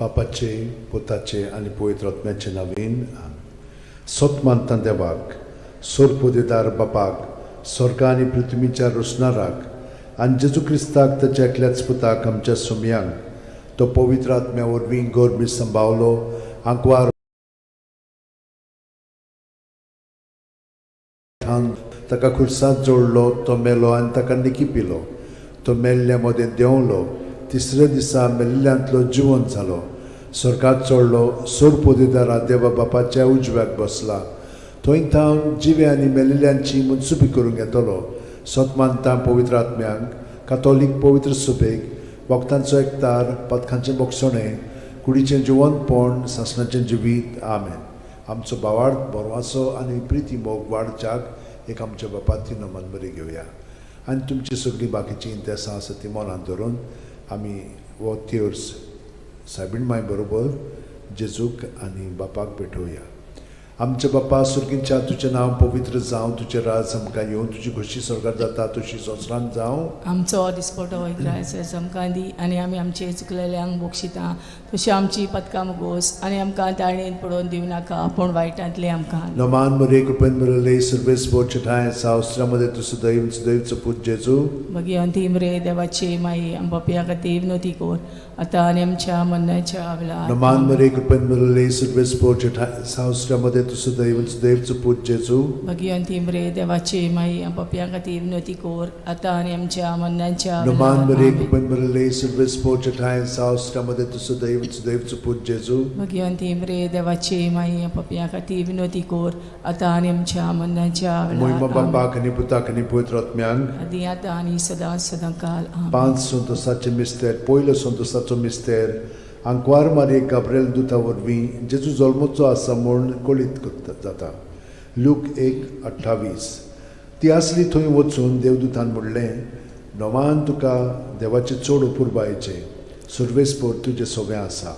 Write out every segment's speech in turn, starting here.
बापाचे, पुताचे आनी पवित्र आत्म्याचे नांवान सोतमानता देवाक, सोरपोदेदार बापाक, स्वर्ग आनी पृथ्वीच्या रोसणाराक आनी जेजू क्रिस्ताक ताच्या एकल्याच पुताक आमच्या सुमयांक तो पवित्र आत्म्या वरवीं गोरबी सांबाळलो आंकवार ताका खुर्सांत जोडलो, तो मेलो आनी ताका निकिपिलो, तो मेल्ल्या मदें देंवलो, तिसऱ्या दिसा मेल्ल्यांतलो जिवंत जालो, स्वर्गात चडलो, सोरपोदेदारा देवा बापाच्या उजव्याक बसला, थंय थावन जिवे आनी मेलिल्ल्यांची मनसुबी करूंक येतलो, सोतमानता पवित्र आत्म्यांक, कातोलीक पवित्र सुबेक, वखदांचो एकतार, पथकांचें बोगसणें, कुडीचें जिवंतपण, सासणाचें जिवीत. आमेन. आमचो बावार्थ बरवासो आनी प्रिती मोग वाडच्याक एक आमच्या बापाची नमन बरी घेवया आनी तुमची सगळीं बाकीची इंतेसां आसा ती मनांत धरून आमी वो तिर्स सायबीण माय बरोबर जेजूक आनी बापाक भेटोवया. आमचे बापा सुर्गींच्या तुजें नांव पवित्र जावं, तुजें राज आमकां येवं, तुजी खोशी स्वर्गांत जाता तशी संवसारांत जावं. आमचो दिसपटो वैद्रायस आमकां दी आनी आमी आमचे चुकलेल्यांक बक्षिता तशी आमची पदकां मुगोस आनी आमकां ताळणेन पडोवन दिवं नाका पूण वायटांतले आमकां. नमान मरे कृपेन मरले सर्वेस पोचठाय सावस्त्रामध्ये तुझं दैवचं पूज जेजू मगी अंतिम रे देवाचे माई आंबाप्या खातीर विनोती कोर आतां आनी आमच्या मरणाच्या वेळार. नमान मरे कृपेन मरले सर्वेस पोचठाय सावस्त्रामध्ये तुझं दैवचं पूज जेजू मगी अंतिम रे देवाचे माई आंबाप्या खातीर विनोती कोर आतां आनी आमच्या मरणाच्या नमान वेळार. मरे कृपेन मरले सर्वेस पोचठाय सावस्त्रामध्ये तुझं दैवचं पूज जेजू मगी अंतिम रे देवाचे माई आंबाप्या खातीर विनोती कोर आतां आनी आमच्या मरणाच्या मोहिमा वेळार. बापाक आनी पुताक आनी पवित्र आत्म्यांक. आदी आतां आनी सदां सदांकाल. आमेन. 5 संतोसाचे मिस्तेर, पयलो संतोसाचो मिस्तेर आंकवार मारी गाब्रिएल दुता वरवीं जेजू जल्मोचो आसा म्हूण कळीत जाता. लूक 1:28. ती आसली थंय वचून देवदूतान म्हणलें, नोमान तुका देवाचे चड अपुर्बायेचें सर्वेस्पोर तुजें सगळें आसा.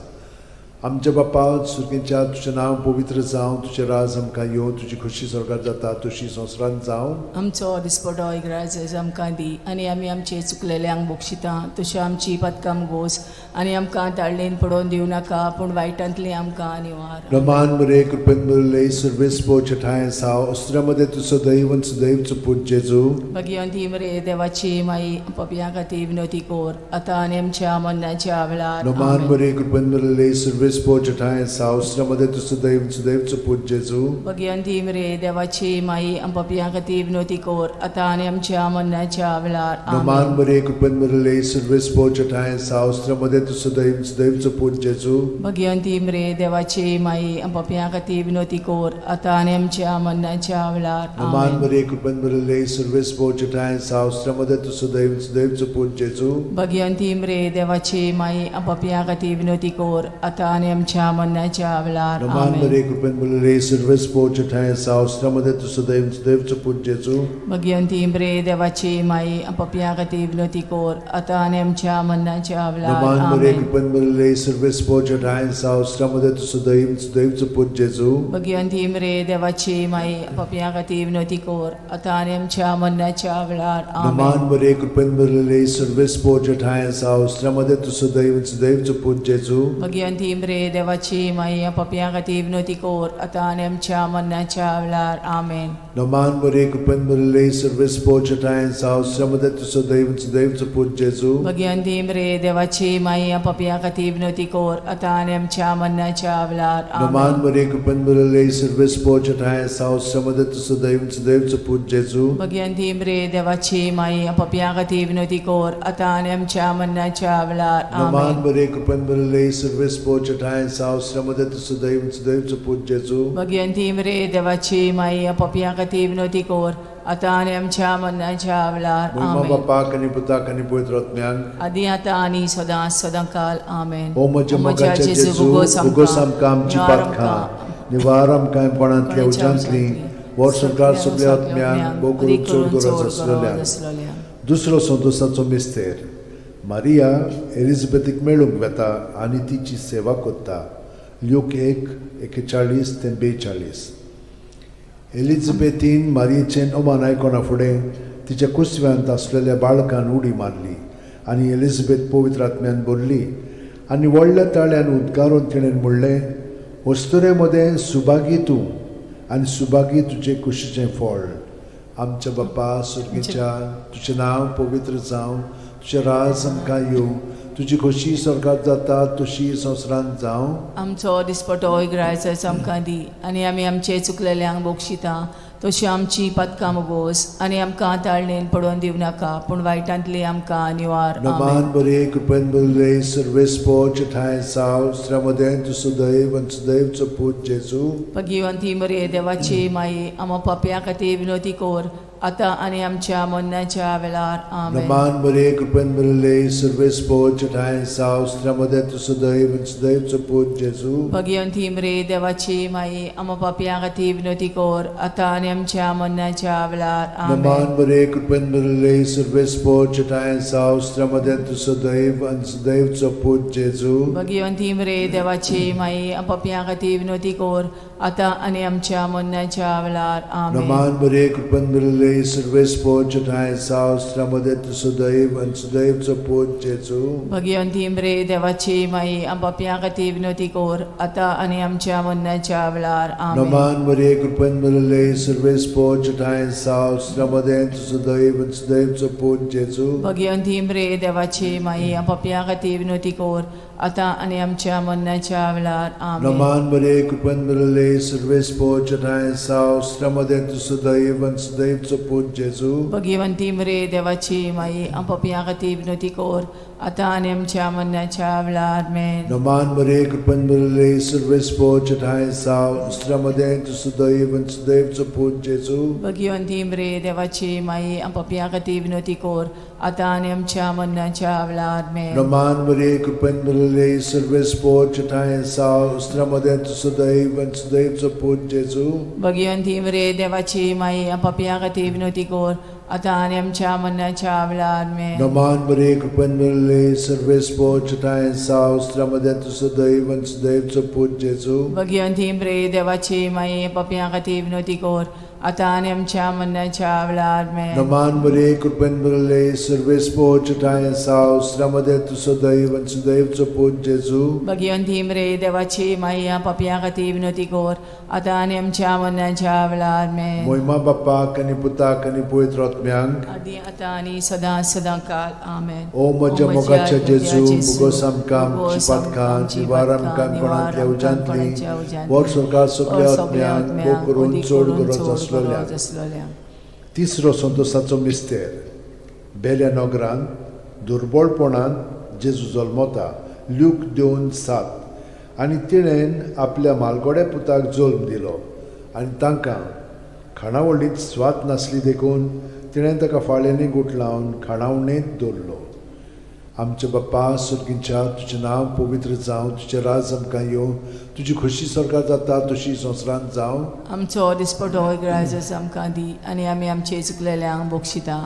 आमच्या बापा सुर्गींच्या तुजें नांव पवित्र जावं, तुजें राज आमकां येवं, तुजी खोशी स्वर्गांत जाता तशी संवसारांत जावं. आमचो दिसपटो इग्रायज आमकां दी आनी आमी आमचे चुकलेल्यांक बक्षिता तशें आमची पदकां मुगोस आनी आमकां ताळणेन पडोवन दिवं नाका पूण वायटांतली आमकां निवार. नमान मरे कृपेन मरले सर्वेस्पोर चठाय साव अस्त्रामध्ये तुझं दैवचं पूज जेजू मगी अंतिम रे देवाची माई पप्या खातीर विनोती कोर आतां आनी आमच्या मरणाच्या वेळार. नमान आमेन. मरे कृपेन मरले सर्वेस्पोर चठाय साव अस्त्रामध्ये तुझं दैवचं पूज जेजू मगी अंतिम रे देवाची माई पप्या खातीर विनोती कोर आतां आनी आमच्या मरणाच्या वेळार. नमान आमेन. मरे कृपेन मरले सर्वेस्पोर चठाय साव अस्त्रामध्ये तुझं दैवचं पूज जेजू मगी अंतिम रे देवाची माई पप्या खातीर विनोती कोर आतां आनी आमच्या मरणाच्या वेळार. नमान आमेन. मरे कृपेन मरले सर्वेस्पोर चठाय साव अस्त्रामध्ये तुझं दैवचं पूज जेजू मगी अंतिम रे देवाची माई पप्या खातीर विनोती कोर आतां आनी आमच्या मरणाच्या वेळार. नमान आमेन. मरे कृपेन मरले सर्वेस्पोर चठाय साव अस्त्रामध्ये तुझं दैवचं पूज जेजू मगी अंतिम रे देवाची माई पप्या खातीर विनोती कोर आतां आनी आमच्या मरणाच्या वेळार. नमान मरे आमेन. कृपेन मरले सर्वेस्पोर चठाय साव अस्त्रामध्ये तुझं दैवचं पूज जेजू मगी अंतिम रे देवाची माई पप्या खातीर विनोती कोर आतां आनी आमच्या मरणाच्या वेळार. नमान आमेन. मरे कृपेन मरले सर्वेस्पोर चठाय साव अस्त्रामध्ये तुझं दैवचं पूज जेजू मगी अंतिम रे देवाची माई पप्या खातीर विनोती कोर आतां आनी आमच्या मरणाच्या वेळार. आमेन. नमान मरे कृपेन मरले सर्वेस्पोर चठाय साव अस्त्रामध्ये तुझं दैवचं पूज जेजू मगी अंतिम रे देवाची माई पप्या खातीर विनोती कोर आतां आनी आमच्या मरणाच्या वेळार. नमान आमेन. मरे कृपेन मरले सर्वेस्पोर चठाय साव अस्त्रामध्ये तुझं दैवचं पूज जेजू मगी अंतिम रे देवाची माई पप्या खातीर विनोती कोर आतां आनी आमच्या मरणाच्या वेळार. नमान आमेन. मरे कृपेन मरले सर्वेस्पोर चठाय साव अस्त्रामध्ये तुझं दैवचं पूज जेजू मगी अंतिम रे देवाची माई पप्या खातीर विनोती कोर आतां आनी आमच्या मरणाच्या वेळार. मोहिमा आमेन. बापाक आनी पुताक आनी पवित्र आत्म्यांक. आदी आतां आनी सदां सदांकाल. आमेन. ओ म्हज्या मोगाचे जेजू भुगोस आमकां आमची पातखां निवार आमकां पणांतल्या उज्यांतली वर सरकार सगळ्या आत्म्यांक बोगून चड गरज आसलेल्या. दुसरो संतोसाचो मिस्तेर मारिया एलिझाबेथीक मेळूंक वेता आनी तिची सेवा करता. लूक 1:41-42. एलिझाबेथीन मारियेचें ओमान आयकोना फुडें तिच्या कुसव्यांत आसलेल्या बाळकान उडी मारली आनी एलिझाबेथ पवित्र आत्म्यान बोल्ली, आनी व्हडल्या ताळ्यान उद्गारून तिणें म्हणलें, वस्तुरे मदें सुभागी तूं आनी सुभागी तुजें कुशीचें फळ. आमच्या बाप्पा सुर्गीच्या, तुजें नांव पवित्र जावं, तुजें राज आमकां येवं, तुजी खोशी स्वर्गांत जाता तशी संवसारांत जावं. आमचो दिसपटो इग्रायचो आमकां दी, आनी आमी आमचे चुकलेल्यांक बोगशिता तशी आमची पदकां मोगोस, आनी आमकां ताळणेन पडोवन दिवं नाका, पूण वायटांतली आमकां निवार. नमान बरे कृपेन भरले सर्वेस्पो ठाय साव श्रमदेन तू सुदैव आनी सुदैवचो पूत जेजू. भगिवंती मरे देवाची माये, आमो पापयां खातीर विनोदी कोर, आतां आनी आमच्या मरणाच्या वेळार. आमेन. नमान बरे कृपेन भरले सर्वेस्पो ठाय साव श्रमदेन तू सुदैव आनी सुदैवचो पूत जेजू. भगिवंती मरे देवाची माये, आमो पापयां खातीर विनोदी कोर, आतां आनी आमच्या मरणाच्या वेळार. आमेन. नमान बरे कृपेन भरले सर्वेस्पो ठाय साव श्रमदेन तू सुदैव आनी सुदैवचो पूत जेजू. भगिवंती मरे देवाची माये, आमो पापयां खातीर विनोदी कोर, आतां आनी आमच्या मरणाच्या वेळार. आमेन. नमान बरे कृपेन भरले सर्वेस्पो ठाय साव श्रमदेन तू सुदैव आनी सुदैवचो पूत जेजू. भगिवंती मरे देवाची माये, आमो पापयां खातीर विनोदी कोर, आतां आनी आमच्या मरणाच्या वेळार. आमेन. नमान बरे कृपेन भरले सर्वेस्पो ठाय साव श्रमदेन तू सुदैव आनी सुदैवचो पूत जेजू. भगिवंती मरे देवाची माये, आमो पापयां खातीर विनोदी कोर, आतां आनी आमच्या मरणाच्या वेळार. आमेन. नमान बरे कृपेन भरले सर्वेस्पो ठाय साव श्रमदेन तू सुदैव आनी सुदैवचो पूत जेजू. भगिवंती मरे देवाची माये, आमो पापयां खातीर विनोदी कोर, आतां आनी आमच्या मरणाच्या वेळार. आमेन. नमान बरे कृपेन भरले सर्वेस्पो ठाय साव श्रमदेन तू सुदैव आनी सुदैवचो पूत जेजू. भगिवंती मरे देवाची माये, आमो पापयां खातीर विनोदी कोर, आतां आनी आमच्या मरणाच्या वेळार. आमेन. नमान बरे कृपेन भरले सर्वेस्पो ठाय साव श्रमदेन तू सुदैव आनी सुदैवचो पूत जेजू. भगिवंती मरे देवाची माये, आमो पापयां खातीर विनोदी कोर, आतां आनी आमच्या मरणाच्या वेळार. आमेन. नमान बरे कृपेन भरले सर्वेस्पो ठाय साव श्रमदेन तू सुदैव आनी सुदैवचो पूत जेजू. भगिवंती मरे देवाची माये, पापयां खातीर विनोदी कोर, आतां आनी आमच्या मरणाच्या वेळार. आमेन. नमान बरे कृपेन भरले सर्वेस्पो ठाय साव श्रमदेन तू सुदैव आनी सुदैवचो पूत जेजू. भगिवंती मरे देवाची माये, आमो पापयां खातीर विनोदी कोर, आतां आनी आमच्या मरणाच्या वेळार. आमेन. मोहिमा बापाक आनी पुताक आनी पवित्र आत्म्यांक. आदी आतां आनी सदां सदां काल. आमेन. ओ म्हज्या मोगाच्या जेजू, मुगोस आमकां आमची पातकां, निवार आमकां कोणांतल्या उजांतली, वर स्वर्गांत सगळ्या आत्म्यांक भोव करून चड गरज आसलेल्या. तिसरो संतोसाचो मिस्तेर. बेल्या नगरांत दुर्बळपणांत जेजू जल्मता. ल्यूक 2:7. आनी तिणेन आपल्या मालगोड्या पुताक जल्म दिलो, आनी तांकां खाणावळींत स्वात नासली देखून तिणें ताका फाळ्यांनी गुट लावन खाणावळेंत दवरलो. आमचे बाप्पा सुर्गीच्या, तुजें नांव पवित्र जावं, तुजें राज आमकां येवं, तुजी खोशी स्वर्गांत जाता तशी संवसारांत जावं. आमचो दिसपटो इग्रायज आमकां दी, आनी आमी आमचे चुकलेल्यांक बोगशिता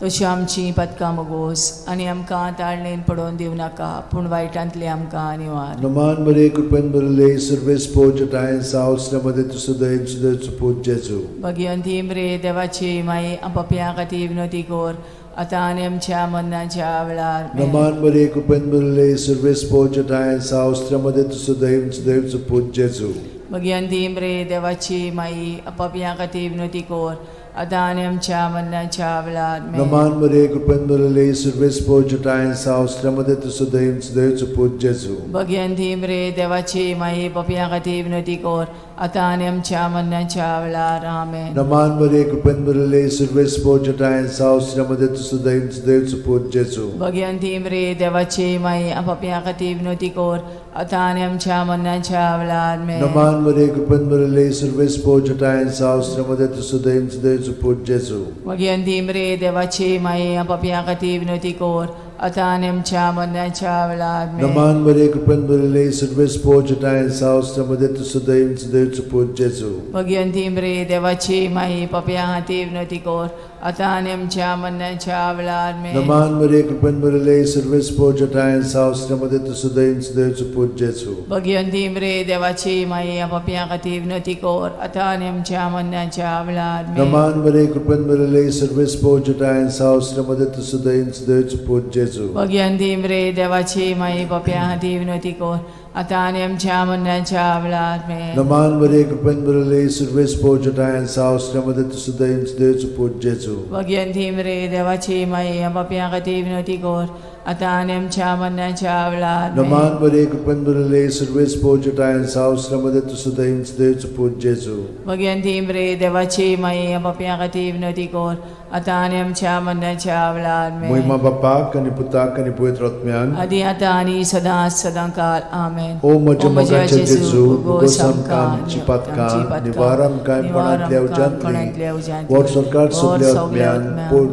तशी आमची पदकां मोगोस, आनी आमकां ताळणेन पडोवन दिवं नाका, पूण वायटांतली आमकां निवार. नमान बरे कृपेन भरले सर्वेस्पो ठाय साव श्रमदेन तू सुदैव सुदैवचो पूत जेजू. भगिवंती मरे देवाची माये, आमो पापयां खातीर विनोदी कोर, आतां आनी आमच्या मरणाच्या वेळार. आमेन. नमान बरे कृपेन भरले सर्वेस्पो ठाय साव श्रमदेन तू सुदैव सुदैवचो पूत जेजू. भगिवंती मरे देवाची माये, आमो पापयां खातीर विनोदी कोर, आतां आनी आमच्या मरणाच्या वेळार. आमेन. नमान बरे कृपेन भरले सर्वेस्पो ठाय साव श्रमदेन तू सुदैव सुदैवचो पूत जेजू. भगिवंती मरे देवाची माये, पापयां खातीर विनोदी कोर, आतां आनी आमच्या मरणाच्या वेळार. आमेन. नमान बरे कृपेन भरले सर्वेस्पो ठाय साव श्रमदेन तू सुदैव सुदैवचो पूत जेजू. भगिवंती मरे देवाची माये, आमो पापयां खातीर विनोदी कोर, आतां आनी आमच्या मरणाच्या वेळार. आमेन. नमान बरे कृपेन भरले सर्वेस्पो ठाय साव श्रमदेन तू सुदैव सुदैवचो पूत जेजू. भगिवंती मरे देवाची माये, आमो पापयां खातीर विनोदी कोर, आतां आनी आमच्या मरणाच्या वेळार. आमेन. नमान बरे कृपेन भरले सर्वेस्पो ठाय साव श्रमदेन तू सुदैव सुदैवचो पूत जेजू. भगिवंती मरे देवाची माये, पापयां खातीर विनोदी कोर, आता आणि आमच्या मरणाच्या वेळार मे नमान मरे कृपेन बरले सर्वेस पोजटाय सावस्त्रमध्ये तू सुदैव सुदैवचं पूज्य येसू भगवंती मरे देवाची माई आपापल्या खातीर विनंती कर आता आणि आमच्या मरणाच्या वेळार मे नमान मरे कृपेन बरले सर्वेस पोजटाय सावस्त्रमध्ये तू सुदैव सुदैवचं पूज्य येसू भगवंती मरे देवाची माई आपापल्या खातीर विनंती कर आता आणि आमच्या मरणाच्या वेळार मे नमान मरे कृपेन बरले सर्वेस पोजटाय सावस्त्रमध्ये तू सुदैव सुदैवचं पूज्य येसू भगवंती मरे देवाची माई आपापल्या खातीर विनंती कर आता आणि आमच्या मरणाच्या वेळार मे नमान मरे कृपेन बरले सर्वेस पोजटाय सावस्त्रमध्ये तू सुदैव सुदैवचं पूज्य येसू भगवंती मरे देवाची माई आपापल्या खातीर विनंती कर आता आणि आमच्या मरणाच्या वेळार मे महिमा बापाक आणि पुताक आणि पवित्र आत्म्यान आदी आता आणि सदां काल आमेन ओ म्हज्या मोगाचे जेजू उगोस आमकां आमची पातकां निवार आमकां कोणांतल्या उज्यांतली वर सरकार सगल्या आत्म्यान पोट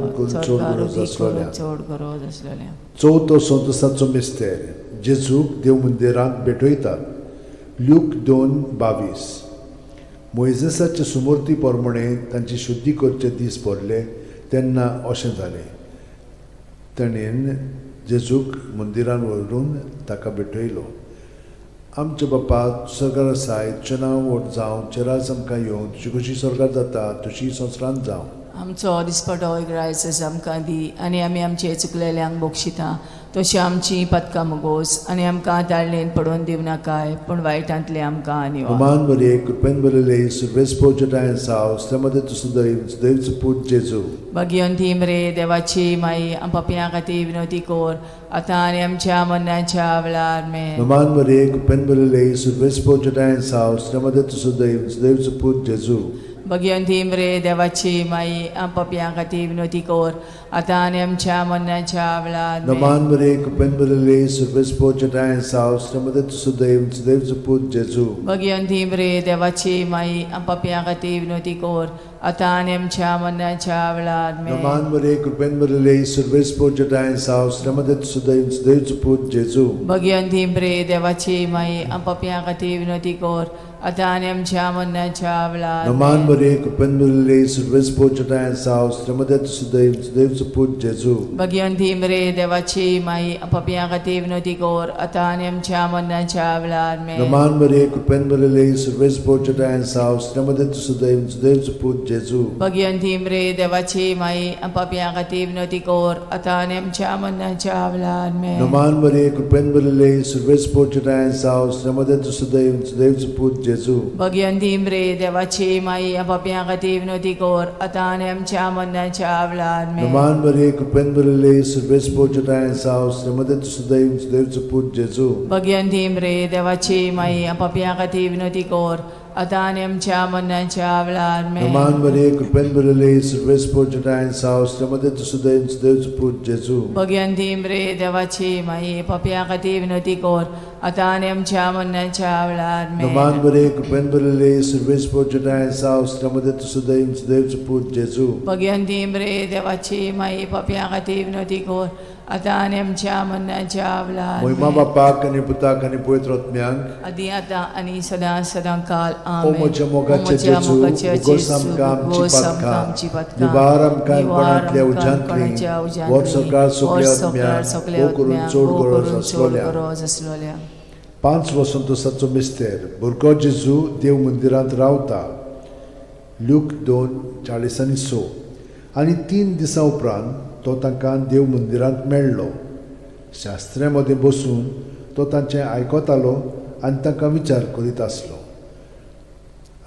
चोड गरज आसलोल्या चोड गरज आसलोल्या चवथो संतोसाचो मिस्तेर जेजूक देव मंदिरांत भेटयतात ल्यूक 2:22 मोइजेसाचे सुमूर्ती प्रमाणे तांची शुद्धी करचे दीस पडले तेन्ना अशें जालें ताणेन जेजूक मंदिरान व्हरून ताका भेटयलो आमचे बापा स्वर्गार आसाय तुजें नांव व्हड जावं चेरास आमकां येवं तुजी कशी स्वर्गार जाता तशी संवसारांत जावं आमचो दिसपटो रायस आमकां दी आनी आमी आमचे चुकलेल्यांक बोगशिता तशी आमची पदकां मोगोस आनी आमकां दाळणेन पडोवन दिवं नाकाय पूण वायटांतले आमकां निवार मान बरे कृपेन बरले सर्वेस पोजटाय साव स्त्रमध्ये तू सुदैव सुदैवचं पूत जेजू भगवंती मरे देवाची माई आपापल्या खातीर विनंती कर आता आनी आमच्या मरणाच्या वेळार मे मान बरे कृपेन बरले सर्वेस पोजटाय साव स्त्रमध्ये तू सुदैव सुदैवचं पूत जेजू भगवंती मरे देवाची माई आपापल्या खातीर विनंती कर आता आनी आमच्या मरणाच्या वेळार मे मान बरे कृपेन बरले सर्वेस पोजटाय साव स्त्रमध्ये तू सुदैव सुदैवचं पूत जेजू भगवंती मरे देवाची माई आपापल्या खातीर विनंती कर आता आनी आमच्या मरणाच्या वेळार मे मान बरे कृपेन बरले सर्वेस पोजटाय साव स्त्रमध्ये तू सुदैव सुदैवचं पूत जेजू भगवंती मरे देवाची माई आपापल्या खातीर विनंती कर आता आनी आमच्या मरणाच्या वेळार मान बरे कृपेन बरले सर्वेस पोजटाय साव स्त्रमध्ये तू सुदैव सुदैवचं पूत जेजू भगवंती मरे देवाची माई आपापल्या खातीर विनंती कर आता आनी आमच्या मरणाच्या वेळार मे मान बरे कृपेन बरले सर्वेस पोजटाय साव स्त्रमध्ये तू सुदैव सुदैवचं पूत जेजू भगवंती मरे देवाची माई आपापल्या खातीर विनंती कर आता आनी आमच्या मरणाच्या वेळार मे मान बरे कृपेन बरले सर्वेस पोजटाय साव स्त्रमध्ये तू सुदैव सुदैवचं पूत जेजू भगवंती मरे देवाची माई आपापल्या खातीर विनंती कर आता आनी आमच्या मरणाच्या वेळार मे मान बरे कृपेन बरले सर्वेस पोजटाय साव स्त्रमध्ये तू सुदैव सुदैवचं पूत जेजू भगवंती मरे देवाची माई आपापल्या खातीर विनंती कर आता आनी आमच्या मरणाच्या वेळार मे मान बरे कृपेन बरले सर्वेस पोजटाय साव स्त्रमध्ये तू सुदैव सुदैवचं पूत जेजू भगवंती मरे देवाची माई आपापल्या खातीर विनंती कर आता आनी आमच्या मरणाच्या वेळार मे मान बरे कृपेन बरले सर्वेस पोजटाय साव स्त्रमध्ये तू सुदैव सुदैवचं पूत जेजू भगवंती मरे देवाची माई आपापल्या खातीर विनंती कर आता आनी आमच्या मरणाच्या वेळार महिमा बापाक आणि पुताक आणि पवित्र आत्म्यांक आदी आता आनी सदां काल ओ आमेन म्हज्या मोगाचे जेजू उगोस आमकां आमची पातकां निवार आमकां कोणांतल्या उज्यांतली वर सरकार सगल्या आत्म्यान करून चोड गरज आसलोल्या 5 वसंतोसाचो मिस्तेर भुरगो जेजू देव मंदिरांत रावता ल्यूक 2:40-6 आनी 3 दिसां उपरांत तो तांकां देव मंदिरांत मेळ्ळो शास्त्र्यां मदें बसून तो तांचें आयकतालो आनी तांकां विचार करीत आसलो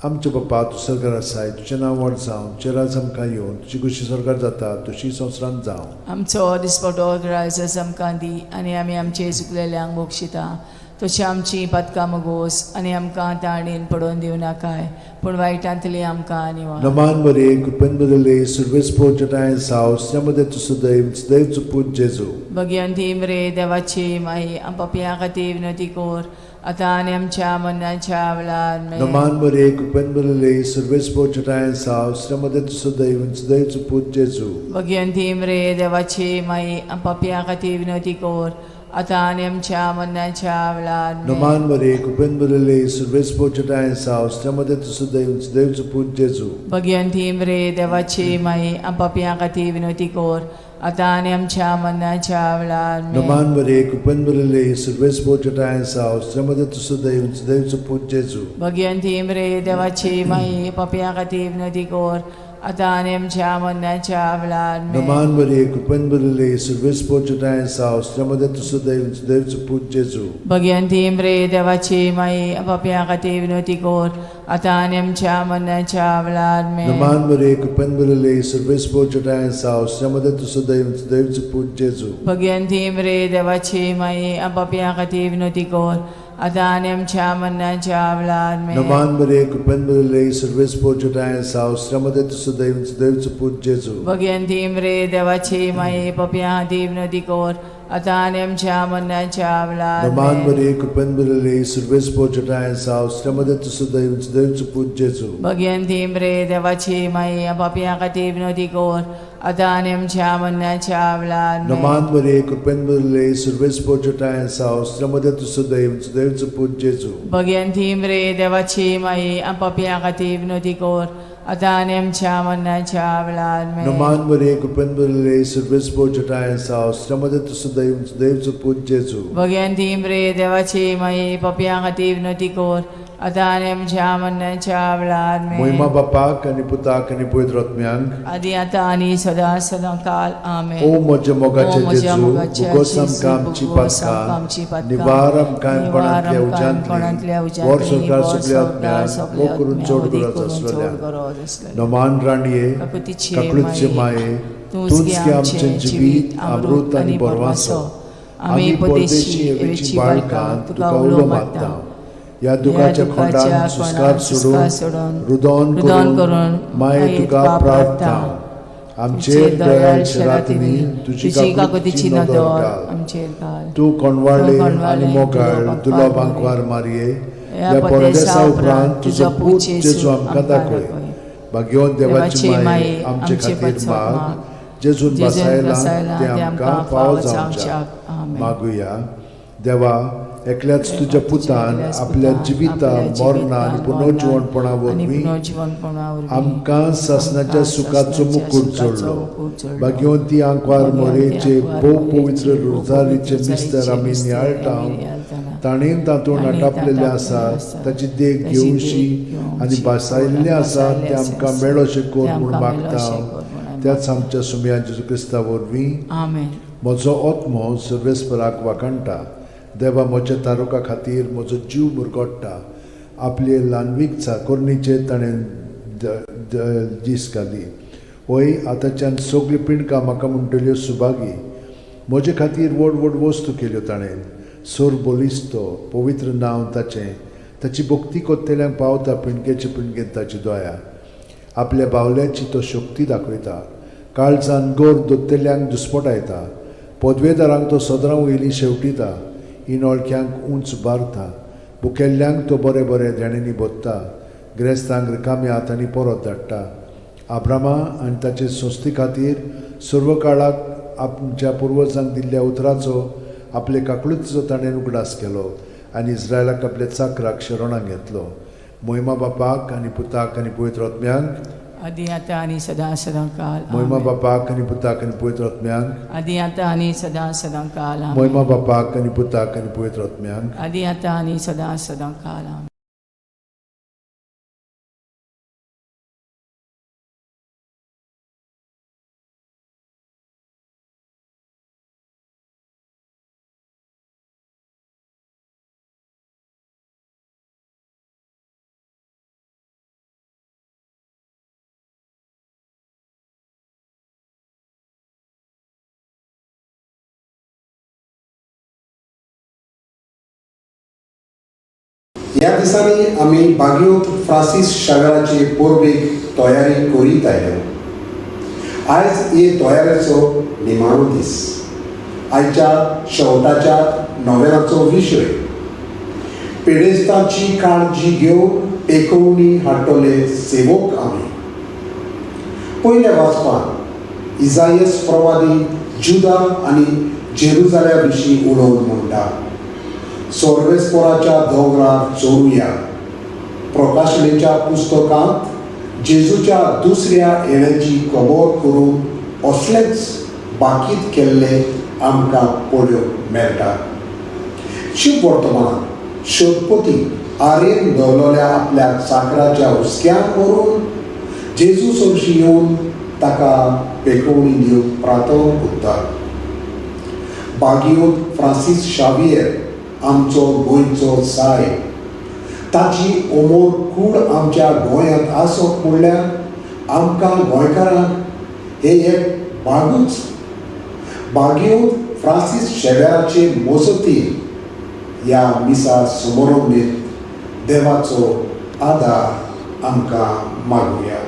आमचे बापा तूं स्वर्गार आसाय तुजें नांव व्हड जावं तुजें राज आमकां येवं तुजी कशी स्वर्गार जाता तशी संवसारांत जावं आमचो दिसपटो रायस आमकां दी आनी आमी आमचे चुकलेल्यांक बोगशिता तशी आमची पदकां मोगोस आनी आमकां ताळणेन पडोवन दिवं नाकाय पूण वायटांतली आमकां निवार नमान बरे कृपेन बरले सर्वेस पोजटाय साव स्त्रमध्ये तू सुदैव सुदैवचं पूत जेजू भगवंती मरे देवाची माई आपापल्या खातीर विनंती कर आता आनी आमच्या मरणाच्या वेळार मे नमान बरे कृपेन बरले सर्वेस पोजटाय साव स्त्रमध्ये तू सुदैव सुदैवचं पूत जेजू भगवंती मरे देवाची माई आपापल्या खातीर विनंती कर आता आणि आमच्या मरणाच्या वेळार Naman Maria, cupen brilele, surves poceta en saus, tremade tu Deus put Jesu. Bhagwanti मरे देवाची माई आपापिया खाती विनोती कोर आता आणि आमच्या मरणाच्या वेळार Naman Maria, cupen brilele, surves poceta en saus, tremade tu Deus put Jesu. Bhagwanti मरे देवाची माई आपापिया खाती विनोती कोर आता आणि आमच्या मरणाच्या वेळार Naman Maria, cupen brilele, surves poceta en saus, tremade tu Deus put Jesu. Bhagwanti मरे देवाची माई आपापिया खाती विनोती कोर आता आणि आमच्या मरणाच्या वेळार Naman Maria, cupen brilele, surves poceta en saus, tremade tu Deus put Jesu. Bhagwanti मरे देवाची माई आपापिया खाती विनोती कोर आता आणि आमच्या मरणाच्या वेळार Naman Maria, cupen brilele, surves poceta en saus, tremade tu Deus put Jesu. Bhagwanti मरे देवाची माई आपापिया खाती विनोती कोर आता आणि आमच्या मरणाच्या वेळार Naman Maria, cupen brilele, surves poceta en saus, tremade tu Deus put Jesu. Bhagwanti मरे देवाची माई आपापिया खाती विनोती कोर आता आणि आमच्या मरणाच्या वेळार Naman Maria, cupen brilele, surves poceta en saus, tremade tu Deus put Jesu. Bhagwanti मरे देवाची माई आपापिया खाती विनोती कोर आता आणि आमच्या मरणाच्या वेळार Naman Maria, cupen brilele, surves poceta en saus, tremade tu Deus put Jesu. Bhagwanti मरे देवाची माई आपापिया खाती विनोती कोर आता आणि आमच्या मरणाच्या वेळार Moima Bapak ani Putak ani Pavitra Atmyank. आधी आता आणि सदा सदाकाल आमेन. O moja mogache O moja Jesu, mogache bugosam Jesu, kam bugosam kam cipatka, cipatka, nivaram kain nivaram kain panantlia panantlia ujantli, ujantli, vor sorkar vor subliat sorkar myan, subliat o kurun myan, chod odi gurat kurun aslalya. chod gurat aslalya. Naman raniye, Kakutiche kaklutche maye, maye, तुझ tunski amche jivit, amrut ani borvaso. आम्ही परदेशी एवेची बाळकां तुका उलो मागता. या दुखाच्या खोंडान सुस्कार सोडून रुदोन करून माये तुका प्रार्थना. आमचेर दयाळ शरातनी तुझी काकुतीची नदर घाल. आमचेर घाल. तू कोणवाळे आणि मोगाळ तुला बांकवार मारये. या परदेसा उपरांत तुझो पूत जेजू आमकां दाखय. भाग्यवान देवाची माये आमचे खातीर माग. जेजून बसायला ते आमकां फावो जावच्याक मागुया. देवा, एकल्याच तुझ्या पुतान आपल्या जिविता मरणा आणि पुनर्जीवनपणा वरवीं आमकां सासणाच्या सुखाचो मुकुट जोडलो. भाग्यवंती आंकवार मोरेचे भोव पवित्र रोजारीचे मिस्तर आमी नियाळटाव. ताणेन तातूंत आटापलेले आसा ताची देख घेवशी आनी बसायल्ले आसा ते आमकां मेळोशे कोर म्हूण मागता. त्याच आमच्या सुमया जेजू क्रिस्ता वरवीं म्हजो आत्मो सर्वेस्पराक वाकणटा. देवा, म्हज्या तारुका खातीर म्हजो जीव मुरगोडटा. आपले ल्हानवीक चाकोरणीचे ताणें दीस घाली. वय आतांच्यान सगळी पिणकां म्हाका म्हणटल्यो सुभागी. म्हजे खातीर व्हड व्हड वस्तू केल्यो ताणें. सोर बोलिस्तो पवित्र नांव ताचें. ताची भक्ती कोत्तेल्यांक पावता पिणकेचे पिणकेंत ताची दया. आपल्या बावल्याची तो शक्ती दाखयता. काळजान गोर दोत्तेल्यांक दुस्पटायता. पदवेदारांक तो सदरां वयली शेवटिता. इनोळख्यांक उंच बारता. भुकेल्ल्यांक तो बरे बरे देणेनी बोदता. गिरेस्तांक रिकाम्या हातांनी परत धाडटा. आब्रामा आनी ताचे संस्थे खातीर सर्व काळाक आमच्या पुर्वजांक दिल्ल्या उतराचो आपले काकूळचो ताणें उगडास केलो आनी इस्रायलाक आपल्या चाकराक शरणांत घेतलो. मोहिमा बापाक आनी पुताक आनी पवित्र आत्म्यांक आदी आता आणि सदा सदाकाल. मोहिमा बापाक आनी पुताक आनी पवित्र आत्म्यांक आदी आता आणि सदा सदाकाल. मोहिमा बापाक आनी पुताक आनी पवित्र आत्म्यांक आदी आता आणि सदा सदाकाल. ह्या दिसांनी आमी बागयोत फ्रांसीस शागराची पोरबेक तयारी करीत आयले. आयज हे तयारेचो निमाणो दीस. आयच्या शेवटाच्या नोवेलाचो विशय पेडेस्तांची काळजी घेवन पेखवणी हाडटले सेवक आमी. पयल्या वाचपान इजायास प्रवादी जुदा आनी जेरुजाल्या विशीं उलोवन म्हणटा, सोर्वेस्पोराच्या दोंगरार चोरुया. प्रकाशनेच्या पुस्तकांत जेजूच्या दुसऱ्या येण्याची खबर करून असलेच बाकीत केल्ले आमकां पळोवंक मेळटा. शिव वर्तमानांत शोधपती आरेन दवरलेल्या आपल्या चाकराच्या हुस्क्यांक व्हरून जेजू सोरशी येवन ताका पेखवणी दिवंक प्रार्थना करता. बागीयोत फ्रांसीस शावियर आमचो गोंयचो सायब, ताची अमोल कूड आमच्या गोंयांत आसप म्हणल्यार आमकां गोंयकारांक हे एक भागूच. बागीयोत फ्रांसीस शेवेराचे मजतीन ह्या मिसा समारंभेंत देवाचो आदार आमकां मागुया.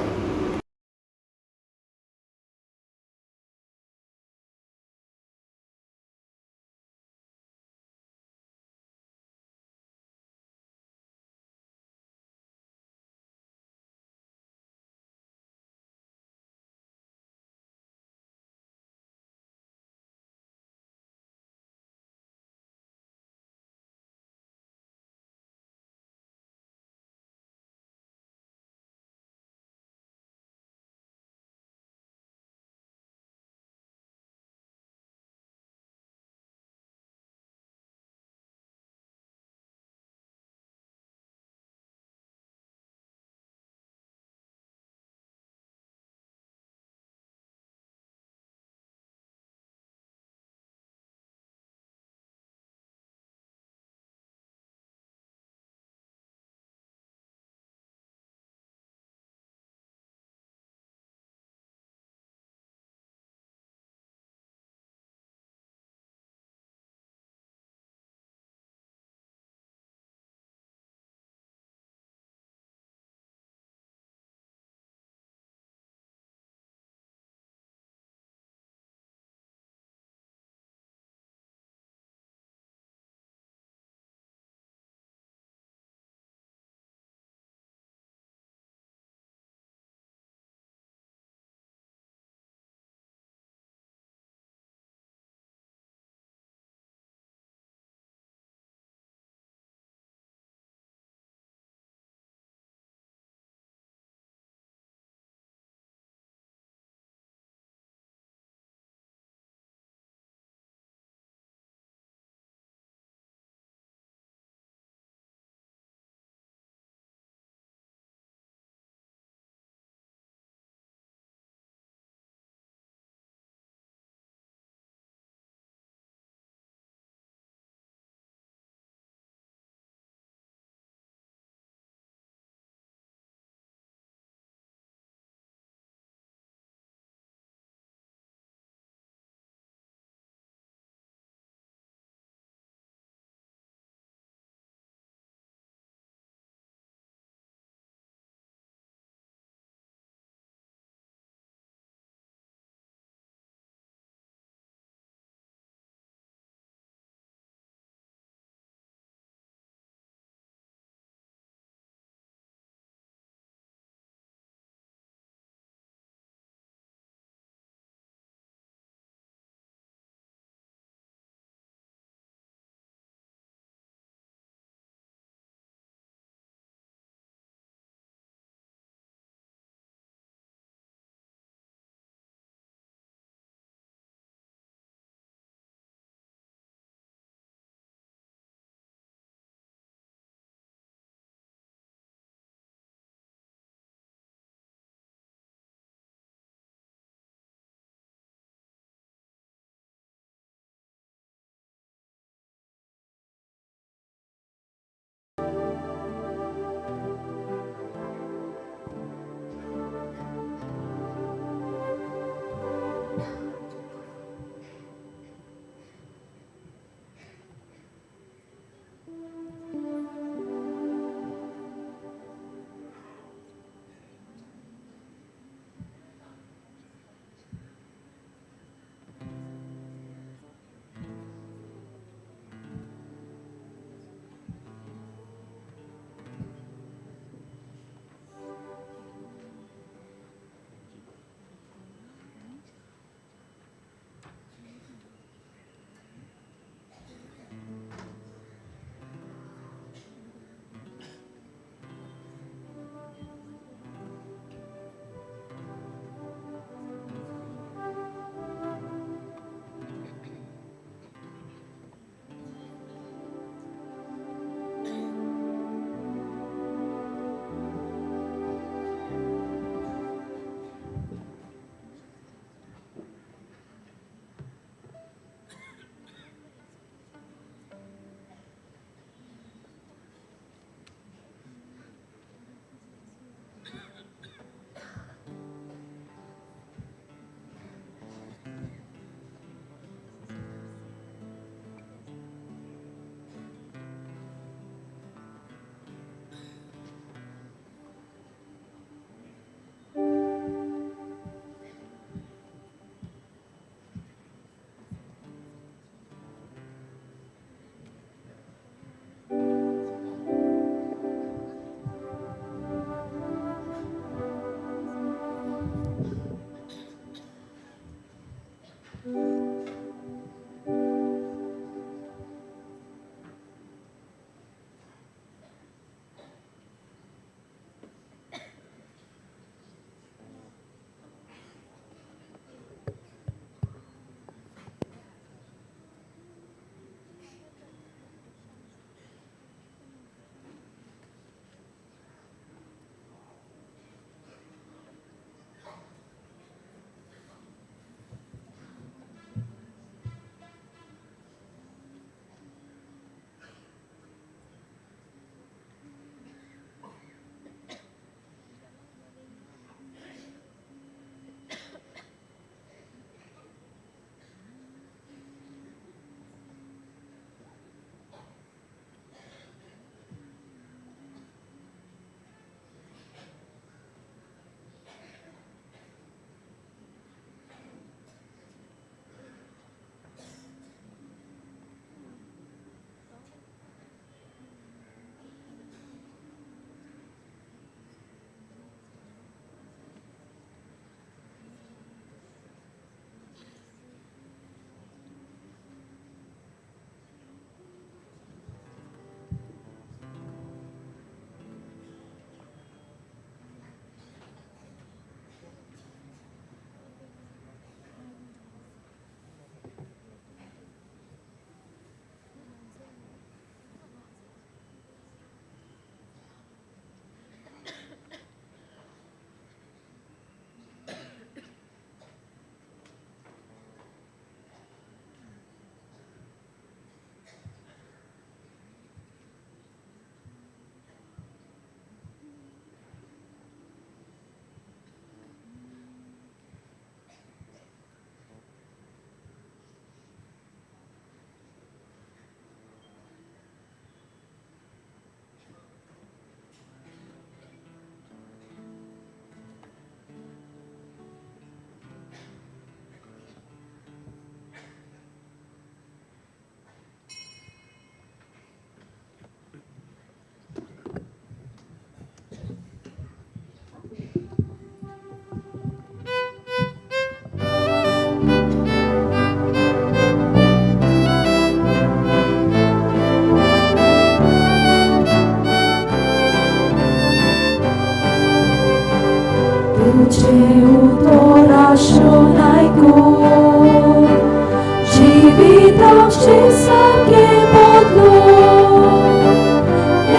Jivitakshi sarke bodlo,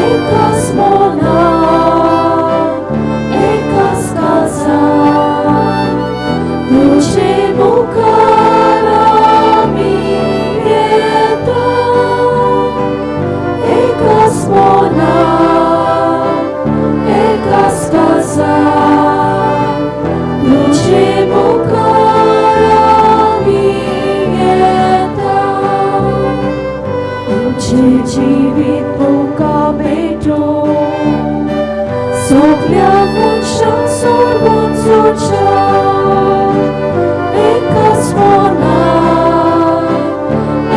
ekas mona, ekas kaza, tuche mukarami yeta, ekas mona, ekas kaza, tuche mukarami yeta, tuche jivit poka beto, soglia munshan sorbon socha, ekas mona,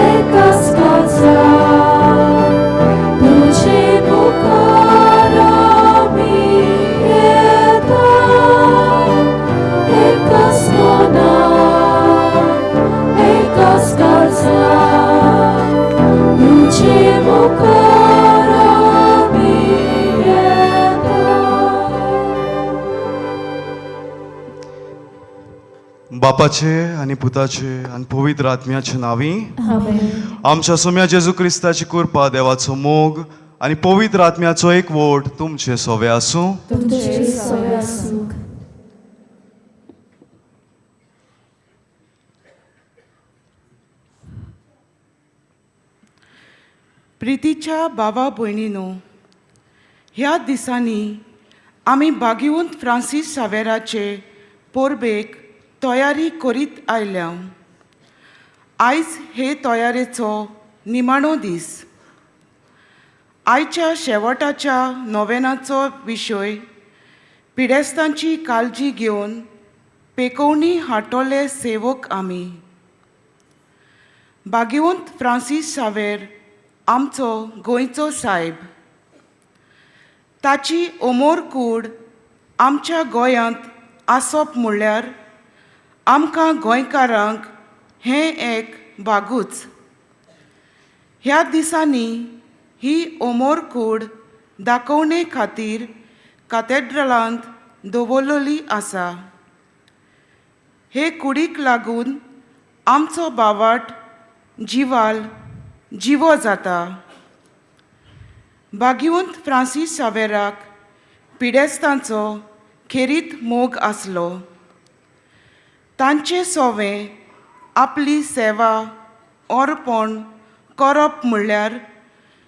ekas kaza, tuche mukarami yeta, ekas mona, ekas kaza, tuche mukarami yeta. बापाचे आनी पुताचे आनी पवित्र आत्म्याचे नावी Amen. आमच्या सोम्या जेजू क्रिस्ताची कृपा देवाचो मोग आनी पवित्र आत्म्याचो एक वोट तुमचे सोवे आसूं. तुमचे सगळ्या सुख. प्रितीच्या भावा भयणीनो, ह्या दिसांनी आमी बागिवंत फ्रांसीस सावेराचे पोरबेक तयारी करीत आयल्या. आयज हे तयारेचो निमाणो दीस. आयच्या शेवटाच्या नोवेनाचो विशय पिडेस्तांची काळजी घेवन पेकोवणी हाडटले सेवक आमी. बागिवंत फ्रांसीस सावेर आमचो गोंयचो सायब. ताची अमोर कूड आमच्या गोंयांत आसप म्हणल्यार आमकां गोंयकारांक हें एक भागूच. ह्या दिसांनी ही अमोर कूड दाखोवणे खातीर कॅथेड्रलांत दवरलेली आसा. हे कुडीक लागून आमचो बावाट जिवाल जिवो जाता. बागिवंत फ्रांसीस सावेराक पिडेस्तांचो खेरीत मोग आसलो. तांचे सोवें आपली सेवा ओरपण करप म्हणल्यार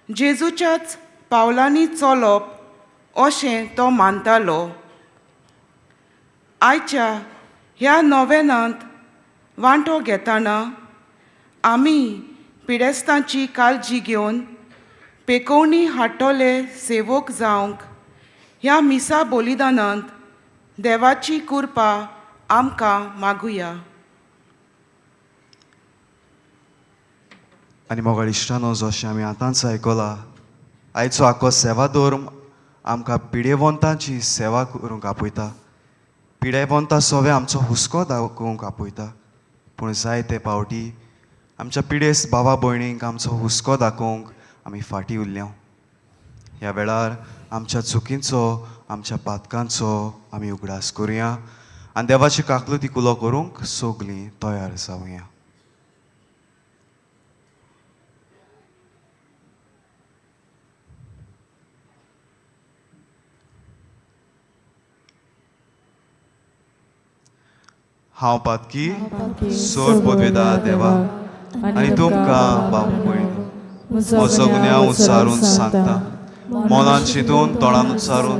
जेजूच्याच पावलांनी चलप अशें तो मानतालो. आयच्या ह्या नोवेनांत वांटो घेतना आमी पिडेस्तांची काळजी घेवन पेकोवणी हाडटले सेवक जावंक ह्या मिसा बलिदानांत देवाची कृपा आमकां मागुया. आनी मोगाळ इश्टानो, जशें आमी आतांच आयकलां, आयचो आख्खो सेवा धर्म आमकां पिडेवंतांची सेवा करूंक आपयता. पिडेवंतां सोवे आमचो हुस्को दाखोवंक आपयता. पूण जायते पावटी आमच्या पिडेस्त भावा भयणींक आमचो हुस्को दाखोवंक आमी फाटीं उरल्या. ह्या वेळार आमच्या चुकींचो, आमच्या पातकांचो आमी उगडास करुया आनी देवाची काकलुती कुलो करूंक सगलीं तयार जावया. हांव पातकी सोर पदवेदार देवा आनी तुमकां भाव भयणीनो, म्हजो गुन्यांव उच्चारून सांगता. मनान चिंतून, तोंडान उच्चारून,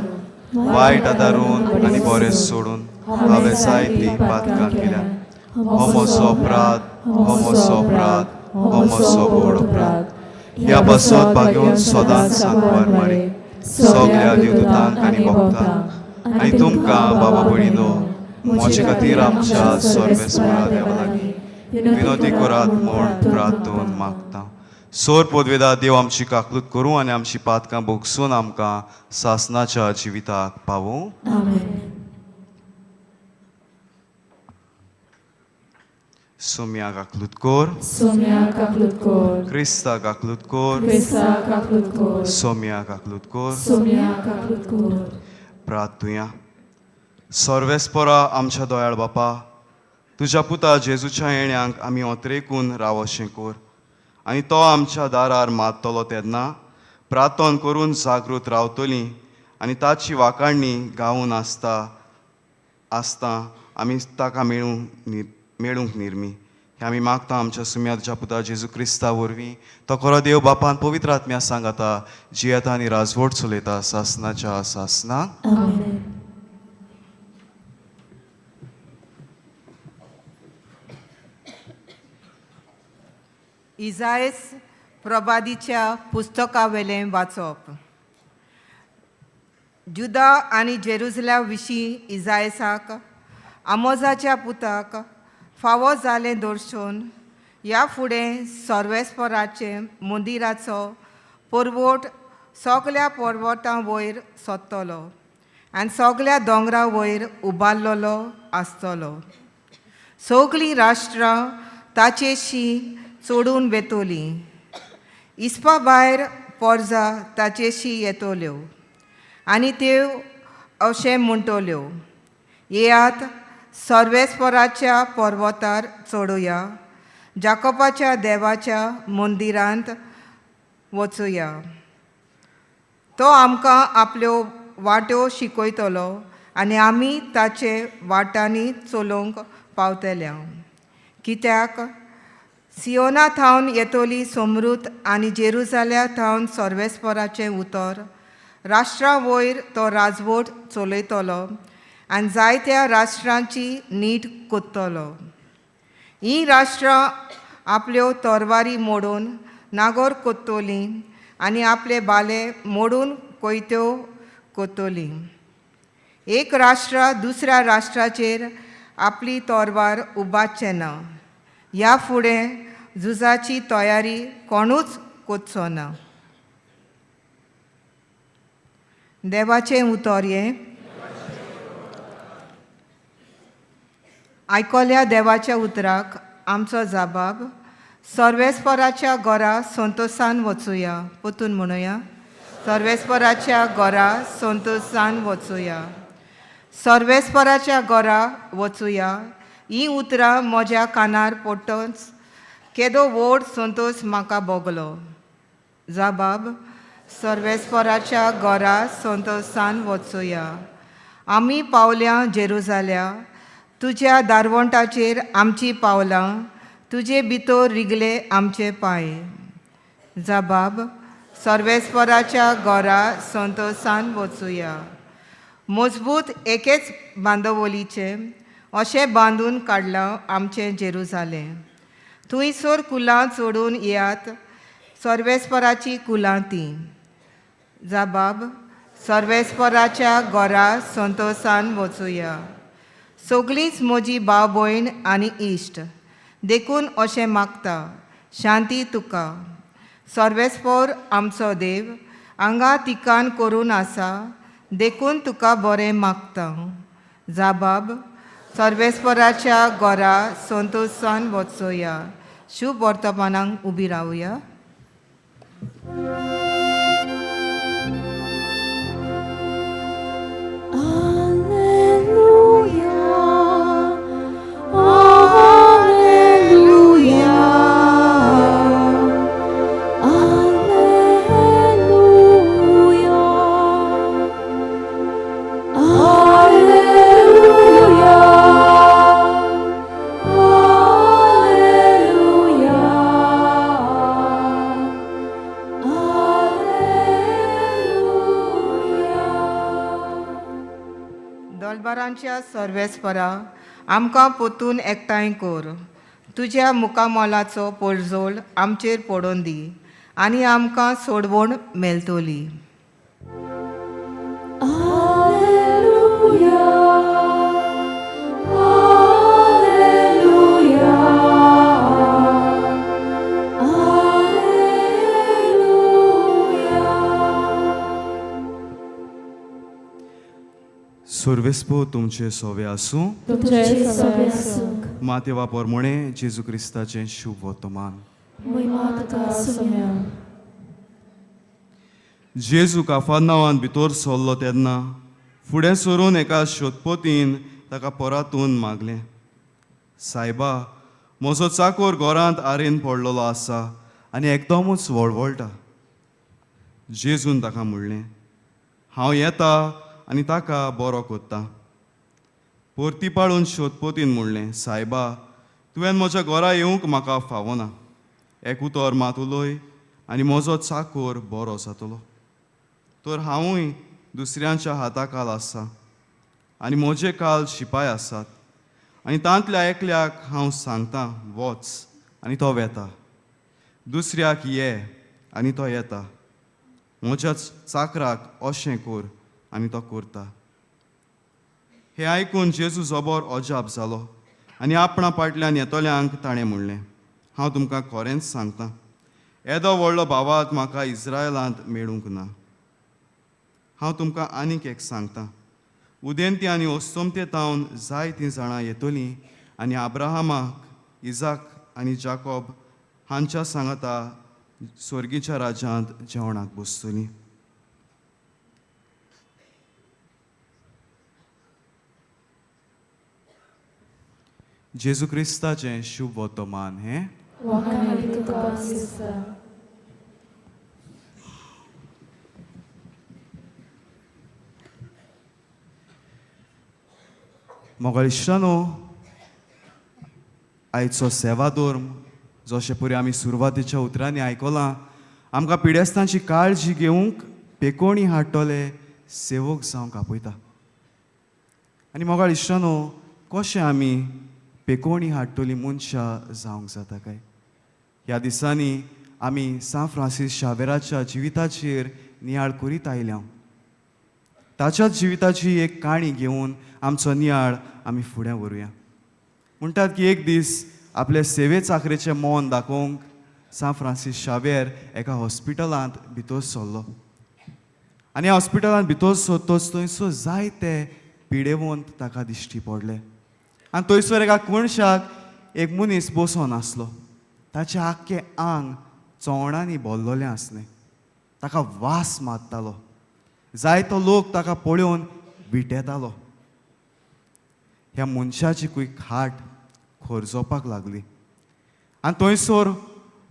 वायट आदारून आनी बरें सोडून हांवें जायतीं पातकां केल्यात. हो म्हजो अपराध, हो म्हजो अपराध, हो म्हजो व्हड अपराध. ह्या बसत बागेवन सदांच सांगवार मारी सगळ्या देवदूतांक आनी भक्तांक आनी तुमकां बाबा भयणीनो, म्हजे खातीर आमच्या सर्वेस्परा देवा लागीं विनोदी करात म्हूण प्रार्थून मागता. सोर पदवेदार देव आमची काकलूत करूं आनी आमची पातकां भोगसून आमकां सासनाच्या जिविताक पावूं. सोम्या काकलूत कोर, सोम्या काकलूत कोर, क्रिस्ता काकलूत कोर, क्रिस्ता काकलूत कोर, सोम्या काकलूत कोर. सोम्या काकलूत कोर. प्रार्थुया. सर्वेस्परा आमच्या दयाळ बापा, तुज्या पुता जेजूच्या येण्याक आमी ओतरेकून रावोशें कोर आनी तो आमच्या दारार मारतलो तेन्ना प्रार्थना करून जागृत रावतलीं आनी ताची वाकाणणी गावून आसता आमी ताका मेळूंक निर्मी हें आमी मागता आमच्या सुम्याच्या पुता जेजू क्रिस्ता वरवीं तो खरो देव बापान पवित्र आत्म्या सांगता जियेता आनी राजवट चलयता सासनाच्या सासनाक. आमेन. इजायस प्रभादीच्या पुस्तका वेलें वाचप. जुदा आनी जेरुसलेम विशीं इजायसाक आमोजाच्या पुताक फावो जालें दर्शोवन ह्या फुडें सर्वेस्पराचे मंदिराचो परवट सगल्या पर्वतां वयर सोदतलो आनी सगल्या दोंगरा वयर उबारलेलो आसतलो. सगळीं राष्ट्रां ताचेशी चोडून वेतोलीं. इस्पा भायर पोरजा ताचेशी येतल्यो आनी त्यो अशें म्हणटल्यो, येयात सर्वेस्पराच्या पर्वतार चडुया, जाकोबाच्या देवाच्या मंदिरांत वचुया. तो आमकां आपल्यो वाट्यो शिकयतलो आनी आमी ताचे वाटांनी चलोवंक पावतल्या. कित्याक सियोना थावन येतली समृद्ध आनी जेरुसलेम थावन सर्वेस्पराचें उतर राष्ट्रां वयर तो राजवट चलयतलो आनी जायत्या राष्ट्रांची नीट कोत्तलो. हीं राष्ट्रां आपल्यो तरवारी मोडून नागोर कोत्तलीं आनी आपले बाले मोडून कोयत्यो कोत्तलीं. एक राष्ट्र दुसऱ्या राष्ट्राचेर आपली तरवार उबारचें ना. ह्या फुडें झुजाची तयारी कोणूच कोचचो ना. देवाचें उतर हें. आयकल्या देवाच्या उतराक आमचो जबाब सर्वेस्पराच्या घरा संतोशान वचुया. पोतून म्हणुया, सर्वेस्पराच्या घरा संतोशान वचुया. सर्वेस्पराच्या घरा वचुया. ही उतरां म्हज्या कानार पडटच केदो व्हड संतोश म्हाका भोगलो. जबाब सर्वेस्पराच्या घरा संतोशान वचुया. आमी पावल्या जेरुसलेम, तुज्या दारवंटाचेर आमची पावलां, तुजे भितर रिगले आमचे पांय. जबाब सर्वेस्पराच्या घरा संतोशान वचुया. मजबूत एकेच बांदवलीचे अशें बांदून काडलां आमचें जेरुसलेम. थंयसर कुलां चोडून येयात, सर्वेस्पराची कुलां तीं. जबाब सर्वेस्पराच्या घरा संतोशान वचुया. सगळींच म्हजी भाव भयण आनी इश्ट देखून अशें मागता, शांती तुका. सर्वेस्पर आमचो देव हांगा तिकान करून आसा देखून तुका बरें मागता. जबाब सर्वेस्पराच्या घरा संतोशान वचुया. शुभ वर्तमानांक उबी रावया. सर्वेस्परा आमकां पोतून एकठांय कर. तुज्या मुखामोलाचो पडझोल आमचेर पडोवन दी आनी आमकां सोडवण मेळटली. सर्वेस्पो तुमचे सोवे आसूं. तुमचे सगळे सुख मातेवा पोरमोणे जेजू क्रिस्ताचें शुभ वर्तमान. महिमा तुका सुम्या. जेजू काफारनावांत भितर सरलो तेन्ना फुडें सरून एका शोधपोतीन ताका परतून मागलें, सायबा, म्हजो चाकोर घरांत आरेन पडलेलो आसा आनी एकदमूच वळवळटा. जेजून ताका म्हणलें, हांव येता आनी ताका बरो कोत्ता. परतीपाळून सोदपोतीन म्हणलें, सायबा, तुवें म्हज्या घरा येवंक म्हाका फावना. एक उतर मात उलय आनी म्हजो चाकोर बरो जातलो. तर हांवूय दुसऱ्यांच्या हाताखाल आसा आनी म्हजे काल शिपाय आसात आनी तांतल्या एकल्याक हांव सांगतां वच आनी तो वेता. दुसऱ्याक ये आनी तो येता. म्हज्या चाकराक अशें कर आनी तो करता. हें आयकून जेजू जबर अजाप जालो आनी आपणा फाटल्यान येतल्यांक ताणें म्हणलें, हांव तुमकां खरेंच सांगतां, येदो व्हडलो भावात म्हाका इस्रायलांत मेळूंक ना. हांव तुमकां आनीक एक सांगतां, उदेंती आनी ओस्तोमते तावन जायतीं जाणां येतलीं आनी अब्राहमाक, इजाक आनी जाकोब हांच्या सांगता स्वर्गीच्या राज्यांत जेवणाक बसतलीं. जेजू क्रिस्ताचें शुभ वर्तमान हें वखाणी तुका क्रिस्ता. मोगाळ इश्टानो, आयचो सेवा धर्म जशें परी आमी सुरवातीच्या उतरांनी आयकलां, आमकां पिडेस्तांची काळजी घेवंक पेकोणी हाडटले सेवक जावंक आपयता. आनी मोगाळ इश्टानो, कशें आमी पेकोणी हाडटलीं मनशां जावंक जाता काय? ह्या दिसांनी आमी सान फ्रांसीस शावेराच्या जिविताचेर नियाळ करीत आयल्या. ताच्याच जिविताची एक काणी घेवन आमचो नियाळ आमी फुडें व्हरुया. म्हणटात की एक दीस आपले सेवे चाकरेचें मोन दाखोवंक सान फ्रांसीस शावेर एका हॉस्पिटलांत भितर सरलो. आनी ह्या हॉस्पिटलांत भितर सरतच थंयसर जायते पिडेवंत ताका दिश्टी पडले. आनी थंयसर एका कोणशाक एक मनीस बसोन आसलो. ताचें आख्खें आंग चोवणांनी भरलोलें आसलें. ताका वास मारतालो. जायतो लोक ताका पळोवन विटेतालो. ह्या मनशाची खंय खाट खर्जोपाक लागली. आनी थंयसर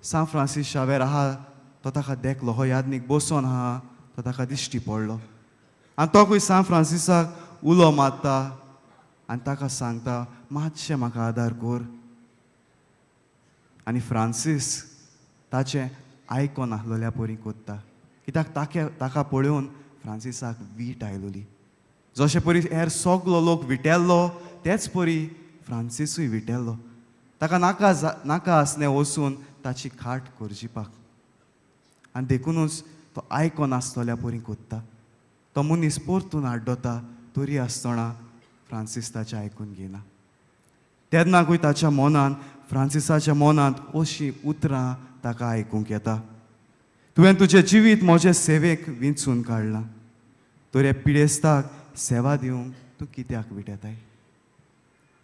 सान फ्रांसीस शावेर आहा तो ताका देखलो. हो यादनीक बसोन आहा तो ताका दिश्टी पडलो. आनी तो खंय सान फ्रांसिसाक उलो मारता आनी ताका सांगता, मातशें म्हाका आदार कर. आनी फ्रांसीस ताचें आयकोन आसलोल्या परी कोत्ता. कित्याक ताका पळोवन फ्रांसिसाक वीट आयलोली. जशें परी हेर सगलो लोक विटेल्लो तेच परी फ्रांसिसूय विटेल्लो. ताका नाका आसलें वचून ताची खाट करजिपाक. आनी देखूनच तो आयकोन आसतल्या परी कोत्ता. तो मनीस परतून आड्डोता तरी आसतना फ्रांसीस ताचें आयकून घेयना. तेन्नाकूय ताच्या मनांत, फ्रांसिसाच्या मनांत अशीं उतरां ताका आयकूंक येता. तुवें तुजें जिवीत म्हजे सेवेक विंचून काडलां. तर हे पिडेस्ताक सेवा दिवंक तूं कित्याक विटेताय?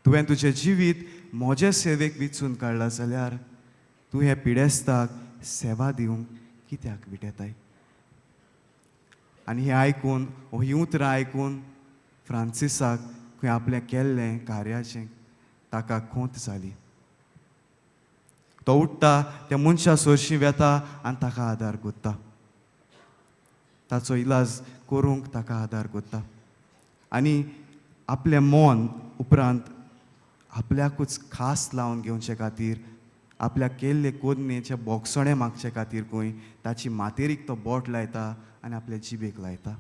तुवें तुजें जिवीत म्हजे सेवेक विंचून काडलां जाल्यार तूं हे पिडेस्ताक सेवा दिवंक कित्याक विटेताय? आनी हें आयकून, हीं उतरां आयकून फ्रांसिसाक खंय आपलें केल्लें कार्याचें ताका खोंत जाली. तो उठ्ठा, त्या मनशा सरशीं वेता आनी ताका आदार कोत्ता. ताचो इलाज करूंक ताका आदार कोत्ता. आनी आपलें मोन उपरांत आपल्याकूच खास लावन घेवचे खातीर, आपल्या केल्ले कोदनेचे बोगसणे मागचे खातीर खंय ताची मातेरीक तो बोट लायता आनी आपल्या जिबेक लायता.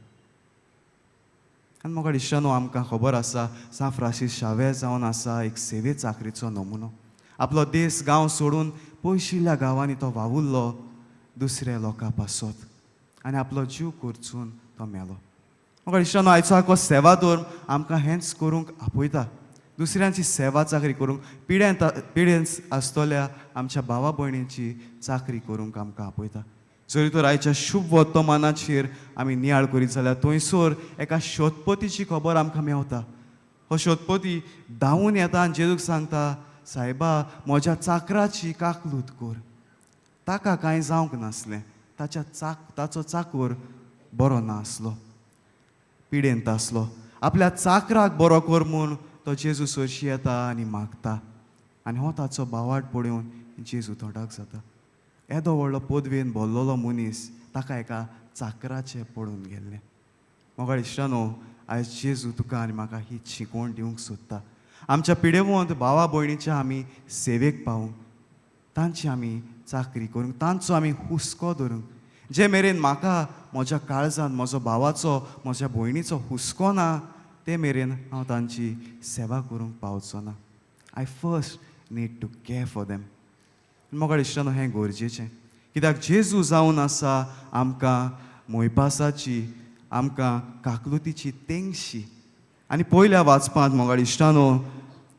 आनी म्हाका इश्टानो, आमकां खबर आसा सान फ्रांसीस शावेर जावन आसा एक सेवे चाकरीचो नमुनो. आपलो देश गांव सोडून पयशिल्ल्या गांवांनी तो वावुरलो दुसऱ्या लोकां पासत आनी आपलो जीव करचून तो मेलो. म्हाका इश्टानो, आयचो आख्खो सेवा धर्म आमकां हेंच करूंक आपयता. दुसऱ्यांची सेवा चाकरी करूंक, पिडेंत आसतल्या आमच्या भावा भयणींची चाकरी करूंक आमकां आपयता. जरी तर आयच्या शुभ वर्तमानाचेर आमी नियाळ करीत जाल्यार थंयसर एका शोधपतीची खबर आमकां मेवता. हो शोधपती धांवून येता आनी जेजूक सांगता, सायबा, म्हज्या चाकराची काकलूत कर. ताका कांय जावंक नासलें. ताचो चाकर बरो नासलो, पिडेंत आसलो. आपल्या चाकराक बरो कर म्हूण तो जेजू सरशी येता आनी मागता. आनी हो ताचो भावार्थ पळोवन जेजू तोंडाक जाता. येदो व्हडलो पदवेन भरलेलो मनीस ताका एका चाकराचें पडून गेल्लें. मोगाळ इश्टानो, आयज जेजू तुका आनी म्हाका ही शिकवण दिवंक सोदता. आमच्या पिडेवंत भावा भयणीच्या आमी सेवेक पावूंक, तांची आमी चाकरी करूंक, तांचो आमी हुस्को धरूंक. जे मेरेन म्हाका म्हज्या काळजांत म्हजो भावाचो म्हज्या भयणीचो हुस्को ना, ते मेरेन हांव तांची सेवा करूंक पावचो ना. I first need to care for them. मोगाळ इश्टानो, हें गरजेचें, कित्याक जेजू जावन आसा आमकां मोयपासाची, आमकां काकलुतीची तेंगशी. आनी पयल्या वाचपांत मोगाळ इश्टानो,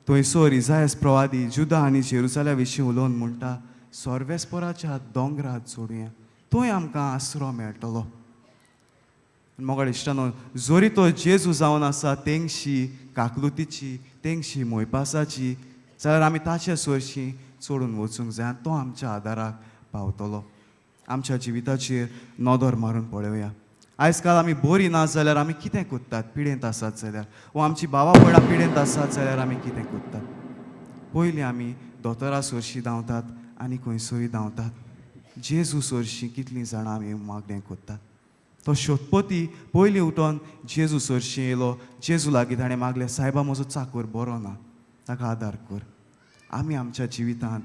थंयसर इसायास प्रवादी जुदा आनी जेरुसल्या विशीं उलोवन म्हणटा, सोर्वेस्पराच्या दोंगरार चडुया, थंय आमकां आसरो मेळटलो. मोगाळ इश्टानो, जोरी तो जेजू जावन आसा तेंगशी काकलुतीची, तेंगशी मोयपासाची, जाल्यार आमी ताचे सोरशीं चडून वचूंक जाय आनी तो आमच्या आदाराक पावतलो. आमच्या जिविताचेर नदर मारून पळोवया. आयज काल आमी बरीं ना जाल्यार आमी कितें कोत्तात? पिडेंत आसात जाल्यार, वा आमची भावा भयणां पिडेंत आसात जाल्यार आमी कितें कोत्तात? पयलीं आमी दोतोरा सोरशीं धांवतात आनी खंयसरूय धांवतात. जेजू सोरशीं कितलीं जाणां आमी मागणें कोत्तात? तो शोधपोती पयलीं उठोन जेजू सोरशीं येयलो. जेजू लागीं ताणें मागलें, सायबा म्हजो चाकर बरो ना, ताका आदार कर. आमी आमच्या जिवितांत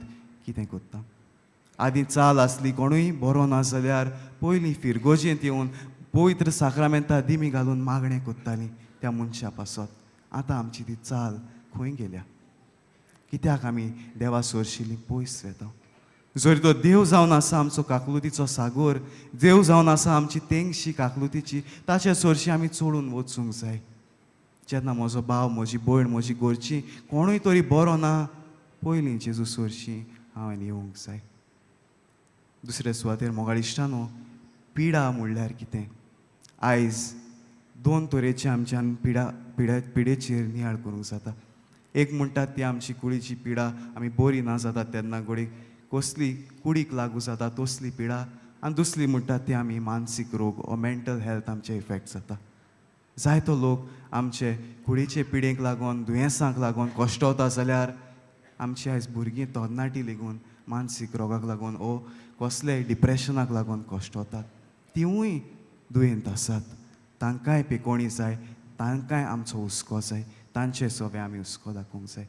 कितें कोत्ता? आदीं चाल आसली, कोणूय बरो ना जाल्यार पयलीं फिरगोजेंत येवन पवित्र साक्रामेंतां दिमी घालून मागणें कोत्तालीं त्या मनशा पासत. आतां आमची ती चाल खंय गेल्या? कित्याक आमी देवा सोरशिल्लीं पयस वेता? जर तो देव जावन आसा आमचो काकलुतीचो सागोर, देव जावन आसा आमची तेंगशी काकलुतीची, ताचे सोरशीं आमी चडून वचूंक जाय. जेन्ना म्हजो भाव, म्हजी भयण, म्हजी घरचीं कोणूय तरी बरो ना, पयलीं जेजू सोरशीं हांवें येवंक जाय. दुसरे सुवातेर मोगाळ इश्टानो, पिडा म्हणल्यार कितें? आयज दोन तरेचे आमच्यान पिडेचेर नियाळ करूंक जाता. एक म्हणटात ती आमची कुडीची पिडा, आमी बरीं ना जातात तेन्ना घडीक कसली कुडीक लागू जाता तसली पिडा. आनी दुसरी म्हणटात ती आमी मानसीक रोग ओ मेंटल हेल्थ आमचे इफेक्ट जाता. जायतो लोक आमचे कुडीचे पिडेक लागून, दुयेंसांक लागून कश्टवता जाल्यार आमची आयज भुरगीं तरणाटी लेगून मानसीक रोगाक लागून ओ कसलेय डिप्रेशनाक लागून कश्टवतात. तिवूय दुयेंत आसात. तांकांय पेकोवणी जाय, तांकांय आमचो हुस्को जाय, तांचे सोबे आमी हुस्को दाखोवंक जाय.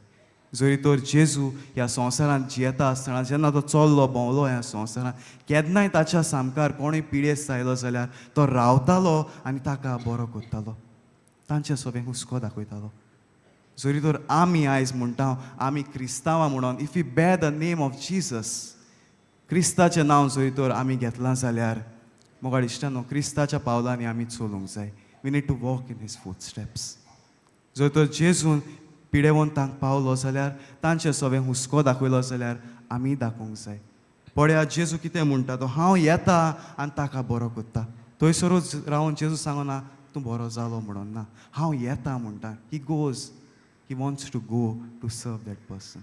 जरी तर जेजू ह्या संवसारांत जियेता आसतना, जेन्ना तो चल्लो भोंवलो ह्या संवसारांत, केन्नाय ताच्या सामकार कोणूय पिडेस्त आयलो जाल्यार तो रावतालो आनी ताका बरो कोत्तालो, तांचे सोबे हुस्को दाखयतालो. जरी तर आमी आयज म्हणटा आमी क्रिस्तांवां म्हणून, if you bear the name of Jesus, क्रिस्ताचें नांव जरी तर आमी घेतलां जाल्यार मोगाळ इश्टानो, क्रिस्ताच्या पावलांनी आमी चलूंक जाय. We need to walk in his footsteps. जर तर जेजून पिडेवंतांक पावलो जाल्यार, तांचे सोबे हुस्को दाखयलो जाल्यार आमी दाखोवंक जाय. पळया जेजू कितें म्हणटा तो, हांव येता आनी ताका बरो कोत्ता. थंयसरूच रावन जेजू सांगना तूं बरो जालो म्हणून ना, हांव येता म्हणटा. He goes, he wants to go to serve that person.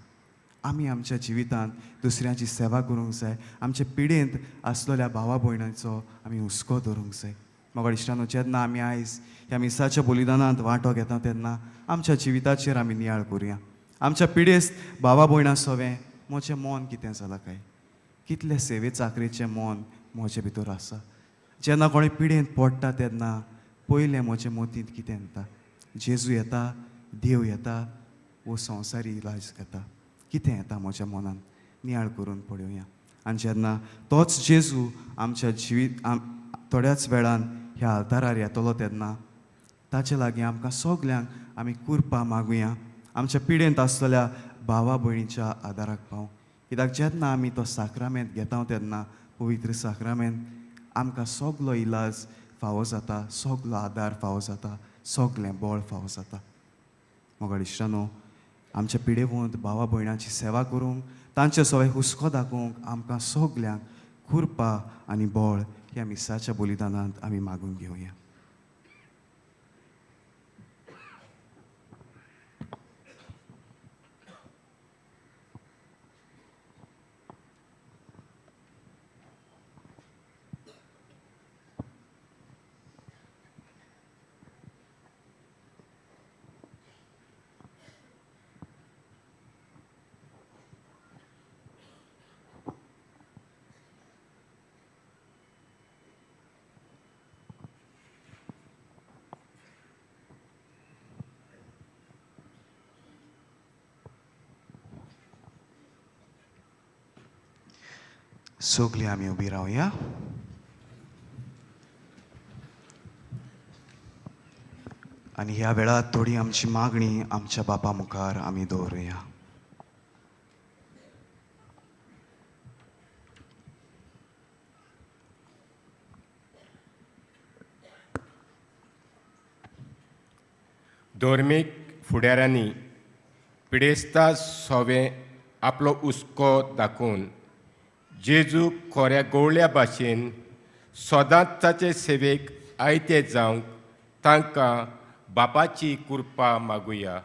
आमी आमच्या जिवितांत दुसऱ्यांची सेवा करूंक जाय. आमचे पिडेंत आसलेल्या भावा भयणांचो आमी हुस्को धरूंक जाय. मोगाळ इश्टानो, जेन्ना आमी आयज ह्या मिसाच्या बलिदानांत वांटो घेता तेन्ना आमच्या जिविताचेर आमी नियाळ करुया. आमच्या पिडेस्त भावा भयणां सोबें म्हजें मन कितें जालां काय? कितले सेवे चाकरेचें मन म्हजे भितर आसा? जेन्ना कोणूय पिडेंत पडटा तेन्ना पयलें म्हजे मतींत कितें येता? जेजू येता, देव येता, वो संवसारी इलाज घेता, कितें येता म्हज्या मनांत? नियाळ करून पळोवया. आनी जेन्ना तोच जेजू आमच्या थोड्याच वेळान ह्या आल्तारार येतलो तेन्ना ताचे लागीं आमकां सगल्यांक आमी कुरपा मागुया, आमच्या पिडेंत आसलेल्या भावा भयणीच्या आदाराक पावूं. कित्याक जेन्ना आमी तो साक्रामेंत घेता तेन्ना, पवित्र साक्रामेंत, आमकां सगलो इलाज फावो जाता, सगलो आदार फावो जाता, सगलें बळ फावो जाता. मोगाळ इश्टानो, आमच्या पिडेवंत भावा भयणांची सेवा करूंक, तांचे सोबे हुस्को दाखोवंक आमकां सगल्यांक कुरपा आनी बळ ह्या मिसाच्या बलिदानांत आमी मागून घेवया. सगळीं आमी उबी रावया. आनी ह्या वेळार थोडी आमची मागणी आमच्या बापा मुखार आमी दवरुया. धोर्मीक फुडाऱ्यांनी पिडेस्तां सोवे आपलो हुस्को दाखोवन जेजू खोऱ्या गवळ्या भाशेन सदांच ताचे सेवेक आयते जावंक तांकां बापाची कृपा मागुया.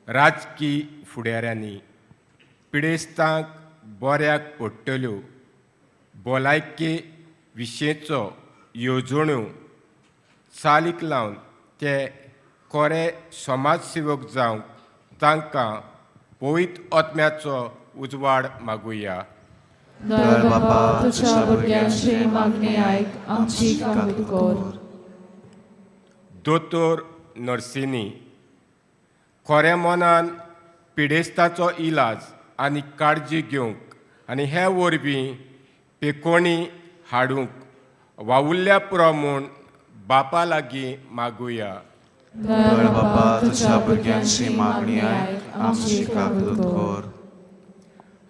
राजकी फुडाऱ्यांनी पिडेस्तांक बऱ्याक पडटल्यो भलायके विशेंचो येवजण्यो चालीक लावन ते खरे समाजसेवक जावंक तांकां पवित्र आत्म्याचो उजवाड मागुया. दोतोर नर्सींनी खऱ्या मनान पिडेस्तांचो इलाज आनी काळजी घेवंक आनी हे वरवीं पेकोणी हाडूंक वावुरल्या पुरो म्हूण बापा लागीं मागुया.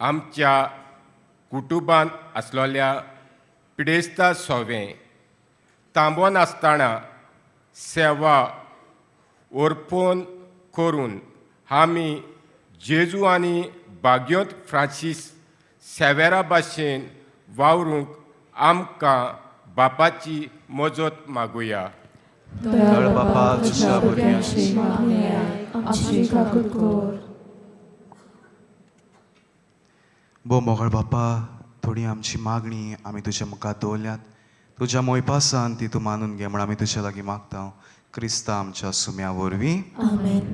आमच्या कुटुंबांत आसलोल्या पिडेस्तां सोवें तांबोन आसतना सेवा ओरपोन करून आमी जेजू आनी बाग्योत फ्रांसीस सेवेरा भाशेन वावरूंक आमकां बापाची मजत मागुया. बो मोगळ बापा, थोडी आमची मागणी आमी तुज्या मुखार दवरल्यात. तुज्या मोयपासान ती तूं मानून घे म्हण आमी तुज्या लागीं मागता. क्रिस्ता आमच्या सुम्या वरवीं. आमेन.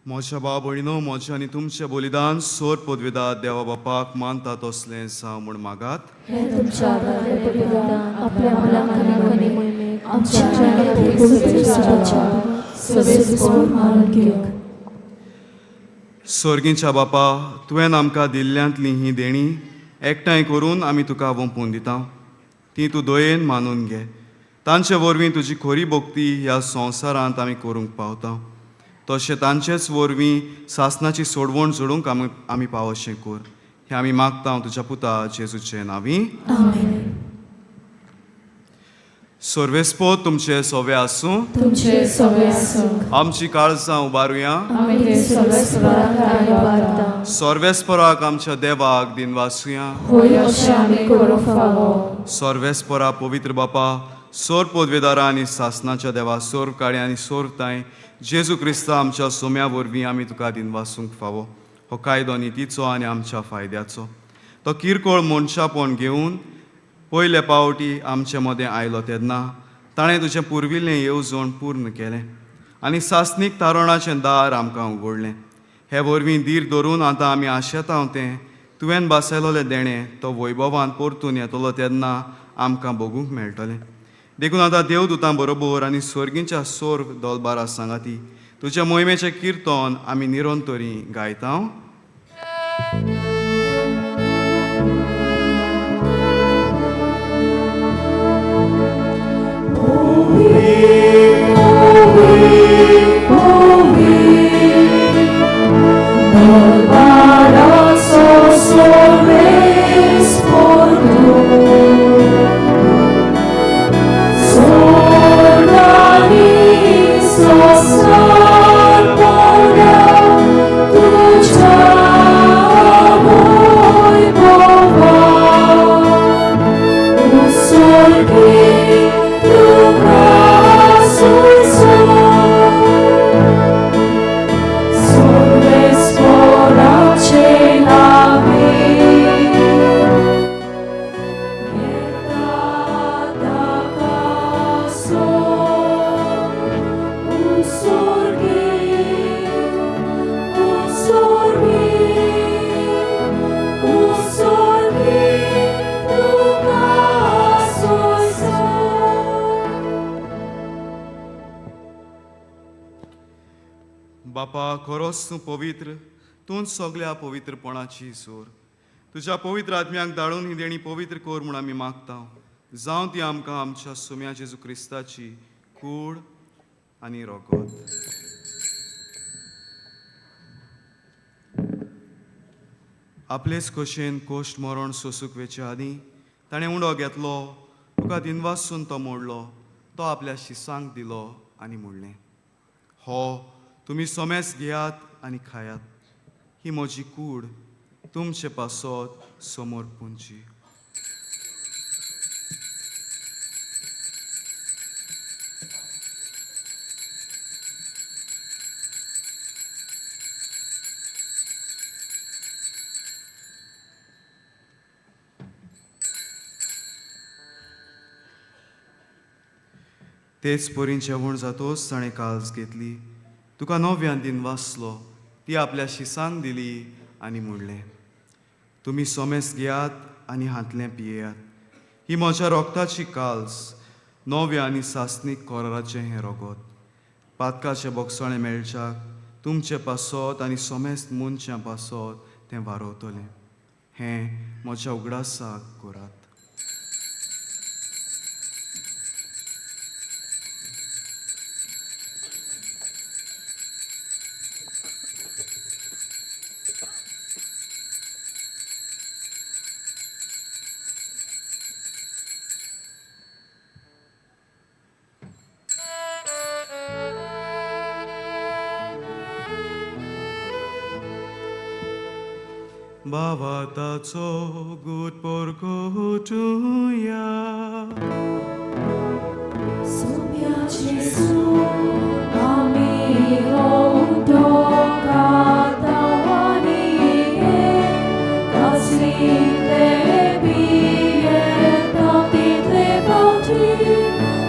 मोच्या भाव भयणो, मोचे आनी तुमचे बलिदान सोर पदवेदार देवा बापाक मानतात असलें जावं म्हूण मागात. हे तुमच्या आगाराचे बलिदान आपल्या मुलांनी मोहिमेक आमच्या प्राणांतली पवित्र साराच्या सवेस्कोर मारून घेवंक. स्वर्गीच्या बापा, तुवें आमकां दिल्ल्यांतली ही देणी एकठांय करून आमी तुका वंपून दिता. ती तूं दयेन मानून घे. तांचे वरवीं तुजी खरी भक्ती ह्या संवसारांत आमी करूंक पावता. तशें तांचेच वरवीं सासणाची सोडवण जोडूंक आमी पावशें कर. हें आमी मागता तुज्या पुता जेजूचे नांवी. आमेन. सर्वेस्पो तुमचे सोवे आसूं. तुमचे सवे आसूं. आमची काळजां उबारुया. आमी ते सर्वेस्पराक आभारता. सर्वेस्पराक आमच्या देवाक दिनवासुया. होय अशें आमी करूंक फावो. सर्वेस्परा पवित्र बापा, सोर पदवेदारा आनी सासणाच्या देवा, सोर काळी आनी सोर ताय जेजू क्रिस्ता आमच्या सोम्या वरवीं आमी तुका दिनवासूंक फावो. हो कायदो नितीचो आनी आमच्या फायद्याचो. तो किरकोळ मनशापण घेवन पयले पावटी आमचे मदें आयलो तेन्ना ताणें तुजें पुर्विल्लें येवजण पूर्ण केलें आनी सासणीक तारुणाचें दार आमकां उगडलें. हे वरवीं धीर धरून आतां आमी आशेतांव तें तुवें बासयलोलें देणें तो वैभवान परतून येतलो तेन्ना आमकां भोगूंक मेळटलें. देखून आतां देवदूतां बरोबर आनी स्वर्गींच्या सोर दोलबारा सांगाती तुज्या मोहिमेचें किर्तन आमी निरंतरी गायता. बापा, खरोच तूं पवित्र, तूंच सगळ्या पवित्रपणाची सोर. तुज्या पवित्र आत्म्याक धाडून ही देणी पवित्र कोर म्हूण आमी मागता. जावं ती आमकां आमच्या सुम्या जेजू क्रिस्ताची कूड आनी रोगोत. आपलेच खोशेन कोश्ट मरण सोसूंक वेचे आदीं ताणें उंडो घेतलो, तुका दिनवासून तो मोडलो, तो आपल्या शिसांक दिलो आनी म्हणलें, हो तुमी सोमेस घेयात आनी खायात. ही म्हजी कूड तुमचे पासत समोर पुंची. तेच परीन जेवण जातोच ताणें काल्स घेतली, तुका नव्यान दिन वाचलो, ती आपल्या शिसांक दिली आनी म्हणलें, तुमी सोमेस घेयात आनी हातलें पियेयात. ही म्हज्या रोगताची काल्स, नव्या आनी सासणीक कोराचें हें रोगोत. पातकाचें बोगसाळें मेळच्याक तुमचें पासत आनी सोमेस मनशां पासत तें वारोवतलें. हें म्हज्या उगडासाक करात. Bavataco gut porgotuja. Sumia Jesu, amigo dokatawani kaslite bije tati trebati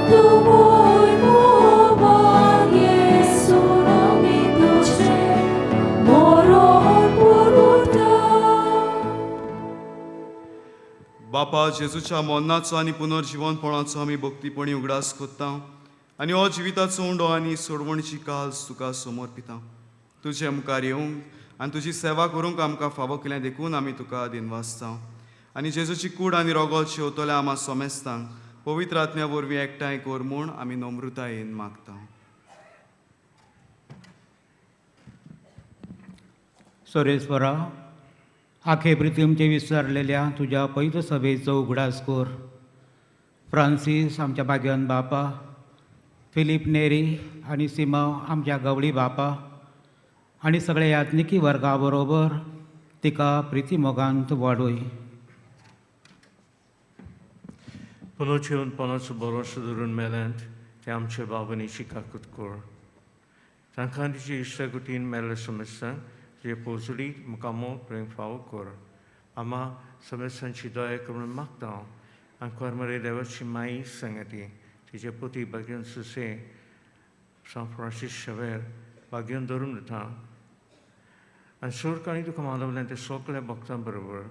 tu mój mowa Jesu nami duše moron poruta. बापा, जेजूच्या मोन्नाचो आनी पुनर्जीवनपणाचो आमी भक्तीपणी उगडास कोत्ता आनी हो जिविताचो उंडो आनी सोडवणची काल्स तुका समर्पिता. तुजे मुखार येवंक आनी तुजी सेवा करूंक आमकां फावो केलें देखून आमी तुका दिनवासता. आनी जेजूची कूड आनी रोगोत शेवतल्या आमा सोमेस्तांक पवित्र आत्म्या वरवीं एकठांय कोर म्हूण आमी नम्रतायेन मागता. सोरेश्वरा, आखे प्रितीमचे विसरलेल्या तुझ्या पवित्र सभेचो उगडास कोर. फ्रांसीस आमच्या भाग्यवान बापा, फिलीप नेरी आनी सिमा आमच्या गवळी बापा आनी सगळ्या यात्निकी वर्गा बरोबर तिका प्रिती मोगांत वाडोय. Ponocjeunpanaco borosa durun melent, te amche babani shikakut kor. Tankandi ji ishagutin mele somesan, je pozuli mukamo bring fau kor. Ama somesan chidoye kurun makdao, Ancora Maria devaci mai sangati, तिचे पोती बागेन सुसे San Francis Xavier बागेन धरून येता आनी सोरकांनी तुका मानवलें तें सगळ्या भक्तां बरोबर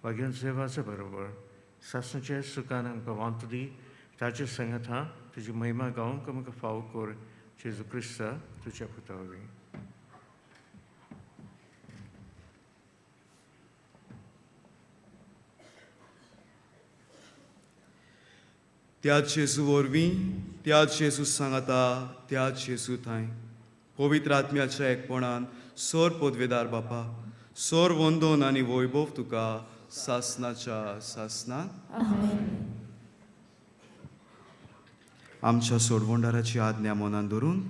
बागेन सेवाचे बरोबर सासणाच्या सुखान आमकां वांत दी ताचे सांगात हा तुजी महिमा गावूंक आमकां फावो कर जेजू क्रिस्ता तुज्या पुता वरवीं त्याच जेजू वरवीं त्याच जेजू सांगाता त्याच जेजू थंय पवित्र आत्म्याच्या एकपणान सोर पदवेदार बापा सोर वंदन आनी वैभव तुका सासनाच्या सासनान आमच्या सोडवंडाराची आज्ञा मनान धरून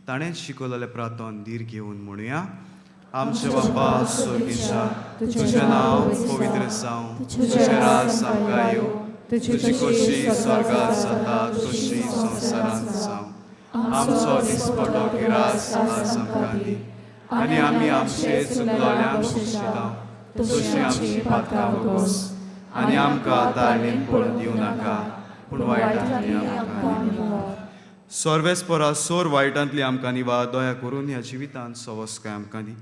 ताणें शिकवलेले प्रार्थन धीर घेवन म्हणुया आमचे बापा स्वर्गीच्या तुजें नांव पवित्र जावं तुजें राज आमकां येवं तुजी खोशी स्वर्गांत जाता तशी संवसारांत जावं आमचो दिसपटो गिरास आज आमकां दी आनी आमी आमचे चुकलोल्यांक बक्षिता तशी आमची पातकां वगोस आनी आमकां तारणेन पळोवन दिवं नाका पूण वायटांतली आमकां निवार सर्वेस्परा सोर वायटांतली आमकां निवार दया करून ह्या जिवितांत सवस्काय आमकां दी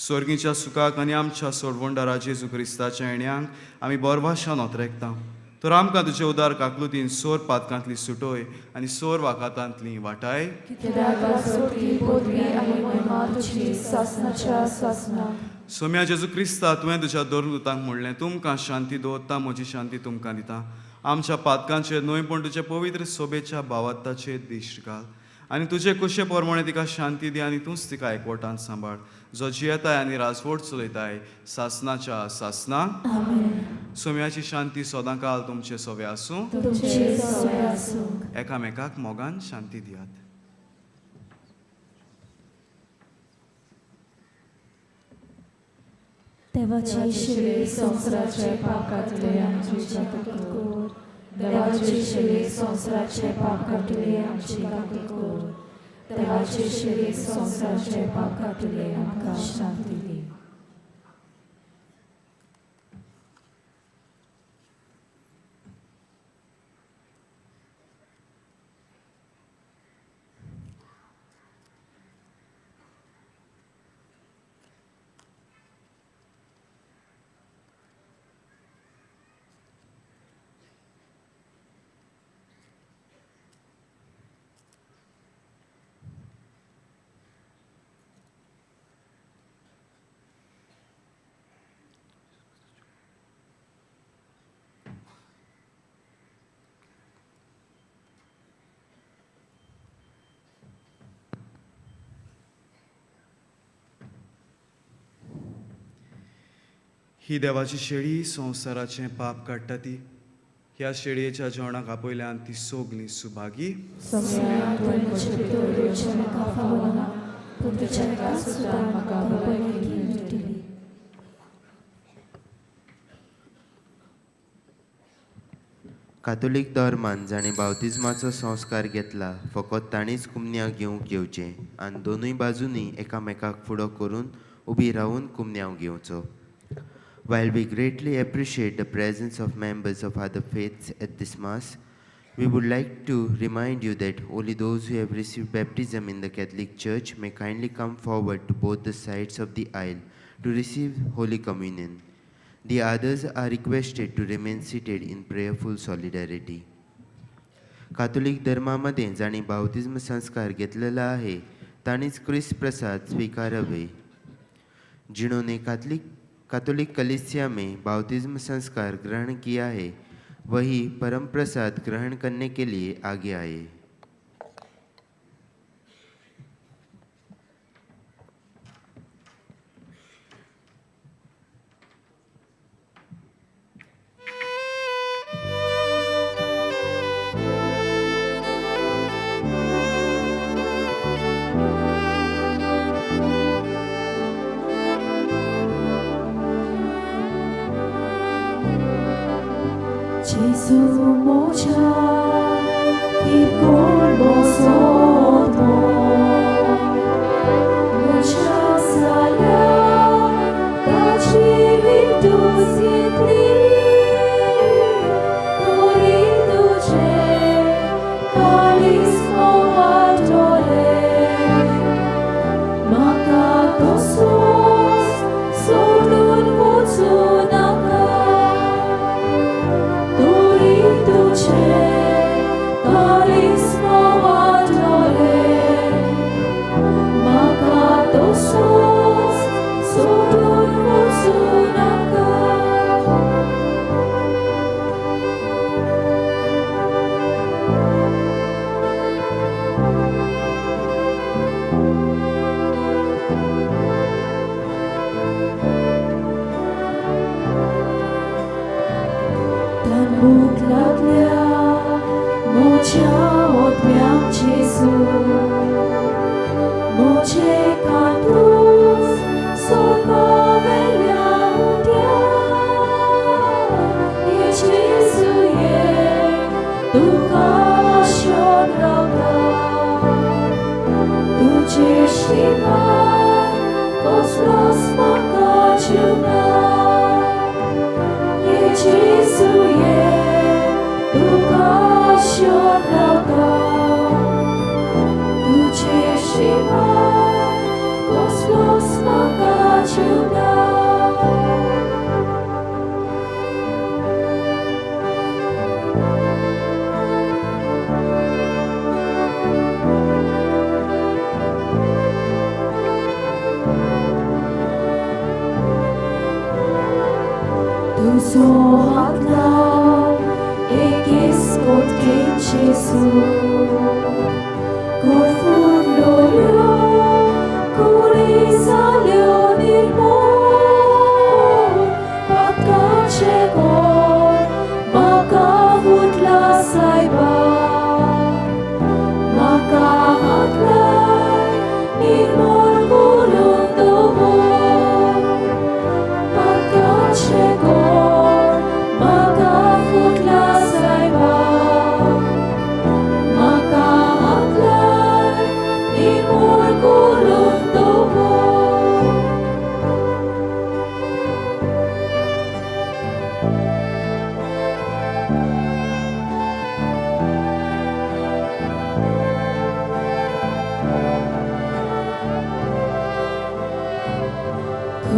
स्वर्गीच्या सुखाक आनी आमच्या सोडवंडारा जेजू क्रिस्ताच्या येण्याक आमी बरभाशान ओतरेकता तर आमकां तुजे उदार काकलुतीन सोर पातकांतली सुटोय आनी सोर वाकातांतली वाटाय सोम्या जेजू क्रिस्ता तुवें तुज्या दोरदूतांक म्हणलें तुमकां शांती दवरता म्हजी शांती तुमकां दिता आमच्या पातकांचेर न्हय पूण तुजे पवित्र सोबेच्या भावार्थाचेर दिश्ट घाल आनी तुजे कुशे प्रमाणे तिका शांती दी आनी तूंच तिका एकवटान सांबाळ जो जियेताय आनी राजवट चलयताय सासनाच्या सासना सोम्याची शांती सदांकाल तुमचे सोवे आसूं एकामेकाक मोगान शांती दियात देवाचे शिले संसाराचे पाप काटले आमची कातूर कोर देवाचे शिले संसाराचे पाप काटले आमची कातूर कोर देवाचे शिले संसाराचे पाप काटले आमकां शांती दी ही देवाची शेळी संवसाराचें पाप काडटा ती ह्या शेळयेच्या जेवणाक आपयल्यान ती सोगली सुभागी कातोलीक धर्मान जाणें बावतिजमाचो संस्कार घेतला फकत ताणीच कुमन्याव घेवंक येवचें आनी दोनूय बाजूनी एकामेकाक फुडो करून उबी रावन कुमन्याव घेवचो While we greatly appreciate the presence of members of other faiths at this Mass, we would like to remind you that only those who have received baptism in the Catholic Church may kindly come forward to both the sides of the aisle to receive Holy Communion. The others are requested to remain seated in prayerful solidarity. Catholic धर्मामध्ये जाणी बावतिस्म संस्कार घेतलेला आहे ताणीच ख्रिस्त प्रसाद स्वीकारावे जिन्होंने Catholic कलीसिया में बाउतिज्म संस्कार ग्रहण किया है वही परम प्रसाद ग्रहण करने के लिए आगे आए Gesù mocha il colmo sotto mocha salia da civitus in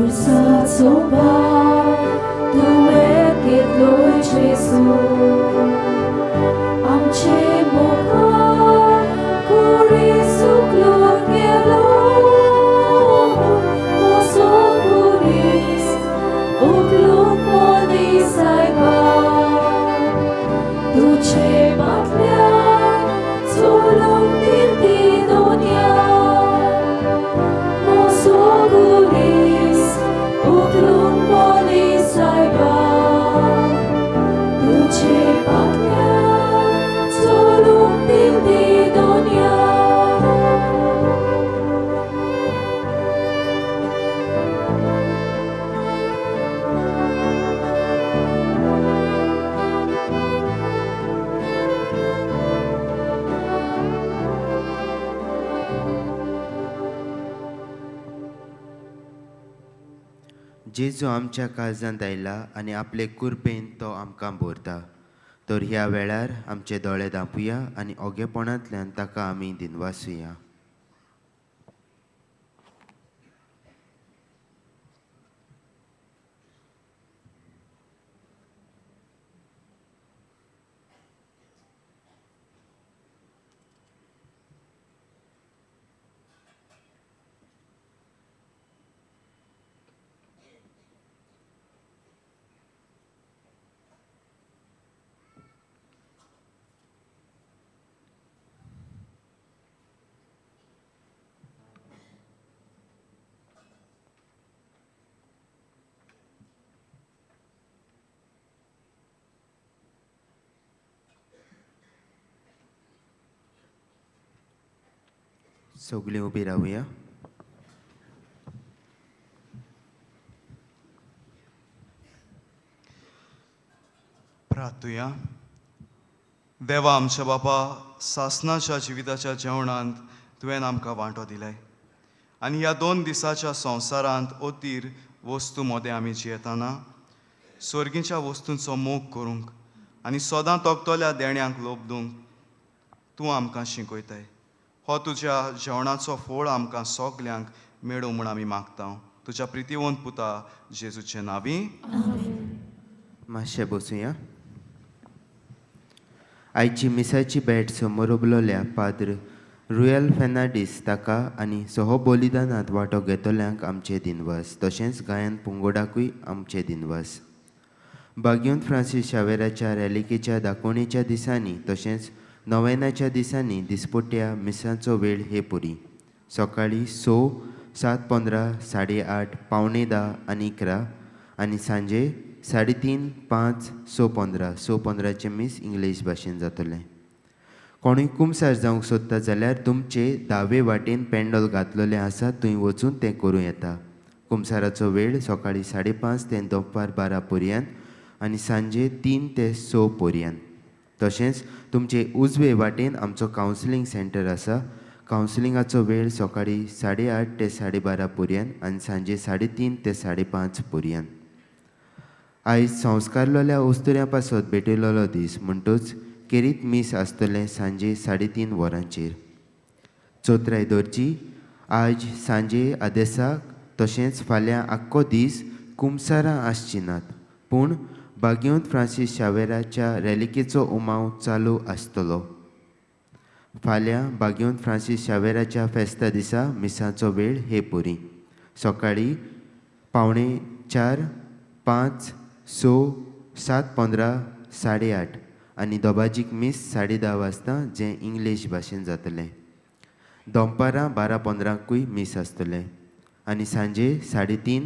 खुर्साचो भाव तुवें घेतलोय जेजू आमचे मोगान कोणी सुकलो गेलो असो कोणीस उगलो मोदी सायबा तुझे मातल्यान चोलोंक दिली दोन्या असो कोणीस उगलो मोदी सायबा तुझे मातल्यान चोलोंक दिली दोन्या जेजू आमच्या काळजांत आयला आनी आपले कुरपेन तो आमकां भरता तर ह्या वेळार आमचे दोळे धांपुया आनी ओगेपणांतल्यान ताका आमी दिनवासुया. सगळीं उबी रावया. प्रार्थुया. देवा आमच्या बापा, सासणाच्या जिविताच्या जेवणांत तुवें आमकां वांटो दिलाय आनी ह्या 2 दिसाच्या संवसारांत ओतीर वस्तू मोदें आमी जियेताना स्वर्गीच्या वस्तूंचो मोग करूंक आनी सदां तोगतोल्या देण्यांक लोबदूंक तूं आमकां शिकयताय. हो तुज्या जेवणाचो फळ आमकां सगल्यांक मेळूं म्हूण आमी मागता तुज्या प्रितीवंत पुता जेजूचे नांवी. मातशें बसूया. आयची मिसाची भेट समोर उबलोल्या पाद्र रुयल फेर्नांडीस ताका आनी सहो बलिदानांत वांटो घेतल्यांक आमचे दिनवास तशेंच गायन पुंगोडाकूय आमचे दिनवास. भाग्यवंत फ्रांसीस शावेराच्या रॅलिकेच्या दाखोवणेच्या दिसांनी तशेंच नोवेनाच्या दिसांनी दिसपट्ट्या मिसांचो वेळ हे पुरी सकाळीं 6, 7:15, 8:30, 9:45 आनी 11 आनी सांजे 3:30, 5, 6:15, 6:15चे मीस इंग्लीश भाशेन जातले. कोणूय कुमसार जावंक सोदता जाल्यार तुमचे दावे वाटेन पेंडॉल घातलेले आसा थंय वचून तें करूं येता. कुमसाराचो वेळ सकाळीं 5:30 ते दनपार 12 पर्यंत आनी सांजे 3 ते 6 पर्यंत. तशेंच तुमचे उजवे वाटेन आमचो कावन्सिलींग सेंटर आसा. कावन्सिलिंगाचो वेळ सकाळीं 8:30 ते 12:30 पर्यंत आनी सांजे 3:30 ते 5:30 पर्यंत. आयज संस्कारलोल्या ओस्तुऱ्यां पासत भेटयलोलो दीस म्हणटूच केरीत मीस आसतलें सांजे 3:30 वरांचेर. चोत्रायदोरची आज सांजे आदेसाक तशेंच फाल्यां आख्खो दीस कुमसारां आसची नात पूण भाग्यवंत फ्रांसीस शावेराच्या रॅलिकेचो उमाव चालू आसतलो. फाल्यां भाग्यवंत फ्रांसीस शावेराच्या फेस्ता दिसा मिसांचो वेळ हे पुरी सकाळीं 4:45, 5, 6, 7:15, 8:30 आनी दोबाजीक मीस 10:30 वाजता जें इंग्लीश भाशेन जातलें. दनपारां 12:15कूय मीस आसतलें आनी सांजे 3:30,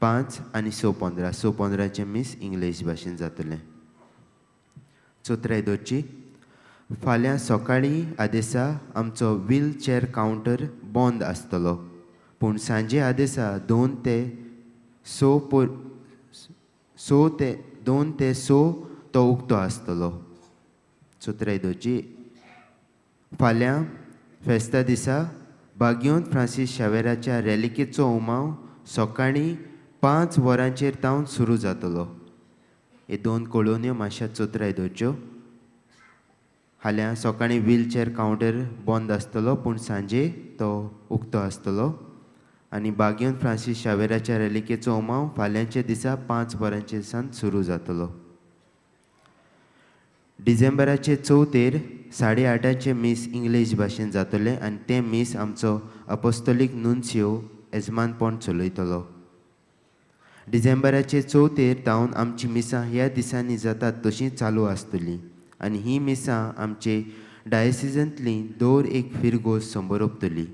5 आनी 6:15, 6:15चे मीस इंग्लीश भाशेन जातलें. चोत्रायदोरची फाल्यां सकाळीं आदेसा आमचो व्हीलचॅर कावंटर बंद आसतलो पूण सांजे आदेसा 2 ते 6 तो उक्तो आसतलो. चोत्रायदोरची फाल्यां फेस्ता दिसा भाग्यवंत फ्रांसीस शावेराच्या रॅलिकेचो उमाव सकाळीं 5 वरांचेर तावन सुरू जातलो. हे 2 कॉलोन्यो मातशा चोत्रायदोरच्यो. फाल्यां सकाळीं व्हीलचॅर कावंटर बंद आसतलो पूण सांजे तो उक्तो आसतलो आनी बागेवन फ्रांसीस शावेराच्या रेलिकेचो ओमाव फाल्यांच्या दिसा 5 वरांचे सावन सुरू जातलो. डिसेंबराचे 4 8:30 मीस इंग्लीश भाशेन जातले आनी ते मीस आमचो अपोस्तोलीक नुन्सियो येजमानपण चलयतलो. डिसेंबराचे 4 जावन आमची मिसां ह्या दिसांनी जातात तशीं चालू आसतलीं आनी ही मिसां आमचे डायसिसांतलीं दर एक फिरगोस संबरोपतली.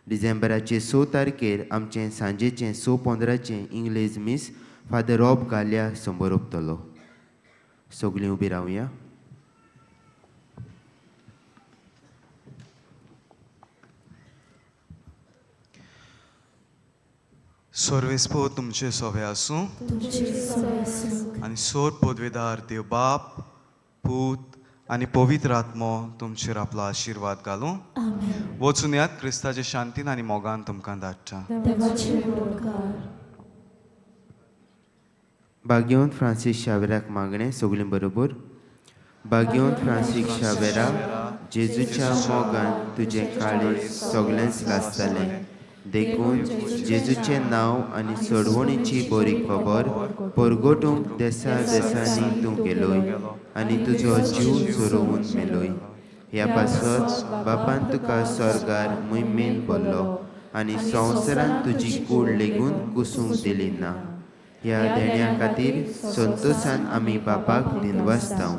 डिसेंबराचे 6 आमचें सांजेचें 6:15 इंग्लीश मीस फादर रॉब गाल्या संबरोपतलो. सगळीं उबी रावया. सर्वेस्पो तुमचे सोवे आसूं आनी सोर पदवेदार देव बाप पूत आनी पवित्र आत्मो तुमचेर आपलो आशिर्वाद घालूं. वचून यात क्रिस्ताचे शांतीन आनी मोगान तुमकां धाडटा. बागेवन फ्रांसीस शावेराक मागणें सगळीं बरोबर. बागेवन फ्रांसीस शावेरा, जेजूच्या मोगान तुजें काळीज सगळ्यांच लासतलें. देखून जेजूचें नांव आनी सोडवणीची बरी खबर परगटूंक देसा देसांनी तूं गेलोय आनी तुजो जीव चोरोवन मेलोय. ह्या पासत बापान तुका स्वर्गार मोहिमेन भरलो आनी संवसारान तुजी कूड लेगून कुसूंक दिली ना. ह्या देण्या खातीर संतोशान आमी बापाक दिनवासतांव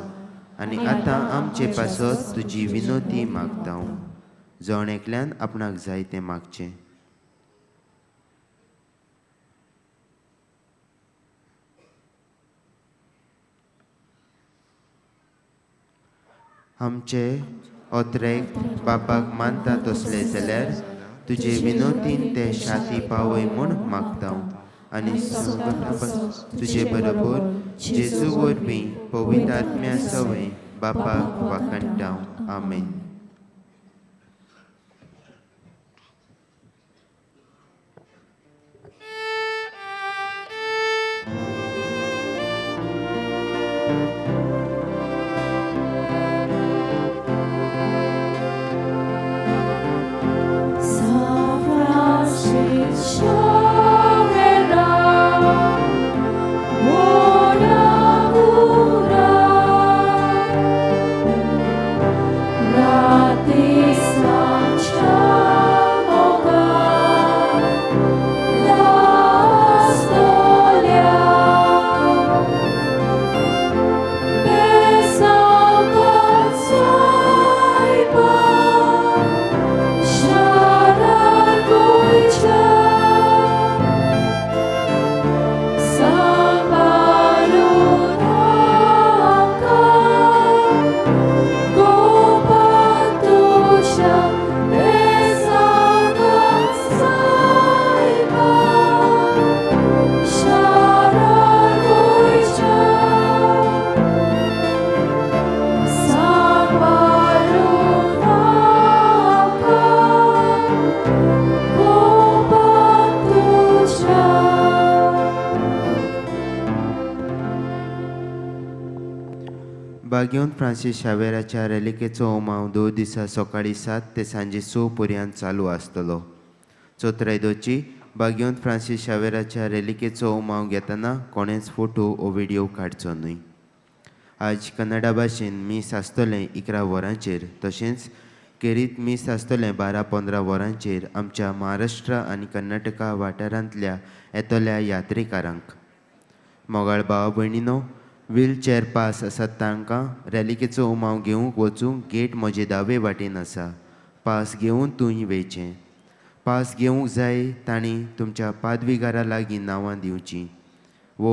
आनी आतां आमचे पासत तुजी विनोती मागतांव. जण एकल्यान आपणाक जाय तें मागचें. आमचे ओत्रेक बापाक मानता तसले जाल्यार तुजे विनोतीन ते शाती पावय म्हूण मागतांव आनी तुजे बरोबर जेजू वरवीं पवित्र आत्म्या सवय बापाक वाकणटांव. आमेन. बागेवन फ्रांसीस शावेराच्या रेलिकेचो ओमाव 2 दिसा सकाळीं 7 ते सांजे 6 पर्यंत चालू आसतलो. चौथरायदोची बागेवन फ्रांसीस शावेराच्या रेलिकेचो ओमाव घेतना कोणेच फोटो ओ व्हिडिओ काडचो न्हय. आज कन्नडा भाशेन मीस आसतलें 11 वरांचेर तशेंच केरीत मीस आसतलें 12-15 वरांचेर आमच्या महाराष्ट्रा आनी कर्नाटका वाठारांतल्या येतल्या यात्रेकारांक. मोगाळ भाव भयणीनो, व्हीलचॅर पास आसात तांकां रॅलिकेचो ओमाव घेवंक वचूंक गेट म्हजे दावे वाटेन आसा. पास घेवन तुंय वेचें. पास घेवंक जाय तांणी तुमच्या पादविकारा लागीं नांवां दिवचीं वो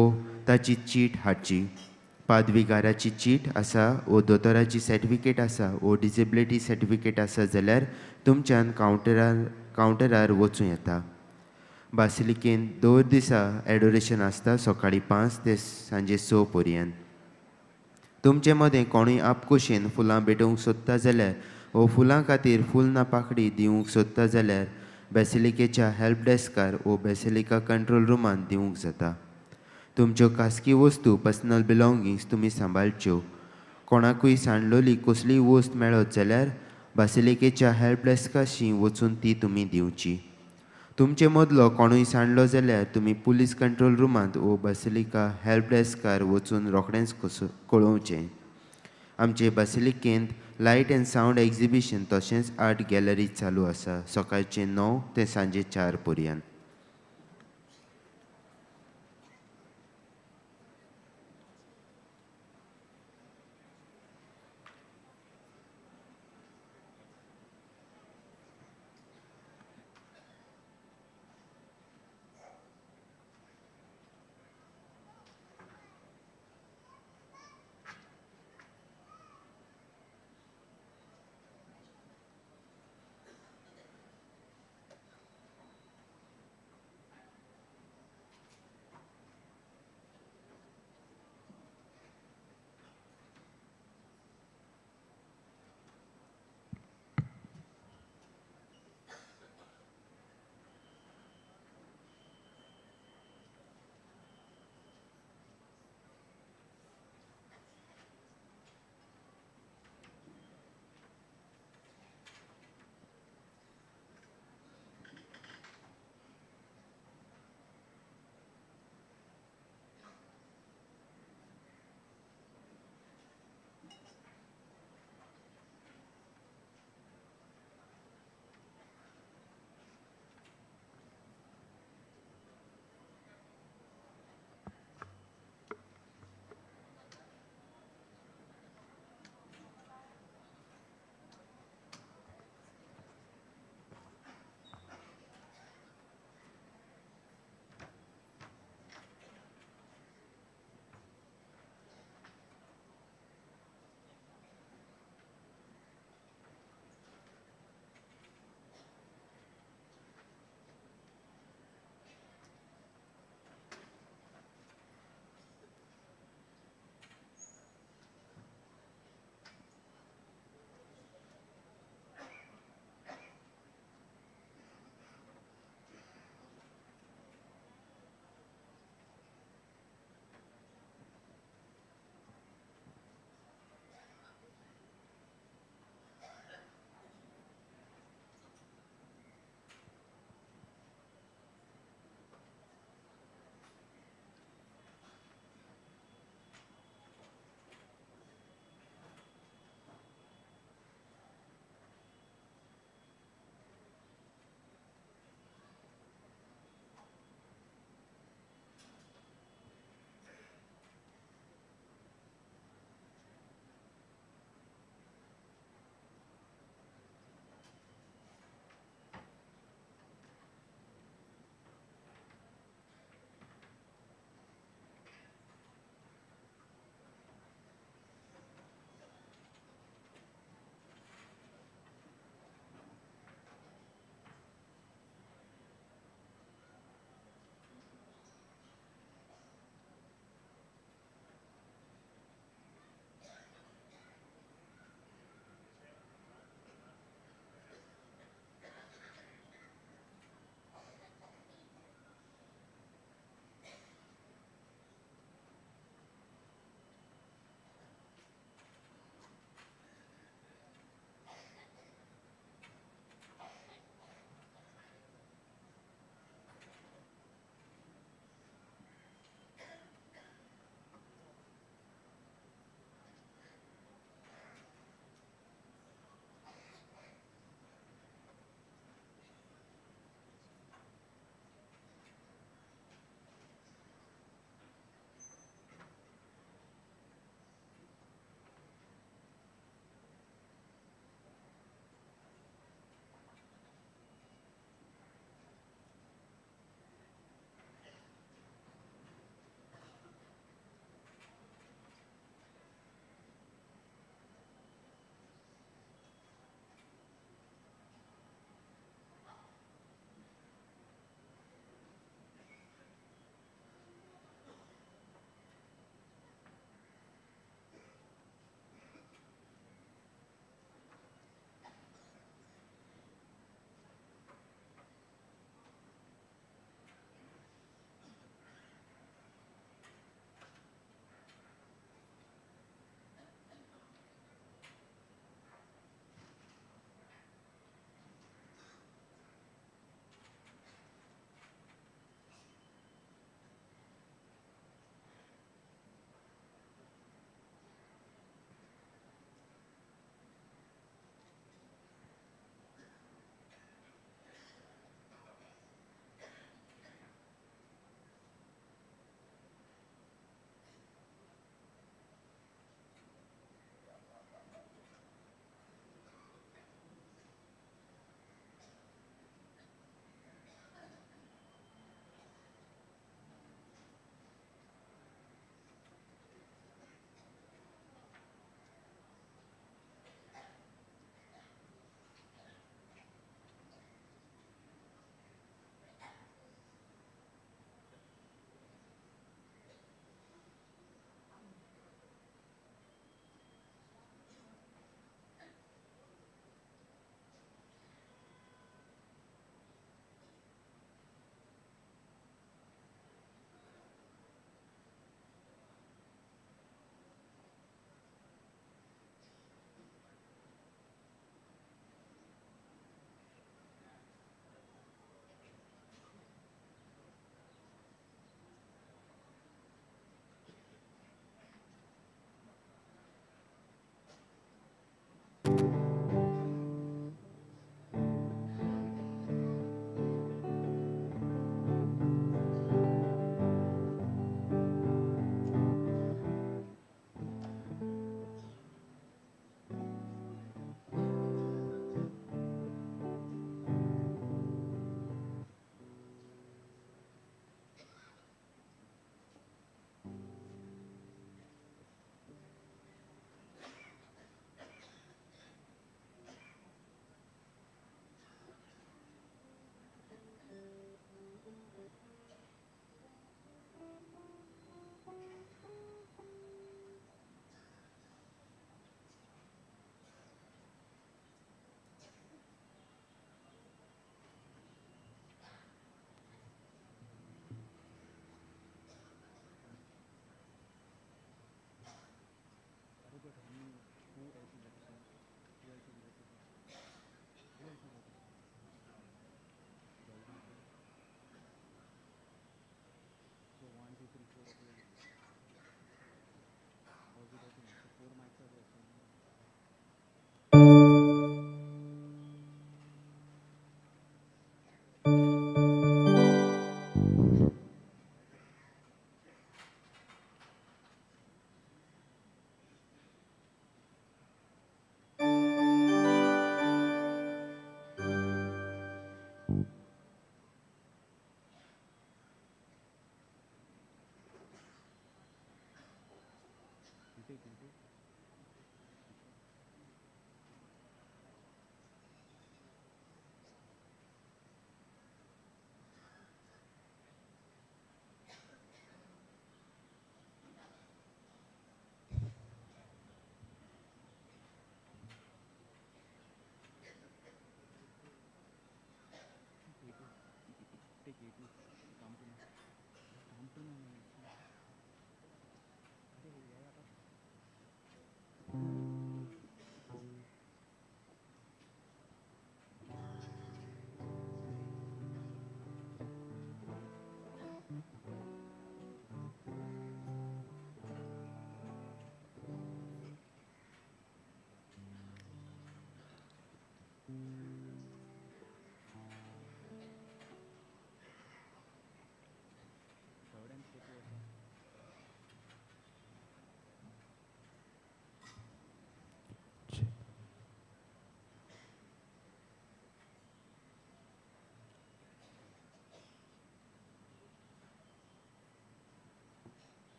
ताची चीट हाडची. पादविकाराची चीट आसा वो दोतोराची सर्टिफिकेट आसा वो डिसेबिलिटी सर्टिफिकेट आसा जाल्यार तुमच्यान कावंटरार वचूं येता. बासिलिकेन 2 दिसा एडोरेशन आसता सकाळीं 5 ते सांजे 6 पर्यंत. तुमचे मदें कोणूय आपकुशेन फुलां भेटोवंक सोदता जाल्यार वो फुलां खातीर फूल ना पाकडी दिवंक सोदता जाल्यार बेसिलिकेच्या हेल्प डेस्कार वो बेसिलिका कंट्रोल रुमान दिवंक जाता. तुमच्यो खासगी वस्तू पर्सनल बिलॉंगिंग्स तुमी सांबाळच्यो. कोणाकूय सांडलोली कसलीय वस्त मेळत जाल्यार बासिलिकेच्या हेल्प डेस्काशी वचून ती तुमी दिवची. तुमचे मदलो कोणूय सांडलो जाल्यार तुमी पुलीस कंट्रोल रूमांत वो बसिलिका हेल्प डेस्कार वचून रोखडेंच कळोवचें. आमचे बसिलिकेंत लायट एंड सावंड एक्झिबिशन तशेंच आर्ट गॅलरी चालू आसा सकाळचे 9 ते सांजे 4 पर्यंत.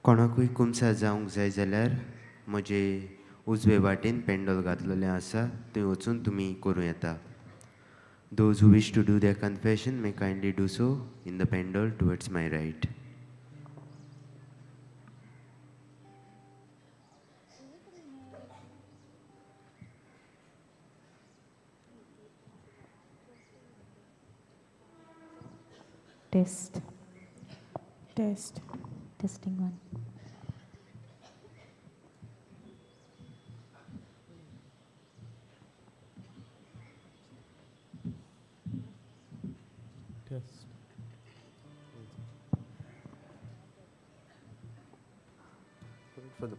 कोणाकूय कुमसा जावंक जाय जाल्यार म्हजे उजवे वाटेन पेंडॉल घातलेलें आसा थंय वचून तुमी करूं येता. Those who wish to do their confession may kindly do so in the pendule towards my right. Test. Test. Testing one. Test. For the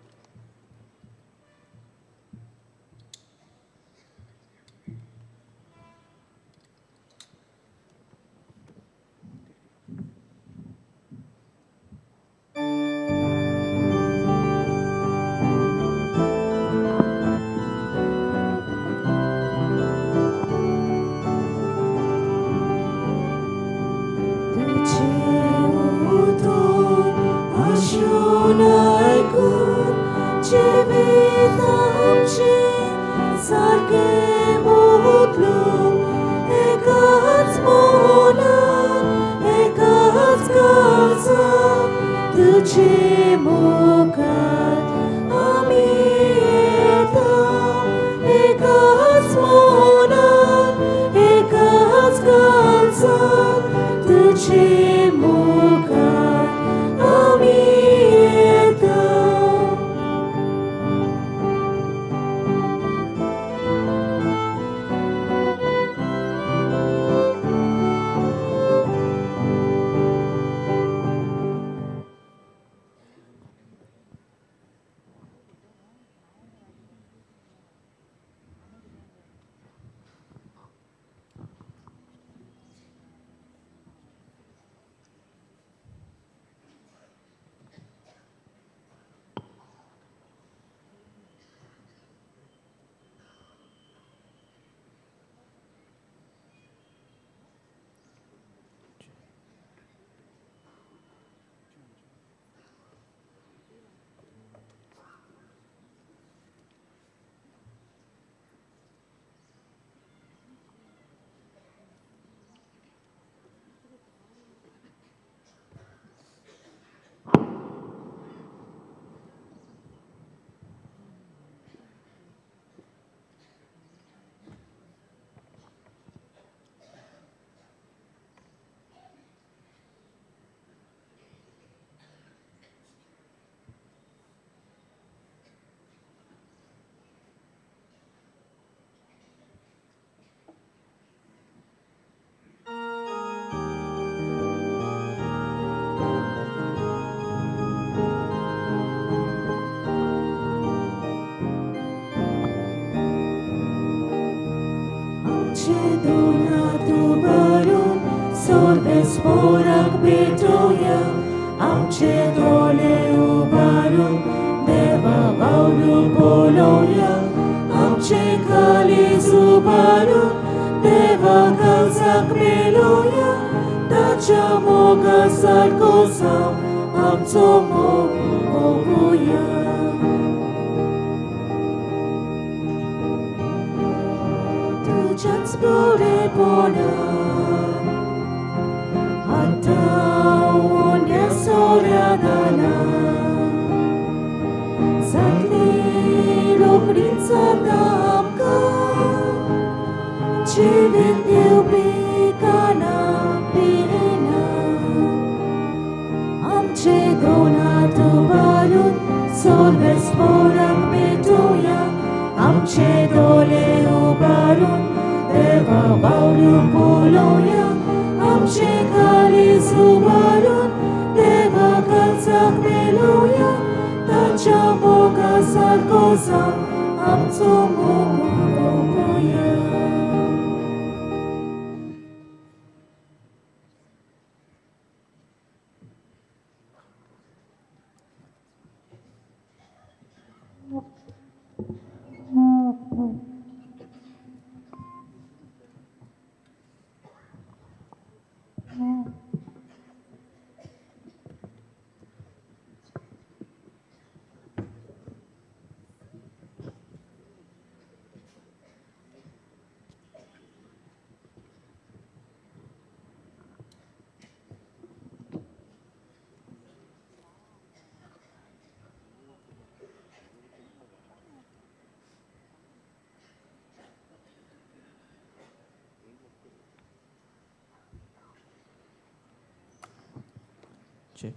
घेवचें.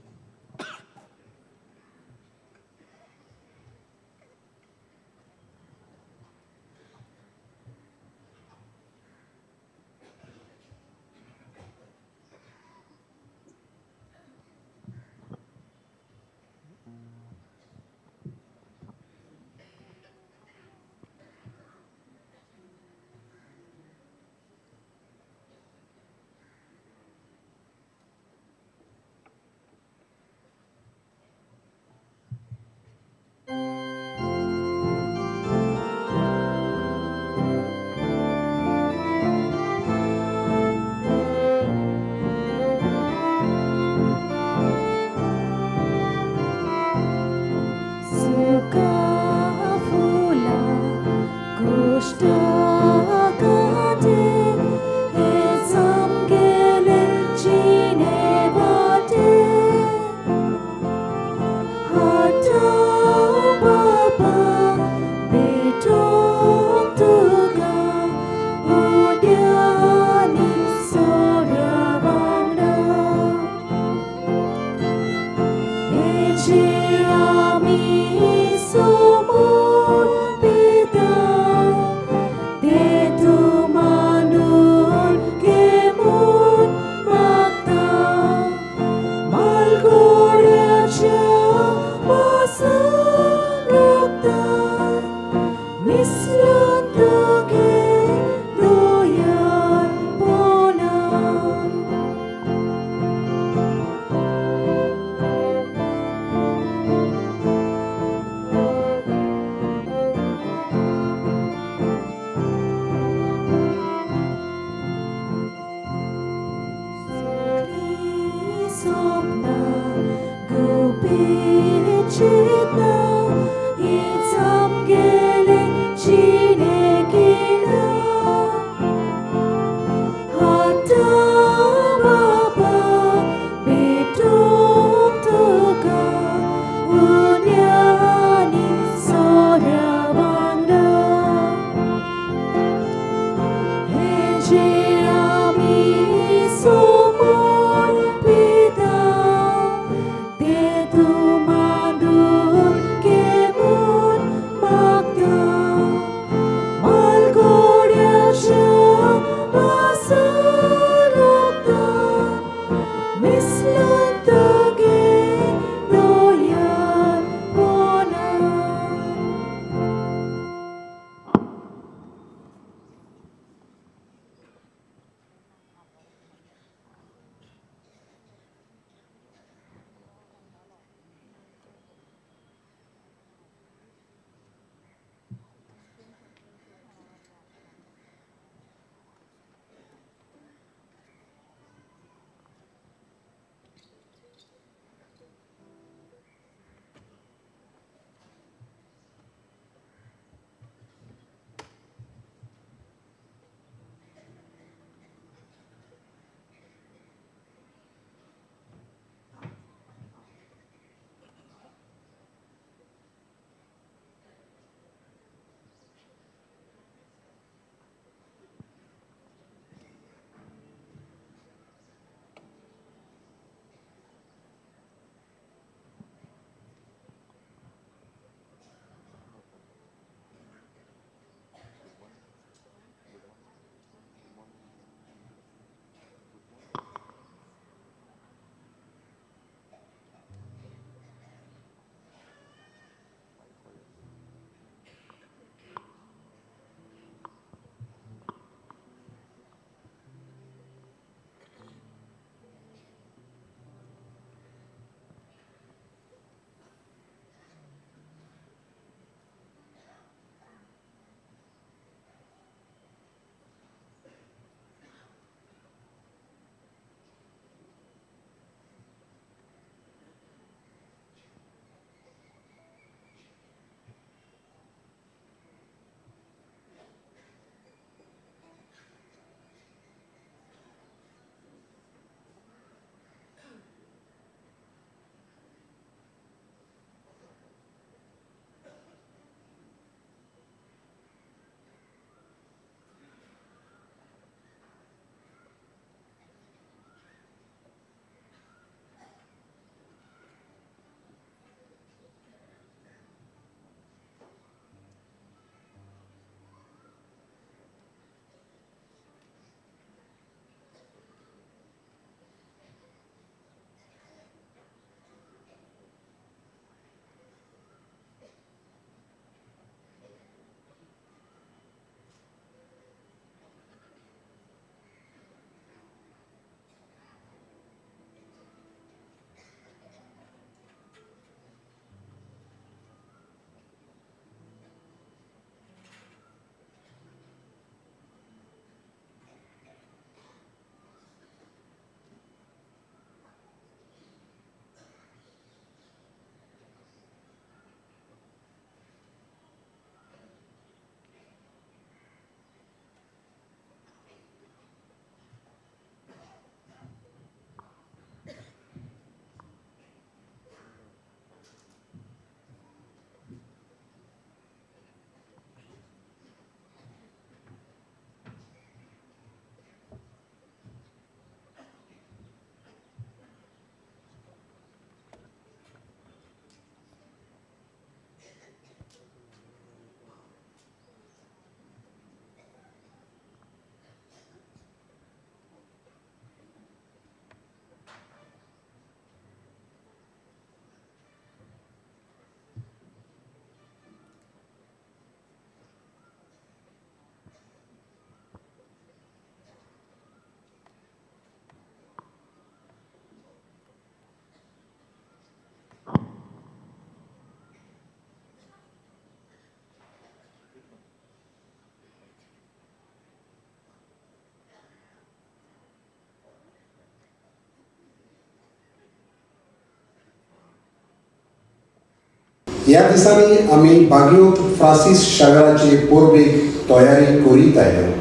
ह्या दिसांनी आमी बागयोत फ्रांसीस शावेराचे पोरबेक तयारी करीत आयल्या.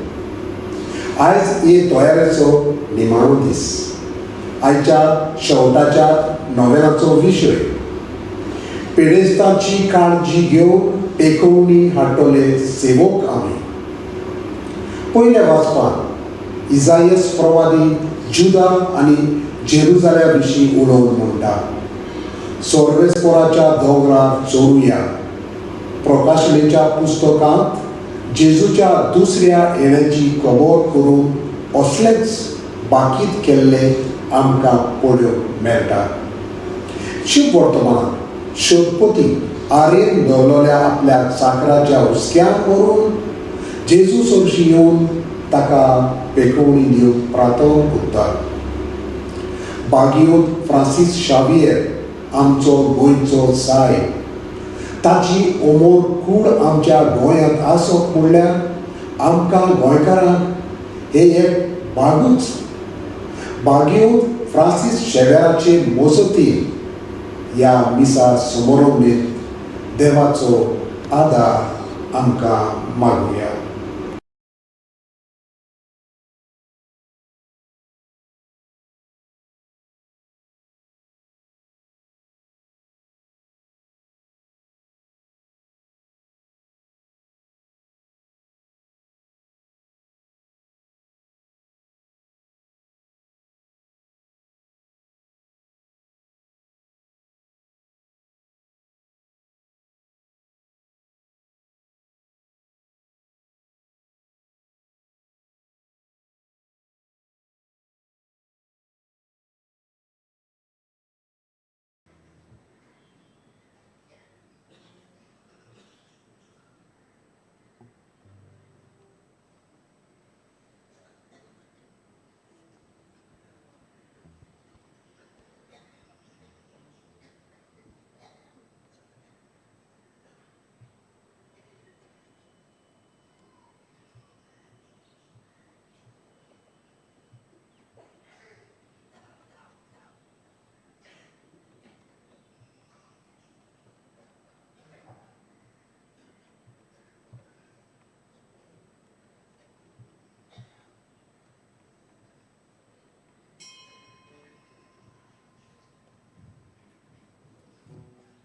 आयज हे तयारेचो निमाणो दीस. आयच्या शेवटाच्या नोवेलाचो विशय पिडेस्तांची काळजी घेवन पेखोवणी हाडटले सेवक आमी. पयल्या वाचपान इजायस प्रवादी जुदा आनी जेरुजाल्या विशीं उलोवन म्हणटा. सोर्वेस्पोराच्या दोंगरार चोरुया. प्रकाशनेच्या पुस्तकांत जेजूच्या दुसऱ्या येण्याची खबर करून असलेच बाकीत केल्ले आमकां पळोवंक मेळटा. शिव वर्तमानांत शोधपोती आरेन दवरलेल्या आपल्या चाकराच्या हुस्क्यांक व्हरून जेजू सोरशी येवन ताका पेखोवणी दिवंक प्रार्थना करता. बागयोत फ्रांसीस शावियर आमचो गोंयचो सायब. ताची ओमोर कूड आमच्या गोंयांत आसप म्हणल्यार आमकां गोंयकारांक हे एक बागूच. बागयोत फ्रांसीस शेवेराचे मोसतीन ह्या मिसा समारंभेंत देवाचो आदार आमकां मागुया.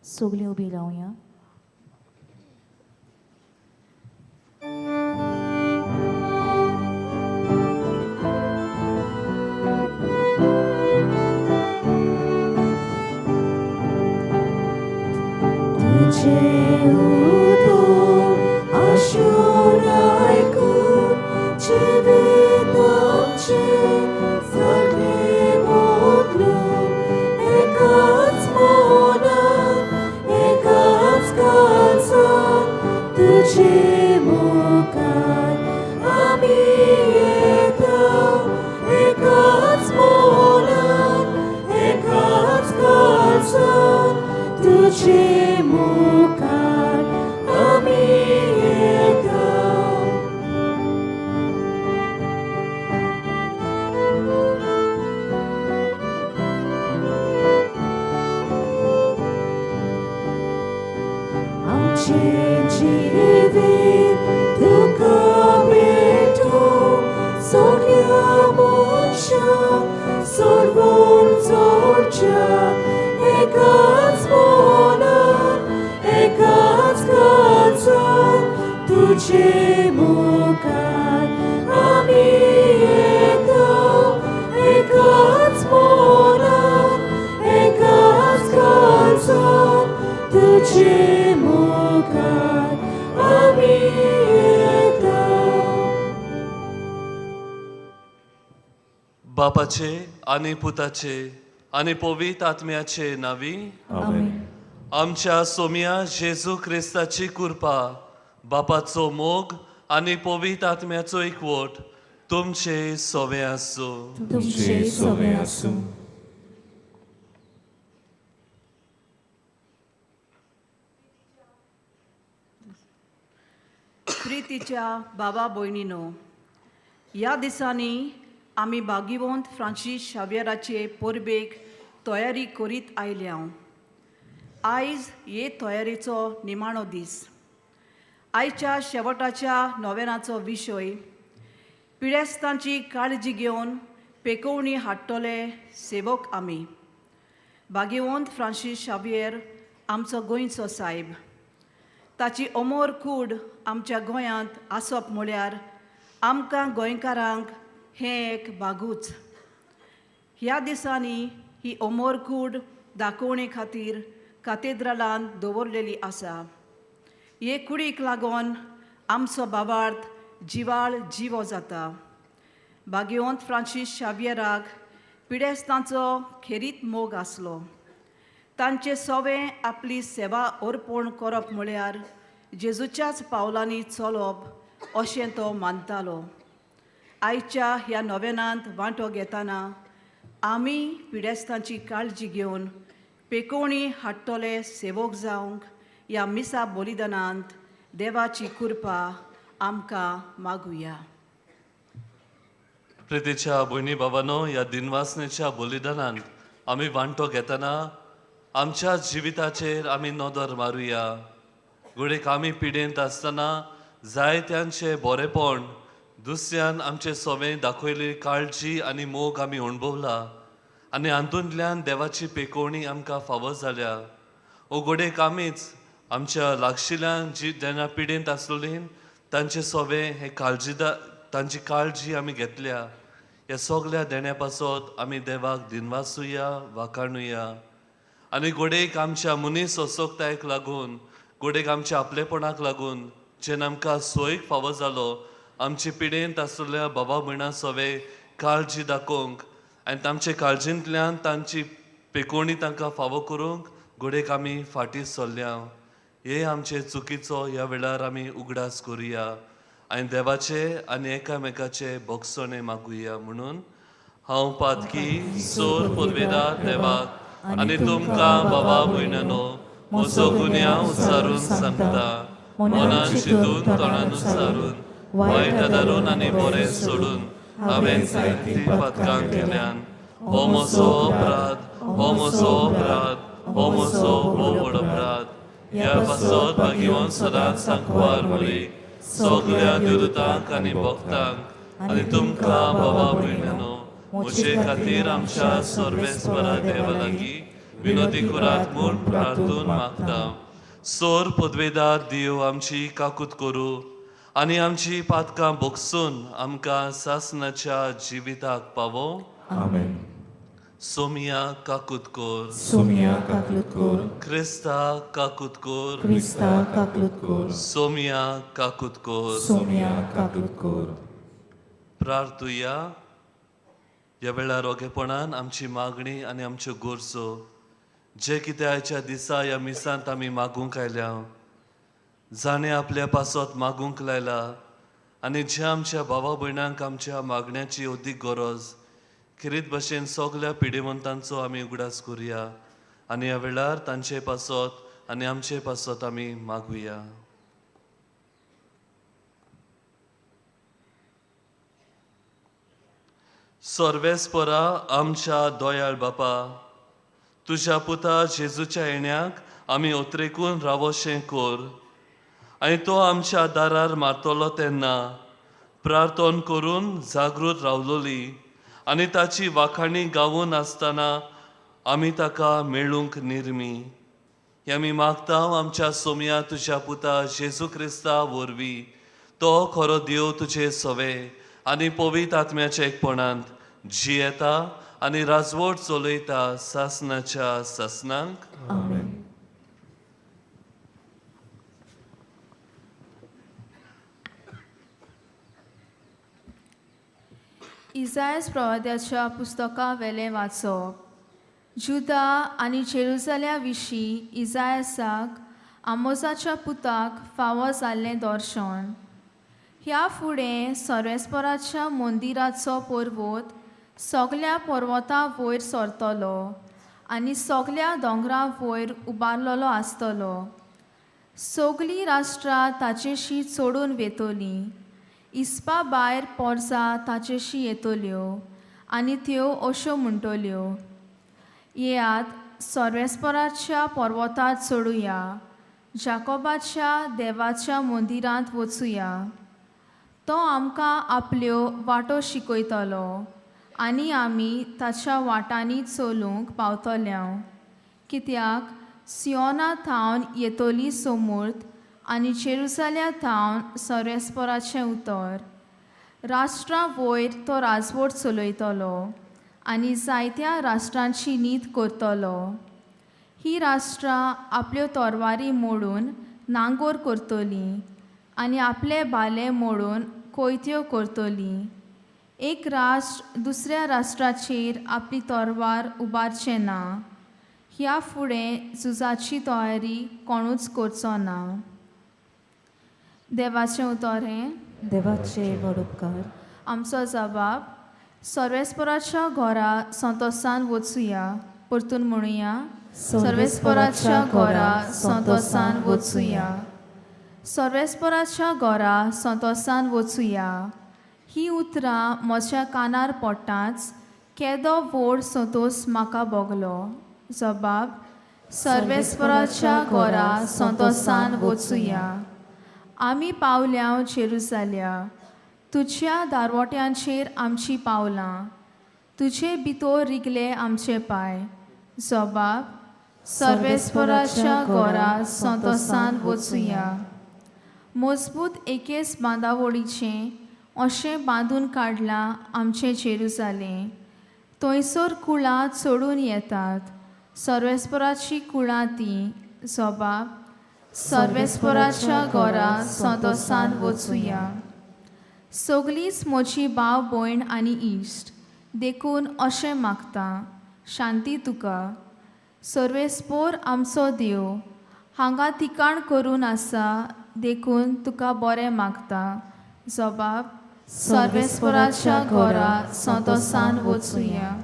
सगळीं उबी रावया. बापाचे आनी पुताचे आनी पवित्र आत्म्याचे नावी आमच्या सोम्या जेजू क्रिस्ताची कृपा बापाचो मोग आनी पवित्र आत्म्याचो एकवट तुमचे सोवे आसूं. प्रितीच्या बाबा भयणीनो, ह्या दिसांनी आमी बागीवंत फ्रांसीस शावेराचे पोरबेक तयारी करीत आयल्या. आयज हे तयारेचो निमाणो दीस. आयच्या शेवटाच्या नोवेनाचो विशय पिडेस्तांची काळजी घेवन पेकोवणी हाडटले सेवक आमी. भाग्यवंत फ्रांसीस शावियर आमचो गोंयचो साहेब. ताची अमोर कूड आमच्या गोंयांत आसप म्हळ्यार आमकां गोंयकारांक हें एक भागूच. ह्या दिसांनी ही अमोर कूड दाखोवणे खातीर काथेद्रलांत दवरलेली आसा. हे कुडीक लागून आमचो भावार्थ जिवाळ जिवो जाता. भाग्यवंत फ्रांसीस शावियराक पिडेस्तांचो खेरीत मोग आसलो. तांचे सवें आपली सेवा अर्पण करप म्हळ्यार जेजूच्याच पावलांनी चलप अशें तो मानतालो. आयच्या ह्या नोवेनांत वांटो घेतना आमी पिडेस्तांची काळजी घेवन पेकोवणी हाडटले सेवक जावंक ह्या मिसा बलिदानांत देवाची कृपा आमकां मागुया. प्रितीच्या भयणी भावांनो, ह्या दिनवासनेच्या बलिदानांत आमी वांटो घेतना आमच्या जिविताचेर आमी नदर मारुया. घडयेक आमी पिडेंत आसतना जायत्यांचे बरेपण, दुसऱ्यान आमचे सवें दाखयली काळजी आनी मोग आमी अणभवला आनी हातूंतल्यान देवाची पेकोवणी आमकां फावो जाल्या. ओ घडयेक आमीच आमच्या लागशिल्यांक जी जेन्ना पिडेंत आसलेलीं तांचे सवें हे तांची काळजी आमी घेतल्या. ह्या सगळ्या देण्या पासत आमी देवाक दिनवासुया, वाखाणुया. आनी घडयेक आमच्या मनीस असोकतायेक लागून, घडयेक आमच्या आपलेपणाक लागून जेन्ना आमकां सोयीक फावो जालो आमची पिडेंत आसलेल्या भावा भयणां सवें काळजी दाखोवंक आनी तांचे काळजींतल्यान तांची पेकोवणी तांकां फावो करूंक घडयेक आमी फाटीं सरल्या. हे आमचे चुकीचो ह्या वेळार आमी उगडास करुया आनी देवाचे आनी एकामेकाचे भोगसणे मागुया. म्हणून हांव पातकी सोर पदवेदार देवाक आनी तुमकां बाबा भयणांनो म्हजो गुन्यांव उच्चारून सांगता. मनान चिंतून तोंडान उच्चारून वायट आदारून आनी बरें सोडून हांवें जायतीं पातकां केल्यान हो म्हजो अपराध, हो म्हजो अपराध, हो म्हजो व्हड अपराध. ह्या पासत भाग्यवंत सदांच सांकवार मरीक सगळ्या दुरतांक आनी भक्तांक आनी तुमकां बाबा भयणांनो म्हजे खातीर आमच्या सर्वेस्परा देवा लागीं विनोदी करात म्हूण प्रार्थून मागता. सोर पदवेदार देव आमची काकूत करूं आनी आमची पातकां भोगसून आमकां सासणाच्या जिविताक पावो. आमेन. सोमिया काकूत कोर, सोमिया काकूत कोर, क्रिस्ता काकूत कोर, क्रिस्ता काकूत कोर, सोमिया काकूत कोर, सोमिया काकूत कोर. प्रार्थुया. ह्या वेळार ओगेपणान आमची मागणी आनी आमच्यो गोरजो जे कितें आयच्या दिसा ह्या मिसांत आमी मागूंक आयल्या, जाणें आपल्या पासत मागूंक लायला आनी जे आमच्या भावा भयणांक आमच्या मागण्याची अदीक गरज, खेरीत भशेन सगळ्या पिडेवंतांचो आमी उगडास करुया आनी ह्या वेळार तांचे पासत आनी आमचे पासत आमी मागुया. सर्वेस्परा आमच्या दोयाळ बापा, तुज्या पुता जेजूच्या येण्याक आमी ओत्रेकून रावोशें कोर आनी तो आमच्या दारार मारतलो तेन्ना प्रार्थन करून जागृत रावलोली आनी ताची वाखाणी गावून आसतना आमी ताका मेळूंक निर्मी. हे आमी मागता आमच्या सोम्या तुज्या पुता जेजू क्रिस्ता वरवीं. तो खरो देव तुजे सवें आनी पवित्र आत्म्याच्या एकपणांत जियेता आनी राजवट चलयता सासणाच्या सासणांक. आमेन. इसायास प्रवाद्याच्या पुस्तका वेले वाचप. जुदा आनी जेरुसल्या विशीं इसायासाक आमोसाच्या पुताक फावो जाल्लें दर्शन. ह्या फुडें सर्वेस्पराच्या मंदिराचो पर्वत सगळ्या पर्वतां वयर सरतलो आनी सगळ्या दोंगरां वयर उबारलेलो आसतलो. सगळीं राष्ट्रां ताचेशी चडून वेतलीं. इस्पा भायर पोरसां ताचेशी येतल्यो आनी त्यो अश्यो म्हणटल्यो, येयात सर्वेस्पराच्या पर्वतार चडुया, जाकोबाच्या देवाच्या मंदिरांत वचुया. तो आमकां आपल्यो वाटो शिकयतलो आनी आमी ताच्या वाटांनी चलूंक पावतल्यांव. कित्याक सियोना थावन येतोली समूर्त आनी जेरुसल्या थावन सर्वेस्पराचें उतर. राष्ट्रां वयर तो राजवट चलयतलो आनी जायत्या राष्ट्रांची नीत करतलो. ही राष्ट्रां आपल्यो तोरवारी मोडून नांगोर करतलीं आनी आपले बाले मोडून कोयत्यो करतलीं. एक राष्ट्र दुसऱ्या राष्ट्राचेर आपली तोरवार उबारचें ना. ह्या फुडें झुजाची तयारी कोणूच करचो ना. देवाचें उतर हें. देवाचे व्हड उपकार. आमचो जबाब. सर्वेस्पराच्या घरा संतोसान वचुया. परतून म्हणुया, सर्वेस्पराच्या घरा संतोसान वचुया. सर्वेस्पराच्या घरा संतोसान वचुया. ही उतरां म्हज्या कानार पडटाच केदो व्हड संतोस म्हाका भोगलो. जबाब. सर्वेस्पराच्या घरा संतोसान वचुया. आमी पावल्या जेरुसल्या. तुज्या दारवट्यांचेर आमची पावलां. तुजे भितर रिगले आमचे पांय. जबाब. सर्वेस्पराच्या घरा संतोसान वचुया. मजबूत एकेच बांदावळीचें अशें बांदून काडलां आमचें जेरुसलें. थंयसर कुळां चडून येतात. सर्वेस्पराची कुळां तीं. जबाब. सर्वेस्पराच्या घरा संतोसान वचुया. सगळींच म्हजी भाव भयण आनी इश्ट देखून अशें मागता, शांती तुका. सर्वेस्पोर आमचो देव हांगा ठिकाण करून आसा देखून तुका बरें मागता. जबाब. सर्वेस्पराच्या घरा संतोसान वचुया.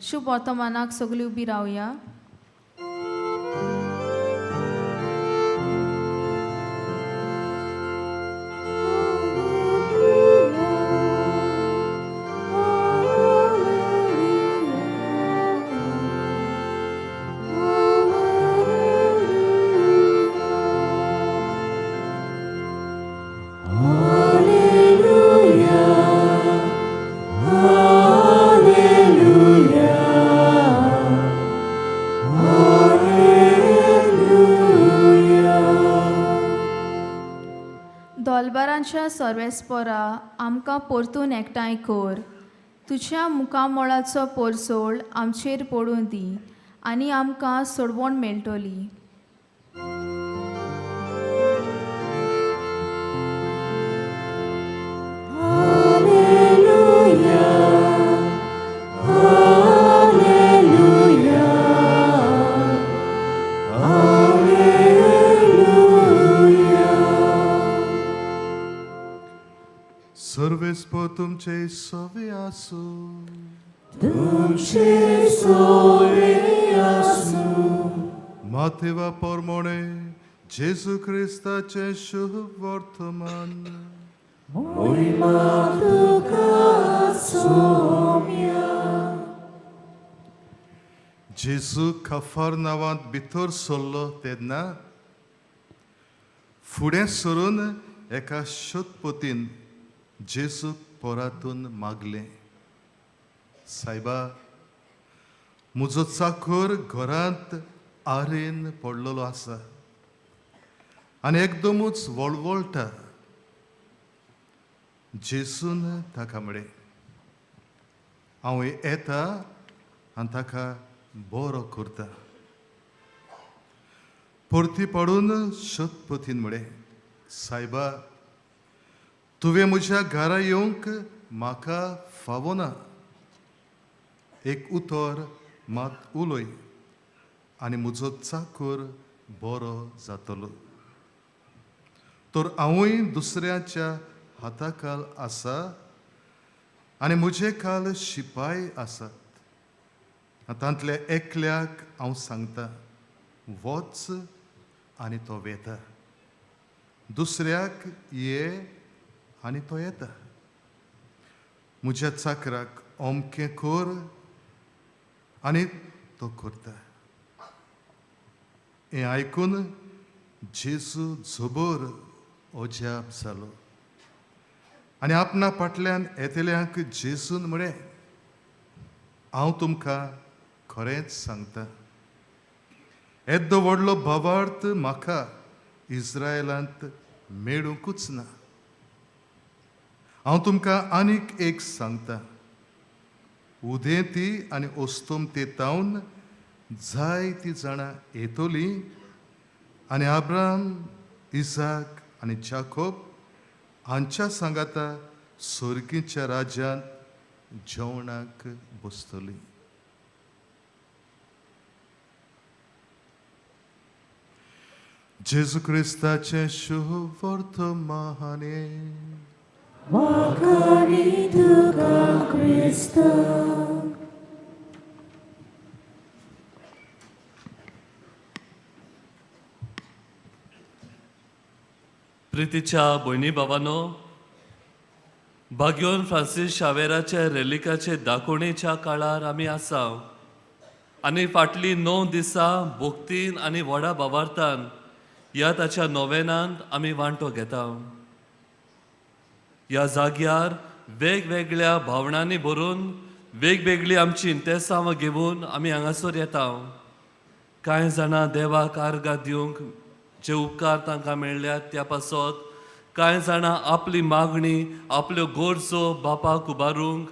शुभ वर्तमानाक सगळीं उबी रावया. दोलबारांच्या सर्वेस्परा आमकां परतून एकठांय कर. तुज्या मुखामळाचो परसोळ आमचेर पडून दी आनी आमकां सोडवण मेळटली. सर्वेस्प तुमचे सवे आसू. तुमचे सोवे आसू. माथेवा पोरमोणे जेजू क्रिस्ताचे शुभ वर्तमान. महिमा तुका सोम्या. जेजू कफरनावांत भितर सरलो तेन्ना फुडें सरून एका शोधपोतीन जेजूक पोरातून मागलें, सायबा, म्हजो चाकर घरांत आरेन पडलेलो आसा आनी एकदमूच वळवळटा. जेजून ताका म्हळें, हांव येता आनी ताका बरो करता. परती पडून शोधपोतीन म्हळें, सायबा, तुवें म्हज्या घरा येवंक म्हाका फावना. एक उतर मात उलय आनी म्हजो चाकर बरो जातलो. तर हांवूय दुसऱ्याच्या हाताखाल आसा आनी म्हजे काल शिपाय आसात. तांतल्या एकल्याक हांव सांगता, वच आनी तो वेता. दुसऱ्याक ये आनी तो येता. म्हज्या चाकराक अमकें कर आनी तो करता. हें आयकून जेजू झोबोर ओजाप जालो आनी आपणा फाटल्यान येतल्यांक जेजून म्हळें, हांव तुमकां खरेंच सांगता, येदो व्हडलो भावार्थ म्हाका इस्रायलांत मेळूंकूच ना. हांव तुमकां आनीक एक सांगता, उदेंती आनी ओस्तोमते तावन जायतीं जाणां येतलीं आनी अब्राहम, इसाक आनी जाकोब हांच्या सांगाता सुर्गीच्या राज्यांत जेवणाक बसतलीं. जेजू क्रिस्ताचें शुभ वर्तमाने Wakani tuka Krista. प्रितीच्या भयणी भावांनो, भाग्योन फ्रांसीस शावेराचे रेलिकाचे दाखोवणेच्या काळार आमी आसा आनी फाटलीं 9 दिसां भोक्तीन आनी व्हडा भावार्थान ह्या ताच्या नोवेनांत आमी वांटो घेता. ह्या जाग्यार वेगवेगळ्या भावनांनी भरून वेगवेगळी आमची इंतेसांव घेवन आमी हांगासर येता. कांय जाणां देवाक आर्गां दिवंक जे उपकार तांकां मेळ्ळ्यात त्या पासत, कांय जाणां आपली मागणी आपल्यो गोरजो बापाक उबारूंक,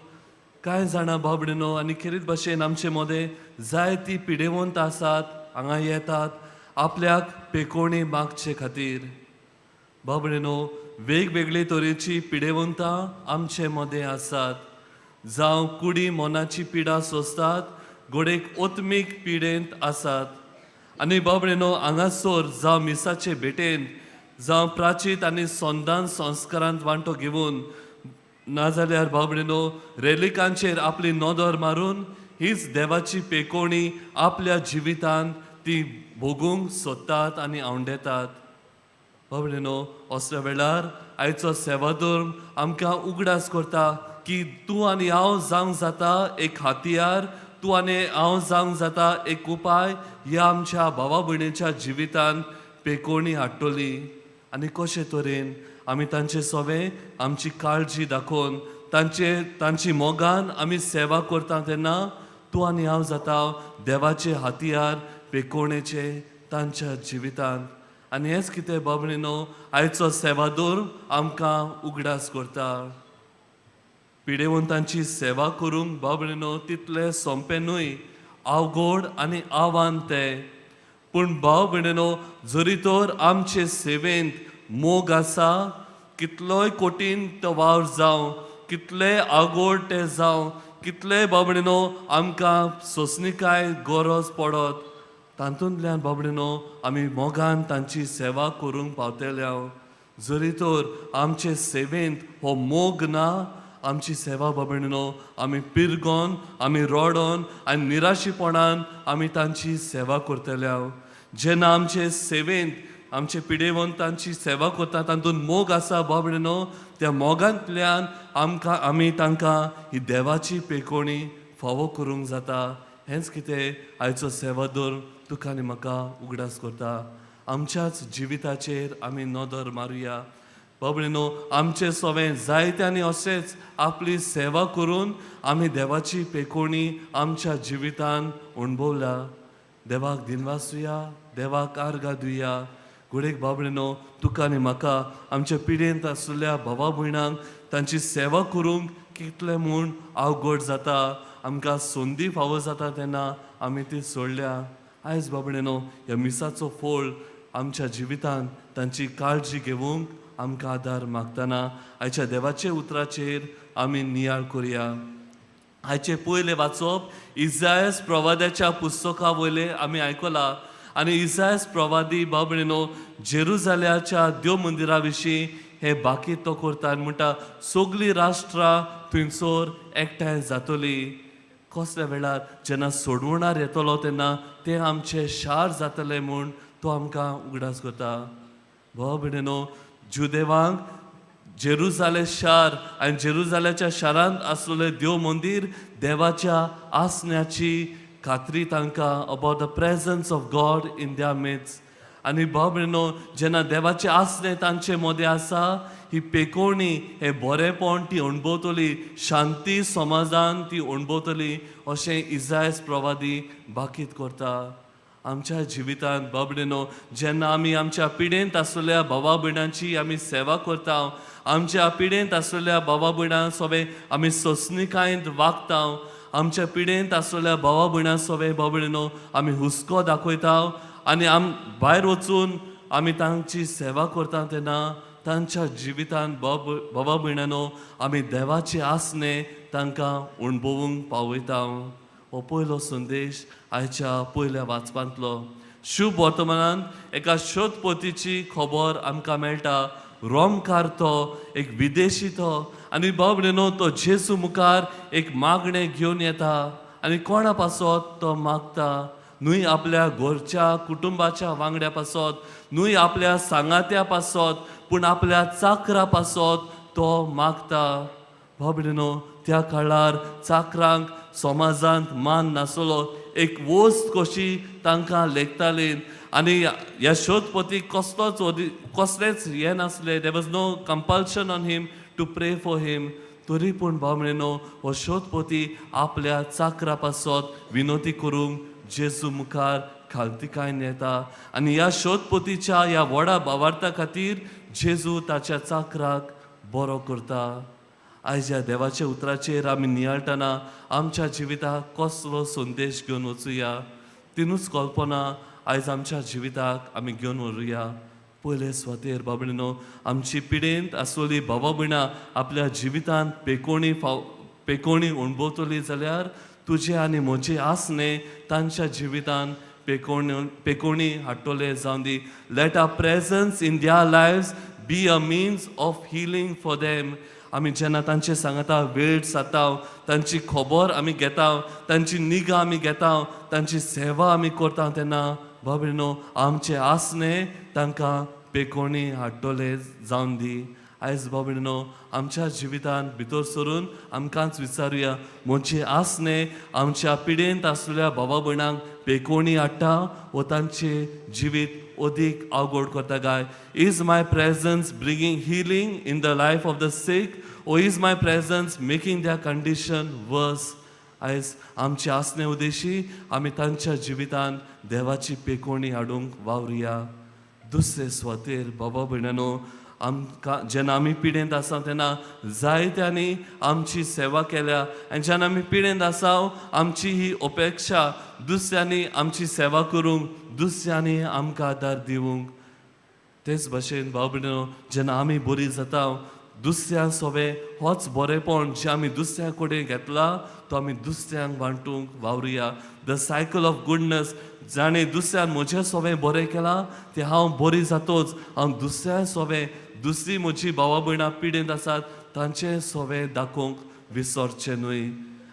कांय जाणां बाबडीनो आनी खेरीत भाशेन आमचे मदें जायतीं पिडेवंत आसात, हांगा येतात आपल्याक पेकोवणी मागचे खातीर. बाबडीनो, वेगवेगळे तरेची पिडेवंतां आमचे मदें आसात. जावं कुडी मोनाची पिडा सोंसतात, गोडेक ओत्मीक पिडेंत आसात. आनी बाबडीनो, हांगासर जावं मिसाचे भेटेन, जावं प्राचीत आनी सोंदान संस्कारांत वांटो घेवन, नाजाल्यार बाबडीनो रेलिकांचेर आपली नदर मारून हीच देवाची पेकोवणी आपल्या जिवितांत ती भोगूंक सोदतात आनी आवंडेतात. बाबडीनो, असल्या वेळार आयचो सेवाधर्म आमकां उगडास करता की तूं आनी हांव जावंक जाता एक हातियार, तूं आनी हांव जावंक जाता एक उपाय ह्या आमच्या भावा भयणीच्या जिवितांत पेकोवणी हाडटली. आनी कशे तरेन आमी तांचे सोवे आमची काळजी दाखोवन तांची मोगान आमी सेवा करता तेन्ना तूं आनी हांव जाता देवाचे हातियार पेकोवणेचे तांच्या जिवितांत. आनी हेंच कितें बाबडीनो आयचो सेवादोर आमकां उगडास करता. पिडेवंतांची सेवा करूंक बाबडीनो तितलें सोंपें न्हय, अवघड आनी आव्हान तें. पूण भाव भयणीनो, जरी तर आमचे सेवेंत मोग आसा, कितलोय कठीण तो वावर जावं, कितले आगोड ते जावं, कितले बाबडीनो आमकां सोंसणीकाय गरज पडत, तातूंतल्यान बाबडीनो आमी मोगान तांची सेवा करूंक पावतले. जरी तर आमचे सेवेंत हो मोग ना, आमची सेवा बाबडीनो आमी पिरगोन, आमी रोडोन आनी निराशीपणान आमी तांची सेवा करतले. जेन्ना आमचे सेवेंत आमचे पिडेवंतांची सेवा करता तातूंत मोग आसा बाबडीनो, त्या मोगांतल्यान आमी तांकां ही देवाची पेकोवणी फावो करूंक जाता. हेंच कितें आयचो सेवादोर तुका आनी म्हाका उगडास करता. आमच्याच जिविताचेर आमी नदर मारुया. बाबडीनो, आमचे सोवें जायत्यांनी अशेंच आपली सेवा करून आमी देवाची पेकोवणी आमच्या जिवितांत अणभवल्या. देवाक दिनवासुया, देवाक आर्गां दिवया. घोडेक बाबडीनो, तुका आनी म्हाका आमच्या पिडेंत आशिल्ल्या भावा भयणांक तांची सेवा करूंक कितलें म्हूण अवघड जाता. आमकां संदी फावो जाता तेन्ना आमी ती सोडल्या. आयज बाबडीनो, ह्या मिसाचो फोळ आमच्या जिवितांत तांची काळजी घेवंक आमकां आदार मागतना आयच्या देवाचे उतराचेर आमी नियाळ करुया. आयचे पयले वाचप इसायास प्रवाद्याच्या पुस्तका वयले आमी आयकलां. आनी इसायास प्रवादी बाबडीनो जेरुजाल्याच्या देव मंदिरा विशीं हे बाकी तो करता आनी म्हणटा सगळीं राष्ट्रां थंयसर एकठांय जातलीं. कसल्या वेळार जेन्ना सोडवणार येतलो तेन्ना तें आमचें शार जातलें म्हूण तो आमकां उगडास करता. भाव भयणीनो, जुदेवांक जेरुजाले शार आनी जेरुजाल्याच्या शारांत आसलेलें देव मंदीर देवाच्या आसण्याची खात्री तांकां about the presence of God in द्या मिड्स. आनी बाबडीनो जेन्ना देवाचे आसने तांचे मदें आसा ही पेकोवणी हे बरेपण ती अणभवतली, शांती समाजान ती अणभवतली अशें इजायस प्रवादी भाकीत करता. आमच्या जिवितांत बाबडीनो जेन्ना आमी आमच्या पिडेंत आसलेल्या भावा भयणांची आमी सेवा करता, आमच्या पिडेंत आसलेल्या भावा भयणां सोबे आमी सोंसणीकायेंत वागता, आमच्या पिडेंत आसलेल्या भावा भयणां सोबे बाबडीनो आमी हुस्को दाखयता आनी भायर वचून आमी तांची सेवा करता तेन्ना तांच्या जिवितांत भावा भयणांनो आमी देवाचे आसने तांकां अणभवूंक पावयता. हो पयलो संदेश आयच्या पयल्या वाचपांतलो. शुभ वर्तमानांत एका शोधपोतीची खबर आमकां मेळटा. रोमकार तो एक विदेशी तो आनी बाबडीनो तो जेजू मुखार एक मागणें घेवन येता आनी कोणा पासत तो मागता. न्हय आपल्या घरच्या कुटुंबाच्या वांगड्या पासत, न्हय आपल्या सांगात्या पासत, पूण आपल्या चाकरा पासत तो मागता. बाबडीनो त्या काळार चाकरांक समाजांत मान नासलो, एक वस्त कशी तांकां लेखताली आनी ह्या शोधपोतीक कसलेंच हें नासलें. There was no compulsion on him to pray for him. तरी पूण बाबडीनो हो शोधपोती आपल्या चाकरा पासत विनोती करूंक जेजू मुखार खालतिकायेन येता आनी ह्या शोधपोतीच्या ह्या व्हडा भावार्था खातीर जेजू ताच्या चाकराक बरो करता. आयज ह्या देवाच्या उतराचेर आमी नियाळटना आमच्या जिविताक कसलो संदेश घेवन वचुया. तिनूच कल्पना आयज आमच्या जिविताक आमी घेवन व्हरुया. पयले सुवातेर बाबडीनो आमची पिडेंत आसलेली भावा भयणां आपल्या जिवितांत पेकोवणी अणभवतली जाल्यार तुजे आनी म्हजे आसने तांच्या जिवितांत पेकोवणी हाडटले जावन दी. Let our presence in the lives be a means of healing for them. आमी जेन्ना तांचे सांगता वेळ साता, तांची खबर आमी घेता, तांची निगा आमी घेता, तांची सेवा आमी करता तेन्ना बाबडीनो आमचे आसने तांकां पेकोवणी हाडटले जावन दी. आयज बाबडीनो आमच्या जिवितांत भितर सरून आमकांच विचारुया, म्हजे आसने आमच्या पिडेंत आसलेल्या भावा भयणांक पेकोवणी हाडटा वो तांचे जिवीत अदीक अवघड करता काय? Is my presence bringing healing in the life of the sick or is my presence making the condition worse? आयज आमचे आसने उदेशी आमी तांच्या जिवितांत देवाची पेकोवणी हाडूंक वावरुया. दुसरे सुवातेर बाबा भयणांनो आमकां जेन्ना आमी पिडेंत आसा तेन्ना जायत्यांनी आमची सेवा केल्या आनी जेन्ना आमी पिडेंत आसा आमची ही अपेक्षा दुसऱ्यांनी आमची सेवा करूंक, दुसऱ्यांनी आमकां आदार दिवंक. तेच भशेन भाव भयणीनो जेन्ना आमी बरी जाता दुसऱ्यां सोबे होच बरेपण जे आमी दुसऱ्या कडेन घेतला तो आमी दुसऱ्यांक वांटूंक वावरुया. The cycle of goodness. जाणें दुसऱ्यान म्हजें सोबें बरें केलां तें हांव बरी जातोच हांव दुसऱ्या सोबें दुसरी म्हजी भावा भयणां पिडेंत आसात तांचें सोबें दाखोवंक विसरचें न्हय.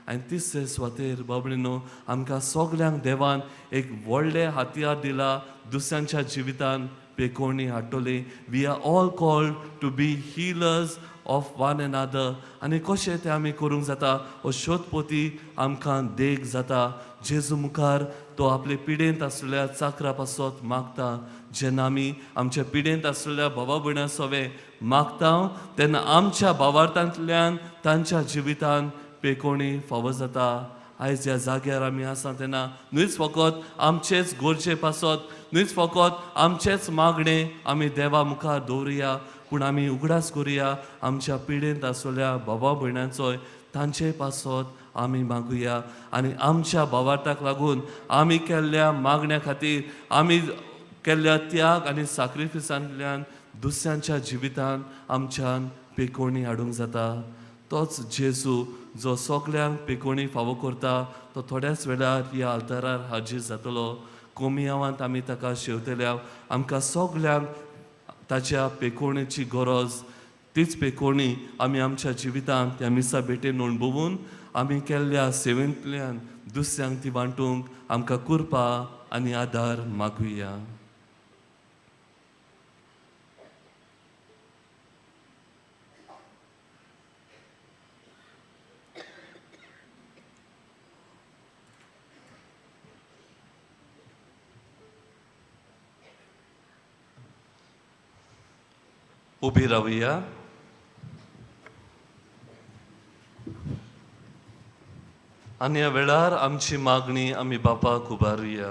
आनी तिसरे सुवातेर बाबडीनो आमकां सगल्यांक देवान एक व्हडलें हातयार दिला दुसऱ्यांच्या जिवितांत पेकोवणी हाडटली. We are all called to be healers of one another. आनी कशें तें आमी करूंक जाता हो शोधपोती आमकां देख जाता. जेजू मुखार तो आपले पिडेंत आसलेल्या चाकरा पासत मागता. जेन्ना आमी आमच्या पिडेंत आसलेल्या भावा भयणां सोबे मागता तेन्ना आमच्या भावार्थांतल्यान तांच्या जिवितांत पेकोवणी फावो जाता. आयज ह्या जाग्यार आमी आसा तेन्ना न्हयच फकत आमचेच गरजे पासत, न्हयच फकत आमचेच मागणें आमी देवा मुखार दवरुया, पूण आमी उगडास करुया आमच्या पिडेंत आसलेल्या भावा भयणांचोय तांचे पासत आमी मागुया. आनी आमच्या भावार्थाक लागून आमी केल्ल्या मागण्या खातीर आमी केल्ल्या त्याग आनी सॅक्रिफिसांतल्यान दुसऱ्यांच्या जिवितांत आमच्यान पेकोवणी हाडूंक जाता. तोच जेजू जो सगल्यांक पेकोवणी फावो करता तो थोड्याच वेळार ह्या आल्तारार हाजीर जातलो. कोमियावांत आमी ताका शेवतल्या. आमकां सगल्यांक ताच्या पेकोवणेची गरज. तीच पेकोवणी आमी आमच्या जिवितांत त्या मिसा भेटेन अणभवून आमी केल्ल्या सेवेंतल्यान दुसऱ्यांक ती वांटूंक आमकां कृपा आनी आदार मागुया. उबी रावुया. आनी ह्या वेळार आमची मागणी आमी बापाक उबारुया.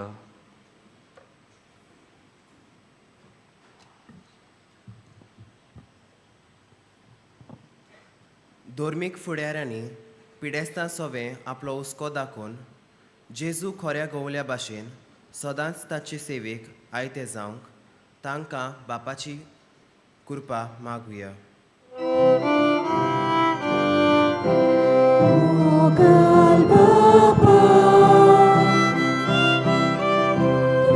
धोर्मीक फुडाऱ्यांनी पिडेस्तां सोवे आपलो हुस्को दाखोवन जेजू खोऱ्या गोवल्या भाशेन सदांच ताचे सेवेक आयते जावंक तांकां बापाची कृपा मागुया. मोगाल बापा,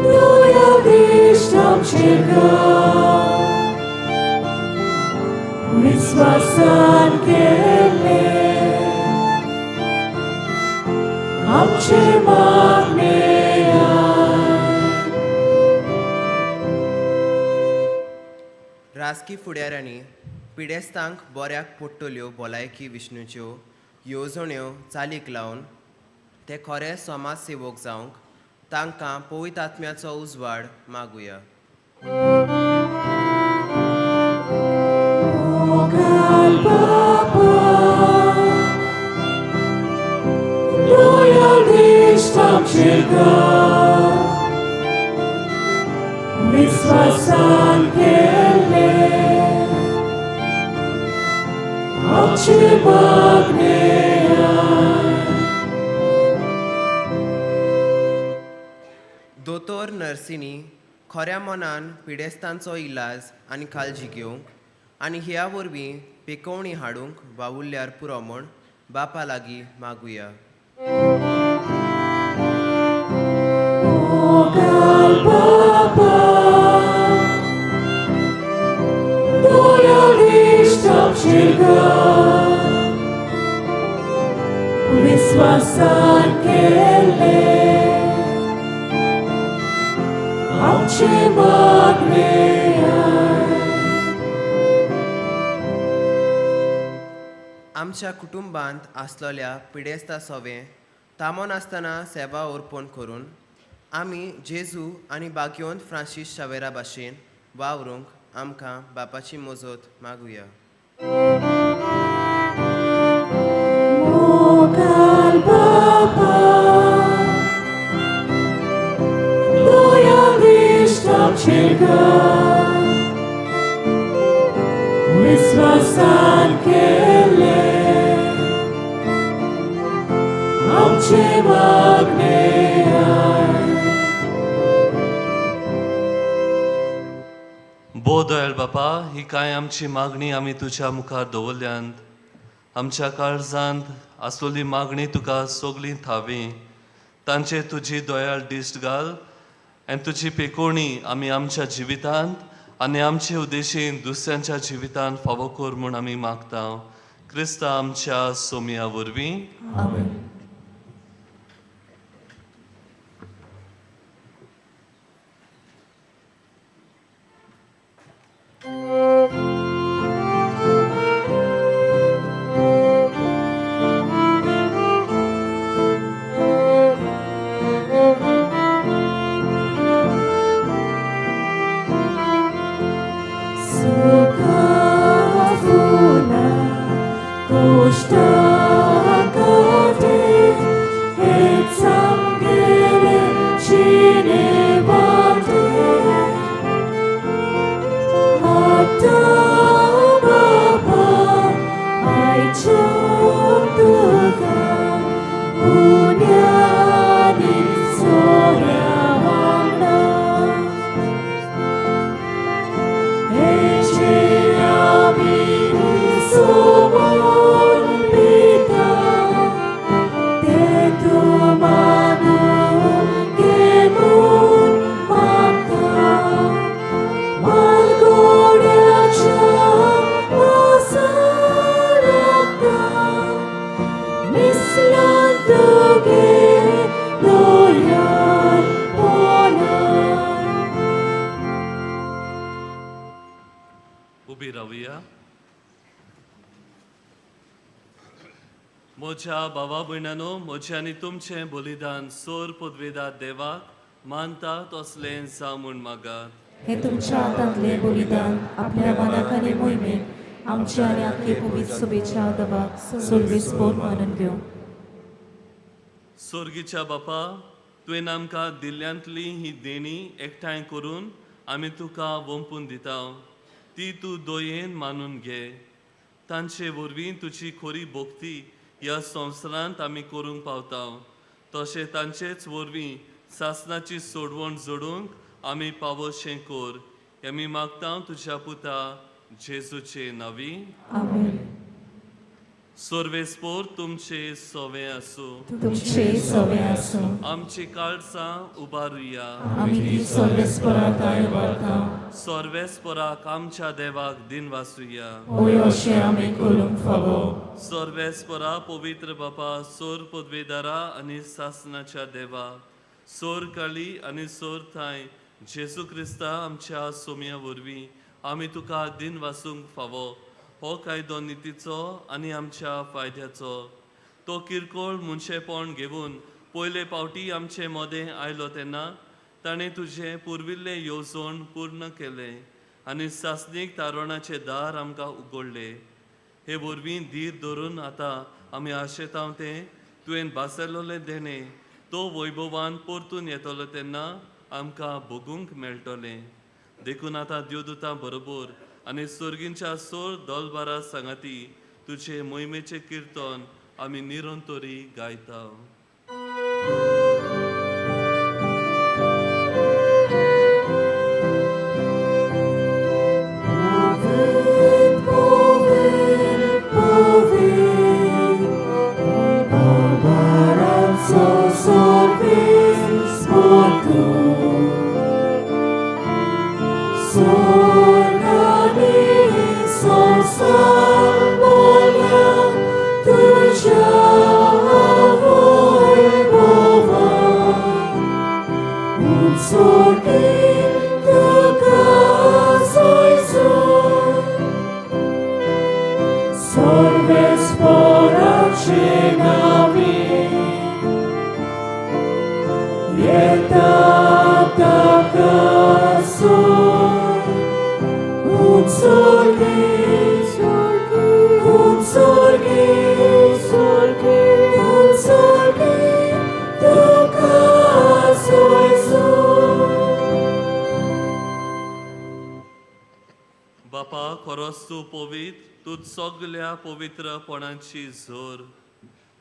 दयाळीश आमचेर घाल. विस्वासान केले आमचे मागणे राजकी फुडाऱ्यांनी पिडेस्तांक बऱ्याक पडटल्यो भलायकी विष्णूच्यो येवजण्यो चालीक लावन ते खरे समाज सेवक जावंक तांकां पवित्र आत्म्याचो उजवाड मागुया. मोगाल बापा, दयाळीश आमचेर घाल. विस्वासान केले आमचे मागणे दोतोर नर्सीनी खऱ्या मनान पिडेस्तांचो इलाज आनी काळजी घेवंक आनी ह्या वरवीं पिकोवणी हाडूंक वावुरल्यार पुरो म्हूण बापा लागीं मागुया. मोगाल बापा, दयाळीश आमचेर घाल. विस्वासान केले आमचे मागणे आमच्या कुटुंबांत आसलेल्या पिडेस्ता सोवे तामोन आसतना सेवा अर्पण करून आमी जेजू आनी बागयोंत फ्रांसीस शावेरा भाशेन वावरूंक आमकां बापाची मजत मागुया. मोगाल बापा, दयाळीश आमचेर घाल. विस्वासान केले आमचे मागणे दयाळ बापा, ही कांय आमची मागणी आमी तुज्या मुखार दवरल्यांत. आमच्या काळजांत आसलेली मागणी तुका सगळी थावी. तांचेर तुजी दयाळ दिश्ट घाल आनी तुजी पेकोवणी आमी आमच्या जिवितांत आनी आमचे उद्देशीन दुसऱ्यांच्या जिवितांत फावो कर म्हूण आमी मागता. क्रिस्ता आमच्या सोमया वरवीं. उबी रावुया. म्हज्या भावा भयणांनो, म्हजें आनी तुमचें बलिदान सोर पदवेदार देवाक मानता तसलें जावं म्हूण मागात. हे तुमच्या हातांतले बलिदान आपल्या मनाक आनी मोहिमेक आमचे आनी आख्खे पवित्र सभेच्या दबाक सोडवेस्पोर मानून घेवं. स्वर्गीच्या बापा, तुवें आमकां दिल्ल्यांतली ही देणी एकठांय करून आमी तुका वंपून दिता. ती तूं दोयेन मानून घे. तांचे वरवीं तुजी खरी भोक्ती ह्या संवसारांत आमी करूंक पावता. तशें तांचेच वरवीं सासणाची सोडवण जोडूंक आमी पावोशें कोर. आमी मागता तुज्या पुता जेजूचे नांवी. आमेन. सोर्वेस्पोर तुमचे सोवे आसूं. तुमचे सोवे आसूं. आमची काळजां उबारुया. आमी ती सोर्वेस्पोराक उबारता. सोर्वेस्पोराक आमच्या देवाक दिन वासुया. ओय अशें आमी करूंक फावो. सोर्वेस्पोरा पवित्र बापा, सोर पदवेदारा आनी सासणाच्या देवा, सोर काळी आनी सोर थाय जेजू क्रिस्ता आमच्या सोम्या वरवीं आमी तुका दिन वासूंक फावो. हो कायदो नितीचो आनी आमच्या फायद्याचो. तो किरकोळ मुनशेपण घेवन पयले पावटी आमचे मोदें आयलो तेन्ना ताणें तुजें पुर्विल्लें येवजण पूर्ण केलें आनी सासणीक तारणाचें दार आमकां उगडलें. हे वरवीं धीर धरून आतां आमी आशेतांव तें तुवें बासयलोलें देणें तो वैभवान परतून येतलो तेन्ना आमकां भोगूंक मेळटलें. देखून आतां देवदूतां बरोबर आनी सर्गींच्या सोर दोलबारा सांगाती तुजे मोहिमेचें किर्तन आमी निरंतरी गायता. बापा, खरोच तूं पवित्र, तूं सगल्या पवित्रपणाची झोर.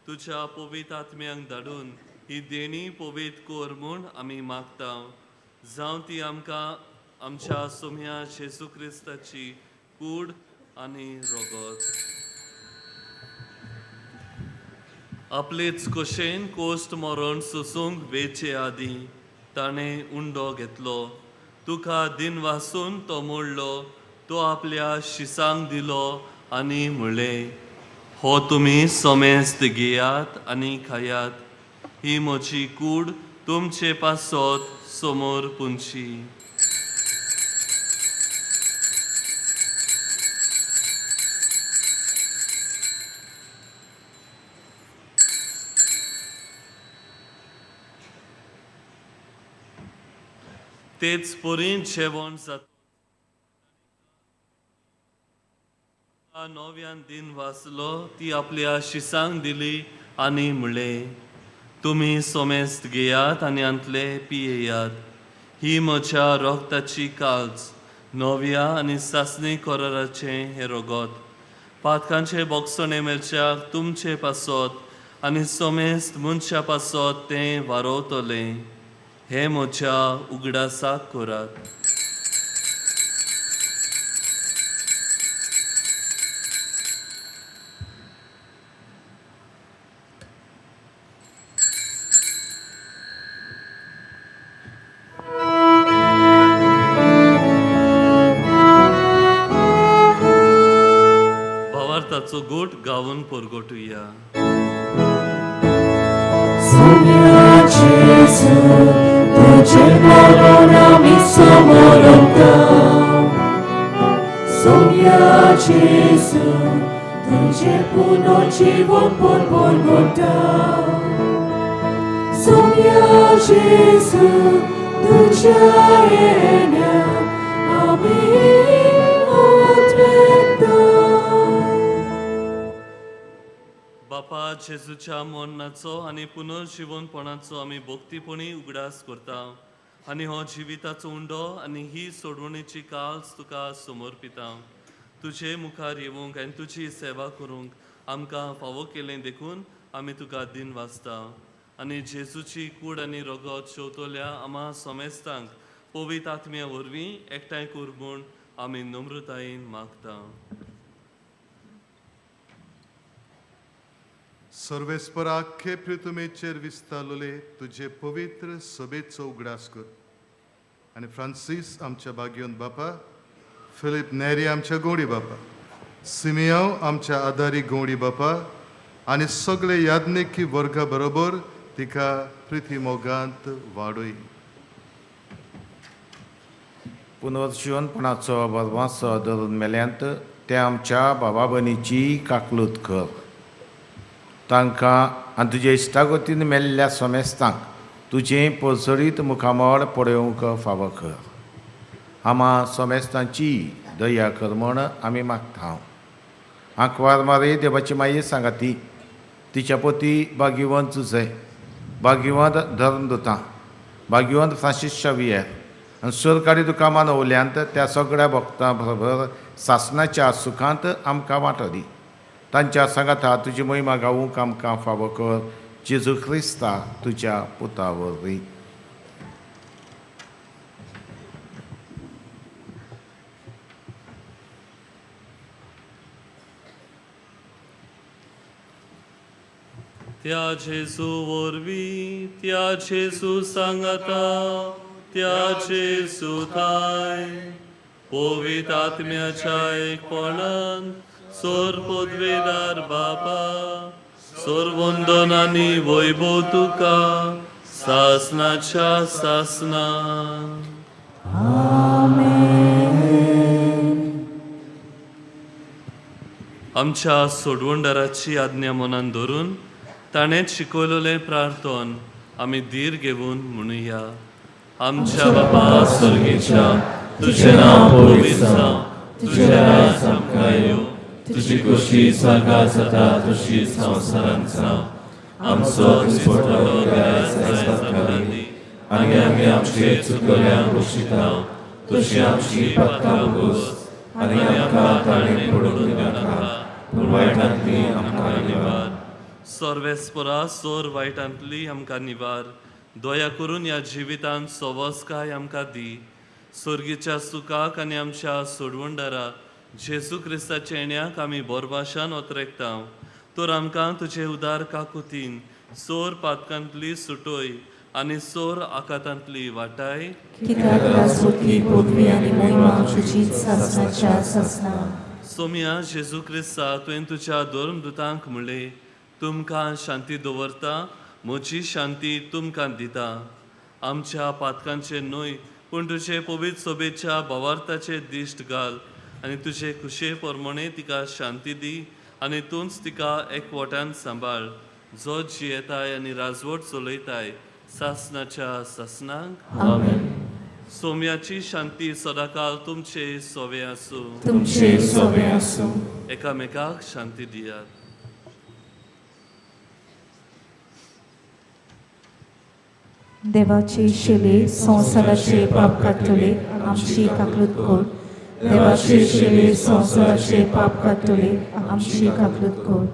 तुज्या पवित्र आत्म्यांक धाडून ही देणी पवित्र कोर म्हूण आमी मागता. जावं ती आमकां आमच्या सोम्या जेजू क्रिस्ताची कूड आनी रगत. आपलेच कशेन कोश्ट मरण सोसूंक वेचे आदीं ताणें उंडो घेतलो. तुका दिन वासून तो मोडलो. तो आपल्या शिसांक दिलो आनी म्हणलें, हो तुमी सोमेस्त घेयात आनी खायात. ही म्हजी कूड तुमचे पासत समोर पुंची. तेच परीन जेवण जाता. नव्यान दिन वाचलो. ती आपल्या शिसांक दिली आनी म्हणलें, तुमी सोमेस्त घेयात आनी अंतले पियेयात. ही म्हज्या रोगताची काळज, नव्या आनी सासणी कराराचें हें रगत. पातकांचे बोगसणे मेलच्याक तुमचे पासत आनी सोमेस्त मनशा पासत तें वारोवतलें. हे म्हज्या उगडासाक करात. भावार्थाचो गोट गावून परगटुया. तुझे मरण आमी समोरता. सोम्या जेजू तुझे पुनर्जीवन परगटा. सोम्या जेजू तुझ्या येण्याक बापा जेजूच्या मरणाचो आनी पुनर्जिवनपणाचो आमी भोक्तीपणी उगडास करता आनी हो जिविताचो उंडो आनी ही सोडवणेची काल्स तुका समर्पिता. तुजे मुखार येवंक आनी तुजी सेवा करूंक आमकां फावो केलें देखून आमी तुका दिन वाचता आनी जेजूची कूड आनी रगत शेवतोल्या आम्हा समेस्तांक पवित्र आत्म्या वरवीं एकठांय कर म्हूण आमी नम्रतायेन मागता. सर्वेस्पर आख्खे पृथ्वीचेर विस्तारलोले तुजे पवित्र सभेचो उगडास कर आनी फ्रांसीस आमच्या भाग्योन बापा, फिलीप नेरी आमच्या गोडी बापा, सिमियांव आमच्या आदारी गोडी बापा आनी सगळे याज्ञिकी वर्गा बरोबर तिका प्रिती मोगांत वाडोय. पुनर्जीवनपणाचो बदमाचो धरून मेल्यांत ते आमच्या बाबा भयणीची काकलूत कर. तांकां आनी तुजे इश्टागतीन मेल्ल्या समेस्तांक तुजें परसरीत मुखामळ पळोवंक फावो कर. आम्हा समेस्तांची दया कर म्हण आमी मागता. आंकवार मारे देवाची माये सांगाती, तिच्या पती भाग्यवंत जुझे, भाग्यवंत धर्मदूतां, भाग्यवंत फ्रांसीस शावियर आनी सरकारी तुका मानवल्यांत त्या सगळ्या भक्तां बरोबर सासणाच्या सुखांत आमकां वांटो दी. तांच्या सांगाता तुजी महिमा गावूंक आमकां फावो कर. जेजू क्रिस्ता तुज्या पुता वरवीं. त्या जेजू वरवीं, त्या जेजू सांगाता, त्या जेजू थाय पवित्र आत्म्याच्या एकपणान सोर पदवेदार बापा, सोर वंदनांनी वैभव तुका सासनाच्या सासना. आमच्या सोडवणदाराची आज्ञा मनान धरून ताणें शिकवलेलें प्रार्थन आमी धीर घेवन म्हणुया. आमच्या बापा स्वर्गीच्या, तुजें नांव पवित्र जावं, तुजें राज आमकां येवं, तुजी खोशी स्वर्गांत जाता तशी संवसारांत जावं. आमचो दिसपडटलो गिरायक आयज आमकां दी आनी आमी आमचे चुकल्यांक बक्षिता तशी आमची पातकां घोस आनी आमकां ताळणें पडूंक दिनाका, पूण वायटांतली आमकां निवार. सर्वेस्परा सोर वायटांतली आमकां निवार. दया करून ह्या जिवितांत सवस्काय आमकां दी. स्वर्गीच्या सुखाक आनी आमच्या सोडवणदारा जेजू क्रिस्ताच्या येण्याक आमी बोरभाशान ओतरेकता. तर आमकां तुजे उदार काकुतीन सोर पातकांतली सुटोय आनी सोर आकातांतली वाटाय. सोम्या जेजू क्रिस्ता तुवें तुज्या धर्मदूतांक म्हणलें, तुमकां शांती दवरता, म्हजी शांती तुमकां दिता. आमच्या पातकांचे न्हय पूण तुजे पवित्र सोबेच्या भावार्थाचे दिश्ट घाल आनी तुजे खुशे प्रमाणे तिका शांती दी आनी तूंच तिका एकवटान सांबाळ, जो जियेताय आनी राजवट चलयताय सासनाच्या सासनांक. आमेन. सोम्याची शांती सदाकाळ तुमचे सोवे आसूं. एकामेकाक शांती दियात. देवाचे शेले संवसाराचे पाप काडटले आमची काकलूत कर. देवाचे शेले संवसाराचे पाप काडटले आमची काकलूत कर.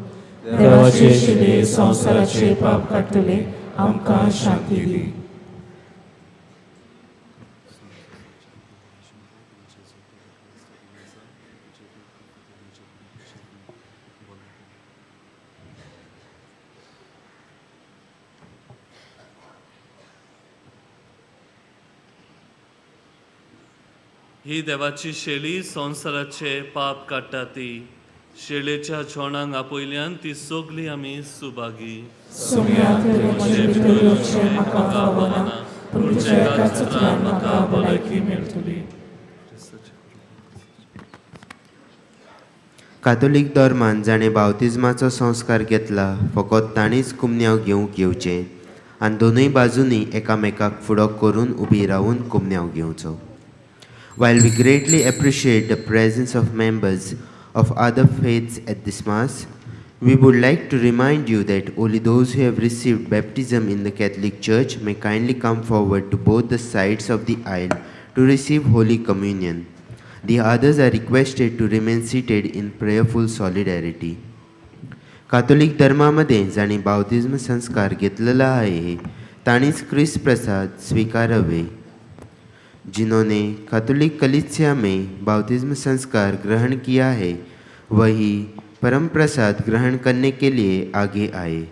देवाचे शेले संवसाराचे पाप काडटले आमकां शांती दी. ही देवाची शेळी संवसाराचे पाप काडटा ती. शेळेच्या जेवणाक आपयल्यान ती सगळी आमी सुभागी. कातोलीक धर्मान जाणें बावतिजमाचो संस्कार घेतला फकत ताणीच कुमन्यांव घेवंक येवचें आनी दोनूय बाजूंनी एकामेकाक फुडो करून उबी रावन कुमन्यांव घेवचो. While we greatly appreciate the presence of members of other faiths at this Mass, we would like to remind you that only those who have received baptism in the Catholic Church may kindly come forward to both the sides of the aisle to receive Holy Communion. The others are requested to remain seated in prayerful solidarity. कातोलिक धर्मामध्ये जाणी बाप्तिस्म संस्कार घेतलेला आहे ताणीच ख्रिस्त प्रसाद स्वीकारावे. जिन्होंने Catholic कलीसिया में बाप्तिस्म संस्कार ग्रहण किया है वही परम प्रसाद ग्रहण करने के लिए आगे आए.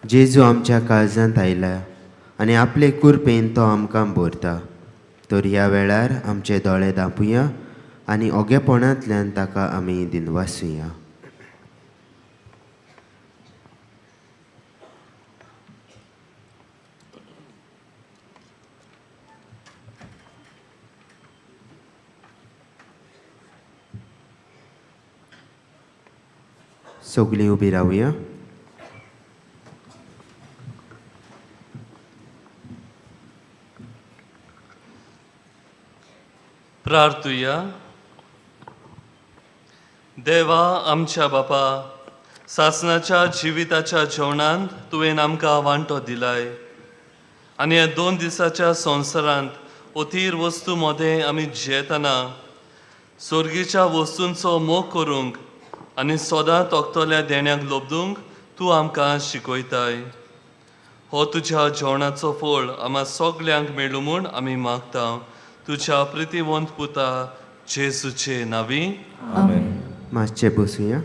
जेजू आमच्या काळजांत आयला आनी आपले कुरपेन तो आमकां भरता. तर ह्या वेळार आमचे दोळे धांपुया आनी ओगेपणांतल्यान ताका आमी दिनवासुया. सगळीं उबी रावया. प्रार्थुया. देवा आमच्या बापा, सासणाच्या जिविताच्या जेवणांत तुवें आमकां वांटो दिलाय आनी ह्या 2 दिसाच्या संवसारांत अथीर वस्तू मदें आमी जियेतना सर्गीच्या वस्तूंचो मोग करूंक आनी सदां तोखतल्या देण्याक लोबदूंक तूं आमकां शिकयताय. हो तुज्या जेवणाचो फळ आम्हा सगल्यांक मेळूं म्हूण आमी मागता तुज्या प्रितीवंत पुता जेजूचे नांवी. मातशें बसूया.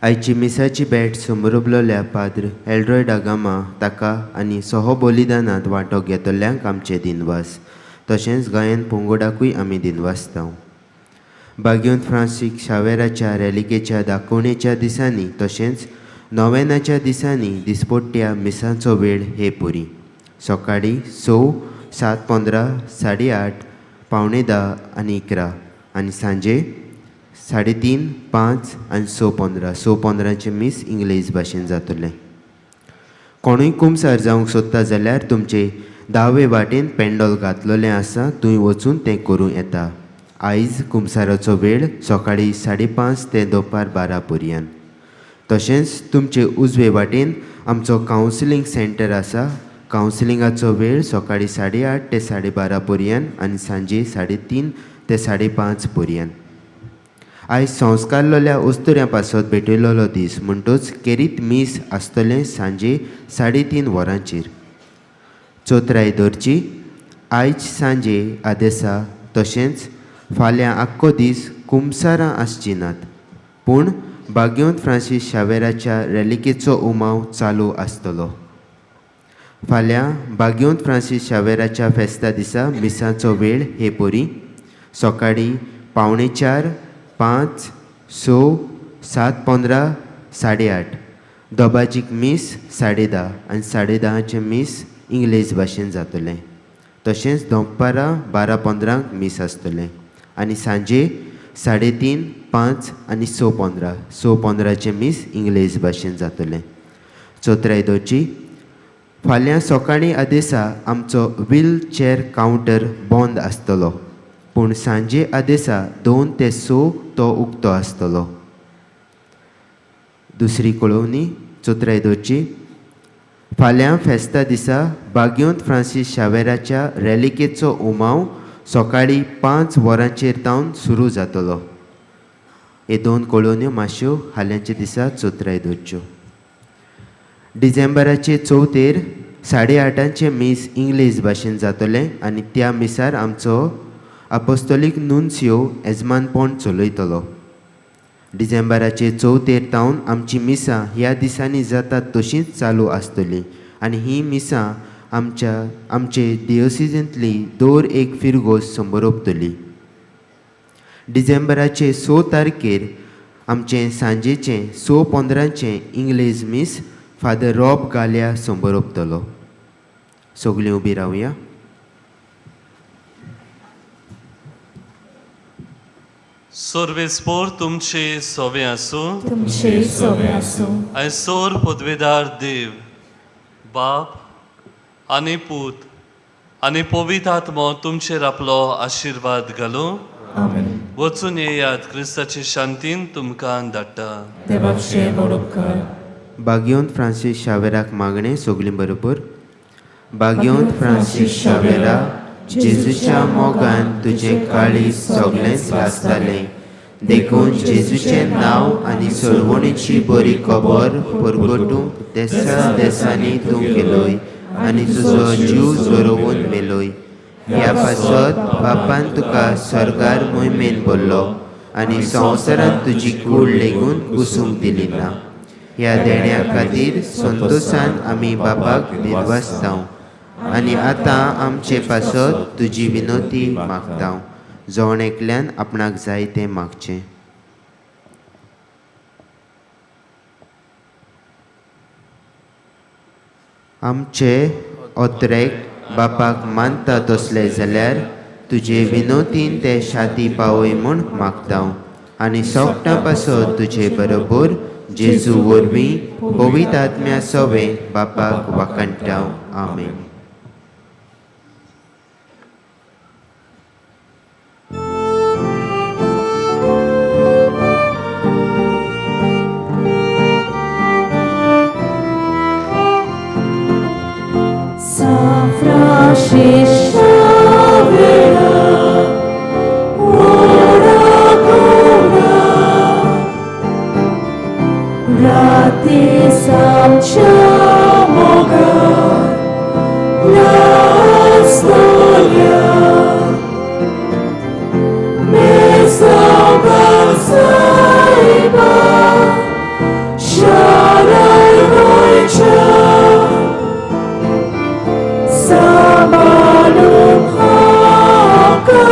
आयची मिसाची भेट समोरबलोल्या पाद्र एल्रोय डागामा ताका आनी सोहो बलिदानांत वांटो घेतल्यांक आमचे दिनवास. तशेंच गायन पोंगोडाकूय आमी दिनवासतांव. भाग्यवंत फ्रांसीस शावेराच्या रॅलिकेच्या दाखोवणेच्या दिसांनी तशेंच नोवेनाच्या दिसांनी दिसपट्ट्या मिसांचो वेळ हे पुरी. सकाळीं 6, 7:15, 8:30, 9:45 आनी 11 आनी सांजे 3:30, 5 आनी 6:15. 6:15 मीस इंग्लीश भाशेन जातले. कोणूय कुमसार जावंक सोदता जाल्यार तुमचे दावे वाटेन पेंडॉल घातलेलें आसा, थंय वचून तें करूं येता. आयज कुमसाराचो वेळ सकाळीं 5:30 ते दोपार 12 पर्यंत. तशेंच तुमचे उजवे वाटेन आमचो कावन्सिलींग सेंटर आसा. कावन्सिलिंगाचो वेळ सकाळीं 8:30 ते 12:30 पर्यंत आनी सांजे 3:30 ते 5:30 पर्यंत. आयज संस्कारलोल्या उस्तुऱ्यां पासत भेटयलोलो दीस म्हणटूच केरीत मीस आसतलें सांजे 3:30 वरांचेर. चोथरायदोरची आयज सांजे आदेसा तशेंच फाल्यां आख्खो दीस कुमसारां आसची नात, पूण भाग्यवंत फ्रांसीस शावेराच्या रॅलिकेचो उमाव चालू आसतलो. फाल्यां भाग्यवंत फ्रांसीस शावेराच्या फेस्ता दिसा मिसांचो वेळ हे परी. सकाळीं 4:45, 5, 6, 7:15, 8:30. दोबाजीक मीस 10:30 आनी 10:30 मीस इंग्लीश भाशेन जातलें. तशेंच दनपारां 12:15 मीस आसतलें आनी सांजे 3:30, 5 आनी 6:15. 6:15 मीस इंग्लीश भाशेन जातलें. चोथरायदोची फाल्यां सकाळीं आदेसा आमचो व्हील चॅर कावंटर बंद आसतलो, पूण सांजे आदेसा 2 ते 6 तो उक्तो आसतलो. दुसरी कळोवणी चोथरायदोची फाल्यां फेस्ता दिसा भाग्यवंत फ्रांसीस शावेराच्या रॅलिकेचो उमाव सकाळीं 5 वरांचेर तावन सुरू जातलो. हे 2 कळोवण्यो मातश्यो हाल्यांच्या दिसा चोथरायदोच्यो. डिसेंबराचे 4 8:30 मीस इंग्लीश भाशेन जातलें आनी त्या मिसार आमचो अपोस्तोलीक नुन्सियो येजमानपण चलयतलो. डिसेंबराचे 4 तावन आमची मिसां ह्या दिसांनी जातात तशींच चालू आसतली आनी ही मिसां आमचे दियोसिजेंतली दर एक फिरगोस संबरोबतली. डिसेंबराचे 6 तारखेर आमचें सांजेचें 6:15 इंग्लीश मीस फादर रॉब गाल्या संबरोबतलो. सगळीं उबी रावया. सर्वेस्पोर तुमचे सोवे आसूं. तुमचे सोवे आसूं. आय सोर पदवेदार देव, बाप आनी पूत आनी पवित्र आत्मो तुमचेर आपलो आशिर्वाद घालूं. वचून येयात, क्रिस्ताचे शांतीन तुमकां धाडटा. देवाचे मोडूपकार. भाग्यवंत फ्रांसीस शावेराक मागणें सगलीं बरोबर. भाग्यवंत फ्रांसीस शावेरा, जेजूच्या मोगान तुजें काळीज सगळेंच लासतालें, देखून जेजूचें नांव आनी सोडवणेची बरी खबर परगटूंक देसा देसांनी तूं केलोय आनी तुजो जीव जोरोवन मेलोय. ह्या पासत बापान तुका स्वर्गार मोहिमेन भरलो आनी संवसारांत तुजी कूड लेगून कुसूंक दिली ना. ह्या देण्या खातीर संतोशान आमी बापाक दिनवासतांव आनी आतां आमचे पासत तुजी विनोती मागतांव. जोण एकल्यान आपणाक जाय तें मागचें. आमचे ओत्रेक बापाक मानता तसले जाल्यार तुजे विनोतीन ते शाती पावय म्हूण मागतांव. आनी सोपटा पासत तुजे बरोबर जेजू वरवीं पवित्र आत्म्या सवे बापाक वाकणटाव आमेन. San Francisco vera, ora cura, rati samciamoga, la storia, mesaugar saiba, sharai goicha, Sabalum haka,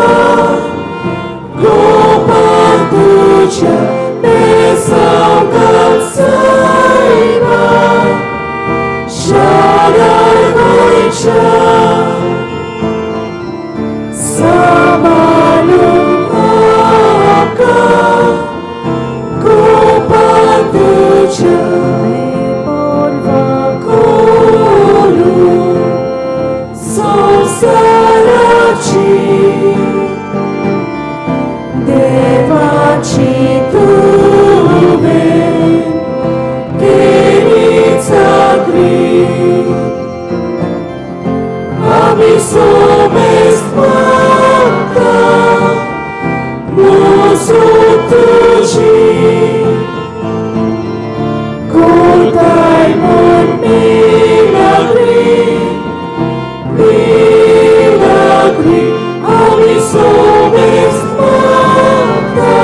gopan tuja, mesaugat saiba, sharai goicha. Sabalum haka, gopan tuja, polva koru. Saraci Devaci tuve Kerica gri Amisomes mata Musu tuji Kodai mon milagri Milagri, amisomes mata,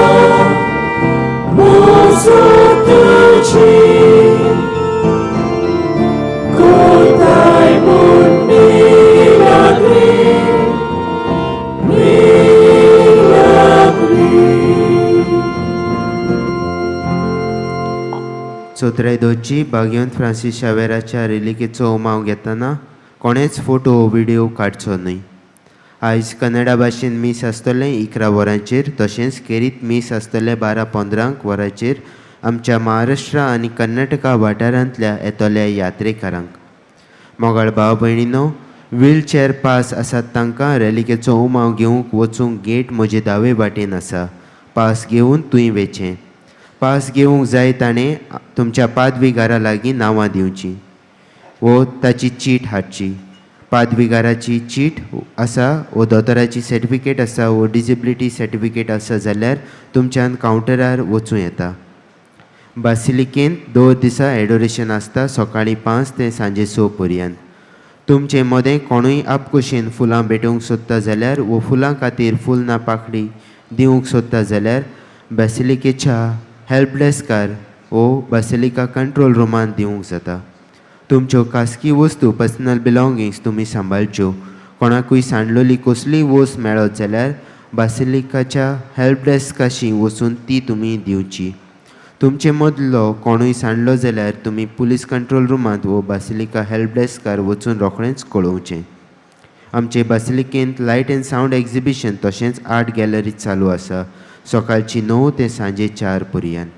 musu tuci, kodai mun milagri, milagri. चोत्रैदोची बागयोंत Francis शावेराच्या रिलिकेचो उमाव घेतना कोणेच photo video काडचो न्हय. आयज कन्नडा भाशेन मीस आसतलें 11 वरांचेर तशेंच केरीत मीस आसतलें 12-15 वरांचेर आमच्या महाराष्ट्रा आनी कर्नाटका वाठारांतल्या येतोल्या यात्रेकारांक. मोगाळ भाव भयणीनो, व्हीलचॅर पास आसात तांकां रॅलिकेचो उमाव घेवंक वचूंक गेट म्हजे दावे वाटेन आसा. पास घेवन तुंय वेचें. पास घेवंक जाय ताणें तुमच्या पादविकारा लागीं नांवां दिवचीं वो ताची चीट हाडची. पादविकाराची चीट आसा वो दोतोराची सर्टिफिकेट आसा वो डिसेबिलिटी सर्टिफिकेट आसा जाल्यार तुमच्यान कावंटरार वचूं येता. बासिलिकेंत 2 दिसा एडोरेशन आसता सकाळीं 5 ते सांजे 6 पर्यंत. तुमचे मदें कोणूय आपकुशीन फुलां भेटोवंक सोदता जाल्यार वो फुलां खातीर फूल ना पाकळी दिवंक सोदता जाल्यार बासिलिकेच्या हेल्प डेस्कार वो बासिलिका कंट्रोल रुमान दिवंक जाता. तुमच्यो खासगी वस्तू पर्सनल बिलॉंगिंग्स तुमी सांबाळच्यो. कोणाकूय सांडलोली कसलीय वस्त मेळत जाल्यार बासिलिकाच्या हेल्प डेस्काशी वचून ती तुमी दिवची. तुमचे मदलो कोणूय सांडलो जाल्यार तुमी पुलीस कंट्रोल रुमांत वो बासिलिका हेल्प डेस्कार वचून रोखडेंच कळोवचें. आमचे बासिलिकेंत लायट एंड सावंड एक्झिबिशन तशेंच आर्ट गॅलरी चालू आसा सकाळची 9 ते सांजे 4 पर्यंत.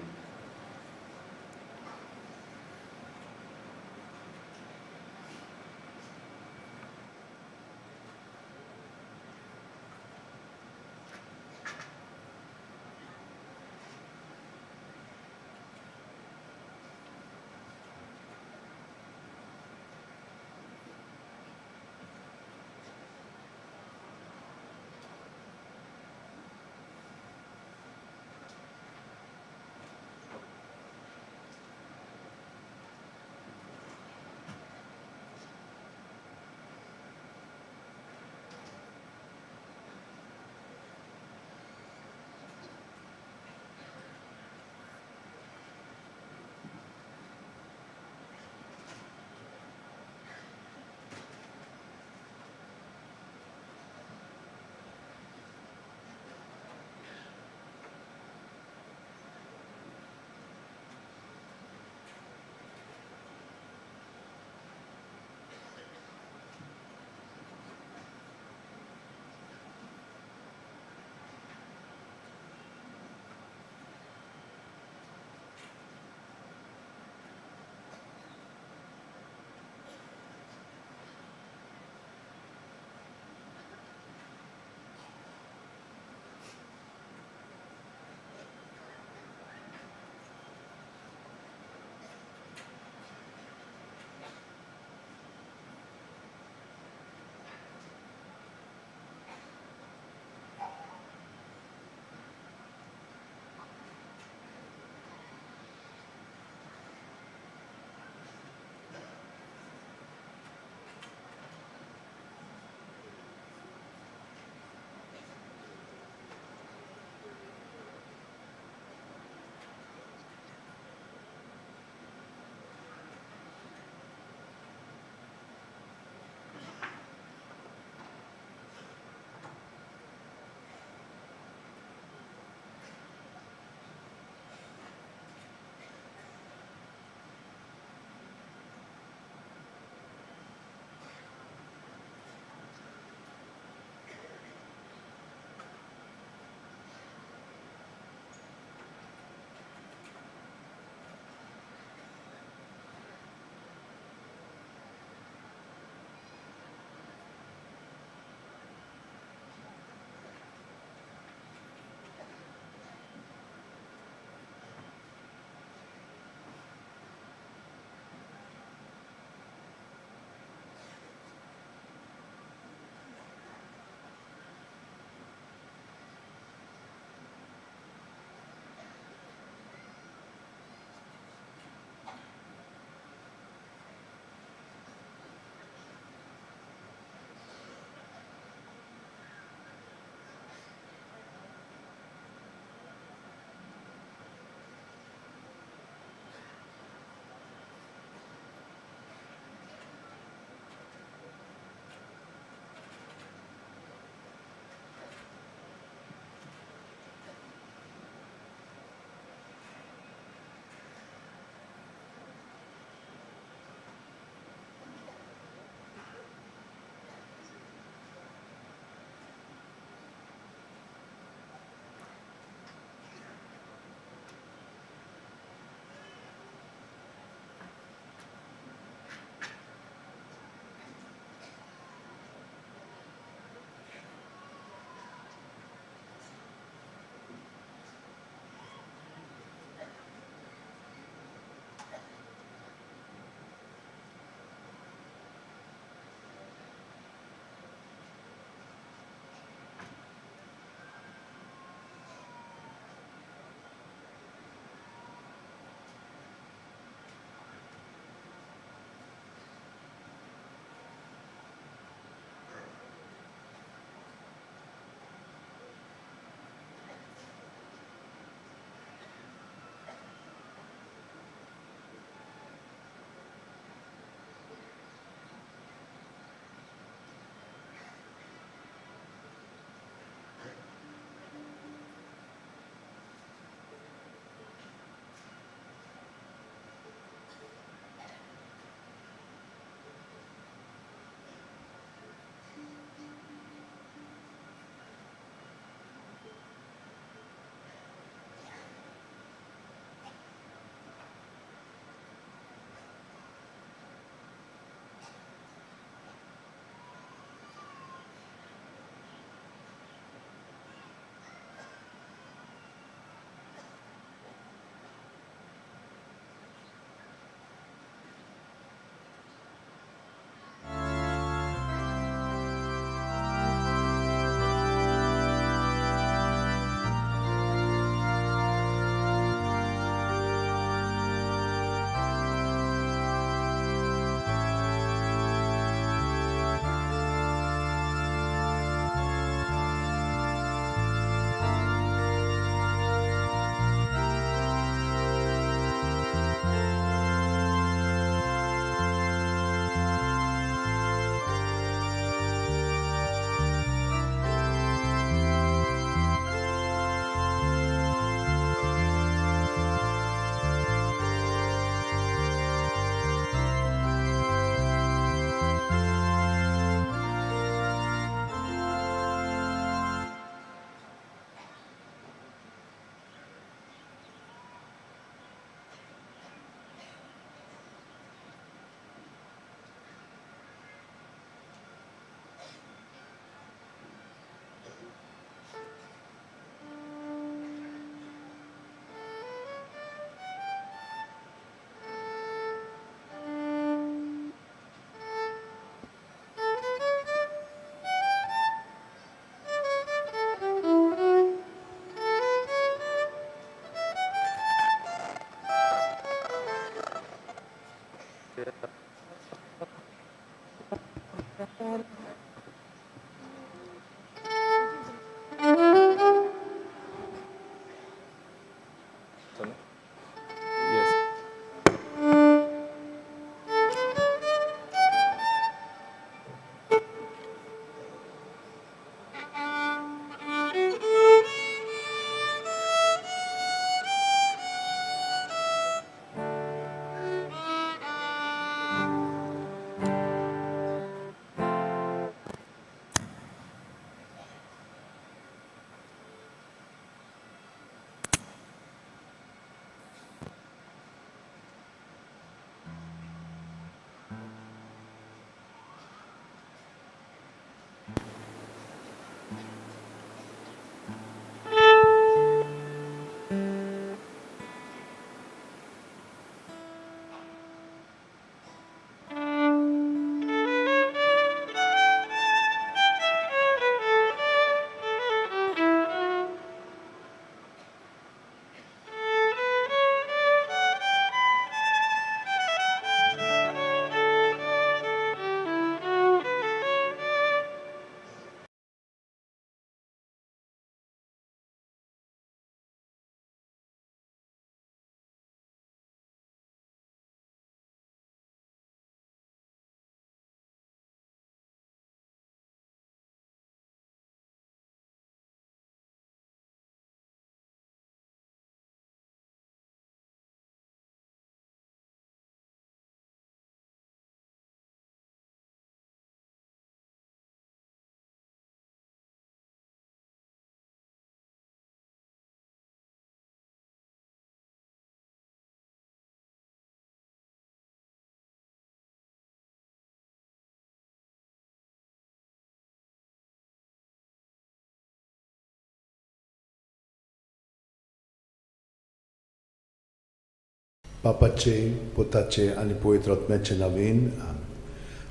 बापाचे पुताचे आनी पवित्र आत्म्याचे नांवेन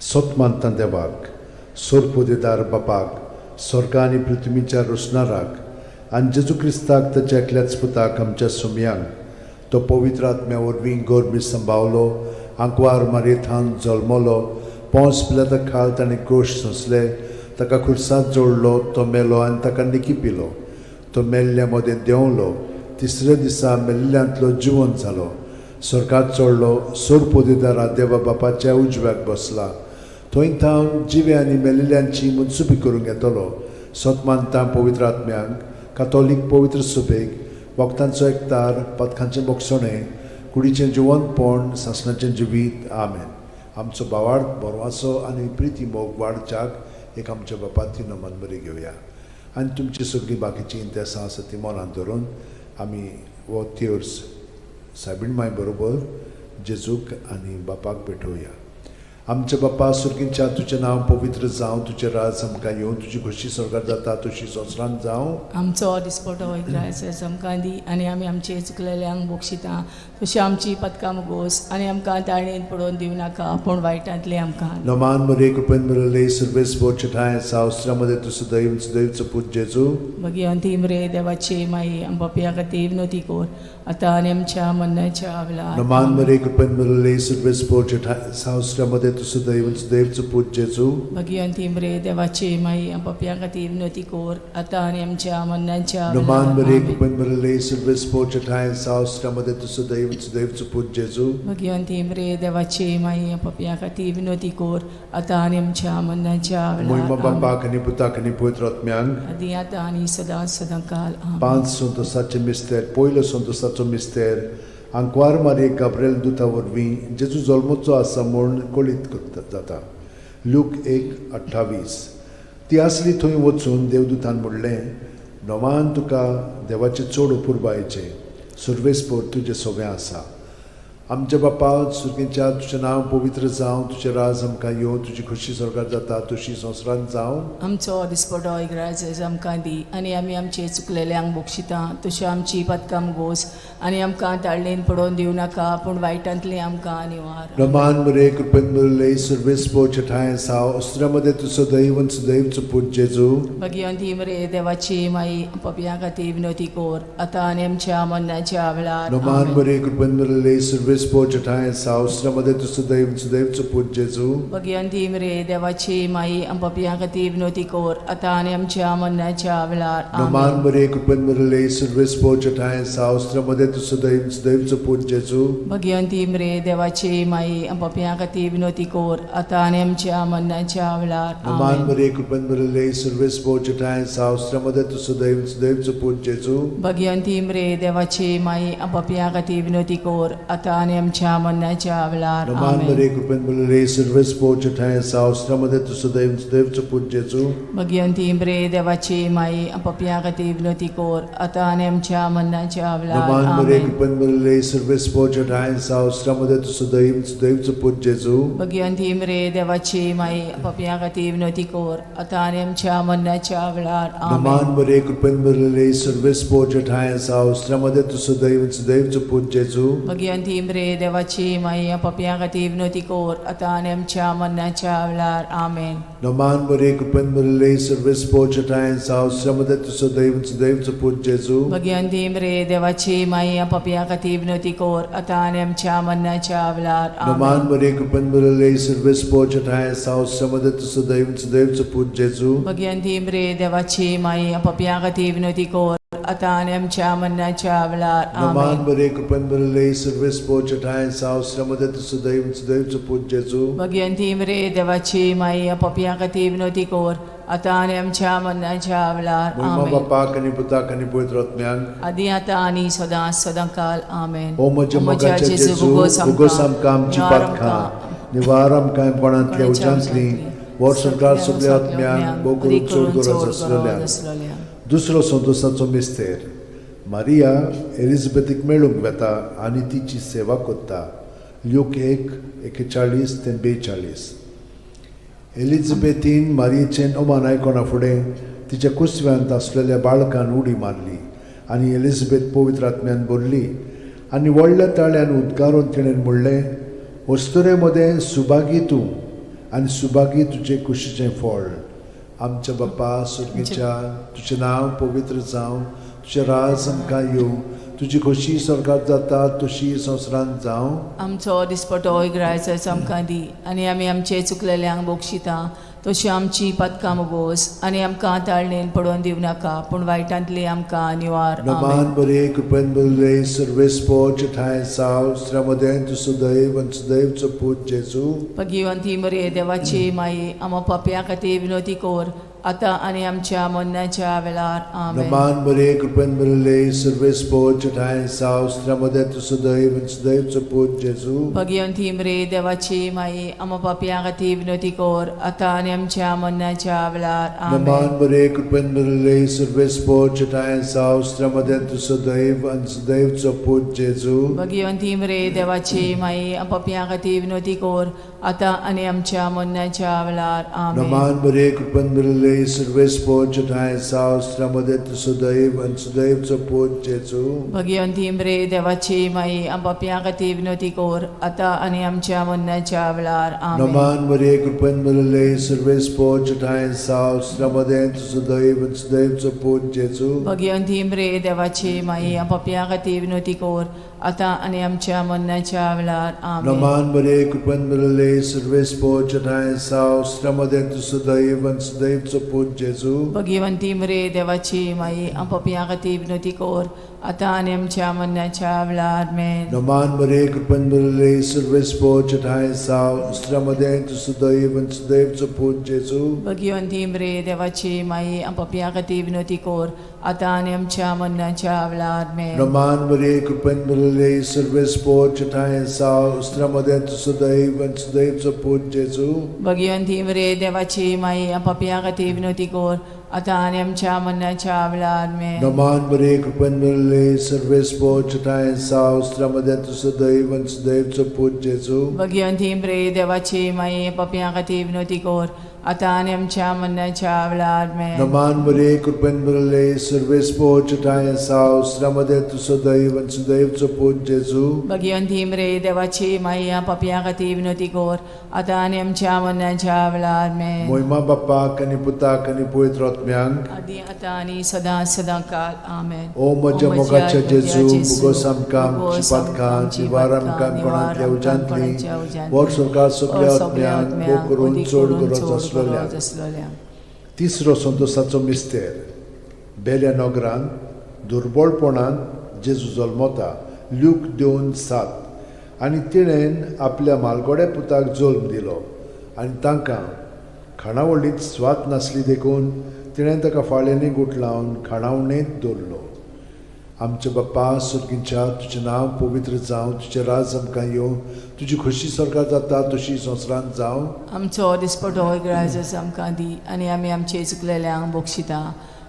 सोत मानता देवाक सोरपोदेदार बापाक स्वर्गा आनी पृथ्वीच्या रोसणाराक आनी जेजू क्रिस्ताक ताच्या एकल्याच पुताक आमच्या सुमयांक तो पवित्र आत्म्या वरवीं गोरबी संभावलो आंकवार मारयेंत जल्मलो पोंस पिलाता खाल ताणें क्रूश सोंसले ताका खुर्सांत जोडलो तो मेलो आनी ताका निकिपिलो तो मेल्ल्या मदें देंवलो तिसऱ्या दिसा मेल्ल्यांतलो जिवंत जालो स्वर्गांत चडलो सोरपोदेदारा देवा बापाच्या उजव्याक बसला थंय थावन जिवे आनी मेलिल्ल्यांची मुनसुबी करूंक येतलो सोत मानता पवित्र आत्म्यांक कातोलीक पवित्र सुबेक वखदांचो एकतार पथकांचें मोगसणें कुडीचें जिवंतपण सासणाचें जिवीत आमेन. आमचो बावार्थ बरवासो आनी प्रिती मोग वाडच्याक एक आमच्या बापाची नमन बरी घेवया आनी तुमची सगळीं बाकीची इंतेसां आसा ती मनांत धरून आमी हो तिर्स सायबीण माय बरोबर जेजूक आनी बापाक भेटोवया. आमचे बापा सुर्गींच्या तुजें नांव पवित्र जावं तुजें राज आमकां येवं तुजी खुशी स्वर्गांत जाता तशी संवसारांत जावं. आमचो दिसपटो वैद्रायस आमकां दी आनी आमी आमचे चुकलेल्यांक बक्षिता तशी आमची पदकां मुगोस आनी आमकां ताळणेन पडोवन दिवं नाका पूण वायटांतले आमकां. नमान मरे कृपेन मिळले सर्वेस बोरचे ठाय सावस्त्रामध्ये तुझं दैवचं पूज जेजू भगवंती मरे देवाचे माई आंबापिया खातीर विनोती कोर आतां आनी आमच्या मरणाच्या वेळार. नमान मरे कृपेन मिळले सर्वेस बोरचे ठाय सावस्त्रामध्ये तुझं दैवचं पूज जेजू भगवंती मरे देवाचे माई आंबापिया खातीर विनोती कोर आतां आनी आमच्या मरणाच्या वेळार. नमान मरे कृपेन मिळले सर्वेस बोरचे ठाय सावस्त्रामध्ये तुझं दैवचं पूज जेजू भगवंती मरे देवाचे माई आंबापिया खातीर विनोती कोर आतां आनी आमच्या मरणाच्या महिमा वेळार. बापाक आनी पुताक आनी पवित्र आत्म्यांक आदी आतां आनी सदां सदांकाल. आमेन. 5 संतोसाचे मिस्तेर पयलो संतोसाचो मिस्तेर आंकवार मारये गाब्रिएल दुता वरवीं जेजू जल्मोचो आसा म्हूण कळीत जाता. लूक 1:28. ती आसली थंय वचून देवदूतान म्हणलें नोमान तुका देवाचे चड अपुरबायेचें सर्वेस्पोर तुजें सगळें आसा. आमच्या बापा सुर्गींच्या तुजें नांव पवित्र जावं तुजें राज आमकां येवं तुजी खुशी स्वर्गांत जाता तशी संवसारांत जावं. आमचो दिसपटो इग्रायज आमकां दी आनी आमी आमचे चुकलेल्यांक बक्षिता तशी आमची पदकां मुगोस आनी आमकां ताळणेन पडोवन दिवं नाका पूण वायटांतली आमकां निवार. नमान मरे कृपेन मिळले सर्वेस्पोरचे ठाय साव अस्त्रामध्ये तुझं दैवचं पूज जेजू भगवंती मरे देवाची माई पपिया खातीर विनोती कोर आतां आनी आमच्या मरणाच्या वेळार. नमान मरे कृपेन मिळले सर्वेस्पोरचे ठाय साव अस्त्रामध्ये तुझं दैवचं पूज जेजू भगवंती मरे देवाची माई पपिया खातीर विनोती कोर आतां आनी आमच्या मरणाच्या वेळार. नमान मरे कृपेन मिळले सर्वेस्पोरचे ठाय साव अस्त्रामध्ये तुझं दैवचं पूज जेजू भगवंती मरे देवाची माई पपिया खातीर विनोती कोर आतां आनी आमच्या मरणाच्या वेळार. नमान मरे कृपेन मिळले सर्वेस्पोरचे ठाय साव अस्त्रामध्ये तुझं दैवचं पूज जेजू भगवंती मरे देवाची माई पपिया खातीर विनोती कोर आतां आनी आमच्या मरणाच्या वेळार. नमान मरे कृपेन मिळले सर्वेस्पोरचे ठाय साव अस्त्रामध्ये तुझं दैवचं पूज जेजू भगवंती मरे देवाची माई पपिया खातीर विनोती कोर आतां आनी आमच्या मरणाच्या वेळार. नमान मरे कृपेन मिळले सर्वेस्पोरचे ठाय साव अस्त्रामध्ये तुझं दैवचं पूज जेजू भगवंती मरे देवाची माई पपिया खातीर विनोती कोर आतां आनी आमच्या मरणाच्या वेळार. नमान मरे कृपेन मिळले सर्वेस्पोरचे ठाय साव अस्त्रामध्ये तुझं दैवचं पूज जेजू भगवंती मरे देवाची माई पपिया खातीर विनोती कोर आतां आनी आमच्या मरणाच्या वेळार. आमेन. नमान मरे कृपेन मिळले सर्वेस्पोरचे ठाय साव अस्त्रामध्ये तुझं दैवचं पूज जेजू भगवंती मरे देवाची माई पपिया खातीर विनोती कोर आतां आनी आमच्या मरणाच्या वेळार. नमान मरे कृपेन मिळले सर्वेस्पोरचे ठाय साव अस्त्रामध्ये तुझं दैवचं पूज जेजू भगवंती मरे देवाची माई पपिया खातीर विनोती कोर आतां आनी आमच्या मरणाच्या वेळार. नमान मरे कृपेन मिळले सर्वेस्पोरचे ठाय साव अस्त्रामध्ये तुझं दैवचं पूज जेजू भगवंती मरे देवाची माई पपिया खातीर विनोती कोर आतां आनी आमच्या मरणाच्या वेळार. महिमा बापाक आनी पुताक आनी पवित्र आत्म्यांक आदी आतां आनी सदां सदांकाल. आमेन. ओ म्हज्या मोगाचे जेजू उगोस आमकां आमची पातकां निवार आमकां कोणांतल्या उज्यांतली वर सरकार सगळ्या आत्म्यांक भोव करून चड गरज आसलेल्या. दुसरो संतोसाचो मिस्तेर मारिया एलिझाबेथीक मेळूंक वेता आनी तिची सेवा कोत्ता. लूक 1:41-42. एलिझाबेथीन मारयेचें ओमान आयकोना फुडें तिच्या कुसव्यांत आसलेल्या बाळकान उडी मारली आनी एलिझाबेथ पवित्र आत्म्यान बोल्ली आनी व्हडल्या ताळ्यान उद्गारून तिणें म्हणलें, वस्तुरे मदें सुभागी तूं आनी सुभागी तुजें कुशीचें फळ. आमच्या बापा सुर्गेच्या, तुजें नांव पवित्र जावं, तुजें राज आमकां येवं, तुजी खोशी स्वर्गांत जाता तशी संवसारांत जावं. आमचो दिसपटो इग्रायचो आमकां दी, आनी आमी आमचे चुकलेल्यांक बोगशिता तशी आमची पदकां मोगोस, आनी आमकां ताळणेन पडोवन दिवं नाका, पूण वायटांतली आमकां निवार. नमान बरे कृपेन बरले सर्वेस्पो ठाय साव श्रमदेन तु सुदैव आनी सुदैवचो पूत जेजू. भगिवंती मरे देवाची माई, आमो पापयां खातीर विनोदी कोर, आतां आनी आमच्या मरणाच्या वेळार. आमेन. नमान बरे कृपेन बरले सर्वेस्पो ठाय साव श्रमदेन तु सुदैव आनी सुदैवचो पूत जेजू. भगिवंती मरे देवाची माई, आमो पापयां खातीर विनोदी कोर, आतां आनी आमच्या मरणाच्या वेळार. आमेन. नमान बरे कृपेन बरले सर्वेस्पो ठाय साव श्रमदेन तु सुदैव आनी सुदैवचो पूत जेजू. भगिवंती मरे देवाची माई, आमो पापयां खातीर विनोदी कोर, आतां आनी आमच्या मरणाच्या वेळार. आमेन. नमान बरे कृपेन बरले सर्वेस्पो ठाय साव श्रमदेन तु सुदैव आनी सुदैवचो पूत जेजू. भगिवंती मरे देवाची माई, आमो पापयां खातीर विनोदी कोर, आतां आनी आमच्या मरणाच्या वेळार. आमेन. नमान बरे कृपेन बरले सर्वेस्पो ठाय साव श्रमदेन तु सुदैव आनी सुदैवचो पूत जेजू. भगिवंती मरे देवाची माई, आमो पापयां खातीर विनोदी कोर, आतां आनी आमच्या मरणाच्या वेळार. आमेन. नमान बरे कृपेन बरले सर्वेस्पो ठाय साव श्रमदेन तु सुदैव आनी सुदैवचो पूत जेजू. भगिवंती मरे देवाची माई, आमो पापयां खातीर विनोदी कोर, आतां आनी आमच्या मरणाच्या वेळार. आमेन. नमान बरे कृपेन बरले सर्वेस्पो ठाय साव श्रमदेन तु सुदैव आनी सुदैवचो पूत जेजू. भगिवंती मरे देवाची माई, आमो पापयां खातीर विनोदी कोर, आतां आनी आमच्या मरणाच्या वेळार. आमेन. नमान बरे कृपेन बरले सर्वेस्पो ठाय साव श्रमदेन तु सुदैव आनी सुदैवचो पूत जेजू. भगिवंती मरे देवाची माई, आमो पापयां खातीर विनोदी कोर, आतां आनी आमच्या मरणाच्या वेळार. आमेन. नमान बरे कृपेन बरले सर्वेस्पो ठाय साव श्रमदेन तु सुदैव आनी सुदैवचो पूत जेजू. भगिवंती मरे देवाची माई, पापयां खातीर विनोदी कोर, आतां आनी आमच्या मरणाच्या वेळार. आमेन. नमान बरे कृपेन बरले सर्वेस्पो ठाय साव श्रमदेन तु सुदैव आनी सुदैवचो पूत जेजू. भगिवंती मरे देवाची माई, पापयां खातीर विनोदी कोर, आतां आनी आमच्या मरणाच्या वेळार. आमेन. मोहिमा बापाक आनी पुताक आनी पवित्र आत्म्यांक, आदी आतां आनी सदां सदां काल. आमेन. ओ म्हज्या मोगाच्या जेजू, मुगोस आमकां आमची पातकां, जिवार आमकां कोणांतल्या उज्यांतली, वर सरकार सगळ्या आत्म्यांक भोव करून चड गरज आसलोल्या. तिसरो संतोशाचो मिस्तेर. बेल्या नगरांत दुर्बळपणान जेजू जल्मता. ल्यूक 2:7. आनी तिणेन आपल्या मालगोड्या पुताक जल्म दिलो, आनी तांकां खाणावळींत स्वात नासली देखून तिणें ताका फाळ्यांनी गुट लावन खाणावळेंत दवरलो. आमच्या बापा सुर्गीच्या, तुजें नांव पवित्र जावं, तुजें राज आमकां येवं, तुजी खोशी स्वर्गांत जाता तशी संवसारांत जावं. आमचो दिसपटो इग्रायचो आमकां दी, आनी आमी आमचे चुकलेल्यांक बोगशिता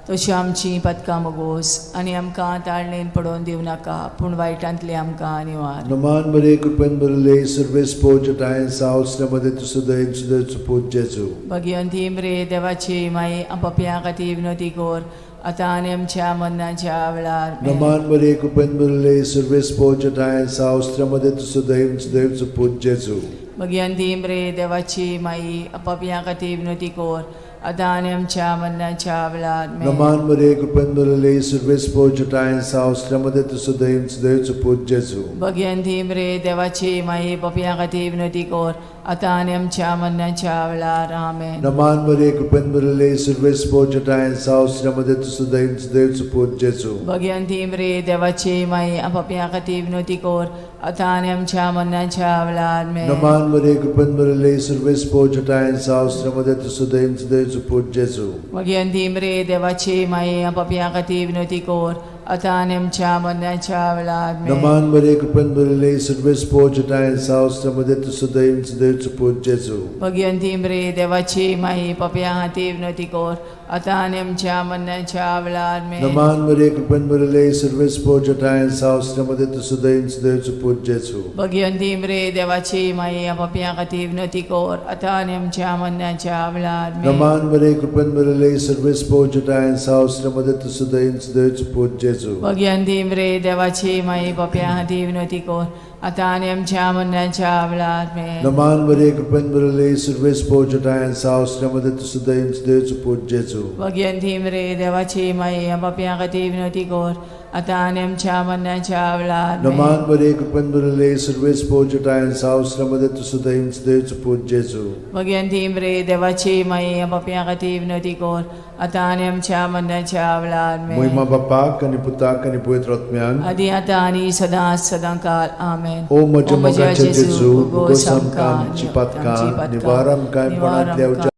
तशी आमची पदकां मोगोस, आनी आमकां ताळणेन पडोवन दिवं नाका, पूण वायटांतली आमकां निवार. नमान बरे कृपेन बरले सर्वेस्पो ठाय साव श्रमदेन तु सुदैव सुदैवचो पूत जेजू. भगिवंती मरे देवाची माई, आमो पापयां खातीर विनोदी कोर, आतां आनी आमच्या मरणाच्या वेळार. आमेन. नमान बरे कृपेन बरले सर्वेस्पो ठाय साव श्रमदेन तु सुदैव सुदैवचो पूत जेजू. भगिवंती मरे देवाची माई, आमो पापयां खातीर विनोदी कोर, आतां आनी आमच्या मरणाच्या वेळार. आमेन. नमान बरे कृपेन बरले सर्वेस्पो ठाय साव श्रमदेन तु सुदैव सुदैवचो पूत जेजू. भगिवंती मरे देवाची माई, पापयां खातीर विनोदी कोर, आतां आनी आमच्या मरणाच्या वेळार. आमेन. नमान बरे कृपेन बरले सर्वेस्पो ठाय साव श्रमदेन तु सुदैव सुदैवचो पूत जेजू. भगिवंती मरे देवाची माई, आमो पापयां खातीर विनोदी कोर, आतां आनी आमच्या मरणाच्या वेळार. आमेन. नमान बरे कृपेन बरले सर्वेस्पो ठाय साव श्रमदेन तु सुदैव सुदैवचो पूत जेजू. भगिवंती मरे देवाची माई, आमो पापयां खातीर विनोदी कोर, आतां आनी आमच्या मरणाच्या वेळार. आमेन. नमान बरे कृपेन बरले सर्वेस्पो ठाय साव श्रमदेन तु सुदैव सुदैवचो पूत जेजू. भगिवंती मरे देवाची माई, पापयां खातीर विनोदी कोर, आतां आनी आमच्या मरणाच्या वेळार. आमेन. नमान बरे कृपेन बरले सर्वेस्पो ठाय साव श्रमदेन तु सुदैव सुदैवचो पूत जेजू. भगिवंती मरे देवाची माई, आमो पापयां खातीर विनोदी कोर, आतां आनी आमच्या मरणाच्या वेळार. आमेन. नमान बरे कृपेन बरले सर्वेस्पो ठाय साव श्रमदेन तु सुदैव सुदैवचो पूत जेजू. जेजू भगयंती रे देवाची माई बाप्या हाती विनोती कोर आता आणि आमच्या मरणाच्या वेळार नमान बरे कृपेन बरले सर्वेस पोजटायन सावस्त्रमध्ये तुसुदैन देवचो पूज जेजू भगयंती रे देवाची माई बाप्या हाती विनोती कोर आता आणि आमच्या मरणाच्या वेळार नमान बरे कृपेन बरले सर्वेस पोजटायन सावस्त्रमध्ये तुसुदैन देवचो पूज जेजू भगयंती रे देवाची माई बाप्या हाती विनोती कोर आता आणि आमच्या मरणाच्या वेळार महिमा बापाक आणि पुताक आणि पवित्र आत्म्यान आदी आता आणि सदा सदांकाल आमेन ओ म्हज्या मोगाचे जेजू उगोस आमकां आमची पातकां निवार आमकां पणांतल्या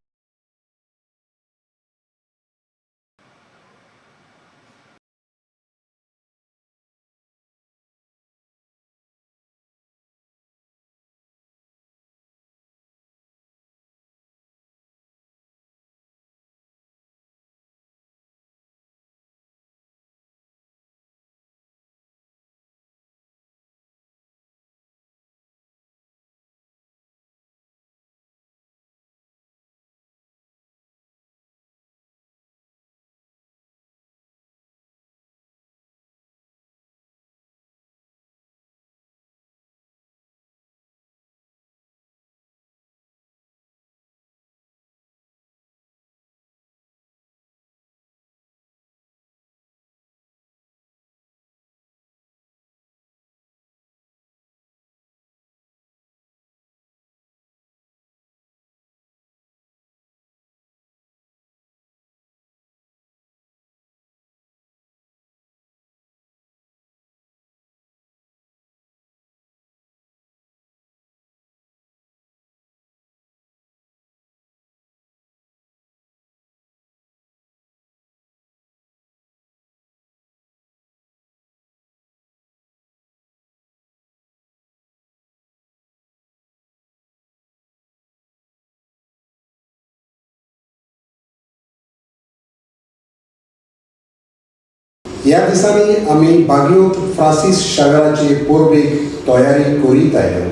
ह्या दिसांनी आमी बागयोत फ्रांसीस शावेराचे पोरबेक तयारी करीत आयल्यो.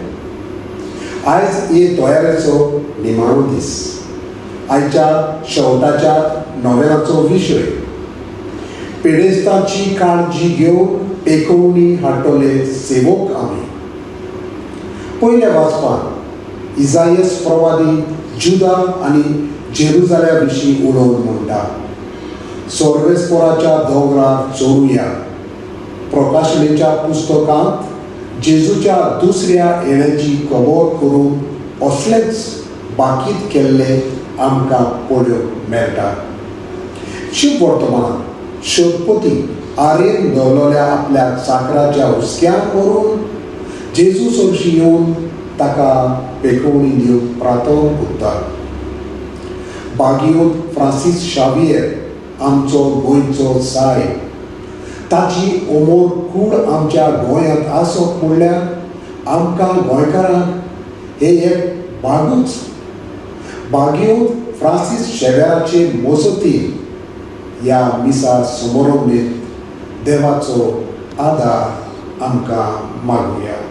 आयज हे तयारेचो निमाणो दीस. आयच्या शेवटाच्या नोवेलाचो विशय पिडेस्तांची काळजी घेवन पेखोवणी हाडटले सेवक आमी. पयल्या वाचपान इजायास प्रवादी जुदा आनी जेरुजाल्या विशीं उलोवन म्हणटा, सोर्वेस्पोराच्या दोंगरार चोरुया. प्रकाशनेच्या पुस्तकांत जेजूच्या दुसऱ्या येण्याची खबर करून असलेच बाकीत केल्ले आमकां पळोवंक मेळटा. शिव वर्तमानांत शोधपती आरेन दवरलेल्या आपल्या चाकराच्या हुस्क्यांत व्हरून जेजू सरशी येवन ताका पेखोवणी दिवंक प्रार्थना करता. बागयोत फ्रांसीस शावियर आमचो गोंयचो सायब. ताची अमोल कूड आमच्या गोंयांत आसप म्हणल्यार आमकां गोंयकारांक हे एक भागूच. बागयोत फ्रांसीस शेवेराचे मोसतीन ह्या मिसा समारंभेत देवाचो आदार आमकां मागुया.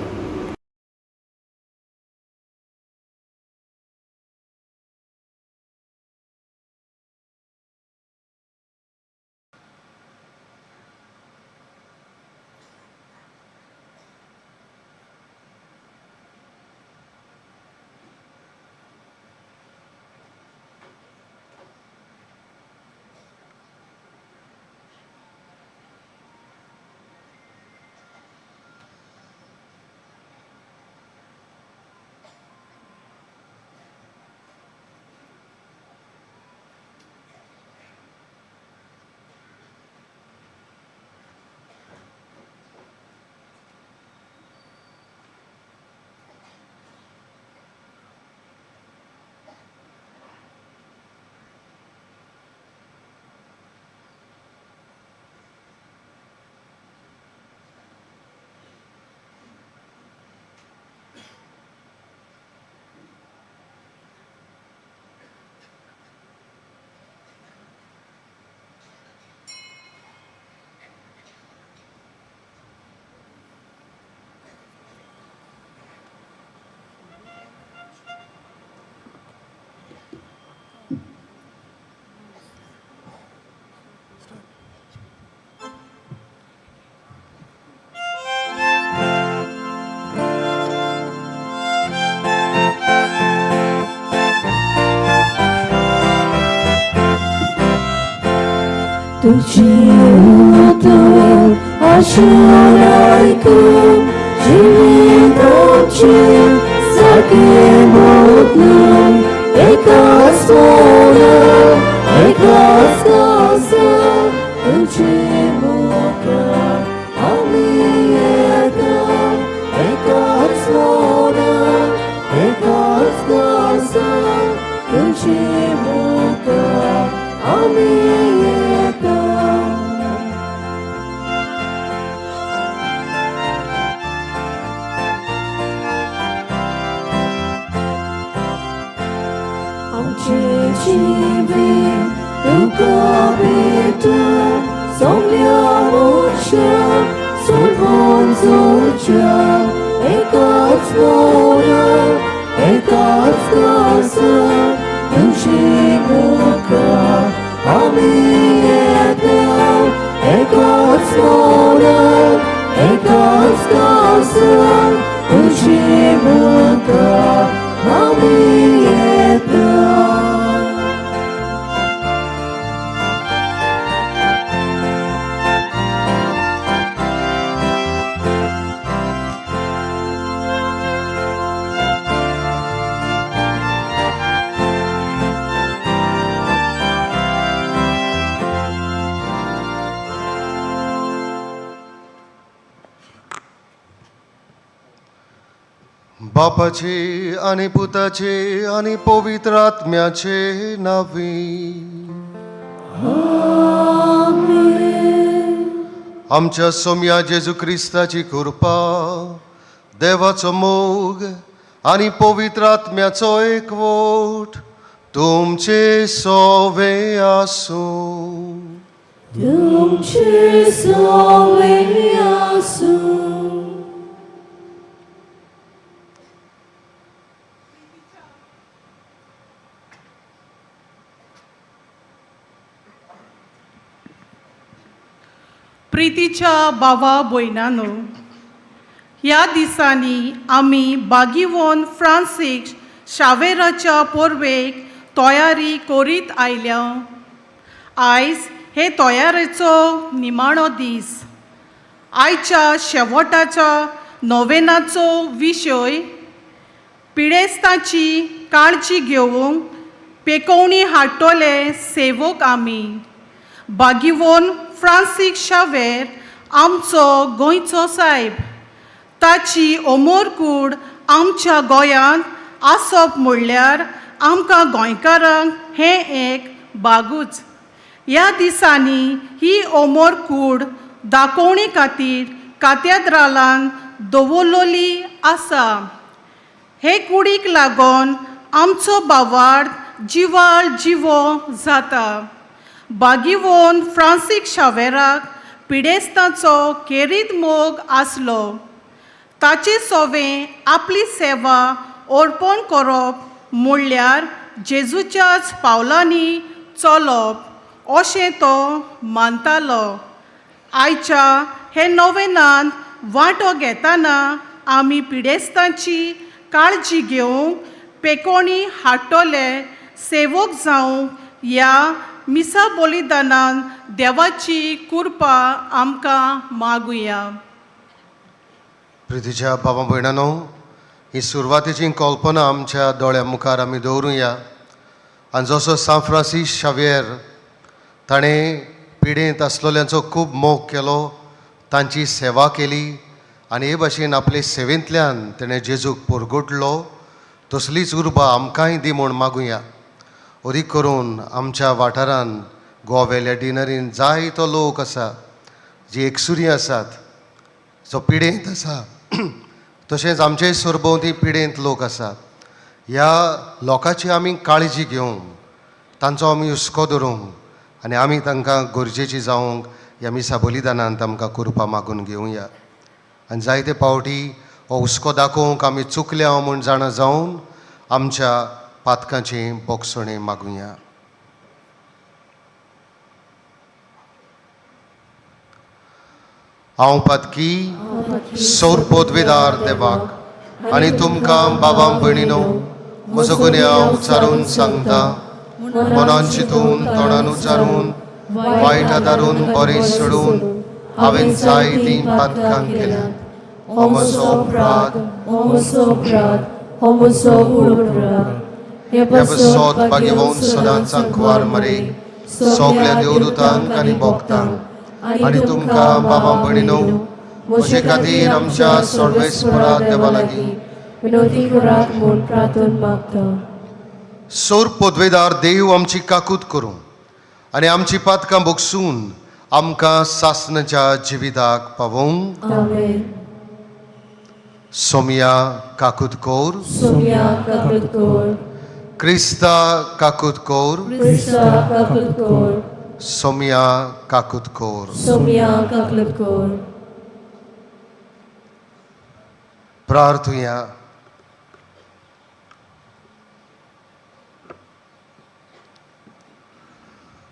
तुझी तुवें आशेन ऐकून जिविताचे सगळे मोडून एकाच मोलान एकाच काळजान तुझे मुखार आमी येता एकाच मोलान एकाच काळजान तुझे मुखार आमी येता. आमचे जिवीत तुका भेटून सोगल्या मोडच्या सोडून जोडच्या एकाच मोलान एकाच काळजान तुझे मुखार आमी येता एकाच मोलान एकाच काळजान तुझे मुखार आमी येता. बापाचे आणि पुताचे आणि पवित्र आत्म्याचे नावी आमच्या सोम्या जेजू क्रिस्ताची कृपा देवाचो मोग आणि पवित्र आत्म्याचो एकवट तुमचे सोवे आसूं. तुमचे सोवे आसूं. प्रितीच्या भावा भयणांनो, ह्या दिसांनी आमी बागीवोन फ्रांसीस शावेराच्या पोरवेक तयारी करीत आयल्या. आयज हे तयारेचो निमाणो दीस. आयच्या शेवटाच्या नोवेनाचो विशय पिडेस्तांची काळजी घेवंक पेकोवणी हाडटले सेवक आमी. बागीवोन फ्रांसीस शावेर आमचो गोंयचो सायब. ताची अमोर कूड आमच्या गोंयांत आसप म्हणल्यार आमकां गोंयकारांक हें एक बागूच. ह्या दिसांनी ही अमोर कूड दाखोवणी खातीर कातेद्रालान दवरलोली आसा. हे कुडीक लागून आमचो भावार्थ जिवाळ जिवो जाता. बागीवोन फ्रांसीस शावेराक पिडेस्तांचो केरीत मोग आसलो. ताचे सोवें आपली सेवा अर्पण करप म्हणल्यार जेजूच्याच पावलांनी चलप अशें तो मानतालो. आयच्या हे नोवेनांत वांटो घेतना आमी पिडेस्तांची काळजी घेवंक पेकोवणी हाडटले सेवक जावंक ह्या मिसा बलिदानान देवाची कृपा आमकां मागुया. प्रितीच्या भावा भयणांनो, ही सुरवातेची कल्पना आमच्या दोळ्या मुखार आमी दवरुया. आनी जसो सान फ्रांसीस शावेर ताणें पिडेंत आसलेल्यांचो खूब मोग केलो, तांची सेवा केली आनी हे भाशेन आपले सेवेंतल्यान ताणें जेजूक परगटलो, तसलीच कृपा आमकांय दी म्हूण मागुया. अदीक करून आमच्या वाठारांत गोवेल्या डिनरीन जायतो लोक आसा जी एकसुरी आसात, जो पिडेंत आसा. तशेंच आमचे सरभोंवती पिडेंत लोक आसात. ह्या लोकांची आमी काळजी घेवंक, तांचो आमी हुस्को धरूंक आनी आमी तांकां गरजेची जावंक ह्या मिसा बलिदानांत आमकां कृपा मागून घेवया. आनी जायते पावटी हो हुस्को दाखोवंक आमी चुकल्या म्हूण जाणा जावन आमच्या पातकांची बोगसणे मागुया. हांव पातकी सौर पोतवेदार देवाक आनी तुमकां बाबां भयणीनो म्हजो गुन्यांव उच्चारून सांगता, मनान चिंतून तोंडान उच्चारून वायटा दारून बरें सोडून हांवें जायतीं पातकां केल्यात. हो म्हजो अपराध, हो म्हजो अपराध, हो म्हजो अपराध. हे बसोत भाग्यवान सदांच सांकवार मरे सगळ्या देवदूतांक आनी भक्तांक आनी तुमकां बाबा भयणीनो म्हजे खातीर आमच्या सर्वेस्परा देवा लागीं विनोदी करात म्हूण प्रार्थना मागता. सोर पदवेदार देव आमची काकूत करूं आनी आमची पातकां भोगसून आमकां सासणाच्या जिविताक पावोवंक. आमेन. सोमिया काकूत कोर, सोमिया काकूत कोर, क्रिस्ता काकूत कोर, क्रिस्ता काकूत कोर, सोमिया काकूत कोर. सोमिया काकूत कोर. प्रार्थुया.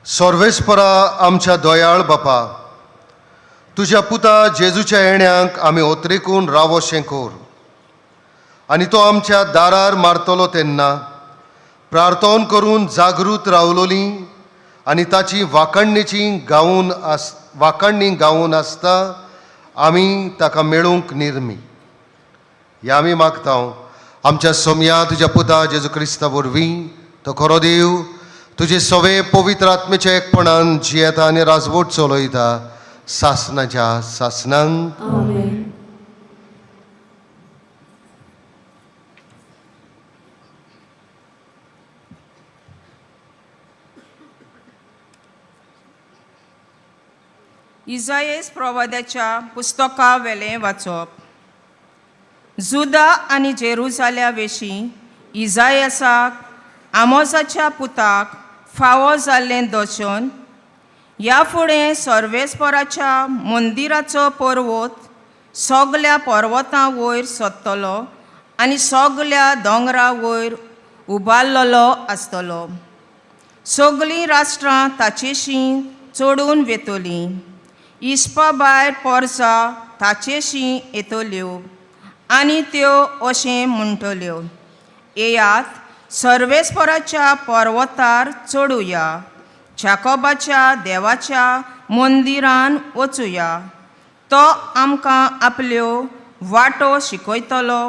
सर्वेस्परा आमच्या दयाळ बापा, तुज्या पुता जेजूच्या येण्याक आमी ओतरेकून रावोशें कोर आनी तो आमच्या दारार मारतलो तेन्ना प्रार्थना करून जागृत रावलोली आनी ताची वाकणणी गावून आसता आमी ताका मेळूंक निर्मी. ह्या आमी मागता आमच्या सोम्या तुज्या पुता जेजू क्रिस्ता वरवीं तो खरो देव तुजे सवे पवित्र आत्मेच्या एकपणान जियेता आनी राजवट चलयता सासणाच्या सासणांक. आमेन. इजायेस प्रवाद्याच्या पुस्तका वेलें वाचप. जुदा आनी जेरुसाल्या विशीं इजायासाक आमोसाच्या पुताक फावो जाल्लें दर्शन. ह्या फुडें सर्वेस्पराच्या मंदिराचो पर्वत सगल्या पर्वतां वयर सत्तलो आनी सगल्या दोंगरा वयर उबारलेलो आसतलो. सगळीं राष्ट्रां ताचेशी चडून वेतलीं. इस्पा भायर पर्सा ताचेशी येतल्यो आनी त्यो अशें म्हणटल्यो, येयात सर्वेस्पराच्या पर्वतार चडुया, जाकोबाच्या देवाच्या मंदिरान वचुया. तो आमकां आपल्यो वाटो शिकयतलो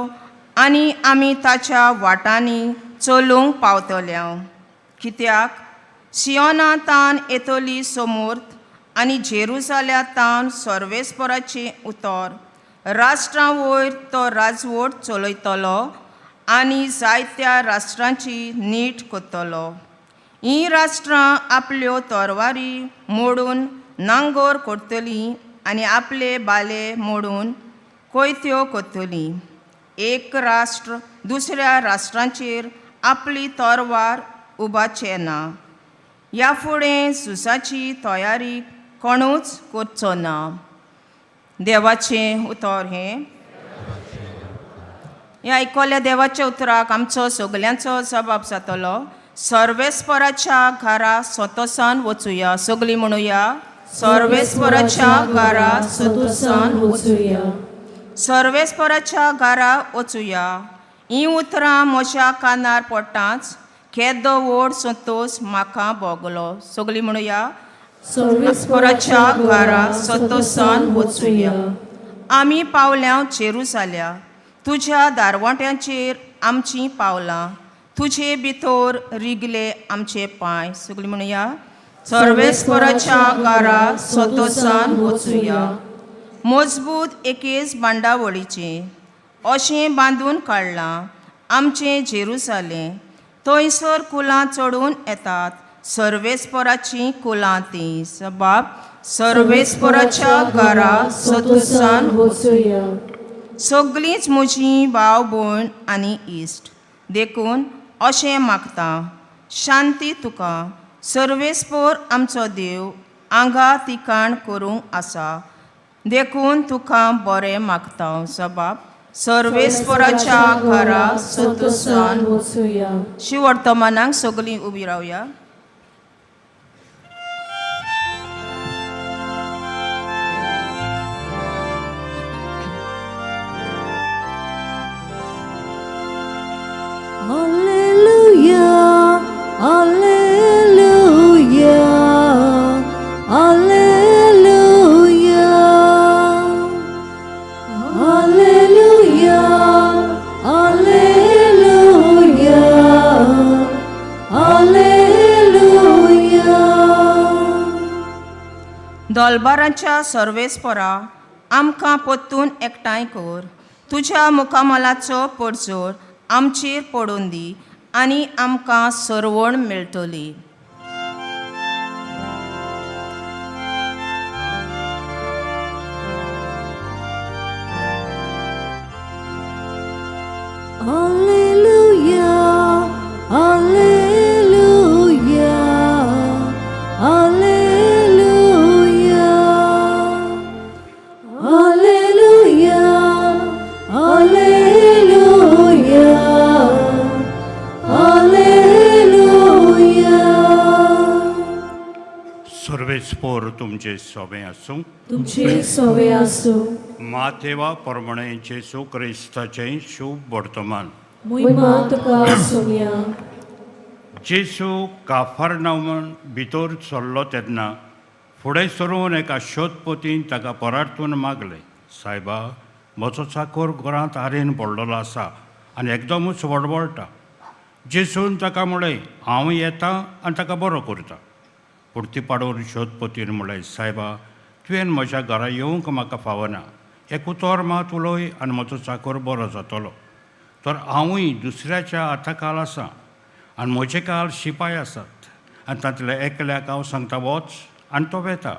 आनी आमी ताच्या वाटांनी चलूंक पावतल्या. कित्याक सियोनांतान येतली समूर्त आनी जेरुसाल्यातान सर्वेस्पराचें उतर. राष्ट्रां वयर तो राजवट चलयतलो आनी जायत्या राष्ट्रांची नीट करतलो. हीं राष्ट्रां आपल्यो तरवारी मोडून नांगोर करतलीं आनी आपले बाले मोडून कोयत्यो करतलीं. एक राष्ट्र दुसऱ्या राष्ट्रांचेर आपली तरवार उबाचे ना. ह्या फुडें झुजाची तयारी कोणूच करचो ना. देवाचें उतर हें. ह्या आयकल्ल्या देवाच्या उतराक आमचो सगल्यांचो जबाब जातलो. सर्वेस्पराच्या घरा सतोसान वचुया. सगळीं म्हणुया, सर्वेस्पराच्या घरा सतोसान वचुया. सर्वेस्पराच्या घरा वचुया. हीं उतरां म्हज्या कानार पडटाच केदो व्हड संतोश म्हाका भोगलो. सगळीं म्हणुया, सर्वेस्पराच्या घरा सतोसान वचुया. आमी पावल्या जेरुसाल्या. तुज्या दारवट्यांचेर आमचीं पावलां. तुजे भितर रिगले आमचे पांय. सगळीं म्हणुया, सर्वेस्पराच्या घरा सतोसान वचुया. मजबूत एकेच बांडावळीचे अशें बांदून काडलां आमचें जेरुसालें. थंयसर कुलां चडून येतात, सर्वेस्पराचीं कुलां तीं. जबाब, सर्वेस्पराच्या घरा सतोसान वचुया. सगळींच म्हजीं भाव भयण आनी इश्ट देखून अशें मागता, शांती तुका. सर्वेस्पर आमचो देव आंगा तिकाण करूंक आसा देखून तुका बरें मागता. जबाब, सर्वेस्पराच्या घरा सतोसान वचुया. शिवर्तमानाक सगळीं उबी रावया. Alleluia, alleluia, दोलबाराच्या सर्वेस्परा आमकां परतून एकठांय कर. तुज्या मुखामलाचो पडझड आमचेर पडोवन दी आनी आमकां सरवण मेळटली. Alleluia, Alleluia, Alleluia, Alleluia, Alleluia, Alleluia. सर्वेस्पोर तुमचे सोबे आसूं. तुमचे सोवे आसूं. मातेवा प्रमाणे जेसू क्रिस्ताचें शुभ वर्तमान. महिमा तुका सोम्या. जेसू काफारनाऊमान भितर सरलो तेन्ना फुडें सरून एका शोधपोतीन ताका परतून मागले, सायबा, म्हजो चाकर घरांत आरेन पडलेलो आसा आनी एकदमूच वडवळटा. जेसून ताका म्हळें, हांव येतां आनी ताका बरो करता. पूण ती पाडून शोधपोतीन म्हळें, सायबा, तुवें म्हज्या घरा येवंक म्हाका फावना. एक उतर मात उलय आनी म्हजो चाकर बरो जातलो. तर हांवूय दुसऱ्याच्या हाताखाल आसां आनी म्हजे काल शिपाय आसात आनी तांतल्या एकल्याक हांव सांगता वच आनी तो वेता.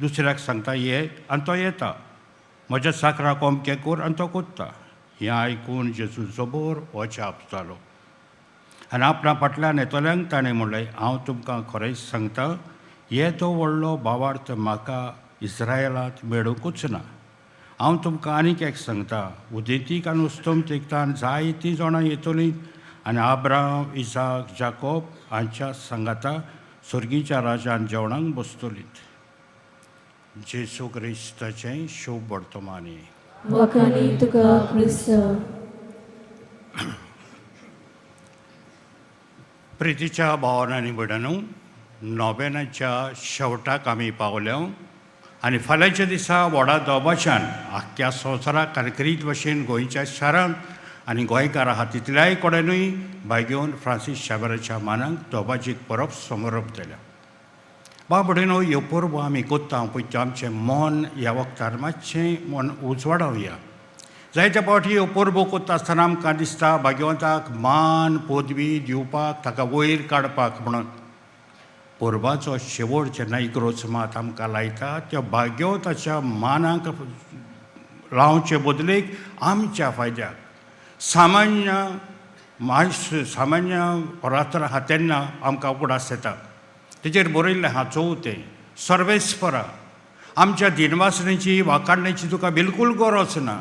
दुसऱ्याक सांगता ये आनी तो येता. म्हज्या चाकराक अमकें कर आनी तो कोत्ता. हें आयकून जेजू जबर वचाप जालो आनी आपणा फाटल्यान येतल्यांक ताणें म्हणलें, हांव तुमकां खरेंच सांगता, हे तो व्हडलो भावार्थ म्हाका इस्रायलांत मेळूंकूच ना. हांव तुमकां आनीक एक सांगता, उदेतीक आनी उस्तमतीकतान जायतीं जाणां येतलीं आनी आब्राम, इसाक, जाकोब हांच्या सांगाता सुर्गीच्या राजान जेवणाक बसतलीं. जेसू क्रिस्ताचें शुभ वर्तमानी. वखाणी तुका क्रिस्त. प्रितीच्या भावनांनी भयणांनो, नोव्हेनाच्या शेवटाक आमी पावल्या आनी फाल्यांच्या दिसा व्हडा दोबाच्यान आख्ख्या संवसाराक कारकिरीत भशेन गोंयच्या शारांत आनी गोंयकार आहा तितल्याय कडेनूय भाग्योन फ्रांसीस शावेराच्या मानाक दोबाजीक परब समारंभ जाल्या. बाबडीनो ह्यो परबो आमी कोत्ता पळय आमचें मन ह्या वखदार मातशें मन उजवाडावया. जायत्या फावटी ह्यो परबो कोत्ता आसतना आमकां दिसता भाग्यवंताक मान पदवी दिवपाक, ताका वयर काडपाक म्हणून. परबाचो शेवट जेन्ना इग्रोज मात आमकां लायता त्या भाग्यवताच्या मानाक लावचे बदलेक आमच्या फायद्याक सामान्य रात्र आहा तेन्ना आमकां उगडास येता. तेजेर बरयल्लें आहा चवथें, सर्वेस्परा. आमच्या दिनवासणेची वाकाडण्याची तुका बिलकूल गरज ना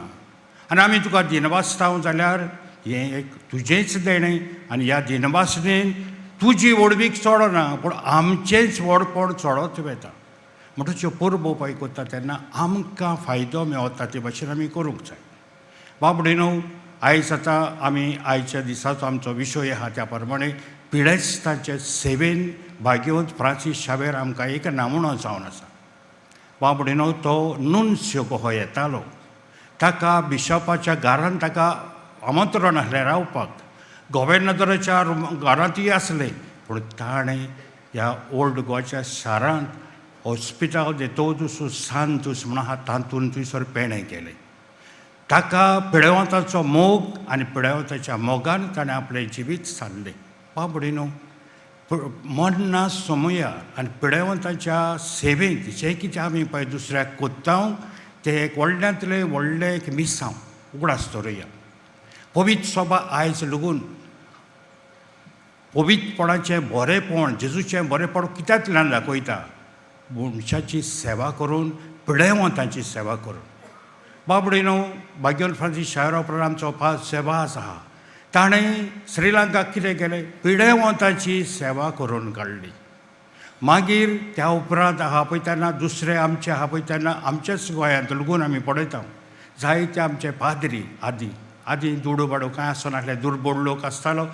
आनी आमी तुका दिनवासताव जाल्यार हें एक तुजेंच देणें आनी ह्या दिनवासणेन तुजी वडवीक चडना पूण आमचेंच व्हडपण चडत वेता. म्हणटच ह्यो परबो पळय करता तेन्ना आमकां फायदो मेळटा ते भाशेन आमी करूंक जाय. बाबडीनो, आयज आतां आमी आयच्या दिसाचो आमचो विशय आहा त्या प्रमाणे पिडेस्तांचे सेवेन भाग्यवंत फ्रांसीस शावेर आमकां एक नामणो जावन आसा. बाबडीनो, तो नुन्स्यो कहो येतालो. ताका बिशपाच्या घरांत ताका आमंत्रण आहलें रावपाक. गव्हर्नराच्या घरांतूय आसलें पूण ताणें ह्या ओल्ड गोवाच्या शारांत हॉस्पिटल दे तोदूस सांतूस म्हण आहा तातूंत थंयसर पेणें केलें. ताका पिडेवंताचो मोग आनी पिडेवंताच्या मोगान ताणें आपलें जिवीत सारलें. बाबडीनो, मरना समयार आनी पिडेवंताच्या सेवेंत जें कितें आमी पळय दुसऱ्याक कोत्ता तें एक व्हडल्यांतलें व्हडलें एक मिसांव उगडास धरुया. पवित्र सभा आयज लागून पवित्रपणाचें बरेंपण, जेजूचें बरेंपण कित्यातल्यान दाखयता? मनशाची सेवा करून, पिडेवंतांची सेवा करून. बाबडीनो, भाग्यवंत फ्रांसीस शावेरा उपरांत आमचो पास सेवास आहा. ताणें श्रीलंकाक कितें केलें? पिडेवंतांची सेवा करून काडली. मागीर त्या उपरांत आहा पळय तेन्ना दुसरे आमचे आहा पळय तेन्ना आमच्याच गोंयांत लागून आमी पळयता जायते आमचे पाद्री आदी दुडू बाडू कांय आसनासले दुर्बळ लोक आसतालो.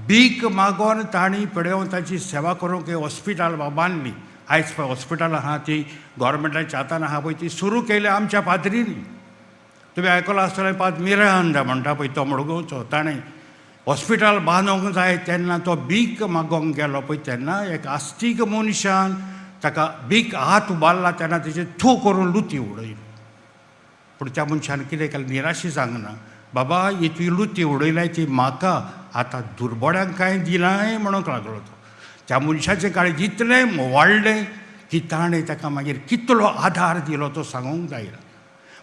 भीक मागोन तांणी पिडेवंतांची सेवा करूंक एक हॉस्पिटल बांदली. आयज पळय हॉस्पिटल आहा ती गव्हर्मेंटाच्या हातान आहा पळय ती सुरू केली आमच्या पाद्रींनी. तुमी आयकलां आसतलें पाद मिरांदा म्हणटा पळय तो मडगांवचो, ताणें हॉस्पिटल बांदूंक जाय तेन्ना तो भीक मागोंक गेलो पळय तेन्ना एक आस्तीक मनशान ताका बीक हात उबारला तेन्ना तेजे थू करून लुती उडयली. पूण त्या मनशान कितें केलें, निराशी जावंक ना. बाबा इतली लुती उडयल्याय ती म्हाका आतां दुर्बळ्यांक कांय दिनाय म्हणूंक लागलो तो. त्या मनशाचें काळीज इतलें वाडलें की ताणें ताका मागीर कितलो आधार दिलो तो सांगूंक जायना.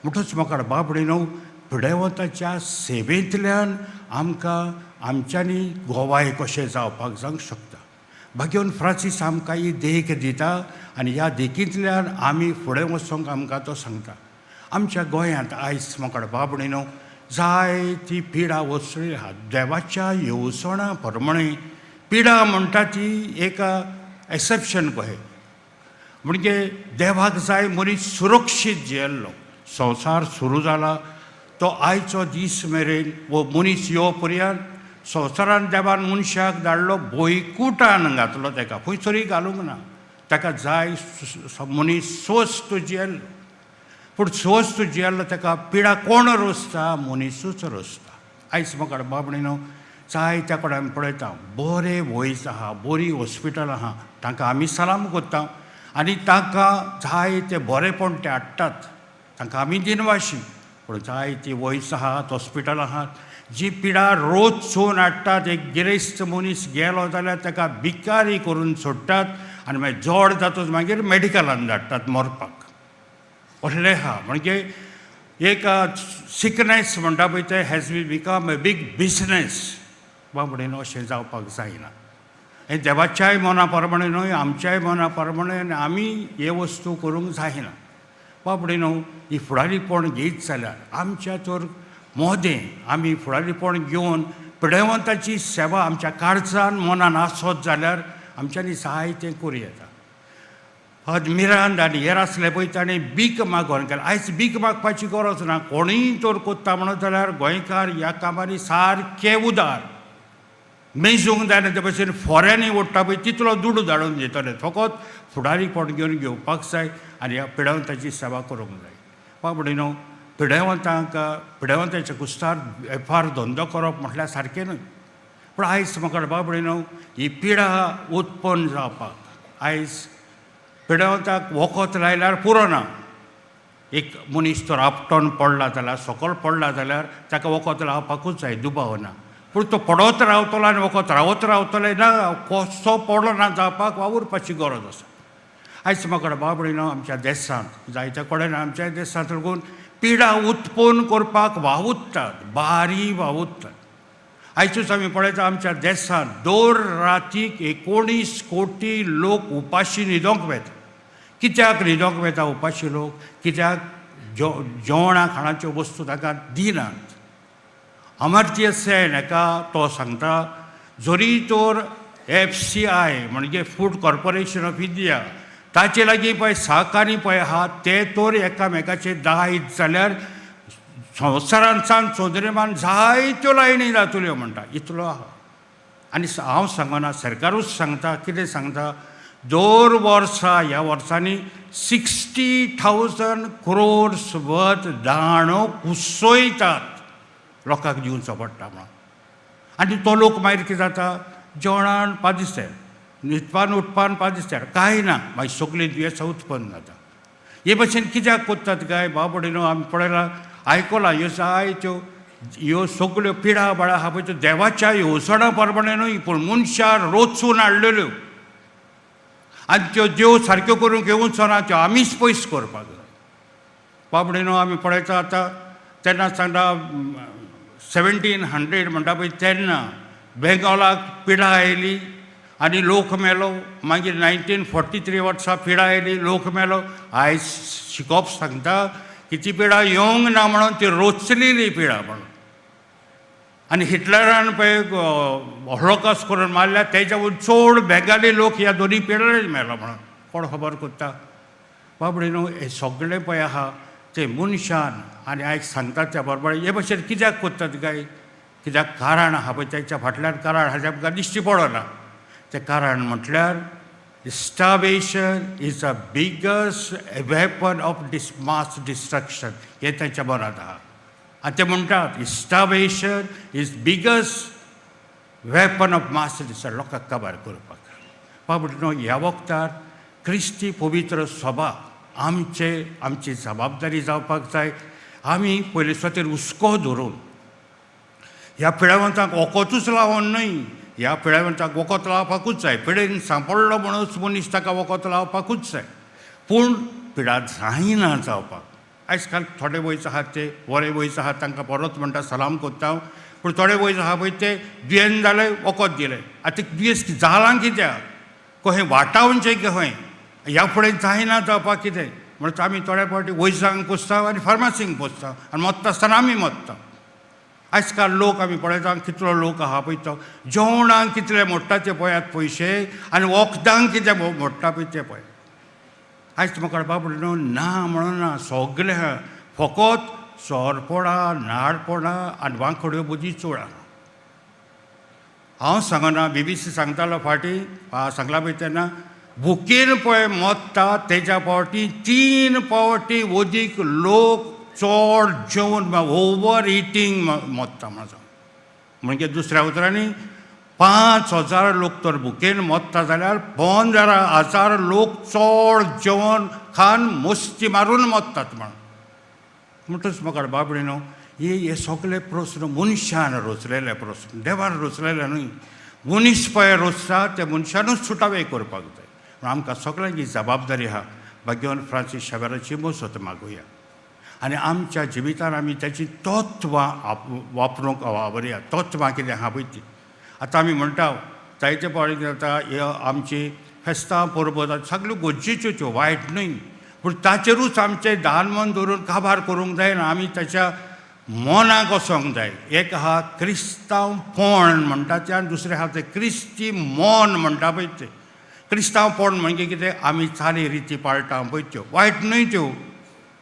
म्हणटच म्हाका बाबडीनो पिडेवताच्या सेवेंतल्यान आमकां आमच्यांनी गोवाय कशें जावपाक जावंक शकता. भाग्योन फ्रांसीस आमकां ही देख दिता आनी ह्या देखींतल्यान आमी फुडें वचूंक आमकां तो सांगता. आमच्या गोंयांत आयज म्हाका बाबडीनो जायती पिडा वसळी आहा. देवाच्या येवजणा प्रमाणे पिडा म्हणटा ती एक एक्सेप्शन कहें. म्हणजे देवाक जाय मनीस सुरक्षीत जियेल्लो. संवसार सुरू जाला तो आयचो दीस मेरेन वो मनीस येवो पर्यंत संवसारान देवान मनशाक धाडलो भोयकुटान घातलो ताका, खंयसरी घालूंक ना. ताका जाय मनीस स्वस्थ जियेल्लो. पूण स्वस्थ जियेल्लो ताका पिडा कोण रोसता, मनीसूच रोसता. आयज म्हाका बाबडीनो जायत्या कडेन आमी पळयता बरे वैज आहा, बरी हॉस्पिटल आहा, तांकां आमी सलाम करता आनी तांकां जाय ते बरेपण ते हाडटात. तांकां आमी दिनवाशी. पूण जायती वैज आहात, हॉस्पिटल आहात जी पिडा रोज चोवन हाडटात. एक गिरेस्त मनीस गेलो जाल्यार ताका भिकारी करून सोडटात आनी मागीर जड जातच मागीर मेडिकलान धाडटात मरपाक. असलें आहा. म्हणजे एक सिकनेस म्हणटा पळय ते has become a big business. बाबडीन अशें जावपाक जायना. हें देवाच्याय मना प्रमाणे न्हय, आमच्याय मना प्रमाणे आमी हे वस्तू करूंक जायना. बाबडीनो ही फुडारीपण घेयत जाल्यार आमच्या तर मोदें आमी फुडारीपण घेवन पिडेवंताची सेवा आमच्या काळजान मनान आसत जाल्यार आमच्यांनी जायतें करूं येता. अदमिरान आनी हेर आसले पळय ताणें बीक मागोन केलें. आयज बीक मागपाची गरज ना. कोणीय तर कोत्ता म्हणत जाल्यार गोंयकार ह्या कामांनी सारके उदार. मेजूंक जायना ते भशेन फोऱ्यांनी ओडटा पळय तितलो दुडू धाडून दितले. फकत फुडारीपण घेवपाक जाय आनी ह्या पिडेवंताची सेवा करूंक जाय. बाबडीनो पिडेवंताच्या कुस्तार वेपार धंदो करप म्हटल्यार सारकें न्हय. पूण आयज म्हाका बाबडीनो ही पिडा उत्पन्न जावपाक आयज पिडेवंताक वखद लायल्यार पुरो ना. एक मनीस तर आपटोन पडला जाल्यार सकयल पडला जाल्यार ताका वखद लावपाकूच जाय, दुबाव ना. पूण तो पडत रावतलो आनी वखद रावत रावतले ना, कसो पडलो ना जावपाक वावुरपाची गरज आसा. आयज म्हाका बाबडीनो आमच्या देशांत जायत्या कडेन आमच्या देशांत लागून पिडा उत्पन्न करपाक वावुरतात, बारी वावुरतात. आयजूच आमी पळयता आमच्या देशांत दर रातीक 19 कोटी लोक उपाशी न्हिदोंक वेता. कित्याक न्हिदोंक वेता उपाशी लोक? कित्याक जेवणा खाणाच्यो वस्तू ताका दिनात. अमर्त्य सेन हेका तो सांगता जरी तर FCI म्हणजे फूड कॉर्पोरेशन ऑफ इंडिया ताचे लागीं पळय सहकारी पळय आहा ते तर एकामेकाचे दायज जाल्यार संवसारांसान चोदरेमान जायत्यो लायणी जातल्यो म्हणटा. इतलो आहा. आनी हांव सांगना, सरकारूच सांगता. कितें सांगता? दर वर्सा ह्या वर्सांनी 60,000 crores वर्थ दाणो कुसयतात लोकांक दिवचो पडटा म्हणून. आनी तो लोक मागीर कितें जाता, जेवणान पादिस्तार, न्हिदपान उठपान पादिस्तार, कांय ना, मागीर सगळीं दुयेंसां उत्पन्न जाता. हे भशेन कित्याक कोत्तात काय बाबडीनो? आमी पळयलां, आयकलां ह्यो जायत्यो ह्यो सगळ्यो पिडा बळा आहा पळय त्यो देवाच्या येवजणा प्रमाणे न्हय, पूण मनशार रोचून हाडलेल्यो. आनी त्यो देव सारक्यो करूंक येवचो ना, त्यो आमीच पयस करपाक जाय. बाबडीनो आमी पळयता आतां तेन्ना सांगता 1700 म्हणटा पळय तेन्ना बेंगॉलाक पिडा आयली आनी लोक मेलो. मागीर 1943 वर्सा पिडा आयली, लोक मेलो. आयज शिकप सांगता की ती पिडा येवंक ना म्हणून ती रोचलेली पिडा म्हणून. आनी हिटलरान पळय हॉलोकॉस्ट करून मारल्या तेज्यावून चड बेंगाली लोक ह्या दोनी पिडांनी मेलो म्हणून कोण खबर करता? बाबडीनो हे सगळें पळय आहा ते मनशान. आनी आयज सांगता त्या बरोबर हे भशेन कित्याक कोत्तात काय? कित्याक कारण आहा पळय तेच्या फाटल्यान कारण हाजें आमकां दिश्टी पडना. तें कारण म्हटल्यार starvation is a biggest weapon of mass destruction. हें तेच्या मनांत आहा. आनी ते म्हणटात starvation is biggest weapon of mass destruction लोकांक काबार करपाक. बाबडीनो ह्या वखदार क्रिस्ती पवित्र सभा आमची जबाबदारी जावपाक जाय. आमी पयलीं स्वतेर हुस्को धरून ह्या पिळावंतांक वखदूच लावन न्हय, ह्या पिळावंतांक वखद लावपाकूच जाय. पिडेन सांपडलो म्हणून मनीस ताका वखद लावपाकूच जाय. पूण पिडा जायना जावपाक. आयज काल थोडे वयस आहात ते बरे वयस आहात तांकां परत म्हणटा सलाम कोत्ता हांव. पूण थोडे वयस आहा पळय ते दुयेंत जाले वखद दिलें. आतां दुयेंस जालां कित्याक? खंय वाटावचें खंय? ह्या फुडें जायना जावपाक कितें म्हणून आमी थोड्या फावटी वैजांक पोसता आनी फार्मासींक पोसता आनी मत्ता आसतना आमी मत्ता. आयज काल लोक आमी पळयता कितलो लोक आहा पळय तो जेवणाक कितले मोडटा ते पळयात पयशे आनी वखदांक कितें मोडटा पळय ते पळय. आयज म्हाका कळपाक पडलें ना म्हणून ना, सगळें आहा. फकत सोरपणा, नाडपणा आनी वांकडे बुदी चोड आहा. हांव सांगना, BBC सांगतालो फाटीं सांगला पळय तेन्ना भुकेन पळय मत्ता तेज्या पावटी 3 पावटी अदीक लोक चड जेवण ओवर इटींग मत्ता म्हाजो. म्हणजे दुसऱ्या उतरांनी 5,000 लोक तर भुकेन मत्ता जाल्यार 15,000 लोक चड जेवण खावन मस्ती मारून मत्तात म्हणटच म्हाका बाबडे न्हू हे सगळे प्रस्न मनशान रचलेले प्रस्न, देवान रचलेले न्हय. मनीस पळय रचता ते मनशानूच सुटावे करपाक जाय. आमकां सगळ्यांची जबाबदारी आहा. भाग्यवान फ्रांसीस शावेराची मजत मागुया आनी आमच्या जिवितान आमी त्याची तत्वां वापरूंक वावरया. तत्वां कितें आहा पळय ती. आतां आमी म्हणटा जायते फावटी कितें जाता आमची फेस्तां परबो सगळ्यो गरजेच्यो त्यो वायट न्हय, पूण ताचेरूच आमचें दान मन धरून काबार करूंक जायना. आमी ताच्या मनाक वचोंक जाय. एक आहा क्रिस्तांवपण म्हणटा तें आनी दुसरें आहा तें क्रिस्ती मन म्हणटा पळय तें. क्रिस्तांवपण म्हणजे कितें आमी चाली रिती पाळटा पळय त्यो वायट न्हय, त्यो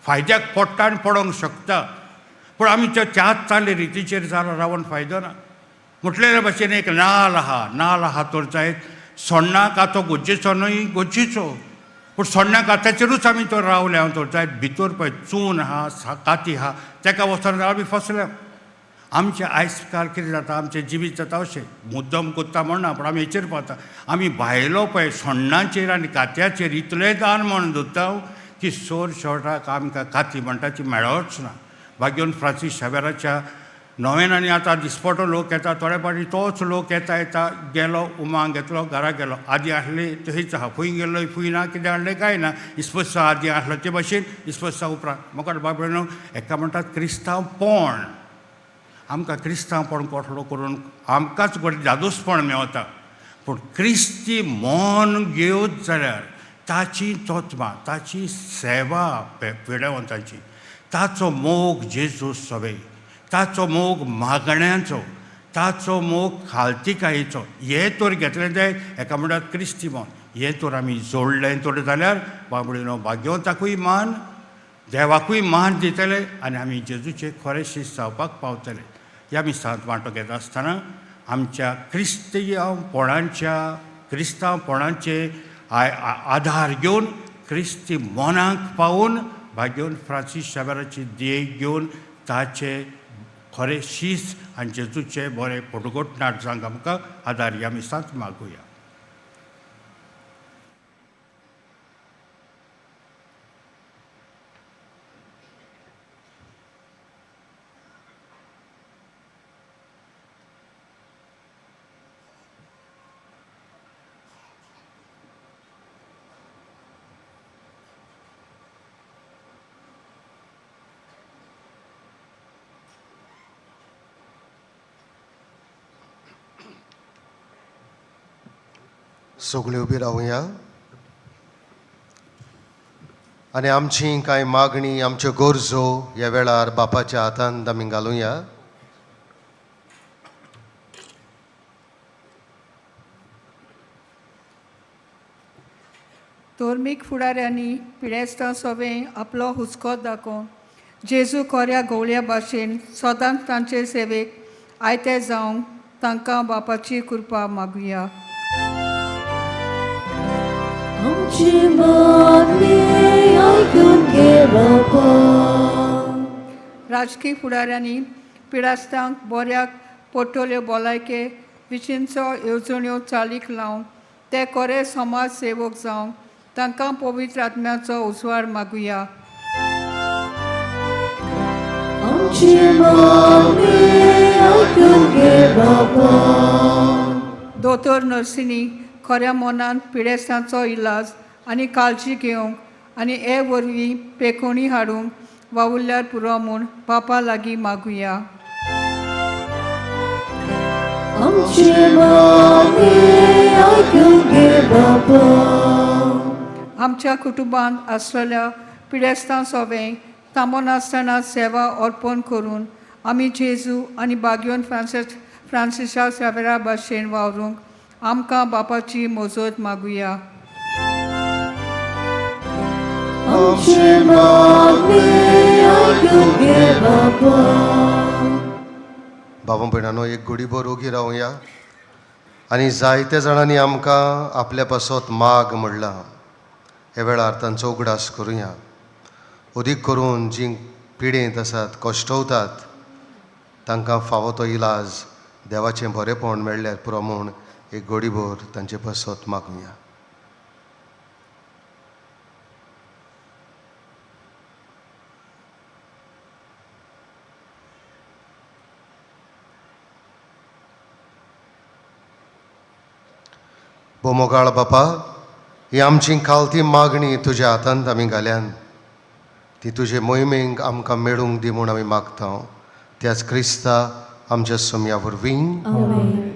फायद्याक पडटा आनी पडोंक शकता. पूण आमी त्याच चाली रितीचेर रावन फायदो ना. म्हटलेल्या भाशेन एक नाल आहा तर जायत सोण्णा कातो गरजेचो न्हय, गरजेचो, पूण सोण्ण्या कात्याचेरूच आमी तर रावले हांव तर जायत भितर पळय चून आहा, काती आहा, ताका वचोन आमी फसल्या. आमचें आयज काल कितें जाता, आमचें जिवीत जाता अशें मुद्दम कोत्ता म्हणना, पूण आमी हेचेर पावता. आमी भायलो पळय सोण्णाचेर आनी कात्याचेर इतलें दान म्हण दवरता की सोर शेवटाक आमकां काती म्हणटा ती मेळच ना. भाग्यवान फ्रांसीस शावेराच्या नोवेनांनी आतां दिसपटो लोक येता, थोड्या फावटी तोच लोक येता गेलो उमांग घेतलो घरा गेलो. आदी आसली थंयच आहा, खंय गेलो खंय ना, कितें हाडलें काय ना. इस्पसा आदी आसलो ते भाशेन इस्पसा उपरांत म्हाका बाबडे न्हू हेका म्हणटात क्रिस्तांवपण. आमकां क्रिस्तांवपण कसलो करून आमकांच बरें जादूसपण मेवता, पूण क्रिस्ती मन घेवत जाल्यार ताची तत्वां, ताची सेवा पिडेवंतांची, ताचो मोग जेजू सवे, ताचो मोग मागण्यांचो, ताचो मोग खालतिकायेचो, हे तर घेतलें जाय. हेका म्हणटात क्रिस्ती मन. हे तर आमी जोडलें तर जाल्यार बाबडीनो भाग्यवंताकूय मान, देवाकूय मान दितले आनी आमी जेजूचे खरे शिश्य जावपाक पावतले. ह्या मिसांत वांटो घेता आसतना आमच्या क्रिस्तांवपणाचे आधार घेवन क्रिस्ती मनाक पावून भाग्यवान फ्रांसीस शावेराची देख घेवन ताचे खरे शिश्य आनी जेजूचे बरे पटघोटनाट जावंक आमकां आदार ह्या मिसांत मागुया. सगळे उबी रावया आनी आमची कांय मागणी, आमच्यो गरजो ह्या वेळार बापाच्या हातांत आमी घालुया. धर्मीक फुडाऱ्यांनी पिडेस्तां सभेन आपलो हुस्को दाखोवन जेजू खोऱ्या गवळ्या भाशेन सदांच तांचे सेवेक आयते जावंक तांकां बापाची कृपा मागुया. आमची मागणी आयकून घे बापा. राजकीय फुडाऱ्यांनी पिडास्तांक बऱ्याक पडटल्यो भलायके विशींचो येवजण्यो चालीक लावन ते खरे समाज सेवक जावंक तांकां पवित्र आत्म्याचो उजवाड मागुया. आमची मागणी आयकून घे बाबा. दोतोर नर्सींनी खऱ्या मनान पिडेस्तांचो इलाज आनी काळजी घेवंक आनी हे वरवीं पेखोवणी हाडूंक वावुरल्यार पुरो म्हूण बापा लागीं मागुया. आमची मागणी आयकून घे बाबा. आमच्या कुटुंबांत आसलेल्या पिडेस्तां सोबें तांबो नासतना सेवा अर्पण करून आमी जेजू आनी बागयोन फ्रांसिसा सेवेरा भाशेन वावरूंक आमकां बापाची मोजत मागुया. आमची मागणी आयकून घे बाबा. बाबा भयणांनो, एक घडीभर ओगी रावया आनी जायत्या जाणांनी आमकां आपल्या पासत माग म्हणला. हे वेळार तांचो उगडास करुया. अदीक करून जीं पिडेंत आसात, कश्टवतात, तांकां फावो तो इलाज देवाचें बरेपण मेळ्ळ्यार पुरो म्हूण एक घडीभर तांचे पासत मागुया. बोमोगाळ बापा, ही आमची खालती मागणी तुज्या हातांत आमी घाल्यान ती तुजे मोहिमेक आमकां मेळूंक दी म्हूण आमी मागता. त्याच क्रिस्ता आमच्या सोम्या वरवीं. आमेन.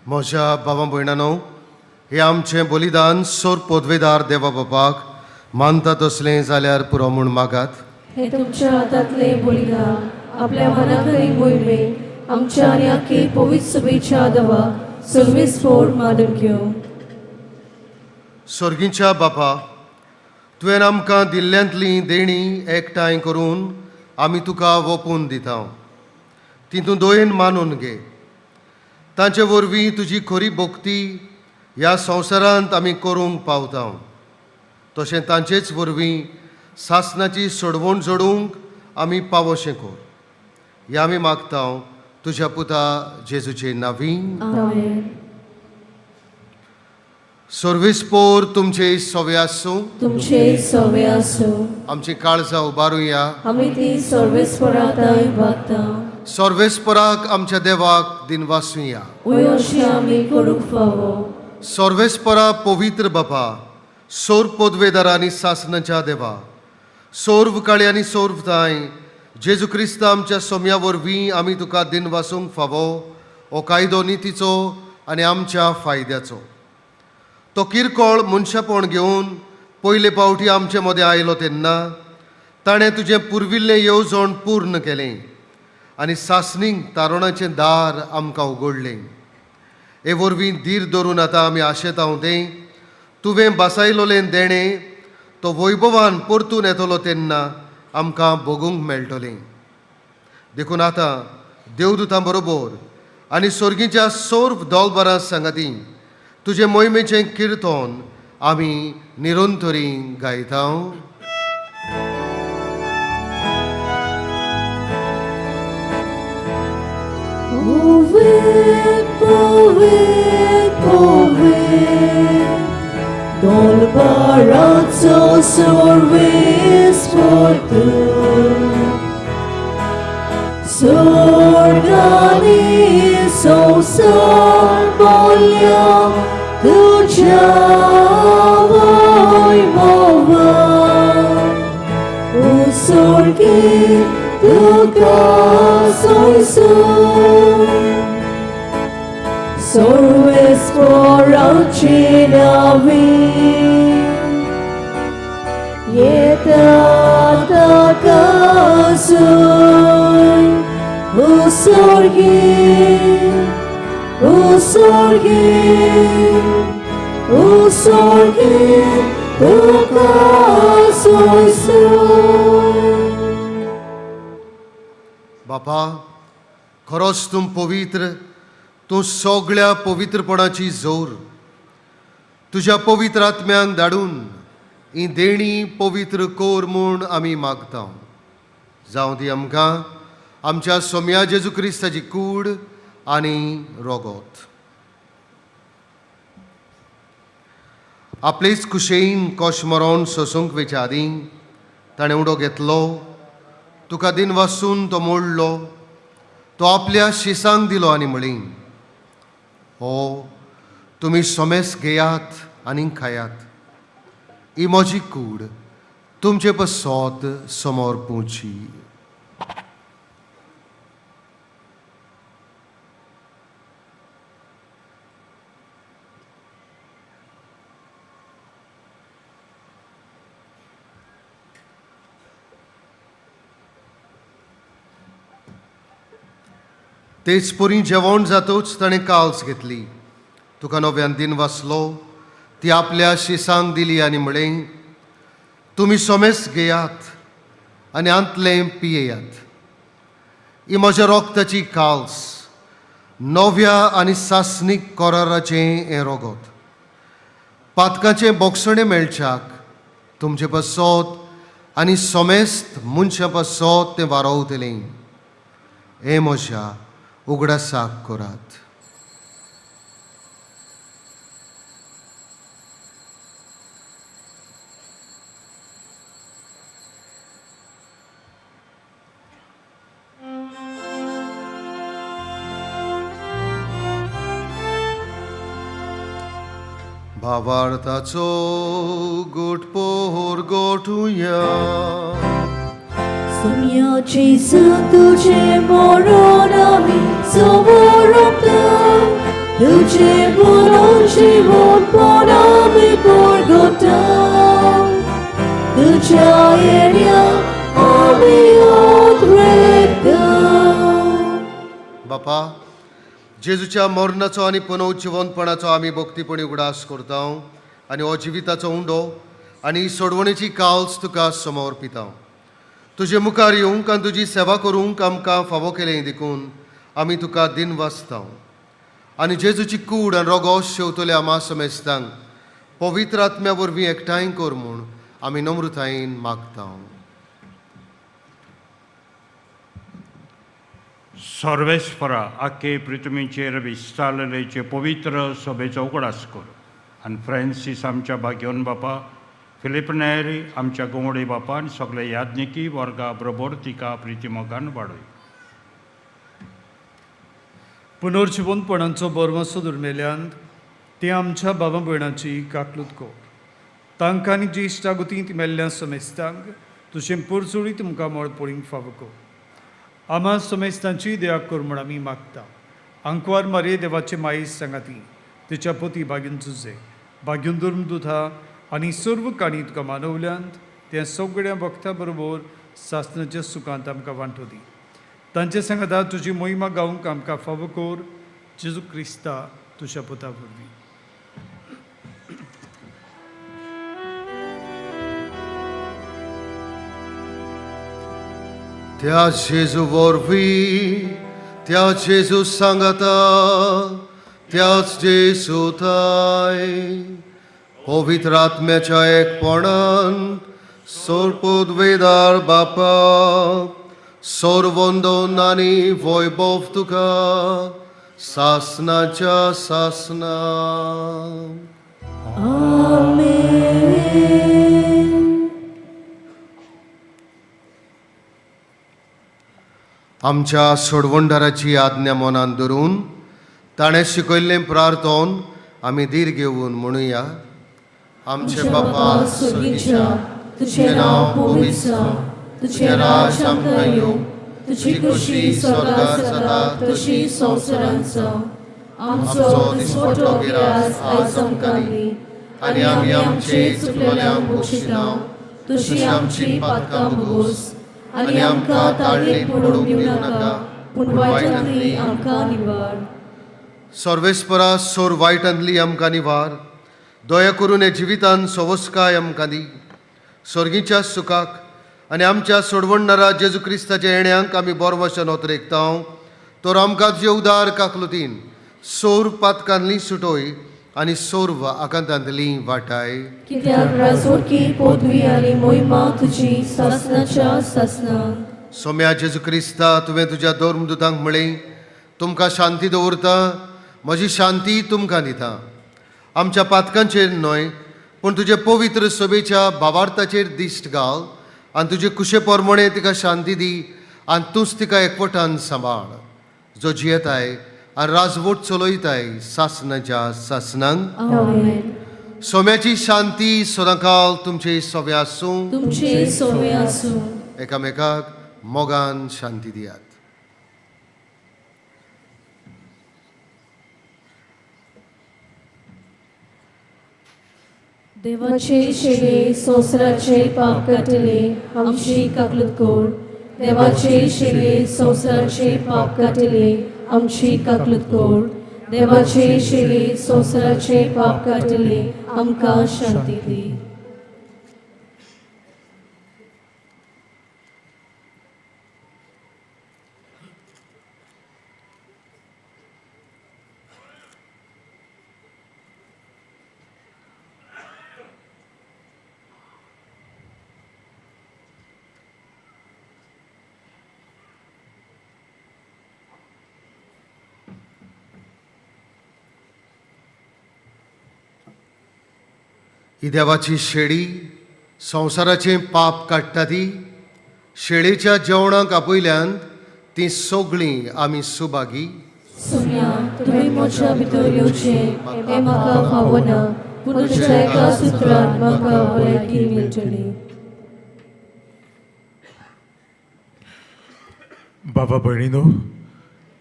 म्हज्या बाबा भयणांनो, हे आमचें बलिदान सोर पदवेदार देवा बापाक मानता तसलें जाल्यार पुरो म्हूण मागात. हे तुमच्या हातांतले बलिदान आपल्या मनाकरी मोहिमे आमच्या आनी आख्खे पवित्र सभेच्या देवा सर्वेस्फोर मानून घेवं. स्वर्गीच्या बापा, तुवें आमकां दिल्ल्यांतलीं देणी एकठांय करून आमी तुका ओपून दिता. तितून दोयेन मानून घे. तांचे वरवीं तुजी खरी भोक्ती ह्या संवसारांत आमी करूंक पावता. तशें तांचेच वरवीं सासणाची सोडवण जोडूंक आमी पावोशें कर. हें आमी मागता तुज्या पुता जेजूचे नांवीं. आमेन. सर्वेस्पोर तुमचे सवे आसूं. तुमचे सवे आसूं. आमची काळजां उबारुया. आमी ती सर्वेस्पराताय मागता. सर्वेस्पराक आमच्या देवाक दिनवासुया. अशें आमी करूंक फावो. सर्वेस्परा पवित्र बापा, सोर पदवेदारा आनी सासणाच्या देवा, सोर्व काळी आनी सोर्वताय जेजू क्रिस्त आमच्या सोम्या वरवीं आमी तुका दिन वासूंक फावो हो कायदो नितीचो आनी आमच्या फायद्याचो. तो किरकोळ मनशापण घेवन पयले पावटी आमचे मदें आयलो तेन्ना ताणें तुजें पुर्विल्लें येवजण पूर्ण केलें आनी सासणीक तारुणाचें दार आमकां उगडलें. हे वरवीं धीर धरून आतां आमी आशेतांव तें तुवें बसायलोलें देणें तो वैभवान परतून येतलो तेन्ना आमकां भोगूंक मेळटलें. देखून आतां देवदूतां बरोबर आनी सर्गीच्या सर्व दोलबारां सांगाती तुजे मोहिमेचें किर्तन आमी निरंतरी गायता. Povet, povet, povet, dolbarazzo sorves portum, sorgani sosar bolja, tuja vojmova, u sorgi tuka soisun, sorves poraučinavi, yetatakasun, usorgi, tuka soisun. बापा, खरोच तूं पवित्र, तूं सगळ्या पवित्रपणाची जोर तुज्या पवित्र आत्म्यांक धाडून ही देणी पवित्र कोर म्हूण आमी मागता. जावं ती आमकां आमच्या सोम्या जेजू क्रिस्ताची कूड आनी रोगोत. आपलेच कुशेन कोशमरोन सोसूंक वेच्या आदीं ताणें उडो घेतलो, तुका दिन वासून तो मोडलो, तो आपल्या शिसांक दिलो आनी म्हळी, हो तुमी सोमेस घेयात आनी खायात, ही म्हजी कूड तुमचे पसत समोर पोवची. तेच परी जेवण जातूच ताणें काल्स घेतली, तुका नव्यान दिन वाचलो, ती आपल्या शिसांक दिली आनी म्हळें, तुमी सोमेस घेयात आनी आंतलें पियेयात, ही म्हज्या रोगताची काल्स, नव्या आनी सासनीक कराराचें हें रोगोत. पातकाचें बोगसणें मेळच्याक तुमचे पसत आनी सोमेस्त मनशा पसत तें वारोवतलें. हें म्हज्या उगडासाक करात. भावार्थाचो गोटपोर गोठुया. Sonia Jesus तुझे मरण आमी समोरता, तुझे मरण जीवन पण आमी परगता, तुझ्या येण्या आमी उद्रेकता. बापा, जेजूच्या मरणाचो आनी पुनरुज्जीवनपणाचो आमी भक्तीपणी उगडास करता आनी हो जिविताचो उंडो आनी सोडवणेची काल्स तुका समर्पिता. तुजे मुखार येवंक आनी तुजी सेवा करूंक आमकां फावो केलें देखून आमी तुका दिन वाचता आनी जेजूची कूड आनी रोगोस शेवतले आमा समेस्तांक पवित्र आत्म्या वरवीं एकठांय कर म्हूण आमी नम्रतायेन मागता. सर्वेस्परा आख्खे पृथ्वीचेर विस्तारलेचे पवित्र सभेचो उगडास कर आनी फ्रांसीस आमच्या भाग्योन बापा, फिलीप नेरी आमच्या गोंवडे बापा आनी सगळे याज्ञिकी वर्गा बरोबर तिका प्रितीमोगान वाडय. पुनर्जीवनपणाचो बरवंसो दुर्मेल्यांत ते आमच्या बाबा भयणाची काकलूत कर. तांकां आनी जी इश्टागुतींत मेल्ल्या समेस्तांक तुजें परचुळी तुमकां मोळ पडींक फावो कर. आमा समेस्तांची दया कर म्हूण आमी मागता. आंकवार मारये देवाचे मायेस सांगाती, तिच्या पती भाग्यून तुजे भाग्यून दुर्मदुथा आनी सर्व काणी तुका मानवल्यांत त्या सगळ्या भक्तां बरोबर सासणाच्या सुखांत आमकां वांटो दी. तांचे सांगाता तुजी मोहिमा गावंक आमकां फावो कर, जेजू क्रिस्ता तुज्या पुता वरवीं. त्या जेजू वरवीं त्या जेजू सांगाता त्याच जेजू थंय पवित्र आत्म्याच्या एकपणान सोरपोदवेदार बापा सोरवंदन आनी वैभव तुका सासनाच्या सासना. आमच्या सोडवणदाराची आज्ञा मनान धरून ताणें शिकयल्लें प्रार्थोन आमी धीर घेवन म्हणुया. आमचे बापा स्वर्गीच्या तुझें नांव पवित्र जावं, तुझें राज आमकां येवं, तुजी खुशी स्वर्गांत जाता तशी संवसारांत जावं. आमचो दिसपट्टो गिरास आयज आमकां दी आनी आमी आमचे चुकलेल्यांक बक्षितांव, तशी आमची पातकां भोगोस आनी आमकां ताळणेंत पडूंक दिवं नाका, पूण वायटांतली आमकां निवार. सर्वेस्परा सोर वायटांतली आमकां निवार. दया करून हे जिवितान सवस्काय आमकां दी. स्वर्गीच्या सुखाक आनी आमच्या सोडवणदारा जेजू क्रिस्ताच्या येण्याक आमी बरो वचन ओतरेकता. तर आमकां जे उदार काकलुतीन सोर पातकांतली सुटोय आनी सोर्व आकांतांतली वाटाय. कित्याक राजवटी पदवी आनी मोहिमा तुजी सासनाच्या सासनाक. सोम्या जेजू क्रिस्ता तुवें तुज्या धर्मदुतांक म्हळें तुमकां शांती दवरता, म्हजी शांती तुमकां दिता. आमच्या पातकांचेर न्हय पूण तुजे पवित्र सभेच्या भावार्थाचेर दिश्ट घाल आनी तुजे कुशे पोरमणे तिका शांती दी आनी तूंच तिका एकवटान सांबाळ, जो जियेताय आनी राजवट चलयताय सासनाच्या सासनांक. सोम्याची शांती सदांकाल तुमचे सोबे आसूं. तुमचे सोबे आसूं. एकामेकाक मोगान शांती दियात. देवाचे शेळे संवसाराचे पाप काटले आमची काकलूत कोर. देवाचे शेळे संवसाराचे पाप काटले आमची काकलूत कोर. देवाचे शेळे संवसाराचे पाप काटले आमकां शांती दी. ही देवाची शेळी संवसाराचें पाप काडटा ती. शेळेच्या जेवणाक आपयल्यान ती सगळीं आमी सुभागी. सोम्या तुवें म्हज्या भितर येवचें हें म्हाका फावना, पूण तुज्या एका सुत्रान म्हाका भलायकी मेळटली. बाबा भयणीनो,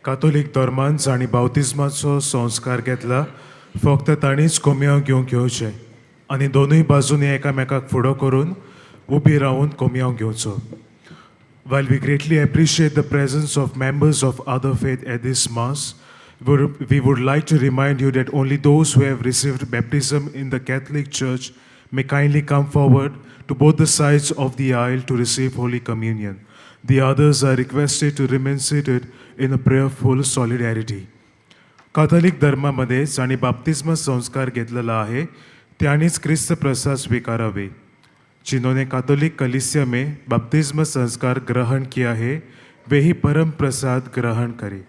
कातोलीक धर्मान जाणी बावतिजमाचो संस्कार घेतला फक्त ताणीच कोमयाव घेवंक येवचें आनी दोनूय बाजूनी एकामेकाक फुडो करून उबी रावन कोमयाव घेवचो. While we greatly appreciate the presence of members of other faith at this Mass, we would like to remind you that only those who have received baptism in the Catholic Church may kindly come forward to both the sides of the aisle to receive Holy Communion. The others are requested to remain seated in a prayerful solidarity. Catholic धर्मामध्ये जाणी बाप्तिस्म संस्कार घेतलेला आहे त्यानेच ख्रिस्त प्रसाद स्वीकारावे. जिन्होंने Catholic कलीसिया में बपतिस्म संस्कार ग्रहण किया है वे ही परम प्रसाद ग्रहण करें.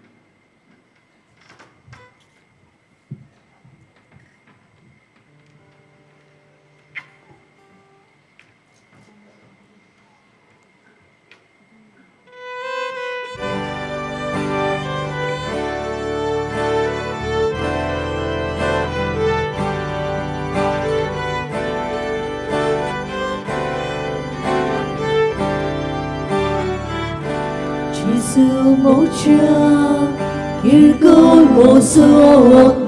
Giêsu mẫu cha như con một số mộng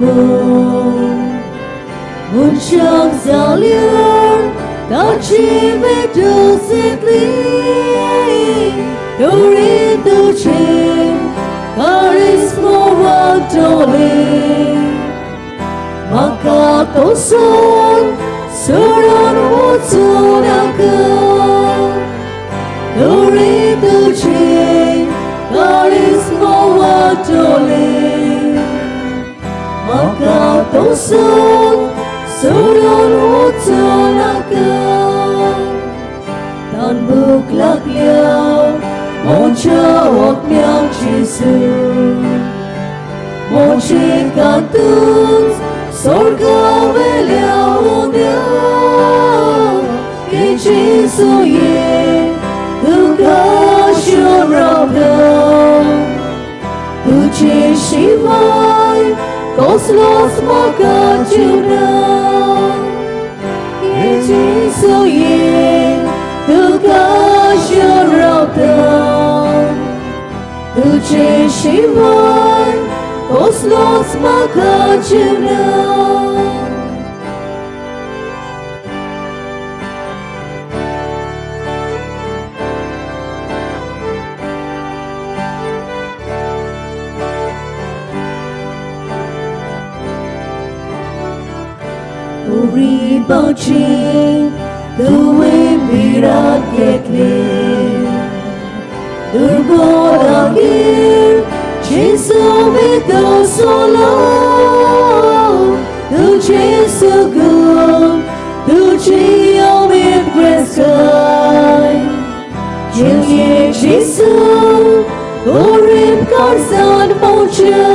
một trong giáo liên ta chỉ biết được diệt lý đâu đi từ trên carisma và trôi maka tổ son suran vô số đã cơ đâu đi từ trên सोडून वचू नाका तांबूक लागल्या मोच्या ओपण्याक जेसू मोचे कांतूच सोडगा वेल्या उद्या के जेसू ये तुका shown रावता तुझे शिवाय कसलोच म्हाका जीव ना ये जेसू ये तुका शोन रावता तुझे शिवाय कसलोच म्हाका जीव ना Uribachi, tuwing birat getli Durbodagir, Jesu mito solo Tu Jesu gun, tu Jiyomit greskai Jilye Jesu, Urim karsan mocha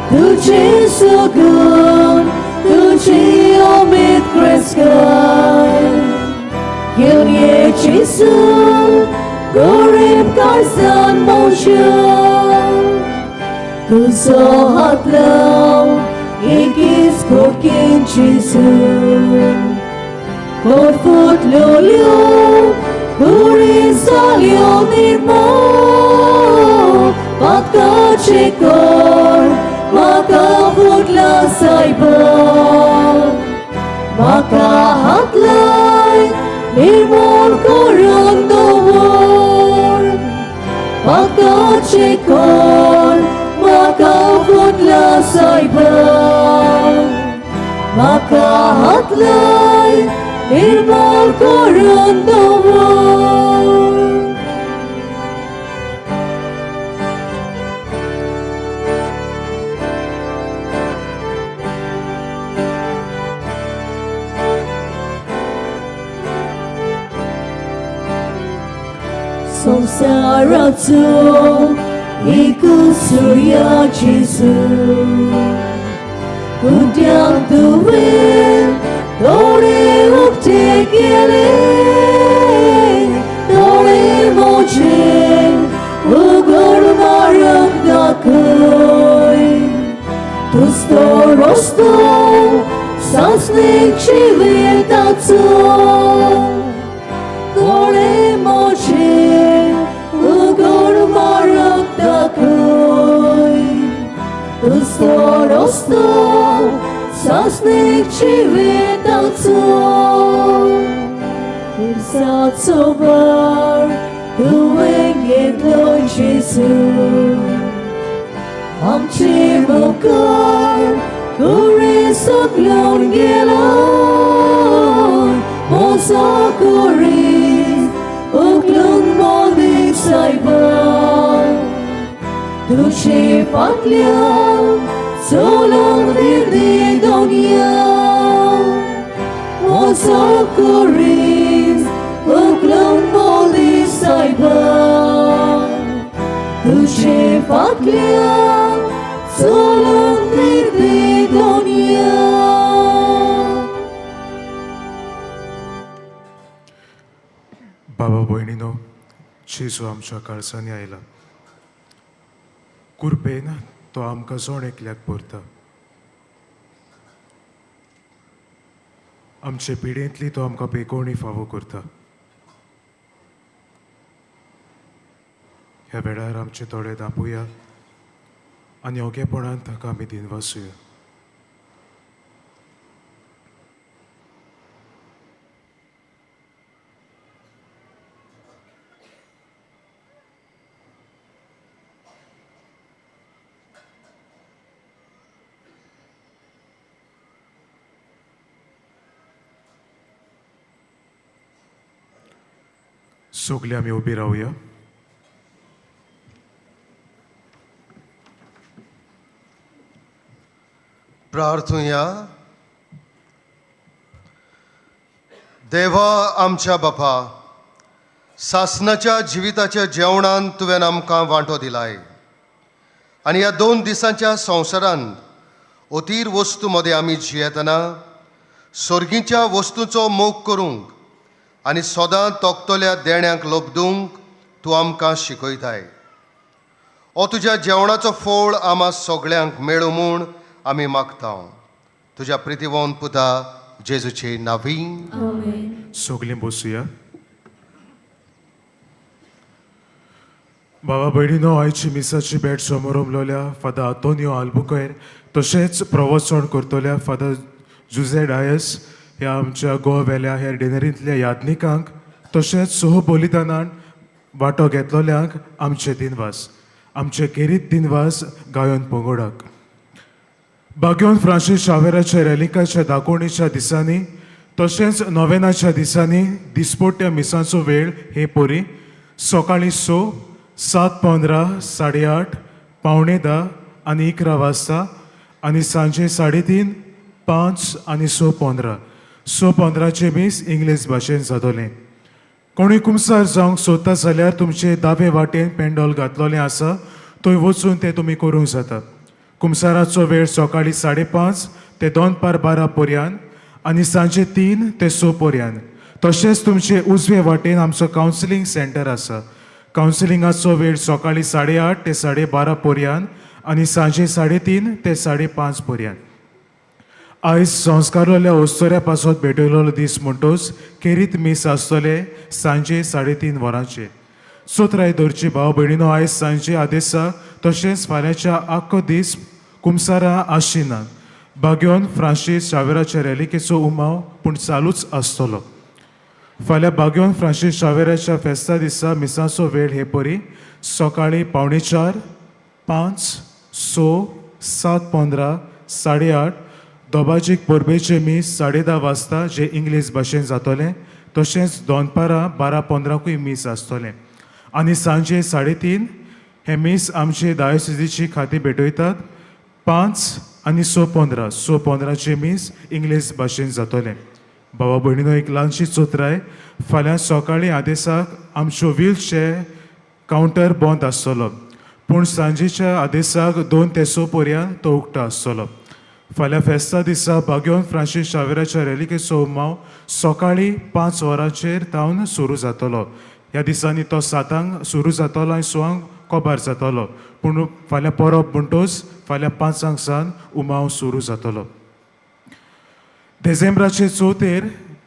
Tu Jesu gun, तुझे Amit क्रेस्काय Gilye Jesu Gorim karsan mocha Tuzo hatlaw Ikis korkin Jesu Korfut lulyo Guri salyo nirmo Patka chekor Maka futla saibon Maka hatlay Nirmol koron dovor Maka chekon Maka futla saibon Maka hatlay Nirmol koron dovor संसाराचो एकूच सूर्या जेसू उद्याक तुवें दोळे उक्ते केले दोळे मोचे उगड मारक दाखय तुस्तो रस्तो सासणेक जिविताचो दोळे मोचे उगड मारक दाखय तुस्तो रस्तो सासणेक जिविताचो उर्साचो भार तुवें घेतलो जेसू आमचे मुखार गुरे सकलोन गेलो मोसा कुरीस उकलून मोदीक सायबा तुझे फाटल्या सोलून दिर्दी दोनिया मोसा कुरीस उकलून मोदीक सायबा तुझे फाटल्या सोलून दिर्दी दोनिया बाबा भयणीनो जेजू आमच्या काळजांनी आयला कृपेन तो आमकां जोण एकल्याक भरता आमचे पिडेंतली तो आमकां बेकोवणी फावो करता ह्या वेळार आमचे थोडे दांपुया आनी ओगेपणान ताका आमी दिनवासुया सगळे आमी उबी रावया प्रार्थुया. देवा आमच्या बापा, सासणाच्या जिविताच्या जेवणान तुवें आमकां वांटो दिलाय आनी ह्या 2 दिसांच्या संवसारांत अतीर वस्तू मदें आमी जियेतना सर्गीच्या वस्तूंचो मोग करूंक आनी सदां तोखतल्या देण्यांक लोबदूंक तूं आमकां शिकयताय. हो तुज्या जेवणाचो फळ आम्हा सगळ्यांक मेळूं म्हूण आमी मागता. तुज्या प्रितीवंत पुता जेजूचे नांवी. सगळीं बसूया. बाबा भयणीनो, आयची मिसाची भेट समोर उमलोल्या फादर आंतोनियो आल्बुकेर तशेंच प्रवचन करतल्या फादर जुझे डायस ह्या आमच्या गोव्याल्या ह्या डिनरींतल्या यादनिकांक तशेंच सोह बलिदानान वांटो घेतलोल्यांक आमचे दिनवास, आमचे खेरीत दिनवास गायोन पंगडाक. बागेवन फ्रांसीस शावेराच्या रॅलिकाच्या दाखोवणीच्या दिसांनी तशेंच नोवेनाच्या दिसांनी दिसपट्ट्या मिसांचो वेळ हे पोरी सकाळीं 6, 7:15, 8:30, 9:45 आनी 11 वाजता आनी सांजे 3:30, 5 आनी 6:15. 6:15चे मीस इंग्लीश भाशेन जातोलें. कोणी कुमसार जावंक सोदता जाल्यार तुमचे दावे वाटेन पेंडॉल घातलोलें आसा, थंय वचून तें तुमी करूंक जाता. कुमसाराचो वेळ सकाळीं 5:30 ते 2:12 पर्यंत आनी सांजे 3 ते 6 पर्यंत. तशेंच तुमचे उजवे वाटेन आमचो कावन्सिलींग सेंटर आसा. कावन्सिलिंगाचो वेळ सकाळीं 8:30 ते 12:30 पर्यंत आनी सांजे 3:30 ते 5:30 पर्यंत. आयज संस्कारलोल्या ओस्तोऱ्या पासत भेटयलो दीस म्हणटोच खेरीत मीस आसतले सांजे 3:30 वरांचेर. सोत्राय धरची भाव भयणीनो, आयज सांजे आदेसा तशेंच फाल्यांच्या आख्खो दीस कुमसारां आशिनात. बागेवन फ्रांसीस शावेराच्या रॅलिकेचो उमाव पूण चालूच आसतलो. फाल्यां बागेवन फ्रांसीस शावेराच्या फेस्ता दिसा मिसाचो वेळ हे परी सकाळीं 4:45, 5, 6, 7:15, 8:30. दोबाजीक परबेचे मीस 10:30 वाजता जे इंग्लीश भाशेन जातोलें. तशेंच 2:15, 12:15 मीस आसतलें. आनी सांजे 3:30 हे मीस आमचे डायोसिसीची खातीं भेटयतात. 5 आनी 6:15, 6:15चे मीस इंग्लीश भाशेन जातोलें. भावा भयणीनो, एक ल्हानशी चोत्राय. फाल्यां सकाळीं आदेसाक आमच्यो व्हीलचे कावंटर बंद आसतलो, पूण सांजेच्या आदेसाक 2 ते 6 पर्यंत तो उक्तो आसतलो. फाल्यां फेस्ता दिसा बागेवन फ्रांसीस शावेराच्या रॅलिकेचो उमाव सकाळीं 5 वरांचेर तावन सुरू जातलो. ह्या दिसांनी तो 7 सुरू जातलो आनी 6 कोबार जातलो, पूण फाल्यां परब म्हणटोच फाल्यां 5 सावन उमाव सुरू जातलो. डिसेंबराचे 4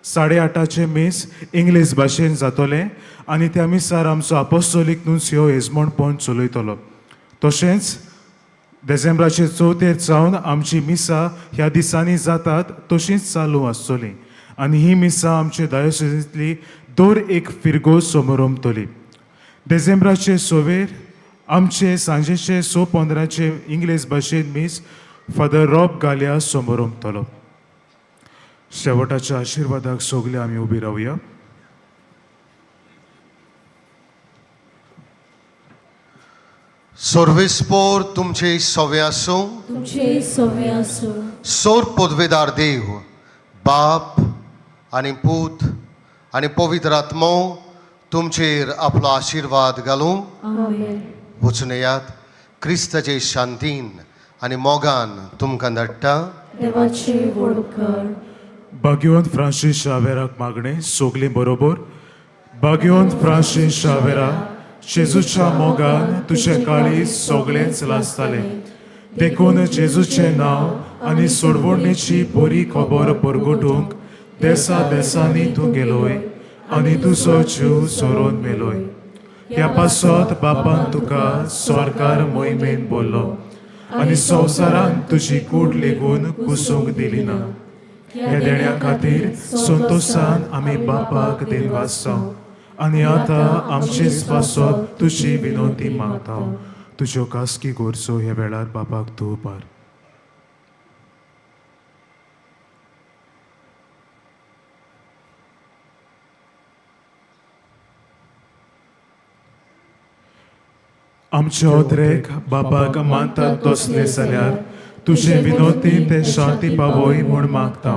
8:30 मीस इंग्लीश भाशेन जातोलें आनी त्या मिसार आमचो आपोस्तोलीक नुन्सियो येजमणपण चलयतलो. तशेंच डिसेंबराचे 4 जावन आमची मिसां ह्या दिसांनी जातात तशींच चालू आसतलीं आनी ही मिसां आमचे डायोसिसींतली दर एक फिरगो समोर उमतली. डिसेंबराचे 6 आमचे सांजेचे 6:15 इंग्लीश भाशेन मीस फादर रॉब गालिया समोर उमतलो. शेवटाच्या आशिर्वादाक सगळे आमी उबी रावया. सर्वेस्पोर तुमचे सवे आसूं. तुमचे सवे आसूं. सोर पदवेदार देव, बाप आनी पूत आनी पवित्र आत्मो तुमचेर आपलो आशिर्वाद घालूं. आमेन. वचून येयात. क्रिस्ताचे शांतीन आनी मोगान तुमकां धाडटा. देवाची वड कर. बागेवन फ्रांसीस शावेराक मागणें सगलीं बरोबर. बागेवन फ्रांसीस शावेरा, जेजूच्या मोगान तुझे काळीज सगळेंच लासतालें. देखून जेजूचें नांव आनी सोडवणेची बरी खबर परगटूंक देसा देसांनी तूं गेलोय आनी तुजो जीव सोरोन मेलोय. ह्या पासत बापान तुका स्वर्गार मोहिमेन बोल्लो आनी संवसारान तुजी कूड लेगून कुसूंक दिली ना. ह्या देण्या खातीर संतोशान आमी बापाक दिनवास जावं आनी आतां आमचेच पासत तुजी विनंती मागता. तुज्यो कास्की गोरचो ह्या वेळार बापाक तूं पार. आमचे ओद्रेक बापाक मानतात तसले जाल्यार तुझे विनोदी ते शांती पावोय म्हूण मागता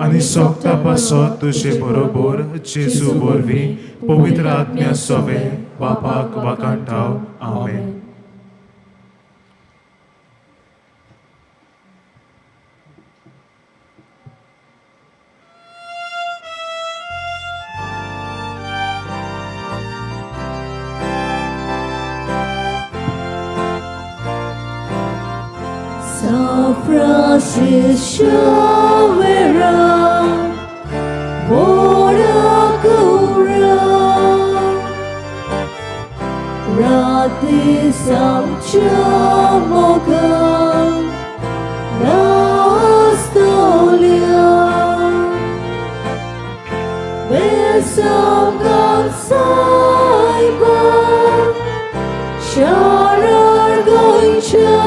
आनी सोगता पासत तुजे बरोबर जेजू वरवीं पवित्र आत्म्या सोवे बापाक वाकाणटाव आमेन. São Francisco Xavier, Bora Cura, Rati Samchamogan, Nastolia, Besam Gansaiba, Sharar Goincha.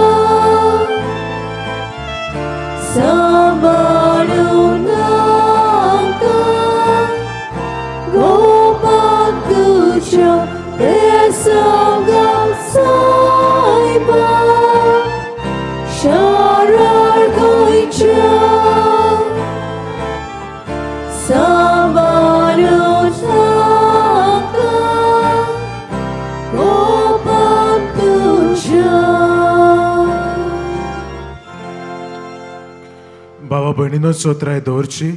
Samanunaka Gopakucha Desangam Saiba Sharar Goicha Samanunaka Gopakucha. भावा भयणीनो चोत्राय दवरची.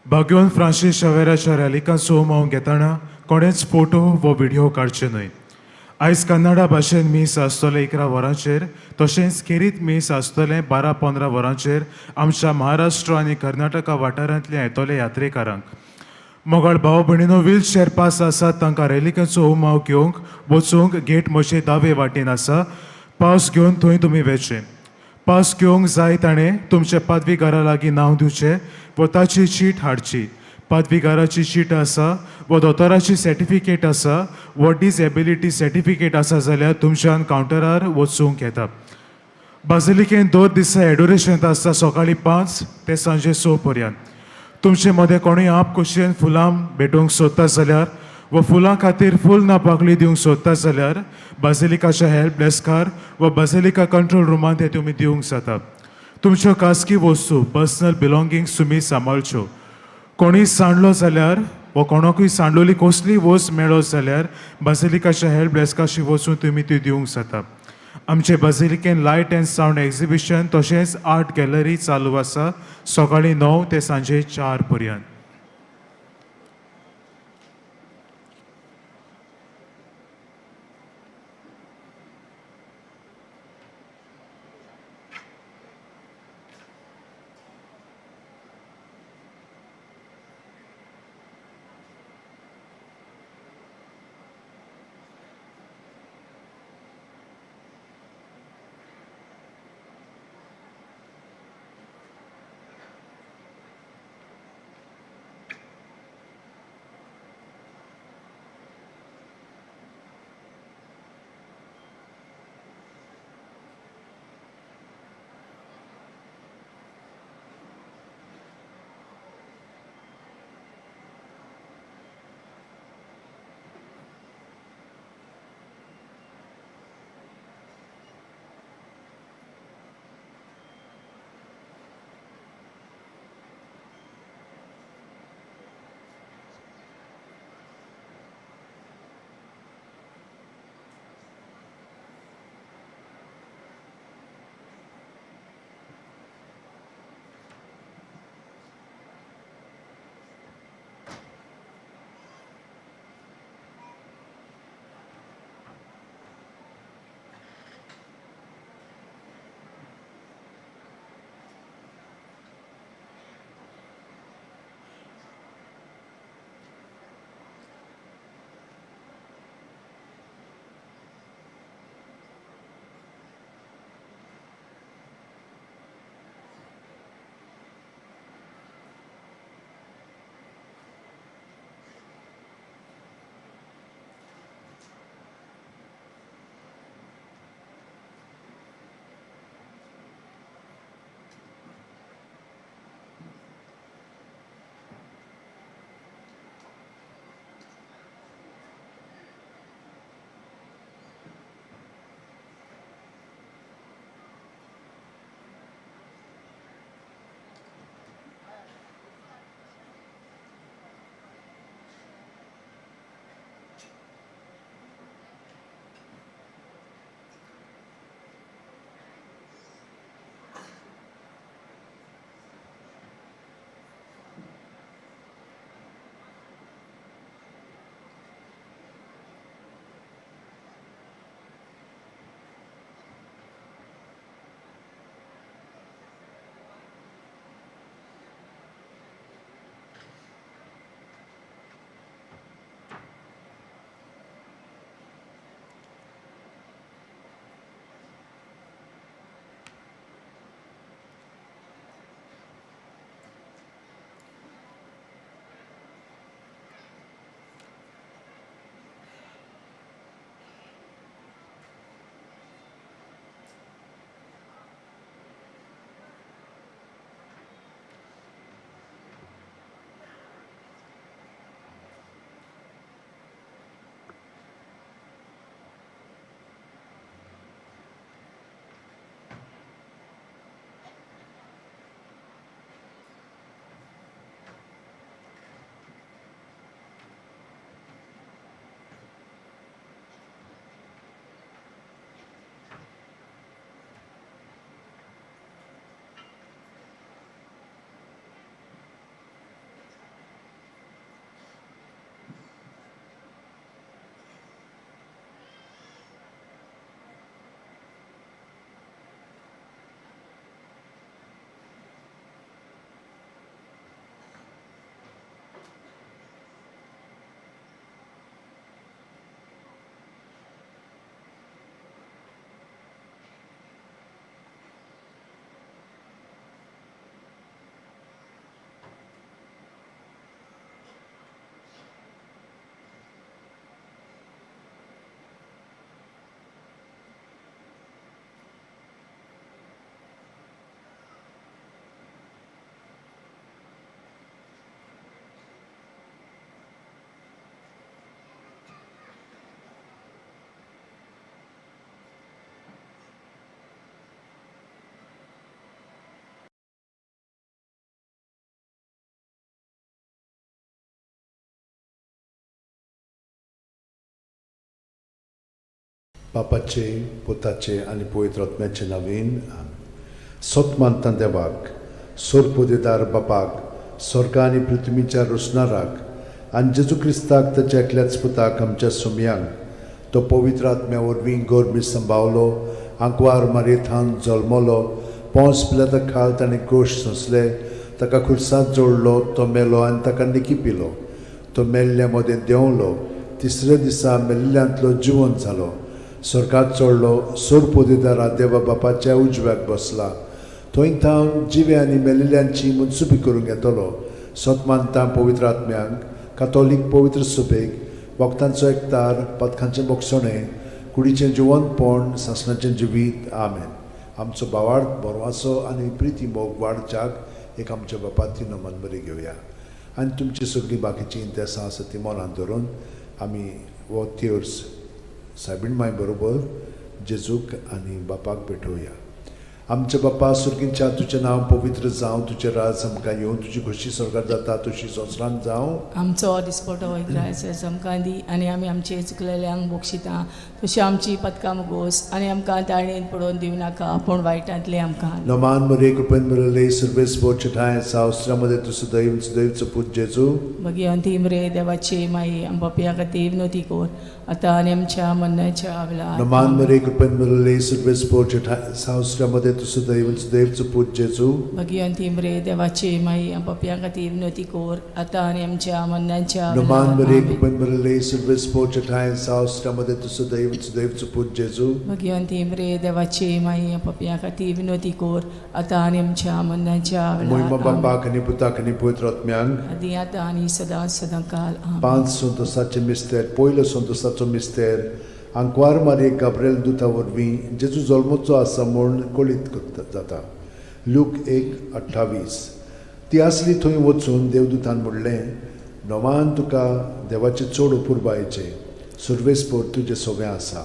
भाग्यवान फ्रांसीस शावेराच्या रॅलिकांत सोमावन घेताना कोणेच फोटो व व्हिडिओ काडचे न्हय. आयज कन्नडा भाशेन मीस आसतले 11 वरांचेर, तशेंच खेरीत मीस आसतले 12-15 वरांचेर आमच्या महाराष्ट्र आनी कर्नाटका वाठारांतल्या येतोले यात्रेकारांक. मोगाळ भाव भयणीनो व्हीलचेअर पास आसात तांकां रॅलिकांचो उमाव घेवंक वचूंक गेट म्हजे दावे वाटेन आसा. पास घेवन थंय तुमी वेचे. पास घेवंक जाय ताणें तुमचे पदवीकारा लागीं नांव दिवचें व ताची चीट हाडची. पदवीकाराची चीट आसा व दोतोराची सर्टिफिकेट आसा व डिसेबिलिटी सर्टिफिकेट आसा जाल्यार तुमच्यान कावंटरार वचूंक येता. बाजिलिकेन 2 दिसा एडोरेशन आसता सकाळीं 5 ते सांजे 6 पर्यंत. तुमचे मदें कोणूय आप कुशीन फुलां भेटोवंक सोदता जाल्यार व फुलां खातीर फूल ना पाकळी दिवंक सोदता जाल्यार बाजिलिकाच्या हेल्प डेस्कार व बाजिलिका कंट्रोल रुमांत ते तुमी दिवंक जाता. तुमच्यो खासगी वस्तू पर्सनल बिलॉंगिंग्स तुमी सांबाळच्यो. कोणीय सांडलो जाल्यार व कोणाकूय सांडलोली कसलीय वस्त मेळ्ळो जाल्यार बाजिलिकाच्या हेल्प डेस्काशी वचून तुमी ती दिवंक जाता. आमचे बाजिलिकेन लायट एंड सावंड एक्झिबिशन तशेंच आर्ट गॅलरी चालू आसा सकाळीं 9 ते सांजे 4 पर्यंत. बापाचे पुताचे आनी पवित्र आत्म्याचे नांवेन सोत मानता देवाक सोरपोदेदार बापाक स्वर्गा आनी पृथ्वीच्या रुसणाराक आनी जेजू क्रिस्ताक ताच्या एकल्याच पुताक आमच्या सुमयांक तो पवित्र आत्म्या वरवीं गोरमी सांबावलो आंकवार मारयेंत जल्मलो पोंस पिलाता खाल ताणें गोश सोंसले ताका खुर्सांत जोडलो तो मेलो आनी ताका निकिपिलो तो मेल्ल्या मदें देंवलो तिसऱ्या दिसा मेल्ल्यांतलो जिवंत जालो स्वर्गांत चडलो सोरपोदेदारा देवा बापाच्या उजव्याक बसला थंय थावन जिवे आनी मेल्लेल्यांची मुनसुबी करूंक येतलो सोत मानता पवित्र आत्म्यांक कातोलीक पवित्र सुबेक वखदांचो एकतार पथकांचें बोगसणें कुडीचें जिवंतपण सासणाचें जिवीत आमेन. आमचो बावार्थ बरवासो आनी प्रिती मोग वाडच्याक एक आमच्या बापाची नमन बरी घेवया आनी तुमची सगळीं बाकीची इंतेसां आसा ती मनांत धरून आमी हो तिर्स सायबीण माय बरोबर जेजूक आनी बापाक भेटोवया. आमचे बापा सुर्गींच्या तुजें नांव पवित्र जावं तुजें राज आमकां येवं तुजी खोशी स्वर्गांत जाता तशी संवसारांत जावं. आमचो दिसपटो वैग्रायस आमकां दी आनी आमी आमचे चुकलेल्यांक बोगशिता तशी आमची पथकां मुगोस आनी आमकां ताळणेन पडोवन दिवं नाका पूण वायटांतले आमकां. नमान मरे कृपेन मिळले सर्वेस बोचठाय सावस्त्रामध्ये तुझं दैवचं पूज जेजू भगवंती मरे देवाचे माई आम बापया खातीर विनोती कोर आतां आनी आमच्या मरणाच्या वेळार. नमान मरे कृपेन मिळले सर्वेस बोचठाय सावस्त्रामध्ये तुझं दैवचं पूज जेजू भगवंती मरे देवाचे माई आम बापया खातीर विनोती कोर आतां आनी आमच्या मरणाच्या वेळार. नमान मरे कृपेन मिळले सर्वेस बोचठाय सावस्त्रामध्ये तुझं दैवचं पूज जेजू भगवंती मरे देवाचे माई आम बापया खातीर विनोती कोर आतां आनी आमच्या मरणाच्या महिमा वेळार. बापाक आनी पुताक आनी पवित्र आत्म्यांक आदी आतां आनी सदां सदांकाल आमेन. 5 संतोसाचे मिस्तेर पयलो संतोसाचो मिस्तेर आंकवार मारयेक गाब्रिएल दुता वरवीं जेजू जल्मोचो आसा म्हूण कळीत जाता. लूक 1:28. ती आसली थंय वचून देवदूतान म्हणलें नोमान तुका देवाचे चड अपुरबायेचें सुर्वेस्पोर तुजें सगळें आसा.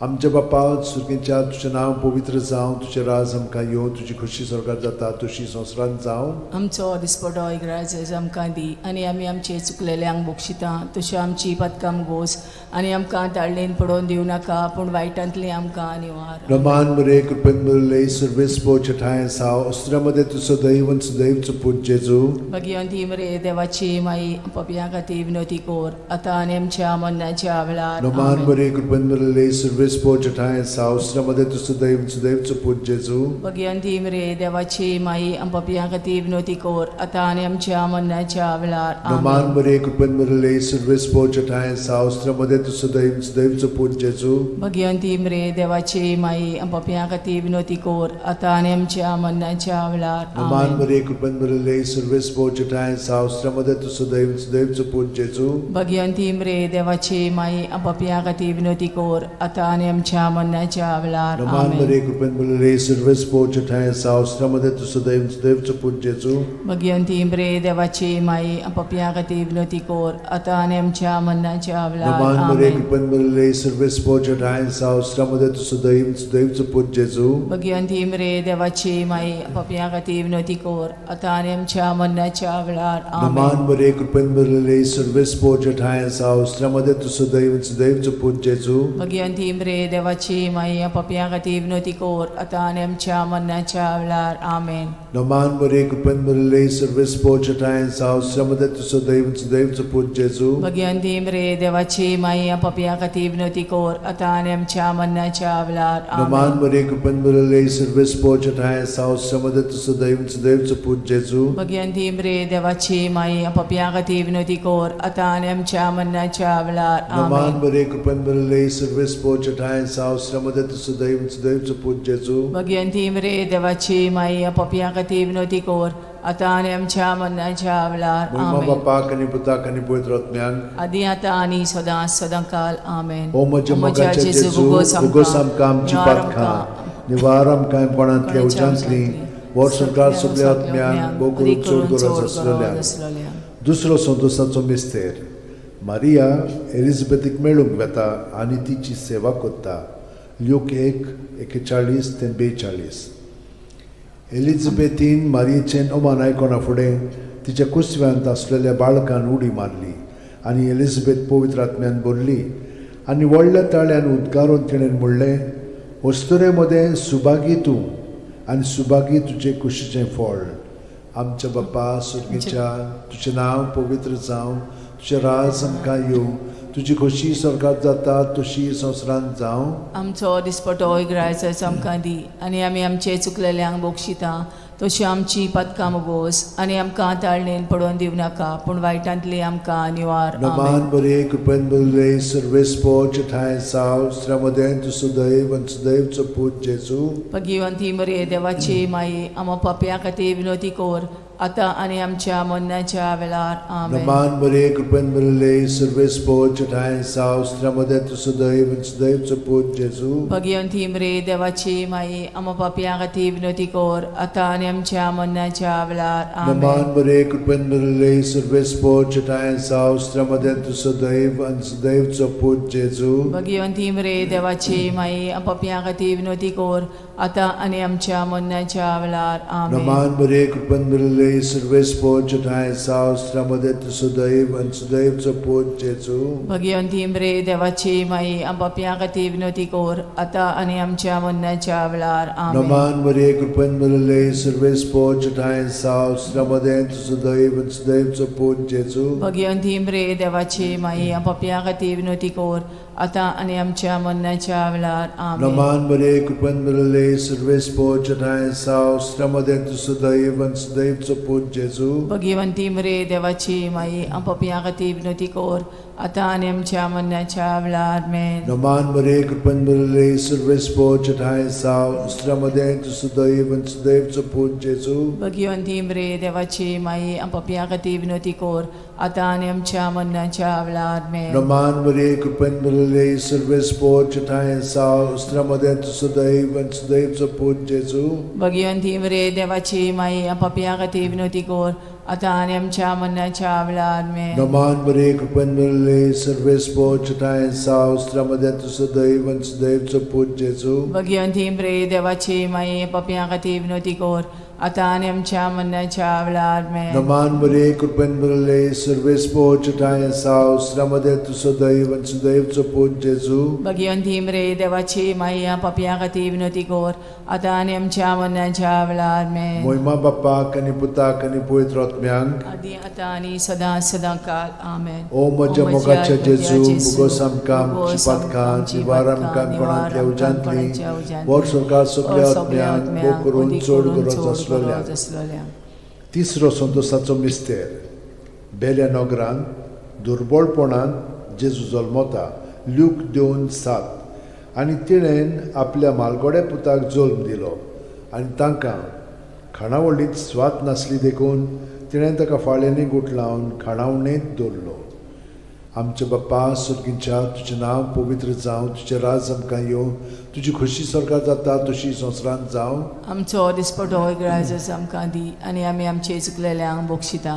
आमच्या बापा सुर्गींच्या तुजें नांव पवित्र जावं तुजें राज आमकां येवं तुजी खोशी स्वर्गांत जाता तशी संवसारांत जावं. आमचो दिसपटो इग्रायज आमकां दी आनी आमी आमचे चुकलेल्यांक बोगशिता तशें आमची पथकां मुगोस आनी आमकां ताळणेन पडोवन दिवं नाका पूण वायटांतले आमकां निवार. नमान मरे कृपेन मिळले सर्वेस्पोर ठाय साव अस्त्रामध्ये तुझं दैवचं पूज जेजू भगवंती मरे देवाची माई पपया खातीर विनोती कोर आतां आनी आमच्या मरणाच्या वेळार. नमान मरे कृपेन मिळले सर्वेस्पोर ठाय साव अस्त्रामध्ये तुझं दैवचं पूज जेजू भगवंती मरे देवाची माई पपया खातीर विनोती कोर आतां आनी आमच्या मरणाच्या वेळार. नमान मरे कृपेन मिळले सर्वेस्पोर ठाय साव अस्त्रामध्ये तुझं दैवचं पूज जेजू भगवंती मरे देवाची माई पपया खातीर विनोती कोर आतां आनी आमच्या मरणाच्या वेळार. नमान मरे कृपेन मिळले सर्वेस्पोर ठाय साव अस्त्रामध्ये तुझं दैवचं पूज जेजू भगवंती मरे देवाची माई पपया खातीर विनोती कोर आतां आनी आमच्या मरणाच्या वेळार. नमान मरे कृपेन मिळले सर्वेस्पोर ठाय साव अस्त्रामध्ये तुझं दैवचं पूज जेजू भगवंती मरे देवाची माई पपया खातीर विनोती कोर आतां आनी आमच्या मरणाच्या वेळार. नमान मरे कृपेन मिळले सर्वेस्पोर ठाय साव अस्त्रामध्ये तुझं दैवचं पूज जेजू भगवंती मरे देवाची माई पपया खातीर विनोती कोर आतां आनी आमच्या मरणाच्या वेळार. नमान मरे कृपेन मिळले सर्वेस्पोर ठाय साव अस्त्रामध्ये तुझं दैवचं पूज जेजू भगवंती मरे देवाची माई पपया खातीर विनोती कोर आतां आनी आमच्या मरणाच्या वेळार. आमेन. नमान मरे कृपेन मिळले सर्वेस्पोर ठाय साव अस्त्रामध्ये तुझं दैवचं पूज जेजू भगवंती मरे देवाची माई पपया खातीर विनोती कोर आतां आनी आमच्या मरणाच्या वेळार. नमान मरे कृपेन मिळले सर्वेस्पोर ठाय साव अस्त्रामध्ये तुझं दैवचं पूज जेजू भगवंती मरे देवाची माई पपया खातीर विनोती कोर आतां आनी आमच्या मरणाच्या वेळार. नमान मरे कृपेन मिळले सर्वेस्पोर ठाय साव अस्त्रामध्ये तुझं दैवचं पूज जेजू भगवंती मरे देवाची माई पपया खातीर विनोती कोर आतां आनी आमच्या मरणाच्या वेळार. महिमा आमेन. बापाक आनी पुताक आनी पवित्र आत्म्यांक आदी आतां आनी सदां सदांकाल. आमेन. ओ म्हज्या मोगाचे जेजू उगोस आमकां आमची पातखां निवार आमकां कोणांतल्या उज्यांतली वर सरकार सगळ्या आत्म्यांक भोव करून चड गरज आसलेल्या. दुसरो संतोसाचो मिस्तेर मारिया एलिझाबेथीक मेळूंक वेता आनी तिची सेवा करता. लूक 1:41-42. एलिझाबेथीन मारयेचें ओमान आयकोना फुडें तिच्या कुसव्यांत आसलेल्या बाळकान उडी मारली आनी एलिझाबेथ पवित्र आत्म्यान भरली आनी व्हडल्या ताळ्यान उद्गारून तिणें म्हणलें, वस्तुरे मदें सुभागी तूं आनी सुभागी तुजें कुशीचें फळ. आमच्या बापा सुर्गीच्या, तुजें नांव पवित्र जावं, तुजें राज आमकां येवं, तुजी खोशी स्वर्गांत जाता तशी संवसारांत जावं. आमचो दिसपटो इग्रायचो आमकां दी, आनी आमी आमचे चुकलेल्यांक बोगशिता तशी आमची पदकां मोगोस, आनी आमकां ताळणेन पडोवन दिवं नाका, पूण वायटांतली आमकां निवार. नमान बरे कृपेन बरले सर्वेस्पो ठाय साव श्रमदेन तु सुदैव आनी सुदैवचो पूत जेजू. भगिवंती मरे देवाची माई, आमो पाप्या खातीर विनोदी कोर, आतां आनी आमच्या मरणाच्या वेळार. आमेन. नमान बरे कृपेन बरले सर्वेस्पो ठाय साव श्रमदेन तु सुदैव आनी सुदैवचो पूत जेजू. भगिवंती मरे देवाची माई, आमो पाप्या खातीर विनोदी कोर, आतां आनी आमच्या मरणाच्या वेळार. आमेन. नमान बरे कृपेन बरले सर्वेस्पो ठाय साव श्रमदेन तु सुदैव आनी सुदैवचो पूत जेजू. भगिवंती मरे देवाची माई, आमो पाप्या खातीर विनोदी कोर, आतां आनी आमच्या मरणाच्या वेळार. आमेन. नमान बरे कृपेन बरले सर्वेस्पो ठाय साव श्रमदेन तु सुदैव आनी सुदैवचो पूत जेजू. भगिवंती मरे देवाची माई, आमो पाप्या खातीर विनोदी कोर, आतां आनी आमच्या मरणाच्या वेळार. आमेन. नमान बरे कृपेन बरले सर्वेस्पो ठाय साव श्रमदेन तु सुदैव आनी सुदैवचो पूत जेजू. भगिवंती मरे देवाची माई, आमो पाप्या खातीर विनोदी कोर, आतां आनी आमच्या मरणाच्या वेळार. आमेन. नमान बरे कृपेन बरले सर्वेस्पो ठाय साव श्रमदेन तु सुदैव आनी सुदैवचो पूत जेजू. भगिवंती मरे देवाची माई, आमो पाप्या खातीर विनोदी कोर, आतां आनी आमच्या मरणाच्या वेळार. आमेन. नमान बरे कृपेन बरले सर्वेस्पो ठाय साव श्रमदेन तु सुदैव आनी सुदैवचो पूत जेजू. भगिवंती मरे देवाची माई, आमो पाप्या खातीर विनोदी कोर, आतां आनी आमच्या मरणाच्या वेळार. आमेन. नमान बरे कृपेन बरले सर्वेस्पो ठाय साव श्रमदेन तु सुदैव आनी सुदैवचो पूत जेजू. भगिवंती मरे देवाची माई, आमो पाप्या खातीर विनोदी कोर, आतां आनी आमच्या मरणाच्या वेळार. आमेन. नमान बरे कृपेन बरले सर्वेस्पो ठाय साव श्रमदेन तु सुदैव आनी सुदैवचो पूत जेजू. भगिवंती मरे देवाची माई, आमो पाप्या खातीर विनोदी कोर, आतां आनी आमच्या मरणाच्या वेळार. आमेन. नमान बरे कृपेन बरले सर्वेस्पो ठाय साव श्रमदेन तु सुदैव आनी सुदैवचो पूत जेजू. भगिवंती मरे देवाची माई, आमो पाप्या खातीर विनोदी कोर, आतां आनी आमच्या मरणाच्या वेळार. आमेन. मोहिमा बापाक आनी पुताक आनी पवित्र आत्म्यांक, आदी आतां आनी सदां काल. आमेन. ओ म्हज्या मोगाच्या जेजू, मुगोस आमकां आमची पदकां, निवार आमकां कोणांतल्या उज्यांतली, वर सरकार सगळ्या आत्म्यांक भोव करून चड गरज आसलोल्या. तिसरो संतोसाचो मिस्तेर. बेल्या नगरांत दुर्बळपणान जेजू जल्मता. ल्यूक 2:7. आनी तिणेन आपल्या मालगोड्या पुताक जल्म दिलो, आनी तांकां खाणावळींत स्वात नासली देखून तिणें ताका फाळ्यांनी गुट लावन खाणावणेंत दवरलो. आमचे बापा सुर्गीच्या, तुजें नांव पवित्र जावं, तुजें राज आमकां येवं, तुजी खोशी स्वर्गांत जाता तशी संवसारांत जावं. आमचो दिसपटो इग्रायचो आमकां दी, आनी आमी आमचे चुकलेल्यांक बोगशिता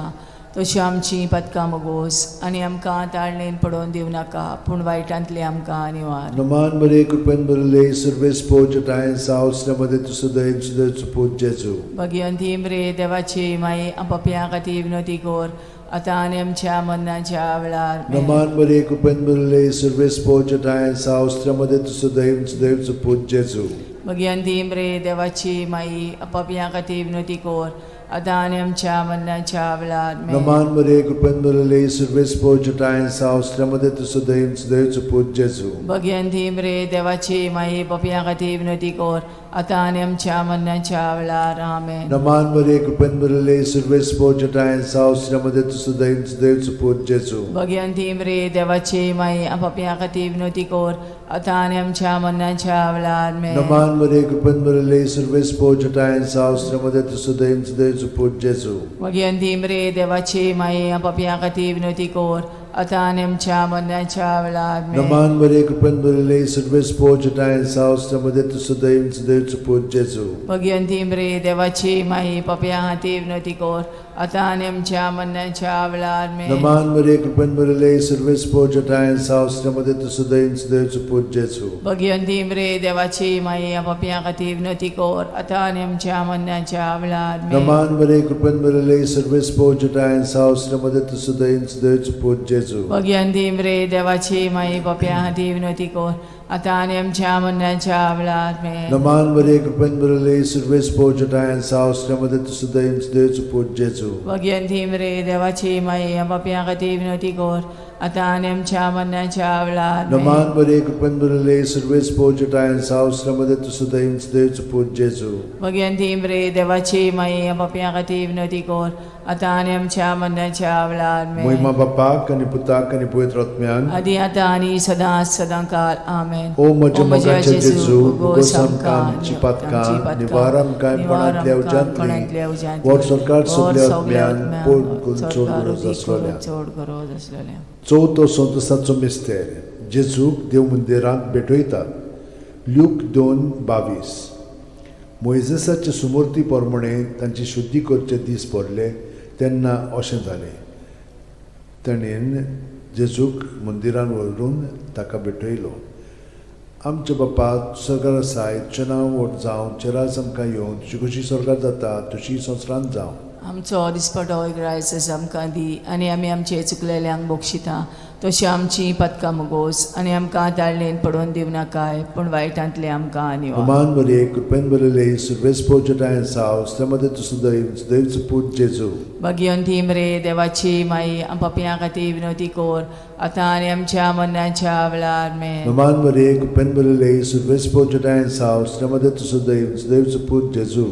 तशी आमची पदकां मोगोस, आनी आमकां ताळणेन पडोवन दिवं नाका, पूण वायटांतली आमकां निवार. नमान बरे कृपेन बरले सर्वेस्पो ठाय साव श्रमदेन तु सुदैव सुदैवचो पूत जेजू. भगिवंती मरे देवाची माई, आमो पाप्या खातीर विनोदी कोर, आतां आनी आमच्या मरणाच्या वेळार. नमान बरे कृपेन बरले सर्वेस्पो ठाय साव श्रमदेन तु सुदैव सुदैवचो पूत जेजू. भगिवंती मरे देवाची माई, आमो पाप्या खातीर विनोदी कोर, आतां आनी आमच्या मरणाच्या वेळार. नमान बरे कृपेन बरले सर्वेस्पो ठाय साव श्रमदेन तु सुदैव सुदैवचो पूत जेजू. भगिवंती मरे देवाची माई, पाप्या खातीर विनोदी कोर, आतां आनी आमच्या मरणाच्या वेळार. आमेन. नमान बरे कृपेन बरले सर्वेस्पो ठाय साव श्रमदेन तु सुदैव सुदैवचो पूत जेजू. भगिवंती मरे देवाची माई, आमो पाप्या खातीर विनोदी कोर, आतां आनी आमच्या मरणाच्या वेळार. आमेन. नमान बरे कृपेन बरले सर्वेस्पो ठाय साव श्रमदेन तु सुदैव सुदैवचो पूत जेजू. भगिवंती मरे देवाची माई, आमो पाप्या खातीर विनोदी कोर, आतां आनी आमच्या मरणाच्या वेळार. आमेन. नमान बरे कृपेन बरले सर्वेस्पो ठाय साव श्रमदेन तु सुदैव सुदैवचो पूत जेजू. भगिवंती मरे देवाची माई, पाप्या खातीर विनोदी कोर, आता आणि आमच्या मरणाच्या वेळार आमेन. नमान मरे कृपन बरले सर्वे स्पोजटायन सावस्त्रमध्ये तुझं दैन देवचं पूज जेजू भगवंती मरे देवाची माई पापियां खातीर विनवती कर आता आणि आमच्या मरणाच्या वेळार आमेन. नमान मरे कृपन बरले सर्वे स्पोजटायन सावस्त्रमध्ये तुझं दैन देवचं पूज जेजू भगवंती मरे देवाची माई पापियां खातीर विनवती कर आता आणि आमच्या मरणाच्या वेळार आमेन. नमान मरे कृपन बरले सर्वे स्पोजटायन सावस्त्रमध्ये तुझं दैन देवचं पूज जेजू भगवंती मरे देवाची माई पापियां खातीर विनवती कर आता आणि आमच्या मरणाच्या वेळार आमेन. नमान मरे कृपन बरले सर्वे स्पोजटायन सावस्त्रमध्ये तुझं दैन देवचं पूज जेजू भगवंती मरे देवाची माई पापियां खातीर विनवती कर आता आणि आमच्या मरणाच्या वेळार आमेन. महिमा बापाक आणि पुताक आणि पवित्र आत्म्यान आदी आता आणि सदां काल आमेन. ओ म्हज्या मोगाचे जेजू उगोस आमकां आमची पातकां निवार आमकां कोणांतल्या उज्यांतली वर सरकार सगल्या आत्म्यान पोट चोड गरज आसलेल्या चवथो संतोसाचो मिस्तेर जेजूक देव मंदिरांत भेटयतात. ल्यूक 2:22 मोइजेसाचे सुमूर्ती प्रमाणे तांची शुद्धी करचे दीस पडले तेन्ना अशें जालें. ताणेन जेजूक मंदिरान व्हरून ताका भेटयलो. आमचे बापा स्वर्गार आसाय तुजें नांव व्हड जावं तुजें राज आमकां येवं तुजी कशी स्वर्गार जाता तशी संवसारांत जावं. आमचो दिसपटो आयज आमकां दी आनी आमी आमचे चुकलेल्यांक बोगशिता तशी आमची पदकां मोगोस आनी आमकां ताळणेन पडोवन दिवं नाकाय पूण वायटांतले आमकां निवार. नमान बरे कृपेन बरले सर्वे स्पोजटायन सावस्त्रमध्ये तुझं दैवचं पूज जेजू भगवंती मरे देवाची माई पापियां खातीर विनवती कर आता आनी आमच्या मरणाच्या वेळार आमेन. नमान बरे कृपेन बरले सर्वे स्पोजटायन सावस्त्रमध्ये तुझं दैवचं पूज जेजू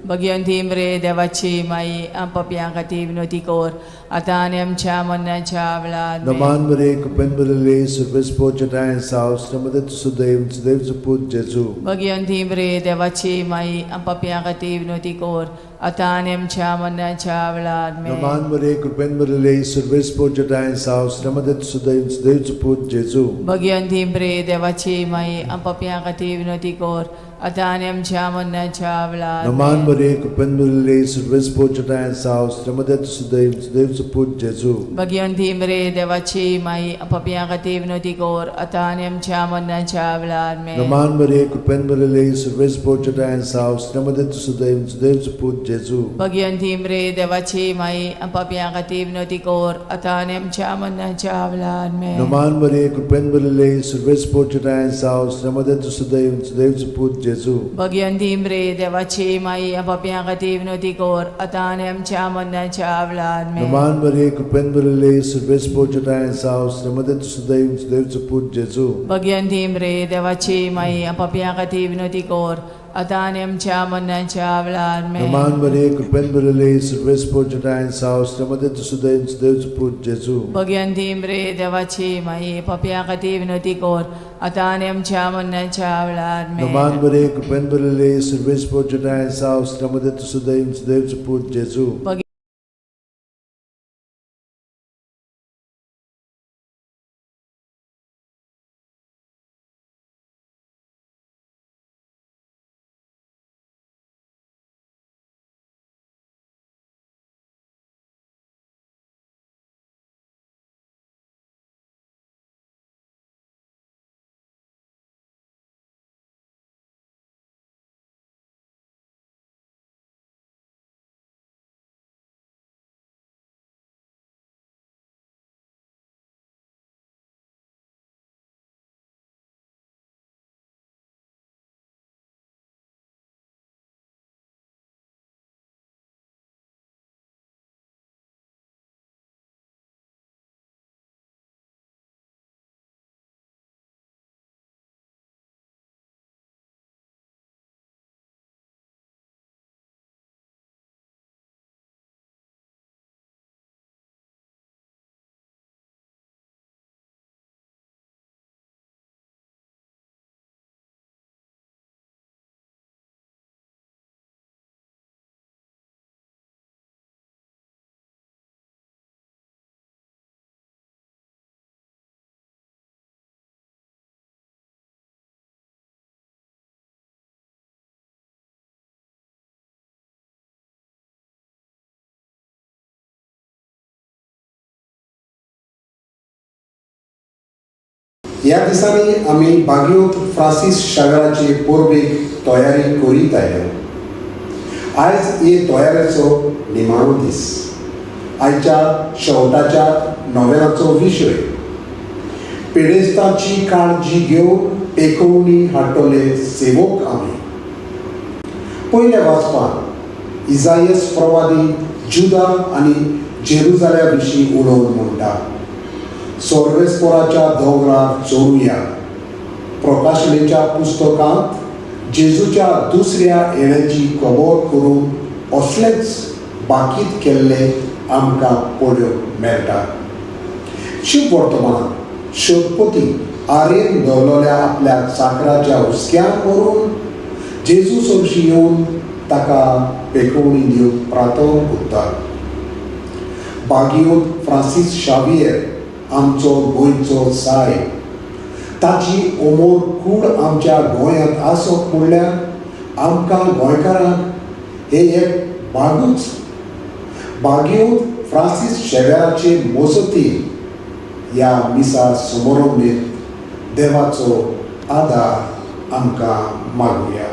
भगवंती मरे देवाची माई पापियां खातीर विनवती कर आता आनी आमच्या मरणाच्या वेळार आमेन. नमान बरे कृपेन बरले सर्वे स्पोजटायन सावस्त्रमध्ये तुझं दैवचं पूज जेजू भगवंती मरे देवाची माई पापियां खातीर विनवती कर आता आनी आमच्या मरणाच्या वेळार आमेन. नमान बरे कृपेन बरले सर्वे स्पोजटायन सावस्त्रमध्ये तुझं दैवचं पूज जेजू भगवंती मरे देवाची माई पापियां खातीर विनवती कर आता आनी आमच्या मरणाच्या वेळार नमान आमेन. बरे कृपेन बरले सर्वे स्पोजटायन सावस्त्रमध्ये तुझं दैवचं पूज जेजू भगवंती मरे देवाची माई पापियां खातीर विनवती कर आता आनी आमच्या मरणाच्या वेळार आमेन. नमान बरे कृपेन बरले सर्वे स्पोजटायन सावस्त्रमध्ये तुझं दैवचं पूज जेजू भगवंती मरे देवाची माई पापियां खातीर विनवती कर आता आनी आमच्या मरणाच्या वेळार आमेन. नमान बरे कृपेन बरले सर्वे स्पोजटायन सावस्त्रमध्ये तुझं दैवचं पूज जेजू भगवंती मरे देवाची माई पापियां खातीर विनवती कर आता आनी आमच्या मरणाच्या वेळार आमेन. नमान बरे कृपेन बरले सर्वे स्पोजटायन सावस्त्रमध्ये तुझं दैवचं पूज जेजू भगवंती मरे देवाची माई पापियां खातीर विनवती कर आता आनी आमच्या मरणाच्या वेळार आमेन. नमान बरे कृपेन बरले सर्वे स्पोजटायन सावस्त्रमध्ये तुझं दैवचं पूज जेजू भगवंती मरे देवाची माई पापियां खातीर विनवती कर आता आनी आमच्या मरणाच्या वेळार आमेन. नमान बरे कृपेन बरले सर्वे स्पोजटायन सावस्त्रमध्ये तुझं दैवचं पूज जेजू ह्या दिसांनी आमी बागयोत फ्रांसीस शावेराचे पोरबेक तयारी करीत आयल्या. आयज हे तयारेचो निमाणो दीस. आयच्या शेवटाच्या नोवेलाचो विशय पिडेस्तांची काळजी घेवन पेखोवणी हाडटले सेवक आमी. पयल्या वाचपान इजायस प्रवादी जुदा आनी जेरुजाल्या विशीं उलोवन म्हणटा. सोर्वेस्पोराच्या दोंगरार चोरुया. प्रकाशनेच्या पुस्तकांत जेजूच्या दुसऱ्या येण्याची खबर करून असलेच बाकीत केल्ले आमकां पळोवंक मेळटा. शुभ वर्तमानांत शोधपोती आरेन दवरलेल्या आपल्या चाकराच्या हुस्क्यान व्हरून जेजू सोरशी येवन ताका पेखोवणी दिवंक प्रार्थना करता. बागयोत फ्रांसीस शावियर आमचो गोंयचो सायब. ताची उमर कूड आमच्या गोंयांत आसत म्हणल्यार आमकां गोंयकारांक हे एक भागूच. बागयोत फ्रांसीस शेवेराचे मोसतीन ह्या मिसा समारंभेत देवाचो आदार आमकां मागुया.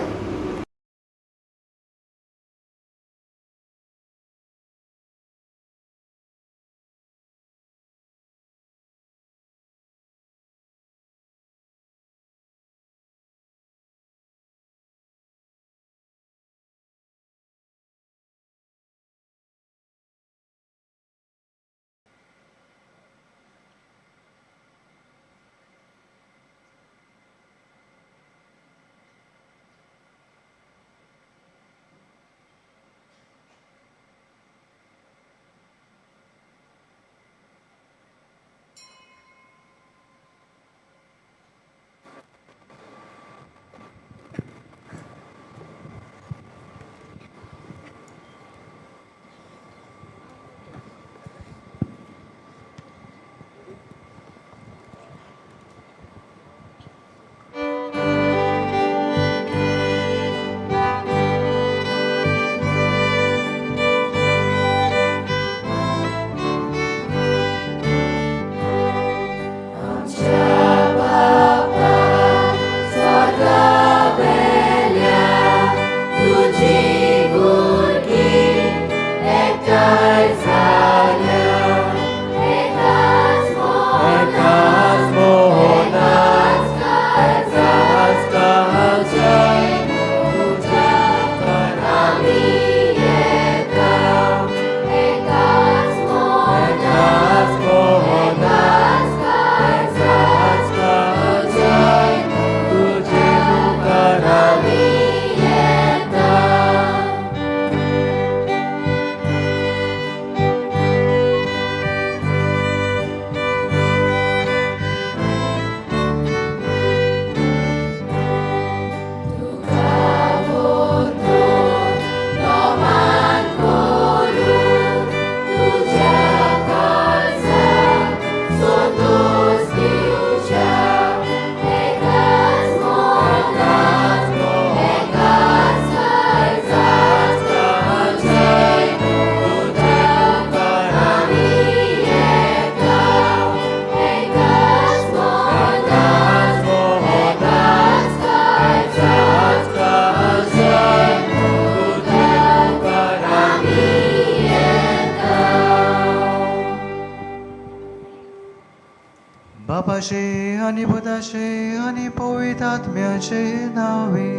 बापाचे आणि पुताचे आणि पवित्र आत्म्याचे नावे.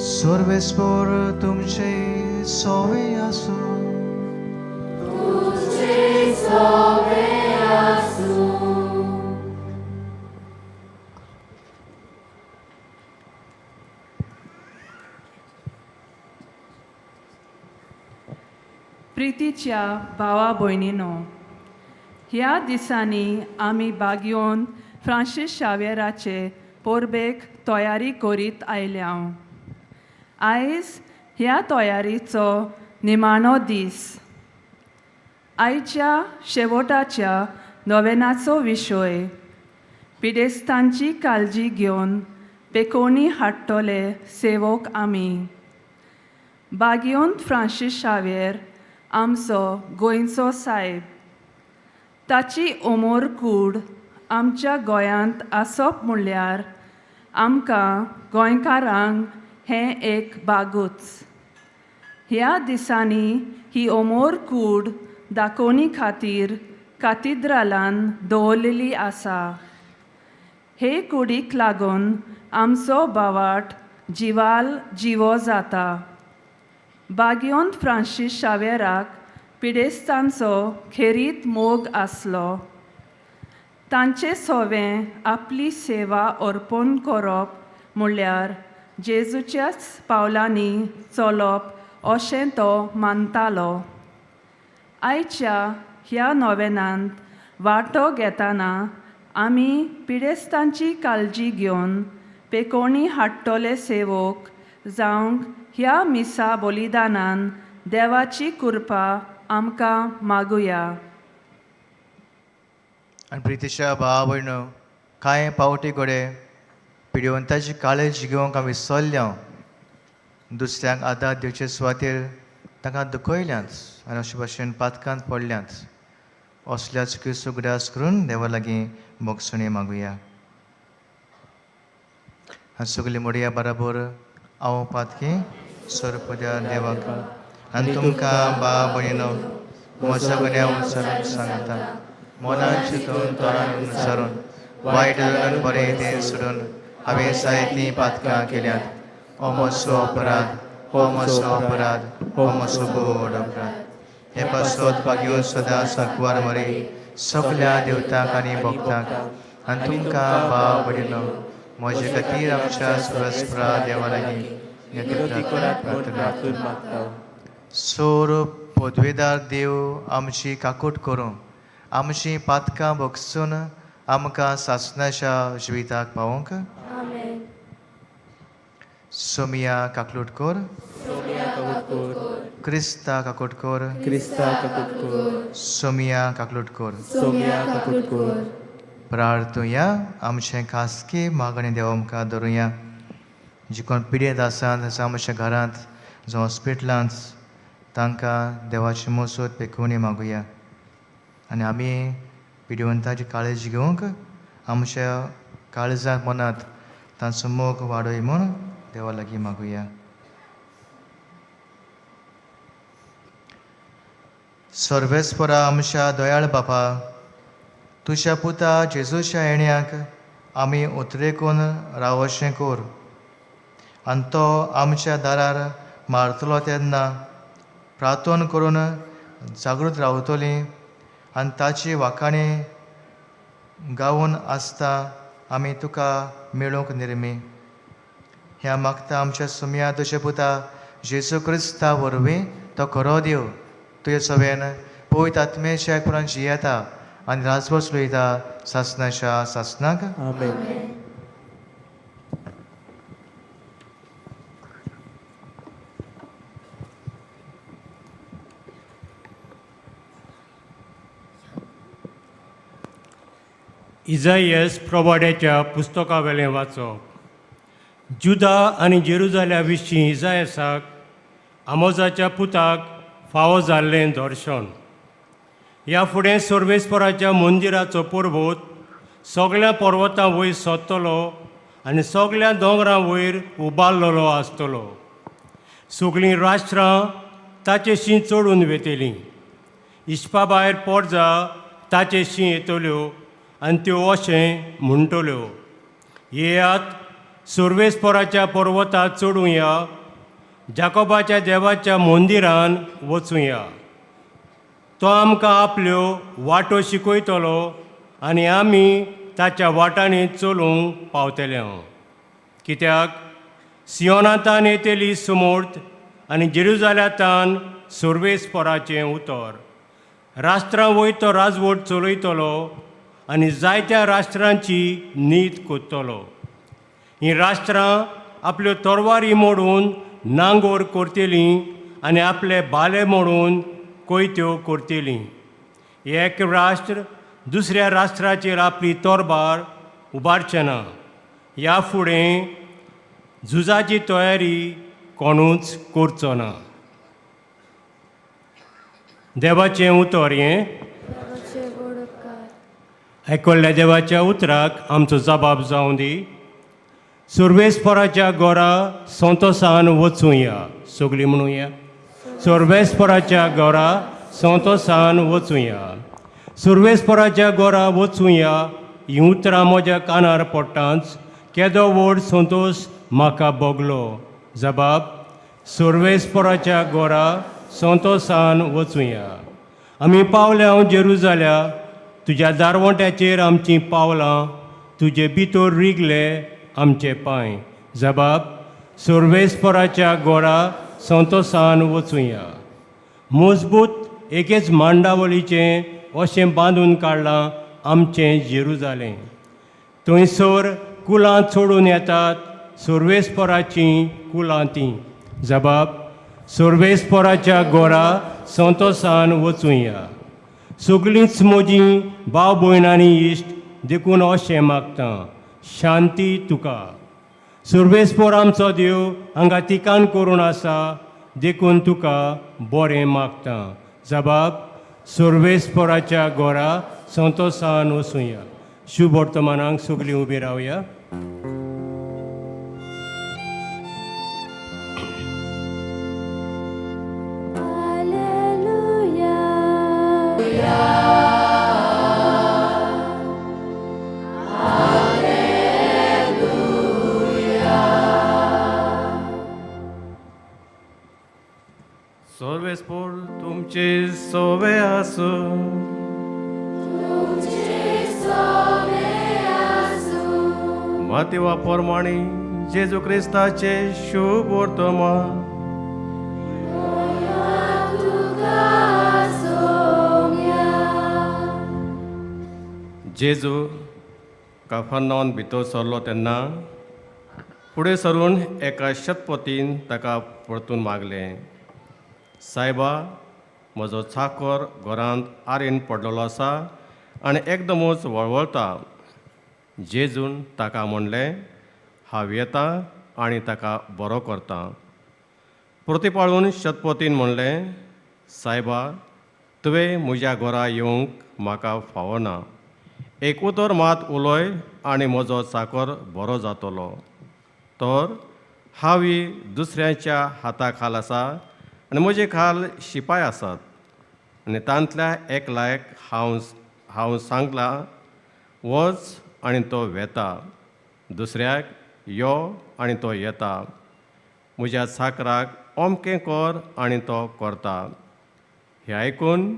सर्वेस्पर तुमचे सोवे आसू. प्रितीच्या भावा भयणीनो, ह्या दिसांनी आमी बागयोन फ्रांसीस शावेराचे पोरबेक तयारी करीत आयल्या. आयज ह्या तयारीचो निमाणो दीस. आयच्या शेवटाच्या नोवेनाचो विशय पिडेस्तांची काळजी घेवन पेखोवणी हाडटले सेवक आमी. बागयोन फ्रांसीस शावेर आमचो गोंयचो सायब. ताची उमर कूड आमच्या गोंयांत आसप म्हणल्यार आमकां गोंयकारांक हें एक बागूच. ह्या दिसांनी ही उमर कूड दाखोवणी खातीर कातिद्रालान दवरलेली आसा. हे कुडीक लागून आमचो बावाट जिवो जाता. बागयोंत फ्रांसीस शावेराक पिडेस्तांचो खेरीत मोग आसलो. तांचे सोवें आपली सेवा अर्पण करप म्हणल्यार जेजूच्याच पावलांनी चलप अशें तो मानतालो. आयच्या ह्या नोवेनांत वांटो घेतना आमी पिडेस्तांची काळजी घेवन पेकोवणी हाडटले सेवक जावंक ह्या मिसा बलिदानान देवाची कृपा आमकां मागुया. आनी प्रितीच्या भावा भयणो, कांय पावटी घडे पिडीवंताची काळजी घेवंक आमी विसरल्या. दुसऱ्यांक आदार दिवचे सुवातेर तांकां दुखयल्याच आनी अशे भाशेन पातकांत पडल्याच. असल्या चुकी सुग्रास करून देवा लागीं मोगसणी मागुया. आनी सगळीं मोडया बराबर हांव पातकी सोरपद्या देवाक आनी तुमकां भाव भयणो म्हज्या गुन्या उचलून सांगता. मनान चिंतून तोंडान उच्चारून वायट धरून बरें तें सोडून हांवें जायतीं पातकां केल्यात. हो म्हजो अपराध, हो म्हजो अपराध, हो म्हजो गोड अपराध. हे पासत बागेवन सदां सकवार मरी सगल्या देवतांक आनी भक्तांक आनी तुमकां भाव भयणो म्हजे खातीर आमच्या सुरस्प्रा देवा लागीं प्रार्थना. सोर पदवेदार देव आमची काकूट करूं आमची पातकां भोगसून आमकां सासणाच्या जिविताक पावोंक. सोमिया काकलूट कोर, क्रिस्ता काकूट कोर, सोमिया काकलूट कोर. प्रार्थुया. आमचें खासगी मागणी देव आमकां धरुया. जी कोण पिडेत आसात जावं आमच्या घरांत जावं हॉस्पिटलांत तांकां देवाची मजत पेखोवणी मागुया. आनी आमी पिडीवंताची काळजी घेवंक आमच्या काळजांत मनांत तांचो मोग वाडय म्हूण देवा लागीं मागुया. सर्वेस्परा आमच्या दयाळ बापा, तुज्या पुता जेजूच्या येण्याक आमी उतरेकून रावचें कोर आनी तो आमच्या दारार मारतलो तेन्ना प्रार्थना करून जागृत रावतलीं आनी ताची वाखाणी गावून आसता आमी तुका मेळूंक निर्मी. ह्या मागता आमच्या सुम्या तुजे पुता जेजू क्रिस्ता वरवीं तो खरो देव तुजे सवेन पवित्र आत्मेच्या पुरान जियेता आनी राजवट लयता सासणाच्या सासणाक. इजायस प्रवाड्याच्या पुस्तका वेलें वाचप. जुदा आनी जेरुजाल्या विशीं इजायसाक आमोजाच्या पुताक फावो जाल्लें दर्शन. ह्या फुडें सर्वेस्पराच्या मंदिराचो परबोत सगळ्या पर्वतां वयर सोदतलो आनी सगळ्या दोंगरां वयर उबारलेलो आसतलो. सगळीं राष्ट्रां ताचेशी चडून वेतेलीं. इश्पा भायर पोरजा ताचेशी येतल्यो आनी त्यो अशें म्हणटल्यो, येयात सर्वेस्पराच्या पर्वतांत चडुया, जाकोबाच्या देवाच्या मंदिरान वचुया. तो आमकां आपल्यो वाटो शिकयतलो आनी आमी ताच्या वाटांनी चलूंक पावतले. कित्याक सियोनांतान येतेली समोर्थ आनी जेरुजाल्यांतान सर्वेस्पराचें उतर. राष्ट्रां वयर तो राजवट चलयतलो आनी जायत्या राष्ट्रांची नीत कोत्तलो. हीं राष्ट्रां आपल्यो तरवारी मोडून नांगोर करतलीं आनी आपले बाले मोडून कोयत्यो करतलीं. एक राष्ट्र दुसऱ्या राष्ट्राचेर आपली तोरबार उबारचें ना. ह्या फुडें झुजाची तयारी कोणूच करचो ना. देवाचें उतर हें. आयकल्ल्या देवाच्या उतराक आमचो जबाब जावं दी. सुर्वेस्पराच्या गोरा संतोसान वचूया. सगळीं म्हणुया. सुर्वेस्पराच्या गोरा संतोसान वचूया. सुर्वेस्पराच्या गोरा वचूया ही उतरां म्हज्या कानार पडटाच केदो व्हड संतोश म्हाका भोगलो. जबाब सुर्वेस्पराच्या गोरा संतोसान वचूया. आमी पावल्या जेरुजाल्या तुज्या दारवंट्याचेर आमचीं पावलां तुजे भितर रिगले आमचे पांय. जबाब सुर्वेस्पराच्या गोरा संतोसान वचूया. मजबूत एकेच मांडावळीचें अशें बांदून काडलां आमचें जेरुजालें. थंयसर कुलां सोडून येतात सुर्वेस्पराचीं कुलां तीं. जबाब सुर्वेस्पराच्या गोरा संतोसान वचूया. सगळींच म्हजीं भाव भयण आनी इश्ट देखून अशें मागता शांती तुका. सुर्वेस्पर आमचो देव हांगा तिकान करून आसा देखून तुका बरें मागता. जबाब सुर्वेस्पराच्या गोरा संतोसान वचूया. शुभ वर्तमानाक सगळीं उबी रावया. सर्वेस्पर तुमचे सोवे आसो. माती वापरमाणी जेजू क्रिस्ताचे शुभ वर्तमान. जेजू काफरनावांत भितर सरलो तेन्ना फुडें सरून एका शतपतीन ताका परतून मागलें, सायबा, म्हजो चाकर घरांत आरेन पडलेलो आसा आनी एकदमूच वळवळटा. जेजून ताका म्हणलें, हांव येतां आनी ताका बरो करतां. प्रतिपाळून शतपतीन म्हणलें, सायबा, तुवें म्हज्या घरा येवंक म्हाका फावना. एक उतर मात उलय आनी म्हजो चाकर बरो जातलो. तर हांवी दुसऱ्याच्या हाता खाल आसा आनी म्हजे खाल शिपाय आसात आनी तांतल्या एकल्याक हांव सांगलां, वच आनी तो वेता. दुसऱ्याक यो आनी तो येता. म्हज्या चाकराक अमकें कर आनी तो करता. हें आयकून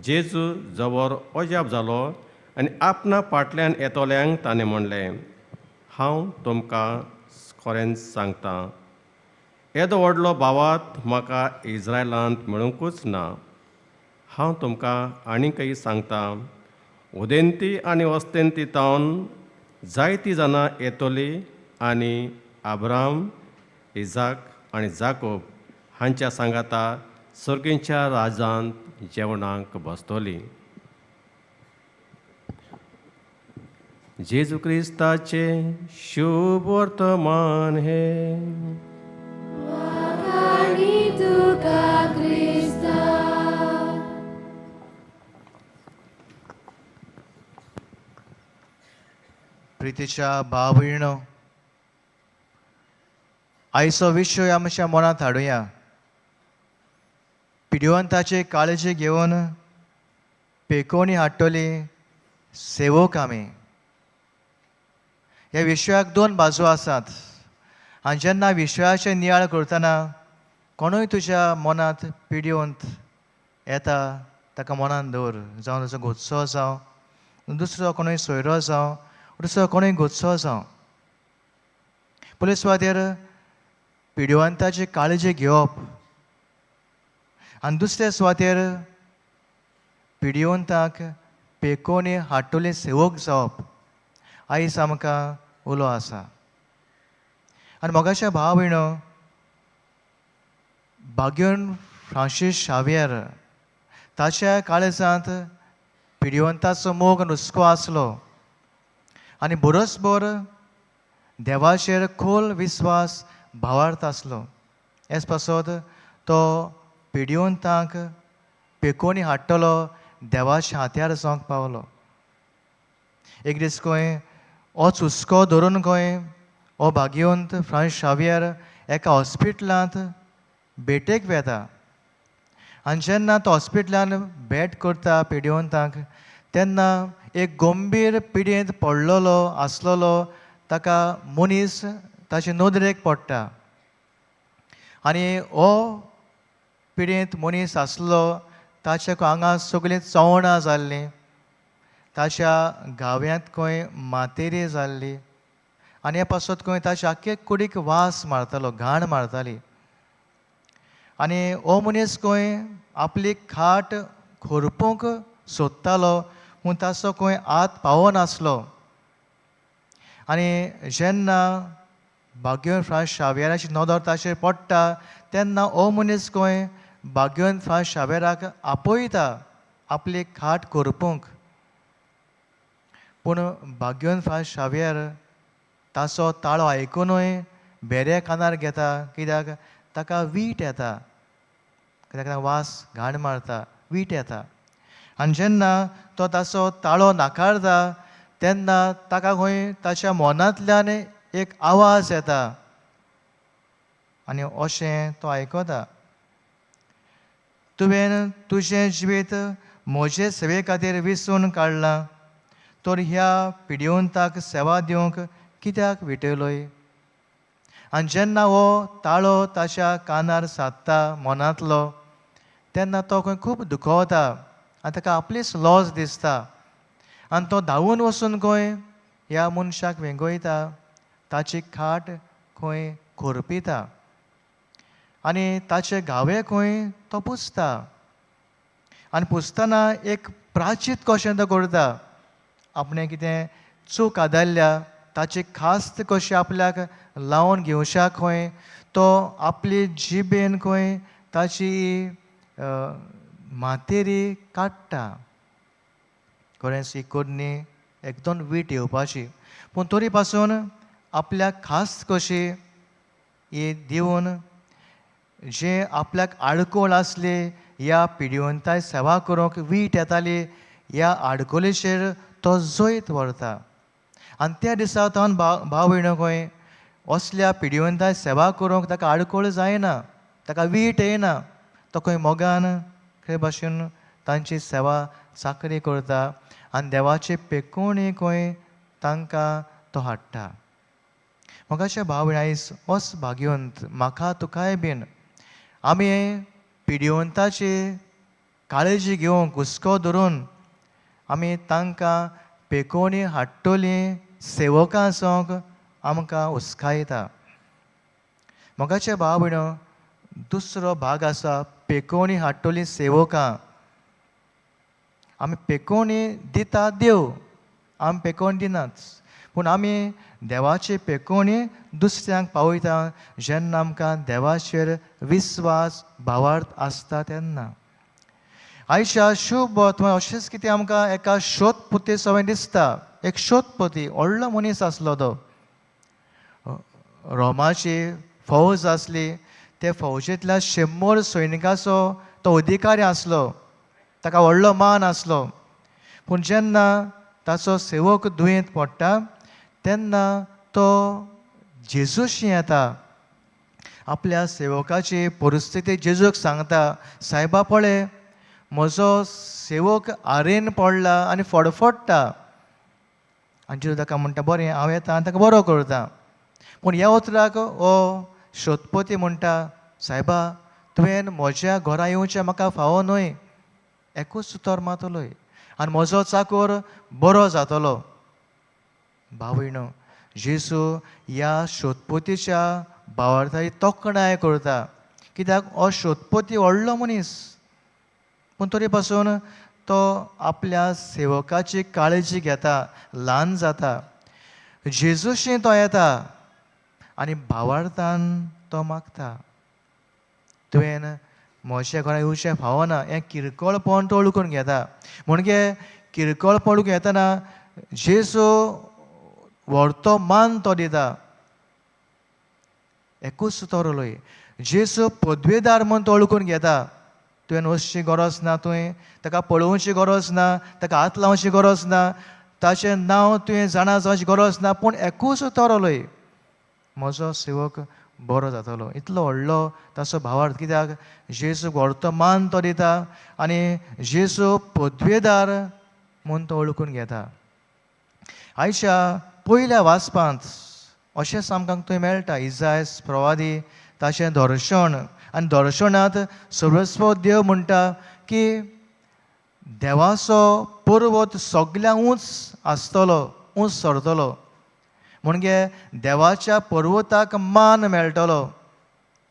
जेजू जबर अजाप जालो आनी आपणा फाटल्यान येतोल्यांक ताणें म्हणलें, हांव तुमकां खरेंच सांगतां, येदो व्हडलो भावात म्हाका इस्रायलांत मेळूंकूच ना. हांव तुमकां आनीकय सांगतां, उदेंती आनी वस्तेंती तावन जायतीं जाणां येतलीं आनी अब्राम, इजाक आनी जाकोब हांच्या सांगाता सर्गीच्या राजांत जेवणाक बसतलीं. जेजू क्रिस्ताचे शुभ वर्तमान हे. प्रितीच्या भाव भयणो, आयचो विशय आमच्या मनांत हाडुया. पिड्युवंताची काळजी घेवन पेकोवणी हाडटली सेवक आमी. ह्या विशयाक दोन बाजू आसात आनी जेन्ना विशयाचे नियाळ करतना कोणूय तुज्या मनांत पिड्युवंत येता ताका मनांत दवर. जावं ताचो घोत्सो जावं, दुसरो कोणूय सोयरो जावं, दुसरो कोणूय घोत्सो जावं. पयले सुवातेर पिड्युवंताची काळजी घेवप आनी दुसऱ्या सुवातेर पिड्युवंताक पेकोवणी हाडटले सेवक जावप. आयज आमकां उलो आसा. आनी मोगाच्या भाव भयणो, भाग्योन फ्रांसीस शावेर ताच्या काळजांत पिड्युवंताचो मोग नुस्को आसलो आनी बरोसभर देवाचेर खोल विस्वास भावार्थ आसलो. हेच पासत तो पिड्युवंतांक पेकोवणी हाडटलो देवाच्या हात्यार जावंक पावलो. एक दीस खंय होच हुस्को धरून खंय हो भाग्यवंत फ्रांस शावियर एका हॉस्पिटलांत भेटेक वेता आनी जेन्ना तो हॉस्पिटलान भेट करता पिड्यवंतांक तेन्ना एक गंभीर पिडेंत पडलेलो आसलेलो ताका मनीस ताचे नदरेक पडटा आनी हो पिडेंत मनीस आसलो ताच्या आंगार सगळीं चवणां जाल्लीं ताच्या गाव्यांत खंय मातेरी जाल्ली आनी हे पासत खंय ताच्या आख्खे कुडीक वास मारतालो घाण मारताली आनी हो मनीस खंय आपली खाट खोरपूंक सोदतालो पूण ताचो खंय हात पावनासलो आनी जेन्ना भाग्यवंत फ्रांस शावियराची नदर ताचेर पडटा तेन्ना हो मनीस खंय भाग्यवंत फ्रांस शावियराक आपयता आपली खाट खोरपूंक पूण भाग्यवंत फ्रांस शावियर ताचो ताळो आयकूनय बेऱ्या कानार घेता कित्याक ताका वीट येता कित्याक वास घाण मारता वीट येता आनी जेन्ना तो ताचो ताळो नाकारता तेन्ना ताका खंय ताच्या मनांतल्यान एक आवाज येता आनी अशें तो आयकता तुवें तुजें जिवीत म्हजे सेवे खातीर विसरून काडलां तर ह्या पिड्यवंताक सेवा दिवंक कित्याक विटयलोय आनी जेन्ना हो ताळो ताच्या कानार सादता मनांतलो तेन्ना तो खंय खूब दुखवता आनी ताका आपलीच लॉस दिसता आनी तो धांवून वचून खंय ह्या मनशाक वेंगयता ताची खाट खंय खोरपिता आनी ताचे घावे खंय तो पुसता आनी पुसतना एक प्राचीत कशें तो करता आपणें कितें चूक आदारल्या ताची खास्त कशी आपल्याक लावन घेवशा खंय तो आपली जिबेन खंय ताची मातेरी काडटा खरेंच ही कोडणी एकदम वीट येवपाची पूण तरी पासून आपल्याक खास्त कशी ही दिवन जे आपल्याक आडकोळ आसली ह्या पिड्यवंताय सेवा करूंक वीट येताली ह्या आडकोळेचेर तो जैत व्हरता आनी त्या दिसा तो भाव भयणो खंय असल्या पिड्यवंताय सेवा करूंक ताका आडकोळ जायना ताका वीट येना तो खंय मोगान खंय भाशेन तांची सेवा साखरी करता आनी देवाची पेकोवणी खंय तांकां तो हाडटा मोगाचे भाव भयण आयज होच भाग्यवंत म्हाका तुकाय बीन आमी पिड्यवंताची काळजी घेवंक हुस्को धरून आमी तांकां पेकोवणी हाडटलीं सेवकां जावंक आमकां हुस्कायता मोगाचे भाव भयणो दुसरो भाग आसा पेकोवणी हाडटलीं सेवकां आमी पेकोवणी दिता देव आमी पेकोवणी दिनात पूण आमी देवाची पेकोवणी दुसऱ्यांक पावयता जेन्ना आमकां देवाचेर विस्वास भावार्थ आसता तेन्ना आयच्या शुभ वर्तमान अशेंच कितें आमकां एका शोधपुते सवय दिसता एक शोधपती व्हडलो मनीस आसलो तो रोमाची फौज आसली ते फौजेंतल्या 100 सैनिकाचो तो अधिकारी आसलो ताका व्हडलो मान आसलो पूण जेन्ना ताचो सेवक दुयेंत पडटा तेन्ना तो जेजूशी येता आपल्या सेवकाची परिस्थिती जेजूक सांगता सायबा पळय म्हजो सेवक आरेन पडला आनी फडफडटा आनी जेजू ताका म्हणटा बरें हांव येता आनी ताका बरो करता पूण ह्या उतराक हो शोधपती म्हणटा सायबा तुवें म्हज्या घरा येवचें म्हाका फावो न्हय एकूच उतर मातलोय आनी म्हजो चाकर बरो जातलो भाव भयणो जेजू ह्या शोधपतीच्या भावार्थाची तोखणाय करता कित्याक हो शोधपती व्हडलो मनीस पूण तरी पासून तो आपल्या सेवकाची काळजी घेता ल्हान जाता जेजूशी तो येता आनी भावार्थान तो मागता तुवें म्हज्या घरा येवचें फावना हें किरकोळपण तो ओळखून घेता म्हणजे किरकोळपण ओळखून येतना जेजू व्हरतो मान तो दिता एकूच उतरलोय जेजू पदवेदार म्हूण तो ओळखून घेता तुवें वचची गरज ना तुवें ताका पळोवची गरज ना ताका हात लावची गरज ना ताचें नांव तुवें जाणा जावची गरज ना पूण एकूच उतरलोय म्हजो सेवक बरो जातलो. इतलो व्हडलो ताचो भावार्थ कित्याक जेजू वर्तमान तो दिता आनी जेजू पदवेदार म्हूण तो वळखून घेता. आयच्या पयल्या वाचपांत अशें आमकां थंय मेळटा इजायस प्रवादी ताचें दर्शन आनी दर्शनांत सर्वस्व देव म्हणटा की देवाचो पर्वत सगळ्यां उंच आसतलो उंच सरतलो म्हणजे देवाच्या पर्वताक मान मेळटलो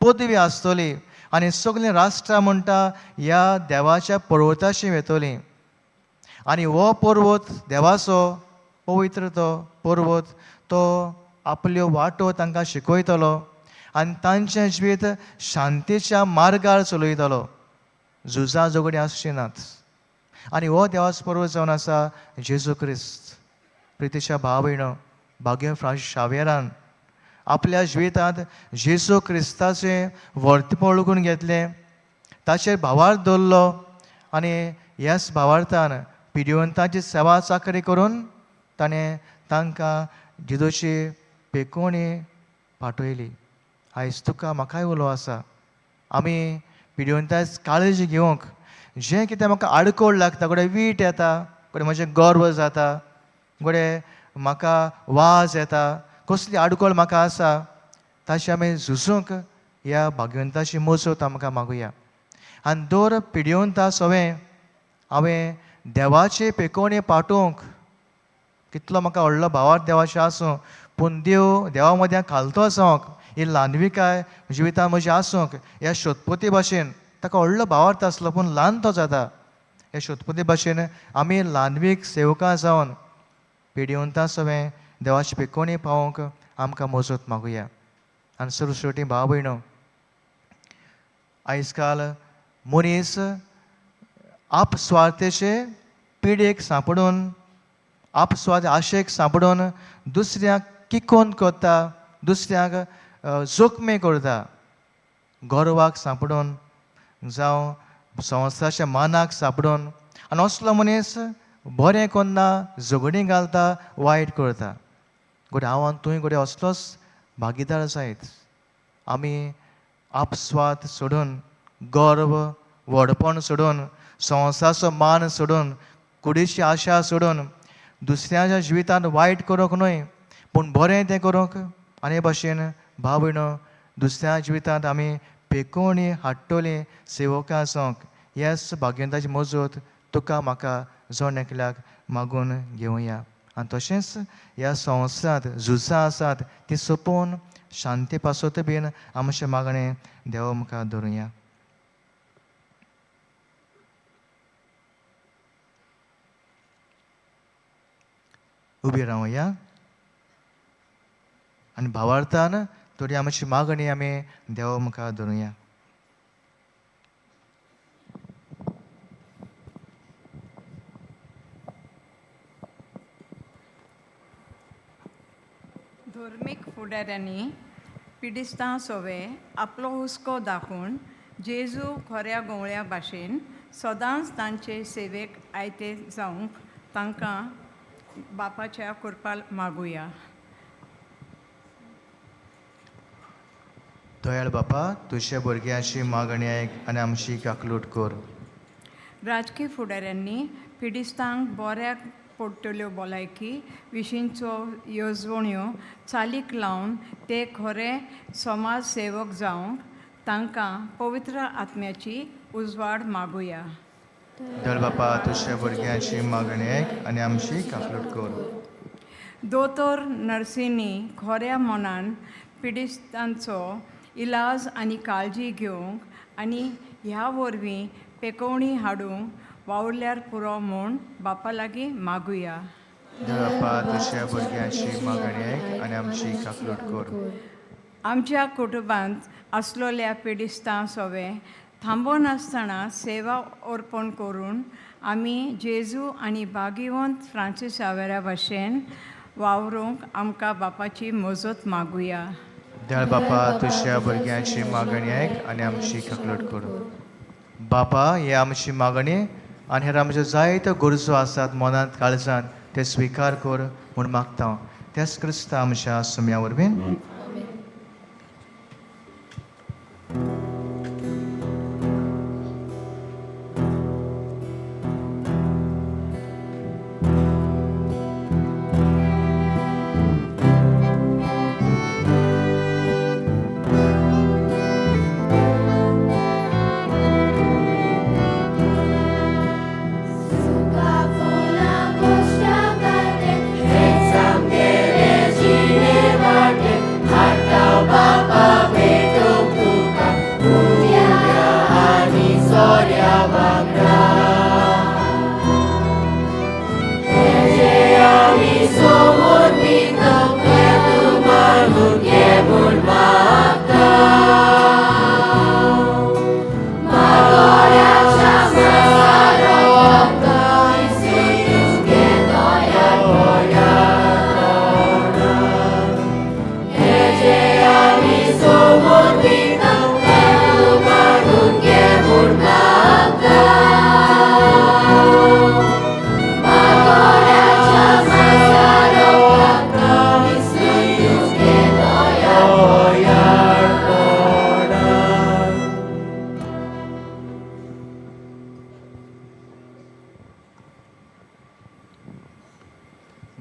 पदवी आसतली आनी सगळीं राष्ट्रां म्हणटा ह्या देवाच्या पर्वताशी वेतली आनी हो पर्वत देवाचो पवित्र तो पर्वत तो आपल्यो वाटो तांकां शिकयतलो आनी तांचें जिवीत शांतीच्या मार्गार चलयतलो. झुजा झगडी आसची नात. आनी हो देवाचो पर्वत जावन आसा जेजू क्रिस्त. प्रितीच्या भाव भयणो, भाग्य फ्रांसीस शावेरान आपल्या जिवितांत जेजू क्रिस्ताचें वर्तपण वळखून घेतलें, ताचेर भावार्थ दवरलो आनी ह्याच भावार्थान पिडीवंतांची सेवा चाकरी करून ताणें तांकां जेजूची पेकोवणी पाठयली. आयज तुका म्हाकाय उलो आसा. आमी पिडीवंतांची काळजी घेवंक जें कितें म्हाका आडकोळ लागता, घोडे वीट येता, घोडे म्हजें गर्व जाता, घोडे म्हाका वाज येता, कसली आडकोळ म्हाका आसा, ताची आमी झुजूंक ह्या भाग्यवंताची मजत आमकां मागुया. आनी दर पिडीवंता सवें हांवें देवाची पेकोवणी पाठोवंक कितलो म्हाका व्हडलो भावार्थ देवाचें आसूं पूण देवा मदें खालतो जावंक ही ल्हानविकाय जिवितांत म्हजी आसूंक ह्या शोधपती भाशेन ताका व्हडलो भावार्थ आसलो पूण ल्हान तो जाता. हे शोधपती भाशेन आमी ल्हानवीक सेवकां जावन पिडीवंतां सवें देवाची पेकोवणी पावोवंक आमकां मजत मागुया. आनी सरस्वती भाव भयणो, आयज काल मनीस आपस्वार्थेचे पिडेक सांपडून आपस्वार्थ आशेक सांपडून दुसऱ्यांक किकोन करता, दुसऱ्यांक जोखमे करता, गर्वाक सांपडून जावं संवसाराच्या मानाक सांपडून आनी असलो मनीस बरें कोन्ना झगडीं घालता, वायट करता. घोडे हांव आनी तुवें घोडे असलोच भागीदार जायत. आमी आपस्वार्थ सोडून, गर्व व्हडपण सोडून, संवसाराचो मान सोडून, कुडीची आशा सोडून दुसऱ्याच्या जिवितांत वायट करूंक न्हय पूण बरें तें करूंक आनी भाशेन भाव भयणो दुसऱ्या जिवितांत आमी पेकोवणी हाडटली सेवकां जावंक ह्याच भाग्यवंताची मजत तुका म्हाका जण एकल्याक मागून घेवया. आनी तशेंच ह्या संवसारांत झुजां आसात ती सोंपोवन शांती पासत बीन आमचें मागणें देवा मुखार दवरुया. उबी रावया आनी भावार्थान थोडी आमची मागणी आमी देवा मुखार दवरुया. धर्मीक फुडाऱ्यांनी पिडिस्तां सवें आपलो हुस्को दाखोवन जेजू खऱ्या गवळ्या भाशेन सदांच तांचे सेवेक आयते जावंक तांकां बापाच्या कृपा मागुया. दयाळ बापा, तुझ्या भुरग्याची मागणी आयक आनी आमची काकलूट कर. राजकीय फुडाऱ्यांनी पिडिस्तांक बऱ्याक पडटल्यो भलायकी विशींच्यो येवजण्यो चालीक लावन ते खरे समाज सेवक जावंक तांकां पवित्र आत्म्याची उजवाड मागुया. दयाळ बापा, तुझ्या भुरग्याची मागणी आयक आनी आमची काकलूट कर. दोतोर नर्सींनी खऱ्या मनान पिडिस्तांचो इलाज आनी काळजी घेवंक आनी ह्या वरवीं पेकोवणी हाडूंक वावुरल्यार पुरो म्हूण बापा लागीं मागुया. दयाळ बापा, तुझ्या भुरग्याची मागणी आयक आनी आमची काकलूट कर. आमच्या कुटुंबांत आसलोल्या पिडिस्तां सवें थांबोन आसतना सेवा अर्पण करून आमी जेजू आनी भाग्यवंत फ्रांसीस शावेरा भाशेन वावरूंक आमकां बापाची मजत मागुया. दयाळ बापा, तुझ्या भुरग्याची मागणी आयक आनी आमची काकलूट कर. बापा, ही आमची मागणी आनी हेर आमच्यो जायत्यो गरजो आसात मनांत काळजांत ते स्विकार कर म्हूण मागता तेच क्रिस्त आमच्या सुम्या वरवीं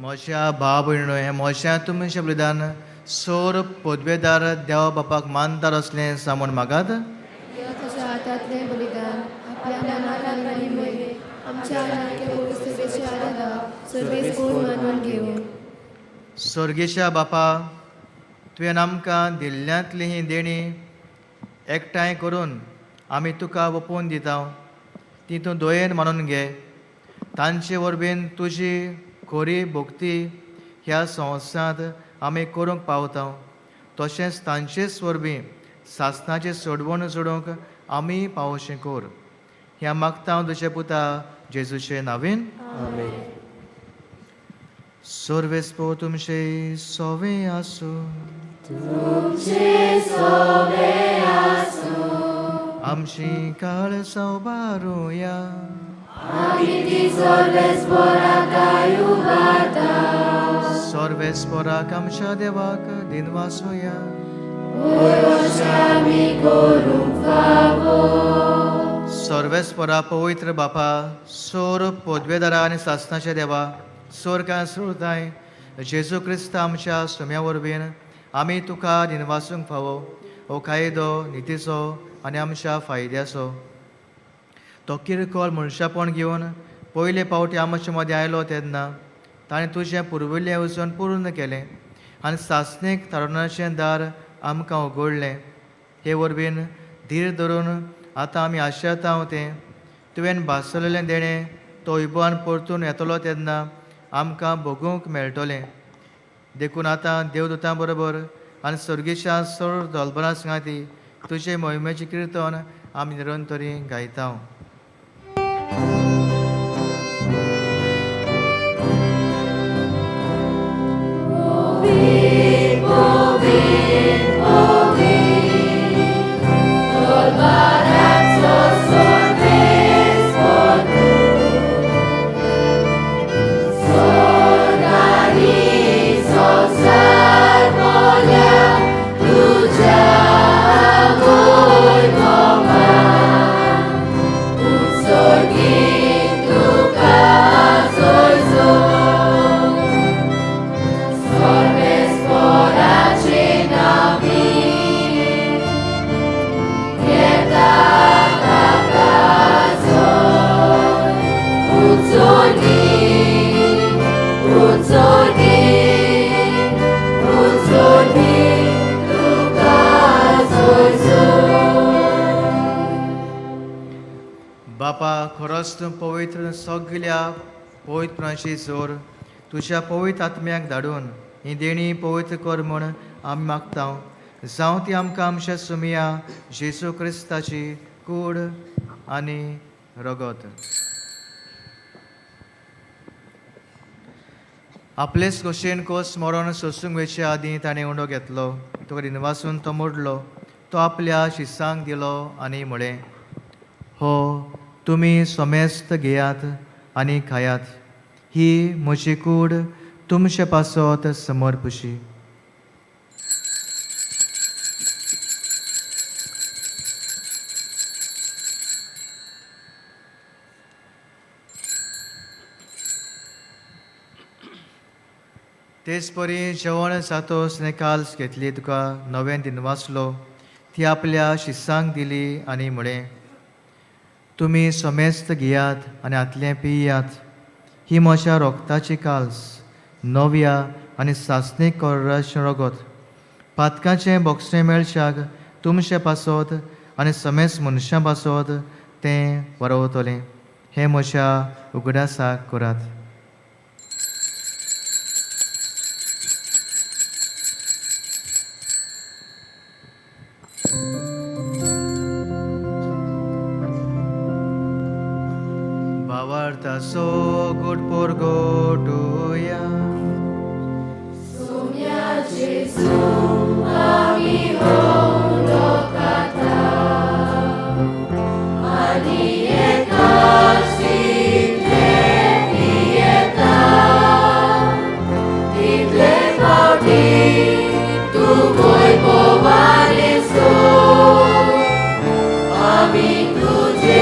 मोशा भाव भयणो हें मोशा तुमचें बलिदान सोर पोदवेदार देवा बापाक मानदार असलें सांगून मागात तुझ्या हातांतलें बलिदान आपल्या मनांतल्यान आनी मये आमच्या आराध्य पवित्रतेचे आराधा सर्वेच कोण मानून घेवं. स्वर्गेच्या बापा तुवें आमकां दिल्ल्यांतली ही देणी एकठांय करून आमी तुका ओपोवन दिता ती तूं दोयेन मानून घे. तांचे वरवीं तुजी खोरी भोक्ती ह्या संवसारांत आमी करूंक पावता. तशेंच तांचेच वरवीं सासणाचें सोडवण सोडूंक आमी पावोशें कर. ह्या मागता हांव तुजे पुता जेजूचे नांवेन. सर्वेस्पो तुमचे सोवें आसूं. आमची काळ सौबारुया. सर्वेस्पराक आमच्या देवाक दिनवासोया. सर्वेस्परा पवित्र बापा सोर पोदवेदारा आनी सासणाचे देवा स्वर्गां सुरताय जेजू क्रिस्त आमच्या सुम्या वरवीं आमी तुका दिनवासूंक फावो हो कायदो नितीचो आनी आमच्या फायद्याचो. तो किरकोळ मनशापण घेवन पयले फावटी आमचे मदें आयलो तेन्ना ताणें तुजें पुर्विल्लें वचून पूर्ण केलें आनी सासणेक थारोवनाचें दार आमकां उगडलें. हे वरवीं धीर धरून आतां आमी आशेता तें तुवें भासलेलें देणें तो इबान परतून येतलो तेन्ना आमकां भोगूंक मेळटलें. देखून आतां देवदूतां बरोबर आनी सर्गेच्या सर दोलबरां सांगाती तुजे मोहिमेचें किर्तन आमी निरंतरी गायता. बापा खरोच तूं पवित्र सगल्या पवित्रपणाची जोर तुज्या पवित्र आत्म्याक धाडून ही देणी पवित्र कर म्हूण आमी मागता. जावं ती आमकां आमच्या सुमिया जेजू क्रिस्ताची कूड आनी रगत. आपलेच गोशेन कोस मरण सोसूंक वयच्या आदीं ताणें उंडो घेतलो. तो दिनवासून तो मोडलो. तो आपल्या शिसांक दिलो आनी म्हळें, हो तुमी सोमेस्त घेयात आनी खायात. ही म्हजी कूड तुमचे पासत समर्पशी. तेच परी जेवण जातोच काल्स घेतली तुका नवें दिन वाचलो ती आपल्या शिस्सांक दिली आनी म्हळें, तुमी समेस्त घेयात आनी आतलें पियात. ही म्हज्या रोगताची काल्स नव्या आनी सासणीक कोर्राचें रगत. पातकाचें बोक्सें मेळशाक तुमचे पासत आनी समेस्त मनशां पासत तें वरवतलें. हें म्हज्या उगडासाक करात. Bavartaso good por gotuya. Sumia Jesu ami hondo kata. Ani ekasi tepieta. Title baudi tu voi povare so. Ami tuje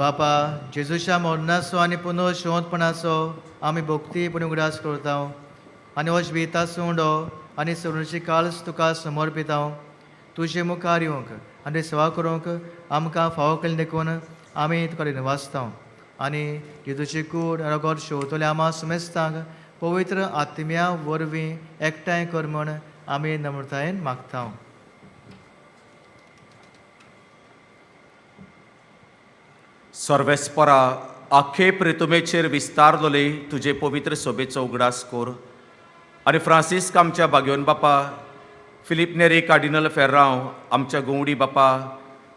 बापा जेजूच्या मरणाचो आनी पुनर्शोधपणाचो आमी भक्तीपणी उगडास करता आनी हो जिविताचो उंडो आनी सवणीची काल्स तुका समर्पिता. तुजे मुखार येवंक आनी सेवा करूंक आमकां फावो केलें देखून आमी तुका वाचता आनी जेजूची कूड रगत शेवतले आमा समेस्तांक पवित्र आत्म्या वरवीं एकठांय कर म्हण आमी नम्रतायेन मागता. सर्वेस्परा आख्खे पृथ्वीचेर विस्तारलोले तुजे पवित्र सोबेचो उगडास कोर आनी फ्रांसीस आमच्या बागेवन बापा, फिलीप नेरी कार्डिनल फेर्रांव आमच्या गवडी बापा,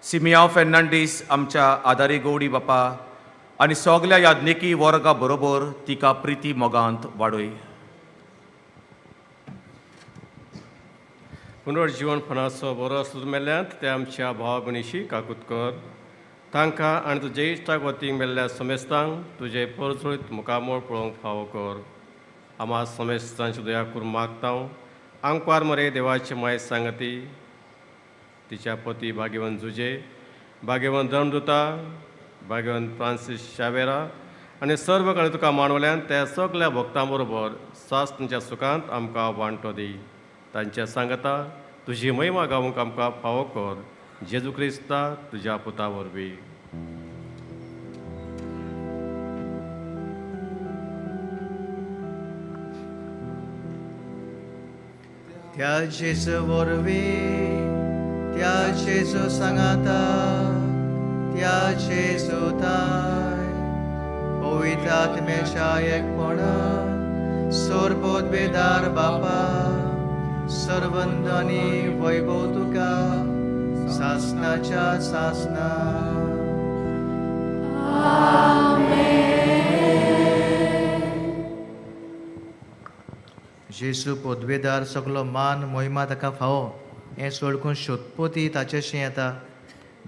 सिमियांव फेर्नांडीस आमच्या आदारी गवडी बापा आनी सगल्या याज्ञिकी वर्गा बरोबर तिका प्रिती मोगांत वाडय. पुनर्जीवनपणाचो बरो आसलो मेल्ल्यांत ते आमच्या भावा भयणीशी काकूत कर. तांकां आनी तुजे इश्टाक वतीक मेल्ल्या समेस्तांक तुजे परचळीत मुखामोळ पळोवंक फावो कर. आमा समेस्तांची दया करून मागता. आंकवार मरे देवाची माय सांगती, तिच्या पती भाग्यवंत जुजे, भाग्यवंत धर्मदुता, भाग्यवंत फ्रांसीस शावेरा आनी सर्व कळे तुका मानवल्यान त्या सगल्या भक्तां बरोबर सासणच्या सुखांत आमकां वांटो दी. तांच्या सांगता तुजी महिमा गावूंक आमकां फावो कर. जेजू क्रिस्ता तुज्या पुता वरवीं. त्या जेजू वरवीं, त्या जेजू सांगाता, त्या जेजू ताय पवित्र आत्म्याच्या एकपणान सोरपोत बेदार बापा सर्वंत आनी वैभव तुका सासनाच्या सासना. जेजू पदवेदार सगलो मान मोहिमा ताका फावो हें सोडकून सोदपोती ताचेशी येता.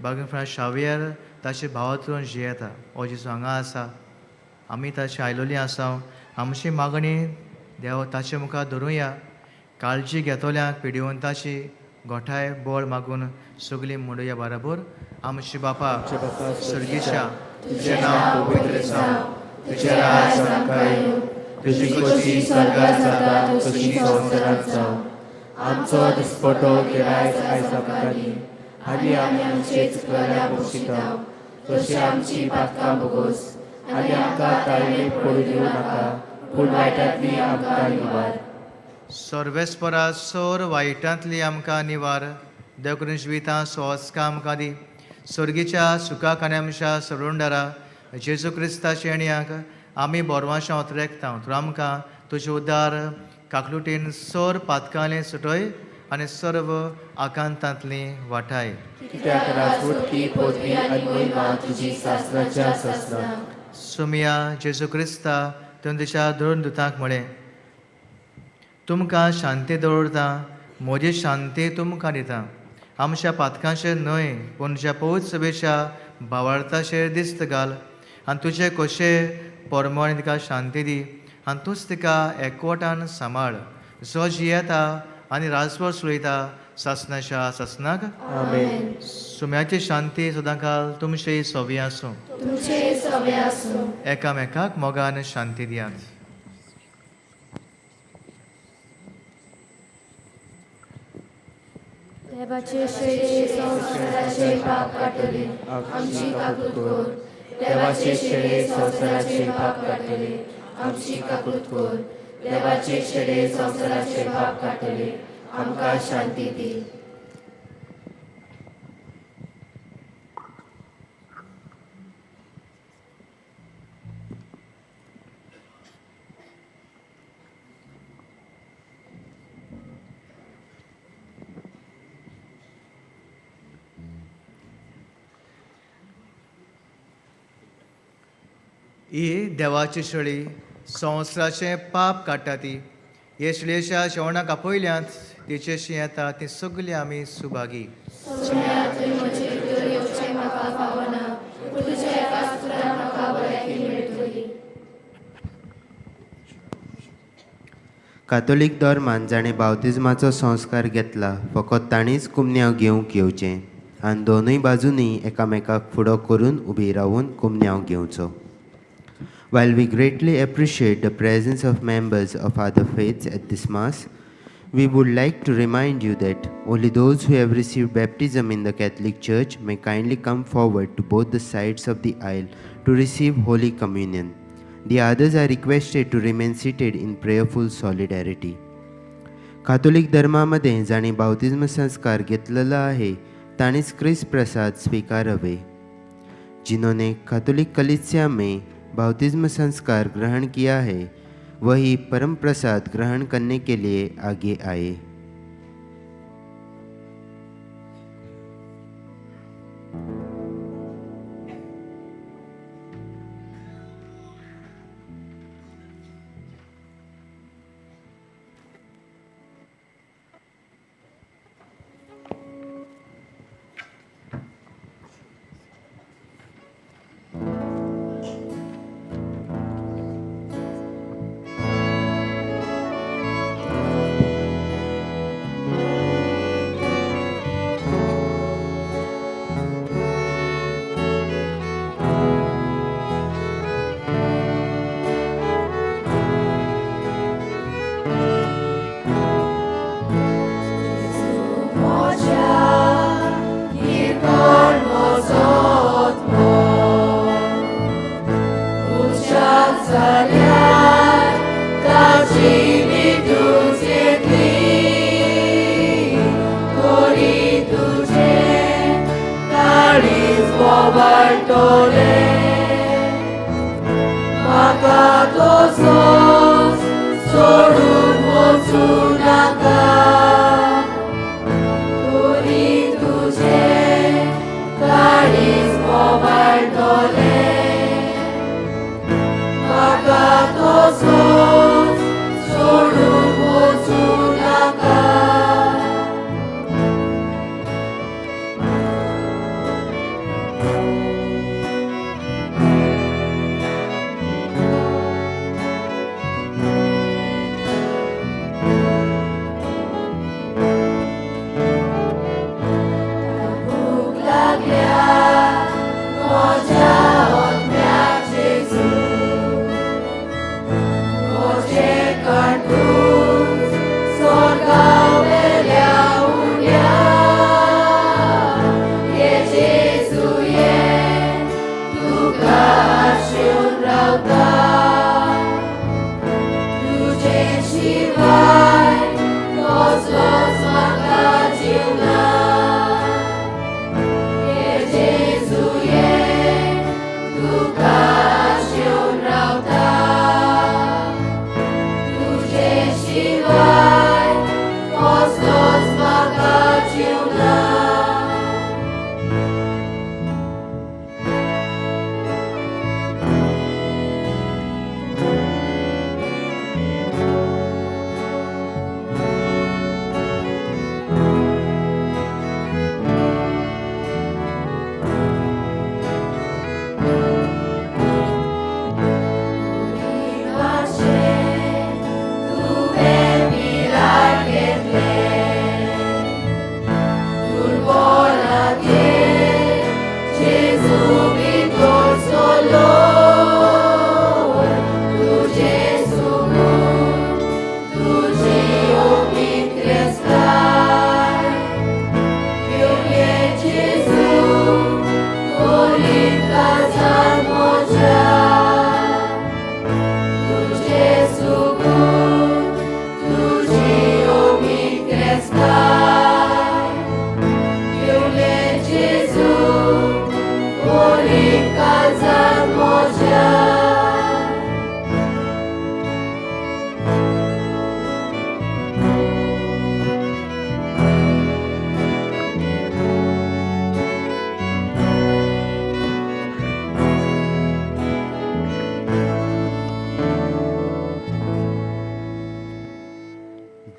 बागेफ्रा शावेर ताचे भावातून जी येता. हो जेजू हांगा आसा, आमी ताची आयलोली आसा. आमची मागणी देव ताचे मुखार धरूया. काळजी घेतोल्यांक पिडिवंताची गोठाय बोळ मागून सगळीं म्हणुया बरोबर. आमचे बापा सर्गीच्या तुजें नांव पवित्र जावं, तुजें राज आमकां येवं, तुजी खोशी स्वर्गांत जाता तशी संवसारांत जावं. आमचो दिसपटो गिरायक आयज आमकां दी आनी आमी आमचे चुकलेल्यांक बक्षिता तशी आमची पातकां भोगोस आनी आमकां ताळमेक पडूं दिवं नाका, पूण वायटांतली आमकां निवार. सर्वेस्परा सोर वायटांतली आमकां निवार. देव करून जिवितां सोस्का आमकां दी. सर्गीच्या सुखाक आनी आमच्या सरोंडारा जेजू क्रिस्ताच्या येण्याक आमी बोरवांशा उतरेकता. तूं आमकां तुजें उदार काकलुटीन सोर पातकांतलीं सुटय आनी सर्व आकांतांतलीं वाटाय. कित्याक राजवटकी पदवी आनी महिमा तुजी सासणाच्या सासना. सुमिया जेजू क्रिस्ता तुवें तुज्या धरून दुतांक म्हळें, तुमकां शांती दवरता, म्हजी शांती तुमकां दिता. आमच्या पातकांचेर न्हय पूण तुज्या पवित्र सभेच्या भावार्थाचेर दिस्त घाल आनी तुजे कशे परमो आनी तिका शांती दी आनी तूंच तिका एकवटान सांबाळ जो जियेता आनी राजभर सुळयता सासनाच्या सासनाक सुम्याची शांती सदां काल तुमचे सोबी आसूं एकामेकाक मोगान शांती दियात. देवाचे शेळे संसाराचे पाप काटले आमची काकूत कोर. देवाचे शेळे संसाराचे पाप काटले आमची काकूत कोर. देवाचे शेळे संसाराचे पाप काटले आमकां शांती दी. ही देवाची शळी संवसाराचे पाप काडटा ती. हे शळयेच्या जेवणाक आपयल्यांत तिचेशी येता ती सगळी आमी सुभागी. कातोलीक धर्मान जाणें बावतिजमाचो संस्कार घेतला फकत ताणीच कुमन्यांव घेवंक येवचें आनी दोनूय बाजूंनी एकामेकाक फुडो करून उबी रावून कुमन्यांव घेवचो. While we greatly appreciate the presence of members of other faiths at this Mass, we would like to remind you that only those who have received baptism in the Catholic Church may kindly come forward to both the sides of the aisle to receive Holy Communion. The others are requested to remain seated in prayerful solidarity. कातोलिक धर्मामध्ये जाणी बावतिस्म संस्कार घेतलेला आहे ताणीच क्रिस्त प्रसाद स्वीकारावे. जिन्होंने कातोलिक कलीसिया में बाउतिज्म संस्कार ग्रहण किया है वही परम प्रसाद ग्रहण करने के लिए आगे आए.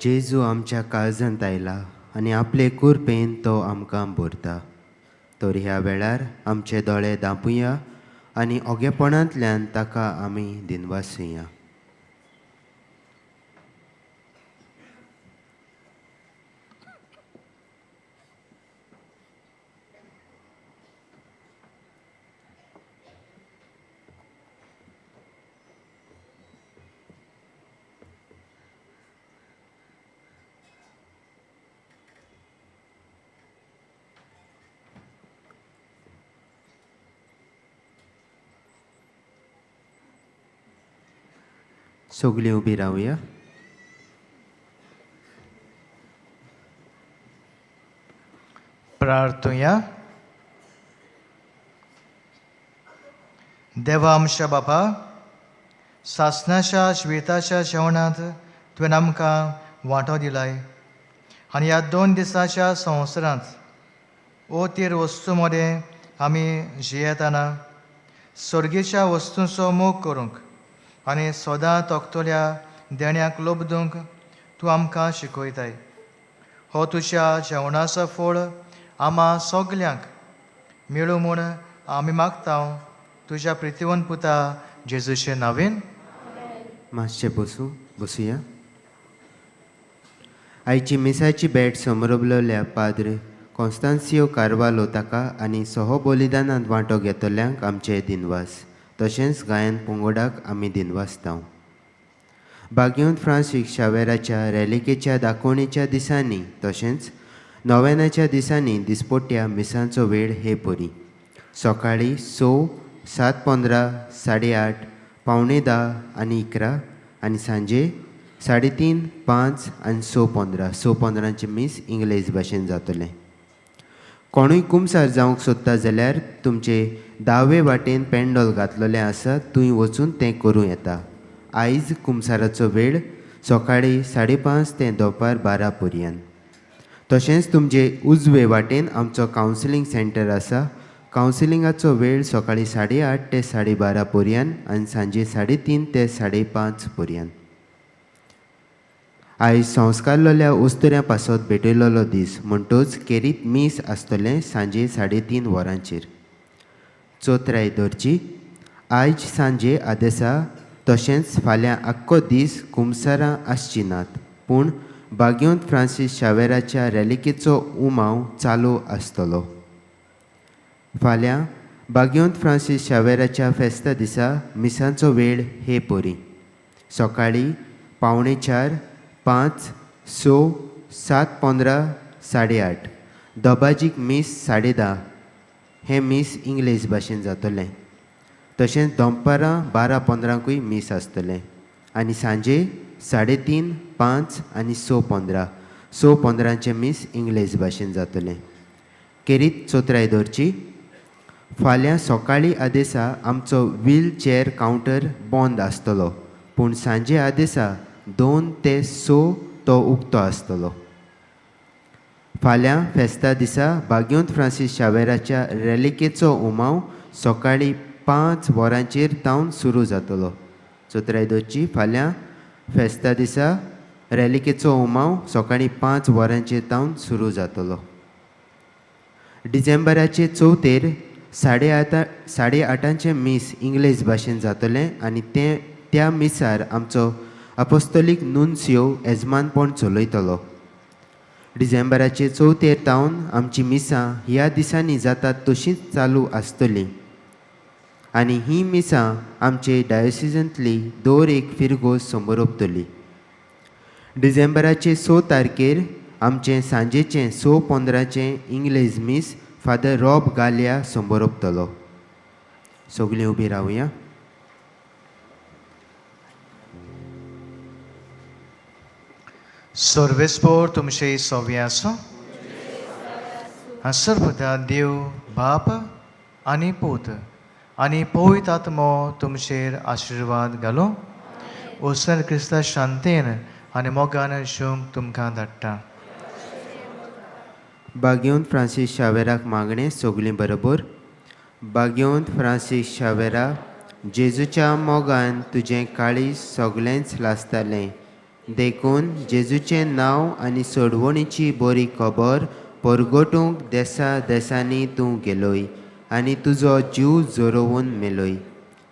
जेजू आमच्या काळजांत आयला आनी आपले कुरपेन तो आमकां भरता. तर ह्या वेळार आमचे दोळे धांपुया आनी ओगेपणांतल्यान ताका आमी दिनवासुया. सगळीं उबी रावया. प्रार्थुया. देवा आमच्या बापा, सासणाच्या श्वेताच्या जेवणांत तुवें आमकां वांटो दिलाय आनी ह्या 2 दिसाच्या संवसारांत ओतीर वस्तू मदें आमी जियेताना सर्गेच्या वस्तूंचो मोग करूंक आनी सदां तोखतल्या देण्याक लोबदूंक तूं आमकां शिकयताय. हो तुज्या जेवणाचो फळ आम्हा सगल्यांक मेळूं म्हूण आमी मागता तुज्या प्रितीवन पुता जेजूचे नांवेन. मातशें बसूया. आयची मिसाची भेट समरबलोल्या पाद्र कॉन्स्टान्सियो कार्वालो ताका आनी सहो बलिदानांत वांटो घेतल्यांक आमचे दिनवास. तशेंच गायन पंगडाक आमी दिनवासतांव. बागेंत फ्रांसीस शावेराच्या रॅलिकेच्या दाखोवणेच्या दिसांनी तशेंच नोवेनाच्या दिसांनी दिसपट्ट्या मिसांचो वेळ हे परी. सकाळीं 6, 7:15, 8:30, 9:45 आनी 11 आनी सांजे 3:30, 5 आनी 6:15. 6:15 मीस इंग्लीश भाशेन जातलें. कोणूय कुमसार जावंक सोदता जाल्यार तुमचे दावे वाटेन पेंडॉल घातलेलें आसा, थंय वचून तें करूं येता. आयज कुमसाराचो वेळ सकाळीं 5:30 ते दनपार 12 पर्यंत. तशेंच तुमचे उजवे वाटेन आमचो कावन्सिलींग सेंटर आसा. कावन्सिलिंगाचो वेळ सकाळीं 8:30 ते 12:30 पर्यंत आनी सांजे 3:30 ते 5:30 पर्यंत. आयज संस्कारलोल्या उस्तुऱ्या पासत भेटयलोलो दीस म्हणटच केरीत मीस आसतलें सांजे 3:30 वरांचेर. चोथरायदोरची आयज सांजे आदेसा तशेंच फाल्यां आख्खो दीस कुमसारां आसची नात, पूण बागेंत फ्रांसीस शावेराच्या रॅलिकेचो उमाव चालू आसतलो. फाल्यां बागेंत फ्रांसीस शावेराच्या फेस्ता दिसा मिसांचो वेळ हे परी. सकाळीं 4:45, 5, 6, 7:15, 8:30. दोबाजीक मीस 10:30 हें मीस इंग्लीश भाशेन जातलें. तशेंच दनपारां 12:15 मीस आसतलें आनी सांजे 3:30, 5 आनी 6:15. 6:15 मीस इंग्लीश भाशेन जातलें. केरीत चोथरायदोरची फाल्यां सकाळीं आदेसा आमचो व्हील चॅर कावंटर बंद आसतलो, पूण सांजे आदेसा 2 ते 6 तो उक्तो आसतलो. फाल्यां फेस्ता दिसा बागेंत फ्रांसीस शावेराच्या रॅलिकेचो उमाव सकाळीं 5 वरांचेर तावन सुरू जातलो. चोथरायदोरची फाल्यां फेस्ता दिसा रॅलिकेचो उमाव सकाळीं 5 वरांचेर तावन सुरू जातलो. डिसेंबराचे 4 8:30 मीस इंग्लीश भाशेन जातलें आनी त्या मिसार आमचो अपोस्तोलीक नुन्सियो येजमानपण चलयतलो. डिसेंबराचे 4 तावन आमची मिसां ह्या दिसांनी जातात तशींच चालू आसतलीं आनी ही मिसां आमचे डायोसिसांतली दर एक फिरगोस समोरपतली. डिसेंबराचे 6 तारखेर आमचें सांजेचें 6:15 इंग्लीश मीस फादर रॉब गालिया समोरपतलो. सगळीं उबी रावया. सर्वेस्पोर तुमचे सव्य आसूं. सर्वदा देव बाप आनी पूत आनी पवित्र आत्मो तुमचेर आशिर्वाद घालो. ओसर क्रिस्ता शांतेन आनी मोगान जिवंक तुमकां धाडटा. बागेंत फ्रांसीस शावेराक मागणें सगळीं बरोबर. बागेंत फ्रांसीस शावेरा, जेजूच्या मोगान तुजें काळीज सगळेंच लासतालें. देखून जेजूचें नांव आनी सोडवणीची बरी खबर परगटूंक देसा देसांनी तूं गेलोय आनी तुजो जीव जोरोवन मेलोय.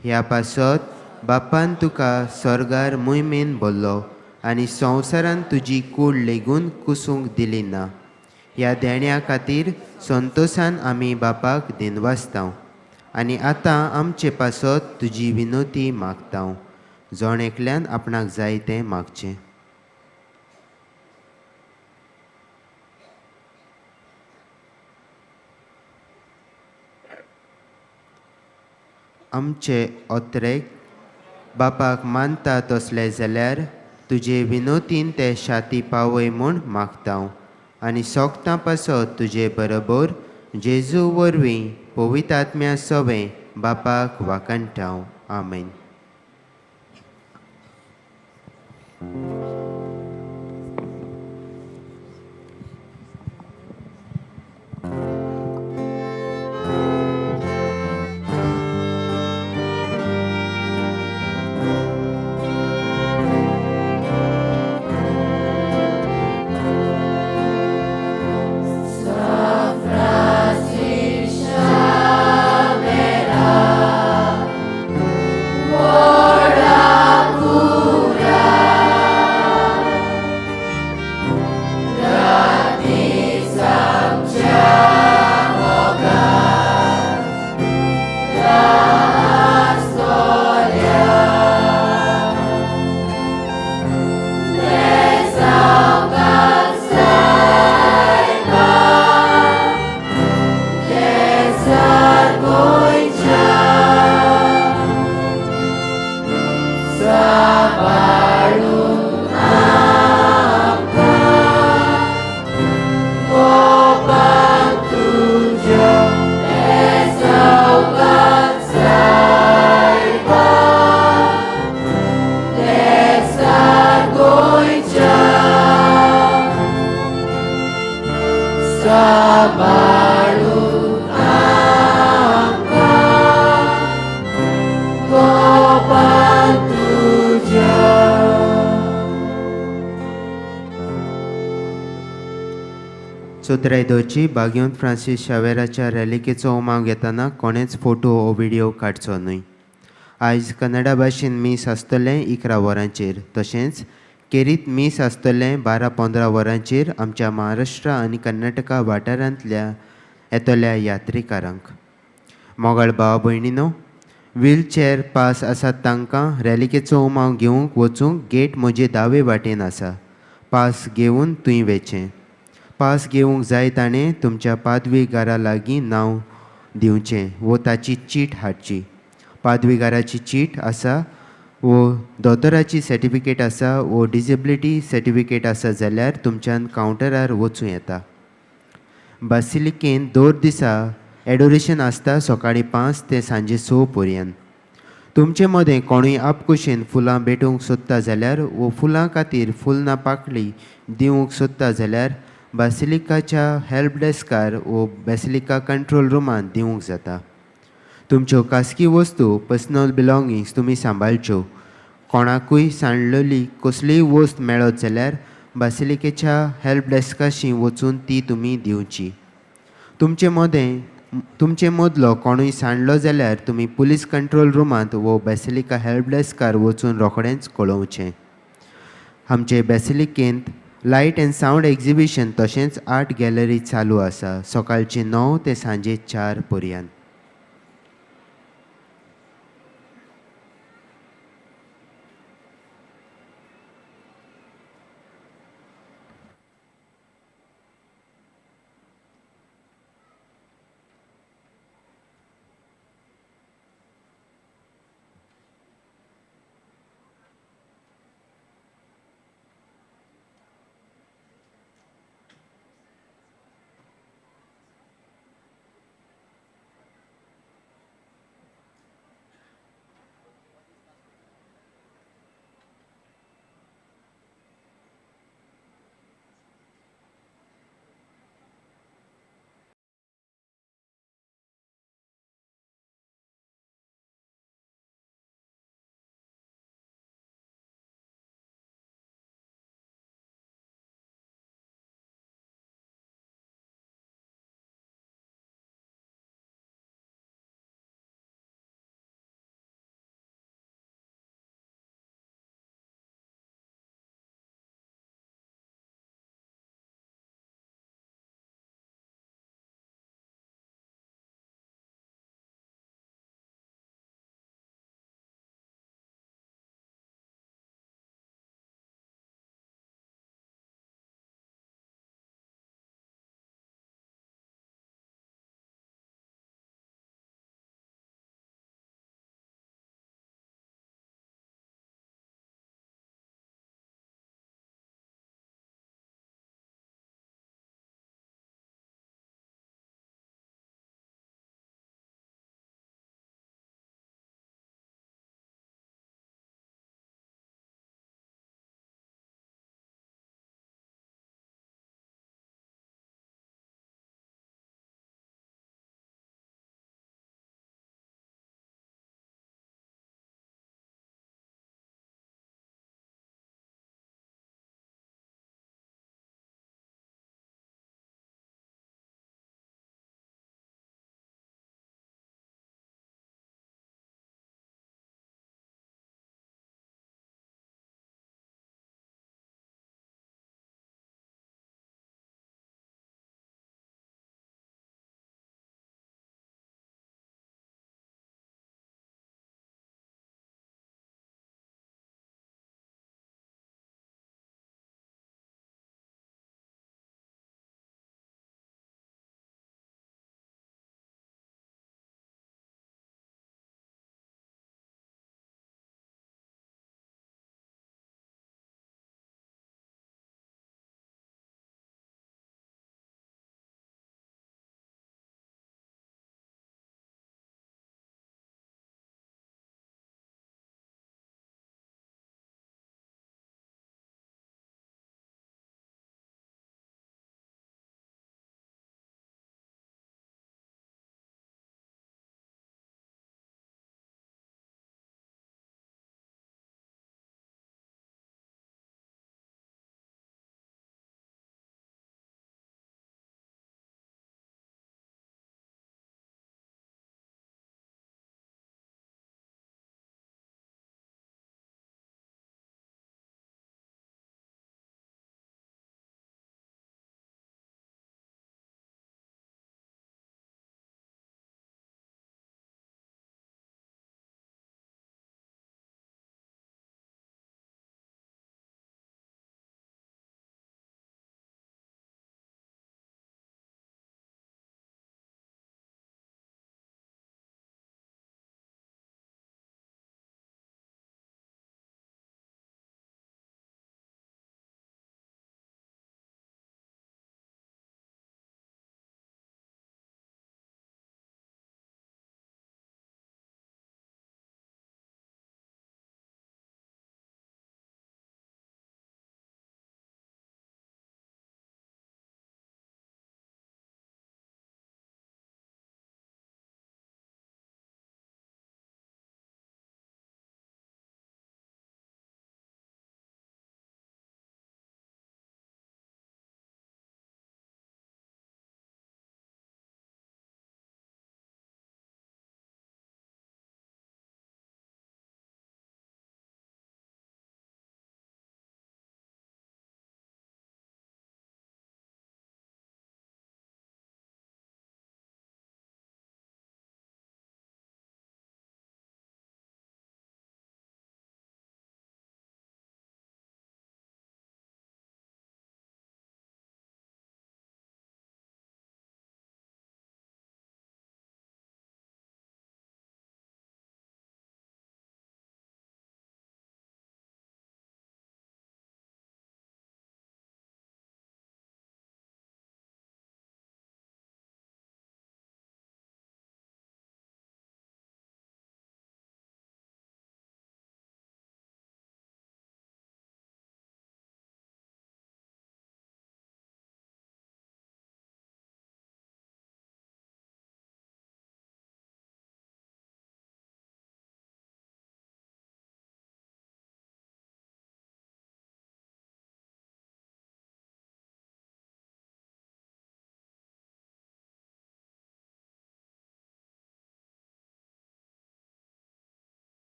ह्या पासत बापान तुका स्वर्गार मोहिमेन भरलो आनी संवसारान तुजी कूड लेगून कुसूंक दिली ना. ह्या देण्या खातीर संतोशान आमी बापाक दिनवासतांव आनी आतां आमचे पासत तुजी विनोती मागतांव. जोण एकल्यान आपणाक जाय तें मागचें. आमचे ओत्रेक बापाक मानता तसले जाल्यार तुजे विनोतीन ते शाती पावय म्हूण मागतांव आनी सोगतां पासत तुजे बरोबर जेजू वरवीं पवित्र आत्म्या सवें बापाक वाकणटांव. आमेन. सुत्रैदोची बागयोन फ्रांसीस शावेराच्या रॅलिकेचो उमाव घेतना कोणेच फोटो वो व्हिडिओ काडचो न्हय. आयज कन्नडा भाशेन मीस आसतलें 11 वरांचेर तशेंच केरीत मीस आसतलें 12-15 वरांचेर आमच्या महाराष्ट्रा आनी कर्नाटका वाठारांतल्या येतल्या यात्रेकारांक. मोगाळ भाव भयणीनो, व्हीलचॅर पास आसात तांकां रॅलिकेचो उमाव घेवंक वचूंक गेट म्हजे दावे वाटेन आसा. पास घेवन थंय वेचें. पास घेवंक जाय ताणें तुमच्या पादवीगारा लागीं नांव दिवचें वो ताची चीट हाडची. पादवीगाराची चीट आसा वो दोतोराची सर्टिफिकेट आसा वो डिसेबिलिटी सर्टिफिकेट आसा जाल्यार तुमच्यान कावंटरार वचूं येता. बासिलिकेन 2 दिसा एडोरेशन आसता सकाळीं 5 ते सांजे 6 पर्यंत. तुमचे मदें कोणूय आपकुशेन फुलां भेटूंक सोदता जाल्यार वो फुलां खातीर फुलना पाकळी दिवंक सोदता जाल्यार बासिलिकाच्या हेल्प डेस्कार वो बासिलिका कंट्रोल रुमान दिवंक जाता. तुमच्यो खासगी वस्तू पर्सनल बिलॉंगिंग्स तुमी सांबाळच्यो. कोणाकूय सांडलेली कसलीय वस्त मेळत जाल्यार बासिलिकेच्या हेल्प डेस्काशी वचून ती तुमी दिवची. तुमचे मदलो कोणूय सांडलो जाल्यार तुमी पुलीस कंट्रोल रुमांत वो बासिलिका हेल्प डेस्कार वचून रोखडेंच कळोवचें. आमचे बासिलिकेंत लायट एंड सावंड एक्झिबिशन तशेंच आर्ट गॅलरी चालू आसा सकाळचे 9 ते सांजे 4 पर्यंत.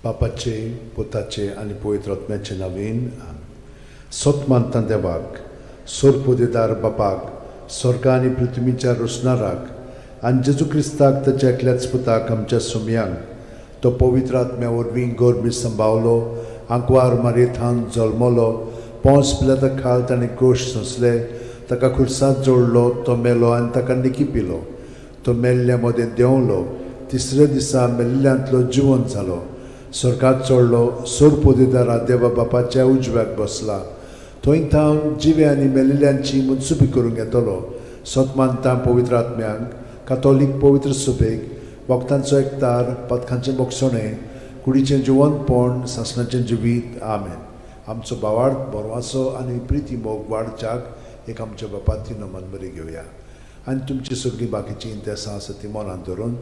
बापाचे पुताचे आनी पवित्र आत्म्याचे नांवेन सोत मानता देवाक सोरपोदेदार बापाक स्वर्गा आनी पृथ्वीच्या रोसणाराक आनी जेजू क्रिस्ताक ताच्या एकल्याच पुताक आमच्या सुमयांक तो पवित्र आत्म्या वरवीं गोरबी सांबावलो आंकवार मारयेंत जल्मलो पोंस पिलाता खाल ताणें क्रूश सोंसले ताका खुर्सांत जोडलो तो मेलो आनी ताका निकिपिलो तो मेल्ल्या मदें देंवलो तिसऱ्या दिसा मेल्ल्यांतलो जिवंत जालो स्वर्गांत चडलो सोरपोदेदारा देवा बापाच्या उजव्याक बसला थंय थावन जिवे आनी मेल्लेल्यांची मुनसुबी करूंक येतलो सोत मानता पवित्र आत्म्यांक कातोलीक पवित्र सुबेक वखदांचो एकतार पथकांचें मोगसणें कुडीचें जिवंतपण सासणाचें जिवीत आमेन. आमचो बावार्थ बोरवासो आनी प्रिती मोग वाडच्याक एक आमच्या बापाती नमन बरी घेवया आनी तुमची सगळीं बाकीची इंतेसां आसा ती मनांत धरून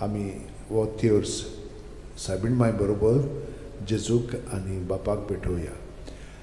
आमी हो तिर्स सायबीण माय बरोबर जेजूक आनी बापाक भेटोवया.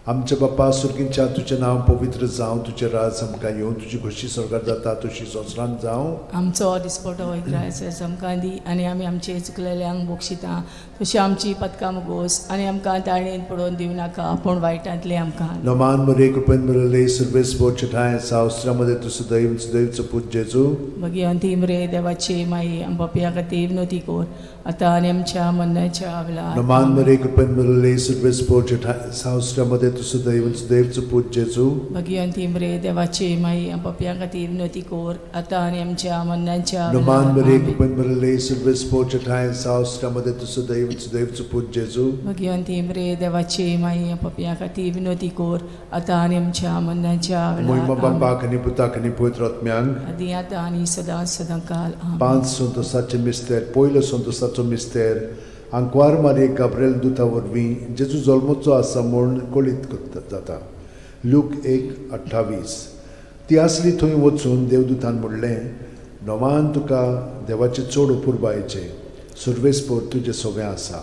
आमच्या बापा सुर्गींच्या तुजें नांव पवित्र जावं तुजें राज आमकां येवं तुजी खुशी स्वर्गांत जाता तशी संवसारांत जावं. आमचो दिसपटो वैग्रायस आमकां दी आनी आमी आमचे चुकलेल्यांक बक्षिता तशी आमची पदकां मुगोस आनी आमकां ताळणेन पडोवन दिवं नाका पूण वायटांतले आमकां. नमान मरे कृपेन मरले सर्वेस बोचठाय सावस्त्रामध्ये तुझं दैवचं पूज जेजू भगवंती मरे देवाचे माई आम बापया खातीर विनोती कोर आतां आनी आमच्या मरणाच्या वेळार. नमान मरे कृपेन मरले सर्वेस बोचठाय सावस्त्रामध्ये तुझं दैवचं पूज जेजू भगवंती मरे देवाचे माई आम बापया खातीर विनोती कोर आतां आनी आमच्या मरणाच्या नमान मरे कृपेन मरले सर्वेस बोचठाय सावस्त्रामध्ये तुझं दैवचं पूज जेजू भगवंती मरे देवाचे माई आम बापया खातीर विनोती कोर आतां आनी आमच्या मरणाच्या महिमा वेळार. बापाक आनी पुताक आनी पवित्र आत्म्यांक आदी आतां आनी सदां सदांकाल. आमेन. 5 संतोसाचे मिस्तेर पयलो संतोसाचो मिस्तेर आंकवार मारये गाब्रिएल दुता वरवीं जेजू जल्मोचो आसा म्हूण कळीत जाता. लूक 1:28. ती आसली थंय वचून देवदूतान म्हणलें नोमान तुका देवाचे चड अपुरबायेचें सुर्वेस्पोर तुजें सगळें आसा.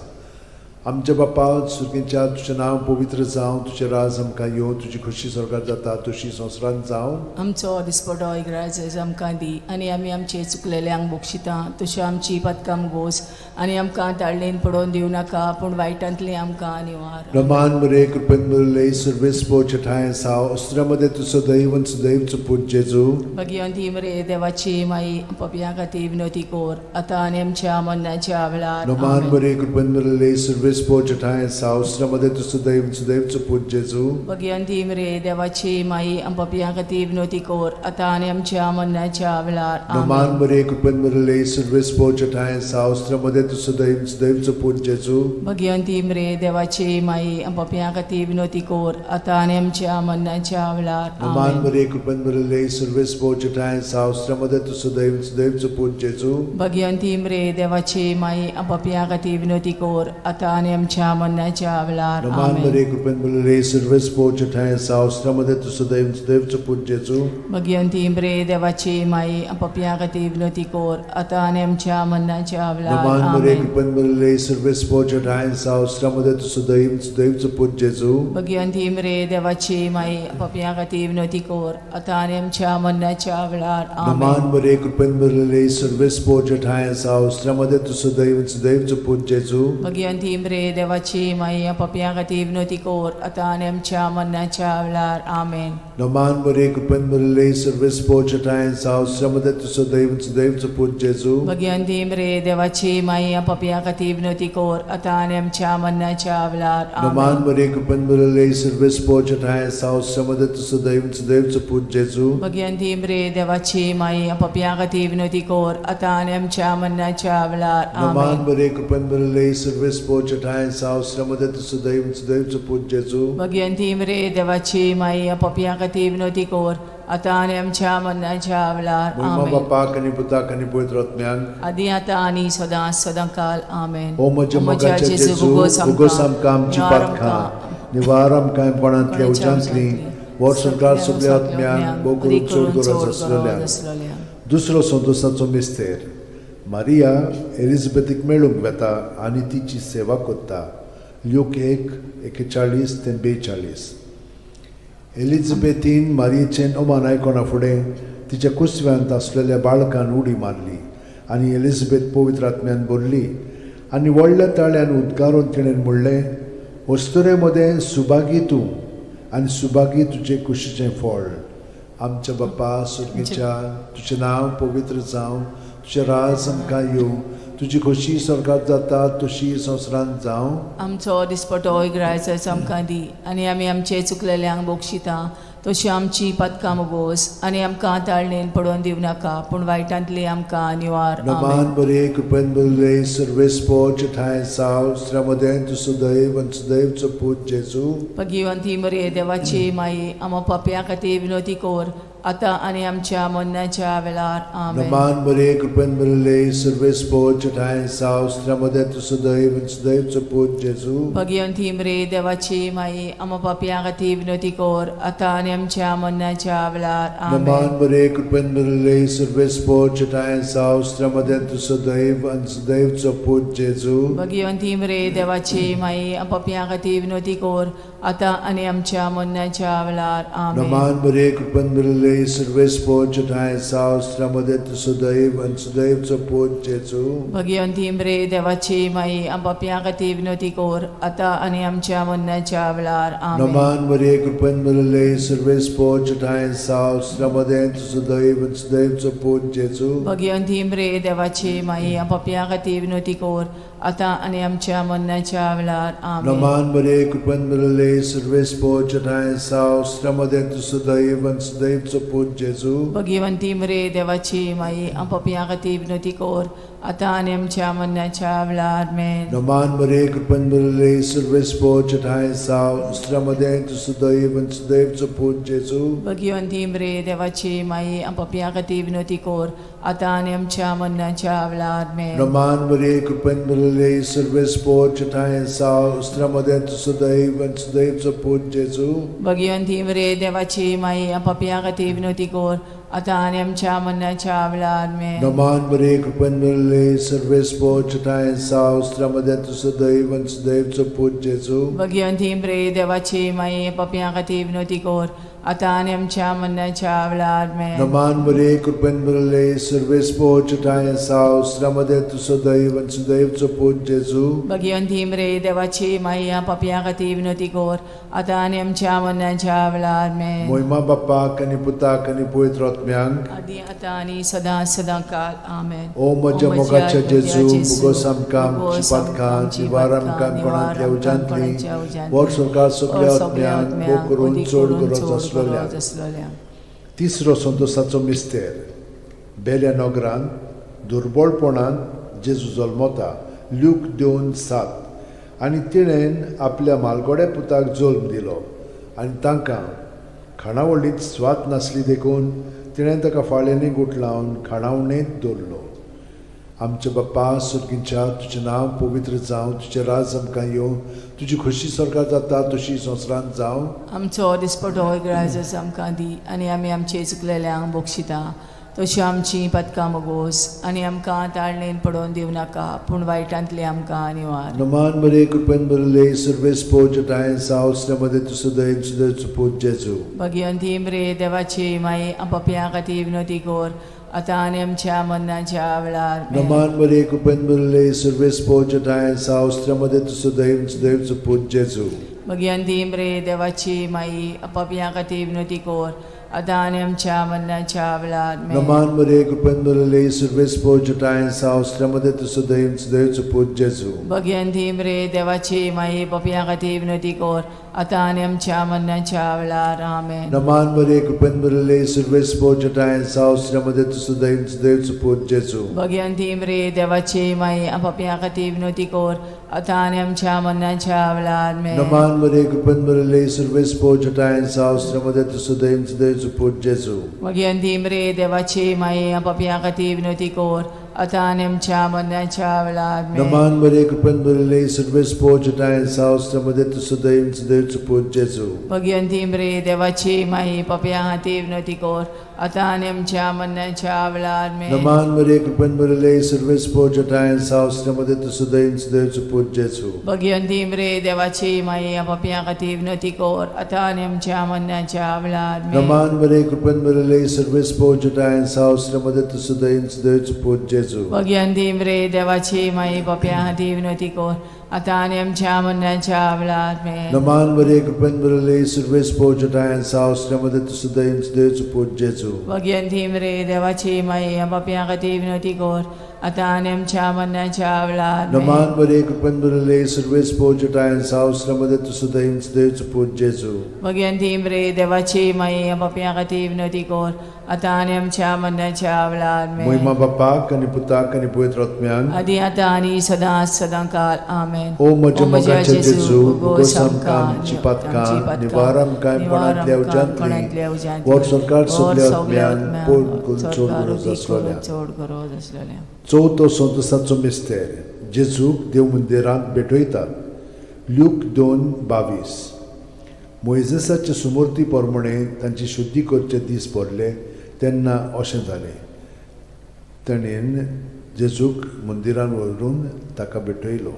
आमच्या बापा सुर्गींच्या तुजें नांव पवित्र जावं तुजें राज आमकां येवं तुजी खुशी स्वर्गांत जाता तशी संवसारांत जावं. आमचो दिसपटो इग्रायज आमकां दी आनी आमी आमचे चुकलेल्यांक बक्षिता तशें आमची पदकां मुगोस आनी आमकां ताळणेन पडोवन दिवं नाका पूण वायटांतले आमकां निवार. नमान मरे कृपेन मरले सर्वेस्पोर ठाय सावस्त्रामध्ये तुझं दैवचं पूज जेजू भगवंती मरे देवाची माई पपया खातीर विनोती कोर आतां आनी आमच्या मरणाच्या वेळार. नमान मरे कृपेन मरले सर्वेस्पोर ठाय सावस्त्रामध्ये तुझं दैवचं पूज जेजू भगवंती मरे देवाची माई पपया खातीर विनोती कोर आतां आनी आमच्या मरणाच्या वेळार. नमान मरे कृपेन मरले सर्वेस्पोर ठाय सावस्त्रामध्ये तुझं दैवचं पूज जेजू भगवंती मरे देवाची माई पपया खातीर विनोती कोर आतां आनी आमच्या मरणाच्या वेळार. नमान मरे कृपेन मरले सर्वेस्पोर ठाय सावस्त्रामध्ये तुझं दैवचं पूज जेजू भगवंती मरे देवाची माई पपया खातीर विनोती कोर आतां आनी आमच्या मरणाच्या वेळार. नमान मरे कृपेन मरले सर्वेस्पोर ठाय सावस्त्रामध्ये तुझं दैवचं पूज जेजू भगवंती मरे देवाची माई पपया खातीर विनोती कोर आतां आनी आमच्या मरणाच्या वेळार. नमान मरे कृपेन मरले सर्वेस्पोर ठाय सावस्त्रामध्ये तुझं दैवचं पूज जेजू भगवंती मरे देवाची माई पपया खातीर विनोती कोर आतां आनी आमच्या मरणाच्या वेळार. नमान मरे कृपेन मरले सर्वेस्पोर ठाय सावस्त्रामध्ये तुझं दैवचं पूज जेजू भगवंती मरे देवाची माई पपया खातीर विनोती कोर आतां आनी आमच्या मरणाच्या वेळार. आमेन. नमान मरे कृपेन मरले सर्वेस्पोर ठाय सावस्त्रामध्ये तुझं दैवचं पूज जेजू भगवंती मरे देवाची माई पपया खातीर विनोती कोर आतां आनी आमच्या मरणाच्या वेळार. नमान मरे कृपेन मरले सर्वेस्पोर ठाय सावस्त्रामध्ये तुझं दैवचं पूज जेजू भगवंती मरे देवाची माई पपया खातीर विनोती कोर आतां आनी आमच्या मरणाच्या वेळार. नमान मरे कृपेन मरले सर्वेस्पोर ठाय सावस्त्रामध्ये तुझं दैवचं पूज जेजू भगवंती मरे देवाची माई पपया खातीर विनोती कोर आतां आनी आमच्या मरणाच्या वेळार. महिमा आमेन. बापाक आनी पुताक आनी पवित्र आत्म्यांक आदी आतां आनी सदां सदांकाल. आमेन. ओ म्हज्या मोगाच्या जेजू उगोस आमकां आमची पातखां निवार आमकां पणांतल्या उज्यांतली वर सरकार सगळ्या आत्म्यांक भोव करून चड गरज आसलेल्या. दुसरो संतोसाचो मिस्तेर मारिया एलिझाबेथीक मेळूंक वेता आनी तिची सेवा कोत्ता. लूक 1:41-42. एलिझाबेथीन मारयेचें ओमान आयकोना फुडें तिच्या कुसव्यांत आसलेल्या बाळकान उडी मारली आनी एलिझाबेथ पवित्र आत्म्यान भरली आनी व्हडल्या ताळ्यान उद्गारून तिणें म्हणलें, वस्तुरे मदें सुभागी तूं आनी सुभागी तुजे कुशीचें फळ. आमच्या बापा सुर्गीच्या, तुजें नांव पवित्र जावं, तुजें राज आमकां येवं, तुजी खोशी स्वर्गांत जाता तशी संवसारांत जावं. आमचो दिसपटो इग्रायचो आमकां दी, आनी आमी आमचे चुकलेल्यांक बोगशिता तशी आमची पदकां मोगोस, आनी आमकां ताळणेन पडोवन दिवं नाका, पूण वायटांतली आमकां निवार. नमान बरे कृपेन बरले सर्वेस्पो चठाय साव श्रमदेन तु सदैव आनी सदैवचो पूत जेजू. भगिवंती मरे देवाची माई, आमो पापयां खातीर विनोदी कोर, आतां आनी आमच्या मरणाच्या वेळार. आमेन. नमान बरे कृपेन बरले सर्वेस्पो चठाय साव श्रमदेन तु सदैव आनी सदैवचो पूत जेजू. भगिवंती मरे देवाची माई, आमो पापयां खातीर विनोदी कोर, आतां आनी आमच्या मरणाच्या वेळार. आमेन. नमान बरे कृपेन बरले सर्वेस्पो चठाय साव श्रमदेन तु सदैव आनी सदैवचो पूत जेजू. भगिवंती मरे देवाची माई, आमो पापयां खातीर विनोदी कोर, आतां आनी आमच्या मरणाच्या वेळार. आमेन. नमान बरे कृपेन बरले सर्वेस्पो चठाय साव श्रमदेन तु सदैव आनी सदैवचो पूत जेजू. भगिवंती मरे देवाची माई, आमो पापयां खातीर विनोदी कोर, आतां आनी आमच्या मरणाच्या वेळार. आमेन. नमान बरे कृपेन बरले सर्वेस्पो चठाय साव श्रमदेन तु सदैव आनी सदैवचो पूत जेजू. भगिवंती मरे देवाची माई, आमो पापयां खातीर विनोदी कोर, आतां आनी आमच्या मरणाच्या वेळार. आमेन. नमान बरे कृपेन बरले सर्वेस्पो चठाय साव श्रमदेन तु सदैव आनी सदैवचो पूत जेजू. भगिवंती मरे देवाची माई, आमो पापयां खातीर विनोदी कोर, आतां आनी आमच्या मरणाच्या वेळार. आमेन. नमान बरे कृपेन बरले सर्वेस्पो चठाय साव श्रमदेन तु सदैव आनी सदैवचो पूत जेजू. भगिवंती मरे देवाची माई, आमो पापयां खातीर विनोदी कोर, आतां आनी आमच्या मरणाच्या वेळार. आमेन. नमान बरे कृपेन बरले सर्वेस्पो चठाय साव श्रमदेन तु सदैव आनी सदैवचो पूत जेजू. भगिवंती मरे देवाची माई, आमो पापयां खातीर विनोदी कोर, आतां आनी आमच्या मरणाच्या वेळार. आमेन. नमान बरे कृपेन बरले सर्वेस्पो चठाय साव श्रमदेन तु सदैव आनी सदैवचो पूत जेजू. भगिवंती मरे देवाची माई, आमो पापयां खातीर विनोदी कोर, आतां आनी आमच्या मरणाच्या वेळार. आमेन. नमान बरे कृपेन बरले सर्वेस्पो चठाय साव श्रमदेन तु सदैव आनी सदैवचो पूत जेजू. भगिवंती मरे देवाची माई, आमो पापयां खातीर विनोदी कोर, आतां आनी आमच्या मरणाच्या वेळार. आमेन. मोहिमा बापाक आनी पुताक आनी पवित्र आत्म्यांक, आदी आतां आनी सदां सदां काल. आमेन. ओ म्हज्या मोगाच्या जेजू, मुगोस आमकां आमची पातकां, निवार आमकां कोणांतल्या उजांतली, वर सरकार सगळ्या आत्म्यांक भोग करून चड गरज आसलोल्या. तिसरो संतोसाचो मिस्तेर. बेल्या नगरांत दुर्बळपणान जेजू जल्मता. लूक 2:7. आनी तिणेन आपल्या मालगोड्या पुताक जल्म दिलो, आनी तांकां खाणावळींत स्वात नासली देखून तिणें ताका फाळेंनी गुटलावन खाणावणेंत दवरलो. आमच्या बापा सुर्गीच्या, तुजें नांव पवित्र जावं, तुजें राज आमकां येवं, तुजी खोशी स्वर्गांत जाता तशी संवसारांत जावं. आमचो दिसपटो इग्रायज आमकां दी, आनी आमी आमचे चुकलेल्यांक बोगशिता तशी आमची पदकां मोगोस, आनी आमकां ताळणेन पडोवन दिवं नाका, पूण वायटांतली आमकां निवार. नमान बरे कृपेन बरले सर्वेस्पो चठाय साव श्रमदेन तु सदैव सदैवचो पूत जेजू. भगिवंती मरे देवाची माई, आमो पापयां खातीर विनोदी कोर, आतां आनी आमच्या मरणाच्या वेळार. नमान बरे कृपेन बरले सर्वेस्पो चठाय साव श्रमदेन तु सदैव सदैवचो पूत जेजू. भगिवंती मरे देवाची माई, आमो पापयां खातीर विनोदी कोर, आतां आनी आमच्या मरणाच्या वेळार. नमान बरे कृपेन बरले सर्वेस्पो चठाय साव श्रमदेन तु सदैव सदैवचो पूत जेजू. भगिवंती मरे देवाची माई, पापयां खातीर विनोदी कोर, आतां आनी आमच्या मरणाच्या वेळार. आमेन. नमान बरे कृपेन बरले सर्वेस्पो चठाय साव श्रमदेन तु सदैव सदैवचो पूत जेजू. भगिवंती मरे देवाची माई, आमो पापयां खातीर विनोदी कोर, आतां आनी आमच्या मरणाच्या वेळार. आमेन. नमान बरे कृपेन बरले सर्वेस्पो चठाय साव श्रमदेन तु सदैव सदैवचो पूत जेजू. भगिवंती मरे देवाची माई, आमो पापयां खातीर विनोदी कोर, आतां आनी आमच्या मरणाच्या वेळार. आमेन. नमान बरे कृपेन बरले सर्वेस्पो चठाय साव श्रमदेन तु सदैव सदैवचो पूत जेजू. भगिवंती मरे देवाची माई, पापयां खातीर विनोदी कोर, आता आणि आमच्या मरणाच्या वेळार आमेन. Naman Maria, कृपेन भरले, सर्वेस पोजटायन सावस्त्रमध्ये तुझं दैन देवचं पूज जेजू. भगवंती मरे देवाची माई पापियां खातीर विनवती कर आता आणि आमच्या मरणाच्या वेळार आमेन. Naman Maria, कृपेन भरले, सर्वेस पोजटायन सावस्त्रमध्ये तुझं दैन देवचं पूज जेजू. भगवंती मरे देवाची माई पापियां खातीर विनवती कर आता आणि आमच्या मरणाच्या वेळार आमेन. Naman Maria, कृपेन भरले, सर्वेस पोजटायन सावस्त्रमध्ये तुझं दैन देवचं पूज जेजू. भगवंती मरे देवाची माई पापियां खातीर विनवती कर आता आणि आमच्या मरणाच्या वेळार आमेन. Naman Maria, कृपेन भरले, सर्वेस पोजटायन सावस्त्रमध्ये तुझं दैन देवचं पूज जेजू. भगवंती मरे देवाची माई पापियां खातीर विनवती कर आता आणि आमच्या मरणाच्या वेळार आमेन. महिमा बापाक आणि पुताक आणि पवित्र आत्म्यांक आदी आता आणि सदांच सदांकाळ आमेन. ओ म्हज्या मोगाचें जेजू, उगोस आमकां आमची पातकां निवार आमकां कोणांतल्या उज्यांतली वर सरकार सगल्या आत्म्यांक पोट करून चोड गरज आसलोल्या. चोड गरज आसलोल्या. चवथो संतसाचो मिस्तेर जेजूक देव मंदिरांत भेटयतात. ल्यूक 2:22. मोइजेसाचे सुमूर्ती प्रमाणे तांची शुद्धी करचे दीस पडले तेन्ना अशें जालें. ताणेन जेजूक मंदिरान व्हरून ताका भेटयलो.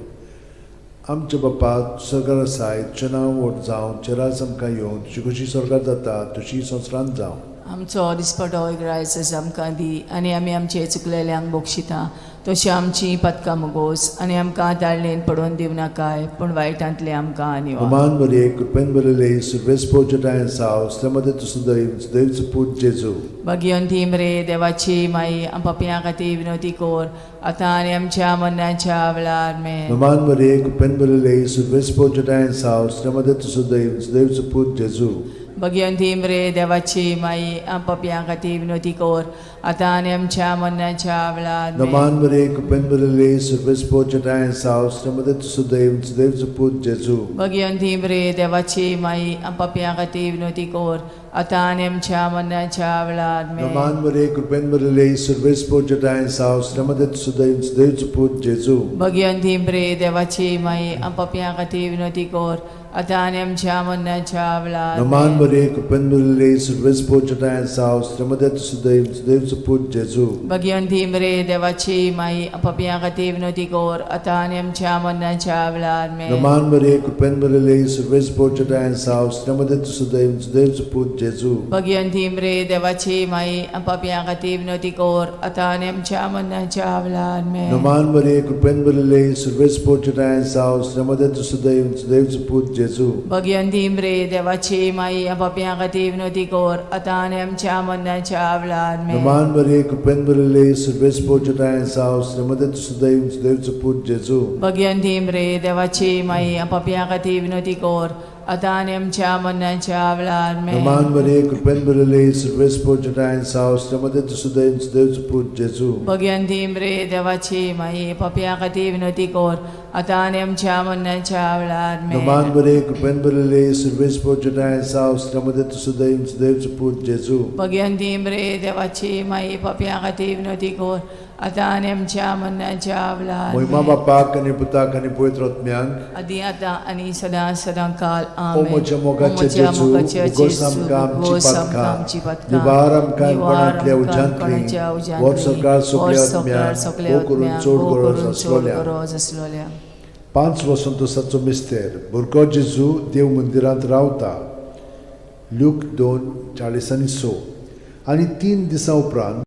आमच्या बापा स्वर्गार आसाय, तुजें नांव व्हड जावं, तुजें राज आमकां येवं, तुजी कशी स्वर्गार जाता तशी संवसारांत जावं. आमचो दिसपटो आयज आमकां दी आनी आमी आमचे चुकलेल्यांक बक्षिता तशी आमची पदकां मोगोस आनी आमकां ताळणेन पडोवन दिवं नाकाय पूण वायटांतले आमकां निवार. नमान मरे, कृपेन भरले, सर्वेस पोजटायन सावस्त्रमध्ये तुझं दैवचं पूज जेजू. भगवंती मरे देवाची माई पापियां खातीर विनवती कर आता आनी आमच्या मरणाच्या वेळार आमेन. नमान मरे, कृपेन भरले, सर्वेस पोजटायन सावस्त्रमध्ये तुझं दैवचं पूज जेजू. भगवंती मरे देवाची माई पापियां खातीर विनवती कर आता आनी आमच्या मरणाच्या वेळार आमेन. नमान मरे, कृपेन भरले, सर्वेस पोजटायन सावस्त्रमध्ये तुझं दैवचं पूज जेजू. भगवंती मरे देवाची माई पापियां खातीर विनवती कर आता आनी आमच्या मरणाच्या वेळार आमेन. नमान मरे, कृपेन भरले, सर्वेस पोजटायन सावस्त्रमध्ये तुझं दैवचं पूज जेजू. भगवंती मरे देवाची माई पापियां खातीर विनवती कर आता आनी आमच्या मरणाच्या वेळार नमान आमेन. मरे, कृपेन भरले, सर्वेस पोजटायन सावस्त्रमध्ये तुझं दैवचं पूज जेजू. भगवंती मरे देवाची माई पापियां खातीर विनवती कर आता आनी आमच्या मरणाच्या वेळार आमेन. नमान मरे, कृपेन भरले, सर्वेस पोजटायन सावस्त्रमध्ये तुझं दैवचं पूज जेजू. भगवंती मरे देवाची माई पापियां खातीर विनवती कर आता आनी आमच्या मरणाच्या वेळार आमेन. नमान मरे, कृपेन भरले, सर्वेस पोजटायन सावस्त्रमध्ये तुझं दैवचं पूज जेजू. भगवंती मरे देवाची माई पापियां खातीर विनवती कर आता आनी आमच्या मरणाच्या वेळार आमेन. नमान मरे, कृपेन भरले, सर्वेस पोजटायन सावस्त्रमध्ये तुझं दैवचं पूज जेजू. भगवंती मरे देवाची माई पापियां खातीर विनवती कर आता आनी आमच्या मरणाच्या वेळार आमेन. नमान मरे, कृपेन भरले, सर्वेस पोजटायन सावस्त्रमध्ये तुझं दैवचं पूज जेजू. भगवंती मरे देवाची माई पापियां खातीर विनवती कर आता आनी आमच्या मरणाच्या वेळार आमेन. नमान मरे, कृपेन भरले, सर्वेस पोजटायन सावस्त्रमध्ये तुझं दैवचं पूज जेजू. भगवंती मरे देवाची माई पापियां खातीर विनवती कर आता आनी आमच्या मरणाच्या वेळार महिमा आमेन. बापाक आणि पुताक आणि पवित्र आत्म्यांक आदी आता आनी सदांकाळ ओ आमेन. म्हज्या मोगाचें जेजू, उगोस आमकां आमची पातकां निवार आमकां कोणांतल्या उज्यांतली वर सरकार सगल्या आत्म्यांक करून चोड गरज आसलोल्या. 5 संतोसाचो मिस्तेर भुरगो जेजू देव मंदिरांत रावता. ल्यूक 2:40-6. आनी 3 दिसां उपरांत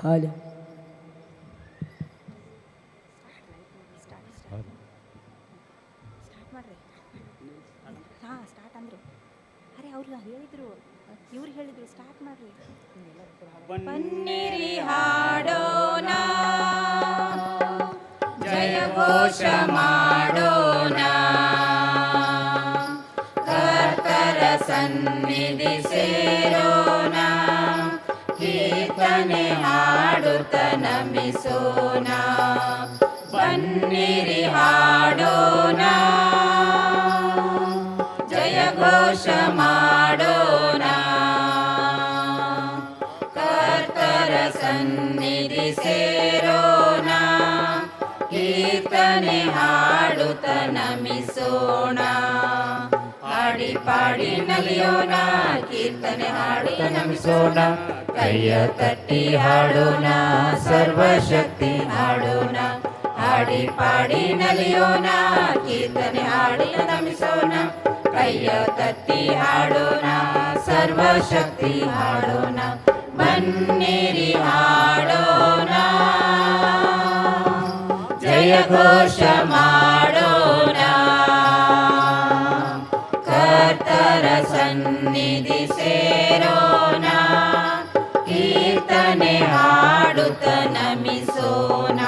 ಹಾಲು ಸ್ಟಾರ್ಟ್ ಮಾಡ್ರಿ. ಹಾಂ ಸ್ಟಾರ್ಟ್ ಅಂದರು. ಅರೆ ಅವ್ರು ಹೇಳಿದರು, ಇವ್ರು ಹೇಳಿದರು ಸ್ಟಾರ್ಟ್ ಮಾಡ್ರಿ. ಬನ್ನಿರಿ ಹಾಡೋಣ, ಜಯ ಘೋಷ ಮಾಡೋಣ, ಕರ್ತರ ಸನ್ನಿಧಿ ಸೇರೋಣ, ಕೀರ್ತನೆ ಹಾಡುತ್ತ ನಮಿಸೋಣ. ಬನ್ನಿರಿ ಹಾಡೋಣ, ಜಯ ಘೋಷ ಮಾಡೋಣ, ಕರ್ತರ ಸನ್ನಿಧಿ ಸೇರೋಣ, ಕೀರ್ತನೆ ಹಾಡುತ್ತ ನಮಿಸೋಣ. ಹಾಡಿ ಪಾಡಿ ನಲಿಯೋಣ, ಕೀರ್ತನೆ ಹಾಡುತ್ತ ನಮಿಸೋಣ, ಕೈಯ ತಟ್ಟಿ ಹಾಡೋಣ, ಸರ್ವಶಕ್ತಿ ಹಾಡೋಣ. ಹಾಡಿ ಪಾಡಿ ನಲಿಯೋಣ, ಕೀರ್ತನೆ ಹಾಡುತ್ತ ನಮಿಸೋಣ, ಕೈಯ ತಟ್ಟಿ ಹಾಡೋಣ, ಸರ್ವಶಕ್ತಿ ಹಾಡೋಣ. ಬನ್ನಿರಿ ಹಾಡೋಣ, ಜಯ ಘೋಷ ಮಾಡೋಣ, ಕರ್ತರ ಸನ್ನಿಧಿ ಸೇರೋಣ, ಕೀರ್ತನೆ ಹಾಡುತ್ತ ನಮಿಸೋಣ.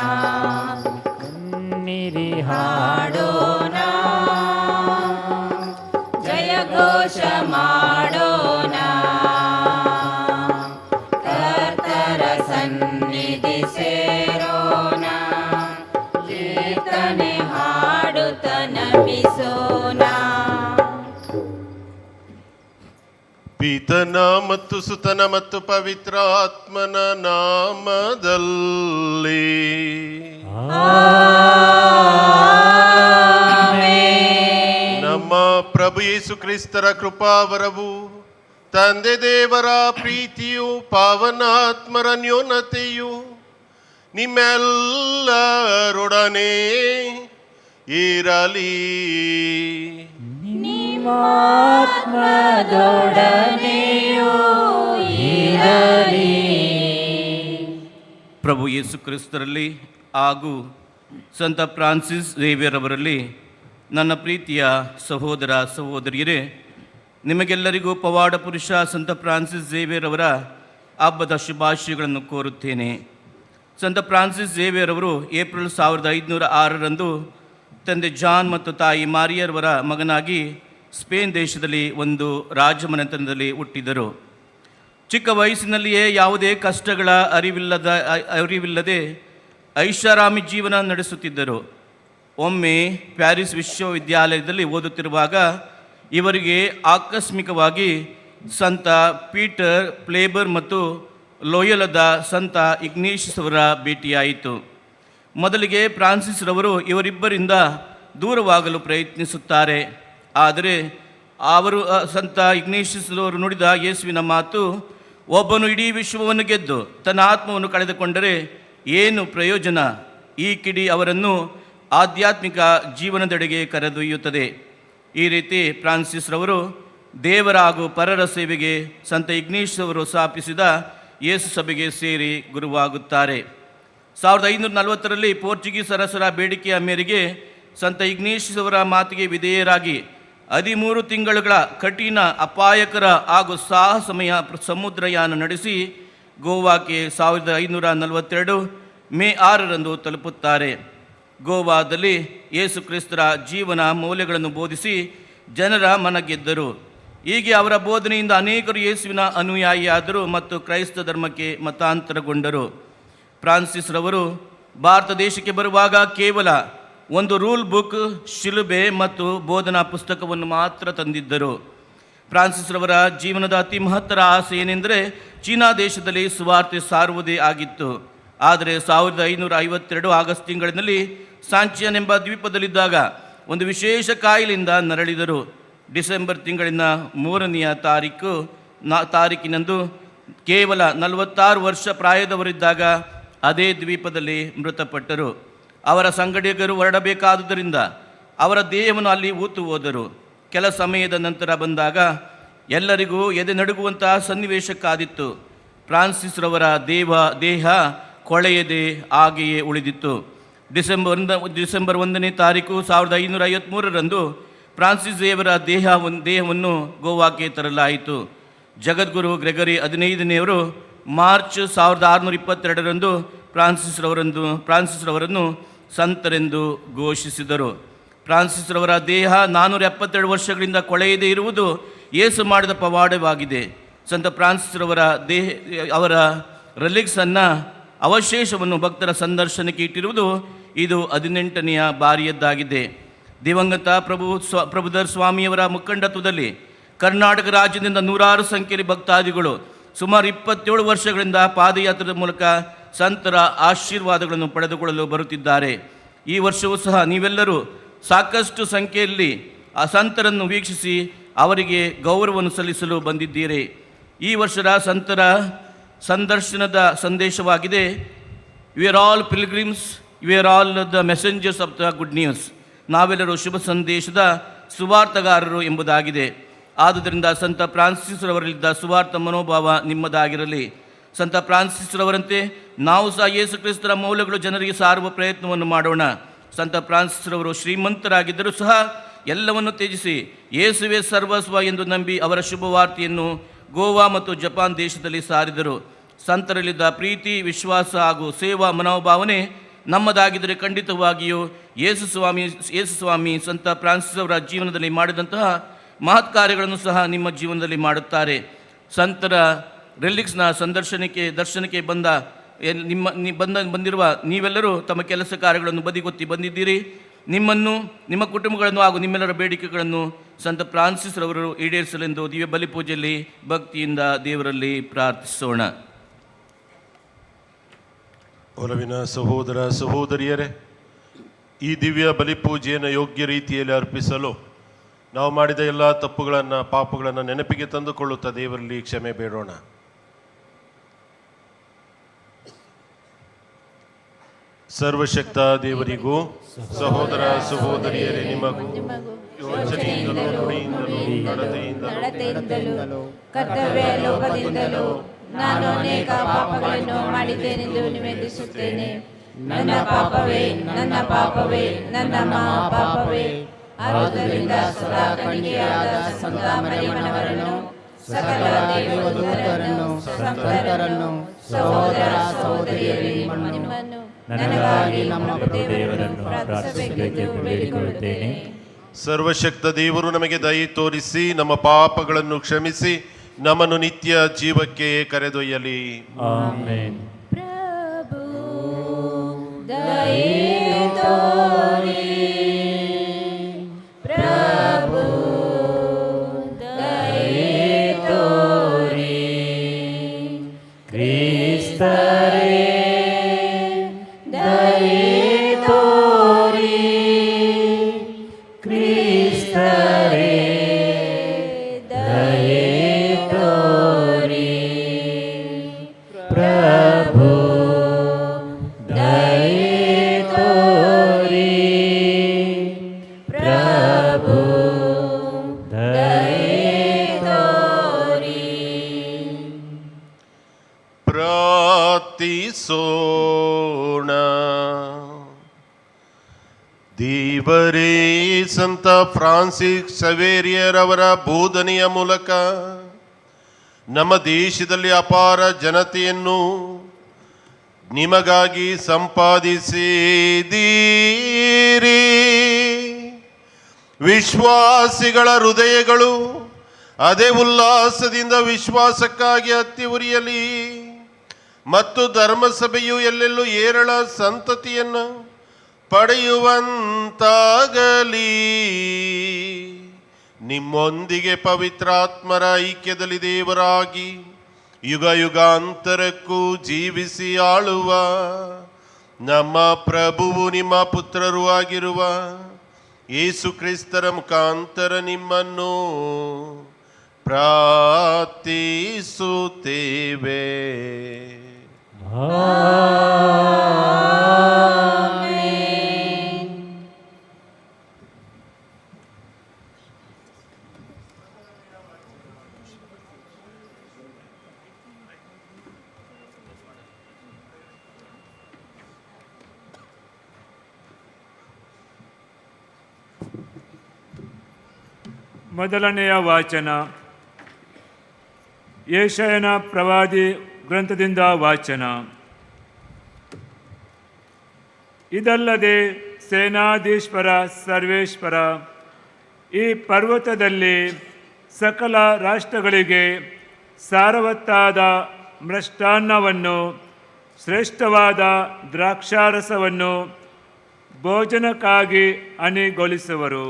ಬನ್ನಿರಿ ಹಾಡೋಣ, ಜಯ ಘೋಷ ಮಾಡೋಣ, ಕರ್ತರ ಸನ್ನಿಧಿ ಸೇರೋಣ, ಕೀರ್ತನೆ ಹಾಡುತ್ತ ನಮಿಸೋಣ. ಪಿತನ ಮತ್ತು ಸುತನ ಮತ್ತು ಪವಿತ್ರ ಆತ್ಮನ ನಾಮದಲ್ಲಿ ನಮ್ಮ ಪ್ರಭು ಯೇಸು ಕ್ರಿಸ್ತರ ಕೃಪಾವರವು, ತಂದೆ ದೇವರ ಪ್ರೀತಿಯು, ಪಾವನಾತ್ಮರ ನ್ಯೂನತೆಯು ನಿಮ್ಮೆಲ್ಲರೊಡನೆ ಇರಲಿ. ಆತ್ಮದೊಡನೆಯೂ ಇರಲಿ. ಪ್ರಭು ಯೇಸು ಕ್ರಿಸ್ತರಲ್ಲಿ ಹಾಗೂ ಸಂತ ಫ್ರಾನ್ಸಿಸ್ ಝೇವಿಯರ್ ಅವರಲ್ಲಿ ನನ್ನ ಪ್ರೀತಿಯ ಸಹೋದರ ಸಹೋದರಿಯರೇ, ನಿಮಗೆಲ್ಲರಿಗೂ ಪವಾಡ ಪುರುಷ ಸಂತ ಫ್ರಾನ್ಸಿಸ್ ಝೇವಿಯರ್ ಅವರ ಹಬ್ಬದ ಶುಭಾಶಯಗಳನ್ನು ಕೋರುತ್ತೇನೆ. ಸಂತ ಫ್ರಾನ್ಸಿಸ್ ಝೇವಿಯರ್ ಅವರು ಏಪ್ರಿಲ್ 1506ರಂದು ತಂದೆ ಜಾನ್ ಮತ್ತು ತಾಯಿ ಮಾರಿಯರವರ ಮಗನಾಗಿ ಸ್ಪೇನ್ ದೇಶದಲ್ಲಿ ಒಂದು ರಾಜಮನೆತನದಲ್ಲಿ ಹುಟ್ಟಿದರು. ಚಿಕ್ಕ ವಯಸ್ಸಿನಲ್ಲಿಯೇ ಯಾವುದೇ ಕಷ್ಟಗಳ ಅರಿವಿಲ್ಲದೆ ಐಷಾರಾಮಿ ಜೀವನ ನಡೆಸುತ್ತಿದ್ದರು. ಒಮ್ಮೆ ಪ್ಯಾರಿಸ್ ವಿಶ್ವವಿದ್ಯಾಲಯದಲ್ಲಿ ಓದುತ್ತಿರುವಾಗ ಇವರಿಗೆ ಆಕಸ್ಮಿಕವಾಗಿ ಸಂತ ಪೀಟರ್ ಪ್ಲೇಬರ್ ಮತ್ತು ಲೋಯಲದ ಸಂತ ಇಗ್ನೇಷಿಯಸ್ ಅವರ ಭೇಟಿಯಾಯಿತು. ಮೊದಲಿಗೆ ಫ್ರಾನ್ಸಿಸ್ ರವರು ಇವರಿಬ್ಬರಿಂದ ದೂರವಾಗಲು ಪ್ರಯತ್ನಿಸುತ್ತಾರೆ. ಆದರೆ ಅವರು ಸಂತ ಇಗ್ನೇಷಿಯಸ್ ಅವರು ನುಡಿದ ಯೇಸುವಿನ ಮಾತು, ಒಬ್ಬನು ಇಡೀ ವಿಶ್ವವನ್ನು ಗೆದ್ದು ತನ್ನ ಆತ್ಮವನ್ನು ಕಳೆದುಕೊಂಡರೆ ಏನು ಪ್ರಯೋಜನ? ಈ ಕಿಡಿ ಅವರನ್ನು ಆಧ್ಯಾತ್ಮಿಕ ಜೀವನದೆಡೆಗೆ ಕರೆದೊಯ್ಯುತ್ತದೆ. ಈ ರೀತಿ ಫ್ರಾನ್ಸಿಸ್ ರವರು ದೇವರ ಹಾಗೂ ಪರರ ಸೇವೆಗೆ ಸಂತ ಇಗ್ನೇಷಿಯಸ್ ಅವರು ಸ್ಥಾಪಿಸಿದ ಯೇಸು ಸಭೆಗೆ ಸೇರಿ ಗುರುವಾಗುತ್ತಾರೆ. 1540ರಲ್ಲಿ ಪೋರ್ಚುಗೀಸ್ ಅರಸರ ಬೇಡಿಕೆಯ ಮೇರೆಗೆ ಸಂತ ಇಗ್ನೇಷ್ ಅವರ ಮಾತಿಗೆ ವಿಧೇಯರಾಗಿ 13 ತಿಂಗಳುಗಳ ಕಠಿಣ ಅಪಾಯಕರ ಹಾಗೂ ಸಾಹಸಮಯ ಸಮುದ್ರಯಾನ ನಡೆಸಿ ಗೋವಾಕ್ಕೆ 1542 ಮೇ 6ರಂದು ತಲುಪುತ್ತಾರೆ. ಗೋವಾದಲ್ಲಿ ಯೇಸು ಕ್ರಿಸ್ತರ ಜೀವನ ಮೌಲ್ಯಗಳನ್ನು ಬೋಧಿಸಿ ಜನರ ಮನ ಗೆದ್ದರು. ಹೀಗೆ ಅವರ ಬೋಧನೆಯಿಂದ ಅನೇಕರು ಯೇಸುವಿನ ಅನುಯಾಯಿಯಾದರು ಮತ್ತು ಕ್ರೈಸ್ತ ಧರ್ಮಕ್ಕೆ ಮತಾಂತರಗೊಂಡರು. ಫ್ರಾನ್ಸಿಸ್ ರವರು ಭಾರತ ದೇಶಕ್ಕೆ ಬರುವಾಗ ಕೇವಲ ಒಂದು ರೂಲ್ ಬುಕ್, ಶಿಲುಬೆ ಮತ್ತು ಬೋಧನಾ ಪುಸ್ತಕವನ್ನು ಮಾತ್ರ ತಂದಿದ್ದರು. ಫ್ರಾನ್ಸಿಸ್ ರವರ ಜೀವನದ ಅತಿ ಮಹತ್ತರ ಆಸೆ ಏನೆಂದರೆ ಚೀನಾ ದೇಶದಲ್ಲಿ ಸುವಾರ್ತೆ ಸಾರುವುದೇ ಆಗಿತ್ತು. ಆದರೆ 1552 ಆಗಸ್ಟ್ ತಿಂಗಳಿನಲ್ಲಿ ಸಾಂಚಿಯನ್ ಎಂಬ ದ್ವೀಪದಲ್ಲಿದ್ದಾಗ ಒಂದು ವಿಶೇಷ ಕಾಯಿಲೆಯಿಂದ ನರಳಿದರು. ಡಿಸೆಂಬರ್ ತಿಂಗಳಿನ 3ನೇ ತಾರೀಕಿನಂದು ಕೇವಲ 46 ವರ್ಷ ಪ್ರಾಯದವರಿದ್ದಾಗ ಅದೇ ದ್ವೀಪದಲ್ಲಿ ಮೃತಪಟ್ಟರು. ಅವರ ಸಂಗಡಿಗರು ಹೊರಡಬೇಕಾದುದರಿಂದ ಅವರ ದೇಹವನ್ನು ಅಲ್ಲಿ ಹೂತು ಹೋದರು. ಕೆಲ ಸಮಯದ ನಂತರ ಬಂದಾಗ ಎಲ್ಲರಿಗೂ ಎದೆ ನಡುಗುವಂತಹ ಸನ್ನಿವೇಶ ಕಾದಿತ್ತು. ಫ್ರಾನ್ಸಿಸ್ ರವರ ದೇಹ ಕೊಳೆಯದೆ ಹಾಗೆಯೇ ಉಳಿದಿತ್ತು. ಡಿಸೆಂಬರ್ 1ನೇ ತಾರೀಕು 1553ರಂದು ಫ್ರಾನ್ಸಿಸ್ ದೇವರ ದೇಹವನ್ನು ಗೋವಾಕ್ಕೆ ತರಲಾಯಿತು. ಜಗದ್ಗುರು ಗ್ರೆಗರಿ 15ನೇವರು ಮಾರ್ಚ್ 1622ರಂದು ಫ್ರಾನ್ಸಿಸ್ ರವರನ್ನು ಸಂತರೆಂದು ಘೋಷಿಸಿದರು. ಫ್ರಾನ್ಸಿಸ್ ರವರ ದೇಹ 472 ವರ್ಷಗಳಿಂದ ಕೊಳೆಯದೇ ಇರುವುದು ಯೇಸು ಮಾಡಿದ ಪವಾಡವಾಗಿದೆ. ಸಂತ ಫ್ರಾನ್ಸಿಸ್ ರವರ ಅವರ ರಿಲಿಕ್ಸನ್ನು ಅವಶೇಷವನ್ನು ಭಕ್ತರ ಸಂದರ್ಶನಕ್ಕೆ ಇಟ್ಟಿರುವುದು ಇದು 18ನೇ ಬಾರಿಯದ್ದಾಗಿದೆ. ದಿವಂಗತ ಪ್ರಭುಧರ್ ಸ್ವಾಮಿಯವರ ಮುಖಂಡತ್ವದಲ್ಲಿ ಕರ್ನಾಟಕ ರಾಜ್ಯದಿಂದ ನೂರಾರು ಸಂಖ್ಯೆಯಲ್ಲಿ ಭಕ್ತಾದಿಗಳು ಸುಮಾರು 27 ವರ್ಷಗಳಿಂದ ಪಾದಯಾತ್ರೆಯ ಮೂಲಕ ಸಂತರ ಆಶೀರ್ವಾದಗಳನ್ನು ಪಡೆದುಕೊಳ್ಳಲು ಬರುತ್ತಿದ್ದಾರೆ. ಈ ವರ್ಷವೂ ಸಹ ನೀವೆಲ್ಲರೂ ಸಾಕಷ್ಟು ಸಂಖ್ಯೆಯಲ್ಲಿ ಆ ಸಂತರನ್ನು ವೀಕ್ಷಿಸಿ ಅವರಿಗೆ ಗೌರವವನ್ನು ಸಲ್ಲಿಸಲು ಬಂದಿದ್ದೀರಿ. ಈ ವರ್ಷದ ಸಂತರ ಸಂದರ್ಶನದ ಸಂದೇಶವಾಗಿದೆ, we are all pilgrims, we are all the messengers of the good news. ನಾವೆಲ್ಲರೂ ಶುಭ ಸಂದೇಶದ ಸುವಾರ್ತಗಾರರು ಎಂಬುದಾಗಿದೆ. ಆದುದರಿಂದ ಸಂತ ಫ್ರಾನ್ಸಿಸ್ ರವರಲ್ಲಿದ್ದ ಸುವಾರ್ಥ ಮನೋಭಾವ ನಿಮ್ಮದಾಗಿರಲಿ. ಸಂತ ಫ್ರಾನ್ಸಿಸ್ ರವರಂತೆ ನಾವು ಸಹ ಯೇಸು ಕ್ರಿಸ್ತರ ಮೌಲ್ಯಗಳು ಜನರಿಗೆ ಸಾರುವ ಪ್ರಯತ್ನವನ್ನು ಮಾಡೋಣ. ಸಂತ ಫ್ರಾನ್ಸಿಸ್ ರವರು ಶ್ರೀಮಂತರಾಗಿದ್ದರೂ ಸಹ ಎಲ್ಲವನ್ನು ತ್ಯಜಿಸಿ ಯೇಸುವೇ ಸರ್ವಸ್ವ ಎಂದು ನಂಬಿ ಅವರ ಶುಭವಾರ್ತೆಯನ್ನು ಗೋವಾ ಮತ್ತು ಜಪಾನ್ ದೇಶದಲ್ಲಿ ಸಾರಿದರು. ಸಂತರಲ್ಲಿದ್ದ ಪ್ರೀತಿ, ವಿಶ್ವಾಸ ಹಾಗೂ ಸೇವಾ ಮನೋಭಾವನೆ ನಮ್ಮದಾಗಿದ್ದರೆ ಖಂಡಿತವಾಗಿಯೂ ಯೇಸು ಸ್ವಾಮಿ ಸಂತ ಫ್ರಾನ್ಸಿಸ್ ಅವರ ಜೀವನದಲ್ಲಿ ಮಾಡಿದಂತಹ ಮಹತ್ ಕಾರ್ಯಗಳನ್ನು ಸಹ ನಿಮ್ಮ ಜೀವನದಲ್ಲಿ ಮಾಡುತ್ತಾರೆ. ಸಂತರ ರಿಲಿಕ್ಸ್ನ ದರ್ಶನಕ್ಕೆ ಬಂದಿರುವ ನೀವೆಲ್ಲರೂ ತಮ್ಮ ಕೆಲಸ ಕಾರ್ಯಗಳನ್ನು ಬದಿಗೊತ್ತಿ ಬಂದಿದ್ದೀರಿ. ನಿಮ್ಮನ್ನು, ನಿಮ್ಮ ಕುಟುಂಬಗಳನ್ನು ಹಾಗೂ ನಿಮ್ಮೆಲ್ಲರ ಬೇಡಿಕೆಗಳನ್ನು ಸಂತ ಫ್ರಾನ್ಸಿಸ್ ರವರು ಈಡೇರಿಸಲೆಂದು ದಿವ್ಯ ಬಲಿಪೂಜೆಯಲ್ಲಿ ಭಕ್ತಿಯಿಂದ ದೇವರಲ್ಲಿ ಪ್ರಾರ್ಥಿಸೋಣ. ಒಲವಿನ ಸಹೋದರ ಸಹೋದರಿಯರೇ, ಈ ದಿವ್ಯ ಬಲಿಪೂಜೆಯನ್ನು ಯೋಗ್ಯ ರೀತಿಯಲ್ಲಿ ಅರ್ಪಿಸಲು ನಾವು ಮಾಡಿದ ಎಲ್ಲ ತಪ್ಪುಗಳನ್ನು, ಪಾಪಗಳನ್ನು ನೆನಪಿಗೆ ತಂದುಕೊಳ್ಳುತ್ತಾ ದೇವರಲ್ಲಿ ಕ್ಷಮೆ ಬೇಡೋಣ. ಸರ್ವಶಕ್ತ ದೇವರಿಗೂ ಸಹೋದರ ಸಹೋದರಿಯರೇ ನಿಮಗೂ ಯೋಚನೆಯಿಂದಲೂ, ನುಡಿಯಿಂದಲೂ, ನಡತೆಯಿಂದಲೂ, ಕರ್ತವ್ಯ ಲೋಪದಿಂದಲೂ ನಾನು ಅನೇಕ ಪಾಪಗಳನ್ನು ಮಾಡಿದ್ದೇನೆಂದು ನಿವೇದಿಸುತ್ತೇನೆ. ನನ್ನ ಪಾಪವೇ, ನನ್ನ ಪಾಪವೇ, ನನ್ನ ಮಹಾಪಾಪವೇ. ಆದುದರಿಂದ ಸದಾ ಕನ್ನಿಕೆಯಾದ ಸಂತ ಮರಿಯಮ್ಮನವರನ್ನು, ಸಕಲ ದೇವದೂತರನ್ನು, ಸಂತರನ್ನು, ಸಹೋದರ ಸಹೋದರಿಯರನ್ನು ನನಗಾಗಿ ನಮ್ಮ ದೇವರನ್ನು ಪ್ರಾರ್ಥಿಸಬೇಕೆಂದು ಬೇಡಿಕೊಳ್ಳುತ್ತೇನೆ. ಸರ್ವಶಕ್ತ ದೇವರು ನಮಗೆ ದಯೆ ತೋರಿಸಿ ನಮ್ಮ ಪಾಪಗಳನ್ನು ಕ್ಷಮಿಸಿ ನಮ್ಮನ್ನು ನಿತ್ಯ ಜೀವಕ್ಕೆ ಕರೆದೊಯ್ಯಲಿ. ಆಮೆನ್. ಪ್ರಭು ದಯೆ ತೋರಿ, ಪ್ರಭು ದಯೆ ತೋರಿ, ಕ್ರಿಸ್ತರೇ ದಯೆ ತೋರಿ, ಕ್ರಿಸ್ತರೇ ದಯೆ ತೋರಿ, ಪ್ರಭು ದಯೆ ತೋರಿ, ಪ್ರಭು ದಯೆ ತೋರಿ. ಪ್ರಾರ್ಥಿಸೋಣ. ಇವರೇ ಸಂತ ಫ್ರಾನ್ಸಿಸ್ ಸವೇರಿಯರ್ ಅವರ ಬೋಧನೆಯ ಮೂಲಕ ನಮ್ಮ ದೇಶದಲ್ಲಿ ಅಪಾರ ಜನತೆಯನ್ನು ನಿಮಗಾಗಿ ಸಂಪಾದಿಸಿದ್ದೀರಿ. ವಿಶ್ವಾಸಿಗಳ ಹೃದಯಗಳು ಅದೇ ಉಲ್ಲಾಸದಿಂದ ವಿಶ್ವಾಸಕ್ಕಾಗಿ ಹತ್ತಿ ಉರಿಯಲಿ ಮತ್ತು ಧರ್ಮಸಭೆಯು ಎಲ್ಲೆಲ್ಲೂ ಏರಳ ಸಂತತಿಯನ್ನು ಪಡೆಯುವಂತಾಗಲಿ. ನಿಮ್ಮೊಂದಿಗೆ ಪವಿತ್ರಾತ್ಮರ ಐಕ್ಯದಲ್ಲಿ ದೇವರಾಗಿ ಯುಗ ಯುಗಾಂತರಕ್ಕೂ ಜೀವಿಸಿ ಆಳುವ ನಮ್ಮ ಪ್ರಭುವು ನಿಮ್ಮ ಪುತ್ರರೂ ಆಗಿರುವ ಯೇಸು ಕ್ರಿಸ್ತರ ಮುಖಾಂತರ ನಿಮ್ಮನ್ನು ಪ್ರಾರ್ಥಿಸುತ್ತೇವೆ. ಮೊದಲನೆಯ ವಾಚನ ಯೆಶಾಯನ ಪ್ರವಾದಿ ಗ್ರಂಥದಿಂದ ವಾಚನ. ಇದಲ್ಲದೆ ಸೇನಾಧೀಶ್ವರ ಸರ್ವೇಶ್ವರ ಈ ಪರ್ವತದಲ್ಲಿ ಸಕಲ ರಾಷ್ಟ್ರಗಳಿಗೆ ಸಾರವತ್ತಾದ ಮೃಷ್ಟಾನ್ನವನ್ನು ಶ್ರೇಷ್ಠವಾದ ದ್ರಾಕ್ಷಾರಸವನ್ನು ಭೋಜನಕ್ಕಾಗಿ ಹನಿಗೊಳಿಸುವರು.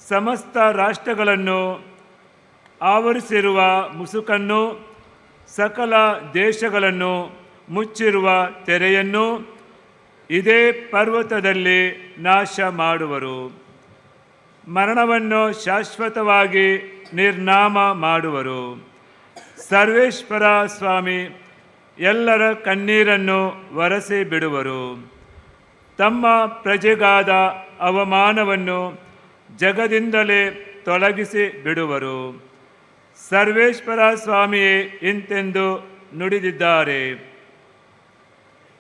ಸಮಸ್ತ ರಾಷ್ಟ್ರಗಳನ್ನು ಆವರಿಸಿರುವ ಮುಸುಕನ್ನು ಸಕಲ ದೇಶಗಳನ್ನು ಮುಚ್ಚಿರುವ ತೆರೆಯನ್ನು ಇದೇ ಪರ್ವತದಲ್ಲಿ ನಾಶ ಮಾಡುವರು. ಮರಣವನ್ನು ಶಾಶ್ವತವಾಗಿ ನಿರ್ನಾಮ ಮಾಡುವರು. ಸರ್ವೇಶ್ವರ ಸ್ವಾಮಿ ಎಲ್ಲರ ಕಣ್ಣೀರನ್ನು ಒರೆಸಿ ಬಿಡುವರು. ತಮ್ಮ ಪ್ರಜೆಗಾದ ಅವಮಾನವನ್ನು ಜಗದಿಂದಲೇ ತೊಲಗಿಸಿ ಬಿಡುವರು. ಸರ್ವೇಶ್ವರ ಸ್ವಾಮಿಯೇ ಇಂತೆಂದು ನುಡಿದಿದ್ದಾರೆ.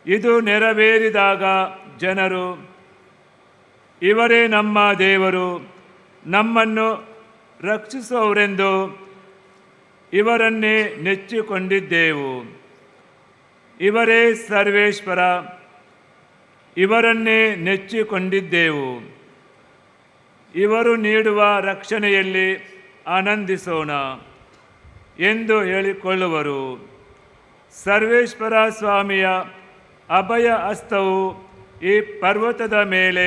ಇದು ನೆರವೇರಿದಾಗ ಜನರು, ಇವರೇ ನಮ್ಮ ದೇವರು, ನಮ್ಮನ್ನು ರಕ್ಷಿಸುವವರೆಂದು ಇವರನ್ನೇ ನೆಚ್ಚಿಕೊಂಡಿದ್ದೆವು. ಇವರೇ ಸರ್ವೇಶ್ವರ, ಇವರನ್ನೇ ನೆಚ್ಚಿಕೊಂಡಿದ್ದೆವು. ಇವರು ನೀಡುವ ರಕ್ಷಣೆಯಲ್ಲಿ ಆನಂದಿಸೋಣ ಎಂದು ಹೇಳಿಕೊಳ್ಳುವರು. ಸರ್ವೇಶ್ವರ ಸ್ವಾಮಿಯ ಅಭಯ ಹಸ್ತವು ಈ ಪರ್ವತದ ಮೇಲೆ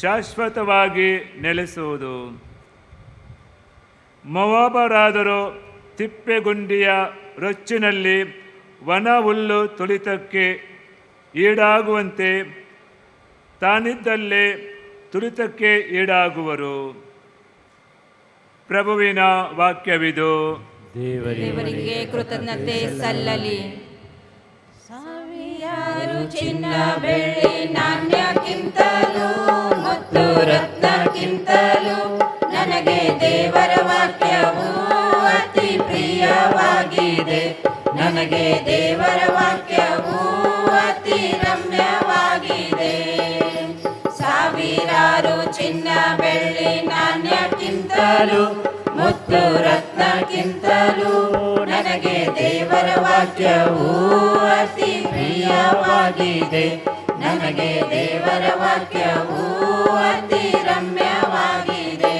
ಶಾಶ್ವತವಾಗಿ ನೆಲೆಸುವುದು. ಮೊವಾಬರಾದರೂ ತಿಪ್ಪೆಗುಂಡಿಯ ರೊಚ್ಚಿನಲ್ಲಿ ವನ ಹುಲ್ಲು ತುಳಿತಕ್ಕೆ ಈಡಾಗುವಂತೆ ತಾನಿದ್ದಲ್ಲೇ ತುಳಿತಕ್ಕೆ ಈಡಾಗುವರು. ಪ್ರಭುವಿನ ವಾಕ್ಯವಿದು. ದೇವರಿಗೆ ಕೃತಜ್ಞತೆ ಸಲ್ಲಲಿ. ಸಾವಿರಾರು ಚಿನ್ನ ಬೆಳ್ಳಿ ನಾಣ್ಯಕ್ಕಿಂತಲೂ ಮುತ್ತು ರತ್ನಕ್ಕಿಂತಲೂ ನನಗೆ ದೇವರ ವಾಕ್ಯವು ಅತಿ ಪ್ರಿಯವಾಗಿದೆ. ನನಗೆ ದೇವರ ವಾಕ್ಯವು ಅತಿ ರಮ್ಯವಾಗಿದೆ. ಸಾವಿರಾರು ಚಿನ್ನ ಬೆಳ್ಳಿ ನಾಣ್ಯಕ್ಕಿಂತಲೂ ಮುತ್ತು ರತ್ನಕ್ಕಿಂತಲೂ ನನಗೆ ದೇವರ ವಾಕ್ಯವು ಅತಿ ಪ್ರಿಯವಾಗಿದೆ. ನನಗೆ ದೇವರ ವಾಕ್ಯವು ಅತಿ ರಮ್ಯವಾಗಿದೆ.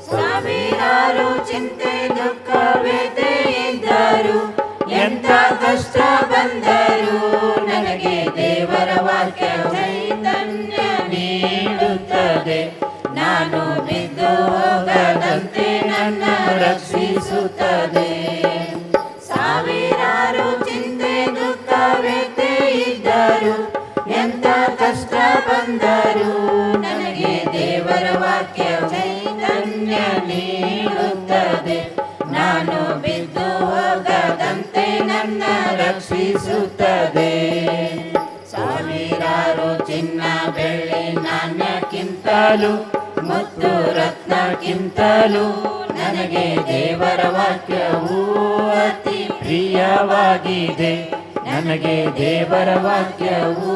ಸಾವಿರಾರು ಚಿಂತೆ ದುಃಖ ವ್ಯಥೆಯಿದ್ದರೂ ಎಂಥ ಕಷ್ಟ ಬಂದರೂ ನನಗೆ ದೇವರ ವಾಕ್ಯ ಚೈತನ್ಯ ನೀಡುತ್ತದೆ. ನಾನು ಬಿದ್ದು ಹೋಗದಂತೆ ನನ್ನ ರಕ್ಷಿಸುತ್ತದೆ. ಸಾವಿರಾರು ಚಿಂತೆ ದುಃಖ ವ್ಯಥೆಯಿದ್ದರೂ ಎಂಥ ಕಷ್ಟ ಬಂದರೂ ನನಗೆ ದೇವರ ವಾಕ್ಯ ಚೈತನ್ಯ ನೀಡುತ್ತದೆ. ನಾನು ಬಿದ್ದು ಹೋಗದಂತೆ ನನ್ನ ರಕ್ಷಿಸುತ್ತದೆ. ಸಾವಿರಾರು ಚಿನ್ನ ಬೆಳ್ಳಿ ನಾಣ್ಯಕ್ಕಿಂತಲೂ ಮುತ್ತು ರತ್ನಕ್ಕಿಂತಲೂ ನನಗೆ ದೇವರ ವಾಕ್ಯವು ಅತಿ ಪ್ರಿಯವಾಗಿದೆ. ನನಗೆ ದೇವರ ವಾಕ್ಯವು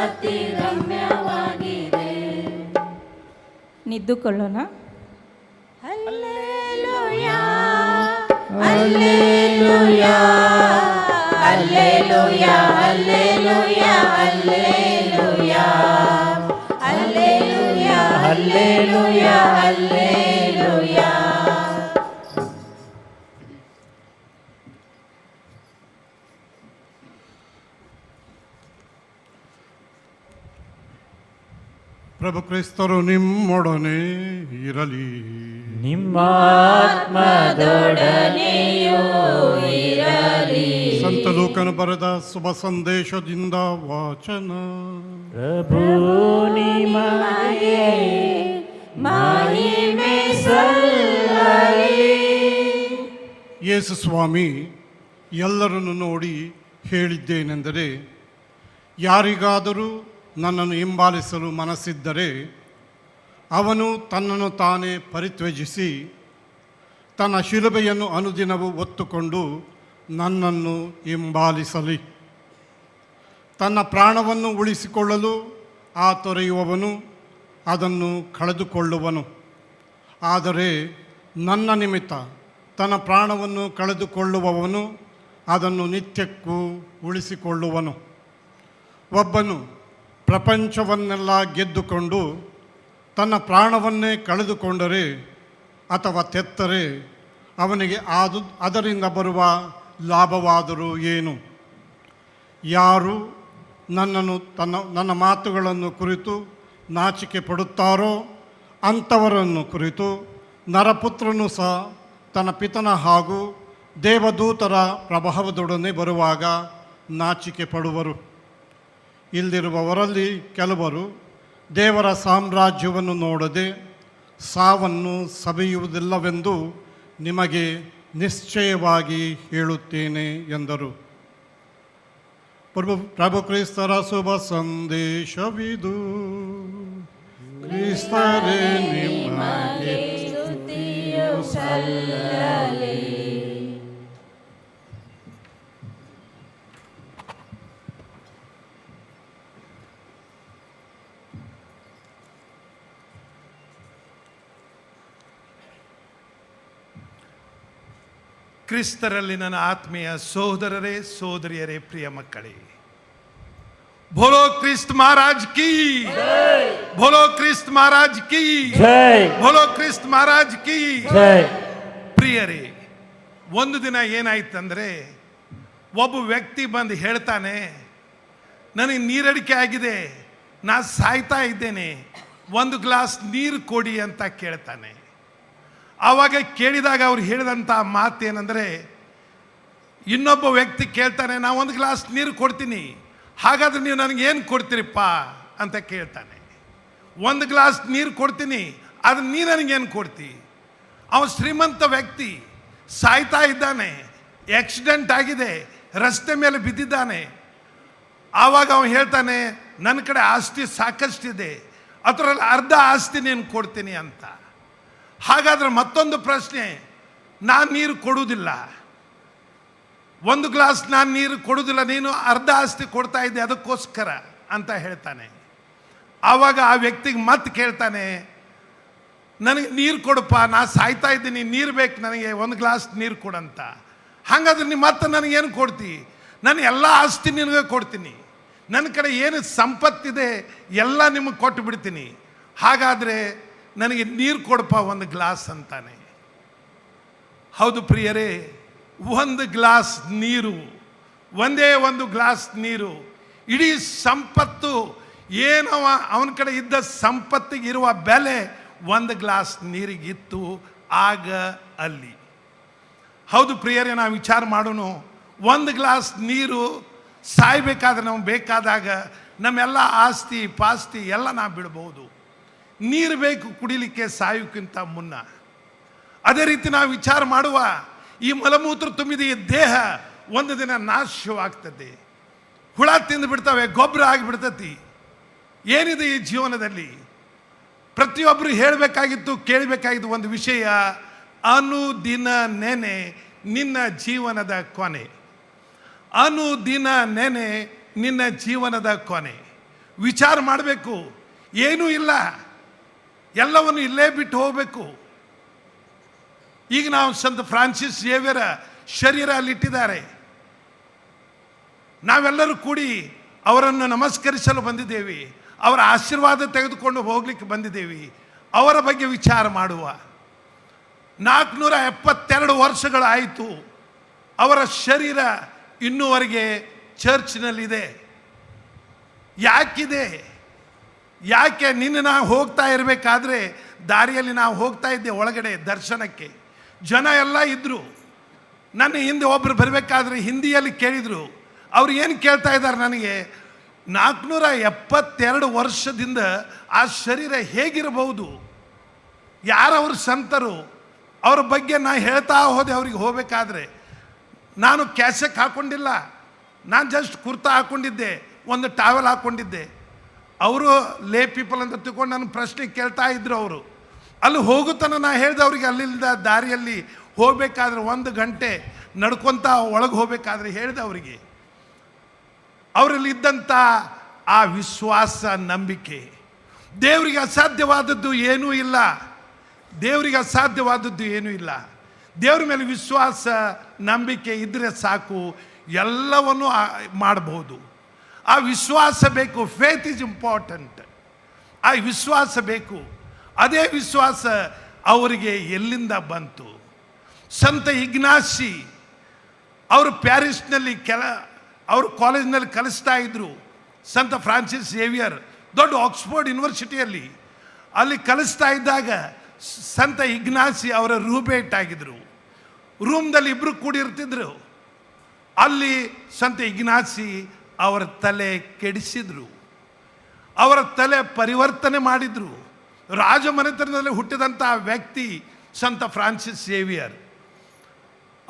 ಅತಿ ರಮ್ಯವಾಗಿದೆ. ನಿದ್ದುಕೊಳ್ಳೋಣ. ಹಲ್ಲೆಲೂಯಾ ಹಲ್ಲೆಲೂಯಾ ಹಲ್ಲೆಲೂಯಾ ಹಲ್ಲೆಲೂಯಾ ಹಲ್ಲೆಲೂಯಾ ಹಲ್ಲೆಲೂಯಾ ಹಲ್ಲೆಲೂಯಾ ಹಲ್ಲೆಲೂಯಾ. ಪ್ರಭು ಕ್ರಿಸ್ತರು ನಿಮ್ಮೊಡನೆ ಇರಲಿ. ನಿಮ್ಮ ಆತ್ಮದೊಡನೆಯೂ ಇರಲಿ. ಸಂತ ಲೂಕನು ಬರೆದ ಶುಭ ಸಂದೇಶದಿಂದ ವಾಚನ. ಪ್ರಭು ನಿಮಗೆ ಮಹಿಮೆ ಸಲ್ಲಲಿ. ಯೇಸು ಸ್ವಾಮಿ ಎಲ್ಲರನ್ನು ನೋಡಿ ಹೇಳಿದ್ದೇನೆಂದರೆ, ಯಾರಿಗಾದರೂ ನನ್ನನ್ನು ಹಿಂಬಾಲಿಸಲು ಮನಸ್ಸಿದ್ದರೆ ಅವನು ತನ್ನನ್ನು ತಾನೇ ಪರಿತ್ಯಜಿಸಿ ತನ್ನ ಶಿಲುಬೆಯನ್ನು ಅನುದಿನವೂ ಹೊತ್ತುಕೊಂಡು ನನ್ನನ್ನು ಹಿಂಬಾಲಿಸಲಿ. ತನ್ನ ಪ್ರಾಣವನ್ನು ಉಳಿಸಿಕೊಳ್ಳಲು ತೊರೆಯುವವನು ಅದನ್ನು ಕಳೆದುಕೊಳ್ಳುವನು. ಆದರೆ ನನ್ನ ನಿಮಿತ್ತ ತನ್ನ ಪ್ರಾಣವನ್ನು ಕಳೆದುಕೊಳ್ಳುವವನು ಅದನ್ನು ನಿತ್ಯಕ್ಕೂ ಉಳಿಸಿಕೊಳ್ಳುವನು. ಒಬ್ಬನು ಪ್ರಪಂಚವನ್ನೆಲ್ಲ ಗೆದ್ದುಕೊಂಡು ತನ್ನ ಪ್ರಾಣವನ್ನೇ ಕಳೆದುಕೊಂಡರೆ ಅಥವಾ ತೆತ್ತರೆ ಅವನಿಗೆ ಅದರಿಂದ ಬರುವ ಲಾಭವಾದರೂ ಏನು? ಯಾರು ನನ್ನ ಮಾತುಗಳನ್ನು ಕುರಿತು ನಾಚಿಕೆ ಪಡುತ್ತಾರೋ ಅಂಥವರನ್ನು ಕುರಿತು ನರಪುತ್ರನು ಸಹ ತನ್ನ ಪಿತನ ಹಾಗೂ ದೇವದೂತರ ಪ್ರಭಾವದೊಡನೆ ಬರುವಾಗ ನಾಚಿಕೆ ಪಡುವರು. ಇಲ್ಲಿರುವವರಲ್ಲಿ ಕೆಲವರು ದೇವರ ಸಾಮ್ರಾಜ್ಯವನ್ನು ನೋಡದೆ ಸಾವನ್ನು ಸವಿಯುವುದಿಲ್ಲವೆಂದು ನಿಮಗೆ ನಿಶ್ಚಯವಾಗಿ ಹೇಳುತ್ತೇನೆ ಎಂದರು. ಪ್ರಭು ಕ್ರಿಸ್ತರ ಶುಭ ಸಂದೇಶವಿದು. ಕ್ರಿಸ್ತರೇ ನಿಮಗೆ ಸ್ತುತಿಯು ಸಲ್ಲಲಿ. ಕ್ರಿಸ್ತರಲ್ಲಿ ನನ್ನ ಆತ್ಮೀಯ ಸೋದರರೇ ಸೋದರಿಯರೇ ಪ್ರಿಯ ಮಕ್ಕಳೇ, ಬೋಲೋ ಕ್ರಿಸ್ತ ಮಹಾರಾಜ್ ಕಿ ಜೈ. ಬೋಲೋ ಕ್ರಿಸ್ತ ಮಹಾರಾಜ್ ಕಿ ಜೈ. ಬೋಲೋ ಕ್ರಿಸ್ತ ಮಹಾರಾಜ್ ಕಿ ಜೈ. ಪ್ರಿಯರೇ, ಒಂದು ದಿನ ಏನಾಯ್ತಂದ್ರೆ ಒಬ್ಬ ವ್ಯಕ್ತಿ ಬಂದು ಹೇಳ್ತಾನೆ, ನನಗೆ ನೀರಡಿಕೆ ಆಗಿದೆ, ನಾ ಸಾಯ್ತಾ ಇದ್ದೇನೆ, ಒಂದು ಗ್ಲಾಸ್ ನೀರು ಕೊಡಿ ಅಂತ ಕೇಳ್ತಾನೆ. ಆವಾಗ ಕೇಳಿದಾಗ ಅವ್ರು ಹೇಳಿದಂಥ ಮಾತೇನೆಂದರೆ, ಇನ್ನೊಬ್ಬ ವ್ಯಕ್ತಿ ಕೇಳ್ತಾನೆ, ನಾ ಒಂದು ಗ್ಲಾಸ್ ನೀರು ಕೊಡ್ತೀನಿ, ಹಾಗಾದ್ರೆ ನೀವು ನನಗೆ ಏನು ಕೊಡ್ತೀರಿಪ್ಪ ಅಂತ ಕೇಳ್ತಾನೆ. ಒಂದು ಗ್ಲಾಸ್ ನೀರು ಕೊಡ್ತೀನಿ, ಅದು ನೀ ನನಗೇನು ಕೊಡ್ತಿ? ಅವನು ಶ್ರೀಮಂತ ವ್ಯಕ್ತಿ, ಸಾಯ್ತಾ ಇದ್ದಾನೆ, ಆಕ್ಸಿಡೆಂಟ್ ಆಗಿದೆ, ರಸ್ತೆ ಮೇಲೆ ಬಿದ್ದಿದ್ದಾನೆ. ಆವಾಗ ಅವನು ಹೇಳ್ತಾನೆ, ನನ್ನ ಕಡೆ ಆಸ್ತಿ ಸಾಕಷ್ಟಿದೆ, ಅದರಲ್ಲಿ ಅರ್ಧ ಆಸ್ತಿ ನೀನು ಕೊಡ್ತೀನಿ ಅಂತ. ಹಾಗಾದ್ರೆ ಮತ್ತೊಂದು ಪ್ರಶ್ನೆ, ನಾನು ನೀರು ಕೊಡುವುದಿಲ್ಲ, ಒಂದು ಗ್ಲಾಸ್ ನಾನು ನೀರು ಕೊಡುವುದಿಲ್ಲ, ನೀನು ಅರ್ಧ ಆಸ್ತಿ ಕೊಡ್ತಾ ಇದ್ದೆ ಅದಕ್ಕೋಸ್ಕರ ಅಂತ ಹೇಳ್ತಾನೆ. ಆವಾಗ ಆ ವ್ಯಕ್ತಿಗೆ ಮತ್ತೆ ಕೇಳ್ತಾನೆ, ನನಗೆ ನೀರು ಕೊಡಪ್ಪ, ನಾ ಸಾಯ್ತಾ ಇದ್ದೀನಿ, ನೀರು ಬೇಕು ನನಗೆ, ಒಂದು ಗ್ಲಾಸ್ ನೀರು ಕೊಡಂತ. ಹಾಗಾದ್ರೆ ನೀವು ಮತ್ತೆ ನನಗೇನು ಕೊಡ್ತಿ? ನಾನು ಎಲ್ಲ ಆಸ್ತಿ ನಿನಗೆ ಕೊಡ್ತೀನಿ, ನನ್ನ ಕಡೆ ಏನು ಸಂಪತ್ತಿದೆ ಎಲ್ಲ ನಿಮಗೆ ಕೊಟ್ಟು ಬಿಡ್ತೀನಿ, ಹಾಗಾದರೆ ನನಗೆ ನೀರು ಕೊಡಪ್ಪ ಒಂದು ಗ್ಲಾಸ್ ಅಂತಾನೆ. ಹೌದು ಪ್ರಿಯರೇ, ಒಂದು ಗ್ಲಾಸ್ ನೀರು, ಒಂದೇ ಒಂದು ಗ್ಲಾಸ್ ನೀರು ಇಡೀ ಸಂಪತ್ತು ಏನವ ಅವನ ಕಡೆ ಇದ್ದ ಸಂಪತ್ತಿಗೆ ಇರುವ ಬೆಲೆ ಒಂದು ಗ್ಲಾಸ್ ನೀರಿಗಿತ್ತು ಆಗ ಅಲ್ಲಿ. ಹೌದು ಪ್ರಿಯರೇ, ನಾವು ವಿಚಾರ ಮಾಡೋಣ, ಒಂದು ಗ್ಲಾಸ್ ನೀರು ಸಾಯ್ಬೇಕಾದ್ರೆ ನಾವು ಬೇಕಾದಾಗ ನಮ್ಮೆಲ್ಲ ಆಸ್ತಿ ಪಾಸ್ತಿ ಎಲ್ಲ ನಾವು ಬಿಡ್ಬೋದು. ನೀರು ಬೇಕು ಕುಡಿಲಿಕ್ಕೆ ಸಾಯೋಕ್ಕಿಂತ ಮುನ್ನ. ಅದೇ ರೀತಿ ನಾವು ವಿಚಾರ ಮಾಡುವ, ಈ ಮಲಮೂತ್ರ ತುಂಬಿದ ಈ ದೇಹ ಒಂದು ದಿನ ನಾಶವಾಗ್ತದೆ, ಹುಳ ತಿಂದು ಬಿಡ್ತವೆ, ಗೊಬ್ಬರ ಆಗಿಬಿಡ್ತತಿ. ಏನಿದೆ ಈ ಜೀವನದಲ್ಲಿ? ಪ್ರತಿಯೊಬ್ಬರು ಹೇಳಬೇಕಾಗಿತ್ತು, ಕೇಳಬೇಕಾಗಿತ್ತು ಒಂದು ವಿಷಯ, ಅನುದಿನ ನೆನೆ ನಿನ್ನ ಜೀವನದ ಕೊನೆ. ಅನುದಿನ ನೆನೆ ನಿನ್ನ ಜೀವನದ ಕೊನೆ. ವಿಚಾರ ಮಾಡಬೇಕು, ಏನೂ ಇಲ್ಲ, ಎಲ್ಲವನ್ನು ಇಲ್ಲೇ ಬಿಟ್ಟು ಹೋಗಬೇಕು. ಈಗ ನಾವು ಸಂತ ಫ್ರಾನ್ಸಿಸ್ ಜೇವಿಯರ ಶರೀರ ಅಲ್ಲಿಟ್ಟಿದ್ದಾರೆ. ನಾವೆಲ್ಲರೂ ಕೂಡಿ ಅವರನ್ನು ನಮಸ್ಕರಿಸಲು ಬಂದಿದ್ದೇವೆ. ಅವರ ಆಶೀರ್ವಾದ ತೆಗೆದುಕೊಂಡು ಹೋಗ್ಲಿಕ್ಕೆ ಬಂದಿದ್ದೇವೆ. ಅವರ ಬಗ್ಗೆ ವಿಚಾರ ಮಾಡುವ. 472 ವರ್ಷಗಳಾಯಿತು. ಅವರ ಶರೀರ ಇನ್ನೂವರೆಗೆ ಚರ್ಚ್ನಲ್ಲಿದೆ. ಯಾಕಿದೆ? ಯಾಕೆ? ನಿನ್ನೆ ನಾವು ಹೋಗ್ತಾ ಇರಬೇಕಾದ್ರೆ ದಾರಿಯಲ್ಲಿ ನಾವು ಹೋಗ್ತಾ ಇದ್ದೆ ಒಳಗಡೆ ದರ್ಶನಕ್ಕೆ. ಜನ ಎಲ್ಲ ಇದ್ದರು. ನನ್ನ ಹಿಂದೆ ಒಬ್ಬರು ಬರಬೇಕಾದ್ರೆ ಹಿಂದಿಯಲ್ಲಿ ಕೇಳಿದರು. ಅವ್ರು ಏನು ಕೇಳ್ತಾ ಇದ್ದಾರೆ ನನಗೆ, 472 ವರ್ಷದಿಂದ ಆ ಶರೀರ ಹೇಗಿರಬಹುದು? ಯಾರವರು ಸಂತರು? ಅವ್ರ ಬಗ್ಗೆ ನಾನು ಹೇಳ್ತಾ ಹೋದೆ. ಅವ್ರಿಗೆ ಹೋಗಬೇಕಾದ್ರೆ ನಾನು ಕ್ಯಾಸೆಕ್ ಹಾಕ್ಕೊಂಡಿಲ್ಲ, ನಾನು ಜಸ್ಟ್ ಕುರ್ತಾ ಹಾಕ್ಕೊಂಡಿದ್ದೆ, ಒಂದು ಟಾವೆಲ್ ಹಾಕ್ಕೊಂಡಿದ್ದೆ. ಅವರು ಲೇ ಪೀಪಲ್ ಅಂತ ತಿಳ್ಕೊಂಡು ನನ್ನ ಪ್ರಶ್ನೆ ಕೇಳ್ತಾ ಇದ್ರು. ಅವರು ಅಲ್ಲಿ ಹೋಗುತ್ತಾನೆ ನಾನು ಹೇಳಿದೆ ಅವ್ರಿಗೆ, ಅಲ್ಲಿಂದ ದಾರಿಯಲ್ಲಿ ಹೋಗಬೇಕಾದ್ರೆ 1 ಗಂಟೆ ನಡ್ಕೊತ ಒಳಗೆ ಹೋಗಬೇಕಾದ್ರೆ ಹೇಳಿದೆ ಅವರಿಗೆ. ಅವರಲ್ಲಿ ಇದ್ದಂಥ ಆ ವಿಶ್ವಾಸ, ನಂಬಿಕೆ. ದೇವರಿಗೆ ಅಸಾಧ್ಯವಾದದ್ದು ಏನೂ ಇಲ್ಲ. ದೇವರಿಗೆ ಅಸಾಧ್ಯವಾದದ್ದು ಏನೂ ಇಲ್ಲ. ದೇವ್ರ ಮೇಲೆ ವಿಶ್ವಾಸ, ನಂಬಿಕೆ ಇದ್ದರೆ ಸಾಕು, ಎಲ್ಲವನ್ನು ಮಾಡಬಹುದು. ಆ ವಿಶ್ವಾಸ ಬೇಕು. Faith is important. ಆ ವಿಶ್ವಾಸ ಬೇಕು. ಅದೇ ವಿಶ್ವಾಸ ಅವರಿಗೆ ಎಲ್ಲಿಂದ ಬಂತು? ಸಂತ ಇಗ್ನಾಸಿ ಅವರು ಪ್ಯಾರಿಸ್ನಲ್ಲಿ ಅವರು ಕಾಲೇಜ್ನಲ್ಲಿ ಕಲಿಸ್ತಾ ಇದ್ರು. ಸಂತ ಫ್ರಾನ್ಸಿಸ್ ಜೇವಿಯರ್ ದೊಡ್ಡ ಆಕ್ಸ್ಫೋರ್ಡ್ ಯೂನಿವರ್ಸಿಟಿಯಲ್ಲಿ ಅಲ್ಲಿ ಕಲಿಸ್ತಾ ಇದ್ದಾಗ ಸಂತ ಇಗ್ನಾಸಿ ಅವರ ರೂಮ್ಮೇಟ್ ಆಗಿದ್ರು. ರೂಮ್ದಲ್ಲಿ ಇಬ್ಬರು ಕೂಡಿರ್ತಿದ್ರು. ಅಲ್ಲಿ ಸಂತ ಇಗ್ನಾಸಿ ಅವರ ತಲೆ ಕೆಡಿಸಿದ್ರು. ಅವರ ತಲೆ ಪರಿವರ್ತನೆ ಮಾಡಿದ್ರು. ರಾಜಮನೆತನದಲ್ಲಿ ಹುಟ್ಟಿದಂಥ ವ್ಯಕ್ತಿ ಸಂತ ಫ್ರಾನ್ಸಿಸ್ ಜೇವಿಯರ್.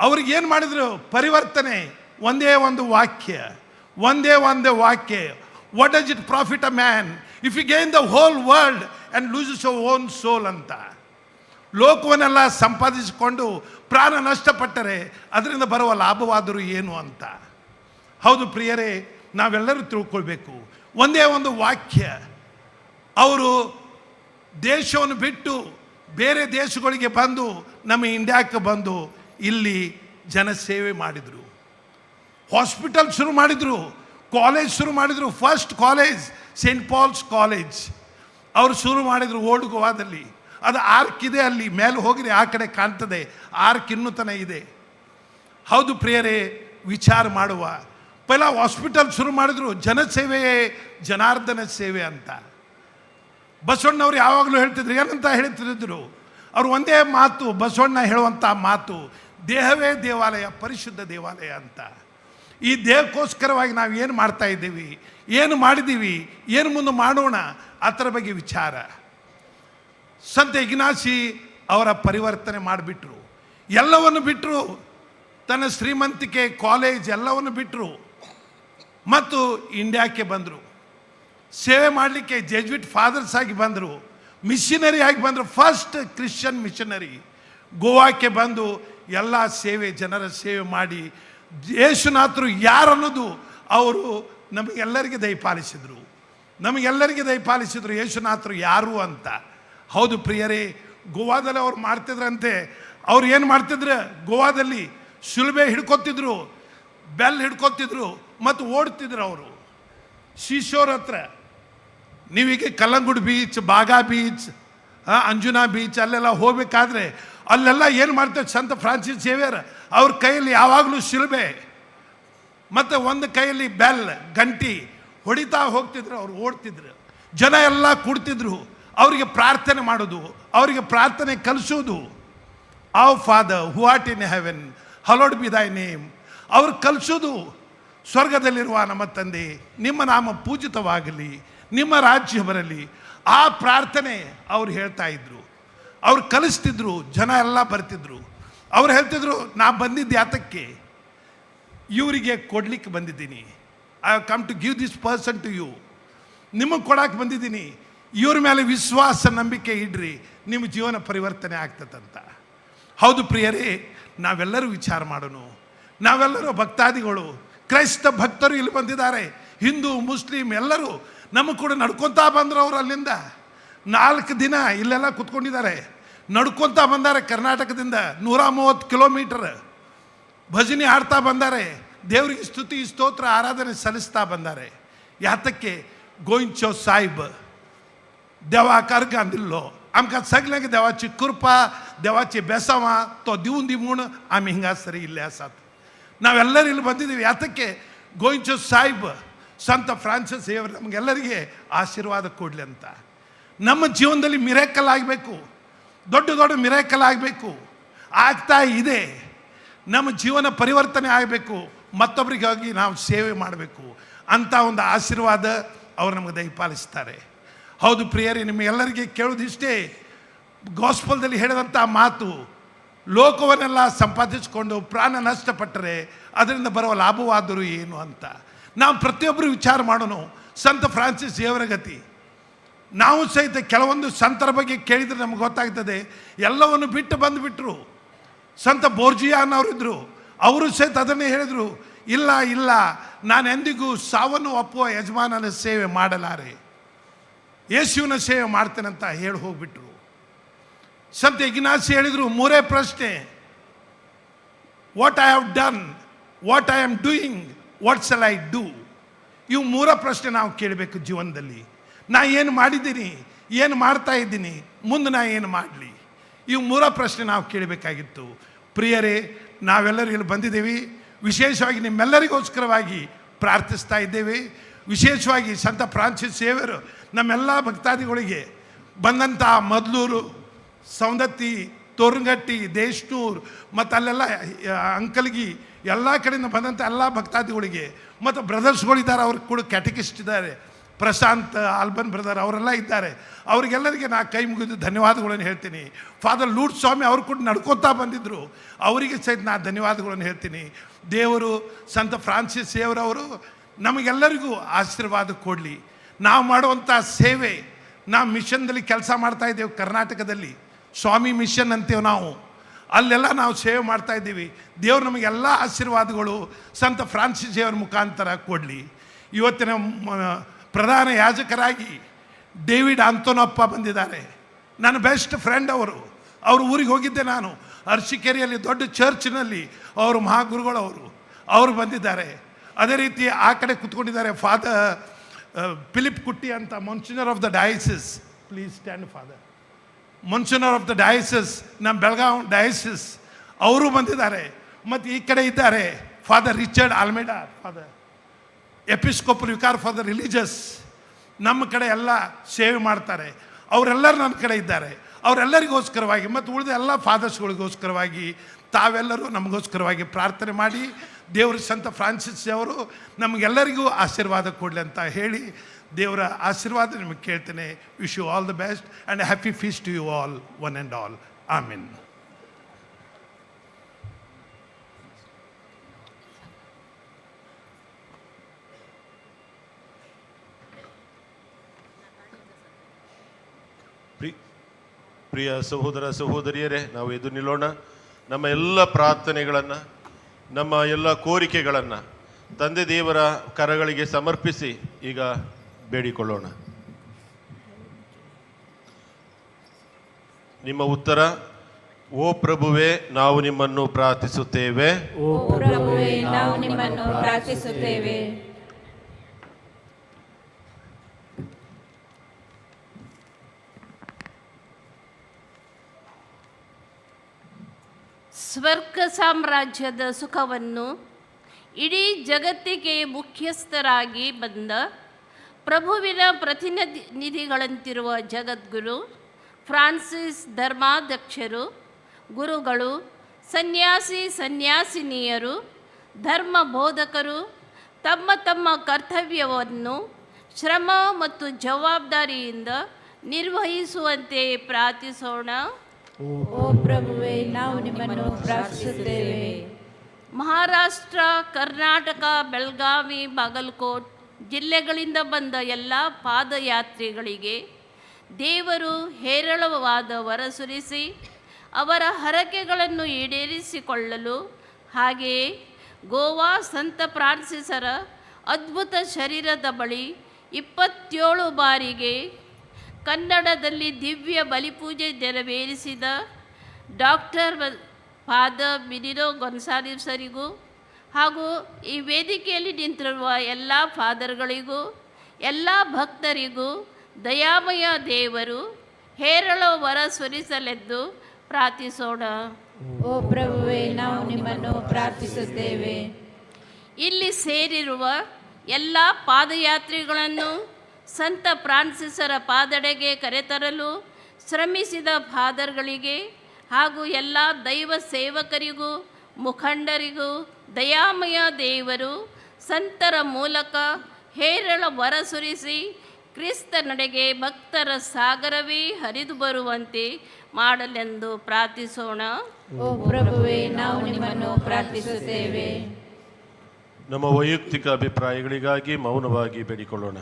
ಅವ್ರಿಗೇನು ಮಾಡಿದ್ರು? ಪರಿವರ್ತನೆ. ಒಂದೇ ಒಂದು ವಾಕ್ಯ. What does it profit a man if you gain the whole world and loses your own soul ಅಂತ. ಲೋಕವನ್ನೆಲ್ಲ ಸಂಪಾದಿಸಿಕೊಂಡು ಪ್ರಾಣ ನಷ್ಟಪಟ್ಟರೆ ಅದರಿಂದ ಬರುವ ಲಾಭವಾದರೂ ಏನು ಅಂತ. ಹೌದು ಪ್ರಿಯರೇ, ನಾವೆಲ್ಲರೂ ತಿಳ್ಕೊಳ್ಬೇಕು. ಒಂದೇ ಒಂದು ವಾಕ್ಯ. ಅವರು ದೇಶವನ್ನು ಬಿಟ್ಟು ಬೇರೆ ದೇಶಗಳಿಗೆ ಬಂದು ನಮ್ಮ ಇಂಡಿಯಾಕ್ಕೆ ಬಂದು ಇಲ್ಲಿ ಜನಸೇವೆ ಮಾಡಿದರು. ಹಾಸ್ಪಿಟಲ್ ಶುರು ಮಾಡಿದರು, ಕಾಲೇಜ್ ಶುರು ಮಾಡಿದರು. First college Saint Paul's College ಅವರು ಶುರು ಮಾಡಿದರು ಓಲ್ಡ್ ಗೋವಾದಲ್ಲಿ. ಅದು ಆರ್ಕ್ ಇದೆ, ಅಲ್ಲಿ ಮೇಲೆ ಹೋಗಿರಿ ಆ ಕಡೆ ಕಾಣ್ತದೆ. ಆರ್ಕ್ ಇನ್ನೂ ತನ ಇದೆ. ಹೌದು ಪ್ರಿಯರೇ, ವಿಚಾರ ಮಾಡುವ. ಪೈಲ ಹಾಸ್ಪಿಟಲ್ ಶುರು ಮಾಡಿದ್ರು. ಜನಸೇವೆಯೇ ಜನಾರ್ದನ ಸೇವೆ ಅಂತ. ಬಸವಣ್ಣವ್ರು ಯಾವಾಗಲೂ ಹೇಳ್ತಿದ್ರು. ಏನಂತ ಹೇಳ್ತಿದ್ರು ಅವರು? ಒಂದೇ ಮಾತು, ಬಸವಣ್ಣ ಹೇಳುವಂಥ ಮಾತು, ದೇಹವೇ ದೇವಾಲಯ, ಪರಿಶುದ್ಧ ದೇವಾಲಯ ಅಂತ. ಈ ದೇಹಕ್ಕೋಸ್ಕರವಾಗಿ ನಾವು ಏನು ಮಾಡ್ತಾ ಇದ್ದೀವಿ, ಏನು ಮಾಡಿದ್ದೀವಿ, ಏನು ಮುಂದೆ ಮಾಡೋಣ, ಅದರ ಬಗ್ಗೆ ವಿಚಾರ. ಸಂತ ಇಗ್ನಾಸಿ ಅವರ ಪರಿವರ್ತನೆ ಮಾಡಿಬಿಟ್ರು. ಎಲ್ಲವನ್ನು ಬಿಟ್ಟರು. ತನ್ನ ಶ್ರೀಮಂತಿಕೆ, ಕಾಲೇಜ್ ಎಲ್ಲವನ್ನು ಬಿಟ್ಟರು ಮತ್ತು ಇಂಡಿಯಾಕ್ಕೆ ಬಂದರು. ಸೇವೆ ಮಾಡಲಿಕ್ಕೆ ಜೆಜ್ವಿಟ್ ಫಾದರ್ಸ್ ಆಗಿ ಬಂದರು. ಮಿಷನರಿ ಆಗಿ ಬಂದರು. First Christian missionary. ಗೋವಾಕ್ಕೆ ಬಂದು ಎಲ್ಲ ಸೇವೆ, ಜನರ ಸೇವೆ ಮಾಡಿ ಯೇಸುನಾಥರು ಯಾರನ್ನೋದು ಅವರು ನಮಗೆಲ್ಲರಿಗೆ ದಯಪಾಲಿಸಿದರು. ಯೇಸುನಾಥರು ಯಾರು ಅಂತ. ಹೌದು ಪ್ರಿಯರೇ, ಗೋವಾದಲ್ಲಿ ಅವ್ರು ಮಾಡ್ತಿದ್ರಂತೆ. ಅವ್ರು ಏನು ಮಾಡ್ತಿದ್ರು? ಗೋವಾದಲ್ಲಿ ಶಿಲುಬೆ ಹಿಡ್ಕೊತಿದ್ರು, ಬೆಲ್ ಹಿಡ್ಕೊತಿದ್ರು ಮತ್ತು ಓಡ್ತಿದ್ರು. ಅವರು ಶೀಶೋರ್ ಹತ್ರ, ನೀವೀಗ ಕಲ್ಲಂಗುಡ್ beach, Baga beach, Anjuna beach ಅಲ್ಲೆಲ್ಲ ಹೋಗಬೇಕಾದ್ರೆ ಅಲ್ಲೆಲ್ಲ ಏನು ಮಾಡ್ತಾರೆ? ಸಂತ ಫ್ರಾನ್ಸಿಸ್ ಜೇವಿಯರ್ ಅವ್ರ ಕೈಯಲ್ಲಿ ಯಾವಾಗಲೂ ಶಿಲುಬೆ ಮತ್ತು ಒಂದು ಕೈಯಲ್ಲಿ ಬೆಲ್, ಗಂಟಿ ಹೊಡಿತಾ ಹೋಗ್ತಿದ್ರು. ಅವ್ರು ಓಡ್ತಿದ್ರು. ಜನ ಎಲ್ಲ ಕೂಡ್ತಿದ್ರು. ಅವರಿಗೆ ಪ್ರಾರ್ಥನೆ ಮಾಡೋದು, ಅವರಿಗೆ ಪ್ರಾರ್ಥನೆ ಕಲಿಸೋದು. Our father who art in heaven hallowed be thy name. ಅವ್ರು ಕಲಿಸೋದು, ಸ್ವರ್ಗದಲ್ಲಿರುವ ನಮ್ಮ ತಂದೆ, ನಿಮ್ಮ ನಾಮ ಪೂಜಿತವಾಗಲಿ, ನಿಮ್ಮ ರಾಜ್ಯ ಬರಲಿ. ಆ ಪ್ರಾರ್ಥನೆ ಅವ್ರು ಹೇಳ್ತಾ ಇದ್ರು. ಅವ್ರು ಕಲಿಸ್ತಿದ್ರು. ಜನ ಎಲ್ಲ ಬರ್ತಿದ್ರು. ಅವ್ರು ಹೇಳ್ತಿದ್ರು, ನಾ ಬಂದಿದ್ದು ಯಾತಕ್ಕೆ? ಇವರಿಗೆ ಕೊಡ್ಲಿಕ್ಕೆ ಬಂದಿದ್ದೀನಿ. I have come to give this person to you. ನಿಮಗೆ ಕೊಡಕ್ಕೆ ಬಂದಿದ್ದೀನಿ. ಇವ್ರ ಮೇಲೆ ವಿಶ್ವಾಸ, ನಂಬಿಕೆ ಇಡ್ರಿ, ನಿಮ್ಮ ಜೀವನ ಪರಿವರ್ತನೆ ಆಗ್ತದಂತ. ಹೌದು ಪ್ರಿಯರೇ, ನಾವೆಲ್ಲರೂ ವಿಚಾರ ಮಾಡೋಣ. ನಾವೆಲ್ಲರೂ ಭಕ್ತಾದಿಗಳು, ಕ್ರೈಸ್ತ ಭಕ್ತರು ಇಲ್ಲಿ ಬಂದಿದ್ದಾರೆ. ಹಿಂದೂ, ಮುಸ್ಲಿಂ ಎಲ್ಲರೂ ನಮ್ಮ ಕೂಡ ನಡ್ಕೊತಾ ಬಂದರು. ಅವರು ಅಲ್ಲಿಂದ 4 ದಿನ ಇಲ್ಲೆಲ್ಲ ಕುತ್ಕೊಂಡಿದ್ದಾರೆ. ನಡ್ಕೊತಾ ಬಂದಾರೆ ಕರ್ನಾಟಕದಿಂದ 130 ಕಿಲೋಮೀಟರ್. ಭಜನೆ ಆಡ್ತಾ ಬಂದಾರೆ, ದೇವರಿಗೆ ಸ್ತುತಿ ಸ್ತೋತ್ರ ಆರಾಧನೆ ಸಲ್ಲಿಸ್ತಾ ಬಂದಾರೆ. ಯಾತಕ್ಕೆ? गोंयच्यो साहेब देवा कारगां दिल्लो, आमकां सगल्यांक देवाची कृपा, देवाची बेसांवां तो दिवन दी म्हूण आमी हिंगासर इल्ले आसात. ನಾವೆಲ್ಲರೂ ಇಲ್ಲಿ ಬಂದಿದ್ದೀವಿ. ಯಾತಕ್ಕೆ? ಗೋಯಿಂಚೋ ಸಾಹಿಬ್ ಸಂತ ಫ್ರಾನ್ಸಿಸ್ ದೇವರು ನಮಗೆಲ್ಲರಿಗೆ ಆಶೀರ್ವಾದ ಕೊಡಲಿ ಅಂತ. ನಮ್ಮ ಜೀವನದಲ್ಲಿ ಮಿರಾಕಲ್ ಆಗಬೇಕು, ದೊಡ್ಡ ದೊಡ್ಡ ಮಿರಾಕಲ್ ಆಗಬೇಕು, ಆಗ್ತಾ ಇದೆ. ನಮ್ಮ ಜೀವನ ಪರಿವರ್ತನೆ ಆಗಬೇಕು, ಮತ್ತೊಬ್ಬರಿಗಾಗಿ ನಾವು ಸೇವೆ ಮಾಡಬೇಕು ಅಂತ ಒಂದು ಆಶೀರ್ವಾದ ಅವರು ನಮಗೆ ದಯಪಾಲಿಸ್ತಾರೆ. ಹೌದು ಪ್ರಿಯರೇ, ನಿಮಗೆಲ್ಲರಿಗೆ ಕೇಳೋದಿಷ್ಟೇ, ಗಾಸ್ಪಲ್ದಲ್ಲಿ ಹೇಳಿದಂಥ ಮಾತು, ಲೋಕವನ್ನೆಲ್ಲ ಸಂಪಾದಿಸಿಕೊಂಡು ಪ್ರಾಣ ನಷ್ಟಪಟ್ಟರೆ ಅದರಿಂದ ಬರುವ ಲಾಭವಾದರೂ ಏನು ಅಂತ ನಾವು ಪ್ರತಿಯೊಬ್ಬರು ವಿಚಾರ ಮಾಡೋಣ. ಸಂತ ಫ್ರಾನ್ಸಿಸ್ ದೇವರ ಗತಿ ನಾವು ಸಹಿತ ಕೆಲವೊಂದು ಸಂತರ ಬಗ್ಗೆ ಕೇಳಿದರೆ ನಮ್ಗೆ ಗೊತ್ತಾಗ್ತದೆ. ಎಲ್ಲವನ್ನು ಬಿಟ್ಟು ಬಂದುಬಿಟ್ರು. ಸಂತ ಬೋರ್ಜಿಯಾ ಅನ್ನೋರಿದ್ರು, ಅವರು ಸಹಿತ ಅದನ್ನೇ ಹೇಳಿದರು, ಇಲ್ಲ ಇಲ್ಲ, ನಾನು ಎಂದಿಗೂ ಸಾವನ್ನು ಒಪ್ಪುವ ಯಜಮಾನನ ಸೇವೆ ಮಾಡಲಾರೆ, ಯೇಸುವಿನ ಸೇವೆ ಮಾಡ್ತೇನೆ ಅಂತ ಹೇಳಿ ಹೋಗ್ಬಿಟ್ರು. ಸಂತ ಇಗ್ನಾಸಿ ಹೇಳಿದರು, 3 ಪ್ರಶ್ನೆ, what I have done, what I am doing, what shall I do. ಇವು 3 ಪ್ರಶ್ನೆ ನಾವು ಕೇಳಬೇಕು ಜೀವನದಲ್ಲಿ. ನಾ ಏನು ಮಾಡಿದ್ದೀನಿ, ಏನು ಮಾಡ್ತಾ ಇದ್ದೀನಿ, ಮುಂದೆ ನಾ ಏನು ಮಾಡಲಿ, ಇವು 3 ಪ್ರಶ್ನೆ ನಾವು ಕೇಳಬೇಕಾಗಿತ್ತು. ಪ್ರಿಯರೇ, ನಾವೆಲ್ಲರೂ ಇಲ್ಲಿ ಬಂದಿದ್ದೀವಿ. ವಿಶೇಷವಾಗಿ ನಿಮ್ಮೆಲ್ಲರಿಗೋಸ್ಕರವಾಗಿ ಪ್ರಾರ್ಥಿಸ್ತಾ ಇದ್ದೇವೆ. ವಿಶೇಷವಾಗಿ ಸಂತ ಫ್ರಾನ್ಸಿಸ್ ಸೇವರು ನಮ್ಮೆಲ್ಲ ಭಕ್ತಾದಿಗಳಿಗೆ ಬಂದಂಥ ಮದ್ಲೂರು, ಸೌಂದತ್ತಿ, ತೋರಂಗಟ್ಟಿ, ದೇಶನೂರು ಮತ್ತು ಅಲ್ಲೆಲ್ಲ ಅಂಕಲ್ಗಿ ಎಲ್ಲ ಕಡೆಯಿಂದ ಬಂದಂಥ ಎಲ್ಲ ಭಕ್ತಾದಿಗಳಿಗೆ ಮತ್ತು ಬ್ರದರ್ಸ್ಗಳಿದ್ದಾರೆ, ಅವ್ರಿಗೆ ಕೂಡ ಕ್ಯಾಟಕಿಸ್ಟ್ ಇದ್ದಾರೆ, ಪ್ರಶಾಂತ್ ಆಲ್ಬನ್ ಬ್ರದರ್ ಅವರೆಲ್ಲ ಇದ್ದಾರೆ. ಅವರಿಗೆಲ್ಲರಿಗೆ ನಾ ಕೈ ಮುಗಿದು ಧನ್ಯವಾದಗಳನ್ನು ಹೇಳ್ತೀನಿ. ಫಾದರ್ ಲೂಟ್ ಸ್ವಾಮಿ ಅವರು ಕೂಡ ನಡ್ಕೊತಾ ಬಂದಿದ್ದರು, ಅವರಿಗೆ ಸಹಿತ ನಾ ಧನ್ಯವಾದಗಳನ್ನು ಹೇಳ್ತೀನಿ. ದೇವರು ಸಂತ ಫ್ರಾನ್ಸಿಸ್ ಸೇವರವರು ನಮಗೆಲ್ಲರಿಗೂ ಆಶೀರ್ವಾದ ಕೊಡಲಿ. ನಾವು ಮಾಡುವಂಥ ಸೇವೆ, ನಾವು ಮಿಷನ್ದಲ್ಲಿ ಕೆಲಸ ಮಾಡ್ತಾ ಇದ್ದೇವೆ ಕರ್ನಾಟಕದಲ್ಲಿ, ಸ್ವಾಮಿ ಮಿಷನ್ ಅಂತೇವೆ ನಾವು, ಅಲ್ಲೆಲ್ಲ ನಾವು ಸೇವೆ ಮಾಡ್ತಾ ಇದ್ದೀವಿ. ದೇವರು ನಮಗೆಲ್ಲ ಆಶೀರ್ವಾದಗಳು ಸಂತ ಫ್ರಾನ್ಸಿಸ್ ದೇವರ ಮುಖಾಂತರ ಕೊಡಲಿ. ಇವತ್ತಿನ ಪ್ರಧಾನ ಯಾಜಕರಾಗಿ ಡೇವಿಡ್ ಆಂತೋನಪ್ಪ ಬಂದಿದ್ದಾರೆ, ನನ್ನ ಬೆಸ್ಟ್ ಫ್ರೆಂಡ್ ಅವರು. ಅವ್ರ ಊರಿಗೆ ಹೋಗಿದ್ದೆ ನಾನು, ಅರಸೀಕೆರೆಯಲ್ಲಿ ದೊಡ್ಡ ಚರ್ಚ್ನಲ್ಲಿ ಅವರು ಮಹಾಗುರುಗಳವರು, ಅವರು ಬಂದಿದ್ದಾರೆ. ಅದೇ ರೀತಿ ಆ ಕಡೆ ಕೂತ್ಕೊಂಡಿದ್ದಾರೆ ಫಾದರ್ ಫಿಲಿಪ್ ಕುಟ್ಟಿ ಅಂತ, monsignor of the diocese. Please stand father. Monsignor of the diocese, ನಮ್ಮ ಬೆಳಗಾವಿ ಡಯಾಸಿಸ್, ಅವರು ಬಂದಿದ್ದಾರೆ. ಮತ್ತು ಈ ಕಡೆ ಇದ್ದಾರೆ father Richard Almeida, father episcopal vicar for the religious, ನಮ್ಮ ಕಡೆ ಎಲ್ಲ ಸೇವೆ ಮಾಡ್ತಾರೆ. ಅವರೆಲ್ಲರೂ ನನ್ನ ಕಡೆ ಇದ್ದಾರೆ. ಅವರೆಲ್ಲರಿಗೋಸ್ಕರವಾಗಿ ಮತ್ತು ಉಳಿದ ಎಲ್ಲ ಫಾದರ್ಸ್ಗಳಿಗೋಸ್ಕರವಾಗಿ ತಾವೆಲ್ಲರೂ ನಮಗೋಸ್ಕರವಾಗಿ ಪ್ರಾರ್ಥನೆ ಮಾಡಿ, ದೇವರು ಸಂತ ಫ್ರಾನ್ಸಿಸ್ ಅವರು ನಮಗೆಲ್ಲರಿಗೂ ಆಶೀರ್ವಾದ ಕೊಡಲಿ ಅಂತ ಹೇಳಿ ದೇವರ ಆಶೀರ್ವಾದ ನಿಮಗೆ ಕೇಳ್ತೇನೆ. Wish you all the best and happy feast to you all, one and all. ಆಮೆನ್. ಪ್ರಿಯ ಸಹೋದರ ಸಹೋದರಿಯರೇ, ನಾವು ಎದು ನಿಲ್ಲೋಣ. ನಮ್ಮ ಎಲ್ಲ ಪ್ರಾರ್ಥನೆಗಳನ್ನು, ನಮ್ಮ ಎಲ್ಲ ಕೋರಿಕೆಗಳನ್ನು ತಂದೆ ದೇವರ ಕರಗಳಿಗೆ ಸಮರ್ಪಿಸಿ ಈಗ ಬೇಡಿಕೊಳ್ಳೋಣ. ನಿಮ್ಮ ಉತ್ತರ: ಓ ಪ್ರಭುವೇ, ನಾವು ನಿಮ್ಮನ್ನು ಪ್ರಾರ್ಥಿಸುತ್ತೇವೆ. ಓ ಪ್ರಭುವೇ, ನಾವು ನಿಮ್ಮನ್ನು ಪ್ರಾರ್ಥಿಸುತ್ತೇವೆ. ಸ್ವರ್ಗ ಸಾಮ್ರಾಜ್ಯದ ಸುಖವನ್ನು ಇಡೀ ಜಗತ್ತಿಗೆ ಮುಖ್ಯಸ್ಥರಾಗಿ ಬಂದ ಪ್ರಭುವಿನ ಪ್ರತಿನಿಧಿಗಳಂತಿರುವ ಜಗದ್ಗುರು ಫ್ರಾನ್ಸಿಸ್ ಧರ್ಮಾಧ್ಯಕ್ಷರು, ಗುರುಗಳು, ಸನ್ಯಾಸಿನಿಯರು, ಧರ್ಮ ಬೋಧಕರು ತಮ್ಮ ತಮ್ಮ ಕರ್ತವ್ಯವನ್ನು ಶ್ರಮ ಮತ್ತು ಜವಾಬ್ದಾರಿಯಿಂದ ನಿರ್ವಹಿಸುವಂತೆ ಪ್ರಾರ್ಥಿಸೋಣ. ಓ ಪ್ರಭುವೇ, ನಾವು ನಿಮ್ಮನ್ನು ಪ್ರಾರ್ಥಿಸುತ್ತೇವೆ. ಮಹಾರಾಷ್ಟ್ರ, ಕರ್ನಾಟಕ, ಬೆಳಗಾವಿ, ಬಾಗಲಕೋಟ್ ಜಿಲ್ಲೆಗಳಿಂದ ಬಂದ ಎಲ್ಲ ಪಾದಯಾತ್ರಿಗಳಿಗೆ ದೇವರು ಹೇರಳವಾದ ವರ ಸುರಿಸಿ ಅವರ ಹರಕೆಗಳನ್ನು ಈಡೇರಿಸಿಕೊಳ್ಳಲು, ಹಾಗೆಯೇ ಗೋವಾ ಸಂತ ಫ್ರಾನ್ಸಿಸರ ಅದ್ಭುತ ಶರೀರದ ಬಳಿ 27 ಬಾರಿಗೆ ಕನ್ನಡದಲ್ಲಿ ದಿವ್ಯ ಬಲಿಪೂಜೆ ನೆರವೇರಿಸಿದ ಡಾಕ್ಟರ್ ಫಾದರ್ ಬಿನಿನೋ ಗೊನ್ಸಾಲಿಸರಿಗೂ ಹಾಗೂ ಈ ವೇದಿಕೆಯಲ್ಲಿ ನಿಂತಿರುವ ಎಲ್ಲ ಫಾದರ್ಗಳಿಗೂ ಎಲ್ಲ ಭಕ್ತರಿಗೂ ದಯಾಮಯ ದೇವರು ಹೇರಳ ವರ ಸುರಿಸಲೆಂದು ಪ್ರಾರ್ಥಿಸೋಣ. ಓ ಪ್ರಭುವೇ, ನಾವು ನಿಮ್ಮನ್ನು ಪ್ರಾರ್ಥಿಸುತ್ತೇವೆ. ಇಲ್ಲಿ ಸೇರಿರುವ ಎಲ್ಲ ಪಾದಯಾತ್ರಿಗಳನ್ನು ಸಂತ ಫ್ರಾನ್ಸಿಸರ ಪಾದಡೆಗೆ ಕರೆತರಲು ಶ್ರಮಿಸಿದ ಫಾದರ್ಗಳಿಗೆ ಹಾಗೂ ಎಲ್ಲ ದೈವ ಸೇವಕರಿಗೂ ಮುಖಂಡರಿಗೂ ದಯಾಮಯ ದೇವರು ಸಂತರ ಮೂಲಕ ಹೇರಳ ವರ ಸುರಿಸಿ ಕ್ರಿಸ್ತ ನಡೆಗೆ ಭಕ್ತರ ಸಾಗರವೇ ಹರಿದು ಬರುವಂತೆ ಮಾಡಲೆಂದು ಪ್ರಾರ್ಥಿಸೋಣ. ಓ ಪ್ರಭುವೇ, ನಾವು ನಿಮ್ಮನ್ನು ಪ್ರಾರ್ಥಿಸುತ್ತೇವೆ. ನಮ್ಮ ವೈಯಕ್ತಿಕ ಅಭಿಪ್ರಾಯಗಳಿಗಾಗಿ ಮೌನವಾಗಿ ಬೇಡಿಕೊಳ್ಳೋಣ.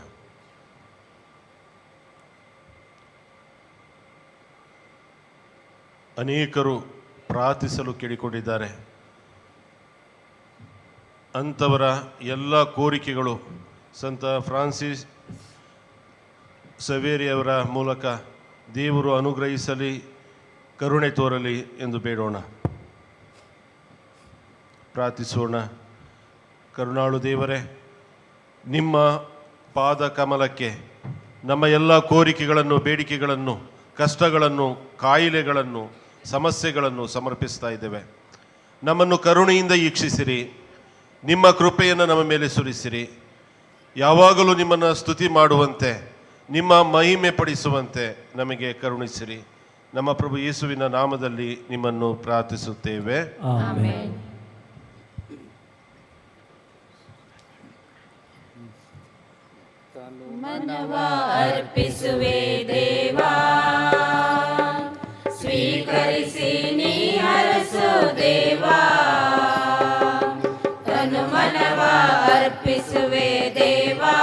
ಅನೇಕರು ಪ್ರಾರ್ಥಿಸಲು ಕೇಳಿಕೊಂಡಿದ್ದಾರೆ. ಅಂಥವರ ಎಲ್ಲ ಕೋರಿಕೆಗಳು ಸಂತ ಫ್ರಾನ್ಸಿಸ್ ಸವೇರಿಯವರ ಮೂಲಕ ದೇವರು ಅನುಗ್ರಹಿಸಲಿ, ಕರುಣೆ ತೋರಲಿ ಎಂದು ಬೇಡೋಣ, ಪ್ರಾರ್ಥಿಸೋಣ. ಕರುಣಾಳು ದೇವರೇ, ನಿಮ್ಮ ಪಾದ ಕಮಲಕ್ಕೆ ನಮ್ಮ ಎಲ್ಲ ಕೋರಿಕೆಗಳನ್ನು, ಬೇಡಿಕೆಗಳನ್ನು, ಕಷ್ಟಗಳನ್ನು, ಕಾಯಿಲೆಗಳನ್ನು, ಸಮಸ್ಯೆಗಳನ್ನು ಸಮರ್ಪಿಸ್ತಾ ಇದ್ದೇವೆ. ನಮ್ಮನ್ನು ಕರುಣೆಯಿಂದ ಈಕ್ಷಿಸಿರಿ, ನಿಮ್ಮ ಕೃಪೆಯನ್ನು ನಮ್ಮ ಮೇಲೆ ಸುರಿಸಿರಿ. ಯಾವಾಗಲೂ ನಿಮ್ಮನ್ನು ಸ್ತುತಿ ಮಾಡುವಂತೆ, ನಿಮ್ಮ ಮಹಿಮೆ ಪಡಿಸುವಂತೆ ನಮಗೆ ಕರುಣಿಸಿರಿ. ನಮ್ಮ ಪ್ರಭು ಯೇಸುವಿನ ನಾಮದಲ್ಲಿ ನಿಮ್ಮನ್ನು ಪ್ರಾರ್ಥಿಸುತ್ತೇವೆ. ಆಮೆನ್. ಮನವ ಅರ್ಪಿಸುವೆ ದೇವಾ, ಸ್ವೀಕರಿಸಿ ನೀ ಹರಸು ದೇವಾ. ತನು ಮನವ ಅರ್ಪಿಸುವೆ ದೇವಾ,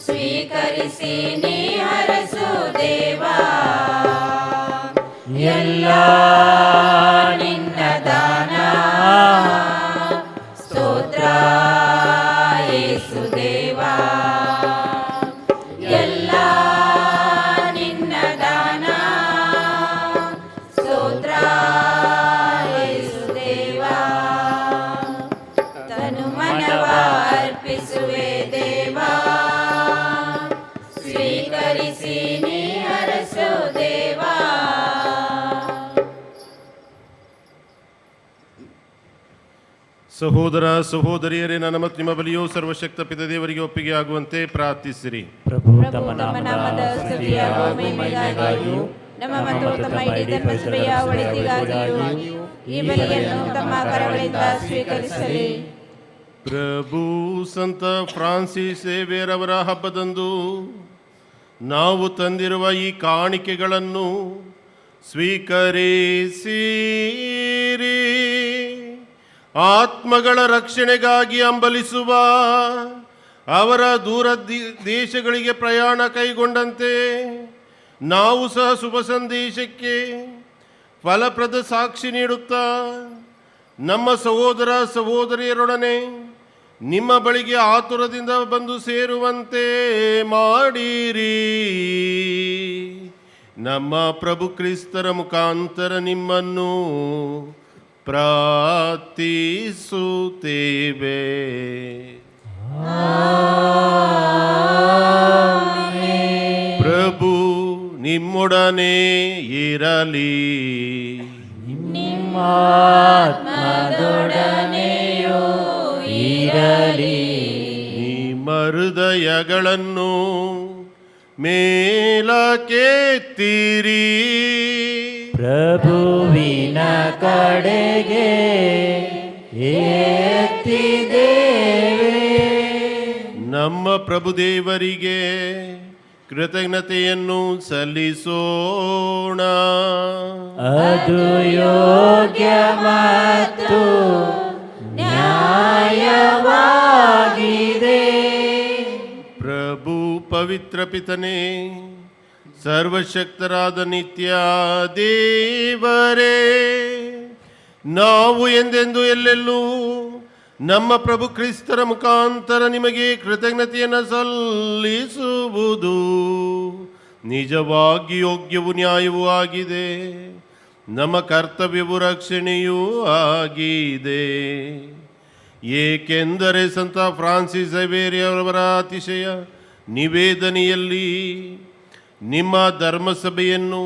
ಸ್ವೀಕರಿಸಿ ನೀ ಹರಸು ದೇವಾ. ಎಲ್ಲ ನಿನ್ನ ದಾನ, ಸ್ತೋತ್ರ ಯೇಸು ದೇವಾ. ಎಲ್ಲ ನಿನ್ನ ದಾನ, ಸ್ತೋತ್ರ ಯೇಸು ದೇವಾ. ತನು ಮನವ ಅರ್ಪಿಸುವೆ ದೇವಾ, ಸ್ವೀಕರಿಸಿ ನೀ ಹರಸು ದೇವಾ. ಸಹೋದರ ಸಹೋದರಿಯರೇ, ನನ್ನ ಮತ್ತು ನಿಮ್ಮ ಬಲಿಯು ಸರ್ವಶಕ್ತ ಪಿತ ದೇವರಿಗೆ ಒಪ್ಪಿಗೆ ಆಗುವಂತೆ ಪ್ರಾರ್ಥಿಸಿರಿ. ಪ್ರಭು ತಮ್ಮ ನಾಮದ ಸ್ತುತಿಯಾಗುವ ಮಹಿಮೆಗಾಗಿಯೂ ನಮ್ಮ ಮತ್ತು ತಮ್ಮ ಇಡೀ ಧರ್ಮಸಭೆಯ ಒಳಿತಿಗಾಗಿಯೂ ಈ ಬಲಿಯನ್ನು ತಮ್ಮ ಕರಗಳಿಂದ ಸ್ವೀಕರಿಸಲಿ. ಪ್ರಭು ಸಂತ ಫ್ರಾನ್ಸಿಸ್ ಸೇವಿಯರ್ ಅವರ ಹಬ್ಬದಂದು ನಾವು ತಂದಿರುವ ಈ ಕಾಣಿಕೆಗಳನ್ನು ಸ್ವೀಕರಿಸಿರಿ. ಆತ್ಮಗಳ ರಕ್ಷಣೆಗಾಗಿ ಹಂಬಲಿಸುವ ಅವರ ದೂರ ದೇಶಗಳಿಗೆ ಪ್ರಯಾಣ ಕೈಗೊಂಡಂತೆ ನಾವು ಸಹ ಶುಭ ಸಂದೇಶಕ್ಕೆ ಫಲಪ್ರದ ಸಾಕ್ಷಿ ನೀಡುತ್ತಾ ನಮ್ಮ ಸಹೋದರ ಸಹೋದರಿಯರೊಡನೆ ನಿಮ್ಮ ಬಳಿಗೆ ಆತುರದಿಂದ ಬಂದು ಸೇರುವಂತೆ ಮಾಡಿರಿ. ನಮ್ಮ ಪ್ರಭು ಕ್ರಿಸ್ತರ ಮುಖಾಂತರ ನಿಮ್ಮನ್ನು ಪ್ರಾರ್ಥಿಸುತ್ತೇವೆ. ಪ್ರಭು ನಿಮ್ಮೊಡನೆ ಇರಲಿ, ನಿಮ್ಮಾತ್ಮದೊಡನೆಯೂ ಇರಲಿ. ನಿಮ್ಮ ಹೃದಯಗಳನ್ನು ಮೇಲಕ್ಕೆತ್ತಿರಿ, ಪ್ರಭುವಿನ ಕಡೆಗೆ ಎತ್ತಿದ್ದೇವೆ. ನಮ್ಮ ಪ್ರಭುದೇವರಿಗೆ ಕೃತಜ್ಞತೆಯನ್ನು ಸಲ್ಲಿಸೋಣ. ಅದು ಯೋಗ್ಯ ಮತ್ತು ನ್ಯಾಯವಾಗಿದೆ. ಪ್ರಭು ಪವಿತ್ರ ಪಿತನೇ, ಸರ್ವಶಕ್ತರಾದ ನಿತ್ಯ ದೇವರೇ, ನಾವು ಎಂದೆಂದು ಎಲ್ಲೆಲ್ಲೂ ನಮ್ಮ ಪ್ರಭು ಕ್ರಿಸ್ತರ ಮುಖಾಂತರ ನಿಮಗೆ ಕೃತಜ್ಞತೆಯನ್ನು ಸಲ್ಲಿಸುವುದು ನಿಜವಾಗಿ ಯೋಗ್ಯವೂ ನ್ಯಾಯವೂ ಆಗಿದೆ, ನಮ್ಮ ಕರ್ತವ್ಯವೂ ರಕ್ಷಣೆಯೂ ಆಗಿದೆ. ಏಕೆಂದರೆ ಸಂತ ಫ್ರಾನ್ಸಿಸ್ ಝವೇರಿಯವರ ಅತಿಶಯ ನಿವೇದನೆಯಲ್ಲಿ ನಿಮ್ಮ ಧರ್ಮಸಭೆಯನ್ನು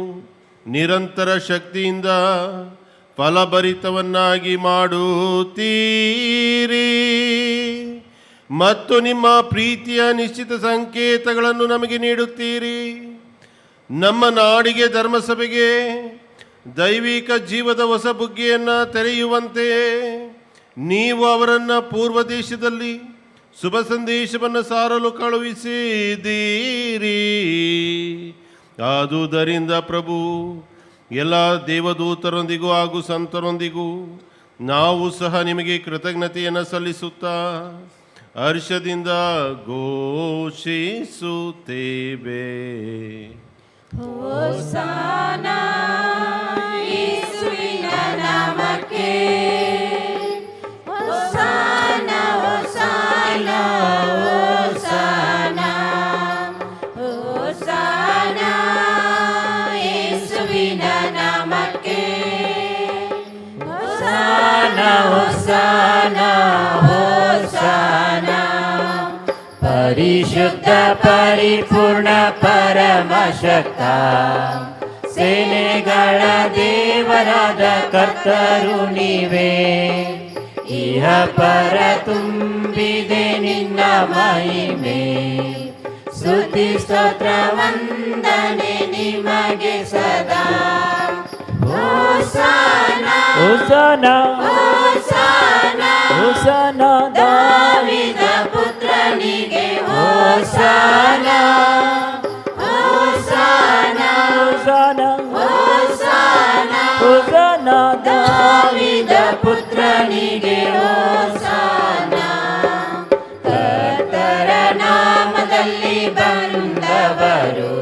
ನಿರಂತರ ಶಕ್ತಿಯಿಂದ ಫಲಭರಿತವನ್ನಾಗಿ ಮಾಡುತ್ತೀರಿ ಮತ್ತು ನಿಮ್ಮ ಪ್ರೀತಿಯ ನಿಶ್ಚಿತ ಸಂಕೇತಗಳನ್ನು ನಮಗೆ ನೀಡುತ್ತೀರಿ. ನಮ್ಮ ನಾಡಿಗೆ ಧರ್ಮಸಭೆಗೆ ದೈವಿಕ ಜೀವದ ಹೊಸ ಬುಗ್ಗೆಯನ್ನು ತೆರೆಯುವಂತೆ ನೀವು ಅವರನ್ನು ಪೂರ್ವ ದೇಶದಲ್ಲಿ ಶುಭ ಸಂದೇಶವನ್ನು ಸಾರಲು ಕಳುಹಿಸಿದ್ದೀರಿ. ಆದುದರಿಂದ ಪ್ರಭು, ಎಲ್ಲ ದೇವದೂತರೊಂದಿಗೂ ಹಾಗೂ ಸಂತರೊಂದಿಗೂ ನಾವು ಸಹ ನಿಮಗೆ ಕೃತಜ್ಞತೆಯನ್ನು ಸಲ್ಲಿಸುತ್ತಾ ಹರ್ಷದಿಂದ ಘೋಷಿಸುತ್ತೇವೆ. ಹೋಸನಾ ಯೇಸುವಿನ ನಾಮಕ್ಕೆ, ಹೋಸನಾ ಹೋಸನಾ ಹೋಸನಾ ಹೋಸನಾ ಯೇಸುವಿನ ನಾಮಕ್ಕೆ, ಹೋಸನಾ ಹೋಸನಾ ಹೋಸನಾ. ಪರಿಶುದ್ಧ ಪರಿಪೂರ್ಣ ಪರಮಶಕ್ತ ಸೇನೆಗಳ ದೇವರಾದ ಕರ್ತರು ನೀವೇ. ಇಹ ಪರ ತುಂಬಿದೆ ನಿನ್ನ ಮಹಿಮೆ, ಸ್ತುತಿ ಸ್ತೋತ್ರ ವಂದನೆ ನಿಮಗೆ ಸದಾ. ಹೋಸನಾ ಹೋಸನಾ ಹೋಸನಾ ಹೋಸನಾ ದಾವೀದ ಪುತ್ರನಿಗೆ ಹೋಸನಾ ಹೋಸನಾ ಹೋಸನಾ ಹೋಸನಾ ಹೋಸನಾ ದಾವೀದ ಪುತ್ರನಿಗೆ ಹೋಸನಾ. ಕರ್ತರ ನಾಮದಲ್ಲಿ ಬಂದವರು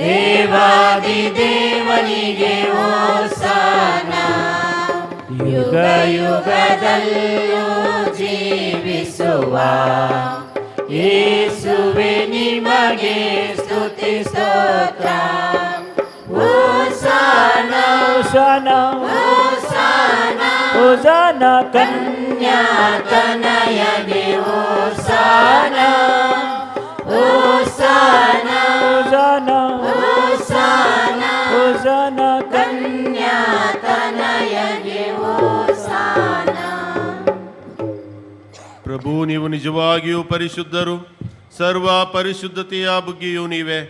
ದೇವಾದಿ ದೇವನಿಗೆ ಹೋಸನಾ. ಯುಗ ಯುಗದಲ್ಲೂ ಜೀವಿಸುವ ಯೇಸುವೆ ನಿಮಗೆ ಸ್ತುತಿ ಸ್ತೋತ್ರ. ಹೋಸನಾ ಹೋಸನಾ ಹೋಸನಾ ಹೋಸನಾ ಕನ್ಯಾತನಯಗೆ ಹೋಸನಾ ಹೋಸನಾ ಹೋಸನಾ ಹೋಸನಾ ಹೋಸನಾ ಕನ್ಯಾತನಯಗೆ ಹೋಸನಾ. ಪ್ರಭು, ನೀವು ನಿಜವಾಗಿಯೂ ಪರಿಶುದ್ಧರು, ಸರ್ವ ಪರಿಶುದ್ಧತೆಯ ಬುಗ್ಗೆಯೂ ನೀವೇ.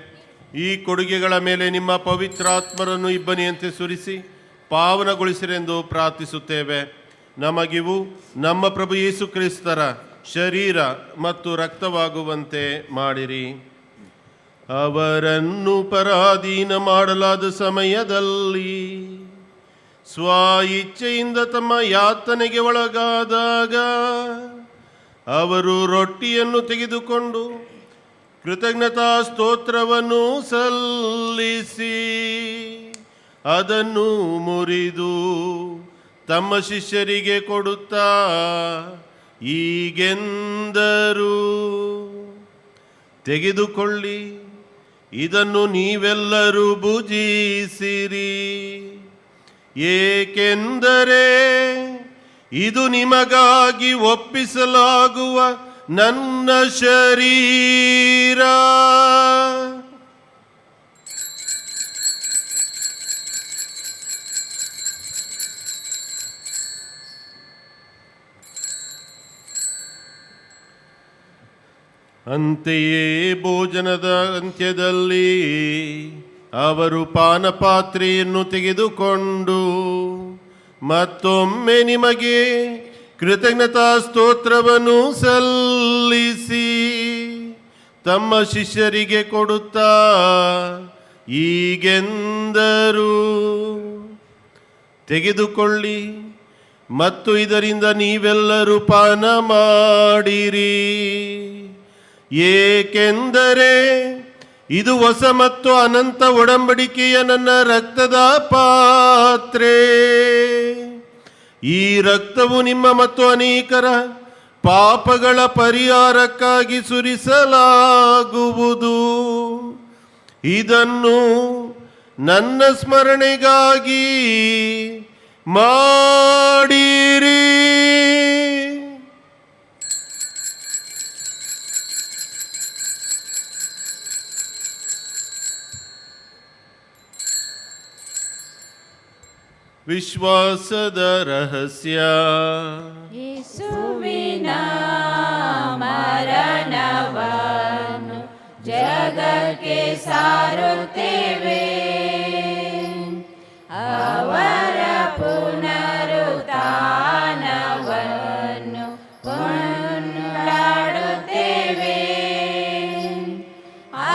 ಈ ಕೊಡುಗೆಗಳ ಮೇಲೆ ನಿಮ್ಮ ಪವಿತ್ರಾತ್ಮರನ್ನು ಇಬ್ಬನಿಯಂತೆ ಸುರಿಸಿ ಪಾವನಗೊಳಿಸಿರೆಂದು ಪ್ರಾರ್ಥಿಸುತ್ತೇವೆ. ನಮಗಿವು ನಮ್ಮ ಪ್ರಭು ಯೇಸು ಕ್ರಿಸ್ತರ ಶರೀರ ಮತ್ತು ರಕ್ತವಾಗುವಂತೆ ಮಾಡಿರಿ. ಅವರನ್ನು ಪರಾಧೀನ ಮಾಡಲಾದ ಸಮಯದಲ್ಲಿ ಸ್ವ ಇಚ್ಛೆಯಿಂದ ತಮ್ಮ ಯಾತನೆಗೆ ಒಳಗಾದಾಗ ಅವರು ರೊಟ್ಟಿಯನ್ನು ತೆಗೆದುಕೊಂಡು ಕೃತಜ್ಞತಾ ಸ್ತೋತ್ರವನ್ನು ಸಲ್ಲಿಸಿ ಅದನ್ನು ಮುರಿದು ತಮ್ಮ ಶಿಷ್ಯರಿಗೆ ಕೊಡುತ್ತಾ ಹೀಗೆಂದರು, ತೆಗೆದುಕೊಳ್ಳಿ, ಇದನ್ನು ನೀವೆಲ್ಲರೂ ಭುಜಿಸಿರಿ. ಏಕೆಂದರೆ ಇದು ನಿಮಗಾಗಿ ಒಪ್ಪಿಸಲಾಗುವ ನನ್ನ ಶರೀರ. ಅಂತೆಯೇ ಭೋಜನದ ಅಂತ್ಯದಲ್ಲಿ ಅವರು ಪಾನಪಾತ್ರೆಯನ್ನು ತೆಗೆದುಕೊಂಡು ಮತ್ತೊಮ್ಮೆ ನಿಮಗೆ ಕೃತಜ್ಞತಾ ಸ್ತೋತ್ರವನ್ನು ಸಲ್ಲಿಸಿ ತಮ್ಮ ಶಿಷ್ಯರಿಗೆ ಕೊಡುತ್ತಾ ಹೀಗೆಂದರು, ತೆಗೆದುಕೊಳ್ಳಿ ಮತ್ತು ಇದರಿಂದ ನೀವೆಲ್ಲರೂ ಪಾನ ಮಾಡಿರಿ. ಏಕೆಂದರೆ ಇದು ಹೊಸ ಮತ್ತು ಅನಂತ ಒಡಂಬಡಿಕೆಯ ನನ್ನ ರಕ್ತದ ಪಾತ್ರೆ. ಈ ರಕ್ತವು ನಿಮ್ಮ ಮತ್ತು ಅನೇಕರ ಪಾಪಗಳ ಪರಿಹಾರಕ್ಕಾಗಿ ಸುರಿಸಲಾಗುವುದು. ಇದನ್ನು ನನ್ನ ಸ್ಮರಣೆಗಾಗಿ ಮಾಡಿರಿ. ವಿಶ್ವಾಸದ ರಹಸ್ಯ. ಯೇಸುವಿನ ಮರಣವನ್ನು ಜಗಕ್ಕೆ ಸಾರುತ್ತೇವೆ, ಅವರ ಪುನರುತ್ಥಾನವನ್ನು ಕೊಂಡಾಡುತ್ತೇವೆ,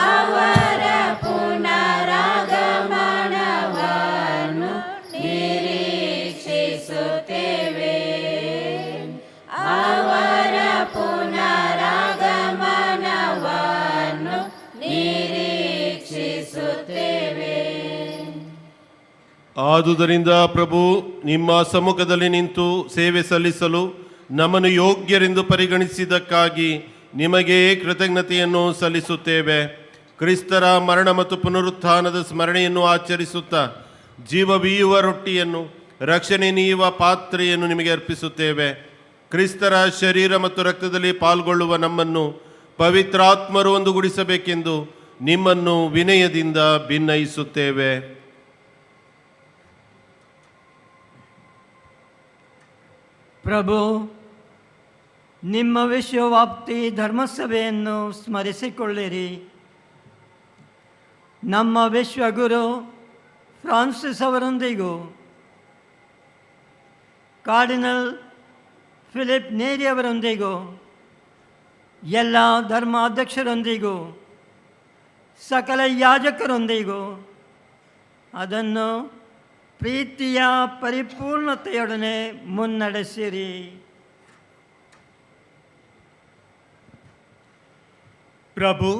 ಅವರ ಪುನರಾಗಮನವನ್ನು ನಿರೀಕ್ಷಿಸುತ್ತೇವೆ, ಅವರ ಪುನರಾಗಮನವನ್ನು ನಿರೀಕ್ಷಿಸುತ್ತೇವೆ. ಆದುದರಿಂದ ಪ್ರಭು, ನಿಮ್ಮ ಸಮ್ಮುಖದಲ್ಲಿ ನಿಂತು ಸೇವೆ ಸಲ್ಲಿಸಲು ನಮ್ಮನ್ನು ಯೋಗ್ಯರೆಂದು ಪರಿಗಣಿಸಿದ್ದಕ್ಕಾಗಿ ನಿಮಗೆ ಕೃತಜ್ಞತೆಯನ್ನು ಸಲ್ಲಿಸುತ್ತೇವೆ. ಕ್ರಿಸ್ತರ ಮರಣ ಮತ್ತು ಪುನರುತ್ಥಾನದ ಸ್ಮರಣೆಯನ್ನು ಆಚರಿಸುತ್ತಾ ಜೀವವೀಯುವ ರೊಟ್ಟಿಯನ್ನು, ರಕ್ಷಣೆ ನೀಯುವ ಪಾತ್ರೆಯನ್ನು ನಿಮಗೆ ಅರ್ಪಿಸುತ್ತೇವೆ. ಕ್ರಿಸ್ತರ ಶರೀರ ಮತ್ತು ರಕ್ತದಲ್ಲಿ ಪಾಲ್ಗೊಳ್ಳುವ ನಮ್ಮನ್ನು ಪವಿತ್ರಾತ್ಮರು ಒಂದುಗೂಡಿಸಬೇಕೆಂದು ನಿಮ್ಮನ್ನು ವಿನಯದಿಂದ ಭಿನ್ನಯಿಸುತ್ತೇವೆ. ಪ್ರಭು, ನಿಮ್ಮ ವಿಶ್ವವ್ಯಾಪ್ತಿ ಧರ್ಮಸಭೆಯನ್ನು ಸ್ಮರಿಸಿಕೊಳ್ಳಿರಿ. ನಮ್ಮ ವಿಶ್ವಗುರು ಫ್ರಾನ್ಸಿಸ್ ಅವರೊಂದಿಗೂ, ಕಾರ್ಡಿನಲ್ ಫಿಲಿಪ್ ನೇರಿ ಅವರೊಂದಿಗೂ, ಎಲ್ಲ ಧರ್ಮಾಧ್ಯಕ್ಷರೊಂದಿಗೂ, ಸಕಲ ಯಾಜಕರೊಂದಿಗೂ ಅದನ್ನು ಪ್ರೀತಿಯ ಪರಿಪೂರ್ಣತೆಯೊಡನೆ ಮುನ್ನಡೆಸಿರಿ. ಪ್ರಭು,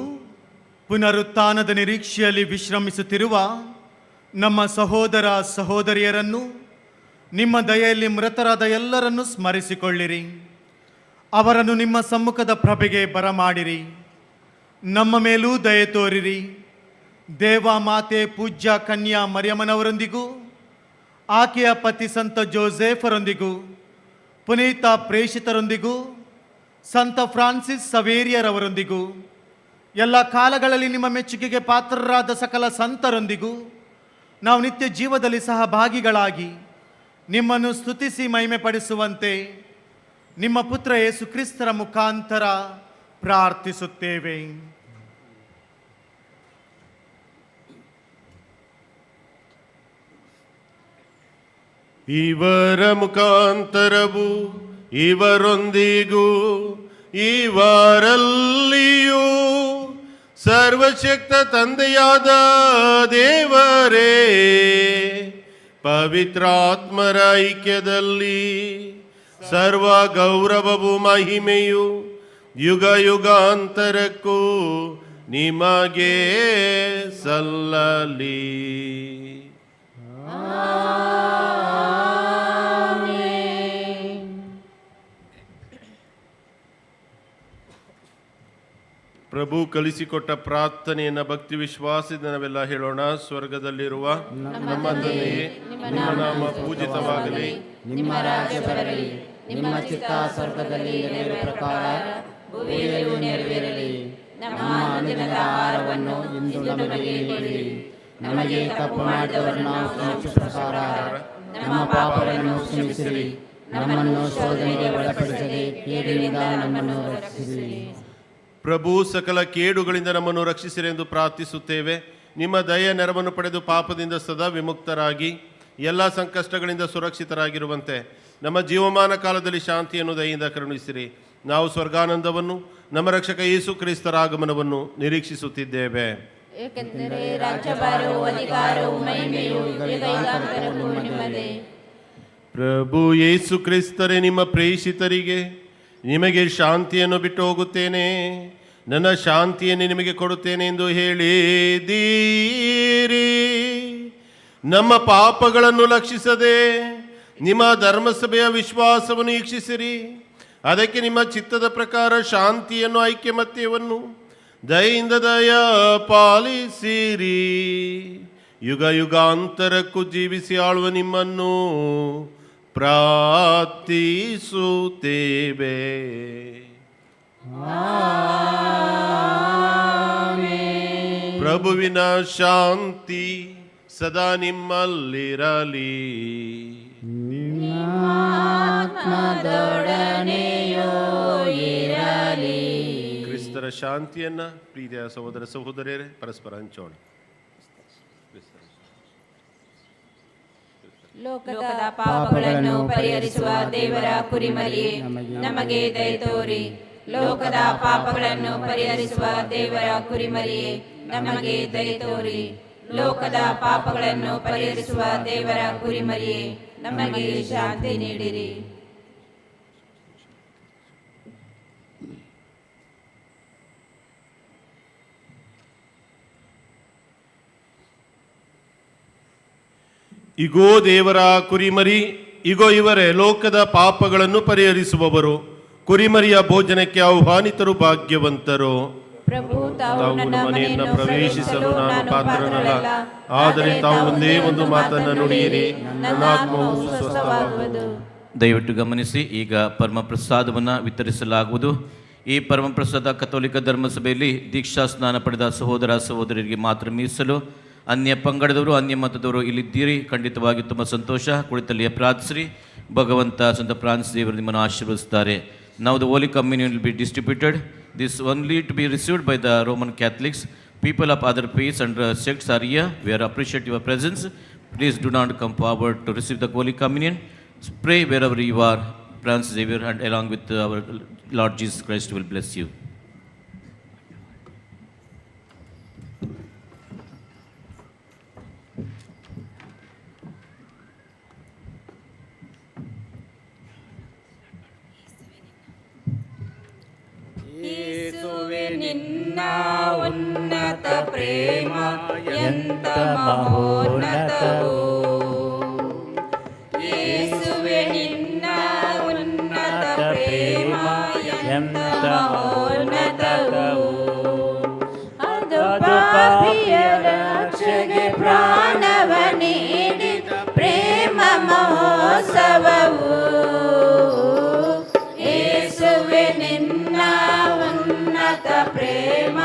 ಪುನರುತ್ಥಾನದ ನಿರೀಕ್ಷೆಯಲ್ಲಿ ವಿಶ್ರಮಿಸುತ್ತಿರುವ ನಮ್ಮ ಸಹೋದರ ಸಹೋದರಿಯರನ್ನು, ನಿಮ್ಮ ದಯೆಯಲ್ಲಿ ಮೃತರಾದ ಎಲ್ಲರನ್ನೂ ಸ್ಮರಿಸಿಕೊಳ್ಳಿರಿ. ಅವರನ್ನು ನಿಮ್ಮ ಸಮ್ಮುಖದ ಪ್ರಭೆಗೆ ಬರಮಾಡಿರಿ. ನಮ್ಮ ಮೇಲೂ ದಯೆ ತೋರಿರಿ. ದೇವ ಮಾತೆ ಪೂಜ್ಯ ಕನ್ಯಾ ಮರಿಯಮ್ಮನವರೊಂದಿಗೂ, ಆಕೆಯ ಪತಿ ಸಂತ ಜೋಸೆಫರೊಂದಿಗೂ, ಪುನೀತ ಪ್ರೇಷಿತರೊಂದಿಗೂ, ಸಂತ ಫ್ರಾನ್ಸಿಸ್ ಸವೇರಿಯರವರೊಂದಿಗೂ, ಎಲ್ಲ ಕಾಲಗಳಲ್ಲಿ ನಿಮ್ಮ ಮೆಚ್ಚುಗೆಗೆ ಪಾತ್ರರಾದ ಸಕಲ ಸಂತರೊಂದಿಗೂ ನಾವು ನಿತ್ಯ ಜೀವದಲ್ಲಿ ಸಹಭಾಗಿಗಳಾಗಿ ನಿಮ್ಮನ್ನು ಸ್ತುತಿಸಿ ಮಹಿಮೆ ಪಡಿಸುವಂತೆ ನಿಮ್ಮ ಪುತ್ರ ಯೇಸು ಕ್ರಿಸ್ತರ ಮುಖಾಂತರ ಪ್ರಾರ್ಥಿಸುತ್ತೇವೆ. ಇವರ ಮುಖಾಂತರವು ಇವರೊಂದಿಗೂ ಇವರಲ್ಲಿಯೂ ಸರ್ವಶಕ್ತ ತಂದೆಯಾದ ದೇವರೇ, ಪವಿತ್ರಾತ್ಮರ ಐಕ್ಯದಲ್ಲಿ ಸರ್ವ ಗೌರವವು ಮಹಿಮೆಯು ಯುಗ ಯುಗಾಂತರಕ್ಕೂ ನಿಮಗೆ ಸಲ್ಲಲಿ. ಪ್ರಭು ಕಲಿಸಿಕೊಟ್ಟ ಪ್ರಾರ್ಥನೆಯನ್ನು ಭಕ್ತಿ ವಿಶ್ವಾಸದಿಂದ ನಾವೆಲ್ಲ ಹೇಳೋಣ. ಸ್ವರ್ಗದಲ್ಲಿರುವ ನಮ್ಮ ತಂದೆಯೇ, ನಿಮ್ಮ ನಾಮ ಪೂಜಿತವಾಗಲಿ, ನಿಮ್ಮ ರಾಜ್ಯ ಬರಲಿ, ನಿಮ್ಮ ಚಿತ್ತ ಸ್ವರ್ಗದಲ್ಲಿ ನೆರವೇರುವ ಪ್ರಕಾರ ಭೂಮಿಯಲ್ಲೂ ನೆರವೇರಲಿ. ನಮ್ಮ ಅನುದಿನದ ಆಹಾರವನ್ನು ಇಂದು ನಮಗೆ ನೀಡಿರಿ. ನಮಗೆ ತಪ್ಪು ಮಾಡಿದವರನ್ನು ಕ್ಷಮಿಸುವ ಪ್ರಕಾರ ನಮ್ಮ ಪಾಪಗಳನ್ನು ಕ್ಷಮಿಸಿರಿ. ನಮ್ಮನ್ನು ಶೋಧನೆಗೆ ಒಳಪಡಿಸದೆ ಕೇಡಿನಿಂದ ನಮ್ಮನ್ನು ರಕ್ಷಿಸಿರಿ. ಪ್ರಭು, ಸಕಲ ಕೇಡುಗಳಿಂದ ನಮ್ಮನ್ನು ರಕ್ಷಿಸಿರೆಂದು ಪ್ರಾರ್ಥಿಸುತ್ತೇವೆ. ನಿಮ್ಮ ದಯೆಯ ನೆರವನ್ನು ಪಡೆದು ಪಾಪದಿಂದ ಸದಾ ವಿಮುಕ್ತರಾಗಿ ಎಲ್ಲ ಸಂಕಷ್ಟಗಳಿಂದ ಸುರಕ್ಷಿತರಾಗಿರುವಂತೆ ನಮ್ಮ ಜೀವಮಾನ ಕಾಲದಲ್ಲಿ ಶಾಂತಿಯನ್ನು ದಯೆಯಿಂದ ಕರುಣಿಸಿರಿ. ನಾವು ಸ್ವರ್ಗಾನಂದವನ್ನು, ನಮ್ಮ ರಕ್ಷಕ ಯೇಸು ಕ್ರಿಸ್ತರ ಆಗಮನವನ್ನು ನಿರೀಕ್ಷಿಸುತ್ತಿದ್ದೇವೆ. ಏಕೆಂದರೆ ರಾಜ್ಯಭಾರವು, ಅಧಿಕಾರವು, ಮಹಿಮೆಯು ಯುಗಾಂತರಕ್ಕೂ ನಿಮ್ಮದೇ. ಪ್ರಭು ಯೇಸು ಕ್ರಿಸ್ತರೇ, ನಿಮ್ಮ ಪ್ರೇಷಿತರಿಗೆ ನಿಮಗೆ ಶಾಂತಿಯನ್ನು ಬಿಟ್ಟು ಹೋಗುತ್ತೇನೆ, ನನ್ನ ಶಾಂತಿಯನ್ನು ನಿಮಗೆ ಕೊಡುತ್ತೇನೆ ಎಂದು ಹೇಳಿದ್ದೀರಿ. ನಮ್ಮ ಪಾಪಗಳನ್ನು ಲಕ್ಷಿಸದೆ ನಿಮ್ಮ ಧರ್ಮಸಭೆಯ ವಿಶ್ವಾಸವನ್ನು ವೀಕ್ಷಿಸಿರಿ. ಅದಕ್ಕೆ ನಿಮ್ಮ ಚಿತ್ತದ ಪ್ರಕಾರ ಶಾಂತಿಯನ್ನು, ಐಕ್ಯಮತ್ಯವನ್ನು ದಯೆಯಿಂದ ದಯ ಪಾಲಿಸಿರಿ. ಯುಗ ಯುಗಾಂತರಕ್ಕೂ ಜೀವಿಸಿ ಆಳುವ ನಿಮ್ಮನ್ನು ಪ್ರಾರ್ಥಿಸುತ್ತೇವೆ. ಪ್ರಭುವಿನ ಶಾಂತಿ ಸದಾ ನಿಮ್ಮಲ್ಲಿರಲಿ. ಕ್ರಿಸ್ತರ ಶಾಂತಿಯನ್ನ ಪ್ರೀತಿಯ ಸಹೋದರ ಸಹೋದರಿಯರೇ ಪರಸ್ಪರ ಹಂಚೋಣ. ಲೋಕದ ಪಾಪಗಳನ್ನು ಪರಿಹರಿಸುವ ದೇವರ ಕುರಿಮರಿಯೇ, ನಮಗೆ ದಯೆ ತೋರಿ. ಲೋಕದ ಪಾಪಗಳನ್ನು ಪರಿಹರಿಸುವ ದೇವರ ಕುರಿಮರಿಯೇ, ನಮಗೆ ದಯೆ ತೋರಿ. ಲೋಕದ ಪಾಪಗಳನ್ನು ಪರಿಹರಿಸುವ ದೇವರ ಕುರಿಮರಿಯೇ, ನಮಗೆ ಶಾಂತಿ ನೀಡಿರಿ. ಇಗೋ ದೇವರ ಕುರಿಮರಿ, ಇಗೋ ಇವರೇ ಲೋಕದ ಪಾಪಗಳನ್ನು ಪರಿಹರಿಸುವವರು. ಕುರಿಮರಿಯ ಭೋಜನಕ್ಕೆ ಆಹ್ವಾನಿತರು ಭಾಗ್ಯವಂತರು. ಪ್ರಭು ತಾವು ನನ್ನ ಮನೆಯನ್ನು ಪ್ರವೇಶಿಸಲು ನಾನು ಪಾತ್ರನಲ್ಲ, ಆದರೆ ತಾವು ಒಂದೇ ಒಂದು ಮಾತನ್ನು ನುಡಿಯಿರಿ, ನನ್ನ ಆತ್ಮವು ಸ್ವಸ್ಥವಾಗುವುದು. ದಯವಿಟ್ಟು ಗಮನಿಸಿ, ಈಗ ಪರಮಪ್ರಸಾದವನ್ನು ವಿತರಿಸಲಾಗುವುದು. ಈ ಪರಮಪ್ರಸಾದ ಕಥೋಲಿಕ ಧರ್ಮಸಭೆಯಲ್ಲಿ ದೀಕ್ಷಾ ಸ್ನಾನ ಪಡೆದ ಸಹೋದರ ಸಹೋದರರಿಗೆ ಮಾತ್ರ ಮೀಸಲು. ಅನ್ಯ ಪಂಗಡದವರು, ಅನ್ಯ ಮತದವರು ಇಲ್ಲಿದ್ದೀರಿ, ಖಂಡಿತವಾಗಿ ತುಂಬ ಸಂತೋಷ. ಕುಳಿತಲ್ಲಿಯೇ ಪ್ರಾರ್ಥಿಸಿರಿ. ಭಗವಂತ ಸಂತ ಫ್ರಾನ್ಸಿಸ್ ದೇವರು ನಿಮ್ಮನ್ನು ಆಶೀರ್ವದಿಸುತ್ತಾರೆ. Now the Holy Communion will be distributed. This only to be received by the Roman Catholics. People of other faiths and sects are here. We are appreciate your presence. Please do not come forward to receive the Holy Communion. Pray wherever you are. Francis Xavier and along with our Lord Jesus Christ will bless you. ಯೇಸುವೆ ನಿನ್ನ ಉನ್ನತ ಪ್ರೇಮ ಎಂತ ಮಹೋನ್ನತವೋ. ಯೇಸುವೆ ನಿನ್ನ ಉನ್ನತ ಪ್ರೇಮ ಎಂತ ಮಹೋನ್ನತವೋ. ಅದು ಪಾಪಿಯ ರಕ್ಷೆಗೆ ಪ್ರಾಣವ ನೀಡಿದ ಪ್ರೇಮ ಮಹೋತ್ಸವವು. ಯೇಸುವೆ ನಿನ್ನ ಉನ್ನತ ಪ್ರೇಮ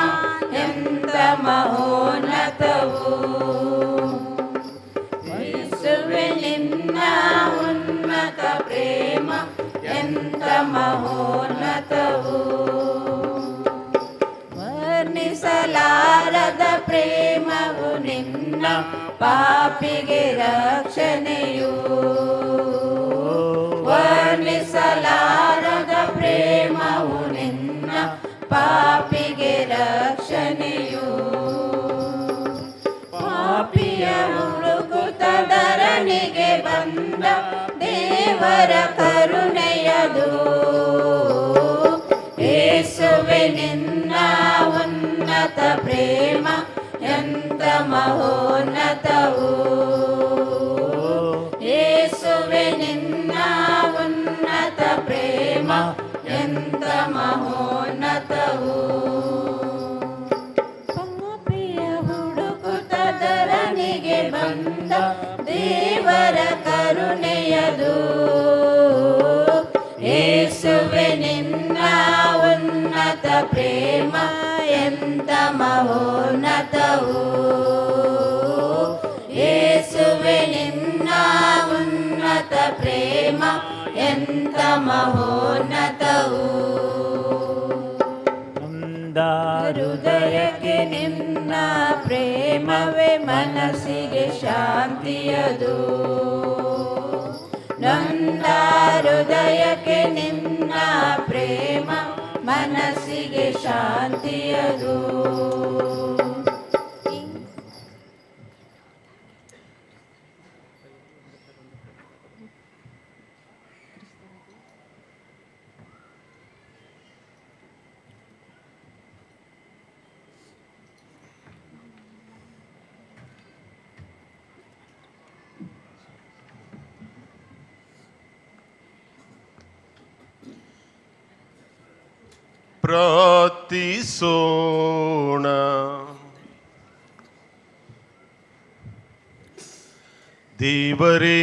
ಎಂತ ಮಹೋನ್ನತವೋ. ಯೇಸುವೆ ನಿನ್ನ ಉನ್ನತ ಪ್ರೇಮ ಎಂತ ಮಹೋನ್ನತವೋ. ವರ್ಣಿಸಲಾರದ ಪ್ರೇಮವು ನಿನ್ನ ಪಾಪಿಗೆ ರಕ್ಷಣೆಯು. ವರ್ಣಿಸಲಾರದ ಪ್ರೇಮವು ನಿನ್ನ ಪಾಪಿಗೆ ರಕ್ಷಣೆಯು. ಪಾಪಿಯ ಹುಡುಕುತ್ತ ಧರಣಿಗೆ ಬಂದ ದೇವರ ಕರುಣೆಯದು. ಯೇಸುವೆ ನಿನ್ನ ಉನ್ನತ ಪ್ರೇಮ ಎಂತ ಮಹೋನ್ನತವೋ. ಯೇಸುವೆ ನಿನ್ನ ಉನ್ನತ ಪ್ರೇಮ ಎಂತ ಮಹೋನ್ನತವೋ. ಪಾಪಿಯ ಹುಡುಕುತ್ತ ಧರಣಿಗೆ ಬಂದ ದೇವರ ಕರುಣೆಯದು. ಯೇಸುವೆ ನಿನ್ನ ಉನ್ನತ ಪ್ರೇಮ ಎಂತ ಮಹೋನ್ನತವೋ. ಯೇಸುವೆ ನಿನ್ನ ಉನ್ನತ ಪ್ರೇಮ ಎಂತ ಮಹೋನ್ನತವೋ. ಹೃದಯಕ್ಕೆ ನಿನ್ನ ಪ್ರೇಮವೇ ಮನಸ್ಸಿಗೆ ಶಾಂತಿಯದು. ನೊಂದ ಹೃದಯಕ್ಕೆ ನಿನ್ನ ಪ್ರೇಮ ಮನಸ್ಸಿಗೆ ಶಾಂತಿಯದು. ಪ್ರಾರ್ಥಿಸೋಣ. ದೇವರೇ,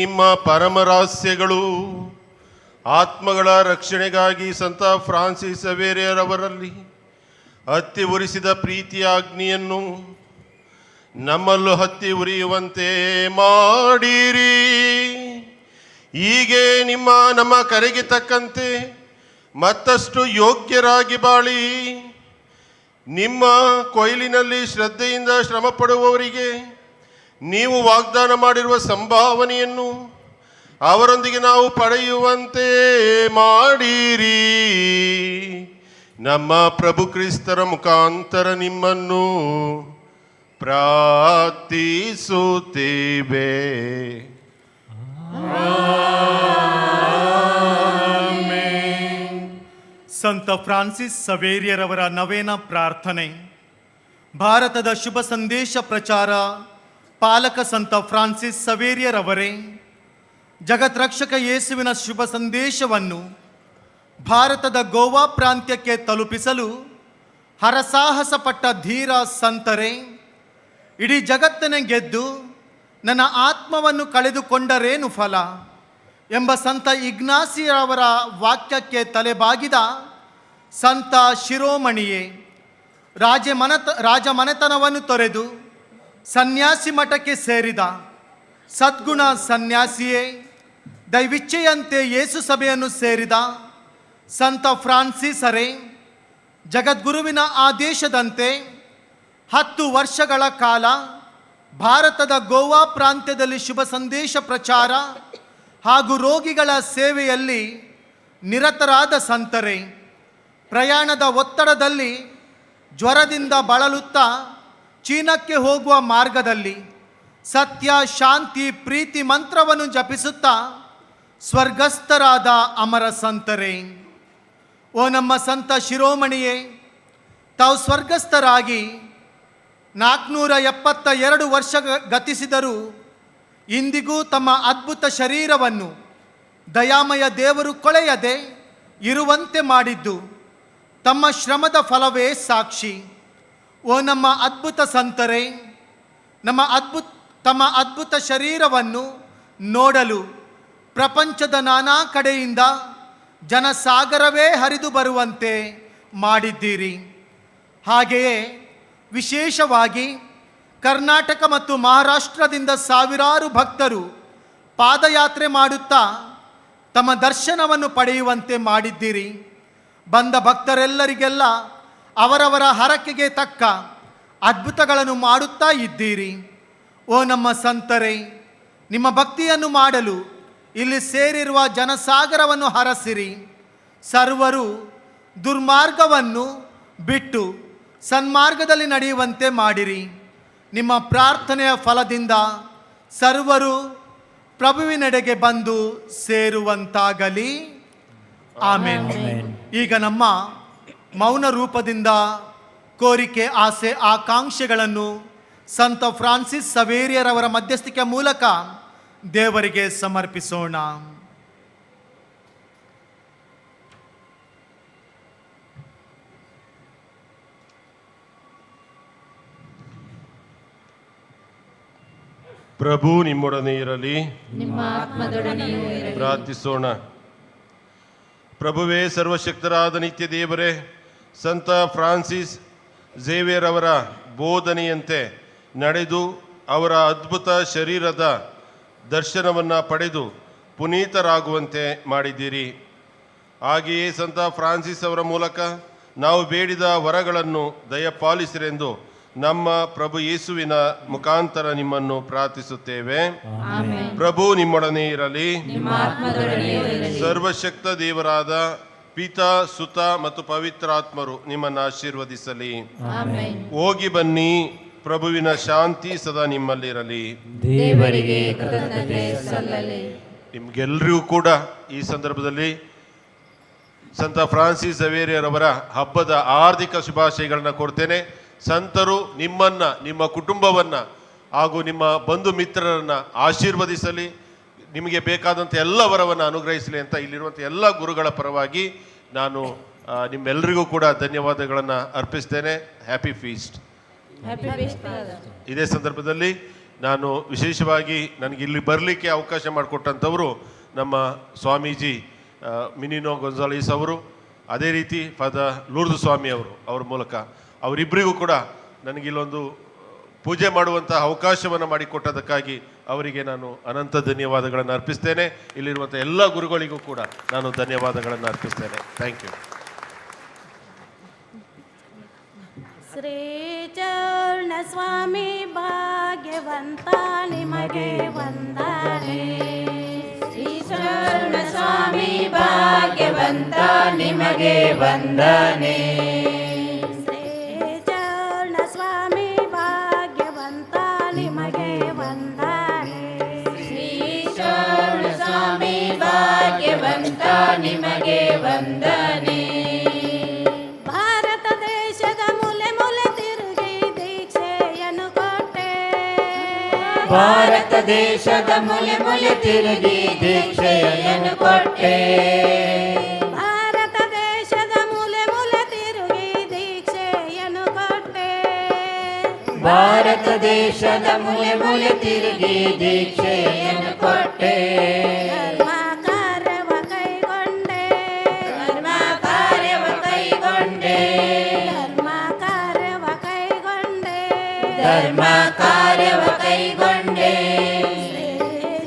ನಿಮ್ಮ ಪರಮರಹಸ್ಯಗಳು ಆತ್ಮಗಳ ರಕ್ಷಣೆಗಾಗಿ ಸಂತ ಫ್ರಾನ್ಸಿಸ್ ಸವೇರಿಯರ್ ಅವರಲ್ಲಿ ಹತ್ತಿ ಉರಿಸಿದ ಪ್ರೀತಿಯ ಅಗ್ನಿಯನ್ನು ನಮ್ಮಲ್ಲೂ ಹತ್ತಿ ಉರಿಯುವಂತೆ ಮಾಡಿರಿ. ಹೀಗೆ ನಮ್ಮ ಕರೆಗೆ ತಕ್ಕಂತೆ ಮತ್ತಷ್ಟು ಯೋಗ್ಯರಾಗಿ ಬಾಳಿ ನಿಮ್ಮ ಕೊಯ್ಲಿನಲ್ಲಿ ಶ್ರದ್ಧೆಯಿಂದ ಶ್ರಮ ಪಡುವವರಿಗೆ ನೀವು ವಾಗ್ದಾನ ಮಾಡಿರುವ ಸಂಭಾವನೆಯನ್ನು ಅವರೊಂದಿಗೆ ನಾವು ಪಡೆಯುವಂತೆ ಮಾಡಿರಿ. ನಮ್ಮ ಪ್ರಭು ಕ್ರಿಸ್ತರ ಮುಖಾಂತರ ನಿಮ್ಮನ್ನು ಪ್ರಾರ್ಥಿಸುತ್ತೇವೆ. ಸಂತ ಫ್ರಾನ್ಸಿಸ್ ಸವೇರಿಯರ್ ಅವರ ನವೇನ ಪ್ರಾರ್ಥನೆ. ಭಾರತದ ಶುಭ ಸಂದೇಶ ಪ್ರಚಾರ ಪಾಲಕ ಸಂತ ಫ್ರಾನ್ಸಿಸ್ ಸವೇರಿಯರ್ ಅವರೇ, ಜಗತ್ರಕ್ಷಕ ಯೇಸುವಿನ ಶುಭ ಸಂದೇಶವನ್ನು ಭಾರತದ ಗೋವಾ ಪ್ರಾಂತ್ಯಕ್ಕೆ ತಲುಪಿಸಲು ಹರಸಾಹಸ ಪಟ್ಟ ಧೀರ ಸಂತರೇ, ಇಡೀ ಜಗತ್ತನ್ನೇ ಗೆದ್ದು ನನ್ನ ಆತ್ಮವನ್ನು ಕಳೆದುಕೊಂಡರೇನು ಫಲ ಎಂಬ ಸಂತ ಇಗ್ನಾಸಿಯವರ ವಾಕ್ಯಕ್ಕೆ ತಲೆಬಾಗಿದ ಸಂತ ಶಿರೋಮಣಿಯೇ, ರಾಜಮನೆತನವನ್ನು ತೊರೆದು ಸನ್ಯಾಸಿ ಮಠಕ್ಕೆ ಸೇರಿದ ಸದ್ಗುಣ ಸನ್ಯಾಸಿಯೇ, ದೈವಿಚ್ಛೆಯಂತೆ ಯೇಸು ಸಭೆಯನ್ನು ಸೇರಿದ ಸಂತ ಫ್ರಾನ್ಸಿಸರೇ, ಜಗದ್ಗುರುವಿನ ಆದೇಶದಂತೆ 10 ವರ್ಷಗಳ ಕಾಲ ಭಾರತದ ಗೋವಾ ಪ್ರಾಂತ್ಯದಲ್ಲಿ ಶುಭ ಸಂದೇಶ ಪ್ರಚಾರ ಹಾಗೂ ರೋಗಿಗಳ ಸೇವೆಯಲ್ಲಿ ನಿರತರಾದ ಸಂತರೇ, ಪ್ರಯಾಣದ ಒತ್ತಡದಲ್ಲಿ ಜ್ವರದಿಂದ ಬಳಲುತ್ತಾ ಚೀನಕ್ಕೆ ಹೋಗುವ ಮಾರ್ಗದಲ್ಲಿ ಸತ್ಯ, ಶಾಂತಿ, ಪ್ರೀತಿ ಮಂತ್ರವನ್ನು ಜಪಿಸುತ್ತಾ ಸ್ವರ್ಗಸ್ಥರಾದ ಅಮರ ಸಂತರೇ, ಓ ನಮ್ಮ ಸಂತ ಶಿರೋಮಣಿಯೇ, ತಾವು ಸ್ವರ್ಗಸ್ಥರಾಗಿ 472 ವರ್ಷ ಗತಿಸಿದರೂ ಇಂದಿಗೂ ತಮ್ಮ ಅದ್ಭುತ ಶರೀರವನ್ನು ದಯಾಮಯ ದೇವರು ಕೊಳೆಯದೆ ಇರುವಂತೆ ಮಾಡಿದ್ದು ತಮ್ಮ ಶ್ರಮದ ಫಲವೇ ಸಾಕ್ಷಿ. ಓ ನಮ್ಮ ಅದ್ಭುತ ಸಂತರೇ, ತಮ್ಮ ಅದ್ಭುತ ಶರೀರವನ್ನು ನೋಡಲು ಪ್ರಪಂಚದ ನಾನಾ ಕಡೆಯಿಂದ ಜನಸಾಗರವೇ ಹರಿದು ಬರುವಂತೆ ಮಾಡಿದ್ದೀರಿ. ಹಾಗೆಯೇ ವಿಶೇಷವಾಗಿ ಕರ್ನಾಟಕ ಮತ್ತು ಮಹಾರಾಷ್ಟ್ರದಿಂದ ಸಾವಿರಾರು ಭಕ್ತರು ಪಾದಯಾತ್ರೆ ಮಾಡುತ್ತಾ ತಮ್ಮ ದರ್ಶನವನ್ನು ಪಡೆಯುವಂತೆ ಮಾಡಿದ್ದೀರಿ. ಬಂದ ಭಕ್ತರೆಲ್ಲರಿಗೆಲ್ಲ ಅವರವರ ಹರಕೆಗೆ ತಕ್ಕ ಅದ್ಭುತಗಳನ್ನು ಮಾಡುತ್ತಾ ಇದ್ದೀರಿ. ಓ ನಮ್ಮ ಸಂತರೇ, ನಿಮ್ಮ ಭಕ್ತಿಯನ್ನು ಮಾಡಲು ಇಲ್ಲಿ ಸೇರಿರುವ ಜನಸಾಗರವನ್ನು ಹರಸಿರಿ. ಸರ್ವರು ದುರ್ಮಾರ್ಗವನ್ನು ಬಿಟ್ಟು ಸನ್ಮಾರ್ಗದಲ್ಲಿ ನಡೆಯುವಂತೆ ಮಾಡಿರಿ. ನಿಮ್ಮ ಪ್ರಾರ್ಥನೆಯ ಫಲದಿಂದ ಸರ್ವರು ಪ್ರಭುವಿನೆಡೆಗೆ ಬಂದು ಸೇರುವಂತಾಗಲಿ. ಆಮೆನ್. ಈಗ ನಮ್ಮ ಮೌನ ರೂಪದಿಂದ ಕೋರಿಕೆ, ಆಸೆ, ಆಕಾಂಕ್ಷೆಗಳನ್ನು ಸಂತ ಫ್ರಾನ್ಸಿಸ್ ಸವೇರಿಯರ್ ಅವರ ಮಧ್ಯಸ್ಥಿಕೆ ಮೂಲಕ ದೇವರಿಗೆ ಸಮರ್ಪಿಸೋಣ. ಪ್ರಭು ನಿಮ್ಮೊಡನೆ ಇರಲಿ, ನಿಮ್ಮ ಆತ್ಮದೊಡನೆಯೂ ಇರಲಿ. ಪ್ರಾರ್ಥಿಸೋಣ. ಪ್ರಭುವೇ, ಸರ್ವಶಕ್ತರಾದ ನಿತ್ಯ ದೇವರೇ, ಸಂತ ಫ್ರಾನ್ಸಿಸ್ ಝೇವಿಯರ್ ಅವರ ಬೋಧನೆಯಂತೆ ನಡೆದು ಅವರ ಅದ್ಭುತ ಶರೀರದ ದರ್ಶನವನ್ನು ಪಡೆದು ಪುನೀತರಾಗುವಂತೆ ಮಾಡಿದ್ದೀರಿ. ಹಾಗೆಯೇ ಸಂತ ಫ್ರಾನ್ಸಿಸ್ ಅವರ ಮೂಲಕ ನಾವು ಬೇಡಿದ ವರಗಳನ್ನು ದಯಪಾಲಿಸಿರೆಂದು ನಮ್ಮ ಪ್ರಭು ಯೇಸುವಿನ ಮುಖಾಂತರ ನಿಮ್ಮನ್ನು ಪ್ರಾರ್ಥಿಸುತ್ತೇವೆ. ಪ್ರಭು ನಿಮ್ಮೊಡನೆ ಇರಲಿ. ಸರ್ವಶಕ್ತ ದೇವರಾದ ಪಿತಾ, ಸುತ ಮತ್ತು ಪವಿತ್ರಾತ್ಮರು ನಿಮ್ಮನ್ನು ಆಶೀರ್ವದಿಸಲಿ. ಹೋಗಿ ಬನ್ನಿ. ಪ್ರಭುವಿನ ಶಾಂತಿ ಸದಾ ನಿಮ್ಮಲ್ಲಿರಲಿ. ದೇವರಿಗೆ ಕೃತಜ್ಞತೆ ಸಲ್ಲಲಿ. ನಿಮ್ಗೆಲ್ಲರಿಗೂ ಕೂಡ ಈ ಸಂದರ್ಭದಲ್ಲಿ ಸಂತ ಫ್ರಾನ್ಸಿಸ್ ಝವೇರಿಯರ್ ಅವರ ಹಬ್ಬದ ಹಾರ್ದಿಕ ಶುಭಾಶಯಗಳನ್ನ ಕೊಡ್ತೇನೆ. ಸಂತರು ನಿಮ್ಮನ್ನ, ನಿಮ್ಮ ಕುಟುಂಬವನ್ನ ಹಾಗೂ ನಿಮ್ಮ ಬಂಧು ಮಿತ್ರರನ್ನ ಆಶೀರ್ವದಿಸಲಿ, ನಿಮಗೆ ಬೇಕಾದಂಥ ಎಲ್ಲ ವರವನ್ನು ಅನುಗ್ರಹಿಸಲಿ ಅಂತ ಇಲ್ಲಿರುವಂಥ ಎಲ್ಲ ಗುರುಗಳ ಪರವಾಗಿ ನಾನು ನಿಮ್ಮೆಲ್ಲರಿಗೂ ಕೂಡ ಧನ್ಯವಾದಗಳನ್ನು ಅರ್ಪಿಸ್ತೇನೆ. Happy feast. ಇದೇ ಸಂದರ್ಭದಲ್ಲಿ ನಾನು ವಿಶೇಷವಾಗಿ ನನಗೆ ಇಲ್ಲಿ ಬರಲಿಕ್ಕೆ ಅವಕಾಶ ಮಾಡಿಕೊಟ್ಟಂಥವರು ನಮ್ಮ ಸ್ವಾಮೀಜಿ ಮಿನಿನೋ ಗೊನ್ಸಾಲಿಸ್ ಅವರು, ಅದೇ ರೀತಿ ಫಾದರ್ ಲೂರ್ದು ಸ್ವಾಮಿ ಅವರು, ಅವರ ಮೂಲಕ ಅವರಿಬ್ಬರಿಗೂ ಕೂಡ ನನಗಿಲ್ಲೊಂದು ಪೂಜೆ ಮಾಡುವಂಥ ಅವಕಾಶವನ್ನು ಮಾಡಿಕೊಟ್ಟದಕ್ಕಾಗಿ ಅವರಿಗೆ ನಾನು ಅನಂತ ಧನ್ಯವಾದಗಳನ್ನು ಅರ್ಪಿಸ್ತೇನೆ. ಇಲ್ಲಿರುವಂಥ ಎಲ್ಲ ಗುರುಗಳಿಗೂ ಕೂಡ ನಾನು ಧನ್ಯವಾದಗಳನ್ನು ಅರ್ಪಿಸ್ತೇನೆ. Thank you. ಶ್ರೀ ಚರಣ ಸ್ವಾಮಿ ಭಾಗ್ಯವಂತ ನಿಮಗೆ ವಂದನೆ. ಶ್ರೀ ಚರಣ ಸ್ವಾಮಿ ಭಾಗ್ಯವಂತ ನಿಮಗೆ ವಂದನೆ. ಶ್ರೀ ಚರಣ ಸ್ವಾಮಿ ಭಾಗ್ಯವಂತ ನಿಮಗೆ ವಂದನೆ. ಶ್ರೀ ಚರಣ ಸ್ವಾಮಿ ಭಾಗ್ಯವಂತ ನಿಮಗೆ ವಂದನೆ. ಭಾರತ ದೇಶದ ಮೂಲೆ ಮೂಲೆ ತಿರುಗಿ ದೀಕ್ಷೆಯನ್ನು ಕೊಟ್ಟೆ. ಭಾರತ ದೇಶದ ಮೂಲೆ ಮೂಲೆ ತಿರುಗಿ ದೀಕ್ಷೆಯನ್ನು ಕೊಟ್ಟೆ. ಭಾರತ ದೇಶದ ಮೂಲೆ ಮೂಲೆ ತಿರುಗಿ ದೀಕ್ಷೆಯನ್ನು ಕೊಟ್ಟೆ. ಭಾರತ ದೇಶದ ಮೂಲೆ ಮೂಲೆ ತಿರುಗಿ ದೀಕ್ಷೆಯನ್ನು ಕೊಟ್ಟೆ. ಧರ್ಮ ಕಾರ್ಯವ ಕೈಗೊಂಡೆ. ಧರ್ಮ ಕಾರ್ಯವ ಕೈಗೊಂಡೆ. ಧರ್ಮ ಕಾರ್ಯವ ಕೈಗೊಂಡೆ. ಧರ್ಮ ಕಾರ್ಯವ ಕೈಗೊಂಡೆ. ಶ್ರೀ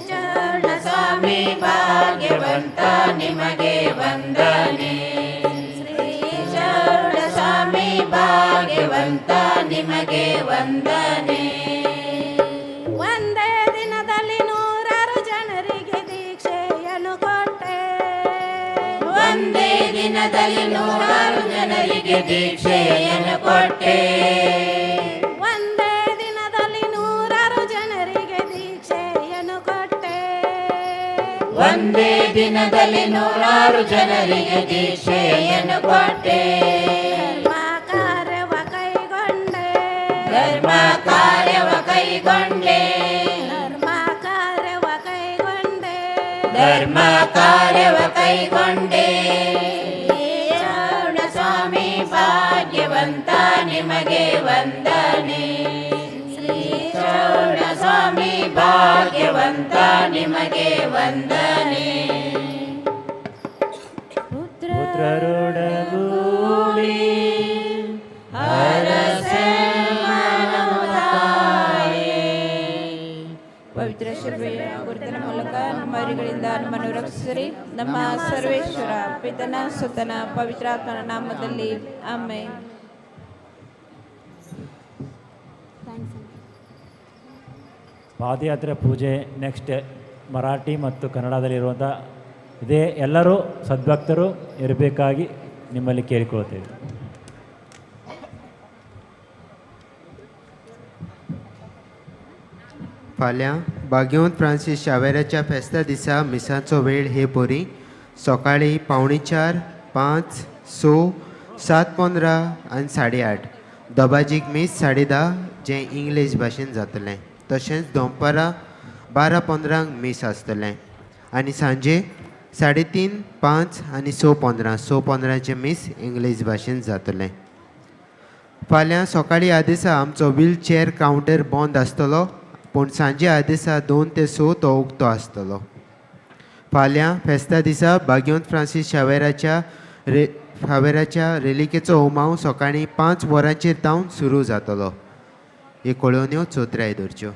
ಚರಣ ಸ್ವಾಮಿ ಭಾಗ್ಯವಂತ ನಿಮಗೆ ವಂದನೆ. ಶ್ರೀ ಚರಣ ಸ್ವಾಮಿ ಭಾಗ್ಯವಂತ ನಿಮಗೆ ವಂದನೆ. ಒಂದೇ ದಿನದಲ್ಲಿ 100 ಜನರಿಗೆ ದೀಕ್ಷೆಯನ್ನು ಕೊಟ್ಟೆ. ಒಂದೇ ದಿನದಲ್ಲಿ 100 ಜನರಿಗೆ ದೀಕ್ಷೆಯನ್ನು ಕೊಟ್ಟೆ. ಒಂದೇ ದಿನದಲ್ಲಿ 100 ಜನರಿಗೆ ದೀಕ್ಷೆಯನ್ನು ಕೊಟ್ಟೆ. ಒಂದೇ ದಿನದಲ್ಲಿ 100 ಜನರಿಗೆ ದೀಕ್ಷೆಯನ್ನು ಕೊಟ್ಟೆ. ಧರ್ಮ ಕಾರ್ಯವ ಕೈಗೊಂಡೆ. ಧರ್ಮ ಕಾರ್ಯವ ಕೈಗೊಂಡೆ. ಧರ್ಮ ಕಾರ್ಯವ ಕೈಗೊಂಡೆ. ಧರ್ಮ ಕಾರ್ಯವ ಕೈಗೊಂಡೆ. ಚರಣ ಸ್ವಾಮಿ ಭಾಗ್ಯವಂತ ನಿಮಗೆ ವಂದನೆ. ಶ್ರೀ ಚರಣ ಸ್ವಾಮಿ ಭಾಗ್ಯವಂತ ನಿಮಗೆ ವಂದನೆ. ಪುತ್ರರೊಡಗೂಡಿ ಪವಿತ್ರ ಶಿಲುಬೆಯ ಗುರುತಿನ ಮೂಲಕ ನಮ್ಮ ವೈರಿಗಳಿಂದ ನಮ್ಮನ್ನು ರಕ್ಷಿಸಿರಿ. ನಮ್ಮ ಸರ್ವೇಶ್ವರ ಪಿತನ ಸುತನ ಪವಿತ್ರಾತ್ಮನ ನಾಮದಲ್ಲಿ ಆಮೆನ್. ಪಾದಯಾತ್ರೆ ಪೂಜೆ ನೆಕ್ಸ್ಟ್ ಮರಾಠಿ ಮತ್ತು ಕನ್ನಡದಲ್ಲಿರುವಂಥ ಇದೇ ಎಲ್ಲರೂ ಸದ್ಭಕ್ತರು ಇರಬೇಕಾಗಿ ನಿಮ್ಮಲ್ಲಿ ಕೇಳಿಕೊಳ್ತೇವೆ. फाल्यां भाग्यवंत फ्रांसीस शावेराच्या फेस्ता दिसा मिसाचो वेळ हे पोरी सकाळी 4:45, 5, 6, 7:15 आनी 8:30. दोबाजीक मीस 10:30 जें इंग्लीश भाशेन जातलें. तशेंच दनपारां 12:15 मीस आसतलें आनी सांजे 3:30, 5 आनी 6:15 मीस इंग्लीश भाशेन जातलें. फाल्यां सकाळीं ह्या दिसा आमचो व्हीलचेअर कावंटर बंद आसतलो, पूण सांजे ह्या दिसा 2 ते 6 तो उक्तो आसतलो. फाल्यां फेस्ता दिसा भाग्यवंत फ्रांसीस शावेराच्या रेलिकेचो होमाव सकाळीं 5 वरांचेर जावन सुरू जातलो. हे कळोवण्यो चोत्र आयदोरच्यो.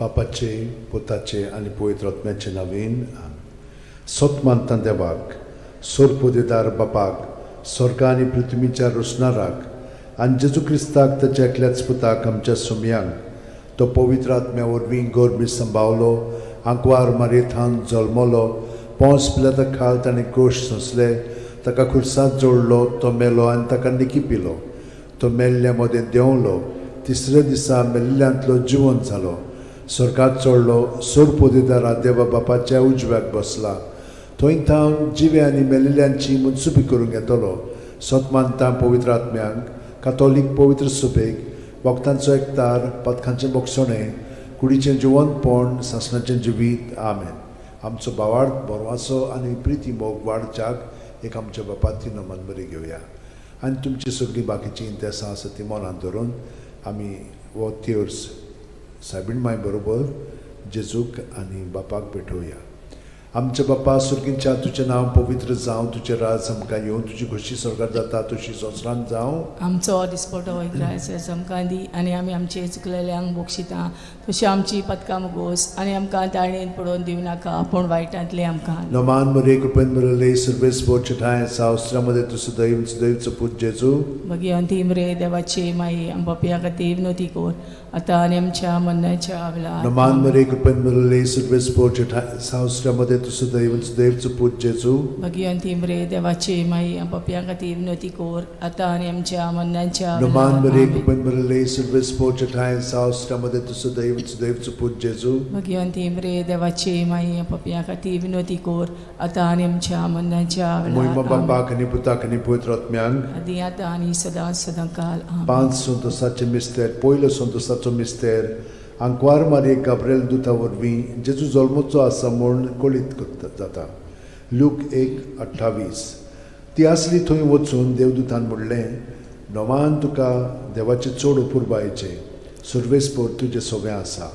बापाचे पुताचे आनी पवित्र आत्म्याचे नांवेन सोतमानता देवाक सोरपोदेदार बापाक स्वर्ग आनी पृथ्वीच्या रुसणाराक आनी जेजू क्रिस्ताक ताच्या एकल्याच पुताक आमच्या सुमयांक तो पवित्र आत्म्या वरवीं गोरबी सांबावलो आंकवार मारयेंत जल्मलो पोंस पिलाता खाल ताणें क्रूश सोंसले ताका खुर्सांत जोडलो तो मेलो आनी ताका निकिपिलो तो मेल्ल्या मदें देंवलो तिसऱ्या दिसा मेल्ल्यांतलो जिवंत जालो स्वर्गात चडलो सोरपोदेदारा देवा बापाच्या उजव्याक बसला थंय थावन जिवे आनी मेलिल्ल्यांची मुनसुबी करूंक येतलो सोतमानता पवित्र आत्म्यांक कातोलीक पवित्र सुबेक वखदांचो एकतार पथकांचें बोगसणें कुडीचें जिवंतपण सासणाचें जिवीत आमेन आमचो बावार्थ बोरवासो आनी प्रिती मोग वाडच्याक एक आमच्या बापाची नमन बरी घेवया आनी तुमची सगळीं बाकीची इंतेसां आसा ती मनांत धरून आमी वो तिर्स सायबीण माय बरोबर जेजूक आनी बापाक भेटोवया आमचे बापा सुर्गींच्या तुजें नांव पवित्र जावं तुजें राज आमकां येवं तुजी खोशी स्वर्गांत जाता तशी संवसारांत जावं आमचो दिसपटो वैग्रायस आमकां दी आनी आमी आमचे चुकलेल्यांक बोगशिता तशी आमची पदकां मुगोस आनी आमकां ताळणेन पडोवन दिवं नाका पूण वायटांतले आमकां नमान मरे कृपेन मरले सर्वेस पोरचे ठाय सावस्त्रामध्ये तुझं दैवचं पूज जेजू भगवंती मरे देवाची माई आमच्या खातीर विनोती कोर आतां आनी आमच्या मरणाच्या वेळार नमान मरे कृपेन मरले सर्वेस पोरचे ठाय सावस्त्रामध्ये तुझं दैवचं पूज जेजू भगवंती मरे देवाची माई आमच्या खातीर विनोती कोर आतां आनी आमच्या मरणाच्या नमान मरे कृपेन मरले सर्वेस पोरचे ठाय सावस्त्रामध्ये तुझं दैवचं पूज जेजू भगवंती मरे देवाची माई आमच्या खातीर विनोती कोर आतां आनी आमच्या मरणाच्या मोहिमा वेळार बापाक आनी पुताक आनी पवित्र आत्म्यांक आदी आतां आनी सदां सदांकाल आमेन. 5 संतोसाचे मिस्तेर पयलो संतोसाचो मिस्तेर आंकवार मारये गाब्रिएल दुता वरवीं जेजू जल्मोचो आसा म्हूण कळीत जाता लूक 1:28 ती आसली थंय वचून देवदूतान म्हणलें नोमान तुका देवाचे चड उपुरबायेचें सर्वेस्पोर तुजें सगळें आसा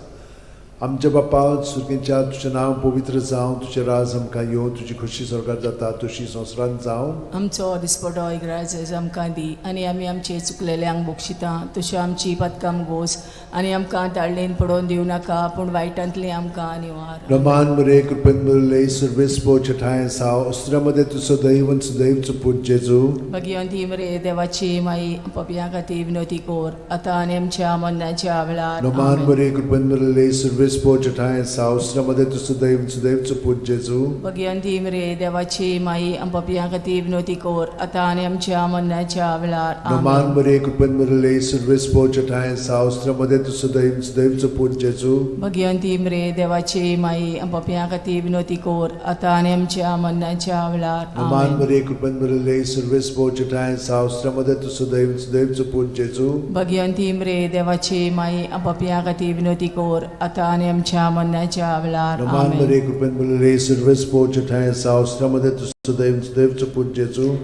आमच्या बापा सुर्गींच्या तुजें नांव पवित्र जावं तुजें राज आमकां येवं तुजी खोशी स्वर्गांत जाता तशी संवसारांत जावं आमचो दिसपटो इग्रायज आमकां दी आनी आमी आमचे चुकलेल्यांक बोगशिता तशें आमची पदकां मुगोस आनी आमकां ताळणेन पडोवन दिवं नाका पूण वायटांतली आमकां निवार नमान मरे कृपेन मरले सर्वेस्पोर ठाय साव अस्त्रामध्ये तुझं दैवचं पूज जेजू भगवंती मरे देवाची माई आमच्या खातीर विनोती कोर आतां आनी आमच्या मरणाच्या वेळार नमान मरे कृपेन मरले सर्वे सर्वेस पोचटाय सावस्रामध्ये तुझं दैवचं पूज जेजू भगवंती मरे देवाची माई आमच्या खातीर विनोती कोर आता आणि आमच्या मरणाच्या वेळार नमान बरे कृपन मरले सर्वेस पोचटाय सावस्रामध्ये तुझं दैवचं पूज जेजू भगवंती मरे देवाची माई आमच्या खातीर विनोती कोर आता आणि आमच्या मरणाच्या वेळार नमान बरे कृपन मरले सर्वेस पोचटाय सावस्रामध्ये तुझं दैवचं पूज जेजू भगवंती मरे देवाची माई आमच्या खातीर विनोती कोर आता आणि आमच्या मरणाच्या वेळार नमान बरे कृपन मरले सर्वेस पोचटाय सावस्रामध्ये तुझं दैवचं पूज जेजू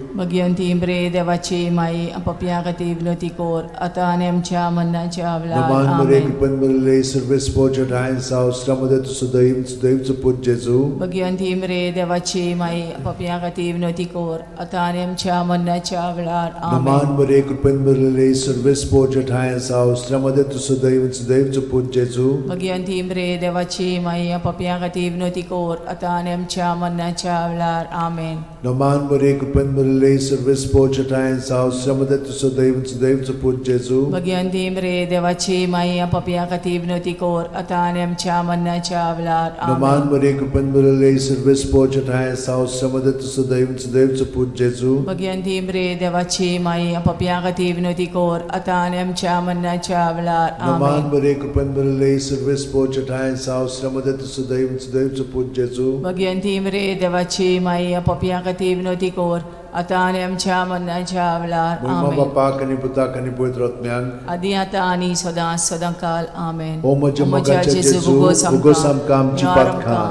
भगवंती मरे देवाची माई आमच्या खातीर विनोती कोर आता आणि आमच्या मरणाच्या वेळार नमान बरे कृपन मरले सर्वेस पोचटाय सावस्रामध्ये तुझं दैवचं पूज जेजू भगवंती मरे देवाची माई आमच्या खातीर विनोती कोर आता आणि आमच्या मरणाच्या वेळार नमान बरे कृपन मरले सर्वेस पोचटाय सावस्रामध्ये तुझं दैवचं पूज जेजू भगवंती मरे देवाची माई आमच्या खातीर विनोती कोर आता आणि आमच्या मरणाच्या वेळार आमेन नमान बरे कृपन मरले सर्वेस पोचटाय सावस्रामध्ये तुझं दैवचं पूज जेजू भगवंती मरे देवाची माई आमच्या खातीर विनोती कोर आता आणि आमच्या मरणाच्या वेळार नमान बरे कृपन मरले सर्वेस पोचटाय सावस्रामध्ये तुझं दैवचं पूज जेजू भगवंती मरे देवाची माई आमच्या खातीर विनोती कोर आता आणि आमच्या मरणाच्या वेळार नमान बरे कृपन मरले सर्वेस पोचटाय सावस्रामध्ये तुझं दैवचं पूज जेजू भगवंती मरे देवाची माई आमच्या खातीर विनोती कोर आता आणि आमच्या मरणाच्या वेळार आमेन बापाक आणि पुताक आणि पवित्र आत्म्यांक आदी आता आणि सदांकाल आमेन ओ म्हज्या मोगाच्या जेजू उगोस आमकां आमची पातखां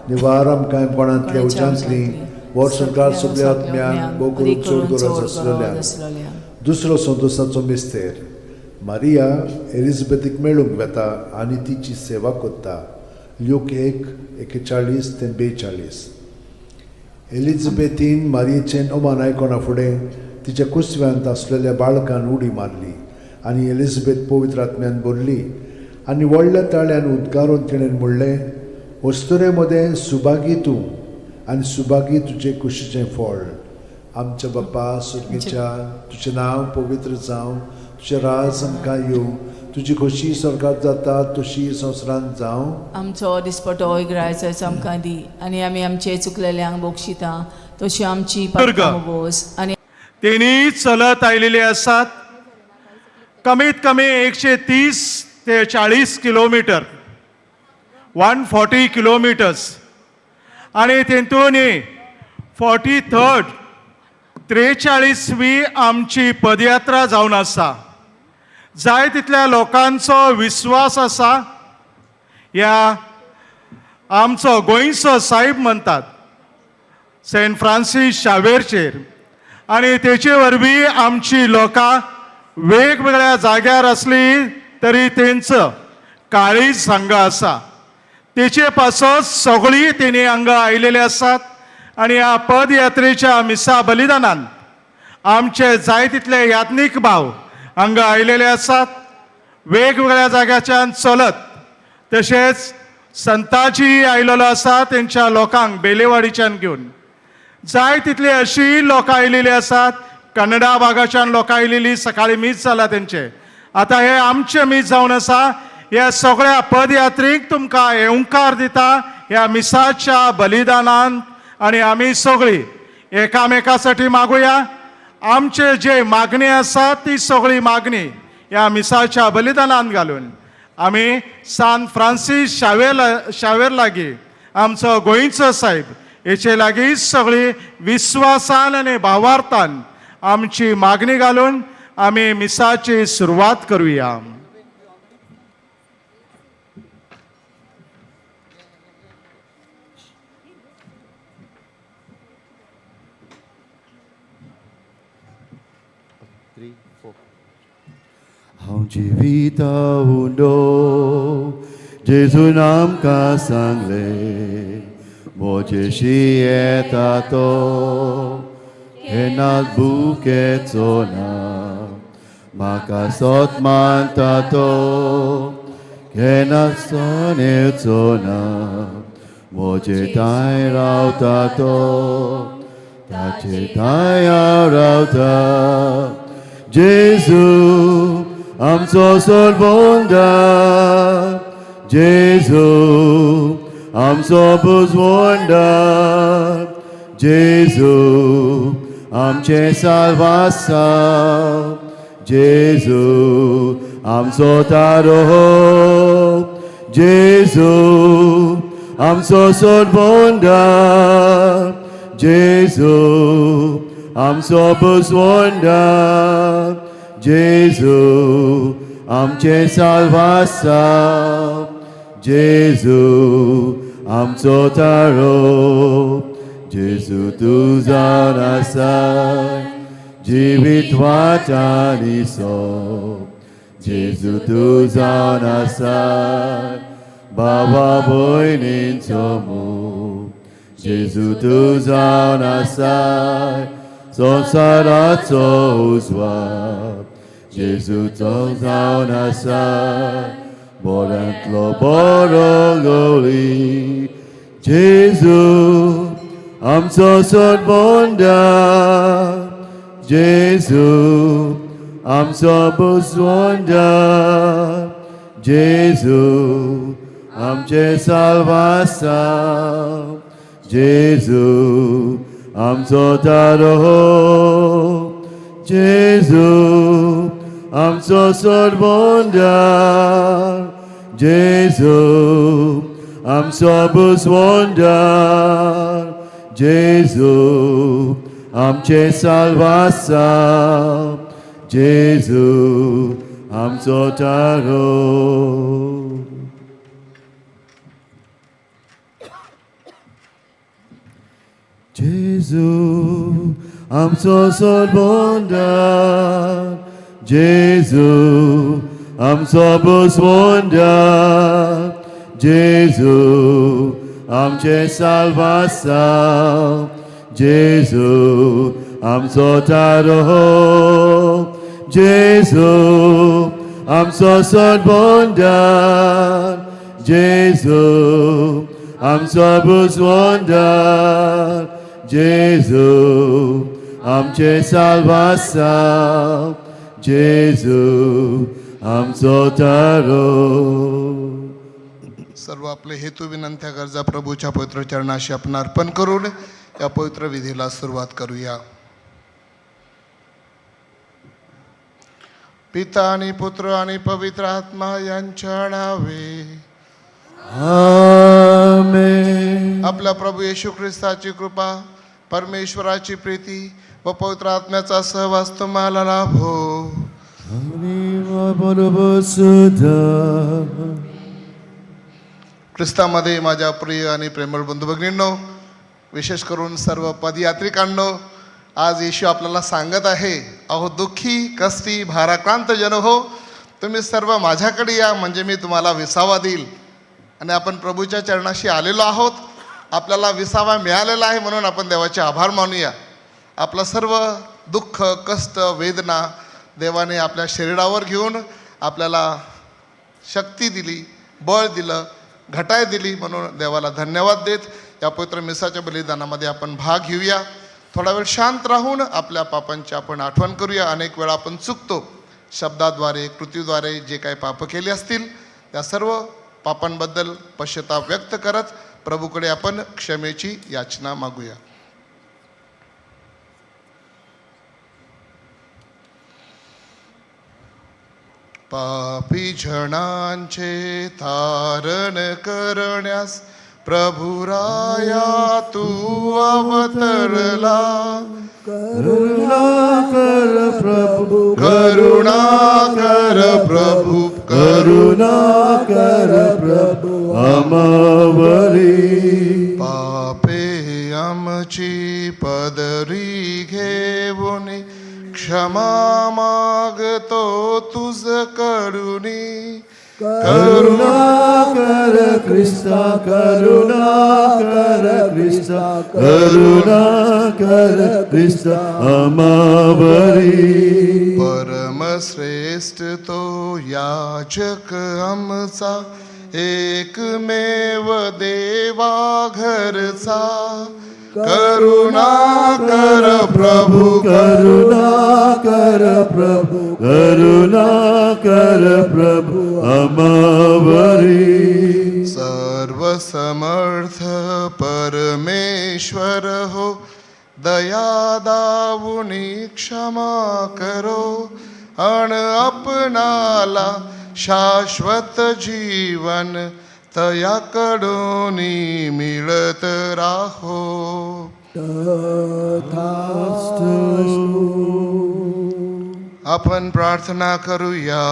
निवार आमकां पणांतल्या उज्यांतली वर सरकार सगळ्या आत्म्यांक भोव करून चड गरज आसलेल्या दुसरो संतोसाचो मिस्तेर मारिया एलिझाबेथीक मेळूंक वेता आनी तिची सेवा करता ल्यूक 1:41-42 एलिझाबेथीन मारयेचें ओमान आयकोना फुडें तिच्या कुसव्यांत आसलेल्या बाळकान उडी मारली आनी एलिझाबेथ पवित्र आत्म्यान भरली आनी व्हडल्या ताळ्यान उद्गारून तिणें म्हणलें वस्तुरे मदें सुभागी तूं आनी सुभागी तुजे कुशीचें फळ आमच्या बापा सुर्गीच्या तुजें नांव पवित्र जावं तुजें राज आमकां येवं तुजी खोशी स्वर्गांत जाता तशी संवसारांत जावं आमचो दिसपटो इग्रायचो आमकां दी आनी आमी आमचे चुकलेल्यांक बोगशिता तशी आमची पातकां बोस आनी तेनी चलत आयलेले आसात कमीत कमी 130 ते 40 किलोमीटर 140 किलोमिटर्स आणि तेतून 43वी आमची पदयात्रा जावन आसा जाय तितल्या लोकांचो विश्वास आसा ह्या आमचो गोंयचो साहेब म्हणटात सेंट फ्रांसीस शावेरचेर आनी तेचे वरवीं आमची लोकां वेगवेगळ्या जाग्यार आसली तरी तेंचो काळीज हांगा आसा तेचे पासत सगळीं तेणी हांगा आयलेले आसात आनी ह्या पदयात्रेच्या मिसा बलिदानान आमचे जाय तितले यात्नीक भाव हांगा आयलेले आसात वेगवेगळ्या जाग्याच्यान चलत तशेंच संताजी आयलेलो आसा तेंच्या लोकांक बेलेवाडीच्यान घेवन जाय तितली अशी लोकां आयलेली आसात कन्नडा भागाच्यान लोकां आयलेली सकाळी मीस जाला तेंचे आतां हे आमचे मीस जावन आसा ह्या सगळ्या पदयात्रेक तुमकां येवकार दिता ह्या मिसाच्या बलिदानान आनी आमी सगळीं एकामेकासाठी मागुया आमचे जे मागणी आसा ती सगळी मागणी ह्या मिसाच्या बलिदानान घालून आमी सान फ्रांसीस शावेर लागीं आमचो गोंयचो साहेब हेचे लागीं सगळी विश्वासान आनी भावार्थान आमची मागणी घालून आमी मिसाची सुरवात करुया हांव जिविता उंडो जेजून आमकां सांगलें मोजेशी येता तो केन्नाच बुकेचो ना म्हाका सोत मानता तो केन्नाच सोनेचो ना मोजे थंय रावता तो ताचे थंय हांव रावता जेजू आमचो सोलबोंदा Jesu, आमचो बुजवंडा, Jesu, आमचे साल्वासा, Jesu, आमचो तारो, Jesu, आमचो सोडवंडा, Jesu, आमचो बुजवंडा, Jesu, आमचे साल्वासा, Jesu, आमचो तारो, Jesu तुझा नासाय, जिवीत वाटानी सो, Jesu तुझा नासाय, बाबा भयणींचो मोग, Jesu तुझा नासाय, संसाराचो उजवाड, Jesu तुझा नासाय, बोरांतलो बरो गवळी, Jesu, आमचो सोडवंडा, Jesu, आमचो बुजवंडा, Jesu, आमचे साल्वासा, Jesu, आमचो तारो, Jesu, आमचो सोडवंडा, Jesu, आमचो बुजवंडा, Jesu, आमचे साल्वासा, Jesu, आमचो तारो. Jesu, आमचो सोडवंडा, Jesu, आमचो बुजवंडा, Jesu, आमचे साल्वासा, Jesu, आमचो तारो, Jesu, आमचो सोडवंडा, Jesu, आमचो बुजवंडा, Jesu, आमचे साल्वासा, Jesu, आमचो तारो. सर्व आपले हेतू विनंत्या गरजा प्रभूच्या पवित्र चरणाशी आपण अर्पण करून या पवित्र विधीला सुरुवात करूया. पिता आणि पुत्र आणि पवित्र आत्मा यांच्या नावे आमेन. आपल्या प्रभू येशू ख्रिस्ताची कृपा, परमेश्वराची प्रीती व पवित्र आत्म्याचा सहवास तुम्हाला लाभो. ख्रिस्तामध्ये माझ्या प्रिय आणि प्रेमळ बंधू भगिनींनो, विशेष करून सर्व पदयात्रिकांनो, आज येशू आपल्याला सांगत आहे, अहो दुःखी कष्टी भाराक्रांत जन हो, तुम्ही सर्व माझ्याकडे या, म्हणजे मी तुम्हाला विसावा देईल. आणि आपण प्रभूच्या चरणाशी आलेलो आहोत, आपल्याला विसावा मिळालेला आहे, म्हणून आपण देवाचे आभार मानूया. आपलं सर्व दुःख कष्ट वेदना देवाने आपल्या शरीरावर घेऊन आपल्याला शक्ती दिली, बळ दिलं, घटाय दिली, म्हणून देवाला धन्यवाद देत या पवित्र मिसाच्या बलिदानामध्ये आपण भाग घेऊया. थोडा वेळ शांत राहून आपल्या पापांची आपण आठवण करूया. अनेक वेळा आपण चुकतो, शब्दाद्वारे कृतीद्वारे जे काही पापं केली असतील त्या सर्व पापांबद्दल पश्चाताप व्यक्त करत प्रभूकडे आपण क्षमेची याचना मागूया. पापी जनांचे तारण करण्यास प्रभुराया तू अवतरला. करुणा कर प्रभु, करुणा कर प्रभु, करुणा कर प्रभु आमावरी. पापे आमची पदरी घेऊन क्षमा मागतो तुझ करुणी. करुणा कर ख्रिस्ता, करुणा कर ख्रिस्ता, करुणा कर ख्रिस्ता आमावरी. परमश्रेष्ठ तो याचक आमचा, एकमेव देवा घरचा. करुणा कर प्रभु, करुणा कर प्रभु, करुणा कर प्रभु आमावरी सर्वसमर्थ परमेश्वर हो, दया दावुनी क्षमा करो, अण अपनाला शाश्वत जीवन तयाकडूनी मिळत राहो. आपण प्रार्थना करूया.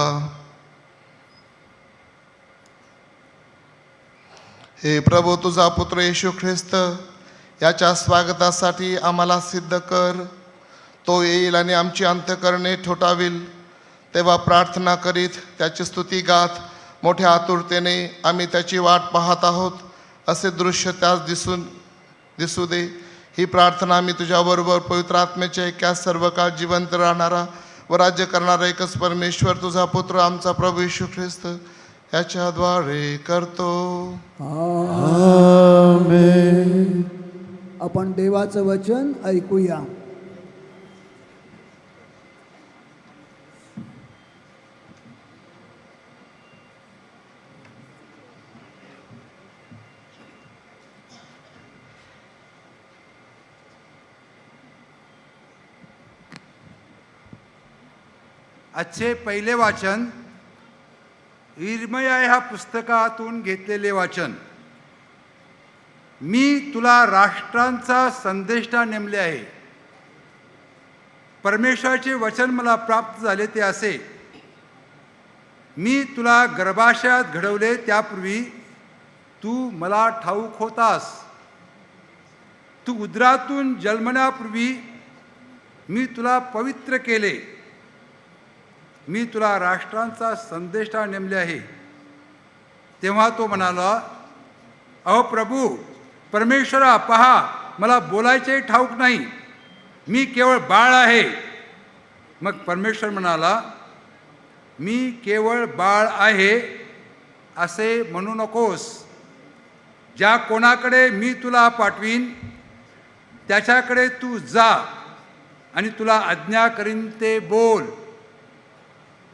हे प्रभू, तुझा पुत्र येशू ख्रिस्त याच्या स्वागतासाठी आम्हाला सिद्ध कर. तो येईल आणि आमची अंतःकरणे ठोठावील. तेव्हा प्रार्थना करीत त्याची स्तुती गात मोठ्या आतुरतेने आम्ही त्याची वाट पाहत आहोत असे दृश्य त्यास दिसू दे. ही प्रार्थना आम्ही तुझ्याबरोबर पवित्र आत्म्याच्या एका सर्व काळ जिवंत राहणारा व राज्य करणारा एकच परमेश्वर तुझा पुत्र आमचा प्रभू येशू ख्रिस्त याच्याद्वारे करतो. आमेन. आपण देवाचं वचन ऐकूया. आजचे पहिले वाचन इर्मया ह्या पुस्तकातून घेतलेले वाचन. मी तुला राष्ट्रांचा संदेष्टा नेमले आहे. परमेश्वराचे वचन मला प्राप्त झाले ते असे, मी तुला गर्भाशयात घडवले त्यापूर्वी तू मला ठाऊक होतास. तू उदरातून जन्मण्यापूर्वी मी तुला पवित्र केले. मी तुला राष्ट्रांचा संदेष्टा नेमले आहे. तेव्हा तो म्हणाला, अहो प्रभू परमेश्वरा, पहा, मला बोलायचे ठाऊक नाही, मी केवळ बाळ आहे. मग परमेश्वर म्हणाला, मी केवळ बाळ आहे असे म्हणू नकोस. ज्या कोणाकडे मी तुला पाठवीन त्याच्याकडे तू जा आणि तुला आज्ञा करीन ते बोल.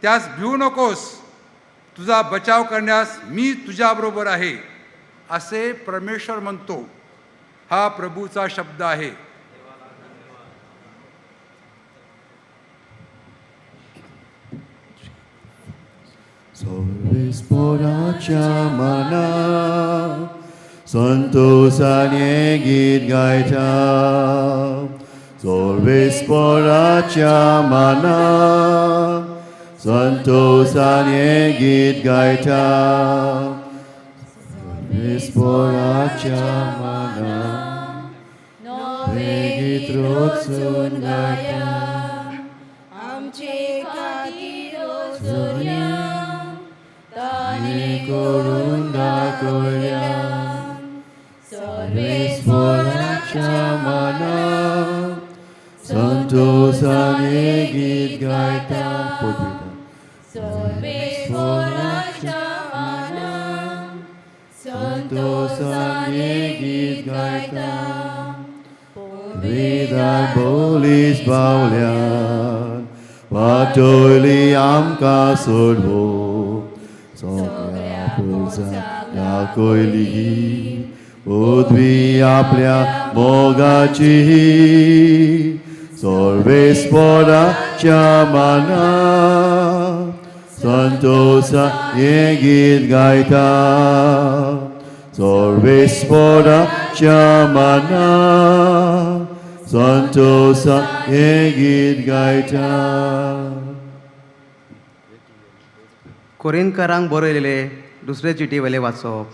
त्यास भिवू नकोस, तुझा बचाव करण्यास मी तुझ्याबरोबर आहे असे परमेश्वर म्हणतो. हा प्रभूचा शब्द आहे. सर्वेस्पराच्या मना संतोषाने गीत गायता. सर्वेस्पराच्या मना संतोषाने गीत गायता. सर्वेस्पराच्या मना गीत रोजून गायता. आमचे खातीर ताने करून दाखवल्या. सर्वेस्पराच्या मना संतोषाने गीत गायता. सर्वेश्वराच्या माना संतोषाने गीत गायता. वेदार बोलीस बावल्यान वाटोयली आमकां सोडवो. सगळ्या पुरसां दाखयली पदवी आपल्या मोगाची. सर्वेस्पराच्या मना संतोषाने गीत गायता. सर्वेस्पराच्या मना संतोषाने गीत गायता. कोरिंथकारांक बरयलेले दुसरे चिटीवेले वाचप.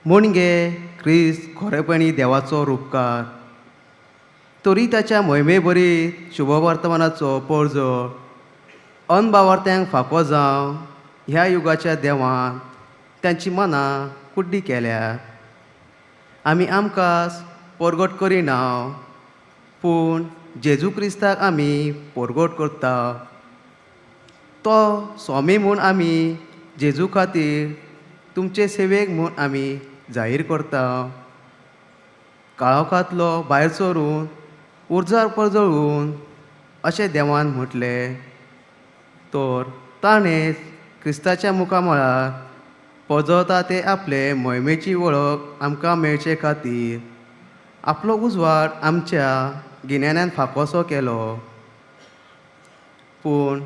म्हूण गे ख्रिस्त खरेपणी देवाचो रूपकार, तरी ताच्या मोहिमे बरी शुभवर्तमानाचो पळजो अनभावार्थ्यांक फाको जावं ह्या युगाच्या देवान त्यांची मनां कुड्डी केल्या. आमी आमकांच परगट करिना, पूण जेजू क्रिस्ताक आमी परगट करता. तो स्वामी म्हूण आमी जेजू खातीर तुमचे सेवेक म्हूण आमी जाहीर करता. काळोखांतलो भायर सरून उर्जार पळजळून अशें देवान म्हटलें. तर ताणें क्रिस्ताच्या मुखामळार पजवता ते आपले मोहिमेची वळख आमकां मेळचे खातीर आपलो उजवाड आमच्या गिन्यान्यान फाकोसो केलो. पूण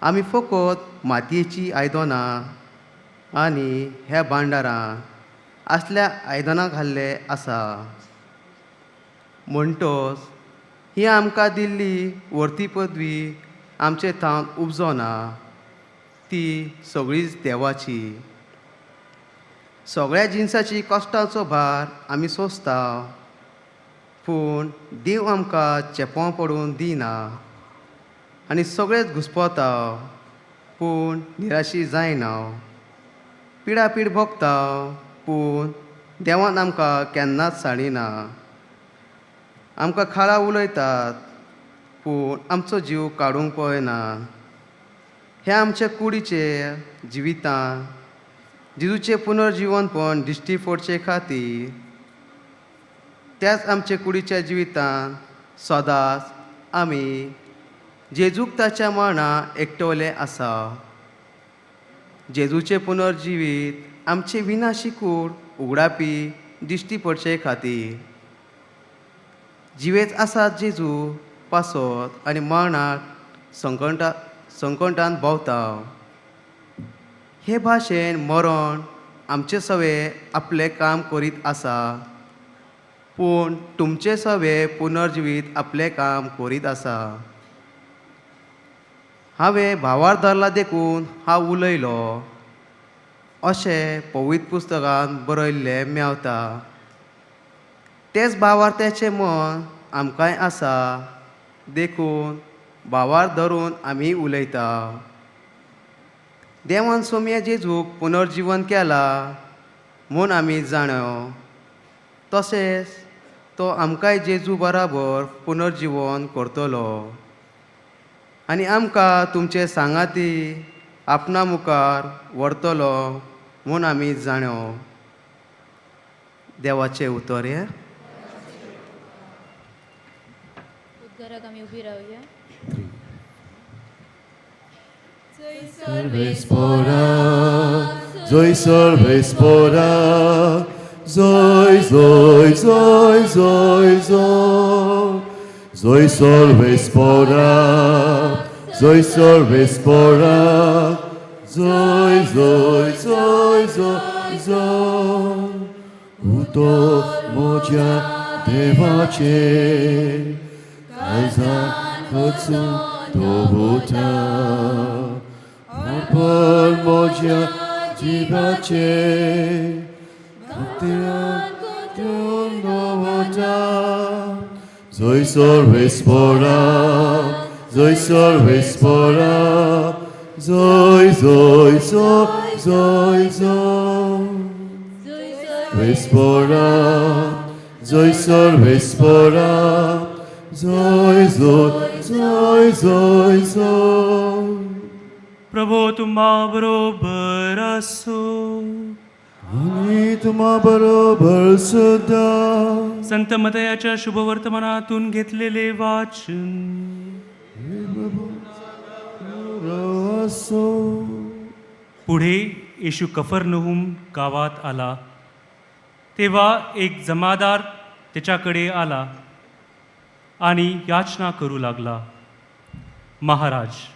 आमी फकत मातयेची आयदनां आनी ह्या भांडारां असल्या आयदनां घाल्ले आसा. म्हणटोच ही आमकां दिल्ली वर्ती पदवी आमचे थावन उपजोना, ती सगळीच देवाची. सगळ्या जिन्साची कश्टाचो भार आमी सोंसता, पूण देव आमकां चेपो पडून दिना आनी सगळेच घुस्पता, पूण निराशी जायना. पिडापीड भोगता, पूण देवान आमकां केन्नाच साडिना. आमकां खाला उलयतात, पूण आमचो जीव काडूंक पळयना. हे आमचे कुडीचे जिवितान जेजूचे पुनर्जीवनपण दिश्टी पडचे खातीर त्याच आमचे कुडीच्या जिवितान सदांच आमी जेजूक ताच्या मरणां एकटवले आसा. जेजूचे पुनर्जिवीत आमचे विनाशी कूड उगडापी दिश्टी पडचे खातीर जिवेच आसात जेजू पासत आनी मरणाक संकटांत भोंवता. हे भाशेन मरण आमचे सवे आपले काम करीत आसा, पूण तुमचे सवे पुनर्जिवीत आपले काम करीत आसा. हांवें भावार धरला देखून हांव उलयलो अशें पवित्र पुस्तकांत बरयल्लें मेवता. तेच भावार तेचें मन आमकांय आसा, देखून भावार धरून आमी उलयता. देवान सोम्या जेजूक पुनर्जीवन केलां म्हूण आमी जाणो, तशेंच तो आमकांय जेजू बराबर पुनर्जीवन करतलो आनी आमकां तुमचे सांगाती आपणा मुखार व्हरतलो म्हूण आमी जाणो. देवाचें उतर हें. उद्गाराक आमी उबी रावया. Salve spora, zoi salve spora, zoi, zoi, zoi, zoi, zoi, zoi salve spora, zoi salve spora, zoi, zoi, zoi, zoi, zoi, uto moja devace, kalza kotsu dobuta. Por moja dziwacie, Bhaktiran novata, Zoi salve spora, Zoi salve spora, Zoi, zoi, zoi, zoi, zoi, Zoi spora, Zoi salve spora, Zoi, zoi, zoi, zoi, zoi. प्रभो तुम्हा बरोबर असो आणि तुम्हा बरोबर सुद्धा. संत मतयाच्या शुभवर्तमानातून घेतलेले वाचन. पुढे येशू कफरनहूम गावात आला, तेव्हा एक जमादार त्याच्याकडे आला आणि याचना करू लागला, महाराज,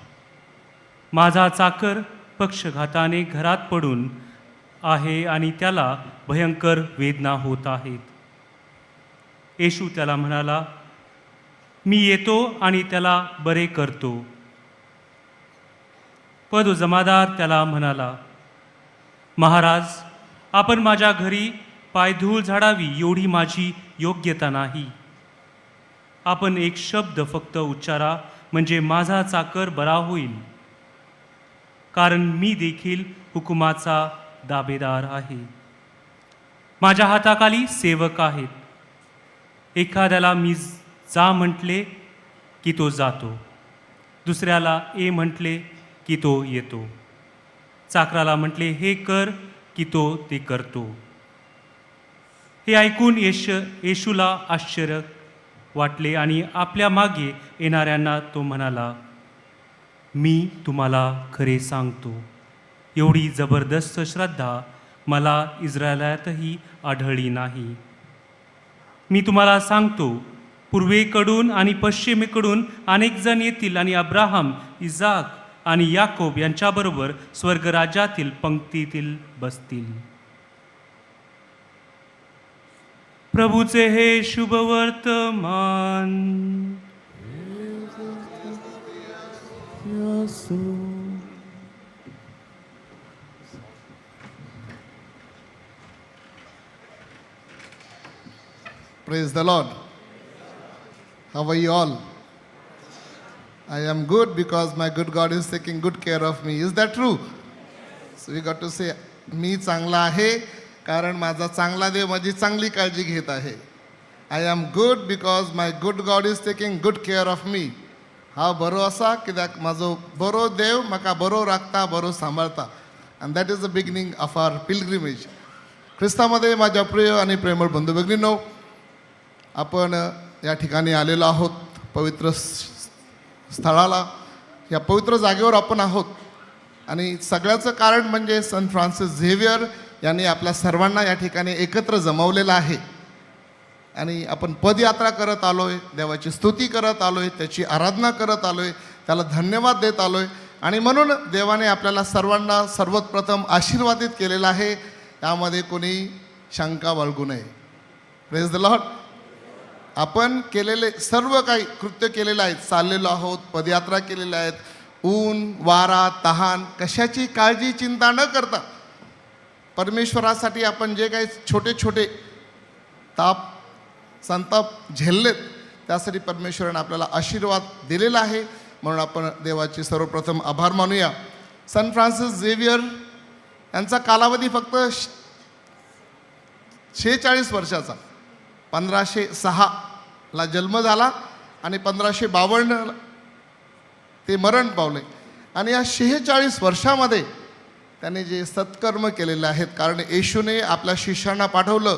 माझा चाकर पक्षघाताने घरात पडून आहे आणि त्याला भयंकर वेदना होत आहेत. येशू त्याला म्हणाला, मी येतो आणि त्याला बरे करतो. पण तो जमादार त्याला म्हणाला, महाराज, आपण माझ्या घरी पायधूळ झाडावी एवढी माझी योग्यता नाही. आपण एक शब्द फक्त उच्चारा म्हणजे माझा चाकर बरा होईल, कारण मी देखील हुकुमाचा दावेदार आहे. माझ्या हाताखाली सेवक आहेत. एखाद्याला मी जा म्हटले की तो जातो, दुसऱ्याला ये म्हटले की तो येतो, चाकराला म्हटले हे कर की तो ते करतो. हे ऐकून येशूला आश्चर्य वाटले आणि आपल्या मागे येणाऱ्यांना तो म्हणाला, मी तुम्हाला खरे सांगतो, एवढी जबरदस्त श्रद्धा मला इस्रायलातही आढळली नाही. मी तुम्हाला सांगतो, पूर्वेकडून आणि पश्चिमेकडून अनेक जण येतील आणि अब्राहम, इजाक आणि याकोब यांच्याबरोबर स्वर्गराज्यातील पंक्तीतील बसतील. प्रभूचे हे शुभवर्तमान. Praise the Lord. How are you all? I am good because my good God is taking good care of me. Is that true? So we got to say, मी चांगला आहे कारण माझा चांगला देव माझी चांगली काळजी घेत आहे. I am good because my good God is taking good care of me. हा बरो असा कित्याक माझो बरो देव म्हाका बरो राखता, बरो सांभाळता. And that is the beginning of our pilgrimage. ख्रिस्तामध्ये माझ्या प्रिय आणि प्रेमळ बंधू भगिनींनो, आपण या ठिकाणी आलेलो आहोत. पवित्र स्थळाला, या पवित्र जागेवर आपण आहोत. आणि सगळ्याचं कारण म्हणजे संत फ्रान्सिस झेवियर यांनी आपल्या सर्वांना या ठिकाणी एकत्र जमवलेलं आहे. आणि आपण पदयात्रा करत आलो आहे, देवाची स्तुती करत आलो आहे, त्याची आराधना करत आलो आहे, त्याला धन्यवाद देत आलो आहे. आणि म्हणून देवाने आपल्याला सर्वांना सर्वप्रथम आशीर्वादित केलेलं आहे. यामध्ये कोणी शंका बाळगू नये. Praise the Lord. आपण केलेले सर्व काही कृत्य केलेलं आहे, चाललेलो आहोत, पदयात्रा केलेल्या आहेत, ऊन वारा तहान कशाची काळजी चिंता न करता परमेश्वरासाठी आपण जे काही छोटे छोटे ताप संताप झेललेत त्यासाठी परमेश्वराने आपल्याला आशीर्वाद दिलेला आहे. म्हणून आपण देवाचे सर्वप्रथम आभार मानूया. संत फ्रान्सिस झेवियर यांचा कालावधी फक्त 46 वर्षाचा. 1506ला जन्म झाला आणि 1552 ते मरण पावले. आणि या 46 वर्षामध्ये त्याने जे सत्कर्म केलेले आहेत, कारण येशूने आपल्या शिष्यांना पाठवलं.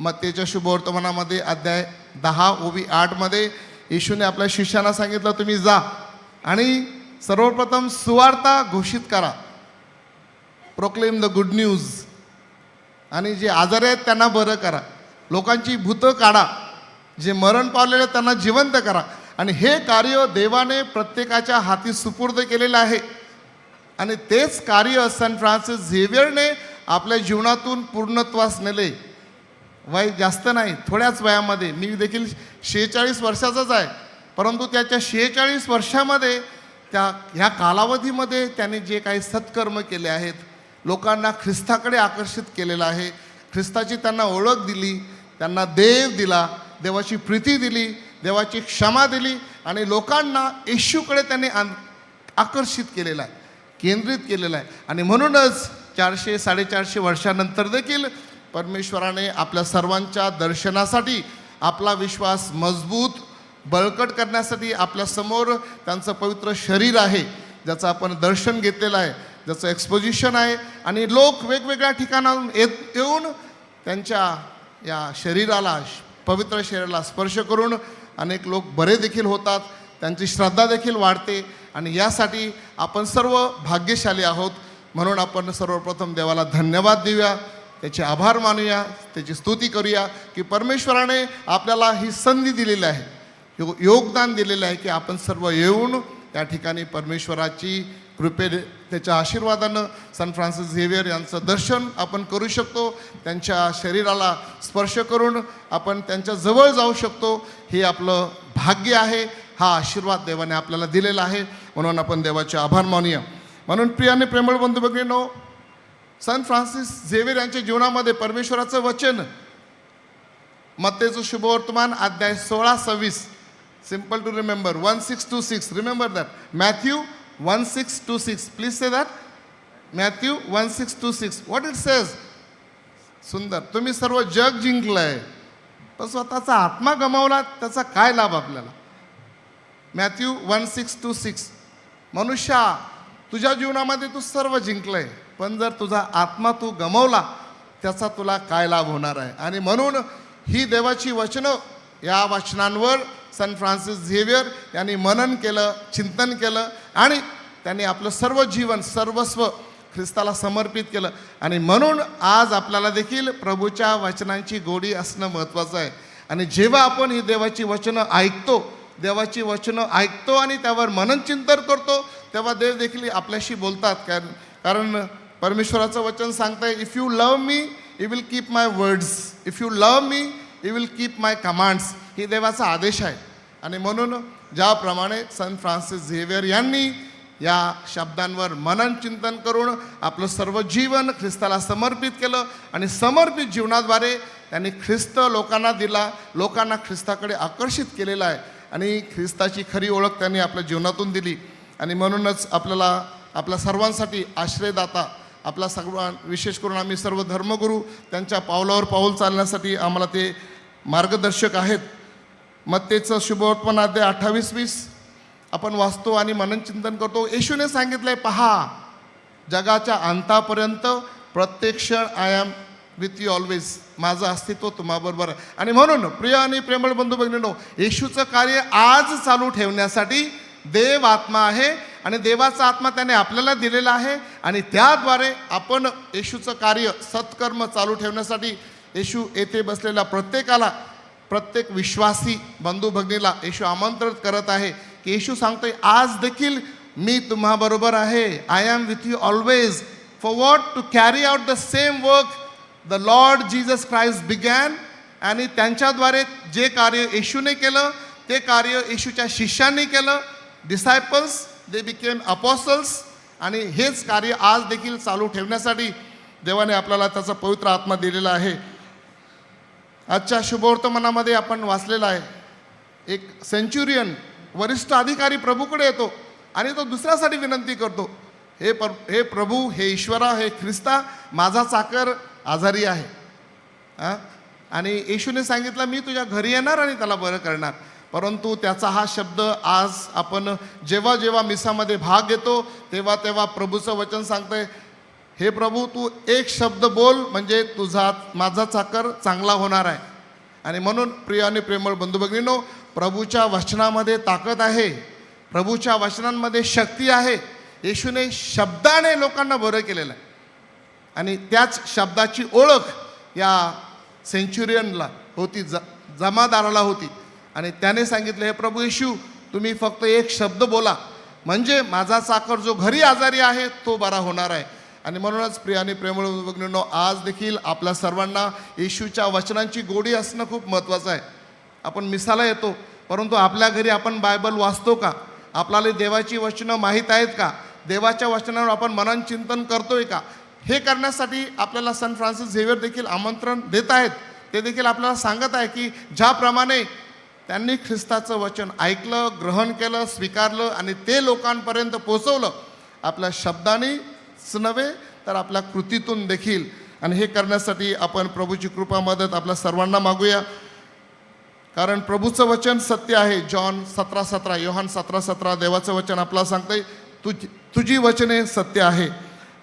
मत्तेच्या शुभवर्तमानामध्ये अध्याय 10:8 येशूने आपल्या शिष्यांना सांगितलं, तुम्ही जा आणि सर्वप्रथम सुवार्ता घोषित करा, प्रोक्लेम द गुड न्यूज. आणि जे आजारी आहेत त्यांना बरं करा, लोकांची भूतं काढा, जे मरण पावलेले त्यांना जिवंत करा. आणि हे कार्य देवाने प्रत्येकाच्या हाती सुपूर्द केलेलं आहे. आणि तेच कार्य संत फ्रान्सिस झेवियरने आपल्या जीवनातून पूर्णत्वास नेले. वय जास्त नाही, थोड्याच वयामध्ये. मी देखील 46 वर्षाचाच आहे, परंतु त्याच्या 46 वर्षामध्ये ह्या कालावधीमध्ये त्याने जे काही सत्कर्म केले आहेत, लोकांना ख्रिस्ताकडे आकर्षित केलेलं आहे, ख्रिस्ताची त्यांना ओळख दिली, त्यांना देव दिला, देवाची प्रीती दिली, देवाची क्षमा दिली आणि लोकांना येशूकडे त्यांनी आकर्षित केलेलं आहे, केंद्रित केलेलं आहे. आणि म्हणूनच 400-450 वर्षानंतर देखील परमेश्वराने आपल्या सर्वांच्या दर्शनासाठी, आपला विश्वास मजबूत बळकट करण्यासाठी आपल्यासमोर त्यांचं पवित्र शरीर आहे, ज्याचं आपण दर्शन घेतलेलं आहे, ज्याचं एक्सपोजिशन आहे. आणि लोक वेगवेगळ्या ठिकाणाहून येऊन त्यांच्या या शरीराला, पवित्र शरीराला स्पर्श करून अनेक लोक बरे देखील होतात, त्यांची श्रद्धा देखील वाढते. आणि यासाठी आपण सर्व भाग्यशाली आहोत. म्हणून आपण सर्वप्रथम देवाला धन्यवाद देऊया, त्याचे आभार मानूया, त्याची स्तुती करूया की परमेश्वराने आपल्याला ही संधी दिलेली आहे, योगदान दिलेलं आहे की आपण सर्व येऊन या ठिकाणी परमेश्वराची कृपेने, त्याच्या आशीर्वादानं संत फ्रान्सिस झेवियर यांचं दर्शन आपण करू शकतो, त्यांच्या शरीराला स्पर्श करून आपण त्यांच्या जवळ जाऊ शकतो. हे आपलं भाग्य आहे. हा आशीर्वाद देवाने आपल्याला दिलेला आहे. म्हणून आपण देवाचे आभार मानूया. म्हणून प्रियाने प्रेमळ बंधू भगिनींनो, संत फ्रान्सिस झेवियर यांच्या जीवनामध्ये परमेश्वराचं वचन, मत्तेचं शुभवर्तमान अध्याय 16-26, simple to remember, 16-6. Remember that. Matthew 16-6. Please say that. Matthew 16-6. What it says? सुंदर. तुम्ही सर्व जग जिंकलंय, पण स्वतःचा आत्मा गमावला, त्याचा काय लाभ आपल्याला? मॅथ्यू 16-6. मनुष्या, तुझ्या जीवनामध्ये तू सर्व जिंकलंय, पण जर तुझा आत्मा तू गमावला, त्याचा तुला काय लाभ होणार आहे? आणि म्हणून ही देवाची वचनं, या वचनांवर सन फ्रान्सिस झेवियर यांनी मनन केलं, चिंतन केलं आणि त्यांनी आपलं सर्व जीवन सर्वस्व ख्रिस्ताला समर्पित केलं. आणि म्हणून आज आपल्याला देखील प्रभूच्या वचनांची गोडी असणं महत्त्वाचं आहे. आणि जेव्हा आपण ही देवाची वचनं ऐकतो आणि त्यावर मनन चिंतन करतो, तेव्हा देव देखील आपल्याशी बोलतात. कारण परमेश्वराचं वचन सांगतंय, if you love me you will keep my words, if you love me you will keep my commands. ही देवाचा आदेश आहे. आणि म्हणून ज्याप्रमाणे सन फ्रान्सिस झेवियर यांनी या शब्दांवर मनन चिंतन करून आपलं सर्व जीवन ख्रिस्ताला समर्पित केलं आणि समर्पित जीवनाद्वारे त्यांनी ख्रिस्त लोकांना दिला, लोकांना ख्रिस्ताकडे आकर्षित केलेलं आहे आणि ख्रिस्ताची खरी ओळख त्यांनी आपल्या जीवनातून दिली. आणि म्हणूनच आपल्या सर्वांसाठी आश्रयदाता, आपला सर्व विशेष करून आम्ही सर्व धर्मगुरू त्यांच्या पावलावर पाऊल चालण्यासाठी आम्हाला ते मार्गदर्शक आहेत. मत्तेचं शुभवर्तमान अध्याय 28-20 आपण वाचतो आणि मनन चिंतन करतो. येशूने सांगितलंय, पहा जगाच्या अंतापर्यंत प्रत्येक क्षण I am with you always, माझं अस्तित्व तुम्हाबरोबर आहे. आणि म्हणून प्रिय आणि प्रेमळ बंधू भगिनींनो, येशूचं कार्य आज चालू ठेवण्यासाठी देव आत्मा आहे आणि देवाचा आत्मा त्याने आपल्याला दिलेला आहे. आणि त्याद्वारे आपण येशूचं कार्य सत्कर्म चालू ठेवण्यासाठी येशू येथे बसलेल्या प्रत्येकाला, प्रत्येक विश्वासी बंधू भगिनीला येशू आमंत्रित करत आहे की येशू सांगतोय, आज देखील मी तुम्हाबरोबर आहे. I am with you always. For what? To carry out the same work the Lord Jesus Christ began. आणि त्यांच्याद्वारे जे कार्य येशूने केलं ते कार्य येशूच्या शिष्यांनी केलं. डिसायपल्स, दे बिकेम अपॉसल्स. आणि हेच कार्य आज देखील चालू ठेवण्यासाठी देवाने आपल्याला त्याचा पवित्र आत्मा दिलेला आहे. आजच्या शुभवर्तमानामध्ये आपण वाचलेला आहे, एक सेंच्युरियन वरिष्ठ अधिकारी प्रभूकडे येतो आणि तो दुसऱ्यासाठी विनंती करतो, हे प्रभू, हे ईश्वरा, हे ख्रिस्ता, माझा चाकर आजारी आहे. आणि येशूने सांगितलं, मी तुझ्या घरी येणार आणि त्याला बरं करणार. परंतु त्याचा हा शब्द आज आपण जेव्हा जेव्हा मिसामध्ये भाग घेतो तेव्हा तेव्हा प्रभूचं वचन सांगतंय, हे प्रभू, तू एक शब्द बोल म्हणजे माझा चाकर चांगला होणार आहे. आणि म्हणून प्रिय आणि प्रेमळ बंधू भगिनींनो, प्रभूच्या वचनामध्ये ताकद आहे, प्रभूच्या वचनांमध्ये शक्ती आहे. येशूने शब्दाने लोकांना बरं केलेलं आहे आणि त्याच शब्दाची ओळख या सेंच्युरियनला होती, जमादाराला होती. आणि त्याने सांगितलं, हे प्रभू येशू, तुम्ही फक्त एक शब्द बोला म्हणजे माझा चाकर जो घरी आजारी आहे तो बरा होणार आहे. आणि म्हणूनच प्रिय आणि प्रेमळ भगिनींनो, आज देखील आपल्या सर्वांना येशूच्या वचनांची गोडी असणं खूप महत्त्वाचं आहे. आपण मिसाला येतो, परंतु आपल्या घरी आपण बायबल वाचतो का? आपल्याला देवाची वचनं माहीत आहेत का? देवाच्या वचनावर आपण मनन चिंतन करतोय का? हे करण्यासाठी आपल्याला सन फ्रान्सिस झेवियर देखील आमंत्रण देत आहेत. ते देखील आपल्याला सांगत आहे की ज्याप्रमाणे त्यांनी ख्रिस्ताचं वचन ऐकलं, ग्रहण केलं, स्वीकारलं आणि ते लोकांपर्यंत पोचवलं, आपल्या शब्दानेच नव्हे तर आपल्या कृतीतून देखील. आणि हे करण्यासाठी आपण प्रभूची कृपा मदत आपल्या सर्वांना मागूया. कारण प्रभूचं वचन सत्य आहे. योहान 17:17 देवाचं वचन आपल्याला सांगतंय, तुझी वचने सत्य आहे.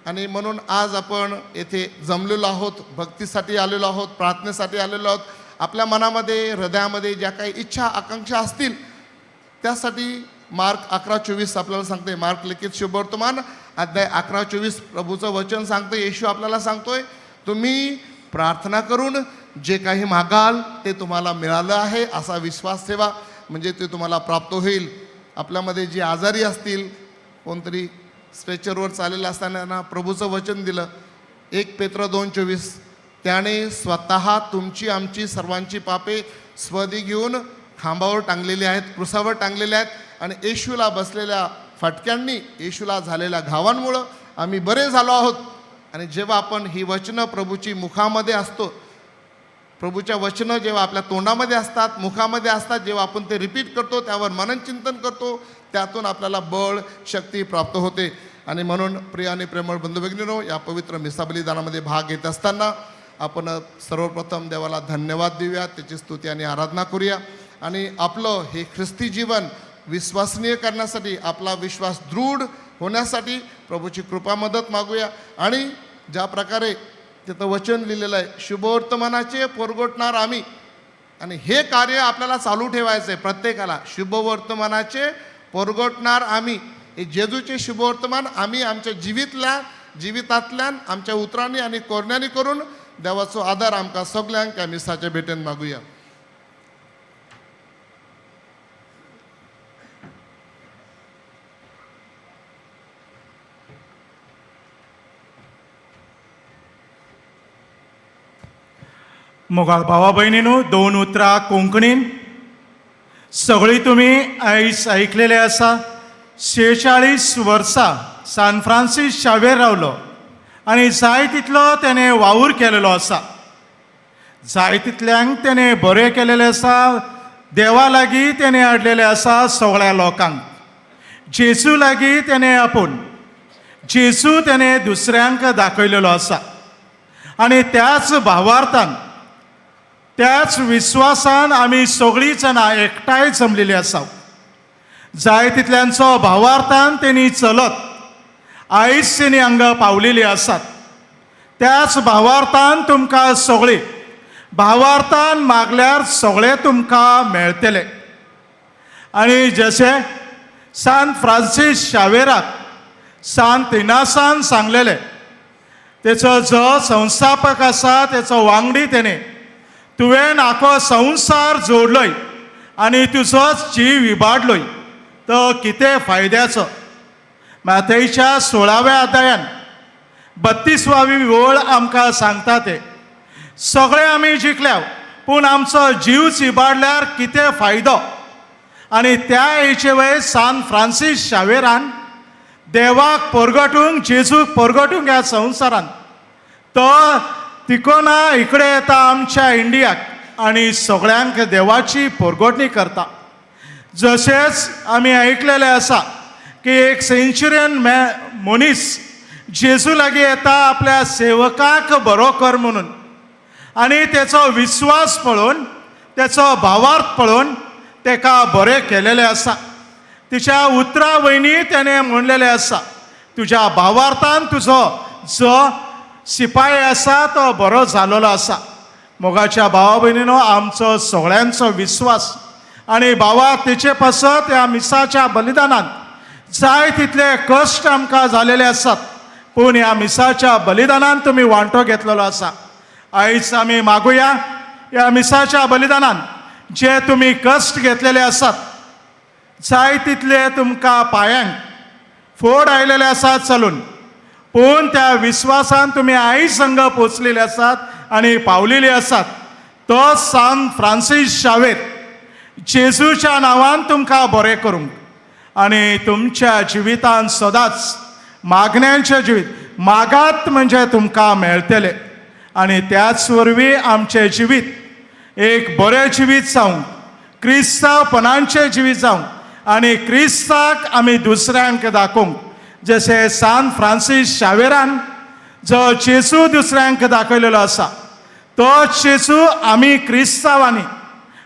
आणि म्हणून आज आपण येथे जमलेलो आहोत, भक्तीसाठी आलेलो आहोत, प्रार्थनेसाठी आलेलो आहोत. आपल्या मनामध्ये, हृदयामध्ये ज्या काही इच्छा आकांक्षा असतील त्यासाठी मार्क 11:24 आपल्याला सांगते. मार्क लिखित शुभवर्तमान अध्याय 11:24 प्रभूचं वचन सांगतं. येशू आपल्याला सांगतोय, तुम्ही प्रार्थना करून जे काही मागाल ते तुम्हाला मिळालं आहे असा विश्वास ठेवा, म्हणजे ते तुम्हाला प्राप्त होईल. आपल्यामध्ये जे आजारी असतील, कोणतरी स्ट्रेचरवर चाललेलं असताना प्रभूचं वचन दिलं, 1 पेत्र 2:24, त्याने स्वतः तुमची आमची सर्वांची पापे स्वदी घेऊन खांबावर टांगलेली आहेत, क्रुसावर टांगलेले आहेत. आणि येशूला बसलेल्या फटक्यांनी, येशूला झालेल्या घावांमुळं आम्ही बरे झालो आहोत. आणि जेव्हा आपण ही वचनं प्रभूची मुखामध्ये असतो, प्रभूच्या वचनं जेव्हा आपल्या तोंडामध्ये असतात, मुखामध्ये असतात, जेव्हा आपण ते रिपीट करतो, त्यावर मनन चिंतन करतो, त्यातून आपल्याला बळ, शक्ती प्राप्त होते. आणि म्हणून प्रिय आणि प्रेमळ बंधू भगिनींनो, या पवित्र मिसा बलिदानामध्ये भाग घेत असताना आपण सर्वप्रथम देवाला धन्यवाद देऊया, त्याची स्तुती आणि आराधना करूया. आणि आपलं हे ख्रिस्ती जीवन विश्वसनीय करण्यासाठी, आपला विश्वास दृढ होण्यासाठी प्रभूची कृपा मदत मागूया. आणि ज्या प्रकारे तिथं वचन लिहिलेलं आहे, शुभवर्तमानाचे पोरगोटणार आम्ही, आणि हे कार्य आपल्याला चालू ठेवायचं आहे प्रत्येकाला. शुभवर्तमानाचे परगटणार आम्ही. हे जेजूचे शुभवर्तमान आम्ही आमच्या जिवितांतल्यान आमच्या उतरांनी आणि कोरण्यांनी करून देवाचो आदार आमकां सगल्यांक ह्या मिसाच्या भेटेन मागुया. मोगाळ भावा भयणीनो, 2 उतरां कोंकणीन सगळीं तुमी आयज आयकलेले आसा. 46 वर्सां सान फ्रांसीस शावेर रावलो आनी जाय तितलो तेणें वावूर केलेलो आसा. जाय तितल्यांक तेणें बरें केलेलें आसा. देवा लागीं तेणें हाडलेलें आसा सगळ्या लोकांक. जेजू लागीं तेणें आपूण जेजू तेणें दुसऱ्यांक दाखयलेलो आसा. आनी त्याच भावार्थान त्याच विश्वासान आमी सगळीं जाणां एकठांय जमलेलीं आसा. जाय तितल्यांचो भावार्थान तेणी चलत आयज तेणी हांगा पावलेलीं आसात. त्याच भावार्थान तुमकां सगळीं भावार्थान मागल्यार सगळें तुमकां मेळटलें. आनी जशें सान फ्रांसीस शावेराक सांत इनासान सांगलेलें, तेचो जो संस्थापक आसा तेचो वांगडी तेणें, तुवें आखो संवसार जोडलोय आनी तुजोच जीव इबाडलोय तो कितें फायद्याचो. माथेच्या 16व्या अध्यायान 32वी ओळ आमकां सांगता ते, सगळे आमी जिखल्या पूण आमचो जीवच इबाडल्यार कितें फायदो. आनी त्या हेचे वेळेस सान फ्रांसीस शावेरान देवाक परगटूंक जेजूक परगटूंक ह्या संवसारान तो तिकोना इकडे येता आमच्या इंडियाक आनी सगळ्यांक देवाची परगटणी करता. जशेंच आमी आयकलेलें आसा की एक सेंच्युरियन मनीस जेजू लागीं येता आपल्या सेवकाक बरो कर म्हणून, आनी तेचो विश्वास पळोवन तेचो भावार्थ पळोवन तेका बरें केलेलें आसा. तिच्या उतरा वयनी तेणें म्हणलेलें आसा, तुज्या भावार्थान तुजो जो सिपाई आसा तो बरो जालोलो आसा. मोगाच्या भावा भयणीनो, आमचो सगळ्यांचो विश्वास आनी भावा तेचे पासत ह्या मिसाच्या बलिदानांत जाय तितले कश्ट आमकां जालेले आसात, पूण ह्या मिसाच्या बलिदानांत तुमी वांटो घेतलेलो आसा. आयज आमी मागुया ह्या मिसाच्या बलिदानांत जे तुमी कश्ट घेतलेले आसात, जाय तितले तुमकां पांयांक फोड आयलेले आसात चलून, पूण त्या विश्वासान तुमी आयज हांगा पोचलेले आसात आनी पावलेले आसात. तो सान फ्रांसीस शावेर जेजूच्या नांवान तुमकां बरें करूंक आनी तुमच्या जिवितांत सदांच मागण्यांचें जिवीत मागात म्हणजे तुमकां मेळटलें. आनी त्याच वरवीं आमचें जिवीत एक बरें जिवीत जावंक, क्रिस्तांवपणाचें जिवीत जावंक आनी क्रिस्ताक आमी दुसऱ्यांक दाखोवंक. जशें सान फ्रांसीस शावेरान जो जेजू दुसऱ्यांक दाखयलेलो आसा, तो जेजू आमी क्रिस्तांवांनी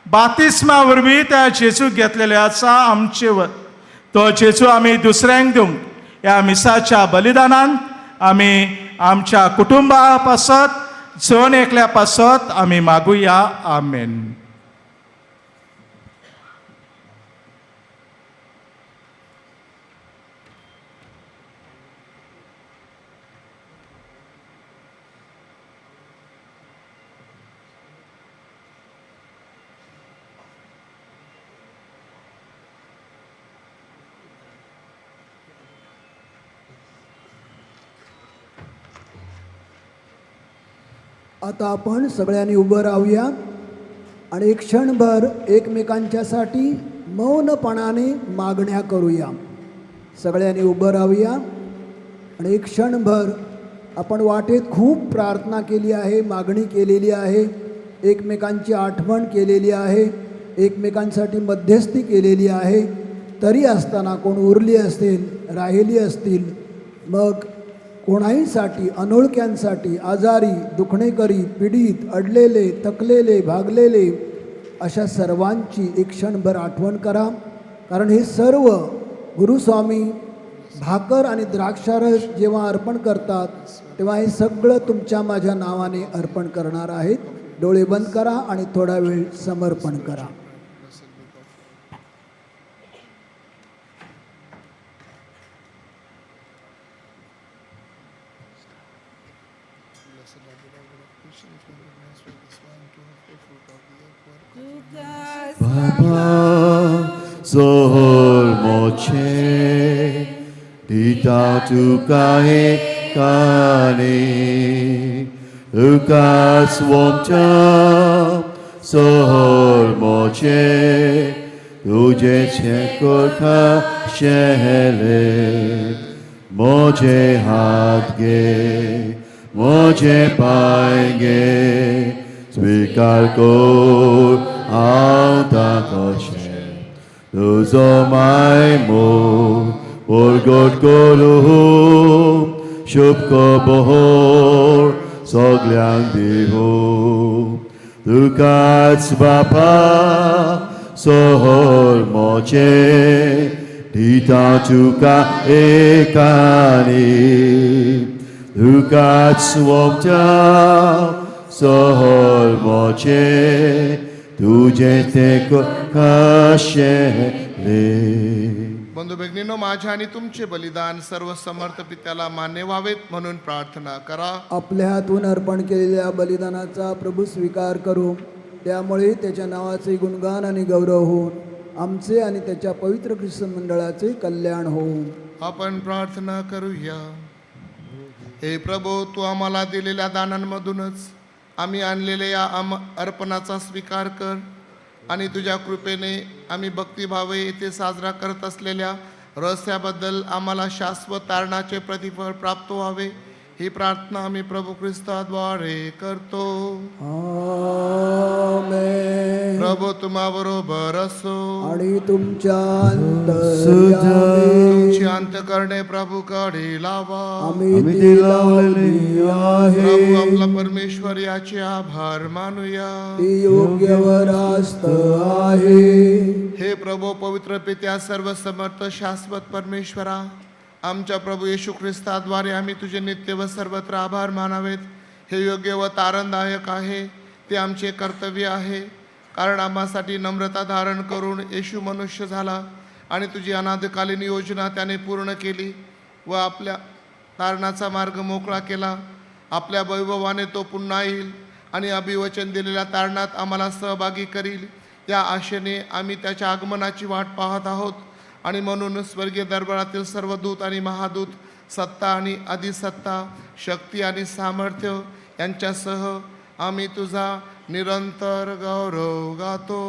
बातिस्मा वरवीं त्या जेजूक घेतलेले आसा आमचे वर. तो जेजू आमी दुसऱ्यांक दिवंक ह्या मिसाच्या बलिदानांत आमी आमच्या कुटुंबा पासत जण एकल्या पासत आमी मागुया. आमेन. आता आपण सगळ्यांनी उभं राहूया आणि एक क्षणभर एकमेकांच्यासाठी मौनपणाने मागण्या करूया. सगळ्यांनी उभं राहूया आणि एक क्षणभर आपण वाटेत खूप प्रार्थना केली आहे, मागणी केलेली आहे, एकमेकांची आठवण केलेली आहे, एकमेकांसाठी मध्यस्थी केलेली आहे. तरी असताना कोण उरली असेल, राहिली असतील, मग कोणाहीसाठी, अनोळख्यांसाठी, आजारी, दुखणेकरी, पीडित, अडलेले, थकलेले, भागलेले अशा सर्वांची एक क्षणभर आठवण करा. कारण हे सर्व गुरुस्वामी भाकर आणि द्राक्षारस जेव्हा अर्पण करतात तेव्हा हे सगळं तुमच्या माझ्या नावाने अर्पण करणार आहेत. डोळे बंद करा आणि थोडा वेळ समर्पण करा. Baba Sohor Moche Dita Tukae Kani Lukas Womta Sohor Moche Tuje Chekor Ka Shehele Moche Hadge Moche Paige Svikar Kor Alta Koshe Luzo Mai Mo Borgot Goru Shubko Bohor Sogliang Bihu Dukats Bapa Sohor Moche Dita Tuka Ekani Dukats Wopta Sohor Moche तुझे ते को काशेले. बंधू भगिनींनो, माझ्या आणि तुमचे बलिदान सर्व समर्थ पित्याला मान्य व्हावेत म्हणून प्रार्थना करा. आपल्या हातून अर्पण केलेल्या बलिदानाचा प्रभू स्वीकार करू, त्यामुळे त्याच्या नावाचे गुणगान आणि गौरव होऊन आमचे आणि त्याच्या पवित्र ख्रिस्त मंडळाचे कल्याण होऊ. आपण प्रार्थना करूया. हे प्रभू, तू आम्हाला दिलेल्या दानांमधूनच आम्ही आणलेल्या या अर्पणाचा स्वीकार कर आणि तुझ्या कृपेने आम्ही भक्तिभावे येथे साजरा करत असलेल्या रहस्याबद्दल आम्हाला शाश्वत तारणाचे प्रतिफळ प्राप्त व्हावे, ही प्रार्थना आम्ही प्रभू ख्रिस्ताद्वारे करतो. आमेन. प्रभू तुम्हा बरोबर असो आणि तुमच्या तुमची अंतःकरणे प्रभूकडे लावा. आम्ही ती लावलेली आहे. प्रभू आपला परमेश्वर याचे आभार मानूया. ती योग्य व रास्त आहे. हे प्रभू, पवित्र पित्या, सर्व समर्थ शाश्वत परमेश्वरा, आमच्या प्रभू येशू ख्रिस्ताद्वारे आम्ही तुझे नित्य व सर्वत्र आभार मानावेत. हे योग्य व तारणदायक आहे, ते आमचे कर्तव्य आहे. कारण आम्हासाठी नम्रता धारण करून येशू मनुष्य झाला आणि तुझी अनादिकालीन योजना त्याने पूर्ण केली व आपल्या तारणाचा मार्ग मोकळा केला. आपल्या वैभवाने तो पुन्हा येईल आणि अभिवचन दिलेल्या तारणात आम्हाला सहभागी करील. या आशेने आम्ही त्याच्या आगमनाची वाट पाहत आहोत आणि म्हणून स्वर्गीय दरबारातील सर्व दूत आणि महादूत, सत्ता आणि अधिसत्ता, शक्ती आणि सामर्थ्य यांच्यासह आम्ही तुझा निरंतर गौरव गातो.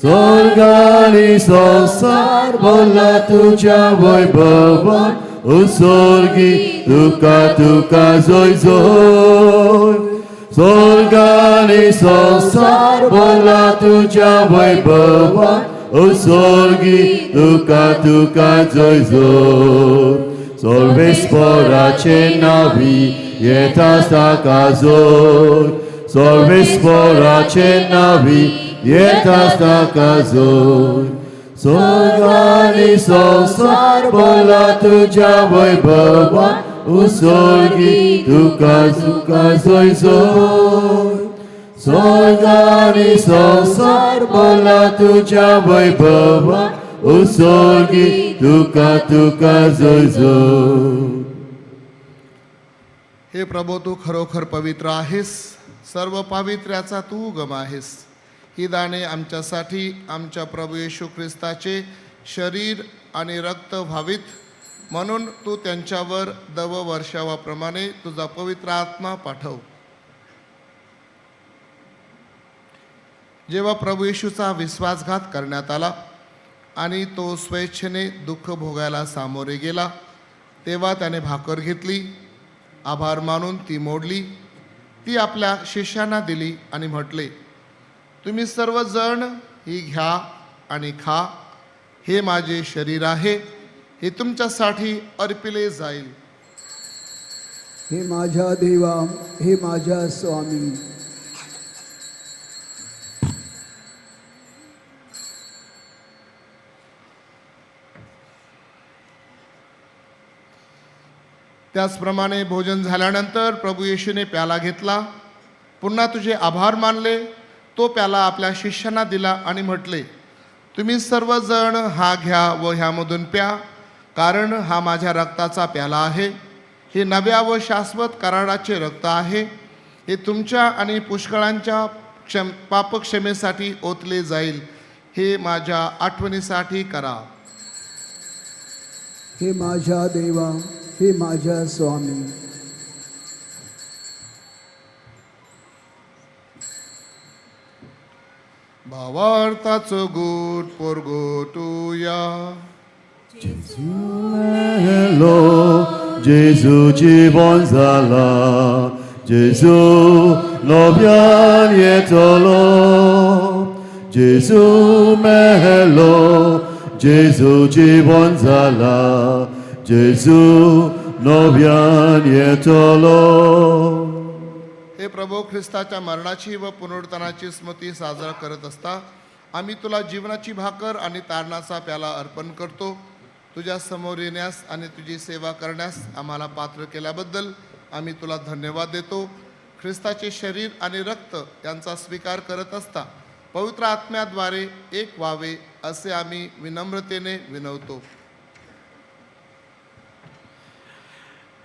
Sorgali संसार बोला तुझ्या वैभवान, उस्वर्गी तुका तुका जोय जोय. Sorgali संसार बोला तुझ्या वैभवान, उस्वर्गी तुका तुका जोय जोय. Sorvesporacie nawi येतास ताका जोय. Sorvesporacie nawi येतास ताका जोय. स्वर्गानी संसार बोला तुझ्या वैभवान, उस्वर्गी तुका तुका जोय जोय. स्वर्गानी संसार बोला तुझ्या वैभवान, उस्वर्गी तुका तुका जोय जोय. हे प्रभू, तू खरोखर पवित्र आहेस. सर्व पावित्र्याचा तू उगम आहेस. ही दाने आमच्यासाठी आमच्या प्रभू येशू ख्रिस्ताचे शरीर आणि रक्त व्हावीत म्हणून तू त्यांच्यावर दव वर्षावाप्रमाणे तुझा पवित्र आत्मा पाठव. जेव्हा प्रभू येशूचा विश्वासघात करण्यात आला आणि तो स्वेच्छेने दुःख भोगायला सामोरे गेला, तेव्हा त्याने भाकर घेतली, आभार मानून ती मोडली, ती आपल्या शिष्यांना दिली आणि म्हटले, तुम्ही सर्वजण ही घ्या आणि खा. हे माझे शरीर आहे, हे तुमच्यासाठी अर्पिले जाईल. हे माझ्या देवा, हे माझ्या स्वामी. त्याचप्रमाणे भोजन झाल्यानंतर प्रभू येशूने प्याला घेतला, पुन्हा तुझे आभार मानले, तो प्याला आपल्या शिष्यांना दिला आणि म्हटले, तुम्ही सर्वजण हा घ्या व ह्यामधून प्या, कारण हा माझ्या रक्ताचा प्याला आहे. हे नव्या व शाश्वत कराराचे रक्त आहे. हे तुमच्या आणि पुष्कळांच्या पापक्षमेसाठी ओतले जाईल. हे माझ्या आठवणीसाठी करा. हे माझ्या देवा, हे माझ्या स्वामी. भावार्थाचो गुट पोरगोटूया. Hello, Jezu জীবন जाला, Jezu nowian jetolo, Jezu mehelo, Jezu জীবন जाला, Jezu nowian jetolo. हे प्रभू, ख्रिस्ताच्या मरणाची व पुनरुत्थानाची स्मृती साजरा करत असता आम्ही तुला जीवनाची भाकर आणि तारणाचा प्याला अर्पण करतो. तुझ्या समोर येण्यास आणि तुझी सेवा करण्यास आम्हाला पात्र केल्याबद्दल आम्ही तुला धन्यवाद देतो. ख्रिस्ताचे शरीर आणि रक्त यांचा स्वीकार करत असता पवित्र आत्म्याद्वारे एक व्हावे असे आम्ही विनम्रतेने विनवतो.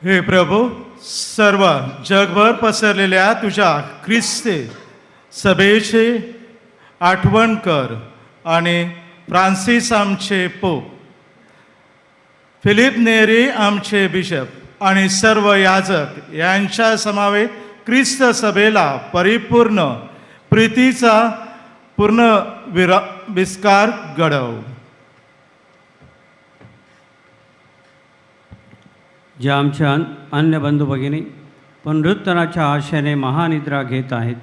हे प्रभू, सर्व जगभर पसरलेल्या तुझ्या ख्रिस्ती सभेची आठवण कर आणि फ्रान्सिस आमचे पोप, फिलिप नेरी आमचे बिशप आणि सर्व याजक यांच्या समवेत ख्रिस्त सभेला परिपूर्ण प्रीतीचा पूर्ण विस्तार घडव. जे आमच्या अन्य बंधू भगिनी पुनरुत्थानाच्या आशेने महानिद्रा घेत आहेत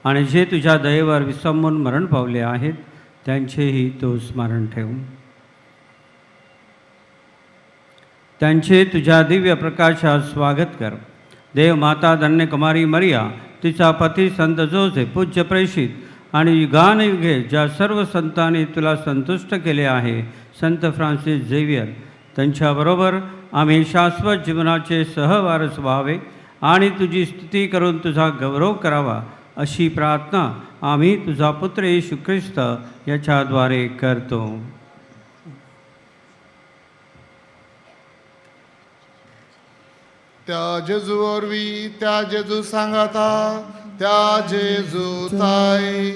आणि जे तुझ्या दयेवर विसंबून मरण पावले आहेत त्यांचेही तो स्मरण ठेव. त्यांचे तुझ्या दिव्य प्रकाशात स्वागत कर. देव माता धन्य कुमारी मरिया, तिचा पती संत जोसेफ, पूज्य प्रेषित आणि युगानयुगे ज्या सर्व संतांनी तुला संतुष्ट केले आहे, संत फ्रान्सिस झेवियर, त्यांच्याबरोबर आम्ही शाश्वत जीवनाचे सहवारस व्हावे आणि तुझी स्तुती करून तुझा गौरव करावा अशी प्रार्थना आम्ही तुझा पुत्र येशू ख्रिस्त याच्याद्वारे करतो. त्या जेजू ओरवी, त्या जेजू सांगाता, त्या जेजू ताई,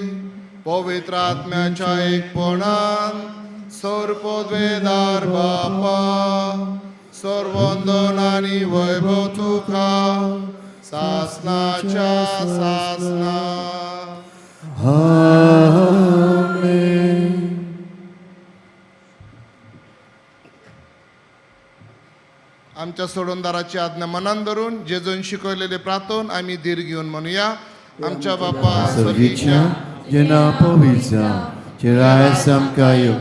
पवित्र आत्म्याच्या एकपणान सर्वोद्वेदार बापा, सर्वोंदन आणि वैभव तुका, सासनाच्या सासना. Amen. आमच्या सोडूनदाराची आज्ञा मनान धरून जेजून शिकवलेले प्रार्थना आम्ही धीर घेऊन म्हणूया. आमच्या बापा Serwicia, dziena powica, cieraje sam kaju,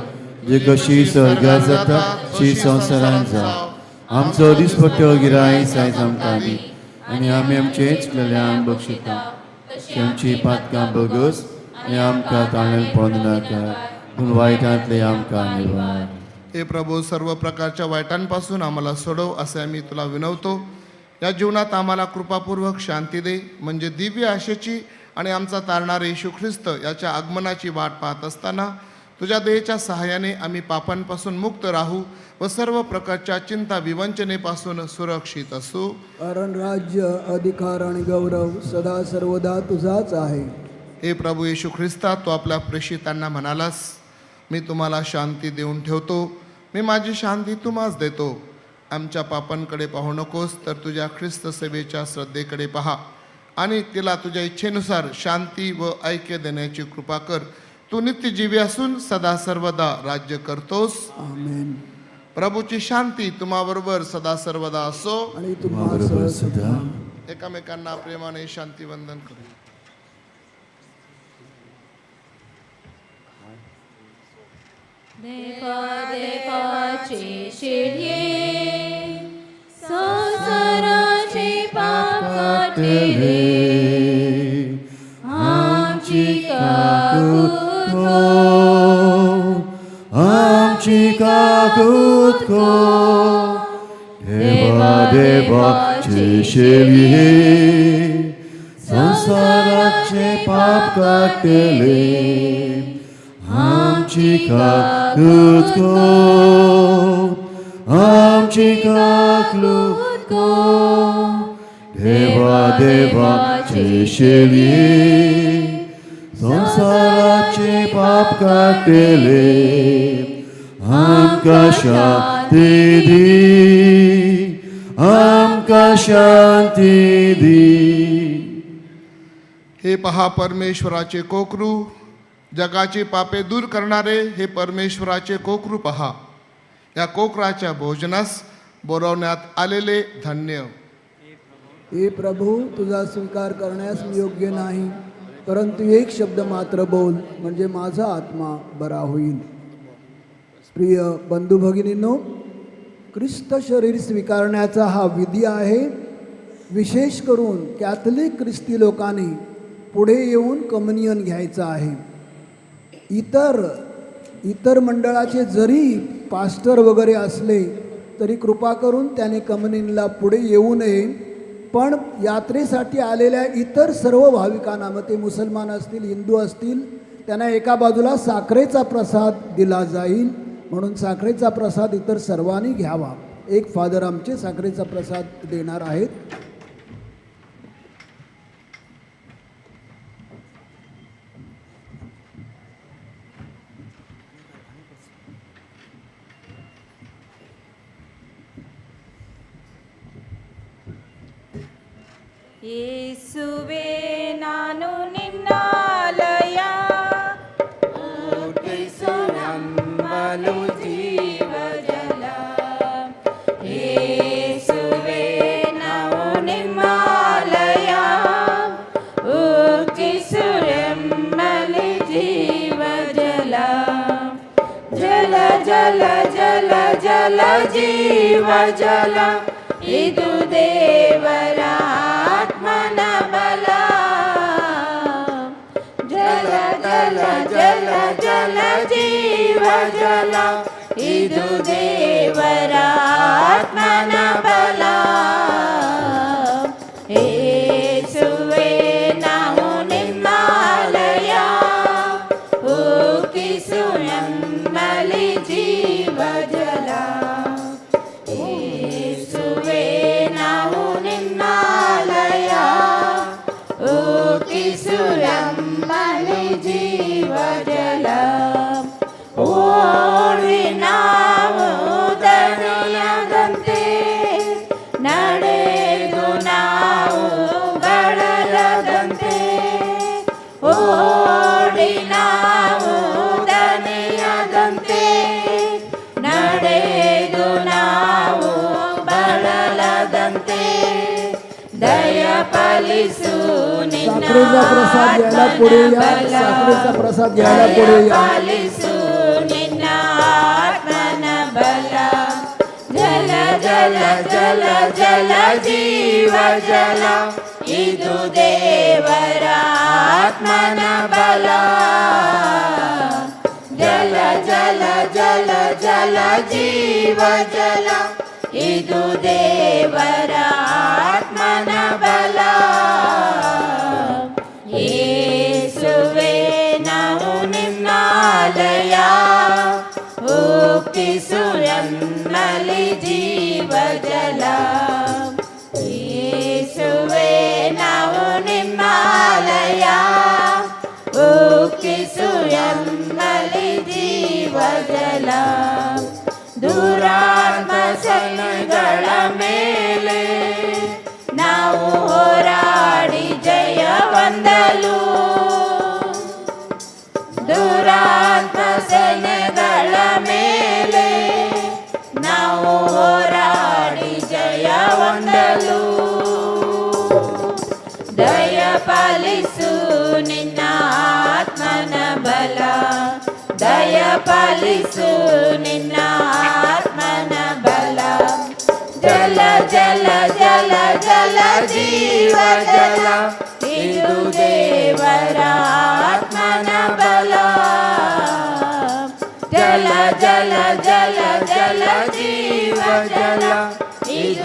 gdzie gości sorga zata, ci są saranza. Amco dispoto girai sai zamkani, ani amiem cieć kleliam bokshita, ciemci patkam bogus, ani amka tanel pondnaka, unwaitatli amka nivar. हे प्रभू, सर्व प्रकारच्या वाईटांपासून आम्हाला सोडव असे आम्ही तुला विनवतो. या जीवनात आम्हाला कृपापूर्वक शांती दे, म्हणजे दिव्य आशेची आणि आमचा तारणारे येशू ख्रिस्त याच्या आगमनाची वाट पाहत असताना तुझ्या दयेच्या सहाय्याने आम्ही पापांपासून मुक्त राहू व सर्व प्रकारच्या चिंता विवंचनेपासून सुरक्षित असू. कारण राज्य, अधिकार आणि गौरव सदा सर्वदा तुझाच आहे. हे प्रभू येशू ख्रिस्ता, तू आपल्या प्रेषितांना म्हणालास, मी तुम्हाला शांती देऊन ठेवतो, मी माझी शांती तुम्हास देतो. आमच्या पापांकडे पाहू नकोस, तर तुझ्या ख्रिस्त सेवेच्या श्रद्धेकडे पहा आणि तिला तुझ्या इच्छेनुसार शांती व ऐक्य देण्याची कृपा कर. तू नित्यजीवी असून सदा सर्वदा राज्य करतोस. आमेन. प्रभूची शांती तुम्हाबरोबर सदा सर्वदा असो आणि तुम्हाबरोबर सदा. एकमेकांना प्रेमाने शांती वंदन करू. देवाचे शिर्ये संसाराचे पाप काटले, आमची काकूत को, आमची काकूत को, देवा देवाचे शेळये संसाराचे पाप काटले आमची काकूत को आमची काकूत को देवाचे शेळये संसाराचे पाप काटले आमकां शांती दी आमकां शांती दी. हे पहा परमेश्वराचे कोकरू, जगाची पापे दूर करणारे हे परमेश्वराचे कोकरू पहा. या कोकराच्या भोजनास बोलावण्यात आलेले धन्य. हे प्रभू, तुझा स्वीकार करण्यास मी योग्य नाही, परंतु एक शब्द मात्र बोल म्हणजे माझा आत्मा बरा होईल. प्रिय बंधू भगिनींनो, ख्रिस्त शरीर स्वीकारण्याचा हा विधी आहे. विशेष करून कॅथलिक ख्रिस्ती लोकांनी पुढे येऊन कम्युनियन घ्यायचं आहे. इतर मंडळाचे जरी पास्टर वगैरे असले तरी कृपा करून त्याने कम्युनियनला पुढे येऊ नये. पण यात्रेसाठी आलेल्या इतर सर्व भाविकांना, मग ते मुसलमान असतील, हिंदू असतील, त्यांना एका बाजूला साखरेचा प्रसाद दिला जाईल. म्हणून साखरेचा प्रसाद इतर सर्वांनी घ्यावा. एक फादर आमचे साखरेचा प्रसाद देणार आहेत. ಯೇಸುವೆ ನಾನು ನಿನ್ನಾಲಯ ಊಟಿಸು ನಮ್ಮಲು ಜೀವಜಲ. ಯೇಸುವೆ ನಾವು ನಿನ್ನಾಲಯ ಊಟಿಸು ನಮ್ಮಲಿ ಜೀವಜಲ. ಜಲ ಜಲ ಜಲ ಜಲ ಜೀವ ಜಲ ಇದು ದೇವರ ಆತ್ಮನ ಬಲ. ಜಲ ಜಲ ಜಲ ಜಲ ಜೀವ ಜಲ ಇದು ದೇವರ ಆತ್ಮನ ಬಲ. ಯೇಸುವೆ ನಾವು ನಿನ್ನಾಲಯ ಊಕಿಸು ನಮ್ಮಲಿ ಜೀವ ಜಲ. ಯೇಸುವೆ ನಾವು ನಿನ್ನಾಲಯ ಊಕಿಸು ನಮ್ಮಲಿ ಜೀವ ಜಲ. ಓಡಿ ನಾವು ದಣಿಯದಂತೆ ನಡೆದು ನಾವು ಬಳಲದಂತೆ. ಓಡಿ ನಾವು ದಣಿಯದಂತೆ ನಡೆದು ನಾವು ಬಳಲದಂತೆ. ದಯ ಪಾಲಿಸು ನಿನ್ನ ಪಾಲಿಸು ನಿನ್ನ ಆತ್ಮನ ಬಲ. ಜಲ ಜಲ ಜಲ ಜಲ ಜೀವ ಜಲ ಇದು ದೇವರ ಆತ್ಮನ ಬಲ. ಜಲ ಜಲ ಜಲ ಜಲ ಜೀವ ಜಲ ಇದು ದೇವರ ಆತ್ಮನ ಬಲ. ಯೇಸುವೆ ನಾವು ನಿನ್ನಾಲಯ ಊಕಿಸು ನಮ್ಮಲಿ ಜೀವ ಜಲ. ಯೇಸುವೆ ನಾವು ನಿನ್ನಾಲಯ ಊಕಿಸು ನಮ್ಮಲಿ ಜೀವ ಜಲ. ದುರಾತ್ಮ ಸೈನ್ಯಗಳ ಮೇಲೆ ನಾವು ಹೋರಾಡಿ ಜಯ ಹೊಂದಲು. ದುರಾತ್ಮ ಸೈನ್ಯಗಳ ಮೇಲೆ ನಾವು ಹೋರಾಡಿ ಜಯ ಹೊಂದಲು. ದಯ ಪಾಲಿಸು ನಿನ್ನ ಆತ್ಮನ ಬಲ. ದಯ ಪಾಲಿಸು ನಿನ್ನ ಆತ್ಮನ ಬಲ. ಜಲ ಜಲ ಜಲ ಜಲ ಜೀವ ಜಲ ಇದು ದೇವರ ಆತ್ಮನ ಬಲ. ಜಲ ಜಲ ಜಲ ಜಲ ಜೀವ ಜಲ ಇದು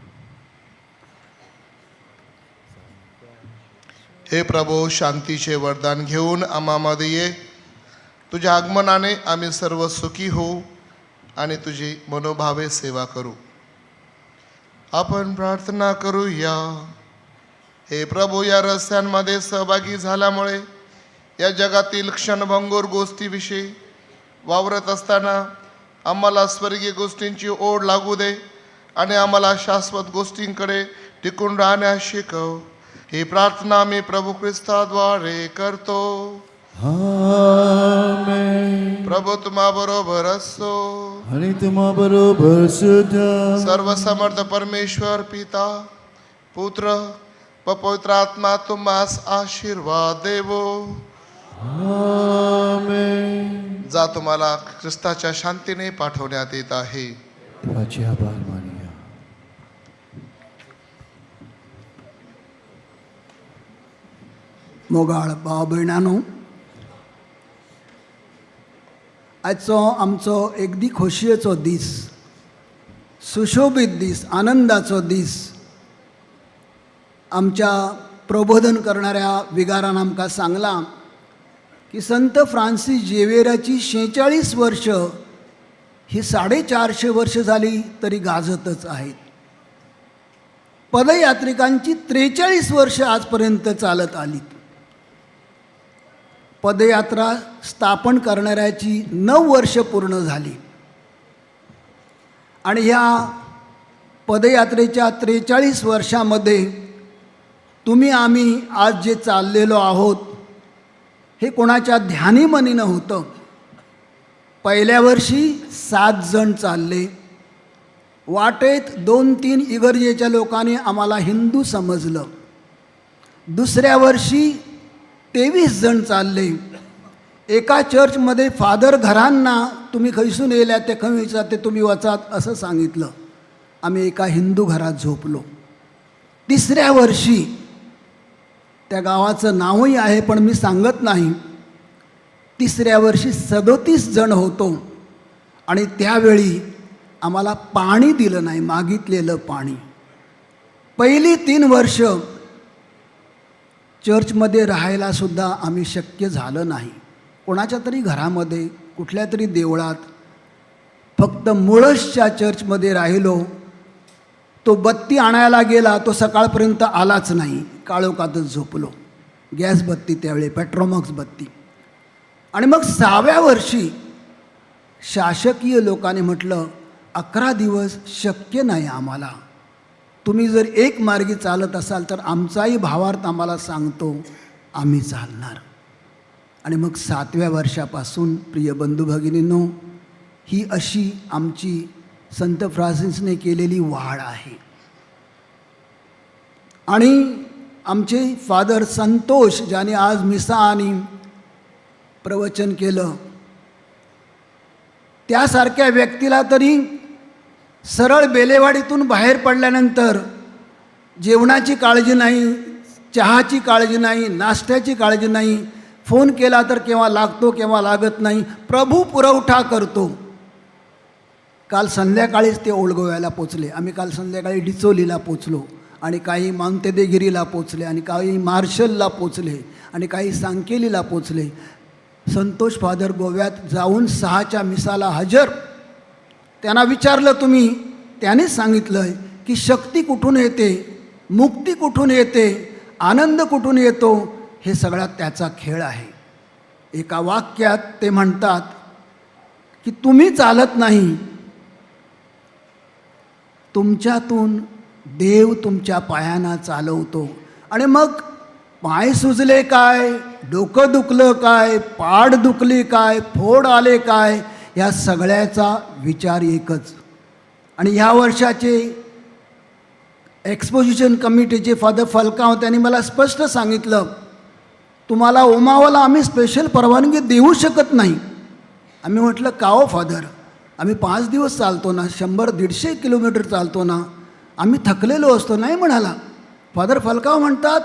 हे प्रभू, शांतीचे वरदान घेऊन आम्हामध्ये ये. तुझ्या आगमनाने आम्ही सर्व सुखी होऊ आणि तुझी मनोभावे सेवा करू. आपण प्रार्थना करूया. हे प्रभू, या रस्त्यांमध्ये सहभागी झाल्यामुळे या जगातील क्षणभंगूर गोष्टीविषयी वावरत असताना आम्हाला स्वर्गीय गोष्टींची ओढ लागू दे आणि आम्हाला शाश्वत गोष्टींकडे टिकून राहण्यास शिकव. ही प्रार्थना मी प्रभू ख्रिस्ताद्वारे करतो. आमेन. प्रभू तुम्हा बरोबर असो आणि तुम्हा बरोबर सुद्धा. सर्व समर्थ परमेश्वर पिता, पुत्र व पवित्र आत्मा तुम्हास आशीर्वाद देवो. आमेन. जा, तुम्हाला ख्रिस्ताच्या शांतीने पाठवण्यात येत आहे. देवाचे आभार मानूया. मोगाळ भाव भयणानो, आजचो आमचो एकदी खोशयेचो दीस, सुशोभीत दीस, आनंदाचो दीस. आमच्या प्रबोधन करणाऱ्या विगारान आमकां सांगला की संत फ्रांसीस झेवियराची 46 वर्ष ही 450 वर्ष झाली तरी गाजतच आहेत. पदयात्रिकांची 43 वर्ष आजपर्यंत चालत आली. पदयात्रा स्थापन करणाऱ्याची 9 वर्ष पूर्ण झाली आणि ह्या पदयात्रेच्या 43 वर्षामध्ये तुम्ही आम्ही आज जे चाललेलो आहोत हे कोणाच्या ध्यानीमनी नव्हतं. पहिल्या वर्षी 7 जण चालले. वाटेत 2-3 इगर्जेच्या लोकांनी आम्हाला हिंदू समजलं. दुसऱ्या वर्षी 23 जण चालले. एका चर्चमध्ये फादर घरांना तुम्ही खैसून येल्या ते खंयचा ते तुम्ही वचात असं सांगितलं. आम्ही एका हिंदू घरात झोपलो. तिसऱ्या वर्षी त्या गावाचं नावही आहे पण मी सांगत नाही. तिसऱ्या वर्षी 37 जण होतो आणि त्यावेळी आम्हाला पाणी दिलं नाही, मागितलेलं पाणी. पहिली 3 वर्ष चर्चमध्ये राहायला सुद्धा आम्ही शक्य झालं नाही. कोणाच्या तरी घरामध्ये, कुठल्या तरी देवळात, फक्त मुळसच्या चर्चमध्ये राहिलो. तो बत्ती आणायला गेला, तो सकाळपर्यंत आलाच नाही. काळोखातच झोपलो. गॅस बत्ती, त्यावेळी पेट्रोमॅक्स बत्ती. आणि मग 6व्या वर्षी शासकीय लोकांनी म्हटलं 11 दिवस शक्य नाही आम्हाला. तुम्ही जर एक मार्गी चालत असाल तर आमचाही भावार्थ आम्हाला सांगतो, आम्ही चालणार. आणि मग 7व्या वर्षापासून प्रिय बंधू भगिनींनो, ही अशी आमची संत फ्रान्सिसने केलेली वाढ आहे. आणि आमचे फादर संतोष, ज्याने आज मिसा आणि प्रवचन केलं, त्यासारख्या व्यक्तीला तरी सरळ बेलेवाडीतून बाहेर पडल्यानंतर जेवणाची काळजी नाही, चहाची काळजी नाही, नाश्त्याची काळजी नाही. फोन केला तर केव्हा लागतो केव्हा लागत नाही. प्रभू पुरवठा करतो. काल संध्याकाळीच ते ओळगोव्याला पोचले. आम्ही काल संध्याकाळी डिचोलीला पोचलो आणि काही मांतेदेगिरीला पोचले आणि काही मार्शलला पोचले आणि काही सांकेलीला पोचले. संतोष फादर गोव्यात जाऊन 6च्या मिसाला हजर. त्यांना विचारलं तुम्ही, त्याने सांगितलं की शक्ती कुठून येते, मुक्ती कुठून येते, आनंद कुठून येतो, हे सगळा त्याचा खेळ आहे. एका वाक्यात ते म्हणतात की तुम्ही चालत नाही, तुमच्यातून देव तुमच्या पायांना चालवतो. आणि मग पाय सुजले काय, डोकं दुखलं काय, पाड दुखली काय, फोड आले काय, या सगळ्याचा विचार एकच. आणि ह्या वर्षाचे एक्सपोजिशन कमिटीचे फादर फलकाव त्यांनी मला स्पष्ट सांगितलं, तुम्हाला ओमावाला आम्ही स्पेशल परवानगी देऊ शकत नाही. आम्ही म्हटलं का हो फादर, आम्ही 5 दिवस चालतो ना, 100-150 किलोमीटर चालतो ना, आम्ही थकलेलो असतो. नाही म्हणाला. फादर फलकाव म्हणतात,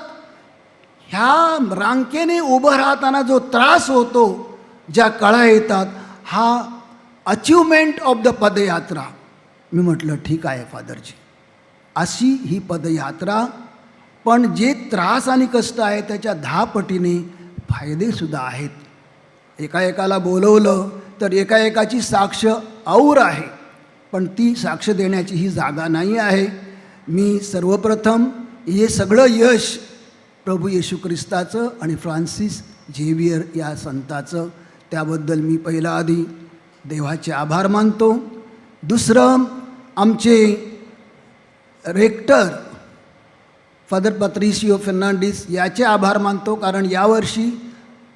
ह्या रांकेने उभं राहताना जो त्रास होतो, ज्या कळा येतात, हा अचिव्हमेंट ऑफ द पदयात्रा. मी म्हटलं ठीक आहे फादरजी. अशी ही पदयात्रा पण जे त्रास आणि कष्ट आहे त्याच्या 10 पटीने फायदेसुद्धा आहेत. एकाएकाला बोलवलं तर एकाएकाची साक्ष और आहे, पण ती साक्ष देण्याची ही जागा नाही आहे. मी सर्वप्रथम हे सगळं यश प्रभू येशू ख्रिस्ताचं आणि फ्रान्सिस झेवियर या संताचं, त्याबद्दल मी पहिला आधी देवाचे आभार मानतो. दुसरं, आमचे रेक्टर फादर पत्रिसिओ फर्नांडिस याचे आभार मानतो, कारण यावर्षी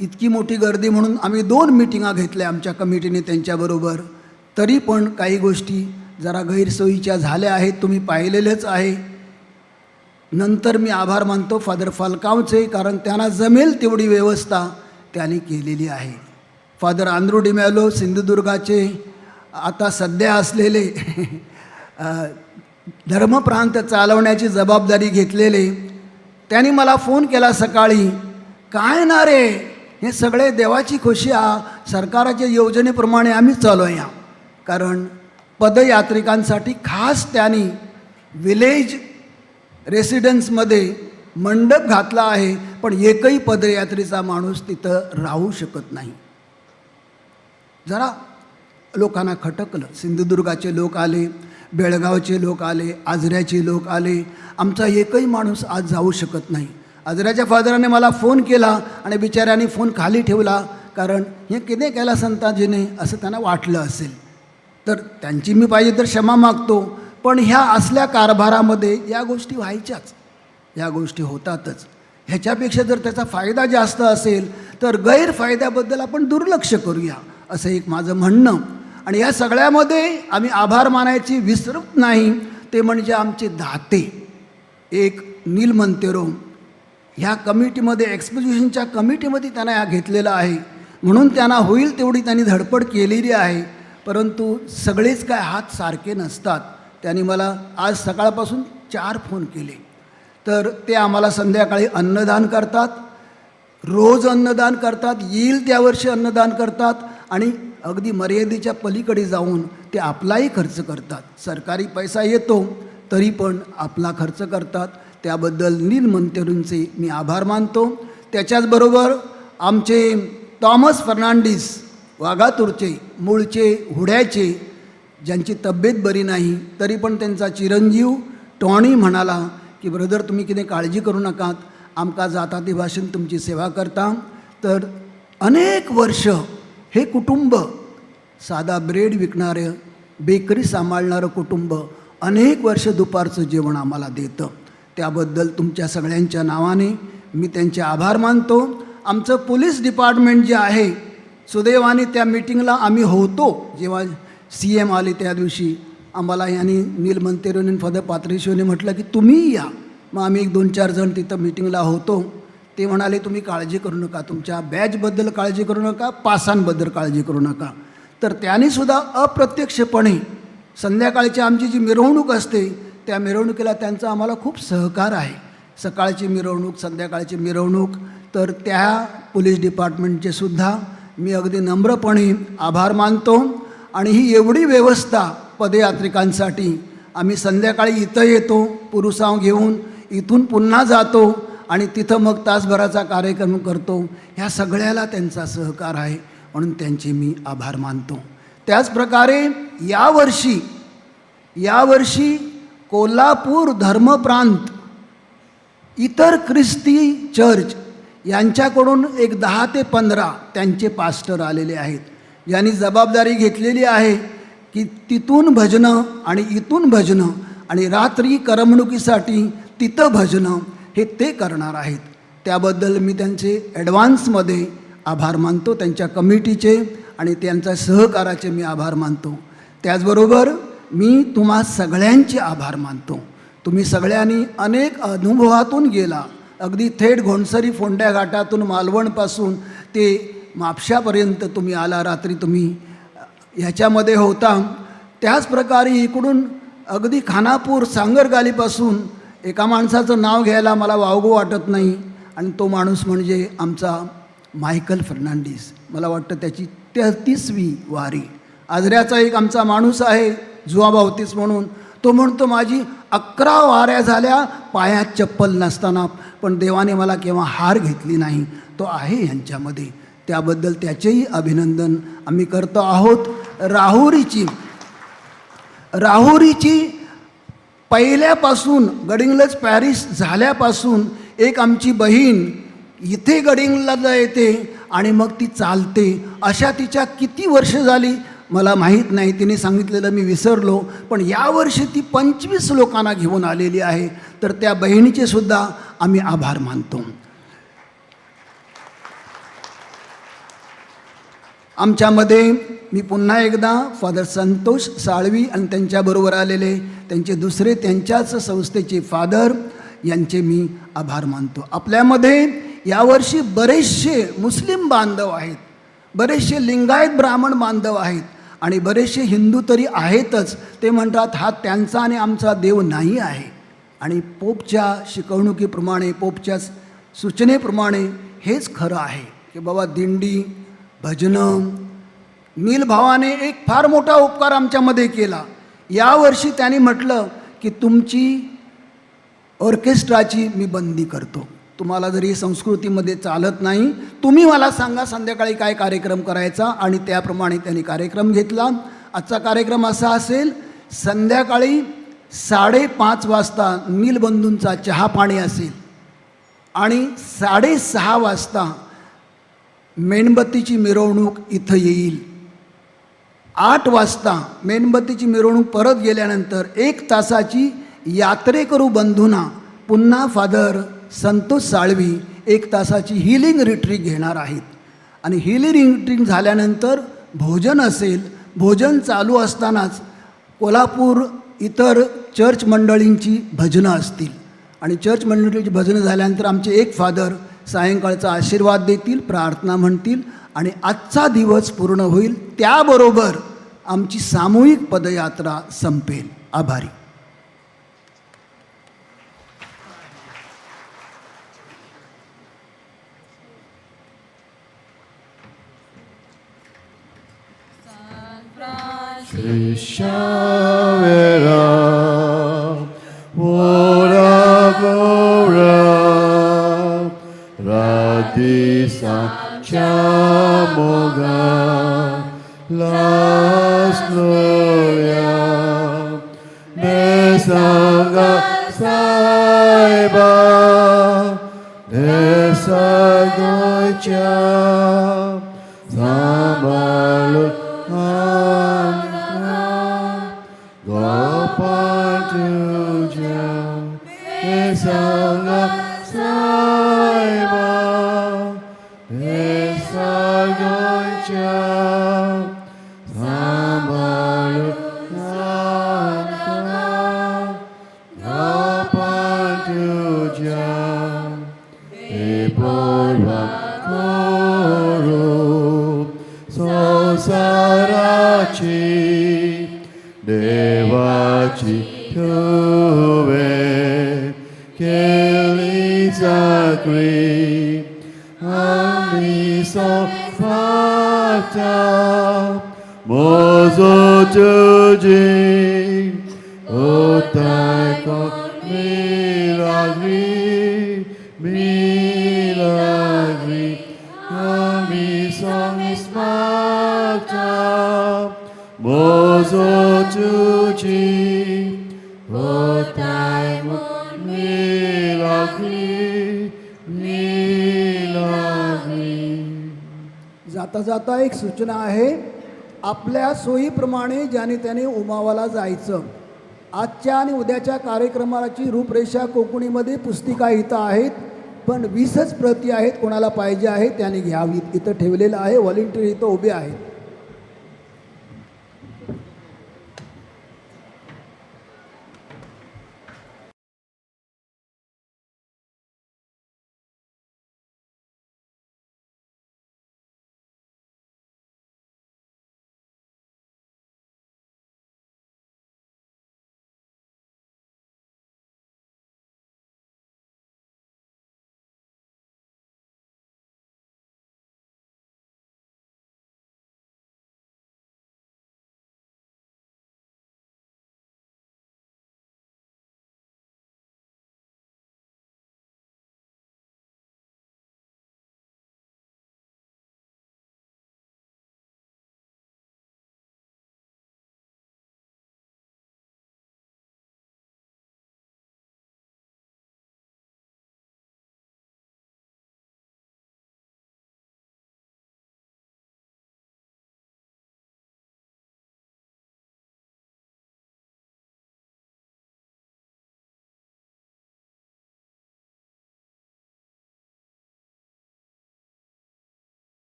इतकी मोठी गर्दी म्हणून आम्ही 2 मिटिंगा घेतल्या आमच्या कमिटीने त्यांच्याबरोबर. तरी पण काही गोष्टी जरा गैरसोयीच्या झाल्या आहेत, तुम्ही पाहिलेलेच आहे. नंतर मी आभार मानतो फादर फाल्कावचे, कारण त्यांना जमेल तेवढी व्यवस्था त्यांनी केलेली आहे. फादर आंद्रू डिमॅलो सिंधुदुर्गाचे आता सध्या असलेले धर्मप्रांत चालवण्याची जबाबदारी घेतलेले, त्यांनी मला फोन केला सकाळी, काय ना रे, हे सगळे देवाची खुशी सरकाराच्या योजनेप्रमाणे आम्ही चालूया. कारण पदयात्रिकांसाठी खास त्यांनी विलेज रेसिडेन्समध्ये मंडप घातला आहे, पण एकही पदयात्रेचा माणूस तिथं राहू शकत नाही. जरा लोकांना खटकलं. सिंधुदुर्गाचे लोक आले, बेळगावचे लोक आले, आजऱ्याचे लोक आले, आमचा एकही माणूस आज जाऊ शकत नाही. आजऱ्याच्या फादराने मला फोन केला आणि बिचाऱ्याने फोन खाली ठेवला, कारण हे किती केला संताजीने असं त्यांना वाटलं असेल. तर त्यांची मी पाहिजे तर क्षमा मागतो, पण ह्या असल्या कारभारामध्ये या गोष्टी व्हायच्याच, या गोष्टी होतातच. ह्याच्यापेक्षा जर त्याचा फायदा जास्त असेल तर गैरफायद्याबद्दल आपण दुर्लक्ष करूया, असं एक माझं म्हणणं. आणि या सगळ्यामध्ये आम्ही आभार मानायची विसरत नाही, ते म्हणजे आमचे दाते. एक नील मंतेरो ह्या कमिटीमध्ये, एक्सपोजिशनच्या कमिटीमध्ये त्यांना ह्या घेतलेलं आहे, म्हणून त्यांना होईल तेवढी त्यांनी धडपड केलेली आहे. परंतु सगळेच काय हात सारखे नसतात. त्यांनी मला आज सकाळपासून 4 फोन केले. तर ते आम्हाला संध्याकाळी अन्नदान करतात, रोज अन्नदान करतात, येईल त्या वर्षी अन्नदान करतात, आणि अगदी मर्यादेच्या पलीकडे जाऊन ते आपलाही खर्च करतात. सरकारी पैसा येतो तरी पण आपला खर्च करतात. त्याबद्दल नील मंतेरूंचे मी आभार मानतो. त्याच्याचबरोबर आमचे थॉमस फर्नांडिस वाघातूरचे, मूळचे हुड्याचे, ज्यांची तब्येत बरी नाही तरी पण त्यांचा चिरंजीव टॉनी म्हणाला की ब्रदर तुम्ही किती काळजी करू नका, आमका जाता ती भाषेन तुमची सेवा करता. तर अनेक वर्ष हे कुटुंब, साधा ब्रेड विकणारं, बेकरी सांभाळणारं कुटुंब अनेक वर्ष दुपारचं जेवण आम्हाला देतं. त्याबद्दल तुमच्या सगळ्यांच्या नावाने मी त्यांचे आभार मानतो. आमचं पोलीस डिपार्टमेंट जे आहे, सुदैवाने त्या मीटिंगला आम्ही होतो, जेव्हा CM आले त्या दिवशी आम्हाला यांनी नील मंतेरोने फादर पात्रिशिओने म्हटलं की तुम्ही या. मग आम्ही 1-2-4 जण तिथं मीटिंगला होतो. ते म्हणाले तुम्ही काळजी करू नका, तुमच्या बॅचबद्दल काळजी करू नका, पासांबद्दल काळजी करू नका. तर त्यांनीसुद्धा अप्रत्यक्षपणे संध्याकाळची आमची जी मिरवणूक असते त्या मिरवणुकीला त्यांचा आम्हाला खूप सहकार आहे. सकाळची मिरवणूक, संध्याकाळची मिरवणूक. तर त्या पोलीस डिपार्टमेंटचे सुद्धा मी अगदी नम्रपणे आभार मानतो. आणि ही एवढी व्यवस्था पदयात्रिकांसाठी, आम्ही संध्याकाळी इथं येतो पुरुषाव घेऊन, इथून पुन्हा जातो आणि तिथं मग तासभराचा कार्यक्रम करतो. ह्या सगळ्याला त्यांचा सहकार आहे, म्हणून त्यांचे मी आभार मानतो. त्याचप्रकारे यावर्षी कोल्हापूर धर्मप्रांत इतर ख्रिस्ती चर्च यांच्याकडून एक 10 ते 15 त्यांचे पास्टर आलेले आहेत, यांनी जबाबदारी घेतलेली आहे की तिथून भजनं आणि इथून भजनं आणि रात्री करमणुकीसाठी तिथं भजनं हे ते करणार आहेत. त्याबद्दल मी त्यांचे ॲडव्हान्समध्ये आभार मानतो, त्यांच्या कमिटीचे आणि त्यांच्या सहकाराचे मी आभार मानतो. त्याचबरोबर मी तुम्हा सगळ्यांचे आभार मानतो. तुम्ही सगळ्यांनी अनेक अनुभवातून गेला, अगदी थेट घोणसरी फोंड्या घाटातून मालवणपासून ते म्हापशापर्यंत तुम्ही आला, रात्री तुम्ही ह्याच्यामध्ये होता. त्याचप्रकारे इकडून अगदी खानापूर सांगरगालीपासून एका माणसाचं नाव घ्यायला मला वावगं वाटत नाही, आणि तो माणूस म्हणजे आमचा मायकल फर्नांडिस. मला वाटतं त्याची 33वी वारी. आजऱ्याचा एक आमचा माणूस आहे जुआबावतीस म्हणून, तो म्हणतो माझी 11 वाऱ्या झाल्या पायात चप्पल नसताना, पण देवाने मला केव्हा हार घेतली नाही. तो आहे यांच्यामध्ये, त्याबद्दल त्याचेही अभिनंदन आम्ही करतो आहोत. राहुरीची पहिल्यापासून गडिंग्लज पॅरिस झाल्यापासून एक आमची बहीण इथे गडिंग्लजला येते आणि मग ती चालते. अशा तिच्या किती वर्ष झाली मला माहीत नाही, तिने सांगितलेलं मी विसरलो, पण यावर्षी ती 25 लोकांना घेऊन आलेली आहे. तर त्या बहिणीचे सुद्धा आम्ही आभार मानतो. आमच्यामध्ये मी पुन्हा एकदा फादर संतोष साळवी आणि त्यांच्याबरोबर आलेले त्यांचे दुसरे त्यांच्याच संस्थेचे फादर यांचे मी आभार मानतो. आपल्यामध्ये यावर्षी बरेचसे मुस्लिम बांधव आहेत, बरेचसे लिंगायत ब्राह्मण बांधव आहेत आणि बरेचसे हिंदू तरी आहेतच. ते म्हणतात हा त्यांचा आणि आमचा देव नाही आहे. आणि पोपच्या शिकवणुकीप्रमाणे, पोपच्या सूचनेप्रमाणे हेच खरं आहे की बाबा दिंडी, भजनं, नीलभावाने एक फार मोठा उपकार आमच्यामध्ये केला. यावर्षी त्यांनी म्हटलं की तुमची ऑर्केस्ट्राची मी बंदी करतो. तुम्हाला जरी संस्कृतीमध्ये चालत नाही, तुम्ही मला सांगा संध्याकाळी काय कार्यक्रम करायचा, आणि त्याप्रमाणे त्यांनी कार्यक्रम घेतला. आजचा कार्यक्रम असा असेल, संध्याकाळी 5:30 वाजता नीलबंधूंचा चहा पाणी असेल आणि 6:30 वाजता मेणबत्तीची मिरवणूक इथं येईल. 8 वाजता मेणबत्तीची मिरवणूक परत गेल्यानंतर 1 तासाची यात्रेकरू बंधूंना पुन्हा फादर संतोष साळवी 1 तासाची हिलिंग रिट्रीट घेणार आहेत. आणि हिलिंग रिट्रीट झाल्यानंतर भोजन असेल. भोजन चालू असतानाच कोल्हापूर इतर चर्च मंडळींची भजनं असतील आणि चर्च मंडळींची भजनं झाल्यानंतर आमचे एक फादर सायंकाळचा आशीर्वाद देतील, प्रार्थना म्हणतील आणि आजचा दिवस पूर्ण होईल. त्याबरोबर आमची सामूहिक पदयात्रा संपेल. आभारी. Shavera, Ora, Radisa, Chamoga, Las Gloria, Nesanga, Saiba, Nesagocha, Samalu, Gopatuja, Nesanga, Saiba, Nesagocha, Samalu, Gopatuja, Eporva, Koro, Sosarachi, Devachi, Tuve, Kelly Zakri, Amiso Fata, Mozo Tuji, Otaiko, Milagri, Milagri, Amiso Ismata, Mozo Tuji, Otaiko, Milagri, Milagri. जाता जाता एक सूचना आहे. आपल्या सोयीप्रमाणे ज्याने त्याने उमावाला जायचं. आजच्या आणि उद्याच्या कार्यक्रमाची रूपरेषा कोकणीमध्ये पुस्तिका इथं आहेत, पण 20च प्रती आहेत. कोणाला पाहिजे आहे त्याने घ्यावीत. इथं ठेवलेलं आहे. व्हॉलेंटियर इथं उभे आहेत.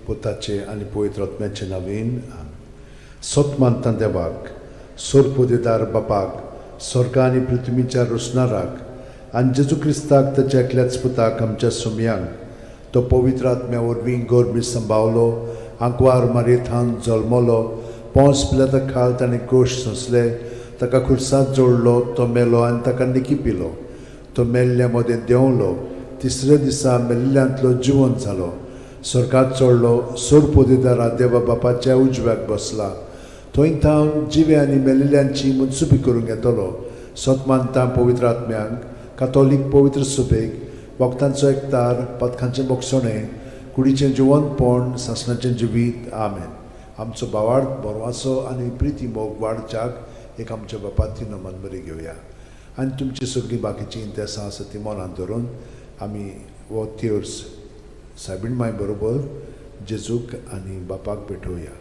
पुताचे आनी पवित्र आत्म्याचे नांवेन सोतमानता देवाक सोरपोदेदार बापाक स्वर्गा आनी पृथ्वीच्या रोसणाराक आनी जेजू क्रिस्ताक ताच्या एकल्याच पुताक आमच्या सुमयांक तो पवित्र आत्म्या वरवीं गोरबी सांबावलो आंकवार मारयेंत जल्मलो पोंस पिलाता खाल ताणें कोश सोंसले ताका खुर्सांत जोडलो तो मेलो आनी ताका निकिपिलो तो मेल्ल्या मदें देंवलो तिसऱ्या दिसा मेल्ल्यांतलो जिवंत जालो स्वर्गांत चडलो सोरपोदेदारा देवा बापाच्या उजव्याक बसला थंय थावन जिवे आनी मेलिल्ल्यांची मुनसुबी करूंक येतलो सोतमानता पवित्र आत्म्यांक कातोलीक पवित्र सुबेक वखदांचो एकतार पथकांचें मोगसणें कुडीचें जिवंतपण सासणाचें जिवीत आमेन. आमचो बावार्द बरवासो आनी प्रिती मोग वाडच्याक एक आमच्या बापाची नमन बरी घेवया आनी तुमची सगळीं बाकीची इंतेसां आसा ती मनांत धरून आमी हो तिर्स सायबीण माय बरोबर जेजूक आनी बापाक भेटोवया.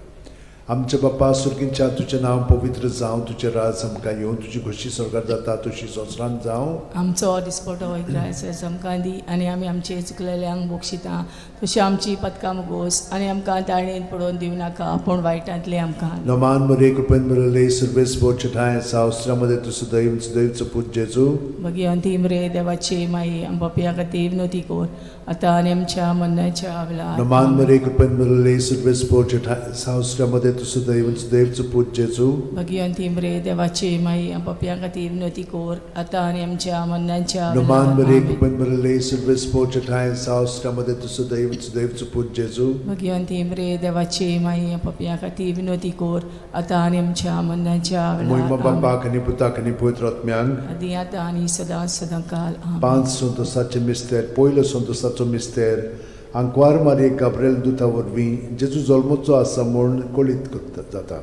आमचे बापा सुर्गींच्या तुजें नांव पवित्र जावं तुजें राज आमकां येवं तुजी खोशी स्वर्गांत जाता तशी संवसारांत जावं. आमचो दिसपटो वैग्रायस आमकां दी आनी आमी आमचे चुकलेल्यांक बक्षिता तशी आमची पदकां मुगोस आनी आमकां ताळणेन पडोवन दिवं नाका पूण वायटांतले आमकां. नमान मरे कृपेन मरले सर्वेस पोरचे ठाय सावस्त्रामध्ये तुझं दैवचं पूज जेजू भगवंती मरे देवाची माई आंबापिया खातीर नोती कोर आतां आनी आमच्या मरणाच्या वेळार. नमान मरे कृपेन मरले सर्वेस पोरचे ठाय सावस्त्रामध्ये तुझं दैवचं पूज जेजू भगवंती मरे देवाची माई आंबापिया खातीर नोती कोर आतां आनी आमच्या मरणाच्या वेळार. नमान मरे कृपेन मरले सर्वेस पोरचे ठाय सावस्त्रामध्ये तुझं दैवचं पूज जेजू भगवंती मरे देवाची माई आंबापिया खातीर नोती कोर आतां आनी आमच्या मरणाच्या मोहिमा वेळार. बापाक आनी पुताक आनी पवित्र आत्म्यांक आदी आतां आनी सदां सदांकाल आमेन. 5 संतोसाचे मिस्तेर पयलो संतोसाचो मिस्तेर आंकवार मारी गाब्रिएल दुता वरवीं जेजू जल्मोचो आसा म्हूण कळीत जाता.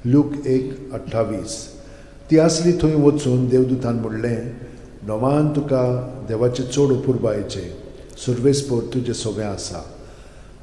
लूक 1:28. ती आसली थंय वचून देवदूतान म्हणलें नोमान तुका देवाचे चड अपुरबायेचें सर्वेस्पोर तुजें सगळें आसा.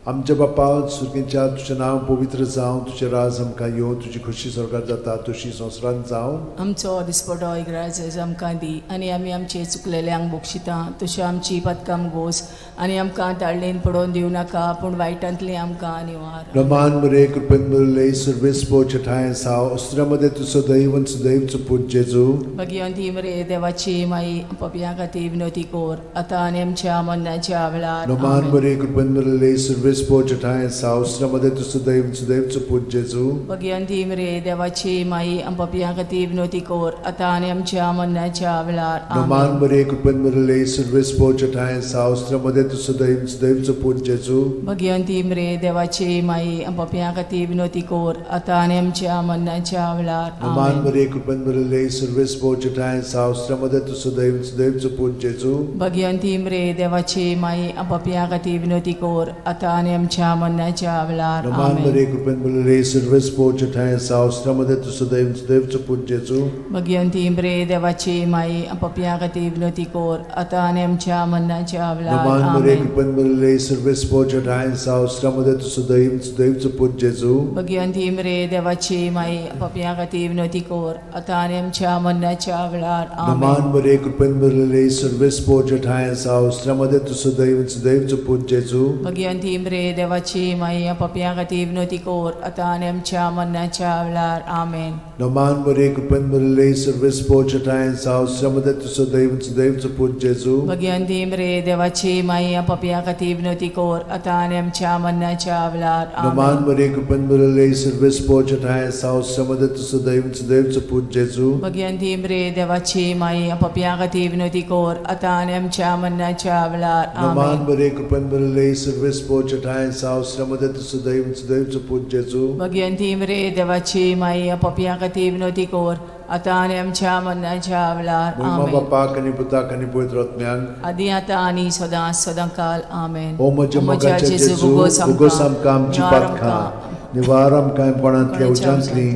आमच्या बापा सुर्गींच्या तुजें नांव पवित्र जावं तुजें राज आमकां येवं तुजी खोशी स्वर्गांत जाता तशी संवसारांत जावं. आमचो दिसपटो इग्रायज आमकां दी आनी आमी आमचे चुकलेल्यांक बक्षिता तशें आमची पदकां मुगोस आनी आमकां ताळणेन पडोवन दिवं नाका पूण वायटांतली आमकां निवार. नमान मरे कृपेन मरले सर्वेस्पोरचे ठाय साव अस्त्रामध्ये तुझं दैवचं पूज जेजू भगवंती मरे देवाची माई पपिया खातीर विनोती कोर आतां आनी आमच्या मरणाच्या वेळार. नमान मरे कृपेन मरले सर्वेस्पोरचे ठाय साव अस्त्रामध्ये तुझं दैवचं पूज जेजू भगवंती मरे देवाची माई पपिया खातीर विनोती कोर आतां आनी आमच्या मरणाच्या वेळार. नमान मरे कृपेन मरले सर्वेस्पोरचे ठाय साव अस्त्रामध्ये तुझं दैवचं पूज जेजू भगवंती मरे देवाची माई पपिया खातीर विनोती कोर आतां आनी आमच्या मरणाच्या वेळार. नमान मरे कृपेन मरले सर्वेस्पोरचे ठाय साव अस्त्रामध्ये तुझं दैवचं पूज जेजू भगवंती मरे देवाची माई पपिया खातीर विनोती कोर आतां आनी आमच्या मरणाच्या वेळार. नमान मरे कृपेन मरले सर्वेस्पोरचे ठाय साव अस्त्रामध्ये तुझं दैवचं पूज जेजू भगवंती मरे देवाची माई पपिया खातीर विनोती कोर आतां आनी आमच्या मरणाच्या वेळार. नमान मरे कृपेन मरले सर्वेस्पोरचे ठाय साव अस्त्रामध्ये तुझं दैवचं पूज जेजू भगवंती मरे देवाची माई पपिया खातीर विनोती कोर आतां आनी आमच्या मरणाच्या वेळार. नमान मरे कृपेन मरले सर्वेस्पोरचे ठाय साव अस्त्रामध्ये तुझं दैवचं पूज जेजू भगवंती मरे देवाची माई पपिया खातीर विनोती कोर आतां आनी आमच्या मरणाच्या वेळार. आमेन. नमान मरे कृपेन मरले सर्वेस्पोरचे ठाय साव अस्त्रामध्ये तुझं दैवचं पूज जेजू भगवंती मरे देवाची माई पपिया खातीर विनोती कोर आतां आनी आमच्या मरणाच्या वेळार. नमान मरे कृपेन मरले सर्वेस्पोरचे ठाय साव अस्त्रामध्ये तुझं दैवचं पूज जेजू भगवंती मरे देवाची माई पपिया खातीर विनोती कोर आतां आनी आमच्या मरणाच्या वेळार. नमान मरे कृपेन मरले सर्वेस्पोरचे ठाय साव अस्त्रामध्ये तुझं दैवचं पूज जेजू भगवंती मरे देवाची माई पपिया खातीर विनोती कोर आतां आनी आमच्या मरणाच्या वेळार. मोहिमा बापाक आनी पुताक आनी पवित्र आत्म्यांक आदी आतां आनी सदां सदांकाल. आमेन. ओ म्हज्या मोगाचे जेजू उगोस आमकां आमची पातखां निवार आमकां पणांतल्या उज्यांतली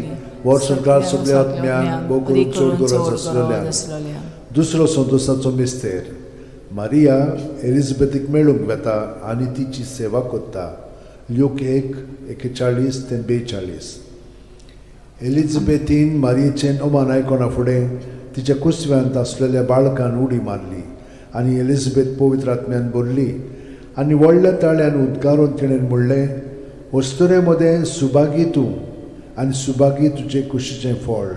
वर सरकार सगळ्या आत्म्यांक बोगून चड गरज आसलेल्या. दुसरो संतोसाचो मिस्तेर मारिया एलिझाबेथीक मेळूंक वेता आनी तिची सेवा कोत्ता. लूक 1:41-42. एलिझाबेथीन मारियेचें ओमान आयकोना फुडें तिच्या कुसव्यांत आसलेल्या बाळकान उडी मारली आनी एलिझाबेथ पवित्र आत्म्यान भरली आनी व्हडल्या ताळ्यान उद्गारून तिणें म्हणलें वस्तुरेमध्ये सुभागी तूं आनी सुभागी तुजे कुशीचें फळ.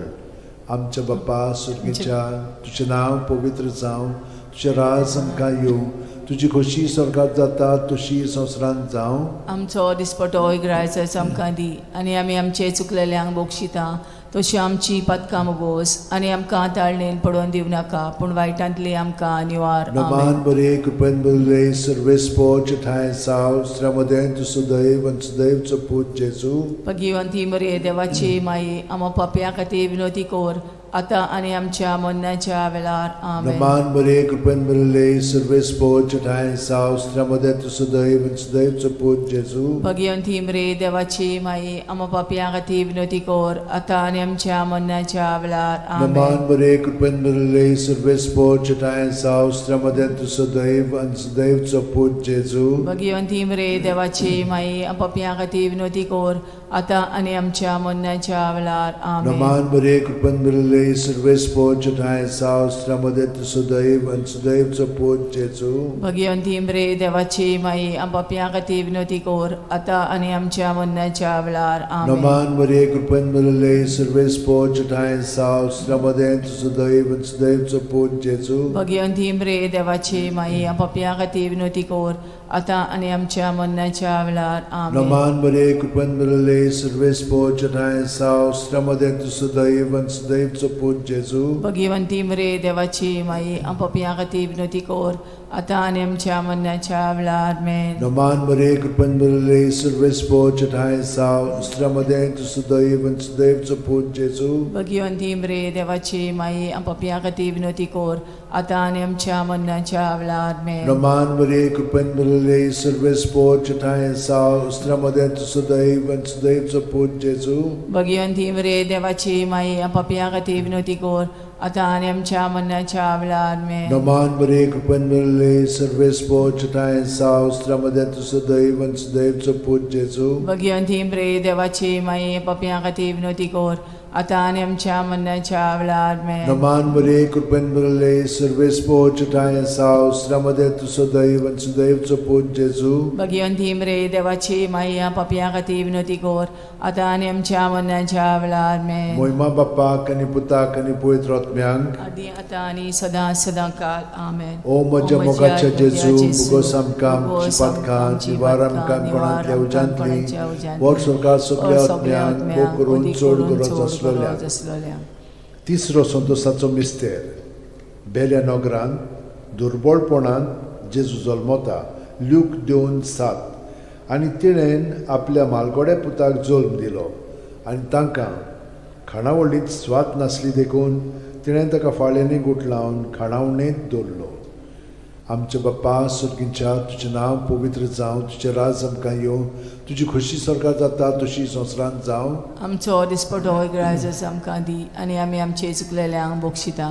आमच्या बाप्पा सुर्गीच्या तुजें नांव पवित्र जावं, तुजें राज आमकां येवं, तुजी खोशी स्वर्गांत जाता तशी संवसारांत जावं. आमचो दिसपटो इग्रायचो आमकां दी आनी आमी आमचे चुकलेल्यांक बोगशिता तशी आमची पदकां मोगोस आनी आमकां ताळणेन पडोवन दिवं नाका पूण वायटांतली आमकां निवार. नमान बरे कृपेन बरले सर्वेस्पो चिठाय साव श्रमदेन तु सुदैव आनी सुदैवचो पूत जेजू. भगिवंती मरे देवाची माई आमो पाप्या खातीर विनोदी कोर आतां आनी आमच्या मरणाच्या वेळार. आमेन. नमान बरे कृपेन बरले सर्वेस्पो चिठाय साव श्रमदेन तु सुदैव आनी सुदैवचो पूत जेजू. भगिवंती मरे देवाची माई आमो पाप्या खातीर विनोदी कोर आतां आनी आमच्या मरणाच्या वेळार. आमेन. नमान बरे कृपेन बरले सर्वेस्पो चिठाय साव श्रमदेन तु सुदैव आनी सुदैवचो पूत जेजू. भगिवंती मरे देवाची माई आमो पाप्या खातीर विनोदी कोर आतां आनी आमच्या मरणाच्या वेळार. आमेन. नमान बरे कृपेन बरले सर्वेस्पो चिठाय साव श्रमदेन तु सुदैव आनी सुदैवचो पूत जेजू. भगिवंती मरे देवाची माई आमो पाप्या खातीर विनोदी कोर आतां आनी आमच्या मरणाच्या वेळार. आमेन. नमान बरे कृपेन बरले सर्वेस्पो चिठाय साव श्रमदेन तु सुदैव आनी सुदैवचो पूत जेजू. भगिवंती मरे देवाची माई आमो पाप्या खातीर विनोदी कोर आतां आनी आमच्या मरणाच्या वेळार. आमेन. नमान बरे कृपेन बरले सर्वेस्पो चिठाय साव श्रमदेन तु सुदैव आनी सुदैवचो पूत जेजू. भगिवंती मरे देवाची माई आमो पाप्या खातीर विनोदी कोर आतां आनी आमच्या मरणाच्या वेळार. आमेन. नमान बरे कृपेन बरले सर्वेस्पो चिठाय साव श्रमदेन तु सुदैव आनी सुदैवचो पूत जेजू. भगिवंती मरे देवाची माई आमो पाप्या खातीर विनोदी कोर आतां आनी आमच्या मरणाच्या वेळार. आमेन. नमान बरे कृपेन बरले सर्वेस्पो चिठाय साव श्रमदेन तु सुदैव आनी सुदैवचो पूत जेजू. भगिवंती मरे देवाची माई आमो पाप्या खातीर विनोदी कोर आतां आनी आमच्या मरणाच्या वेळार. आमेन. नमान बरे कृपेन बरले सर्वेस्पो चिठाय साव श्रमदेन तु सुदैव आनी सुदैवचो पूत जेजू. भगिवंती मरे देवाची माई आमो पाप्या खातीर विनोदी कोर आतां आनी आमच्या मरणाच्या वेळार. आमेन. नमान बरे कृपेन बरले सर्वेस्पो चिठाय साव श्रमदेन तु सुदैव आनी सुदैवचो पूत जेजू. भगिवंती मरे देवाची माई आमो पाप्या खातीर विनोदी कोर आतां आनी आमच्या मरणाच्या वेळार. आमेन. मोहिमा बापाक आनी पुताक आनी पवित्र आत्म्यांक आदी आतां आनी सदां सदां काल. आमेन. ओ म्हज्या मोगाच्या जेजू मुगोस आमकां आमची पातकां निवार आमकां कोणांतल्या उजांतली वर स्वर्गांत सगळ्या आत्म्यांक भोव करून चड गरज आसलोल्या. तिसरो संतोसाचो मिस्तेर. बेल्या नगरांत दुर्बळपणांत जेजू जल्मता. ल्यूक 2:7. आनी तिणेन आपल्या मालगोड्या पुताक जल्म दिलो आनी तांकां खाणावळींत स्वात नासली देखून तिणें ताका फाळ्यांनी गुट लावन खाणावळेंत दवरलो. आमचे बाप्पा सुर्गीच्या तुजें नांव पवित्र जावं, तुजें राज आमकां येवं, तुजी खोशी स्वर्गांत जाता तशी संवसारांत जावं. आमचो दिसपटो इग्रायज आमकां दी आनी आमी आमचे चुकलेल्यांक बोगशिता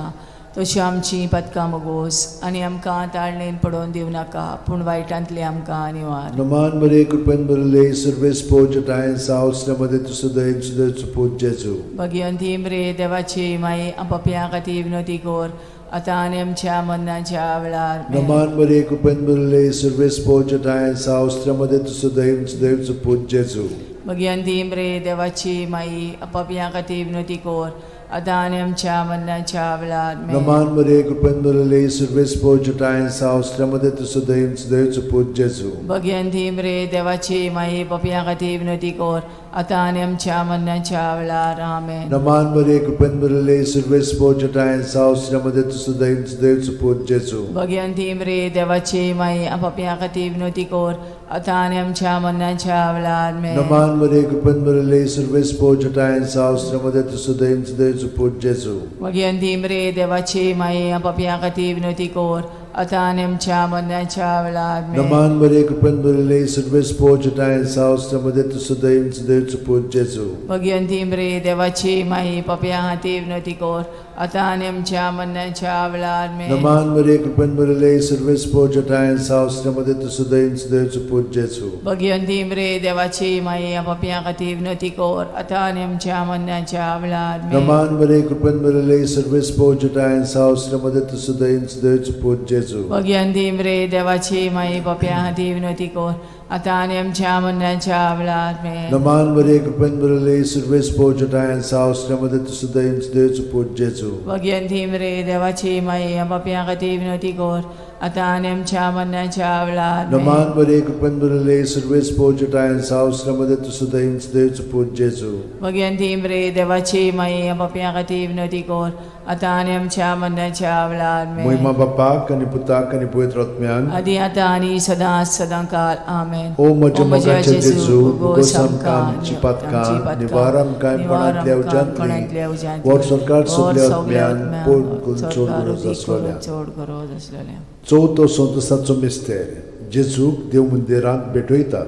तशी आमची पदकां मोगोस आनी आमकां ताळणेन पडोवन दिवं नाका पूण वायटांतली आमकां निवार. नमान बरे कृपेन बरले सर्वेस्पो चिठाय साव श्रमदेन तु सुदैव सुदैवचो पूत जेजू. भगिवंती मरे देवाची माई आमो पाप्या खातीर विनोदी कोर आतां आनी आमच्या मरणाच्या वेळार. नमान बरे कृपेन बरले सर्वेस्पो चिठाय साव श्रमदेन तु सुदैव सुदैवचो पूत जेजू. भगिवंती मरे देवाची माई आमो पाप्या खातीर विनोदी कोर आतां आनी आमच्या मरणाच्या वेळार. नमान बरे कृपेन बरले सर्वेस्पो चिठाय साव श्रमदेन तु सुदैव सुदैवचो पूत जेजू. भगिवंती मरे देवाची माई पाप्या खातीर विनोदी कोर आतां आनी आमच्या मरणाच्या वेळार. आमेन. नमान बरे कृपेन बरले सर्वेस्पो चिठाय साव श्रमदेन तु सुदैव सुदैवचो पूत जेजू. भगिवंती मरे देवाची माई आमो पाप्या खातीर विनोदी कोर आतां आनी आमच्या मरणाच्या वेळार. नमान बरे कृपेन बरले सर्वेस्पो चिठाय साव श्रमदेन तु सुदैव सुदैवचो पूत जेजू. भगिवंती मरे देवाची माई आमो पाप्या खातीर विनोदी कोर आतां आनी आमच्या मरणाच्या वेळार. नमान बरे कृपेन बरले सर्वेस्पो चिठाय साव श्रमदेन तु सुदैव सुदैवचो पूत जेजू. भगिवंती मरे देवाची माई पाप्या खातीर विनोदी कोर आतां आनी आमच्या मरणाच्या वेळार. नमान बरे कृपेन बरले सर्वेस्पो चिठाय साव श्रमदेन तु सुदैव सुदैवचो पूत जेजू. भगिवंती मरे देवाची माई आमो पाप्या खातीर विनोदी कोर आतां आनी आमच्या मरणाच्या वेळार. नमान बरे कृपेन बरले सर्वेस्पो चिठाय साव श्रमदेन तु सुदैव सुदैवचो पूत जेजू. भगिवंती मरे देवाची माई पाप्या खातीर विनोदी कोर आता आणि आमच्या मरणाच्या वेळात मेन. Naman Maria, कृपेन भरले, सर्वेस पोचटायन सावस्त्र्यामध्ये तुझं दैवच देवच पूज जेजू. भगवंती मरे देवाची माई पापियां खातीर विनवती कर. आता आणि आमच्या मरणाच्या वेळात मेन. Naman Maria, कृपेन भरले, सर्वेस पोचटायन सावस्त्र्यामध्ये तुझं दैवच देवच पूज जेजू. भगवंती मरे देवाची माई पापियां खातीर विनवती कर. आता आणि आमच्या मरणाच्या वेळात मेन. Moima Bapak आणि पुताक आणि पवित्र आत्म्यान आदी आता आणि सदा सदांकाळ आमेन. ओ म्हज्या मोगाचे जेजू, उगोस आमकां आमची पातकां, निवार आमकां कोणांतल्या उज्यांतली, वर सरकार सगल्या आत्म्यान पोट करून चोड गरज आसलोल्या. चोड गरज आसलोल्या. चवथो संतसाचो मिस्तेर जेजूक देव मंदिरांत भेटयतात.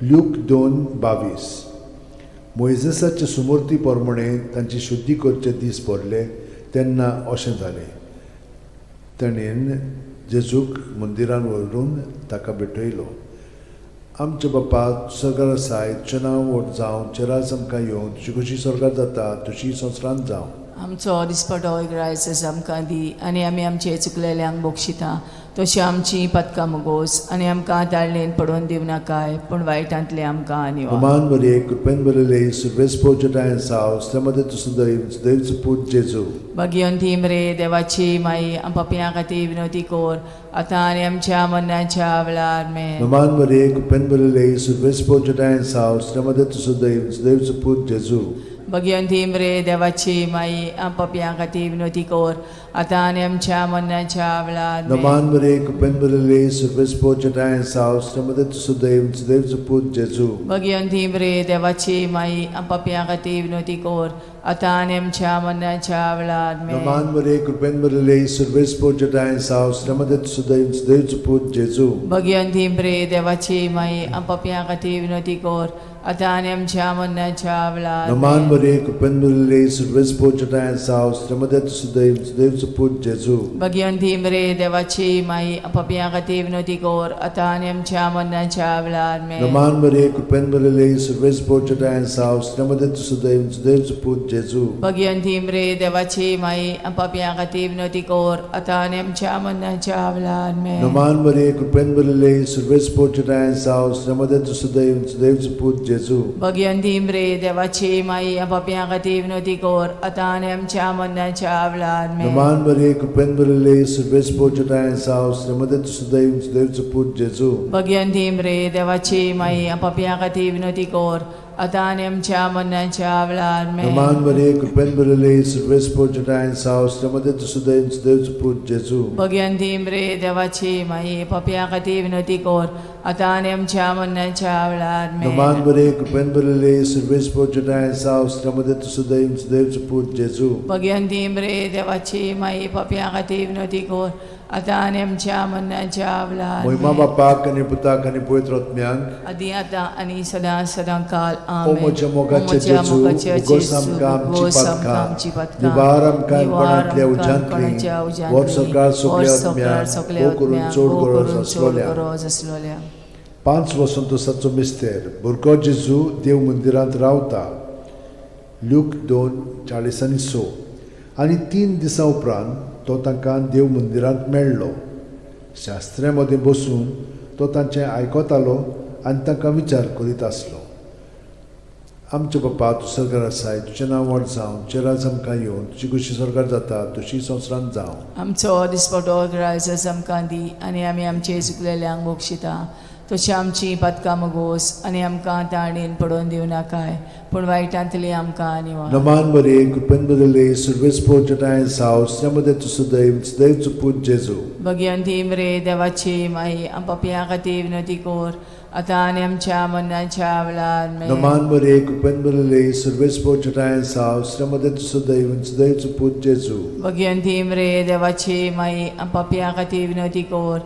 ल्यूक 2:22. मोइजेसाचे सुमूर्ती प्रमाणे तांची शुद्धी करचे दीस पडले तेन्ना अशें जालें. ताणेन जेजूक मंदिरान व्हरून ताका भेटयलो. आमचे बापा स्वर्गार आसाय, तुजें नांव व्हड जावं, तुजें राज आमकां येवं, तुजी कशी स्वर्गार जाता तशी संवसारांत जावं. आमचो दिसपटो इग्रायस आमकां दी आनी आमी आमचे चुकलेल्यांक बक्षिता. तशी आमची पदकां मोगोस आनी आमकां ताळणेन पडोवन दिवं नाकाय, पूण वायटांतले आमकां निवार. Roman Maria, कृपेन भरले, सर्वेस पोचटायन सावस्त्र्यामध्ये तुझं दैवच पूज जेजू. भगवंती मरे देवाची माई पापियां खातीर विनवती कर. आता आनी आमच्या मरणाच्या वेळार मेन. Roman Maria, कृपेन भरले, सर्वेस पोचटायन सावस्त्र्यामध्ये तुझं दैवच पूज जेजू. भगवंती मरे देवाची माई पापियां खातीर विनवती कर. आता आनी आमच्या मरणाच्या वेळार मेन. Roman Maria, कृपेन भरले, सर्वेस पोचटायन सावस्त्र्यामध्ये तुझं दैवच पूज जेजू. भगवंती मरे देवाची माई पापियां खातीर विनवती कर. आता आनी आमच्या मरणाच्या वेळार मेन. Roman Maria, कृपेन भरले, सर्वेस पोचटायन सावस्त्र्यामध्ये तुझं दैवच पूज जेजू. भगवंती मरे देवाची माई पापियां खातीर विनवती कर. आता आनी आमच्या मरणाच्या वेळार Roman Maria, कृपेन भरले, सर्वेस पोचटायन सावस्त्र्यामध्ये तुझं दैवच पूज जेजू. भगवंती मरे देवाची माई पापियां खातीर विनवती कर. आता आनी आमच्या मरणाच्या वेळार मेन. Roman Maria, कृपेन भरले, सर्वेस पोचटायन सावस्त्र्यामध्ये तुझं दैवच पूज जेजू. भगवंती मरे देवाची माई पापियां खातीर विनवती कर. आता आनी आमच्या मरणाच्या वेळार मेन. Roman Maria, कृपेन भरले, सर्वेस पोचटायन सावस्त्र्यामध्ये तुझं दैवच पूज जेजू. भगवंती मरे देवाची माई पापियां खातीर विनवती कर. आता आनी आमच्या मरणाच्या वेळार मेन. Roman Maria, कृपेन भरले, सर्वेस पोचटायन सावस्त्र्यामध्ये तुझं दैवच पूज जेजू. भगवंती मरे देवाची माई पापियां खातीर विनवती कर. आता आनी आमच्या मरणाच्या वेळार मेन. Roman Maria, कृपेन भरले, सर्वेस पोचटायन सावस्त्र्यामध्ये तुझं दैवच पूज जेजू. भगवंती मरे देवाची माई पापियां खातीर विनवती कर. आता आनी आमच्या मरणाच्या वेळार मेन. Roman Maria, कृपेन भरले, सर्वेस पोचटायन सावस्त्र्यामध्ये तुझं दैवच पूज जेजू. भगवंती मरे देवाची माई पापियां खातीर विनवती कर. आता आनी आमच्या मरणाच्या वेळार मोहिमा बापाक आणि पुताक आणि पवित्र आत्म्यांक आदी आता आनी सदा सदांकाळ ओ आमेन. म्हज्या मोगाचे जेजू, उगोस आमकां आमची पातकां, निवार आमकां कोणांतल्या उज्यांतली, वर सरकार सगल्या आत्म्यांक करून चोड गरज आसलोल्या. 5 वसंतोसाचो मिस्तेर भुरगो जेजू देव मंदिरांत रावता. ल्यूक 2:40-6. आनी 3 दिसां उपरांत तो तांकां देव मंदिरांत मेळ्ळो. शास्त्र्यां मदें बसून तो तांचें आयकतालो आनी तांकां विचार करीत आसलो. आमचे बापा तूं स्वर्गार आसाय, तुजें नांव व्हड जावं, तुजें राज आमकां येवं, तुजी कशी स्वर्गार जाता तशी संवसारांत जावं. आमचो दिसपटो रायज आमकां दी आनी आमी आमचे चुकलेल्यांक बक्षिता. तशी आमची पदकां मोगोस आनी आमकां ताळणेन पडोवन दिवं नाकाय, पूण वायटांतली आमकां निवार. Roman Maria, कृपेन भरले, सर्वेस पोचटायन सावस्त्र्यामध्ये तुझं दैवच पूज जेजू. भगवंती मरे देवाची माई पापियां खातीर विनवती कर. आता आनी आमच्या मरणाच्या वेळार मेन. Roman Maria, कृपेन भरले, सर्वेस पोचटायन सावस्त्र्यामध्ये तुझं दैवच पूज जेजू. भगवंती मरे देवाची माई पापियां खातीर विनवती कर.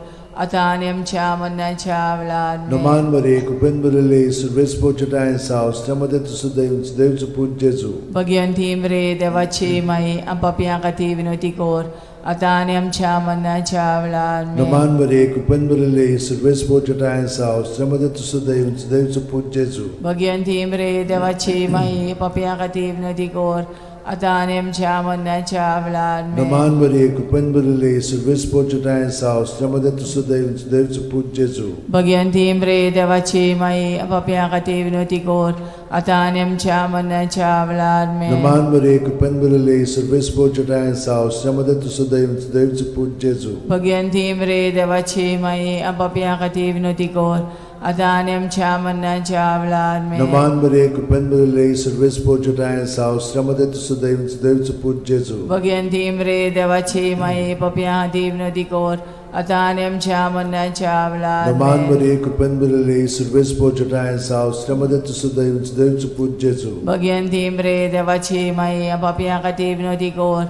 आता आनी आमच्या मरणाच्या वेळार मेन. Roman Maria, कृपेन भरले, सर्वेस पोचटायन सावस्त्र्यामध्ये तुझं दैवच पूज जेजू. भगवंती मरे देवाची माई पापियां खातीर विनवती कर. आता आनी आमच्या मरणाच्या वेळार मेन. Roman Maria, कृपेन भरले, सर्वेस पोचटायन सावस्त्र्यामध्ये तुझं दैवच पूज जेजू. भगवंती मरे देवाची माई पापियां खातीर विनवती कर. आता आणि आमच्या मरणाच्या वेळार Naman Maria, Kupan Maria, Service Portuguese South, Stramada to Sudaim, Sudaim to Put Jesu. Bhagwanti म्रे देवाची माई आपापल्या खातीर विनवती कोर आता आणि आमच्या मरणाच्या वेळार Naman Maria, Kupan Maria, Service Portuguese South, Stramada to Sudaim, Sudaim to Put Jesu. Bhagwanti म्रे देवाची माई आपापल्या खातीर विनवती कोर आता आणि आमच्या मरणाच्या वेळार Naman Maria, Kupan Maria, Service Portuguese South, Stramada to Sudaim, Sudaim to Put Jesu. Bhagwanti म्रे देवाची माई आपापल्या खातीर विनवती कोर आता आणि आमच्या मरणाच्या वेळार Naman Maria, Kupan Maria, Service Portuguese South, Stramada to Sudaim, Sudaim to Put Jesu. Bhagwanti म्रे देवाची माई आपापल्या खातीर विनवती कोर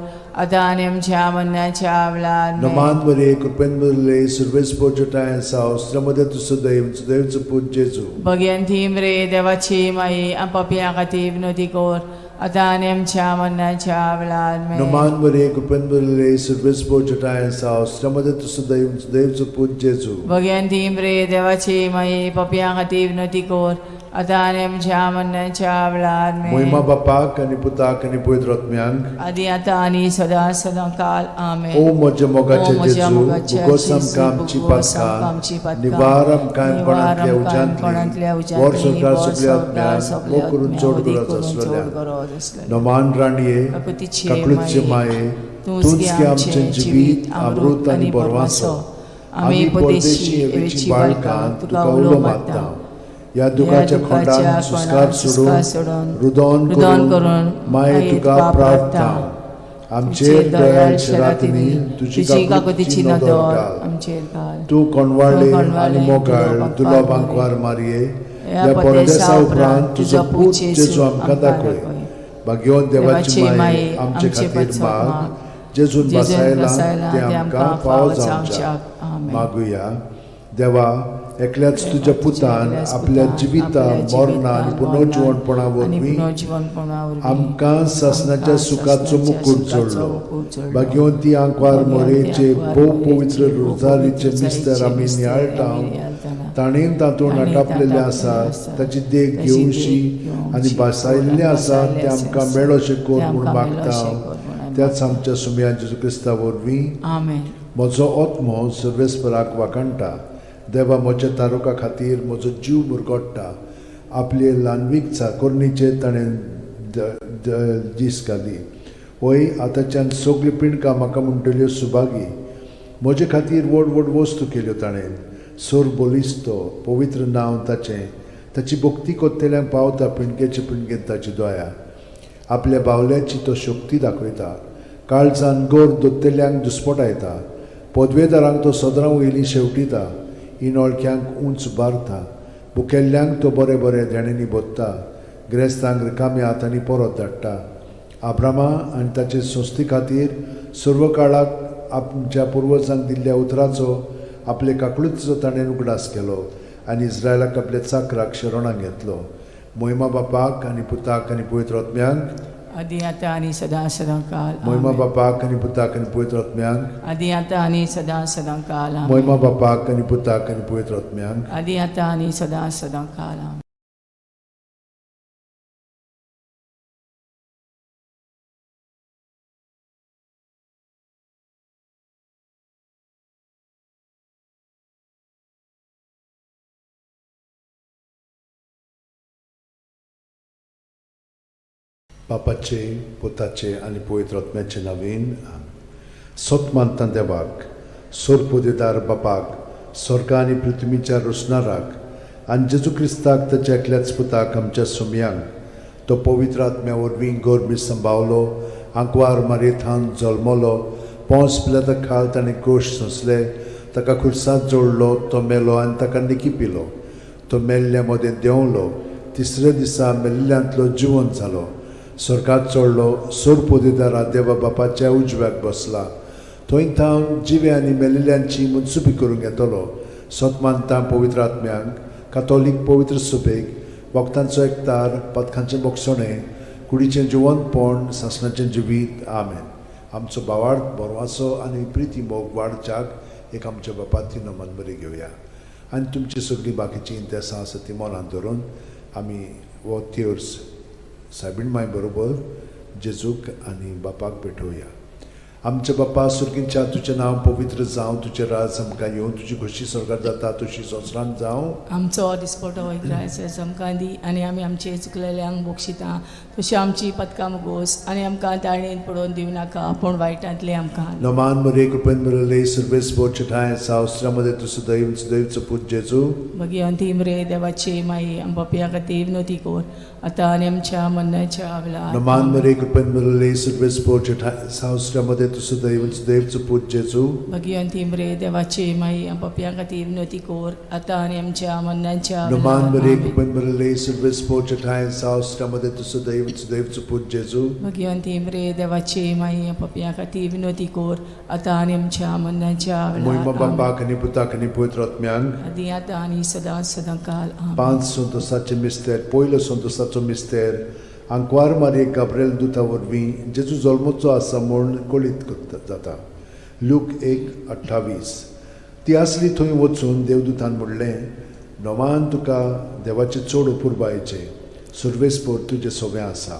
आता आणि आमच्या मरणाच्या वेळार Naman Maria, Kupan Maria, Service Portuguese South, Stramada to Sudaim, Sudaim to Put Jesu. Bhagwanti म्रे देवाची माई आपापल्या खातीर विनवती कोर आता आणि आमच्या मरणाच्या वेळार Naman Maria, Kupan Maria, Service Portuguese South, Stramada to Sudaim, Sudaim to Put Jesu. Bhagwanti म्रे देवाची माई आपापल्या खातीर विनवती कोर आता आणि आमच्या मरणाच्या वेळार Moima Bapak आणि Putak आणि Pavitr Atmyank. आदी आता आणि सदा सदांकाल आमेन. O moja mogache O moja Jesu, mogache bugosam Jesu, kamchi bugosam patkan, kamchi patkan, nivaram kaim nivaram panatlia kaim ujantli, panatlia ujantli, vor sorkar vor subliat sorkar myan, subliat mokurun myan, chod odi gurat kurun chod aslalyan. gurat aslalyan. Noman raniye, Kakutiche kaklutche maye, tunski amche jivit, amrut ani borwaso, आम्ही परदेशी एवेची बाळकां तुका उलो मागता. या दुखाच्या खोंडान सुस्कार सोडून रुदोन करून माये तुका प्रार्थना. आमचेर दयाळ शरातनी तुझी काकुतीची नदर घाल. आमचेर घाल. तू कोणवाळे आणि मोगाळ तुला बांकवार मारये. या परदेसा उपरांत तुझो पूत जेजू आमकां दाखय. भाग्यवान देवाची माये आमचे खातीर माग. जेजून बसायला ते आमकां फावो जावच्याक मागुया. देवा, एकल्याच तुझ्या पुतान आपल्या जिविता मरणा आनी पुनर्जीवनपणा वरवीं आमकां सासणाच्या सुखाचो मुकुट जोडलो. भाग्यवंती आंकवार मोरेचे भोव पवित्र रोजारीचे मिस्तर आमी नियाळटाव. ताणें तातूंत आटापलेले आसात ताची देख घेवशी आनी बसायल्ले आसात ते आमकां मेळोशे कोर म्हूण मागता. त्याच आमच्या सुमया जेजू क्रिस्ता वरवीं म्हजो आत्मो सर्वेस्पराक वाकणटा. देवा, म्हज्या तारुका खातीर म्हजो जीव मुरगोडटा. आपले ल्हानवीक चाकोरणीचे ताणें दीस घाली. वय आतांच्यान सगळी पिणकां म्हाका म्हणटल्यो सुभागी. म्हजे खातीर व्हड व्हड वस्तू केल्यो ताणें. सोर बोलिस्तो पवित्र नांव ताचें. ताची भक्ती कोत्तेल्यांक पावता पिणकेचे पिणकेंत ताची दया. आपल्या बावल्याची तो शक्ती दाखयता. काळजान गोर दोत्तेल्यांक दुस्पटायता. पदवेदारांक तो सदरां वयली शेवटिता. इनोळख्यांक उंच बारता. भुकेल्ल्यांक तो बरे बरे देणेनी बोदता. गिरेस्तांक रिकाम्या हातांनी परत धाडटा. आब्रामा आनी ताचे संस्थे खातीर सर्व काळाक आमच्या पुर्वजांक दिल्ल्या उतराचो आपले काकूळचो ताणें उगडास केलो आनी इस्रायलाक आपल्या चाकराक शरणांत घेतलो. मोहिमा बापाक आनी पुताक आनी पवित्र आत्म्यांक आदी आता आणि सदा सदांकाल. मोहिमा बापाक आनी पुताक आनी पवित्र आत्म्यांक आदी आता आणि सदा सदांकाल. मोहिमा बापाक आनी पुताक आनी पवित्र आत्म्यांक आदी आता आणि सदा सदांकाल. बापाचे पुताचे आनी पवित्र आत्म्याचे नांवेन सोतमानता देवाक, सोरपोदेदार बापाक, स्वर्गा आनी पृथ्वीच्या रोसणाराक आनी जेजू क्रिस्ताक ताच्या एकल्याच पुताक आमच्या सुमयांक तो पवित्र आत्म्या वरवीं गोरमी सांबावलो. आंकवार मारयेंत जल्मलो. पोंस पिलाता खाल ताणें कोश सोंसले. ताका खुर्सांत जोडलो. तो मेलो आनी ताका निकिपिलो. तो मेल्ल्या मदें देंवलो. तिसऱ्या दिसा मेल्ल्यांतलो जिवंत जालो. स्वर्गात चडलो. सोर पोदेदारा देवा बापाच्या उजव्याक बसला. थंय थावन जिवे आनी मेलिल्ल्यांची मुनसुबी करूंक येतलो. सोतमानता पवित्र आत्म्यांक, कातोलीक पवित्र सुबेक, वखदांचो एकतार, पथकांचें बोगसणें, कुडीचें जिवंतपण, सासणाचें जिवीत. आमेन. आमचो बावार्थ बोरवासो आनी प्रिती मोग वाडच्याक एक आमच्या बापाची नमन बरी घेवया. आनी तुमची सगळी बाकीची इंतेसां आसा ती मनांत धरून आमी वो तिर्स सायबीण माय बरोबर जेजूक आनी बापाक भेटोवया. आमचे बापा सुर्गींच्या तुजें नांव पवित्र जावं, तुजें राज आमकां येवं, तुजी खोशी स्वर्गांत जाता तशी संवसारांत जावं. आमचो दिसपटो वयर आयज आमकां दी आनी आमी आमचे चुकलेल्यांक बक्षिता तशी आमची पदकां मुगोस आनी आमकां ताळणेन पडोवन दिवं नाका पूण वायटांतले आमकां. Noman Maria Kupen Murale Service Bochatai Saustramade to Sudaim Sudaim Saput Jesu. Bhagwanti मरे देवाचे माई आंबापिया खातीर विनोदी कोर आतां आनी आमच्या मरणाच्या वेळार. Noman Maria Kupen Murale Service Bochatai Saustramade to Sudaim Sudaim Saput Jesu. Bhagwanti मरे देवाचे माई आंबापिया खातीर विनोदी कोर आतां आनी आमच्या मरणाच्या Noman Maria Kupen Murale Service Bochatai Saustramade to Sudaim Sudaim Saput Jesu. Bhagwanti मरे देवाचे माई आंबापिया खातीर विनोदी कोर आतां आनी आमच्या मरणाच्या Moima वेळार. Baba Kani Puta Kani Poitratmiang. आदी आतां आनी सदां सदांकाल. आमीन. Pan Santosaचे मिस्तेर, पयलो संतोसाचो मिस्तेर, आंकवार मारये गाब्रिएल दुता वरवीं जेजू जल्मोचो आसा म्हूण कळीत जाता. लूक 1:28. ती आसली थंय वचून देवदूतान म्हणलें, नोमान तुका देवाचे चड अपुरबायेचें, सुर्वेस्पोर तुजें सगळें आसा.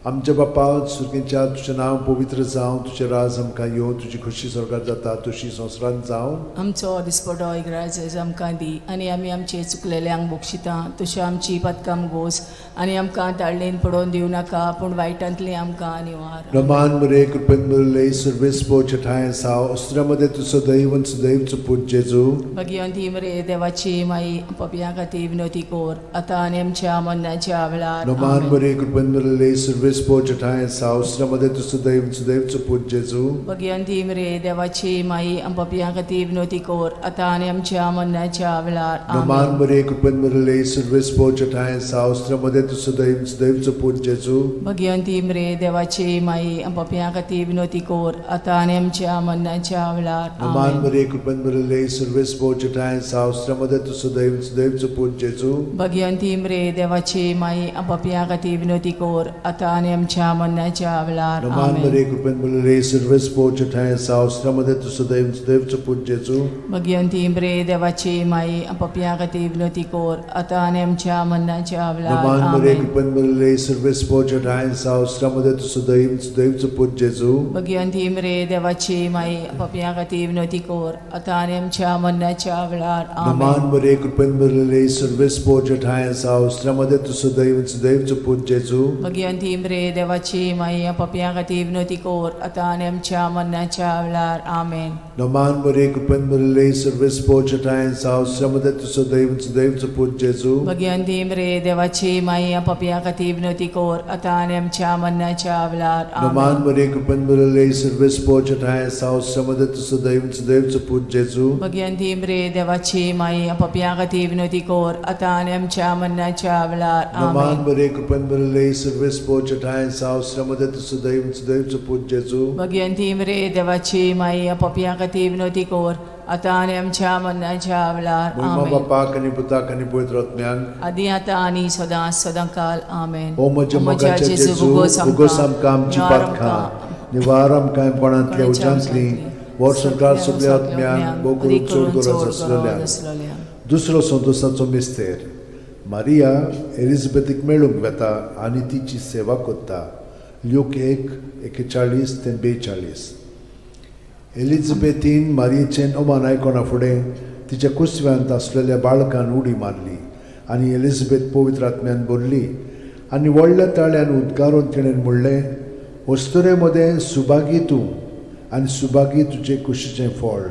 आमचे बापा सुर्गींच्या तुजें नांव पवित्र जावं, तुजें राज आमकां येवं, तुजी खोशी स्वर्गांत जाता तशी संवसारांत जावं. आमचो दिसपटो इग्राज आमकां दी आनी आमी आमचे चुकलेल्यांक बक्षिता तशें आमची पदकां मुगोस आनी आमकां ताळणेन पडोवन दिवं नाका पूण वायटांतले आमकां निवार. Roman Maria Kupen Murale Service Bochatai Saustramade to Sudaim Sudaim Saput Jesu. Bhagwanti मरे देवाची माई पपिया खातीर विनोदी कोर आतां आनी आमच्या मरणाच्या वेळार. Roman आमीन. Maria Kupen Murale Service Bochatai Saustramade to Sudaim Sudaim Saput Jesu. Bhagwanti मरे देवाची माई पपिया खातीर विनोदी कोर आतां आनी आमच्या मरणाच्या वेळार. Roman आमीन. Maria Kupen Murale Service Bochatai Saustramade to Sudaim Sudaim Saput Jesu. Bhagwanti मरे देवाची माई पपिया खातीर विनोदी कोर आतां आनी आमच्या मरणाच्या वेळार. Roman आमीन. Maria Kupen Murale Service Bochatai Saustramade to Sudaim Sudaim Saput Jesu. Bhagwanti मरे देवाची माई पपिया खातीर विनोदी कोर आतां आनी आमच्या मरणाच्या वेळार. Roman आमीन. Maria Kupen Murale Service Bochatai Saustramade to Sudaim Sudaim Saput Jesu. Bhagwanti मरे देवाची माई पपिया खातीर विनोदी कोर आतां आनी आमच्या मरणाच्या वेळार. Roman Maria आमीन. Kupen Murale Service Bochatai Saustramade to Sudaim Sudaim Saput Jesu. Bhagwanti मरे देवाची माई पपिया खातीर विनोदी कोर आतां आनी आमच्या मरणाच्या वेळार. Roman आमीन. Maria Kupen Murale Service Bochatai Saustramade to Sudaim Sudaim Saput Jesu. Bhagwanti मरे देवाची माई पपिया खातीर विनोदी कोर आतां आनी आमच्या मरणाच्या वेळार. आमीन. Roman Maria Kupen Murale Service Bochatai Saustramade to Sudaim Sudaim Saput Jesu. Bhagwanti मरे देवाची माई पपिया खातीर विनोदी कोर आतां आनी आमच्या मरणाच्या वेळार. Roman आमीन. Maria Kupen Murale Service Bochatai Saustramade to Sudaim Sudaim Saput Jesu. Bhagwanti मरे देवाची माई पपिया खातीर विनोदी कोर आतां आनी आमच्या मरणाच्या वेळार. Roman आमीन. Maria Kupen Murale Service Bochatai Saustramade to Sudaim Sudaim Saput Jesu. Bhagwanti मरे देवाची माई पपिया खातीर विनोदी कोर आतां आनी आमच्या मरणाच्या वेळार. Moima आमीन. Baba Kani Puta Kani Poitratmiang. आदी आतां आनी सदां सदांकाल. आमीन. O म्हज्या मोगाचें जेजू उगोस आमकां आमची पातखां निवार आमकां कोणांतल्या उज्यांतली वर सरकार सगळ्या आत्म्यांक भोव करून चड गरज आसलेल्यान. दुसरो संतोसाचो मिस्तेर मारिया एलिझाबेथीक मेळूंक वेता आनी तिची सेवा कोत्ता. लूक 1:41-42. एलिझाबेथीन मारयेचें ओमान आयकोना फुडें तिच्या कुसव्यांत आसलेल्या बाळकान उडी मारली आनी एलिझाबेथ पवित्र आत्म्यान भरली आनी व्हडल्या ताळ्यान उद्गारून तिणें म्हणलें, वस्तुरे मदें सुभागी तूं आनी सुभागी तुजें कुशीचें फळ.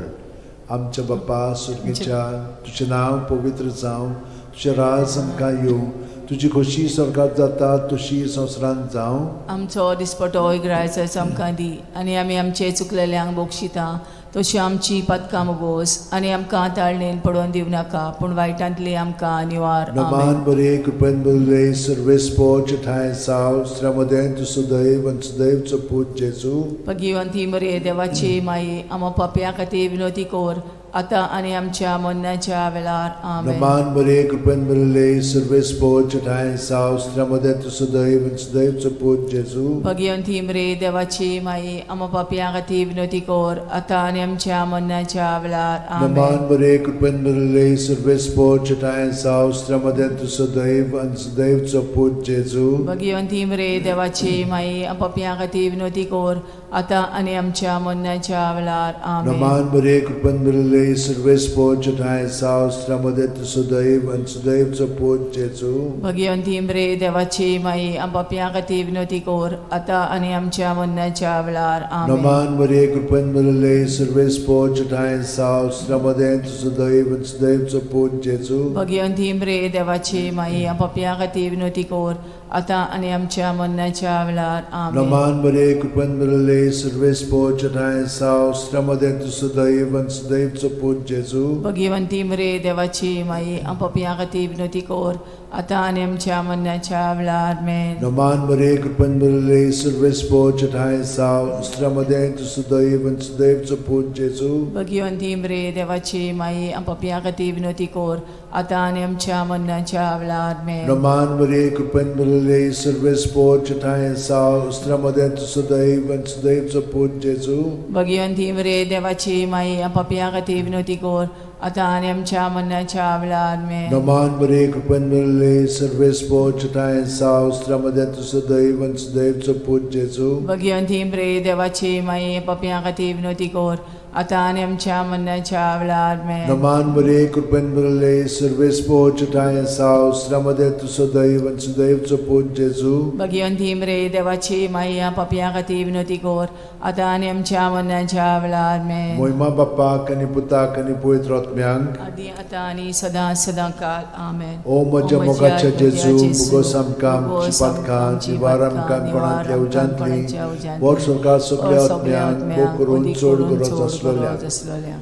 आमच्या बापा सुर्गीच्या तुजें नांव पवित्र जावं, तुजें राज आमकां येवं, तुजी खोशी स्वर्गांत जाता तशी संवसारांत जावं. आमचो दिसपटो इग्रायचो आमकां दी आनी आमी आमचे चुकलेल्यांक बक्षिता तशी आमची पदकां मुगोस आनी आमकां ताळणेन पडोवन दिवं नाका पूण वायटांतली आमकां निवार. Noman Maria Kupen Murale Service Bochatai Saustramade to Sudaim Sudaim Saput Jesu. Bhagwanti मरे देवाची माई पपिया खातीर विनोदी कोर आता आणि आमच्या मरणाच्या वेळार आमेन. नमान बरे कृपेन बरले सर्वेस पोच ठाय साव श्रमदेत सदैव सदैवचो पूज जेजू. भगवंती मरे देवाची माई आम पापियां खातीर विनोदी कोर आता आणि आमच्या मरणाच्या वेळार आमेन. नमान बरे कृपेन बरले सर्वेस पोच ठाय साव श्रमदेत सदैव सदैवचो पूज जेजू. भगवंती मरे देवाची माई आम पापियां खातीर विनोदी कोर आता आणि आमच्या मरणाच्या वेळार आमेन. नमान बरे कृपेन बरले सर्वेस पोच ठाय साव श्रमदेत सदैव सदैवचो पूज जेजू. भगवंती मरे देवाची माई आम पापियां खातीर विनोदी कोर आता आणि आमच्या मरणाच्या वेळार आमेन. नमान बरे कृपेन बरले सर्वेस पोच ठाय साव श्रमदेत सदैव सदैवचो पूज जेजू. भगवंती मरे देवाची माई आम पापियां खातीर विनोदी कोर आता आणि आमच्या मरणाच्या वेळार आमेन. नमान बरे कृपेन बरले सर्वेस पोच ठाय साव श्रमदेत सदैव सदैवचो पूज जेजू. भगवंती मरे देवाची माई आम पापियां खातीर विनोदी कोर आता आणि आमच्या मरणाच्या वेळार आमेन. नमान बरे कृपेन बरले सर्वेस पोच ठाय साव श्रमदेत सदैव सदैवचो पूज जेजू. भगवंती मरे देवाची माई आम पापियां खातीर विनोदी कोर आता आणि आमच्या मरणाच्या वेळार आमेन. नमान बरे कृपेन बरले सर्वेस पोच ठाय साव श्रमदेत सदैव सदैवचो पूज जेजू. भगवंती मरे देवाची माई आम पापियां खातीर विनोदी कोर आता आणि आमच्या मरणाच्या वेळार आमेन. नमान बरे कृपेन बरले सर्वेस पोच ठाय साव श्रमदेत सदैव सदैवचो पूज जेजू. भगवंती मरे देवाची माई पापियां खातीर विनोदी कोर आता आणि आमच्या मरणाच्या वेळार आमेन. नमान बरे कृपेन बरले सर्वेस पोच ठाय साव श्रमदेत सदैव सदैवचो पूज जेजू. भगवंती मरे देवाची माई पापियां खातीर विनोदी कोर आता आणि आमच्या मरणाच्या वेळार आमेन. मोहिमा बापाक आनी पुताक आनी पवित्र आत्म्यांक आदी आता आणि सदां सदां काल आमेन. ओ म्हज्या मोगाच्या जेजू मुगोस आमकां आमची पातकां निवार आमकां कोणांतल्या उज्यांतली वर सरकार सगळ्या आत्म्यांक भोव करून चड गरज आसलेल्या.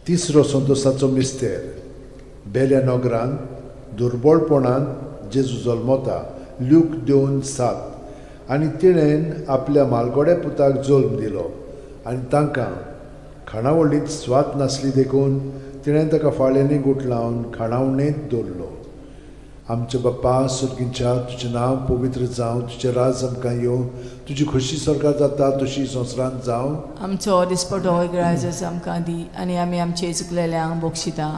तिसरो संतोसाचो मिस्तेर बेल्या नगरांत दुर्बळपणान जेजू जल्मता ल्यूक 2:7 आनी तिणेन आपल्या मालगोड्या पुताक जल्म दिलो आनी तांकां खाणावळींत स्वात नासली देखून तिणें ताका फाळ्यांनी गुट लावन खाणावणेंत दवरलो. आमचे बाप्पा सुर्गींच्या तुजें नांव पवित्र जावं, तुजें राज आमकां येवं, तुजी खुशी स्वर्गांत जाता तशी संवसारांत जावं. आमचो दिसपटो राज आमकां दी आनी आमी आमचे चुकलेल्यांक बक्षिता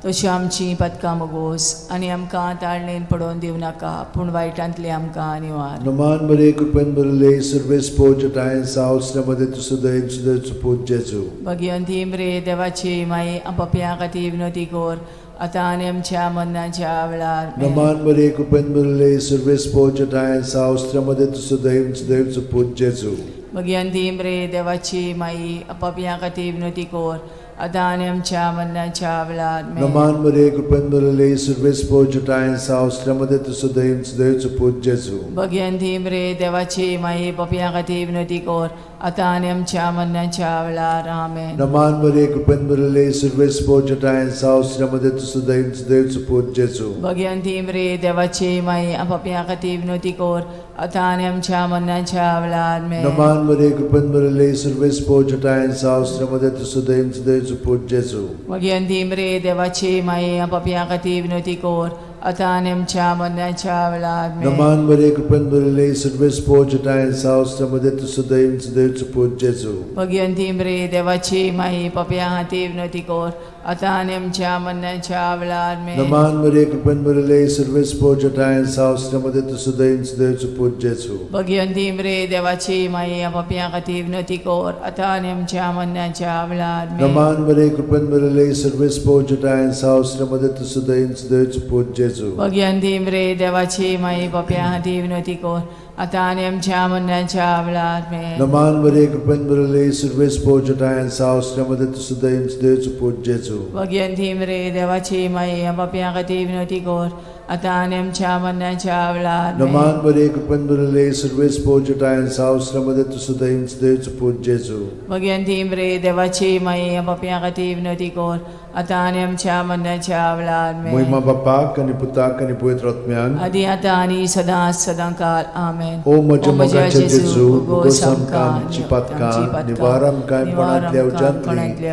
तशी आमची पदकां मोगोस आनी आमकां ताळणेन पडोवन दिवं नाका पूण वायटांतली आमकां निवार. नमान बरे कृपेन बरले सर्वेस पोच ठाय साव श्रमदेत सदैव सदैवचो पूज जेजू. भगवंती मरे देवाची माई पापियां खातीर विनोदी कोर आता आणि आमच्या मरणाच्या वेळार आमेन. नमान बरे कृपेन बरले सर्वेस पोच ठाय साव श्रमदेत सदैव सदैवचो पूज जेजू. भगवंती मरे देवाची माई पापियां खातीर विनोदी कोर आता आणि आमच्या मरणाच्या वेळार आमेन. नमान बरे कृपेन बरले सर्वेस पोच ठाय साव श्रमदेत सदैव सदैवचो पूज जेजू. भगवंती मरे देवाची माई पापियां खातीर विनोदी कोर आता आणि आमच्या मरणाच्या वेळार आमेन. नमान बरे कृपेन बरले सर्वेस पोच ठाय साव श्रमदेत सदैव सदैवचो पूज जेजू. भगवंती मरे देवाची माई पापियां खातीर विनोदी कोर आता आणि आमच्या मरणाच्या वेळार आमेन. नमान बरे कृपेन बरले सर्वेस पोच ठाय साव श्रमदेत सदैव सदैवचो पूज जेजू. भगवंती मरे देवाची माई पापियां खातीर विनोदी कोर आता आणि आमच्या मरणाच्या वेळार आमेन. नमान बरे कृपेन बरले सर्वेस पोच ठाय साव श्रमदेत सदैव सदैवचो पूज जेजू. भगवंती मरे देवाची माई पापियां खातीर विनोदी कोर आता आणि आमच्या मरणाच्या वेळार आमेन. नमान बरे कृपेन बरले सर्वेस पोच ठाय साव श्रमदेत सदैव सदैवचो पूज जेजू. भगवंती मरे देवाची माई पापियां खातीर विनोदी कोर आता आणि आमच्या मरणाच्या वेळार आमेन. नमान बरे कृपेन बरले सर्वेस पोच ठाय साव श्रमदेत सदैव सदैवचो पूज जेजू. भगवंती मरे देवाची माई पापियां खातीर विनोदी कोर आता आणि आमच्या मरणाच्या वेळार आमेन. नमान बरे कृपेन बरले सर्वेस पोच ठाय साव श्रमदेत सदैव सदैवचो पूज जेजू. भगवंती मरे देवाची माई पापियां खातीर विनोदी कोर आता आणि आमच्या मरणाच्या वेळार आमेन. नमान बरे कृपेन बरले सर्वेस पोच ठाय साव श्रमदेत सदैव सदैवचो पूज जेजू. भगवंती मरे देवाची माई पापियां खातीर विनोदी कोर आता आणि आमच्या मरणाच्या वेळार महिमा बापाक आनी पुताक आनी पवित्र आत्म्यान आदी आता आणि सदां सदांकाळ आमेन. ओ म्हज्या मोगाचे जेजू उगोस आमकां आमची पातकां निवार आमकां पणांतल्या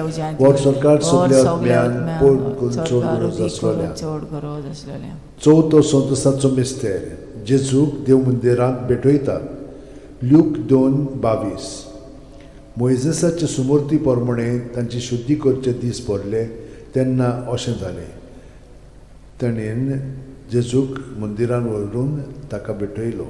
उज्यांतली वर सरकार सगल्या आत्म्यान पोट चोड गरज आसलेल्या. चवथो संतसाचो मिस्तेर जेजूक देव मंदिरांत भेटयतात. ल्यूक 2:22. मोइजेसाचे सुमूर्ती प्रमाणे तांची शुद्धी करचे दीस पडले तेन्ना अशें जालें. ताणेन जेजूक मंदिरान व्हरून ताका भेटयलो.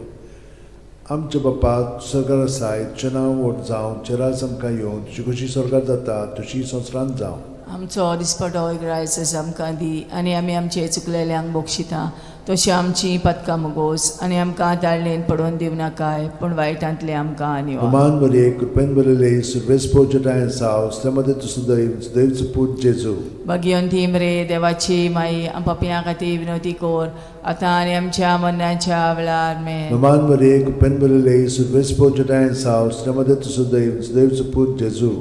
आमचे बापा स्वर्गार आसाय तुजें नांव व्हड जावं तुजें राज आमकां येवं तुजी कशी स्वर्गार जाता तशी संवसारांत जावं. आमचो दिसपटो आयज आमकां दी आनी आमी आमचे चुकलेल्यांक बक्षिता तशी आमची पदकां मोगोस आनी आमकां ताळणेन पडोवन दिवं नाकाय पूण वायटांतले आमकां आनी मान बरे कृपेन बरेले सुरवेस पोजटायन साव श्रमदे तुसु दैवच पूत जेजू भगवंती मरे देवाची माई आम पापयां खातीर विनवती कोर आतां आनी आमच्या मरणाच्या वेळार आमेन. मान बरे कृपेन बरेले सुरवेस पोजटायन साव श्रमदे तुसु दैवच पूत जेजू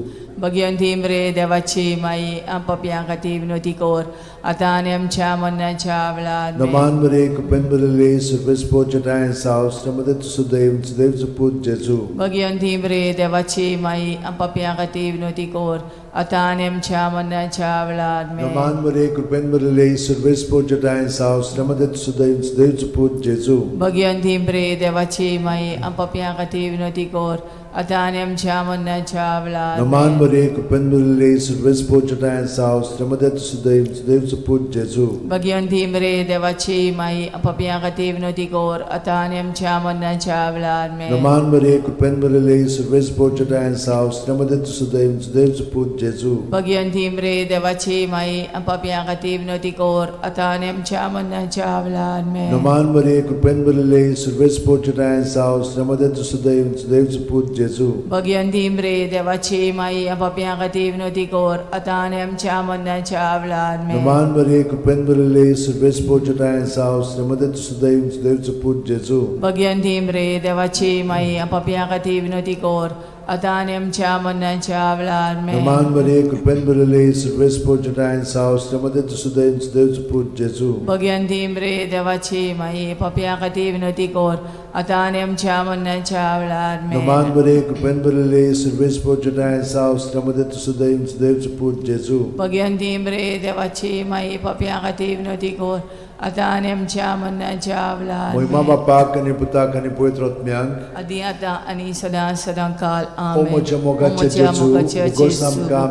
भगवंती मरे देवाची माई आम पापयां खातीर विनवती कोर आतां आनी आमच्या मरणाच्या वेळार आमेन. मान बरे कृपेन बरेले सुरवेस पोजटायन साव श्रमदे तुसु दैवच पूत जेजू भगवंती मरे देवाची माई आम पापयां खातीर विनवती कोर आतां आनी आमच्या मरणाच्या वेळार आमेन. मान बरे कृपेन बरेले सुरवेस पोजटायन साव श्रमदे तुसु दैवच पूत जेजू भगवंती मरे देवाची माई आम पापयां खातीर विनवती कोर आतां आनी आमच्या मरणाच्या वेळार मान बरे कृपेन बरेले सुरवेस पोजटायन साव श्रमदे तुसु दैवच पूत जेजू भगवंती मरे देवाची माई आम पापयां खातीर विनवती कोर आतां आनी आमच्या मरणाच्या वेळार आमेन. मान बरे कृपेन बरेले सुरवेस पोजटायन साव श्रमदे तुसु दैवच पूत जेजू भगवंती मरे देवाची माई आम पापयां खातीर विनवती कोर आतां आनी आमच्या मरणाच्या वेळार आमेन. मान बरे कृपेन बरेले सुरवेस पोजटायन साव श्रमदे तुसु दैवच पूत जेजू भगवंती मरे देवाची माई आम पापयां खातीर विनवती कोर आतां आनी आमच्या मरणाच्या वेळार आमेन. मान बरे कृपेन बरेले सुरवेस पोजटायन साव श्रमदे तुसु दैवच पूत जेजू भगवंती मरे देवाची माई आम पापयां खातीर विनवती कोर आतां आनी आमच्या मरणाच्या वेळार आमेन. मान बरे कृपेन बरेले सुरवेस पोजटायन साव श्रमदे तुसु दैवच पूत जेजू भगवंती मरे देवाची माई पापयां खातीर विनवती कोर आतां आनी आमच्या मरणाच्या वेळार आमेन. मान बरे कृपेन बरेले सुरवेस पोजटायन साव श्रमदे तुसु दैवच पूत जेजू भगवंती मरे देवाची माई पापयां खातीर विनवती कोर आतां आनी आमच्या मरणाच्या वेळार महिमा बापाक आनी पुताक आनी पवित्र आत्म्यांक आदी आतां आनी सदां सदांकाळ ओ आमेन. म्हज्या मोगाचे जेजू उगोस आमकां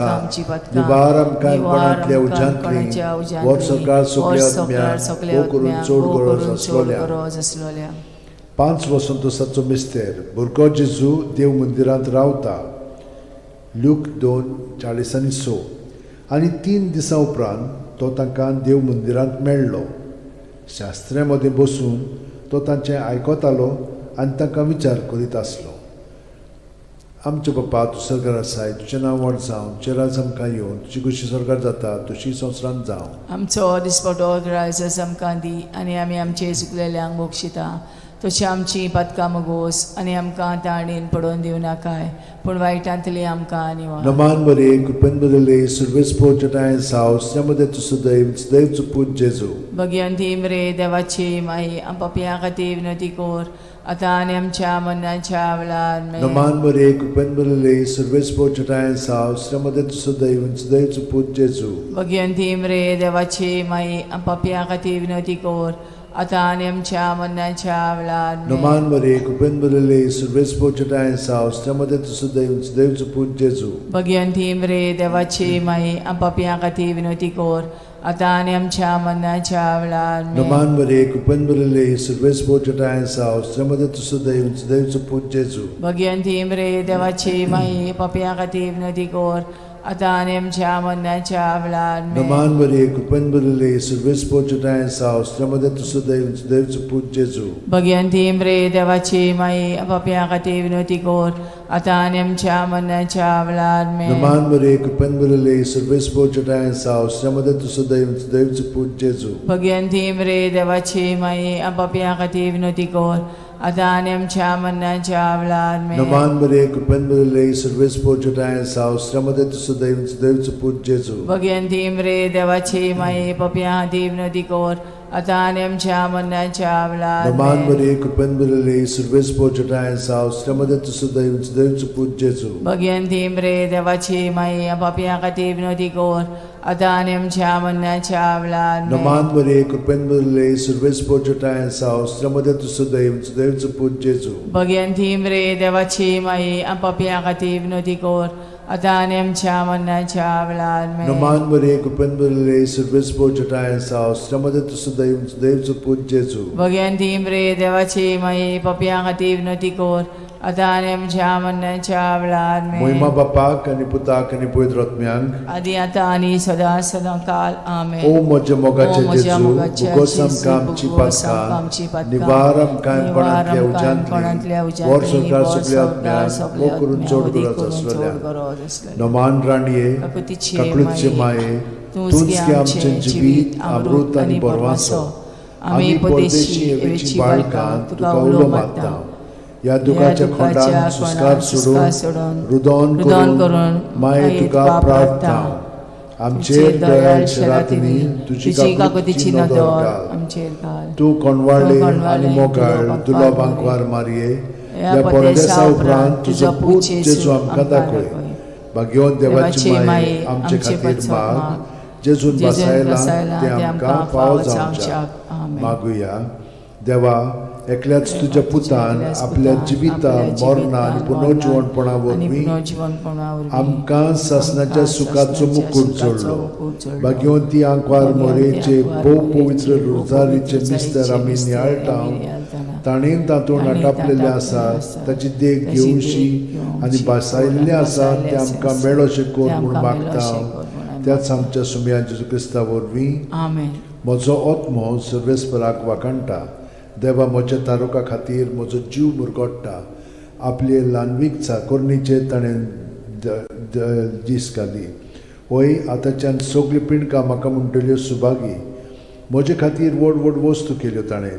आमची पातकां निवार आमकां पणांतल्या उज्यांतली वर सरकार सगल्या आत्म्याक करून चड गरज आसलोल्या. 5 वसंतोसाचो मिस्तेर भुरगो जेजू देव मंदिरांत रावता. ल्यूक 2:40-6. आनी 3 दिसां उपरांत तो तांकां देव मंदिरांत मेळ्ळो. शास्त्र्यां मदीं बसून तो तांचें आयकतालो आनी तांकां विचार करीत आसलो. आमचे बापा तूं स्वर्गार आसाय तुजें नांव व्हड जावं तुजें राज आमकां येवं तुजी कशी स्वर्गार जाता तशी संवसारांत जावं. आमचो दिसपटो आयज आमकां दी आनी आमी आमचे चुकलेल्यांक बक्षिता तशी आमची पदकां मोगोस आनी आमकां ताळणेन पडोवन दिवं नाकाय पूण वायटांतली आमकां आनी मान बरे कृपेन बरेले सुरवेस पोजटायन साव श्रमदे तुसु दैवच पूत जेजू भगवंती मरे देवाची माई आम पापयां खातीर विनवती कोर आतां आनी आमच्या मरणाच्या वेळार आमेन. मान बरे कृपेन बरेले सुरवेस पोजटायन साव श्रमदे तुसु दैवच पूत जेजू भगवंती मरे देवाची माई आम पापयां खातीर विनवती कोर आतां आनी आमच्या मरणाच्या वेळार आमेन. मान बरे कृपेन बरेले सुरवेस पोजटायन साव श्रमदे तुसु दैवच पूत जेजू भगवंती मरे देवाची माई आम पापयां खातीर विनवती कोर आतां आनी आमच्या मरणाच्या वेळार आमेन. मान बरे कृपेन बरेले सुरवेस पोजटायन साव श्रमदे तुसु दैवच पूत जेजू भगवंती मरे देवाची माई पापयां खातीर विनवती कोर आतां आनी आमच्या मरणाच्या वेळार आमेन. मान बरे कृपेन बरेले सुरवेस पोजटायन साव श्रमदे तुसु दैवच पूत जेजू भगवंती मरे देवाची माई पापयां खातीर विनवती कोर आतां आनी आमच्या मरणाच्या वेळार आमेन. मान बरे कृपेन बरेले सुरवेस पोजटायन साव श्रमदे तुसु दैवच पूत जेजू भगवंती मरे देवाची माई पापयां खातीर विनवती कोर आता आणि आमच्या मरणाच्या वेळार नमान मरे कृपेन बरले सर्वेस पोचटाय सावस्त्रामध्ये तुझं दैवचं पूज जेजू भगवंती मरे देवाची माये पप्या देव नदी कोर आता आणि आमच्या मरणाच्या वेळार नमान मरे कृपेन बरले सर्वेस पोचटाय सावस्त्रामध्ये तुझं दैवचं पूज जेजू भगवंती मरे देवाची माये पप्या देव नदी कोर आता आणि आमच्या मरणाच्या वेळार नमान मरे कृपेन बरले सर्वेस पोचटाय सावस्त्रामध्ये तुझं दैवचं पूज जेजू भगवंती मरे देवाची माये पप्या देव नदी कोर आता आणि आमच्या मरणाच्या वेळार नमान मरे कृपेन बरले सर्वेस पोचटाय सावस्त्रामध्ये तुझं दैवचं पूज जेजू भगवंती मरे देवाची माये पप्या देव नदी कोर आता आणि आमच्या मरणाच्या वेळार महिमा बापाक आणि पुताक आणि पवित्र आत्म्यांक आदी आता आणि सदा सदा काल आमेन. ओ म्हज्या मोगाचे जेजू मोगाच्या उगोस जेजू, आमका आमची पातका निवार आमकां कोणांतल्या उज्यांतली वर सरकार सगळ्या आत्म्यांक वो करून चोड करत असलेल्या नमान राणये काकुळीचे माये तूंच की आमचे जिवीत अमृत आणि बरवासो आमी परदेशी एवेची बाळकां तुका उलो मागता या दुखाच्या खोंडान सुस्कार सोडून रुदोन करून माये तुका प्रार्थना आमचेर दयाळ शरातनी तुजी काकुतीची नदर आमचेर घाल. तू कोणवाळे आणि मोगाळ तुला बांकवार मारये या परदेसा उपरांत तुजो पूत जेजू आमकां दाखय भाग्यवान देवाची माये आमचे खातीर माग जेजून बसायला ते आमकां फावो जावच्याक मागुया. देवा एकल्याच तुझ्या पुतान आपल्या जिविता मरणा आणि पुनर्जीवनपणा वरवीं आमकां सासणाच्या सुखाचो मुकुट जोडलो. भाग्यवंती आंकवार मोरेचे भोव पवित्र रोजारीचे मिस्तर आमी नियाळटाव ताणेन तातूंत आटापलेले आसा ताची देख घेवशी आनी बसायल्ले आसा ते आमकां मेळोशें कोर म्हूण मागता. त्याच आमच्या सुमया जेजू क्रिस्ता वरवीं म्हजो आत्मो सर्वेस्पराक वाकणटा. देवा म्हज्या तारुका खातीर म्हजो जीव मुरगोडटा. आपले ल्हानवीक चाकोरणीचे ताणें दीस घाली. वय आतांच्यान सगळी पिणकां म्हाका म्हणटल्यो सुभागी. म्हजे खातीर व्हड व्हड वस्तू केल्यो ताणें.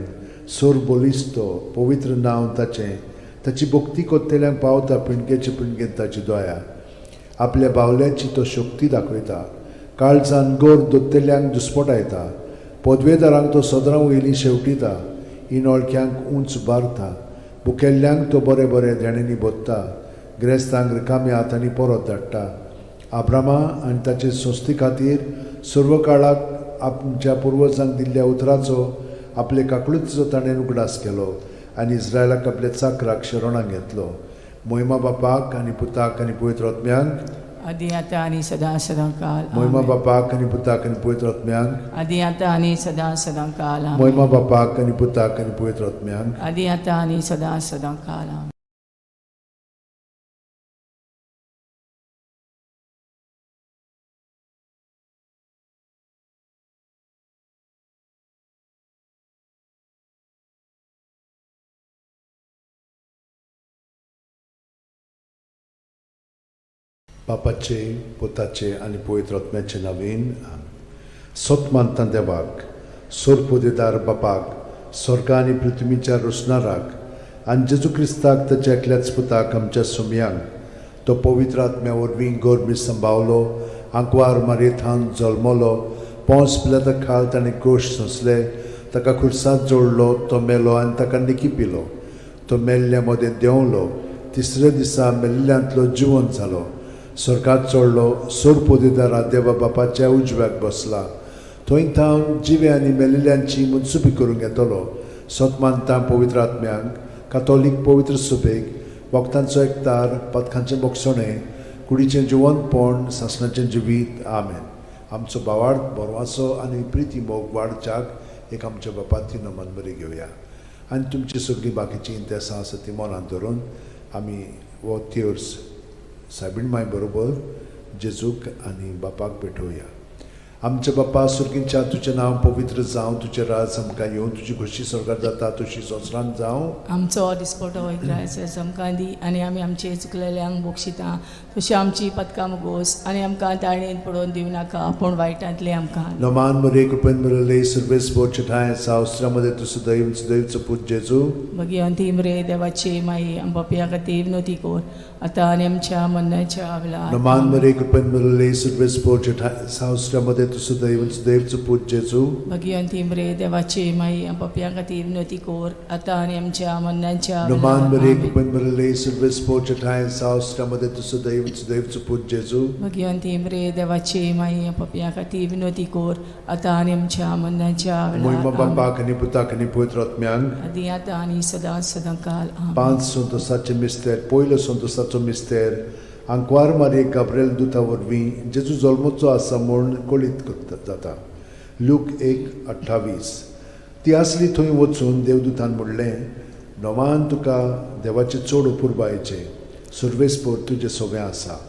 सोर बोलिस्तो पवित्र नांव ताचें. ताची भक्ती कोत्तेल्यांक पावता पिणकेचे पिणकेन ताची दया. आपल्या बावल्याची तो शक्ती दाखयता. काळजान गोर दोत्तेल्यांक दुस्पटायता. पदवेदारांक तो सदरां वयलीं शेवटिता. इनोळख्यांक उंच बारता. भुकेल्ल्यांक तो बरे बरे धेणेंनी बोदता. गिरेस्तांक रिकाम्या हातांनी परत धाडटा. आब्रामा आनी ताचे सोस्ती खातीर सर्व काळाक आमच्या पुर्वजांक दिल्ल्या उतराचो आपले काकुळीचो ताणें उगडास केलो आनी इस्रायलाक आपल्या चाकराक शरणांत घेतलो. महिमा बापाक आनी पुताक आनी पवित्र आत्म्यांक आदी आता आणि सदा सदा काल महिमा बापाक आनी पुताक आनी पवित्र आत्म्यांक आदी आता आणि सदा सदा काल महिमा बापाक आनी पुताक आनी पवित्र आत्म्यांक आदी आता आणि सदा सदा काल. बापाचे पुताचे आनी पवित्र आत्म्याचे नांवेन सोत मानता देवाक सोरपोदेदार बापाक स्वर्गा आनी पृथ्वीच्या रुसणाराक आनी जेजू क्रिस्ताक ताच्या एकल्याच पुताक आमच्या सुमयांक तो पवित्र आत्म्या वरवीं गोरबी सांबावलो. आंकवार मारयेंत जल्मलो. पोंस पिलाता खाल ताणें क्रूश सोंसले. ताका खुर्सांत जोडलो. तो मेलो आनी ताका निकी पिलो. तो मेल्ल्या मदें देंवलो. तिसऱ्या दिसा मेल्ल्यांतलो जिवंत जालो. स्वर्गात चडलो. सोरपोदेदारा देवा बापाच्या उजव्याक बसला. थंय थावन जिवे आनी मेलिल्ल्यांची मुनसुबी करूंक येतलो. सोतमानता पवित्र आत्म्यांक कातोलीक पवित्र सुबेक वखदांचो एकतार पथकांचें मोगसणें कुडीचें जिवंतपण सासणाचें जिवीत आमेन. आमचो बावार्थ बरवासो आनी प्रिती मोग वाडच्याक एक आमच्या बापाची नमन बरी घेवया. आनी तुमची सगळीं बाकीची इंतेसां आसा ती मनांत धरून आमी वो तिर्स सायबीण माय बरोबर जेजूक आनी बापाक भेटोवया. आमच्या बाप्पा सुर्गींच्या तुझें नांव पवित्र जावं, तुजें राज आमकां येवं, तुजी खुशी स्वर्गार जाता तशी संवसारांत जावं. आमचो दिसपटो इकरायस आमकां दी आनी आमी आमचे चुकलेल्यांक बक्षिता तशी आमची पदकां मुगोस आनी आमकां ताळणेन पडोवन दिवं नाका पूण वायटांतले आमकां. नमान मरे कृपेन मरले सर्वेस पोचठाय सावस्त्रामध्ये तुझं दैवचं पूज जेजू. मगी अंतिम रे देवाचे माई आमच्या खातीर विनोती कोर आतां आनी आमच्या मरणाच्या वेळार. नमान मरे कृपेन मरले सर्वेस पोचठाय सावस्त्रामध्ये तुझं दैवचं पूज जेजू. मगी अंतिम रे देवाचे माई आमच्या खातीर विनोती कोर आतां आनी आमच्या मरणाच्या नमान मरे वेळार. कृपेन मरले सर्वेस पोचठाय सावस्त्रामध्ये तुझं दैवचं पूज जेजू. मगी अंतिम रे देवाचे माई आमच्या खातीर विनोती कोर आतां आनी आमच्या मरणाच्या महिमा वेळार. बापाक आनी पुताक आनी पवित्र आत्म्यांक. आदी आतां आनी सदां सदांकाल. आमेन. 5 संतोसाचे मिस्तेर. पयलो संतोसाचो मिस्तेर. आंकवार मारये गाब्रिएल दुता वरवीं जेजू जल्मोचो आसा म्हूण कळीत जाता. लूक 1:28. ती आसली थंय वचून देवदूतान म्हणलें, नोवान तुका देवाचे चड अपुरबायेचें सर्वेस्पोर तुजें सगळें आसा.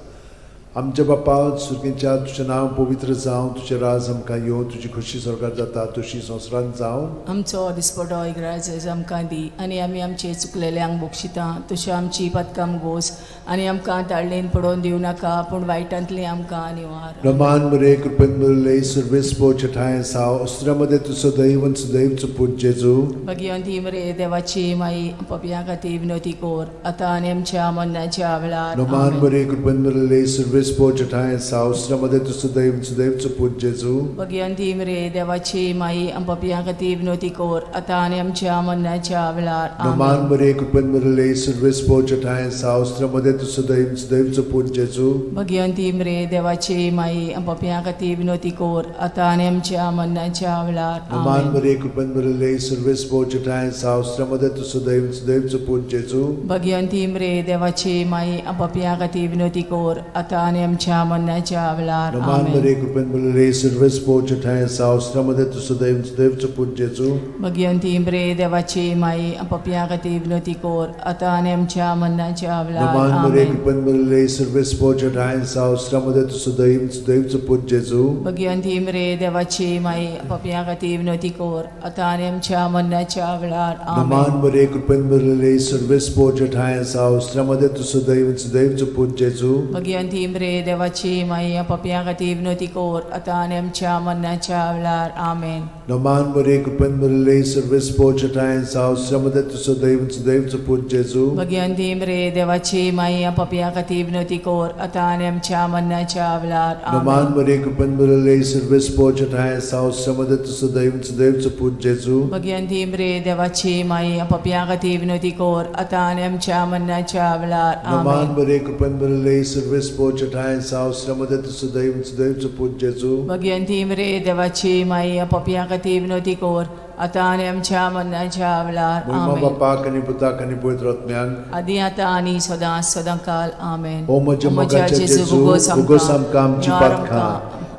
आमच्या बापा सुर्गींच्या तुजें नांव पवित्र जावं, तुजें राज आमकां येवं, तुजी खुशी स्वर्गार जाता तशी संवसारांत जावं. आमचो दिसपटो इकरायस आमकां दी आनी आमी आमचे चुकलेल्यांक बक्षिता तशें आमची पदकां मुगोस आनी आमकां ताळणेन पडोवन दिवं नाका पूण वायटांतले आमकां निवार. नमान मरे कृपेन मरले सर्वेस्पोर चठाय साव अस्त्रामध्ये तुझं दैवचं पूज जेजू. भगवंती मरे देवाची माई आमच्या खातीर विनोती कोर आतां आनी आमच्या मरणाच्या वेळार. नमान मरे कृपेन मरले सर्वेस्पोर चठाय साव अस्त्रामध्ये तुझं दैवचं पूज जेजू. भगवंती मरे देवाची माई आमच्या खातीर विनोती कोर आतां आनी आमच्या मरणाच्या वेळार. नमान मरे कृपेन मरले सर्वेस्पोर चठाय साव अस्त्रामध्ये तुझं दैवचं पूज जेजू. भगवंती मरे देवाची माई आमच्या खातीर विनोती कोर आतां आनी आमच्या मरणाच्या वेळार. नमान मरे कृपेन मरले सर्वेस्पोर चठाय साव अस्त्रामध्ये तुझं दैवचं पूज जेजू. भगवंती मरे देवाची माई आमच्या खातीर विनोती कोर आतां आनी आमच्या मरणाच्या वेळार. नमान मरे कृपेन मरले सर्वेस्पोर चठाय साव अस्त्रामध्ये तुझं दैवचं पूज जेजू. भगवंती मरे देवाची माई आमच्या खातीर विनोती कोर आतां आनी आमच्या मरणाच्या वेळार. नमान मरे कृपेन मरले सर्वेस्पोर चठाय साव अस्त्रामध्ये तुझं दैवचं पूज जेजू. भगवंती मरे देवाची माई आमच्या खातीर विनोती कोर आतां आनी आमच्या मरणाच्या वेळार. नमान मरे कृपेन मरले सर्वेस्पोर चठाय साव अस्त्रामध्ये तुझं दैवचं पूज जेजू. भगवंती मरे देवाची माई आमच्या खातीर विनोती कोर आतां आनी आमच्या मरणाच्या वेळार. आमेन. नमान मरे कृपेन मरले सर्वेस्पोर चठाय साव अस्त्रामध्ये तुझं दैवचं पूज जेजू. भगवंती मरे देवाची माई आमच्या खातीर विनोती कोर आतां आनी आमच्या मरणाच्या वेळार. नमान मरे कृपेन मरले सर्वेस्पोर चठाय साव अस्त्रामध्ये तुझं दैवचं पूज जेजू. भगवंती मरे देवाची माई आमच्या खातीर विनोती कोर आतां आनी आमच्या मरणाच्या वेळार. नमान मरे कृपेन मरले सर्वेस्पोर चठाय साव अस्त्रामध्ये तुझं दैवचं पूज जेजू. भगवंती मरे देवाची माई आमच्या खातीर विनोती कोर आतां आनी आमच्या मरणाच्या वेळार. महिमा बापाक आनी पुताक आनी पवित्र आत्म्यांक. आदी आतां आनी सदां सदांकाल. आमेन. ओ म्हज्या मोगाचे जेजू उगोस आमकां आमची पातखां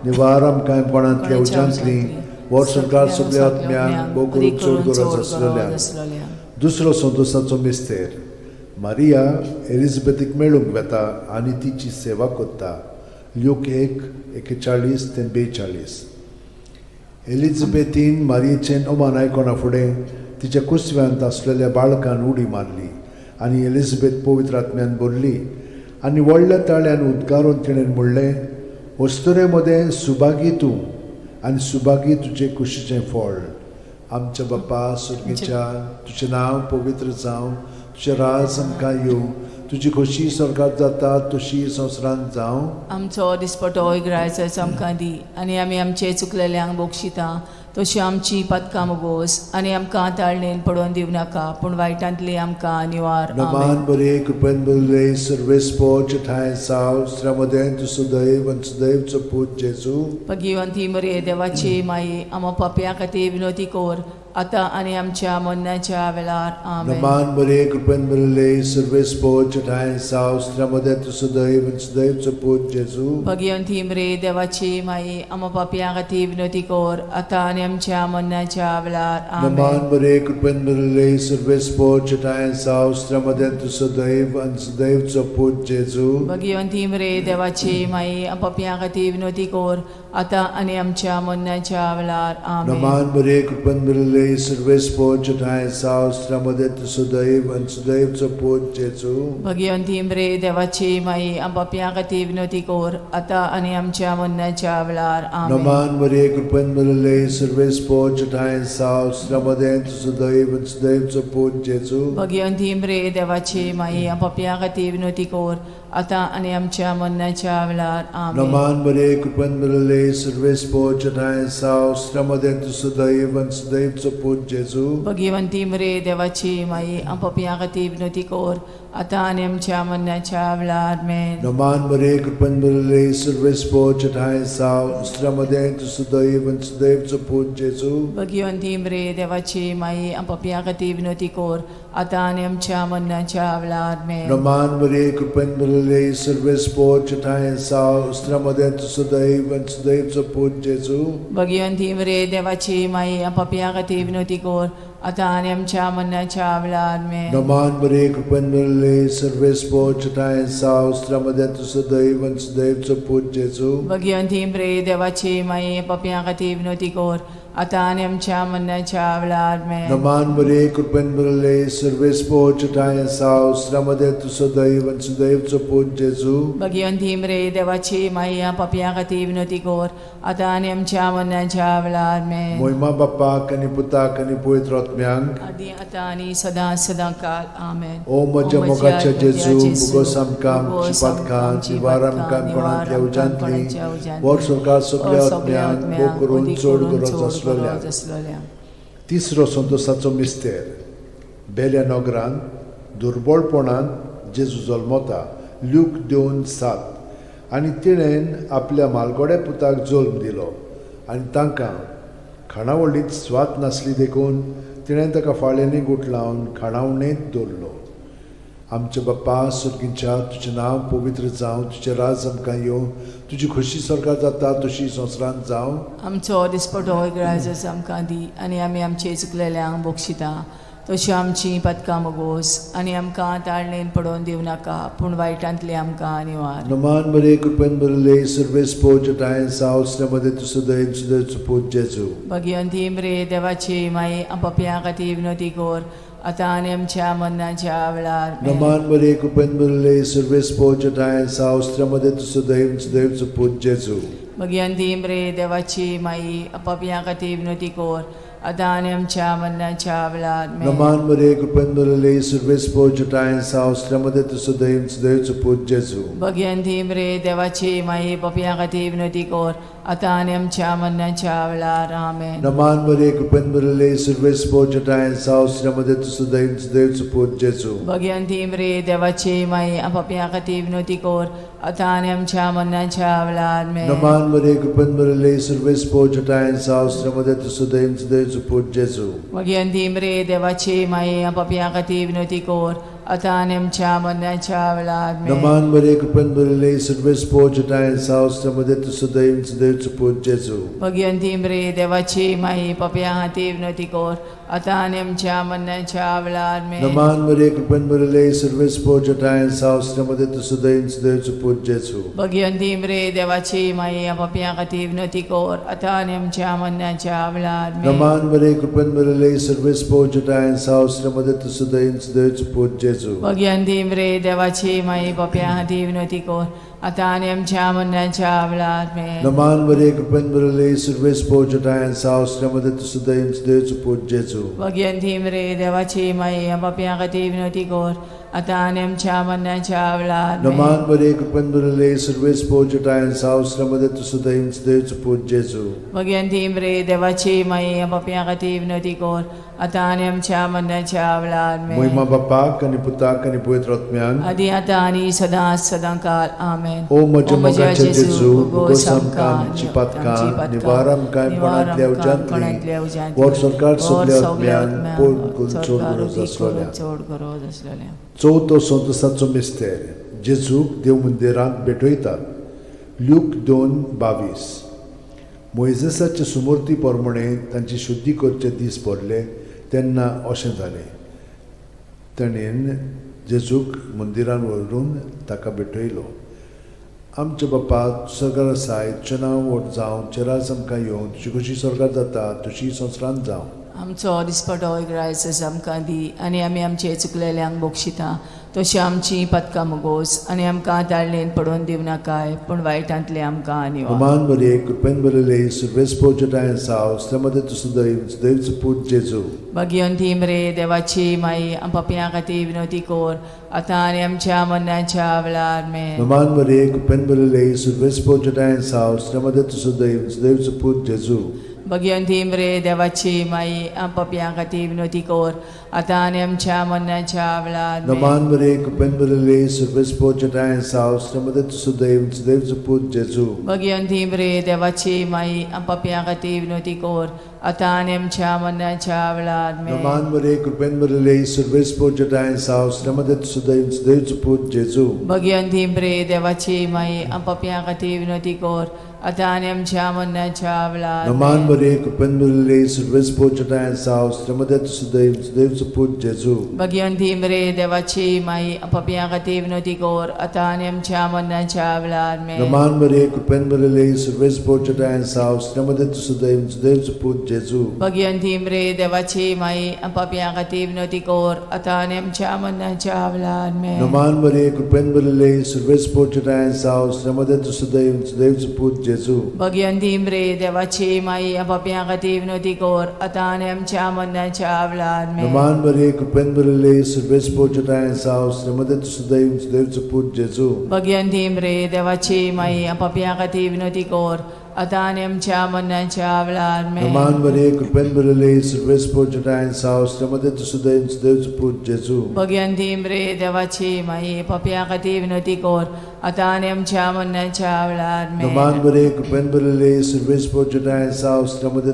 निवार आमकां कोणांतल्या उज्यांतली वर सरकार सगळ्या आत्म्यांक भोव करून चड गरज आसलेल्या. दुसरो संतोसाचो मिस्तेर. मारिया एलिझाबेथीक मेळूंक वेता आनी तिची सेवा करता. लूक 1:41-42. एलिझाबेथीन मारयेचें अमान आयकोना फुडें तिच्या कुसव्यांत आसलेल्या बाळकान उडी मारली आनी एलिझाबेथ पवित्र आत्म्यान भरली आनी व्हडल्या ताळ्यान उद्गारून तिणें म्हणलें, वस्तुरे मदें सुभागी तूं आनी सुभागी तुजे कुशीचें फळ. आमच्या बापा सुर्गीच्या तुजें नांव पवित्र जावं, तुजें राज आमकां येवं, तुजी खोशी स्वर्गांत जाता तशी संवसारांत जावं. आमचो दिसपटो इकरायस आमकां दी आनी आमी आमचे चुकलेल्यांक बक्षिता तशी आमची पदकां मुगोस आनी आमकां ताळणेन पडोवन दिवं नाका पूण वायटांतले आमकां निवार. नमान मरे कृपेन मरले सर्वेस्पोर चठाय साव अस्त्रामध्ये तुझं दैवचं पूज जेजू. भगवंती मरे देवाची माई आमच्या खातीर विनोती कोर आता आणि आमच्या मरणाच्या वेळार आमेन. नमान बरे कृपेन बरले सर्वेस पोच ठाय सावस्त्रामध्ये तू सदैवचं पूज जेजू. भगवंती मरे देवाची माई आम पापियां खातीर विनोदी कर आता आणि आमच्या मरणाच्या वेळार आमेन. नमान बरे कृपेन बरले सर्वेस पोच ठाय सावस्त्रामध्ये तू सदैवचं पूज जेजू. भगवंती मरे देवाची माई आम पापियां खातीर विनोदी कर आता आणि आमच्या मरणाच्या वेळार आमेन. नमान बरे कृपेन बरले सर्वेस पोच ठाय सावस्त्रामध्ये तू सदैवचं पूज जेजू. भगवंती मरे देवाची माई आम पापियां खातीर विनोदी कर आता आणि आमच्या मरणाच्या वेळार आमेन. नमान बरे कृपेन बरले सर्वेस पोच ठाय सावस्त्रामध्ये तू सदैवचं पूज जेजू. भगवंती मरे देवाची माई आम पापियां खातीर विनोदी कर आता आणि आमच्या मरणाच्या वेळार आमेन. नमान बरे कृपेन बरले सर्वेस पोच ठाय सावस्त्रामध्ये तू सदैवचं पूज जेजू. भगवंती मरे देवाची माई आम पापियां खातीर विनोदी कर आता आणि आमच्या मरणाच्या वेळार आमेन. नमान बरे कृपेन बरले सर्वेस पोच ठाय सावस्त्रामध्ये तू सदैवचं पूज जेजू. भगवंती मरे देवाची माई आम पापियां खातीर विनोदी कर आता आणि आमच्या मरणाच्या वेळार आमेन. नमान बरे कृपेन बरले सर्वेस पोच ठाय सावस्त्रामध्ये तू सदैवचं पूज जेजू. भगवंती मरे देवाची माई आम पापियां खातीर विनोदी कर आता आणि आमच्या मरणाच्या वेळार आमेन. नमान बरे कृपेन बरले सर्वेस पोच ठाय सावस्त्रामध्ये तू सदैवचं पूज जेजू. भगवंती मरे देवाची माई पापियां खातीर विनोदी कर आता आणि आमच्या मरणाच्या वेळार आमेन. नमान बरे कृपेन बरले सर्वेस पोच ठाय सावस्त्रामध्ये तू सदैवचं पूज जेजू. भगवंती मरे देवाची माई पापियां खातीर विनोदी कर आता आणि आमच्या मरणाच्या वेळार आमेन. मोहिमा बापाक आनी पुताक आनी पवित्र आत्म्यांक आदी आता आणि सदां काळ आमेन. ओ म्हज्या मोगाच्या जेजू मुगोस आमकां आमची पातकां निवार आमकां कोणांतल्या उज्यांतली वर सरकार सगळ्या आत्म्यांक भोग करून चड गरज आसलेल्या. तिसरो संतोशाचो मिस्तेर बेल्या नगरांत दुर्बळपणांत जेजू जल्मता ल्यूक 2:7 आनी तिणेन आपल्या मालगोड्या पुताक जल्म दिलो आनी तांकां खाणावळींत स्वात नासली देखून तिणें ताका फाळ्यांनी गुट लावन खाणावणेंत दवरलो. आमचे बाप्पा सुर्गींच्या तुजें नांव पवित्र जावं, तुजें राज आमकां येवं, तुजी खुशी स्वर्गांत जाता तशी संवसारांत जावं. आमचो दिसपटो राज आमकां दी आनी आमी आमचे चुकलेल्यांक बक्षिता तशी आमची पदकां मोगोस आनी आमकां ताळणेन पडोवन दिवं नाका पूण वायटांतली आमकां निवार. नमान बरे कृपेन बरले सर्वेस पोच ठाय सावस्त्रामध्ये तू सदैवचं पूज जेजू. भगवंती मरे देवाची माई आम पापियां खातीर विनोदी कर आता आणि आमच्या मरणाच्या वेळार आमेन. नमान बरे कृपेन बरले सर्वेस पोच ठाय सावस्त्रामध्ये तू सदैवचं पूज जेजू. भगवंती मरे देवाची माई आम पापियां खातीर विनोदी कर आता आणि आमच्या मरणाच्या वेळार आमेन. नमान बरे कृपेन बरले सर्वेस पोच ठाय सावस्त्रामध्ये तू सदैवचं पूज जेजू. भगवंती मरे देवाची माई पापियां खातीर विनोदी कर आता आणि आमच्या मरणाच्या वेळार आमेन. नमान बरे कृपेन बरले सर्वेस पोच ठाय सावस्त्रामध्ये तू सदैवचं पूज जेजू. भगवंती मरे देवाची माई आम पापियां खातीर विनोदी कर आता आणि आमच्या मरणाच्या वेळार आमेन. नमान बरे कृपेन बरले सर्वेस पोच ठाय सावस्त्रामध्ये तू सदैवचं पूज जेजू. भगवंती मरे देवाची माई आम पापियां खातीर विनोदी कर आता आणि आमच्या मरणाच्या वेळार आमेन. नमान बरे कृपेन बरले सर्वेस पोच ठाय सावस्त्रामध्ये तू सदैवचं पूज जेजू. भगवंती मरे देवाची माई पापियां खातीर विनोदी कर आता आणि आमच्या मरणाच्या वेळार आमेन. नमान बरे कृपेन बरले सर्वेस पोच ठाय सावस्त्रामध्ये तू सदैवचं पूज जेजू. भगवंती मरे देवाची माई आम पापियां खातीर विनोदी कर आता आणि आमच्या मरणाच्या वेळार आमेन. नमान बरे कृपेन बरले सर्वेस पोच ठाय सावस्त्रामध्ये तू सदैवचं पूज जेजू. भगवंती मरे देवाची माई पापियां खातीर विनोदी कर आता आणि आमच्या मरणाच्या वेळार आमेन. नमान बरे कृपेन बरले सर्वेस पोच ठाय सावस्त्रामध्ये तू सदैवचं पूज जेजू. भगवंती मरे देवाची माई आम पापियां खातीर विनोदी कर आता आणि आमच्या मरणाच्या वेळार आमेन. नमान बरे कृपेन बरले सर्वेस पोच ठाय सावस्त्रामध्ये तू सदैवचं पूज जेजू. भगवंती मरे देवाची माई आम पापियां खातीर विनोदी कर आता आणि आमच्या मरणाच्या वेळार आमेन. मोहिमा बापाक आनी पुताक आनी पवित्र आत्म्यांक आदी आता आणि सदां काळ आमेन. आमेन. ओ म्हज्या मोगाचें जेजू उगोस आमकां आमची पातकां निवार आमकां कोणांतल्या उज्यांतली वर सरकार सगल्या आत्म्यान चड गरज आसलेल्या. चड गरज आसलेल्या. चवथो संतोसाचो मिस्तेर जेजूक देव मंदिरांत भेटयतात. लूक 2:22. मोइजेसाचे सुमूर्ती प्रमाणे तांची शुद्धी करचे दीस पडले तेन्ना अशें जालें. ताणेन जेजूक मंदिरान व्हरून ताका भेटयलो. आमचे बापा सुसर्गार आसाय तुजें नांव व्हड जावं चेरास आमकां येवं तुजी कशी स्वर्गार जाता तशी संवसारांत जावं. आमचो दिसपटो रायस आमकां दी आनी आमी आमचे चुकलेल्यांक बक्षिता तशी आमची पदकां मोगोस आनी आमकां ताळणेन पडोवन दिव नाकाय पूण वायटांतले आमकां आनी Roman Maria, कृपेन बरले सुरवेस पोचटायन साव श्रमदे देवच पूत जेजू. भगयोन तीमरे देवाची माई आम पपियां खातीर विनोदी कोर आतां आनी आमच्या मरणाच्या वेळार आमेन. Roman Maria, कृपेन बरले सुरवेस पोचटायन साव श्रमदे देवच पूत जेजू. भगयोन तीमरे देवाची माई आम पपियां खातीर विनोदी कोर आतां आनी आमच्या मरणाच्या वेळार आमेन. Roman Maria, कृपेन बरले सुरवेस पोचटायन साव श्रमदे देवच पूत जेजू. भगयोन तीमरे देवाची माई आम पपियां खातीर विनोदी कोर आतां आनी आमच्या मरणाच्या वेळार आमेन. Roman Maria, कृपेन बरले सुरवेस पोचटायन साव श्रमदे देवच पूत जेजू. भगयोन तीमरे देवाची माई आम पपियां खातीर विनोदी कोर आतां आनी आमच्या मरणाच्या वेळार आमेन. Roman Maria, कृपेन बरले सुरवेस पोचटायन साव श्रमदे देवच पूत जेजू. भगयोन तीमरे देवाची माई आम पपियां खातीर विनोदी कोर आतां आनी आमच्या मरणाच्या वेळार आमेन. Roman Maria, कृपेन बरले सुरवेस पोचटायन साव श्रमदे देवच पूत जेजू. भगयोन तीमरे देवाची माई आम पपियां खातीर विनोदी कोर आतां आनी आमच्या मरणाच्या वेळार आमेन. Roman Maria, कृपेन बरले सुरवेस पोचटायन साव श्रमदे देवच पूत जेजू. भगयोन तीमरे देवाची माई आम पपियां खातीर विनोदी कोर आतां आनी आमच्या मरणाच्या वेळार आमेन. Roman Maria, कृपेन बरले सुरवेस पोचटायन साव श्रमदे देवच पूत जेजू. भगयोन तीमरे देवाची माई आम पपियां खातीर विनोदी कोर आतां आनी आमच्या मरणाच्या वेळार आमेन. Roman Maria, कृपेन बरले सुरवेस पोचटायन साव श्रमदे देवच पूत जेजू. भगयोन तीमरे देवाची माई पपियां खातीर विनोदी कोर आतां आनी आमच्या मरणाच्या वेळार आमेन. Roman Maria, कृपेन बरले सुरवेस पोचटायन साव श्रमदे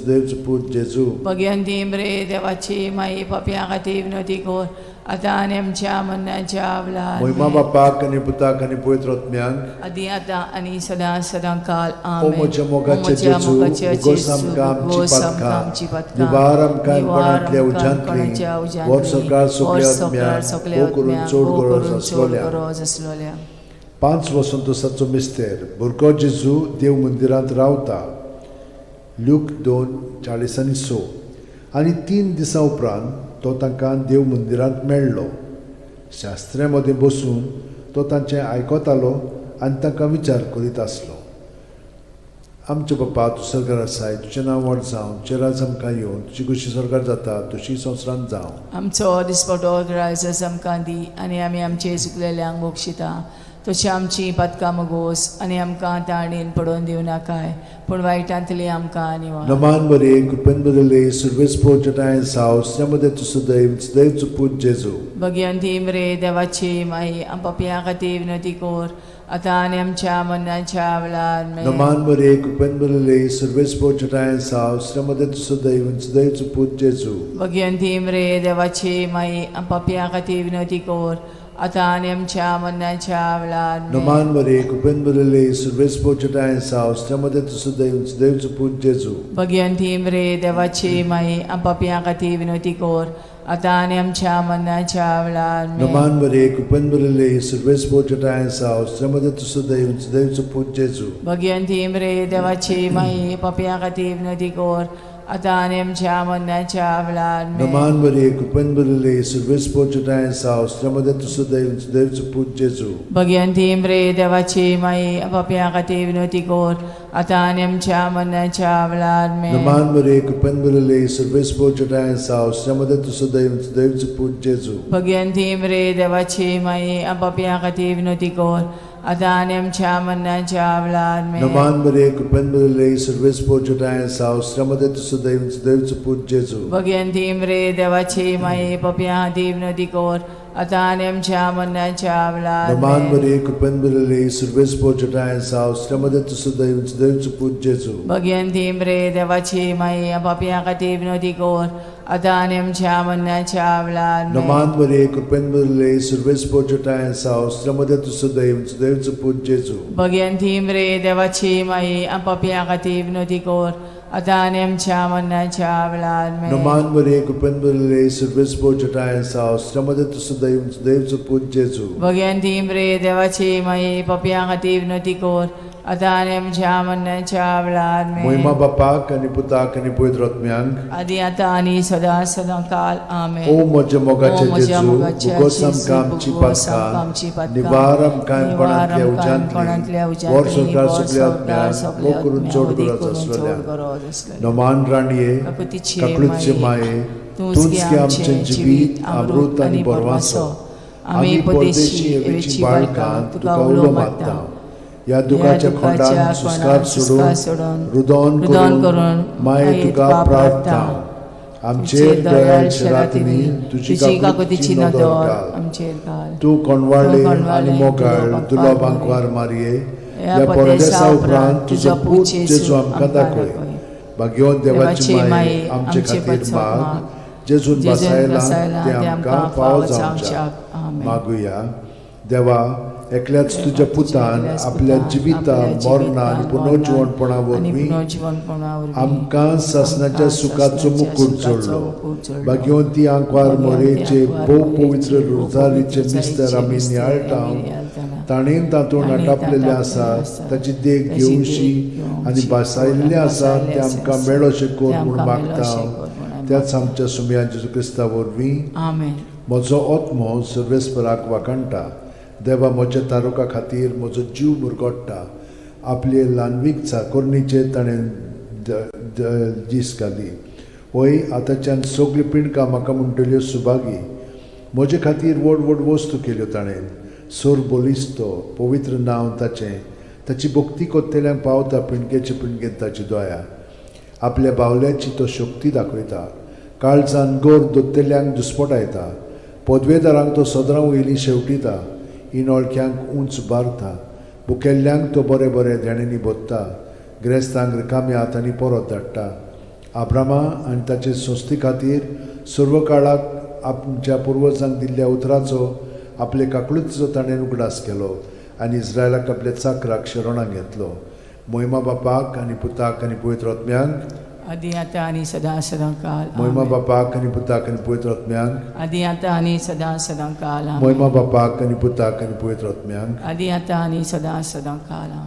देवच पूत जेजू. भगयोन तीमरे देवाची माई पपियां खातीर विनोदी कोर आतां आनी आमच्या मरणाच्या वेळार महिमा बापाक आनी पुताक आनी पवित्र आत्म्यांक आदी आतां आनी सदां काल ओ आमेन. म्हज्या मोगाचे जेजू उगोस आमकां आमची पातकां निवार आमकां कोणांतल्या उज्यांतली वर सरकार सगल्या आत्म्यांक करून चड गरज आसलेल्या. 5 वसंतोसाचो मिस्तेर भुरगो जेजू देव मंदिरांत रावता. लूक 2:40-6. आनी 3 दिसां उपरांत तो तांकां देव मंदिरांत मेळ्ळो. शास्त्र्यां मदीं बसून तो तांचें आयकतालो आनी तांकां विचार करीत आसलो. आमचे बापा तूं स्वर्गार आसाय तुजें नांव व्हड जावं तुजें राज आमकां येवं तुजी कशी स्वर्गार जाता तशी संवसारांत जावं. आमचो दिसपटो रायस आमकां दी आनी आमी आमचे चुकलेल्यांक बक्षिता तशी आमची पदकां मोगोस आनी आमकां ताणेन पडोवन दिवं नाकाय पूण वायटांतली आमकां आनी Roman Maria, कृपेन बरले सुरवेस पोचटायन साव श्रमदे देवच पूत जेजू. भगयोन तीमरे देवाची माई आम पपियां खातीर विनोदी कोर आतां आनी आमच्या मरणाच्या वेळार आमेन. Roman Maria, कृपेन बरले सुरवेस पोचटायन साव श्रमदे देवच पूत जेजू. भगयोन तीमरे देवाची माई आम पपियां खातीर विनोदी कोर आतां आनी आमच्या मरणाच्या वेळार आमेन. Roman Maria, कृपेन बरले सुरवेस पोचटायन साव श्रमदे देवच पूत जेजू. भगयोन तीमरे देवाची माई आम पपियां खातीर विनोदी कोर आतां आनी आमच्या मरणाच्या वेळार आमेन. Roman Maria, कृपेन बरले सुरवेस पोचटायन साव श्रमदे देवच पूत जेजू. भगयोन तीमरे देवाची माई पपियां खातीर विनोदी कोर आतां आनी आमच्या मरणाच्या वेळार आमेन. Roman Maria, कृपेन बरले सुरवेस पोचटायन साव श्रमदे देवच पूत जेजू. भगयोन तीमरे देवाची माई पपियां खातीर विनोदी कोर आतां आनी आमच्या मरणाच्या वेळार आमेन. Roman Maria, कृपेन बरले सुरवेस पोचटायन साव श्रमदे देवच पूत जेजू. भगयोन तीमरे देवाची माई पपियां खातीर विनोदी कोर आतां आनी आमच्या मरणाच्या वेळार आमेन. Roman Maria, कृपेन बरले सुरवेस पोचटायन साव श्रमदे देवच पूत जेजू. भगयोन तीमरे देवाची माई पपियां खातीर विनोदी कोर आता आणि आमच्या मरणाच्या वेळार नमान मरे कृपेन बरले सर्वेस पोचटाय सावस्त्रामध्ये तुझं दैवचं पूज जेजू भगवंती मरे देवाची माई पापियां खातीर विनोदी कोर आता आणि आमच्या मरणाच्या वेळार नमान मरे कृपेन बरले सर्वेस पोचटाय सावस्त्रामध्ये तुझं दैवचं पूज जेजू भगवंती मरे देवाची माई पापियां खातीर विनोदी कोर आता आणि आमच्या मरणाच्या वेळार नमान मरे कृपेन बरले सर्वेस पोचटाय सावस्त्रामध्ये तुझं दैवचं पूज जेजू भगवंती मरे देवाची माई पापियां खातीर विनोदी कोर आता आणि आमच्या मरणाच्या वेळार महिमा बापाक आणि पुताक आणि पवित्र आत्म्यांक आदी आता आणि सदा सदा काल आमेन. ओ म्हज्या मोगाचे जेजू मोगाच्या उगोसम जेजू, कामची उगोसम पातका कामची पातका, निवारम कायमपणांतल्या निवारम कायमपणांतल्या उजांतली वर उजांतली, सरकार वर सगळ्या सरकार आत्म्यांक सगळ्या वो करून चोड आत्म्यांक गरज उदी करून असलेल्या चोड गरज असलेल्या. नमान राणये काकुतीचे काकुळीचे माये तूंच की आमचें जिवीत अमृत आणि परवासो आमी परदेशी एवेची बाळकां तुका उलो मागता या दुखाच्या खोंडान सुस्कार सोडून रुदोन करून माये तुका प्रार्थना आमचेर दयाळच्या रातींनी तुजी काकुतीची नदर घाल. आमचेर घाल. तूं कोणवाळे आणि मोगाळ दुलोबांक वार मारये या परदेसा उपरांत तुजो पूत जेजू आमकां दाखय. भाग्यवान देवाची माये आमचे खातीर माग जेजून बसायला ते आमकां फावो जावच्याक मागुया. देवा एकल्याच तुज्या पुतान आपल्या जिविता मरणा आणि पुनर्जीवनपणा वरवीं आमकां सासणाच्या सुखाचो मुकुट जोडलो. भाग्यवंती आंकवार मोरेचे भोव पवित्र रोजारीचे मिस्तर आमी नियाळटाव ताणेन तातूंत आटापलेले आसा ताची देख घेवशी आनी बसायल्ले आसा ते आमकां मेळोशे कोर म्हूण मागता. त्याच आमच्या सुमया जेजू क्रिस्ता वरवीं आमेन. म्हजो आत्मो सर्वेस्पराक वाकणटा. देवा म्हज्या तारुका खातीर म्हजो जीव मुरगोडटा. आपले ल्हानवीक चाकोरणीचे ताणें दीस घाली. वय आतांच्यान सगळी पिणकां म्हाका म्हणटल्यो सुभागी. म्हजे खातीर व्हड व्हड वस्तू केल्यो ताणें. सोर बोलिस्तो पवित्र नांव ताचें. ताची भक्ती कोत्तेल्यांक पावता पिणकेचे पिणकेन ताची दोया. आपल्या बावल्याची तो शक्ती दाखयता. काळजान गोर दोत्तेल्यांक दुस्पटायता. पदवेदारांक तो सदरां वयलीं शेवटिता. इनोळख्यांक उंच बारता. बुकेल्ल्यांक तो बरे बरे धेणेंनी बोत्ता. गिरेस्तांक रिकाम्या हातांनी परत धाडटा. आब्रामा आनी ताचे संस्थे खातीर सर्व काळाक आमच्या पुर्वजांक दिल्ल्या उतराचो आपले काकळूचो ताणें उगडास केलो आनी इस्रायलाक आपल्या चाकराक शरणांत घेतलो. महिमा बापाक आनी पुताक आनी पवित्र आत्म्यांक आदी आता आणि सदा सदा काल महिमा बापाक आनी पुताक आनी पवित्र आत्म्यांक आदी आता आणि सदा सदा काल महिमा बापाक आनी पुताक आनी पवित्र आत्म्यांक आदी आता आणि सदा सदा काल.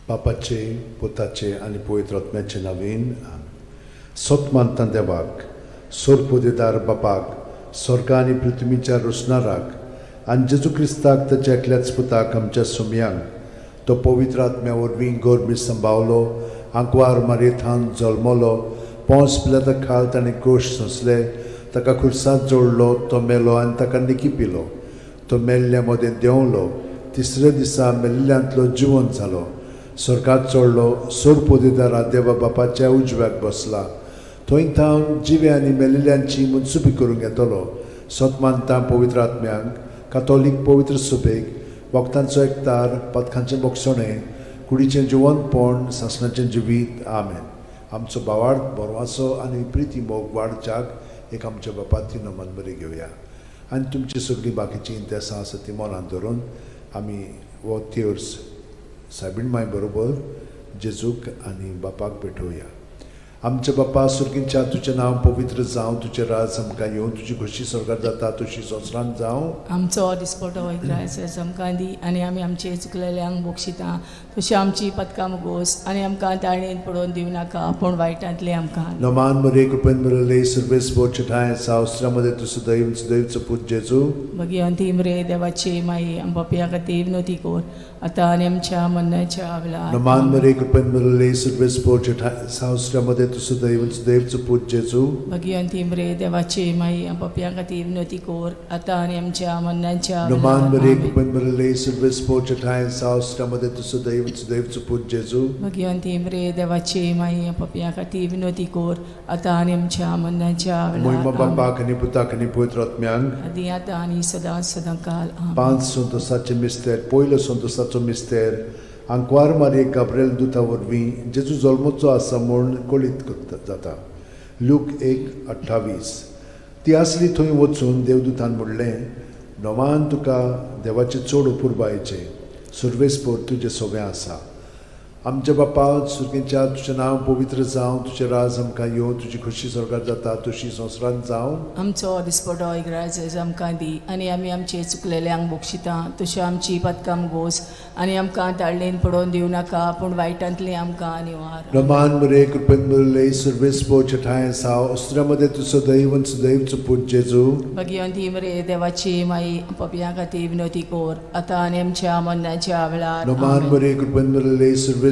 बापाचे पुताचे आनी पवित्र आत्म्याचे नांवेन सोतमानता देवाक सोरपोदेदार बापाक स्वर्गा आनी पृथ्वीच्या रुसणाराक आनी जेजू क्रिस्ताक ताच्या एकल्याच पुताक आमच्या सुमयांक तो पवित्र आत्म्या वरवीं गोरबी सांबावलो. आंकवार मारयेथान जल्मलो. पोंस पिलाता खाल ताणें क्रूश सोंसले. ताका खुर्सांत जोडलो. तो मेलो आनी ताका निकी पिलो. तो मेल्ल्या मदें देंवलो. तिसऱ्या दिसा मेल्ल्यांतलो जिवंत जालो. स्वर्गात चडलो. सोरपोदेदारा देवा बापाच्या उजव्याक बसला. थंय थावन जिवे आनी मेलिल्ल्यांची मनसुबी करूंक येतलो. सतमानता पवित्र आत्म्यांक कातोलीक पवित्र सुबेक वखदांचो एकतार पथकांचें मोगसणें कुडीचें जिवंतपण सासणाचें जिवीत आमेन. आमचो भावार्थ बरवासो आनी प्रिती मोग वाडच्याक एक आमच्या बापाची नमन बरी घेवया आनी तुमची सगळीं बाकीची इंतेसां आसा ती मनांत धरून आमी हो तिर्स सायबीण माय बरोबर जेजूक आनी बापाक भेटोवया. आमचे बापा सुर्गींच्या तुजें नांव पवित्र जावं. तुजें राज आमकां येवं. तुजी खोशी स्वर्गांत जाता तशी संवसारांत जावं. आमचो दिसपटो वयता आमकां दी आनी आमी आमचे चुकलेल्यांक बक्षिता तशी आमची पथकां मुगोस आनी आमकां ताळणेन पडोवन दिवं नाका पूण वायटांतले आमकां. नमान मरे कृपेन बरले सर्वेस बोरचे ठाय सावस्त्रामध्ये तुझं दैवचं पूज जेजू भगवंती मरे देवाची माई आमच्या खातीर विनोदी कोर आता आनी आमच्या मरणाच्या वेळार. नमान मरे कृपेन बरले सर्वेस बोरचे ठाय सावस्त्रामध्ये तुझं दैवच दैवचं पूज जेजू भगवंती मरे देवाची माई आपापल्या खातीर विनोती कोर आता आणि आमच्या मन्नाच्या नमान बरे कृपन बरले सर्वेस पोच ठाय सावस्त्रामध्ये तुझं दैवच दैवचं पूज जेजू भगवंती मरे देवाची माई आपापल्या खातीर विनोती कोर आता आणि आमच्या मन्नाच्या मोहिमा बापाक आणि पुताक आणि पवित्र आत्म्यांक आदी आता आणि सदा सदांकाल आमेन. 5 संतोसाचे मिस्तेर पयलो संतोसाचो मिस्तेर आंकवार मारी गाब्रिएल दुता वरवीं जेजू जल्मोचो आसा म्हूण कळीत जाता. लूक 1:28. ती आसली थंय वचून देवदूतान म्हणलें, नोमान तुका देवाचे चड उपुरबायेचे सर्वेस्पोर तुजें सगळें आसा. आमच्या बापा सुर्गेच्या तुजें नांव पवित्र जावं, तुजें राज आमकां येवं, तुजी खुशी स्वर्गांत जाता तशी संवसारांत जावं. आमचो दिसपटो इग्राज आमकां दी आनी आमी आमचे चुकलेल्यांक बक्षिता तशें आमची पदकां गोस आनी आमकां ताळणेन पडोवन दिवं नाका पूण वायटांतली आमकां निवार. नमान बरे कृपेन बरले सर्वेस्पोर ठाय साव अस्त्रामध्ये तुझं दैवच दैवचं पूज जेजू भगवंती मरे देवाची माई आपापल्या खातीर विनोती कोर आता आनी आमच्या मन्नाच्या वेळार नमान बरे कृपेन बरले सर्वेस्पोर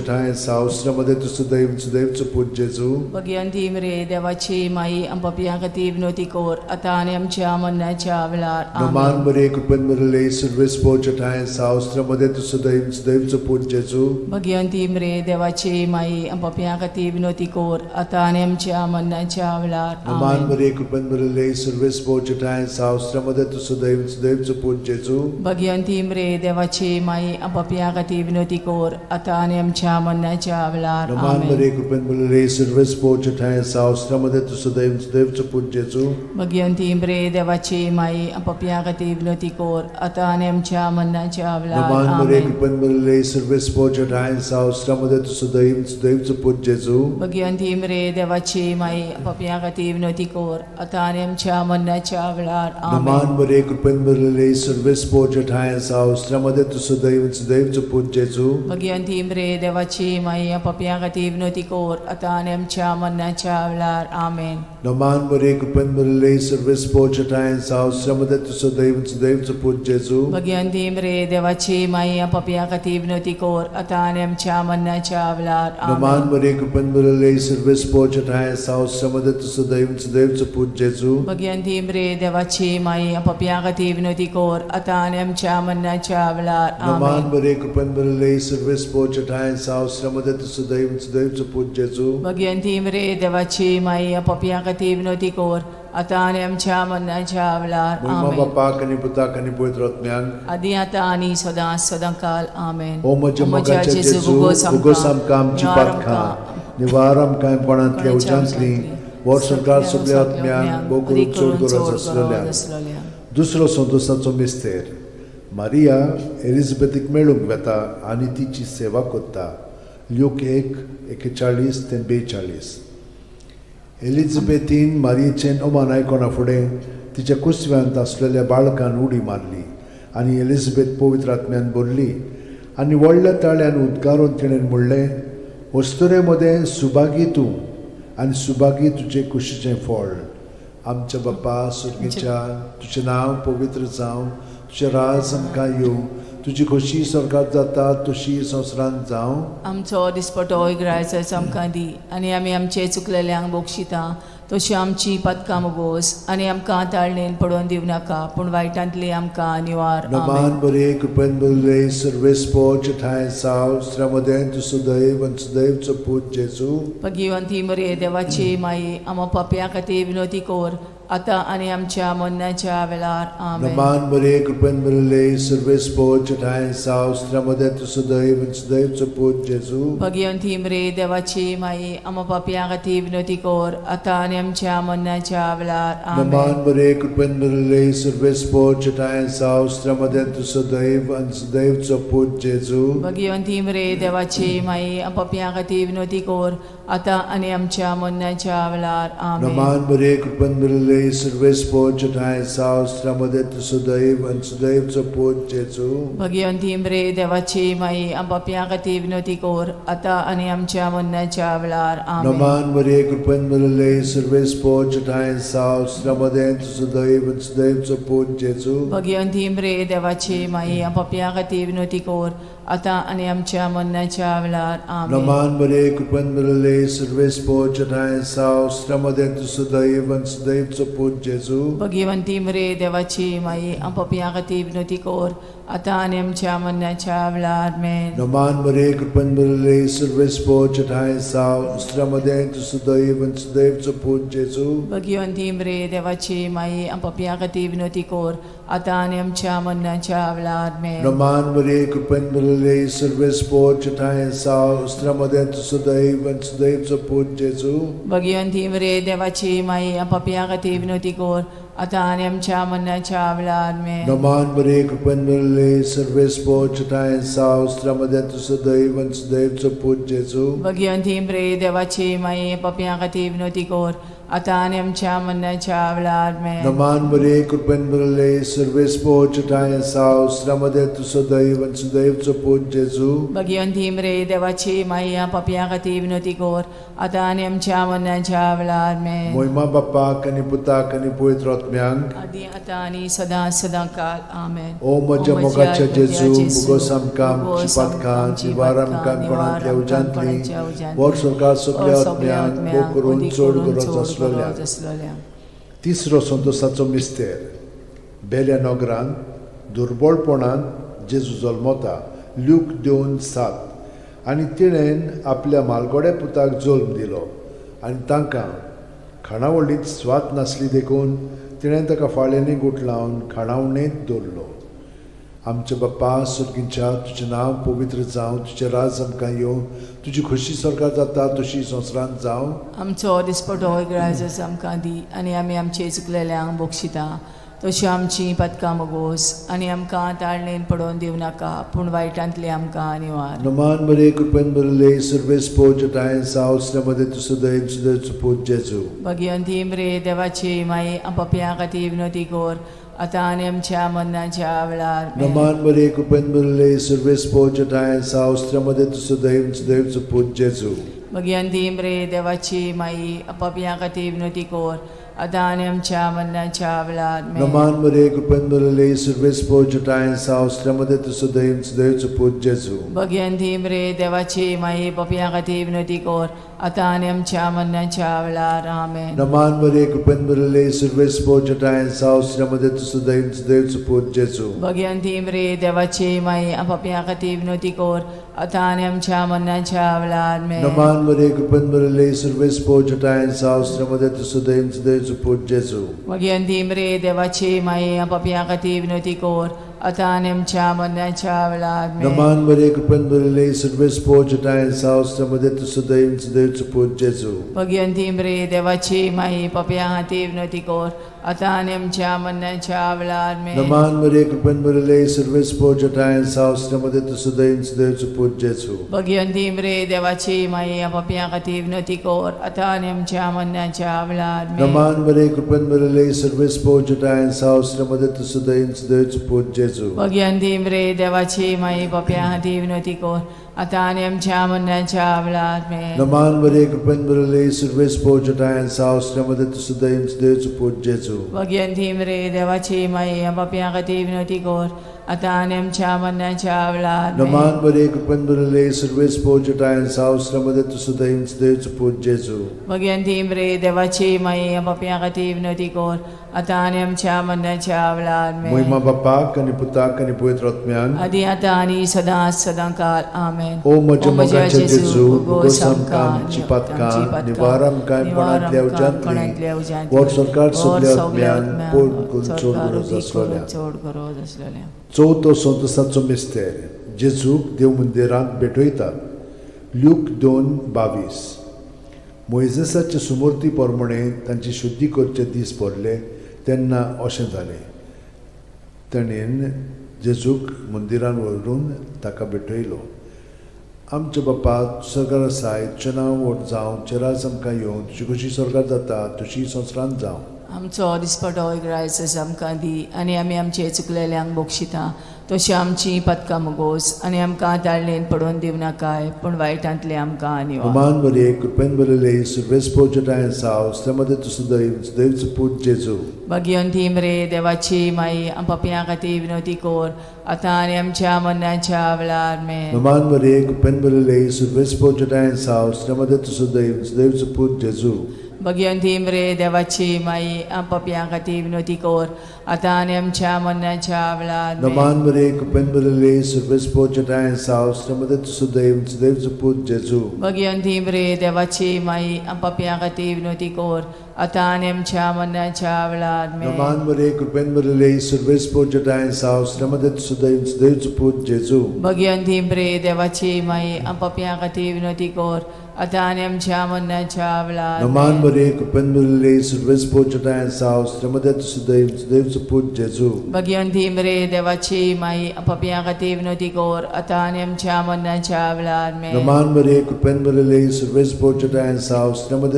ठाय साव अस्त्रामध्ये तुझं दैवच दैवचं पूज जेजू भगवंती मरे देवाची माई आपापल्या खातीर विनोती कोर आता आनी आमच्या मन्नाच्या वेळार नमान बरे कृपेन बरले सर्वेस्पोर ठाय साव अस्त्रामध्ये तुझं दैवच दैवचं पूज जेजू भगवंती मरे देवाची माई आपापल्या खातीर विनोती कोर आता आनी आमच्या मन्नाच्या वेळार नमान बरे कृपेन बरले सर्वेस्पोर ठाय साव अस्त्रामध्ये तुझं दैवच दैवचं पूज जेजू भगवंती मरे देवाची माई आपापल्या खातीर विनोती कोर आता आनी आमच्या मन्नाच्या वेळार नमान बरे कृपेन बरले सर्वेस्पोर ठाय साव अस्त्रामध्ये तुझं दैवच दैवचं पूज जेजू भगवंती मरे देवाची माई आपापल्या खातीर विनोती कोर आता आनी आमच्या मन्नाच्या वेळार नमान बरे कृपेन बरले सर्वेस्पोर ठाय साव अस्त्रामध्ये तुझं दैवच दैवचं पूज जेजू भगवंती मरे देवाची माई आपापल्या खातीर विनोती कोर आता आनी आमच्या मन्नाच्या वेळार नमान बरे कृपेन बरले सर्वेस्पोर ठाय साव अस्त्रामध्ये तुझं दैवच दैवचं पूज जेजू भगवंती मरे देवाची माई आपापल्या खातीर विनोती कोर आता आनी आमच्या मन्नाच्या वेळार आमेन. नमान बरे कृपेन बरले सर्वेस्पोर ठाय साव अस्त्रामध्ये तुझं दैवच दैवचं पूज जेजू भगवंती मरे देवाची माई आपापल्या खातीर विनोती कोर आता आनी आमच्या मन्नाच्या वेळार नमान बरे कृपेन बरले सर्वेस्पोर ठाय साव अस्त्रामध्ये तुझं दैवच दैवचं पूज जेजू भगवंती मरे देवाची माई आपापल्या खातीर विनोती कोर आता आनी आमच्या मन्नाच्या वेळार नमान बरे कृपेन बरले सर्वेस्पोर ठाय साव अस्त्रामध्ये तुझं दैवच दैवचं पूज जेजू भगवंती मरे देवाची माई आपापल्या खातीर विनोती कोर आता आनी आमच्या मन्नाच्या वेळार मोहिमा बापाक आणि पुताक आणि पवित्र आत्म्यांक आदी आता आनी सदां सदांकाल आमेन. ओ म्हज्या मोगाचे जेजू उगोस आमकां आमची पातखां निवार आमकां कोणांतल्या उज्यांतली वर सरकार सगळ्या आत्म्यांक बोगून चड गरज आसलेल्या. दुसरो संतोसाचो मिस्तेर मारिया एलिझाबेथीक मेळूंक वेता आनी तिची सेवा कोत्ता. लूक 1:41-42. एलिझाबेथीन मारयेचें ओमान आयकोना फुडें तिच्या कुसव्यांत आसलेल्या बाळकान उडी मारली आनी एलिझाबेथ पवित्र आत्म्यान बोल्ली आनी व्हडल्या ताळ्यान उद्गारून तिणें म्हणलें, वस्तुरे मदें सुभागी तूं आनी सुभागी तुजें कुशीचें फळ. आमच्या बापा सुर्गेच्या तुजें नांव पवित्र जावं, तुजें राज आमकां येवं, तुजी खोशी स्वर्गांत जाता तशी संवसारांत जावं. आमचो दिसपटो इग्रायच आमकां दी आनी आमी आमचे चुकलेल्यांक बक्षिता तशी आमची पदकां मोगोस आनी आमकां ताळणेन पडोवन दिवं नाका पूण वायटांतली आमकां निवार. नमान बरे कृपेन बरले सर्वेस्पोर ठाय साव अस्त्रामध्ये तुझं दैवच दैवचं पूज जेजू भगवंती मरे देवाची माई आमो पाप्या खातीर विनोती कोर आता आनी आमच्या मन्नाच्या वेळार आमेन. नमान बरे कृपेन बरले सर्वेस्पोर ठाय साव अस्त्रामध्ये तुझं दैवच दैवचं पूज जेजू भगवंती मरे देवाची माई आमो पाप्या खातीर विनोती कोर आता आनी आमच्या मन्नाच्या वेळार आमेन. नमान बरे कृपेन बरले सर्वेस्पोर ठाय साव अस्त्रामध्ये तुझं दैवच दैवचं पूज जेजू भगवंती मरे देवाची माई आमो पाप्या खातीर विनोती कोर आता आनी आमच्या मन्नाच्या वेळार आमेन. नमान बरे कृपेन बरले मुरले सर्वेस पोच ठाय साव श्रमदे सुदैव आणि सुदैवचो पोच जेजू भगवंती मरे देवाची माई आमच्या खातीर विनवती कोर आता आणि आमच्या मरणाच्या वेळार आमेन. नमान मरे कृपन मुरले सर्वेस पोच ठाय साव श्रमदे सुदैव आणि सुदैवचो पोच जेजू भगवंती मरे देवाची माई आमच्या खातीर विनवती कोर आता आणि आमच्या मरणाच्या वेळार आमेन. नमान मरे कृपन मुरले सर्वेस पोच ठाय साव श्रमदे सुदैव आणि सुदैवचो पोच जेजू भगवंती मरे देवाची माई आमच्या खातीर विनवती कोर आता आणि आमच्या मरणाच्या वेळार आमेन. नमान मरे कृपन मुरले सर्वेस पोच ठाय साव श्रमदे सुदैव आणि सुदैवचो पोच जेजू भगवंती मरे देवाची माई आमच्या खातीर विनवती कोर आता आणि आमच्या मरणाच्या वेळार आमेन. नमान मरे कृपन मुरले सर्वेस पोच ठाय साव श्रमदे सुदैव आणि सुदैवचो पोच जेजू भगवंती मरे देवाची माई आमच्या खातीर विनवती कोर आता आणि आमच्या मरणाच्या वेळार आमेन. नमान मरे कृपन मुरले सर्वेस पोच ठाय साव श्रमदे सुदैव आणि सुदैवचो पोच जेजू भगवंती मरे देवाची माई आमच्या खातीर विनवती कोर आता आणि आमच्या मरणाच्या वेळार आमेन. नमान मरे कृपन मुरले सर्वेस पोच ठाय साव श्रमदे सुदैव आणि सुदैवचो पोच जेजू भगवंती मरे देवाची माई आमच्या खातीर विनवती कोर आता आणि आमच्या मरणाच्या वेळार आमेन. मोहिमा बापाक आणि पुताक आणि पवित्र आत्म्यांक आदी आता आणि सदा सदां काळ आमेन. ओ म्हज्या मोगाच्या जेजू मुगो सामका आमची पातकां निवार आमकां कोणांतल्या उजांतली वर सरकार सगळ्या आत्म्यांक भोव करून चड गरज आसलेल्या. तिसरो संतोसाचो मिस्तेर बेल्या नगरान दुर्बळपणान जेजू जल्मता ल्यूक 2:7 आनी तिणेन आपल्या मालगोड्या पुताक जल्म दिलो आनी तांकां खाणावळींत स्वात नासली देखून तिणें ताका फाळ्यांनी गुट लावन खाणावळेंत दवरलो. आमचे बाप्पा सर्गींच्या तुजें नांव पवित्र जावं, तुजें राज आमकां येवं, तुजी खोशी स्वर्गांत जाता तशी संवसारांत जावं. आमचो दिसपटो राज आमकां दी आनी आमी आमचे चुकलेल्यांक बक्षिता तशी आमची पदकां मोगोस आनी आमकां ताळणेन पडोवन दिवं नाका पूण वायटांतली आमकां निवार. नमान मरे कृपेन बरले सर्वेस पोच ठाय साव श्रमदे सुदैव सुदैवचो पोच जेजू भगवंती मरे देवाची माई आमच्या खातीर विनवती कोर आता आनी आमच्या मरणाच्या वेळार. नमान मरे कृपेन बरले सर्वेस पोच ठाय साव श्रमदे सुदैव सुदैवचो पोच जेजू भगवंती मरे देवाची माई आमच्या खातीर विनवती कोर आता आनी आमच्या मरणाच्या वेळार. नमान मरे कृपेन बरले सर्वेस पोच ठाय साव श्रमदे सुदैव सुदैवचो पोच जेजू भगवंती मरे देवाची माई आमच्या खातीर विनवती कोर आता आनी आमच्या मरणाच्या वेळार. आमेन. नमान मरे कृपेन बरले सर्वेस पोच ठाय साव श्रमदे सुदैव सुदैवचो पोच जेजू भगवंती मरे देवाची माई आमच्या खातीर विनवती कोर आता आनी आमच्या मरणाच्या वेळार. नमान मरे कृपेन बरले सर्वेस पोच ठाय साव श्रमदे सुदैव सुदैवचो पोच जेजू भगवंती मरे देवाची माई आमच्या खातीर विनवती कोर आता आनी आमच्या मरणाच्या वेळार. नमान मरे कृपेन बरले सर्वेस पोच ठाय साव श्रमदे सुदैव सुदैवचो पोच जेजू भगवंती मरे देवाची माई आमच्या खातीर विनवती कोर आता आनी आमच्या मरणाच्या वेळार. नमान मरे कृपेन बरले सर्वेस पोच ठाय साव श्रमदे सुदैव सुदैवचो पोच जेजू भगवंती मरे देवाची माई आमच्या खातीर विनवती कोर आता आनी आमच्या मरणाच्या वेळार. नमान मरे कृपेन बरले सर्वेस पोच ठाय साव श्रमदे सुदैव सुदैवचो पोच जेजू भगवंती मरे देवाची माई आमच्या खातीर विनवती कोर आता आनी आमच्या मरणाच्या वेळार. नमान मरे कृपेन बरले सर्वेस पोच ठाय साव श्रमदे सुदैव सुदैवचो पोच जेजू भगवंती मरे देवाची माई आमच्या खातीर विनवती कोर आता आनी आमच्या मरणाच्या वेळार. नमान मरे कृपेन बरले सर्वेस पोच ठाय साव श्रमदे सुदैव सुदैवचो पोच जेजू भगवंती मरे देवाची माई आमच्या खातीर विनवती कोर आता आनी आमच्या मरणाच्या वेळार. मोहिमा बापाक आनी पुताक आनी पवित्र आत्म्यांक आदी आता आनी सदां सदां काळ. आमेन. ओ म्हज्या मोगाचे जेजू मुगोस आमकां आमची पातकां निवार आमकां कोणांतल्या उजांतली वर सरकार सगळ्या आत्म्यांक पोट करून चड गरज आसलेल्या. चवथो संतोसाचो मिस्तेर जेजूक देव मंदिरांत भेटयतात. ल्यूक 2:22 मोइजेसाचे सुमूर्ती प्रमाणे तांची शुद्धी करचे दीस पडले तेन्ना अशें जालें. ताणेन जेजूक मंदिरांत व्हरून ताका भेटयलो. आमचे बापा स्वर्गार आसाय तुजें नांव व्हड जावं, तुजें राज आमकां येवं, तुजी कशी स्वर्गांत जाता तशी संवसारांत जावं. आमचो दिसपटो इग्रायचो आमकां दी आनी आमी आमचे चुकलेल्यांक बक्षिता तशी आमची पदकां मुगोस आनी आमकां दाळणेन पडोवन दिव नाकाय पूण वायटांतले आमकां आनी Roman Maria, कृपेन बरले सुरवेस्पोचटायन साव श्रमदे देवच पूत जेजू भगवंती मरे देवाची माई आम पपियां खातीर विनोदी कोर आतां आनी आमच्या मरणाच्या वेळार में Roman Maria, कृपेन बरले सुरवेस्पोचटायन साव श्रमदे देवच पूत जेजू भगवंती मरे देवाची माई आम पपियां खातीर विनोदी कोर आतां आनी आमच्या मरणाच्या वेळार में Roman Maria, कृपेन बरले सुरवेस्पोचटायन साव श्रमदे देवच पूत जेजू भगवंती मरे देवाची माई आम पपियां खातीर विनोदी कोर आतां आनी आमच्या मरणाच्या वेळार में Roman Maria, कृपेन बरले सुरवेस्पोचटायन साव श्रमदे देवच पूत जेजू भगवंती मरे देवाची माई आम पपियां खातीर विनोदी कोर आतां आनी आमच्या मरणाच्या वेळार Roman Maria, कृपेन बरले सुरवेस्पोचटायन साव श्रमदे देवच पूत जेजू भगवंती मरे देवाची माई आम पपियां खातीर विनोदी कोर आतां आनी आमच्या मरणाच्या वेळार में Roman Maria, कृपेन बरले सुरवेस्पोचटायन साव श्रमदे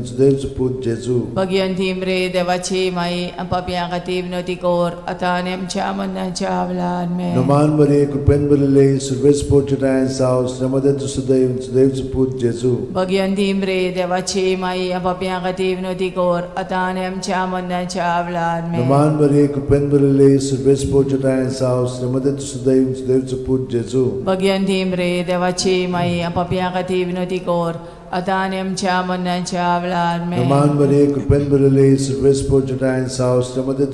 देवच पूत जेजू भगवंती मरे देवाची माई आम पपियां खातीर विनोदी कोर आतां आनी आमच्या मरणाच्या वेळार में Roman Maria, कृपेन बरले सुरवेस्पोचटायन साव श्रमदे देवच पूत जेजू भगवंती मरे देवाची माई आम पपियां खातीर विनोदी कोर आतां आनी आमच्या मरणाच्या वेळार में Roman Maria, कृपेन बरले सुरवेस्पोचटायन साव श्रमदे देवच पूत जेजू भगवंती मरे देवाची माई आम पपियां खातीर विनोदी कोर आतां आनी आमच्या मरणाच्या वेळार में Roman Maria, कृपेन बरले सुरवेस्पोचटायन साव श्रमदे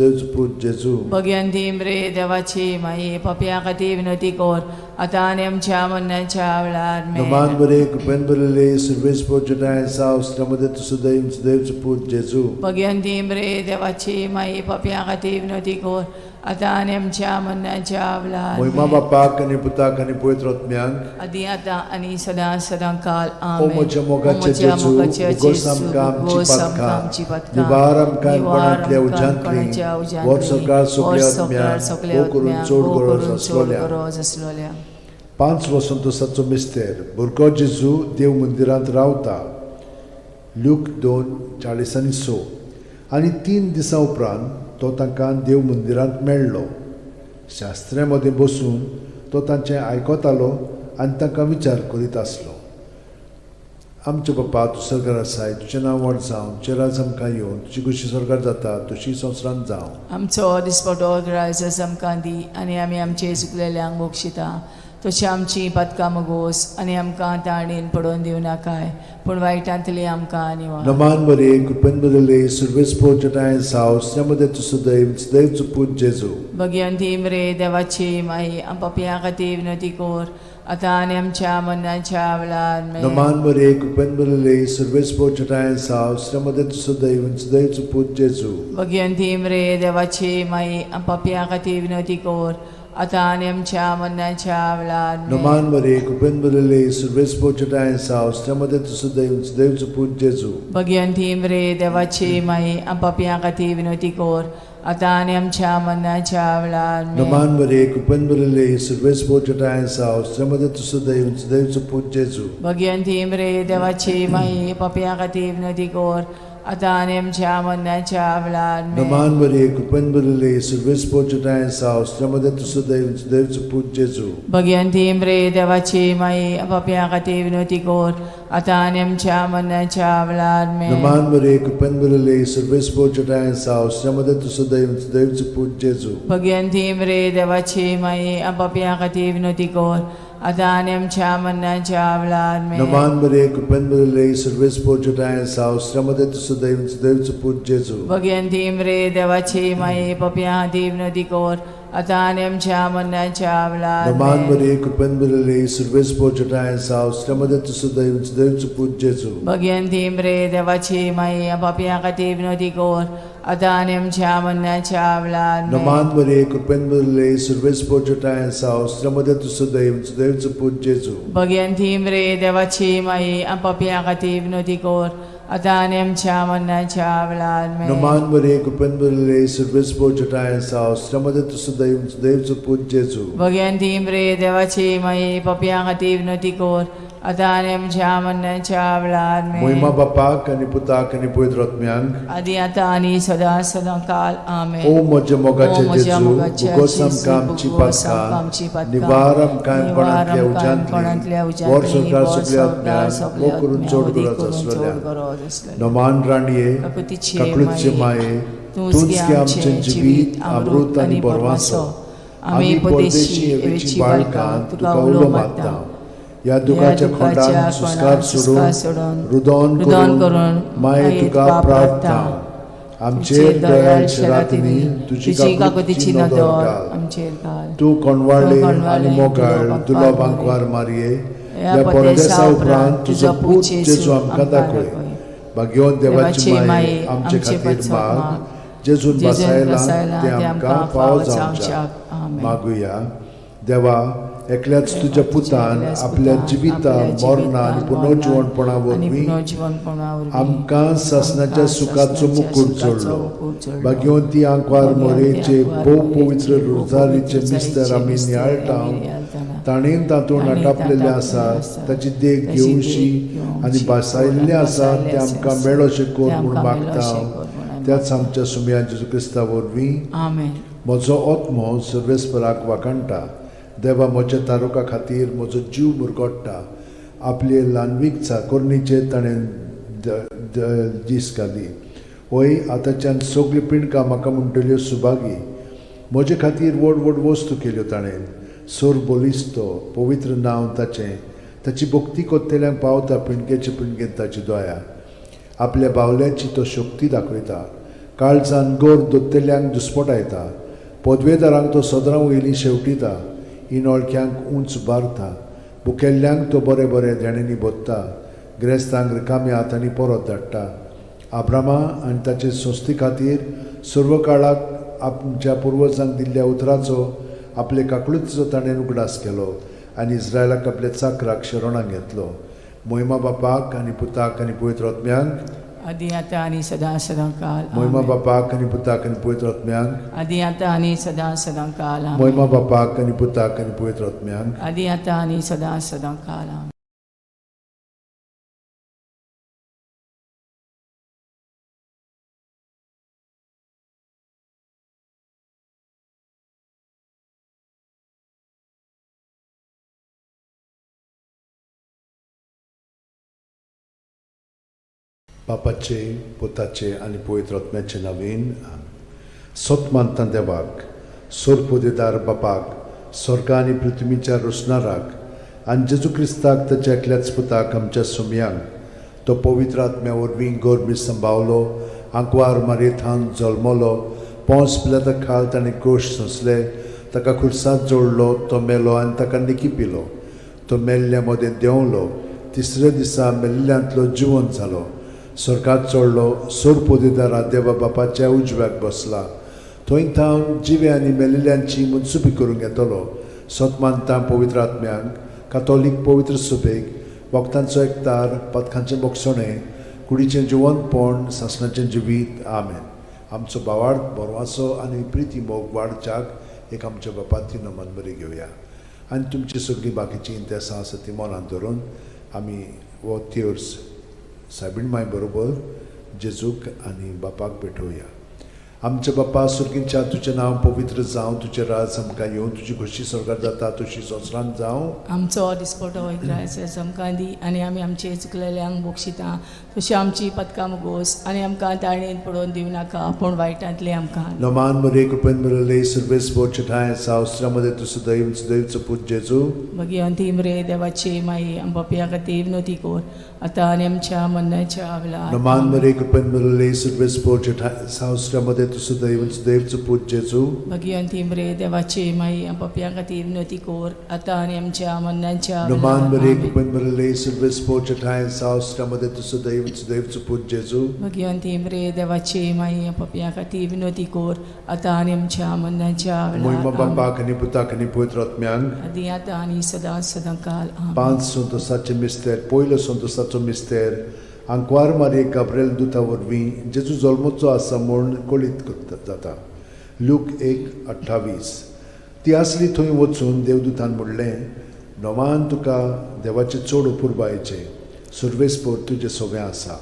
देवच पूत जेजू भगवंती मरे देवाची माई पपियां खातीर विनोदी कोर आतां आनी आमच्या मरणाच्या वेळार में Roman Maria, कृपेन बरले सुरवेस्पोचटायन साव श्रमदे देवच पूत जेजू भगवंती मरे देवाची माई पपियां खातीर विनोदी कोर आतां आनी आमच्या मरणाच्या वेळार महिमा बापाक आनी पुताक आनी पवित्र आत्म्यांक आदी आतां आनी सदां सदां काल ओ म्हज्या मोगाचे जेजू उगोस आमकां आमची पदकां निवार आमकां कोणांतल्या उज्यांतली वर सरकार सगळ्या आत्म्यांक करून चड गरज आसलोल्या 5 वसंतोसाचो मिस्तेर भुरगो जेजू देव मंदिरांत रावता लूक 2:40-6 आनी 3 दिसां उपरांत तो तांकां देव मंदिरांत मेळ्ळो शास्त्र्यां मदीं बसून तो तांचें आयकतालो आनी तांकां विचार करीत आसलो आमचे बापा तूं स्वर्गार आसाय तुजें नांव व्हड जावं तुजें राज आमकां येवं तुजी कशी स्वर्गार जाता तशी संवसारांत जावं आमचो दिसपटो रायज आमकां दी आनी आमी आमचे चुकलेल्यांक बक्षिता तशी आमची पदकां मुगोस आनी आमकां ताणेन पडोवन दिवं नाकाय पूण वायटांतली आमकां आनी Roman Maria, कृपेन बरले सुरवेस्पोचटायन साव श्रमदे देवच पूत जेजू भगवंती मरे देवाची माई आम पपियां खातीर विनोदी कोर आतां आनी आमच्या मरणाच्या वेळार में Roman Maria, कृपेन बरले सुरवेस्पोचटायन साव श्रमदे देवच पूत जेजू भगवंती मरे देवाची माई आम पपियां खातीर विनोदी कोर आतां आनी आमच्या मरणाच्या वेळार में Roman Maria, कृपेन बरले सुरवेस्पोचटायन साव श्रमदे देवच पूत जेजू भगवंती मरे देवाची माई आम पपियां खातीर विनोदी कोर आतां आनी आमच्या मरणाच्या वेळार में Roman Maria, कृपेन बरले सुरवेस्पोचटायन साव श्रमदे देवच पूत जेजू भगवंती मरे देवाची माई पपियां खातीर विनोदी कोर आतां आनी आमच्या मरणाच्या वेळार में Roman Maria, कृपेन बरले सुरवेस्पोचटायन साव श्रमदे देवच पूत जेजू भगवंती मरे देवाची माई पपियां खातीर विनोदी कोर आतां आनी आमच्या मरणाच्या वेळार में Roman Maria, कृपेन बरले सुरवेस्पोचटायन साव श्रमदे देवच पूत जेजू भगवंती मरे देवाची माई पपियां खातीर विनोदी कोर आतां आनी आमच्या मरणाच्या वेळार में Roman Maria, कृपेन बरले सुरवेस्पोचटायन साव श्रमदे देवच पूत जेजू भगवंती मरे देवाची माई पपियां खातीर विनोदी कोर आतां आनी आमच्या मरणाच्या वेळार Roman Maria, कृपेन बरले सुरवेस्पोचटायन साव श्रमदे देवच पूत जेजू भगवंती मरे देवाची माई पपियां खातीर विनोदी कोर आतां आनी आमच्या मरणाच्या वेळार में Roman Maria, कृपेन बरले सुरवेस्पोचटायन साव श्रमदे देवच पूत जेजू भगवंती मरे देवाची माई पपियां खातीर विनोदी कोर आतां आनी आमच्या मरणाच्या वेळार में Roman Maria, कृपेन बरले सुरवेस्पोचटायन साव श्रमदे देवच पूत जेजू भगवंती मरे देवाची माई पपियां खातीर विनोदी कोर आतां आनी आमच्या मरणाच्या वेळार महिमा बापाक आनी पुताक आनी पवित्र आत्म्यांक आदी आतां आनी सदां सदां काल आमेन. ओ म्हज्या मोगाचे जेजू भुगोस आमकां आमची पातकां निवार आमकां कोणांतल्या उज्यांतली वर सरकार सगळ्या आत्म्यांक वो करून चड गरज आसलेल्या नमान राणये काकुळीचे माये तूंच की आमचें जिवीत अमृत आनी बोरवासो आमी परदेशी एवेची बाळकां तुका उलो मारता. ह्या दुखाच्या खोंडान सुस्कार सोडून रुदोन करून माये तुका प्रार्थना. आमचेर दयाळच्या रातींनी तुजी काकुतीची नदर आमचेर घाल. तूं कोणवाळे आनी मोगाळ दुलोब आंकवार मारये ह्या परदेसा उपरांत तुजो पूत जेजू आमकां दाखय. भाग्यवान देवाची माये आमचे खातीर माग जेजून बसायला ते आमकां फावो जावच्याक मागुया. देवा एकल्याच तुज्या पुतान आपल्या जिविता मरणा आनी पुनर्जीवनपणा वरवीं आमकां सासणाच्या सुखाचो मुकूट जोडलो. भाग्यवंती आंकवार मोरेचे भोव पवित्र रोजारीचे मिस्तर आमी नियाळटा. ताणें तातूंत आटापलेले आसा ताची देख घेवशी आनी बसायल्ले आसा ते आमकां मेळोशे कोर म्हूण मागता हांव. त्याच आमच्या सुमया जेजू क्रिस्ता वरवीं म्हजो आत्मो सर्वेस्पराक वाकणटा. देवा म्हज्या तारुका खातीर म्हजो जीव मुरगोडटा. आपले ल्हानवीक चाकोरणीचे ताणें दीस घाली. वय आतांच्यान सगळी पिणकां म्हाका म्हणटल्यो सुभागी. म्हजे खातीर व्हड व्हड वस्तू केल्यो ताणें. सोर बोलिस्तो पवित्र नांव ताचें. ताची भक्ती कोत्तेल्यांक पावता पिणकेचे पिणकेन ताची दोया. आपल्या बावल्याची तो शक्ती दाखयता. काळजान गोर दोत्तेल्यांक दुस्पटायता. पदवेदारांक तो सदरां वयली शेवटिता. इनोळख्यांक उंच उबारता. बुकेल्ल्यांक तो बरे बरे देणेनी बोत्ता. गिरेस्तांक रिकाम्या हातांनी परत धाडटा. आब्रामा आनी ताचे संस्थे खातीर सर्व काळाक आमच्या पुर्वजांक दिल्ल्या उतराचो आपले काकुळीचो ताणें उगडास केलो आनी इस्रायलाक आपल्या चाकराक शरणांत घेतलो. महिमा बापाक आनी पुताक आनी पवित्र आत्म्यांक आदी आतां आनी सदां सदां काल. महिमा बापाक आनी पुताक आनी पवित्र आत्म्यांक आदी आतां आनी सदां सदां काल. महिमा बापाक आनी पुताक आनी पवित्र आत्म्यांक आदी आतां आनी सदां सदां काल. बापाचे पुताचे आनी पवित्र आत्म्याचे नांवेन सोत मानता देवाक सोरपोदेदार बापाक स्वर्गा आनी पृथ्वीच्या रोसणाराक आनी जेजू क्रिस्ताक ताच्या एकल्याच पुताक आमच्या सुमयांक तो पवित्र आत्म्या वरवीं गोरबी सांबाळलो. आंकवार मारयेंत जल्मलो. पोंस पिलाता खाल ताणें कोश सोंसले. ताका खुर्सांत जोडलो. तो मेलो आनी ताका निकिपिलो. तो मेल्ल्या मदें देंवलो. तिसऱ्या दिसा मेल्ल्यांतलो जिवंत जालो. स्वर्गात चडलो. सोर पोदेदारा देवा बापाच्या उजव्याक बसला. थंय थावन जिवे आनी मेलिल्ल्यांची मनसुबी करूंक येतलो. सोत मानता पवित्र आत्म्यांक कातोलीक पवित्र सुबेक वखदांचो एकतार पथकांचें मोगसणें कुडीचें जिवंतपण सासणाचें जिवीत आमेन. आमचो बावार्थ बोरवासो आनी प्रिती मोग वाडच्याक एक आमच्या बापाची नमन बरी घेवया. आनी तुमची सगळीं बाकीची इंतेसां आसा ती मनांत धरून आमी वो तिर्स सायबीण माय बरोबर जेजूक आनी बापाक भेटोवया. आमचे बापा सुर्गींच्या तुजें नांव पवित्र जावं. तुजें राज आमकां येवं. तुजी खुशी स्वर्गांत जाता तशी संवसारांत जावं. आमचो दिसपटो वयता आमकां दी आनी आमी आमचे चुकलेल्यांक बक्षिता तशी आमची पथकां मुगोस आनी आमकां ताळणेन पडोवन दिवं नाका पूण वायटांतले आमकां. नमान मरे कृपेन मिळले सर्वेस बोरचे ठाय सावस्त्रामध्ये तुझं दैवचं पूज जेजू भगवंती मरे देवाचे माई आमच्या खातीर विनोती कोर आतां आनी आमच्या मरणाच्या वेळार. नमान मरे कृपेन मिळले सर्वेस बोरचे ठाय सावस्त्रामध्ये तुझं दैवचं पूज जेजू भगवंती मरे देवाचे माई आमच्या खातीर विनोती कोर आतां आनी आमच्या मरणाच्या वेळार. नमान मरे कृपेन मिळले सर्वेस बोरचे ठाय सावस्त्रामध्ये तुझं दैवचं पूज जेजू भगवंती मरे देवाचे माई आमच्या खातीर विनोती कोर आतां आनी आमच्या मरणाच्या वेळार. महिमा बापाक आनी पुताक आनी पवित्र आत्म्यांक आदी आतां आनी सदां सदां काल. 5 संतोसाचे मिस्तेर. पयलो संतोसाचो मिस्तेर आंकवार मारये गाब्रिएल दुता वरवीं जेजू जल्मोचो आसा म्हूण कळीत जाता. लूक 1:28. ती आसली थंय वचून देवदूतान म्हणलें नोमान तुका देवाचे चड उपुरबायेचे सुरवेस्पोर तुजे सगळें आसा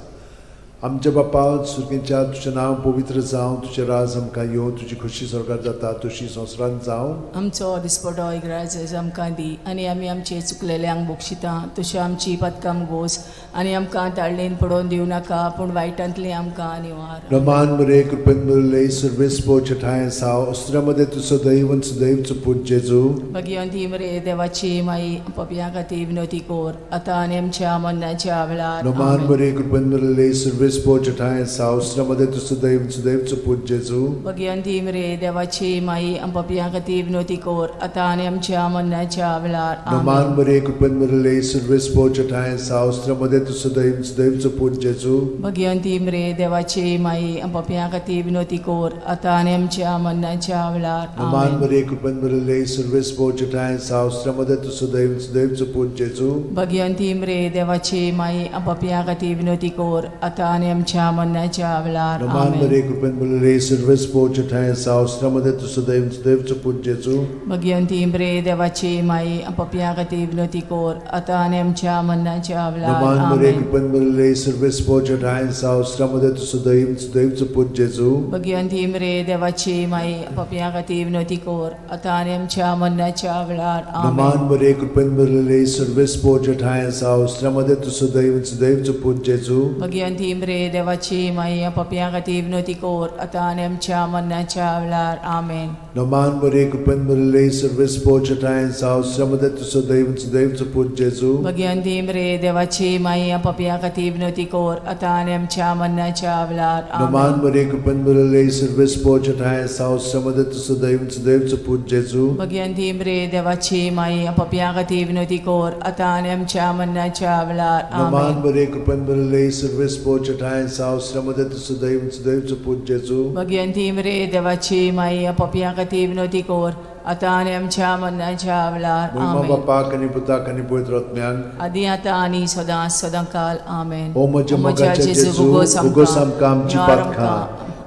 आमच्या बापा सुर्गेच्या तुजें नांव पवित्र जावं तुजें राज आमकां येवं तुजी खुशी स्वर्गांत जाता तशी संवसारांत जावं आमचो दिसपटो इग्रायज आमकां दी आनी आमी आमचे चुकलेल्यांक बक्षिता तशें आमची पदकां गोस आनी आमकां ताळणेन पडोवन दिवं नाका पूण वायटांतली आमकां निवार नमान बरे कृपेन बरले सुरवेस्पोरचे ठाय साव अस्त्रामध्ये तुझं दैव आणि सुदैवचं पूज जेजू भगवंती मरे देवाची माई पपिया खातीर विनोती कोर आतां आनी आमच्या मरणाच्या वेळार नमान बरे कृपेन बरले सुरवेस्पोरचे ठाय साव अस्त्रामध्ये तुझं दैव आणि सुदैवचं पूज जेजू भगवंती मरे देवाची माई पपिया खातीर विनोती कोर आतां आनी आमच्या मरणाच्या वेळार नमान बरे कृपेन बरले सुरवेस्पोरचे ठाय साव अस्त्रामध्ये तुझं दैव आणि सुदैवचं पूज जेजू भगवंती मरे देवाची माई पपिया खातीर विनोती कोर आतां आनी आमच्या मरणाच्या वेळार नमान बरे कृपेन बरले सुरवेस्पोरचे ठाय साव अस्त्रामध्ये तुझं दैव आणि सुदैवचं पूज जेजू भगवंती मरे देवाची माई पपिया खातीर विनोती कोर आतां आनी आमच्या मरणाच्या वेळार नमान बरे कृपेन बरले सुरवेस्पोरचे ठाय साव अस्त्रामध्ये तुझं दैव आणि सुदैवचं पूज जेजू भगवंती मरे देवाची माई पपिया खातीर विनोती कोर आतां आनी आमच्या मरणाच्या वेळार नमान बरे कृपेन बरले सुरवेस्पोरचे ठाय साव अस्त्रामध्ये तुझं दैव आणि सुदैवचं पूज जेजू भगवंती मरे देवाची माई पपिया खातीर विनोती कोर आतां आनी आमच्या मरणाच्या वेळार नमान बरे कृपेन बरले सुरवेस्पोरचे ठाय साव अस्त्रामध्ये तुझं दैव आणि सुदैवचं पूज जेजू भगवंती मरे देवाची माई पपिया खातीर विनोती कोर आतां आनी आमच्या मरणाच्या वेळार आमेन नमान बरे कृपेन बरले सुरवेस्पोरचे ठाय साव अस्त्रामध्ये तुझं दैव आणि सुदैवचं पूज जेजू भगवंती मरे देवाची माई पपिया खातीर विनोती कोर आतां आनी आमच्या मरणाच्या वेळार नमान बरे कृपेन बरले सुरवेस्पोरचे ठाय साव अस्त्रामध्ये तुझं दैव आणि सुदैवचं पूज जेजू भगवंती मरे देवाची माई पपिया खातीर विनोती कोर आतां आनी आमच्या मरणाच्या वेळार नमान बरे कृपेन बरले सुरवेस्पोरचे ठाय साव अस्त्रामध्ये तुझं दैव आणि सुदैवचं पूज जेजू भगवंती मरे देवाची माई पपिया खातीर विनोती कोर आतां आनी आमच्या मरणाच्या वेळार आमेन बापाक आनी पुताक आनी पवित्र आत्म्याक आदी आतां आनी सदां सदांकाल आमेन ओ म्हज्या मोगाच्या जेजू भुगोस आमकां आमची पातखां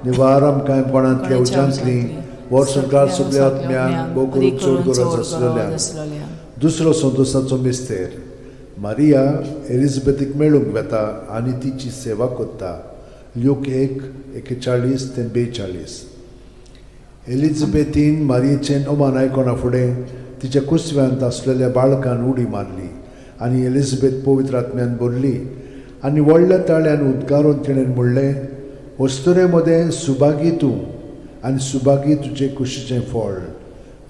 निवार आमकां पणांतल्या उज्यांतली वर सरकार सगळ्या आत्म्यांक भोव करून चड गरज आसलेल्या दुसरो संतोशाचो मिस्तेर मारिया एलिझाबेथीक मेळूंक वेता आनी तिची सेवा करता ल्यूक 1:41-42 एलिझाबेथीन मारियेचें ओमान आयकोना फुडें तिच्या कुसव्यांत आसलेल्या बाळकान उडी मारली आनी एलिझाबेथ पवित्र आत्म्यान भरली आनी व्हडल्या ताळ्यान उद्गारून तिणें म्हणलें वस्तुरे मदें सुभागी तूं आनी सुभागी तुजे कुशीचें फळ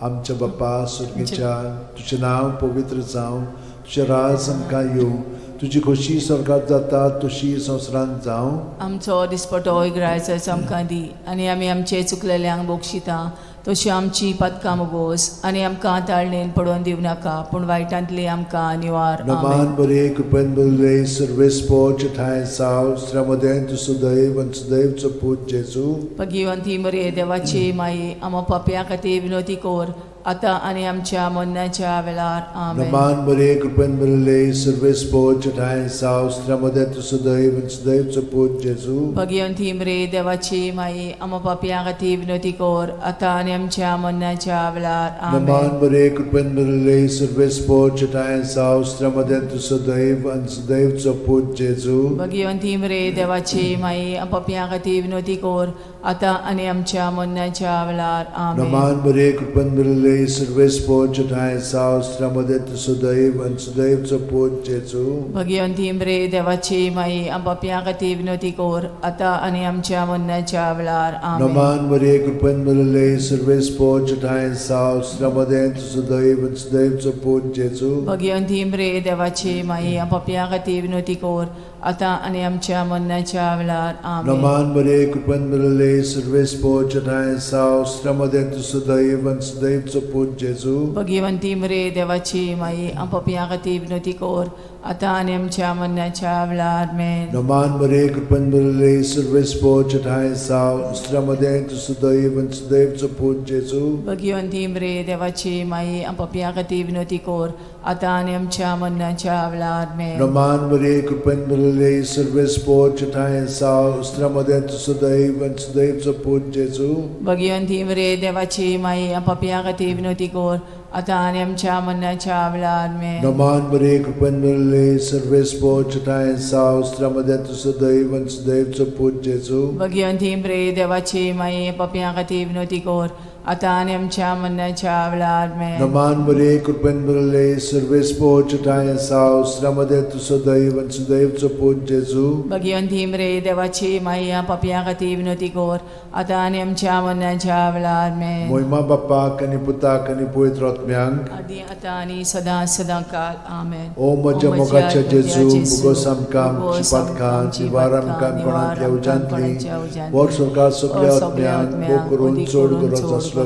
आमच्या बापा सुर्गेच्या तुजें नांव पवित्र जावं तुजें राज आमकां येवं तुजी खोशी स्वर्गांत जाता तशी संवसारांत जावं आमचो दिसपटो इग्रायज आमकां दी आनी आमी आमचे चुकलेल्यांक बक्षिता तशी आमची पदकां मोगोस आनी आमकां ताळणेन पडोवन दिवं नाका पूण वायटांतली आमकां निवार नमान बरे कृपेन बरले सुरवेस्पोरचे ठाय साव अस्त्रामध्ये तुझं दैव आणि सुदैवचं पूज जेजू भगवंती मरे देवाची माई पपिया खातीर विनोती कोर आतां आनी आमच्या मरणाच्या वेळार आमेन नमान बरे कृपेन बरले सुरवेस्पोरचे ठाय साव अस्त्रामध्ये तुझं दैव आणि सुदैवचं पूज जेजू भगवंती मरे देवाची माई पपिया खातीर विनोती कोर आतां आनी आमच्या मरणाच्या वेळार आमेन नमान बरे कृपेन बरले सुरवेस्पोरचे ठाय साव अस्त्रामध्ये तुझं दैव आणि सुदैवचं पूज जेजू भगवंती मरे देवाची माई पपिया खातीर विनोती कोर आतां आनी आमच्या मरणाच्या वेळार आमेन नमान बरे कृपेन बरले सुरवेस्पोरचे ठाय साव अस्त्रामध्ये तुझं दैव आणि सुदैवचं पूज जेजू भगवंती मरे देवाची माई पपिया खातीर विनोती कोर आतां आनी आमच्या मरणाच्या वेळार आमेन नमान बरे कृपेन बरले सुरवेस्पोरचे ठाय साव अस्त्रामध्ये तुझं दैव आणि सुदैवचं पूज जेजू भगवंती मरे देवाची माई पपिया खातीर विनोती कोर आतां आनी आमच्या मरणाच्या वेळार आमेन नमान बरे कृपेन बरले सुरवेस्पोरचे ठाय साव अस्त्रामध्ये तुझं दैव आणि सुदैवचं पूज जेजू भगवंती मरे देवाची माई पपिया खातीर विनोती कोर आतां आनी आमच्या मरणाच्या वेळार आमेन नमान बरे कृपेन बरले सुरवेस्पोरचे ठाय साव अस्त्रामध्ये तुझं दैव आणि सुदैवचं पूज जेजू भगवंती मरे देवाची माई पपिया खातीर विनोती कोर आतां आनी आमच्या मरणाच्या वेळार आमेन नमान बरे कृपेन बरले सुरवेस्पोरचे ठाय साव अस्त्रामध्ये तुझं दैव आणि सुदैवचं पूज जेजू भगवंती मरे देवाची माई पपिया खातीर विनोती कोर आता आणि आमच्या मरणाच्या वेळार आमेन. नमान बरे कृपेन मिळले सर्वेस पोचताय सावस्त्रामध्ये तुझं दैव आणि सुदैवचं पूज जेजू. भगवंती बरे देवाची माई पपियां खातीर विनोदी कोर आता आणि आमच्या मरणाच्या वेळार आमेन. नमान बरे कृपेन मिळले सर्वेस पोचताय सावस्त्रामध्ये तुझं दैव आणि सुदैवचं पूज जेजू. भगवंती बरे देवाची माई पपियां खातीर विनोदी कोर आता आणि आमच्या मरणाच्या वेळार आमेन. मोहिमा बाप्पाक आणि पुताक आणि पवित्र आत्म्यांक आदी आता आणि सदा सदा काल आमेन. ओ म्हज्या मोगाच्या जेजू मुगोस आमकां आमची पातकां निवार आमकां कोणांतल्या उजांतली वर सरकार सगळ्या आत्म्यांक भोग करून चड गरज आसलेल्या.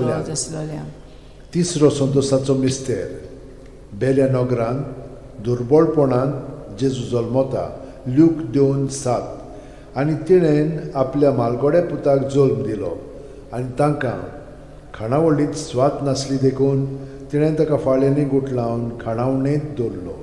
तिसरो संतोशाचो मिस्तेर बेल्या नगरांत दुर्बळपणान जेजू जल्मता ल्यूक 2:7 आनी तिणेन आपल्या मालगोड्या पुताक जल्म दिलो आनी तांकां खाणावळींत स्वात नासली देखून तिणें ताका फाळ्यांनी गुट लावन खाणावणेंत दवरलो.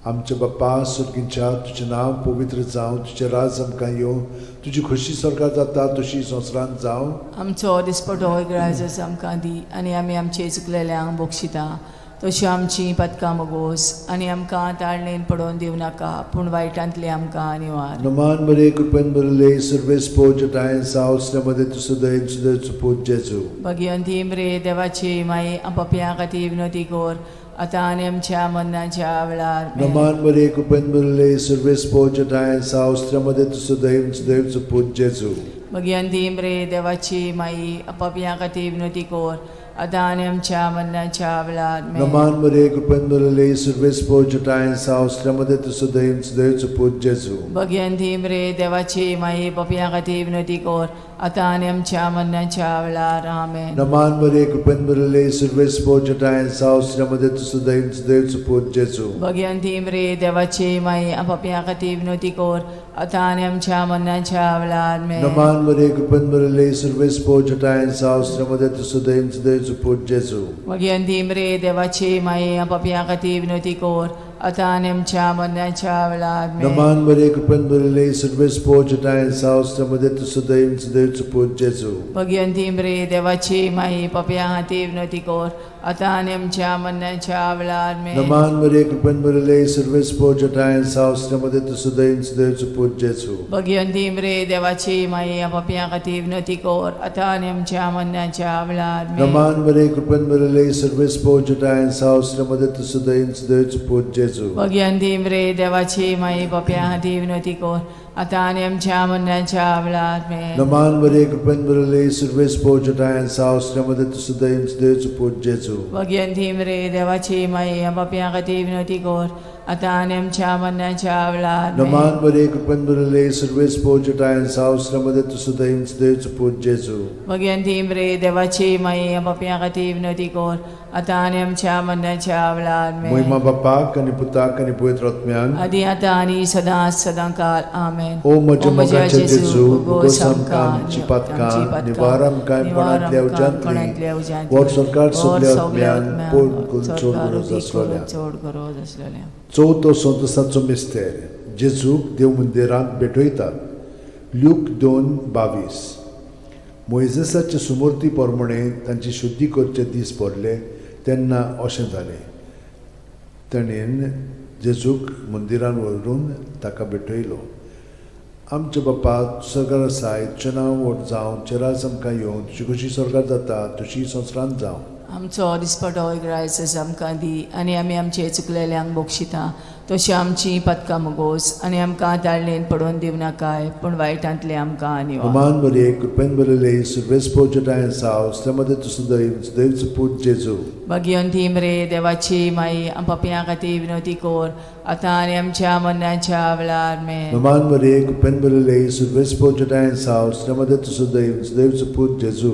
आमचे बाप्पा सुर्गींच्या तुजें नांव पवित्र जावं, तुजें राज आमकां येवं, तुजी खुशी सरकार जाता तशी संवसारांत जावं. आमचो दिसपटो इग्रायज आमकां दी आनी आमी आमचे चुकलेल्यांक बक्षिता तशी आमची पदकां मोगोस आनी आमकां ताळणेन पडोवन दिवं नाका पूण वायटांतली आमकां निवार. नमान बरे कृपेन बरले सर्वेस पोचताय सावस्त्रामध्ये तुझं दैव सुदैवचं पूज जेजू. भगवंती बरे देवाची माई पपियां खातीर विनोदी कोर आता आणि आमच्या मरणाच्या वेळार आमेन. नमान बरे कृपेन बरले सर्वेस पोचताय सावस्त्रामध्ये तुझं दैव सुदैवचं पूज जेजू. भगवंती बरे देवाची माई पपियां खातीर विनोदी कोर आता आणि आमच्या मरणाच्या वेळार आमेन. नमान बरे कृपेन बरले सर्वेस पोचताय सावस्त्रामध्ये तुझं दैव सुदैवचं पूज जेजू. भगवंती बरे देवाची माई पपियां खातीर विनोदी कोर आता आणि आमच्या मरणाच्या वेळार आमेन. नमान बरे कृपेन बरले सर्वेस पोचताय सावस्त्रामध्ये तुझं दैव सुदैवचं पूज जेजू. भगवंती बरे देवाची माई पपियां खातीर विनोदी कोर आता आणि आमच्या मरणाच्या वेळार आमेन. नमान बरे कृपेन बरले सर्वेस पोचताय सावस्त्रामध्ये तुझं दैव सुदैवचं पूज जेजू. भगवंती बरे देवाची माई पपियां खातीर विनोदी कोर आता आणि आमच्या मरणाच्या वेळार आमेन. नमान बरे कृपेन बरले सर्वेस पोचताय सावस्त्रामध्ये तुझं दैव सुदैवचं पूज जेजू. भगवंती बरे देवाची माई पपियां खातीर विनोदी कोर आता आणि आमच्या मरणाच्या वेळार आमेन. नमान बरे कृपेन बरले सर्वेस पोचताय सावस्त्रामध्ये तुझं दैव सुदैवचं पूज जेजू. भगवंती बरे देवाची माई पपियां खातीर विनोदी कोर आता आणि आमच्या मरणाच्या वेळार आमेन. नमान बरे कृपेन बरले सर्वेस पोचताय सावस्त्रामध्ये तुझं दैव सुदैवचं पूज जेजू. भगवंती बरे देवाची माई पपियां खातीर विनोदी कोर आता आणि आमच्या मरणाच्या वेळार आमेन. नमान बरे कृपेन बरले सर्वेस पोचताय सावस्त्रामध्ये तुझं दैव सुदैवचं पूज जेजू. भगवंती बरे देवाची माई पपियां खातीर विनोदी कोर आता आणि आमच्या मरणाच्या वेळार आमेन. नमान बरे कृपेन बरले सर्वेस पोचताय सावस्त्रामध्ये तुझं दैव सुदैवचं पूज जेजू. भगवंती बरे देवाची माई पपियां खातीर विनोदी कोर आता आणि आमच्या मरणाच्या वेळार आमेन. मोहिमा बाप्पाक आणि पुताक आणि पवित्र आत्म्यांक आदी आता आणि सदा सदा काल आमेन. ओ म्हज्या मोगाच्या जेजू मुगोस आमकां आमची पातकां निवार आमकां कोणांतल्या उजांतली वर सरकार सगळ्या आत्म्यांक पोट करून चड गरज आसलेल्या. चवथो संतोशाचो मिस्तेर जेजूक देव मंदिरांत भेटयतात ल्यूक 2:22. मोइजेसाचे सुमूर्ती प्रमाणे तांची शुद्धी करचे दीस पडले तेन्ना अशें जालें. ताणेन जेजूक मंदिरान व्हरून ताका भेटयलो. आमचे बाप्पा सरकार आसाय तुजें नांव व्हड जावं, तुजें राज आमकां येवं, तुजी खुशी सरकार जाता तशी संवसारांत जावं. आमचो दिसपटो इग्रायज आमकां दी आनी आमी आमचे चुकलेल्यांक बक्षिता तशी आमची पदकां मोगोस आनी आमकां ताळणेन पडोवन दिवं नाकाय पूण वायटांतले आमकां निवार. नमान बरे कृपेन बरले सर्वेस पोचताय सावस्त्रामध्ये तुझं दैव सुदैवचं पूज जेजू. भगवंती बरे देवाची माई पपियां खातीर विनोदी कोर आता आनी आमच्या मरणाच्या वेळार आमेन. नमान बरे कृपेन बरले सर्वेस पोचताय सावस्त्रामध्ये तुझं दैव सुदैवचं पूज जेजू.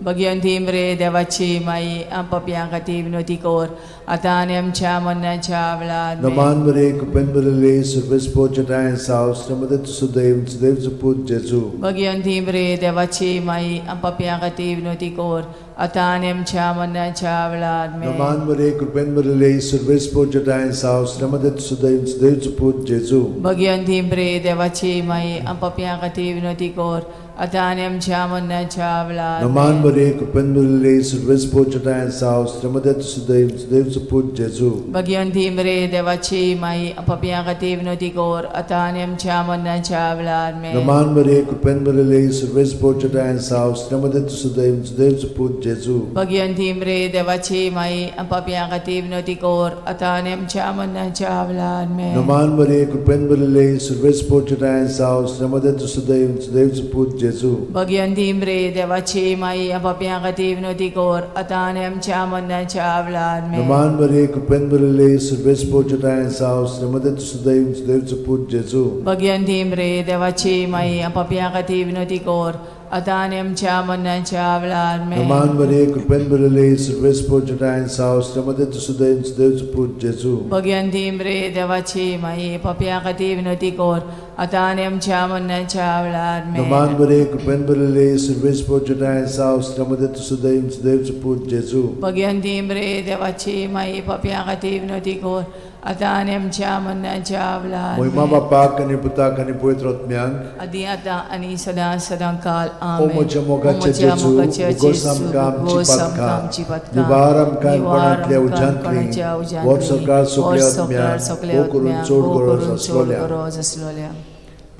भगवंती बरे देवाची माई पपियां खातीर विनोदी कोर आता आनी आमच्या मरणाच्या वेळार आमेन. नमान बरे कृपेन बरले सर्वेस पोचताय सावस्त्रामध्ये तुझं दैव सुदैवचं पूज जेजू. भगवंती बरे देवाची माई पपियां खातीर विनोदी कोर आता आणि आमच्या मरणाच्या वेळार नमान बरे कृपेन बरले सर्वेस पोचटाय साव श्रमदत सुदैव सुदैव पूज जेजू भगवंती बरे देवाची माई पापियां खातीर विनंती कर आता आणि आमच्या मरणाच्या वेळार नमान बरे कृपेन बरले सर्वेस पोचटाय साव श्रमदत सुदैव सुदैव पूज जेजू भगवंती बरे देवाची माई पापियां खातीर विनंती कर आता आणि आमच्या मरणाच्या वेळार नमान बरे कृपेन बरले सर्वेस पोचटाय साव श्रमदत सुदैव सुदैव पूज जेजू भगवंती बरे देवाची माई पापियां खातीर विनंती कर आता आणि आमच्या मरणाच्या वेळार नमान बरे कृपेन बरले सर्वेस पोचटाय साव श्रमदत सुदैव सुदैव पूज जेजू भगवंती बरे देवाची माई पापियां खातीर विनंती कर आता आणि आमच्या मरणाच्या वेळार नमान बरे कृपेन बरले सर्वेस पोचटाय साव श्रमदत सुदैव सुदैव पूज जेजू भगवंती बरे देवाची माई पापियां खातीर विनंती कर आता आणि आमच्या मरणाच्या वेळार नमान बरे कृपेन बरले सर्वेस पोचटाय साव श्रमदत सुदैव सुदैव पूज जेजू भगवंती बरे देवाची माई पापियां खातीर विनंती कर आता आणि आमच्या मरणाच्या वेळार नमान बरे कृपेन बरले सर्वेस पोचटाय साव श्रमदत सुदैव सुदैव पूज जेजू भगवंती बरे देवाची माई पापियां खातीर विनंती कर आता आणि आमच्या मरणाच्या वेळार महिमा बापाक आणि पुताक आणि पवित्र आत्म्यांक आदी आता आणि सदां सदां काल ओ म्हज्या मोगाचे जेजू उगोस आमकां आमची पातकां निवार आमकां कोणांतल्या उज्यांतली वर सरकार सगळ्या आत्म्यांक करून चड गरज आसलोल्या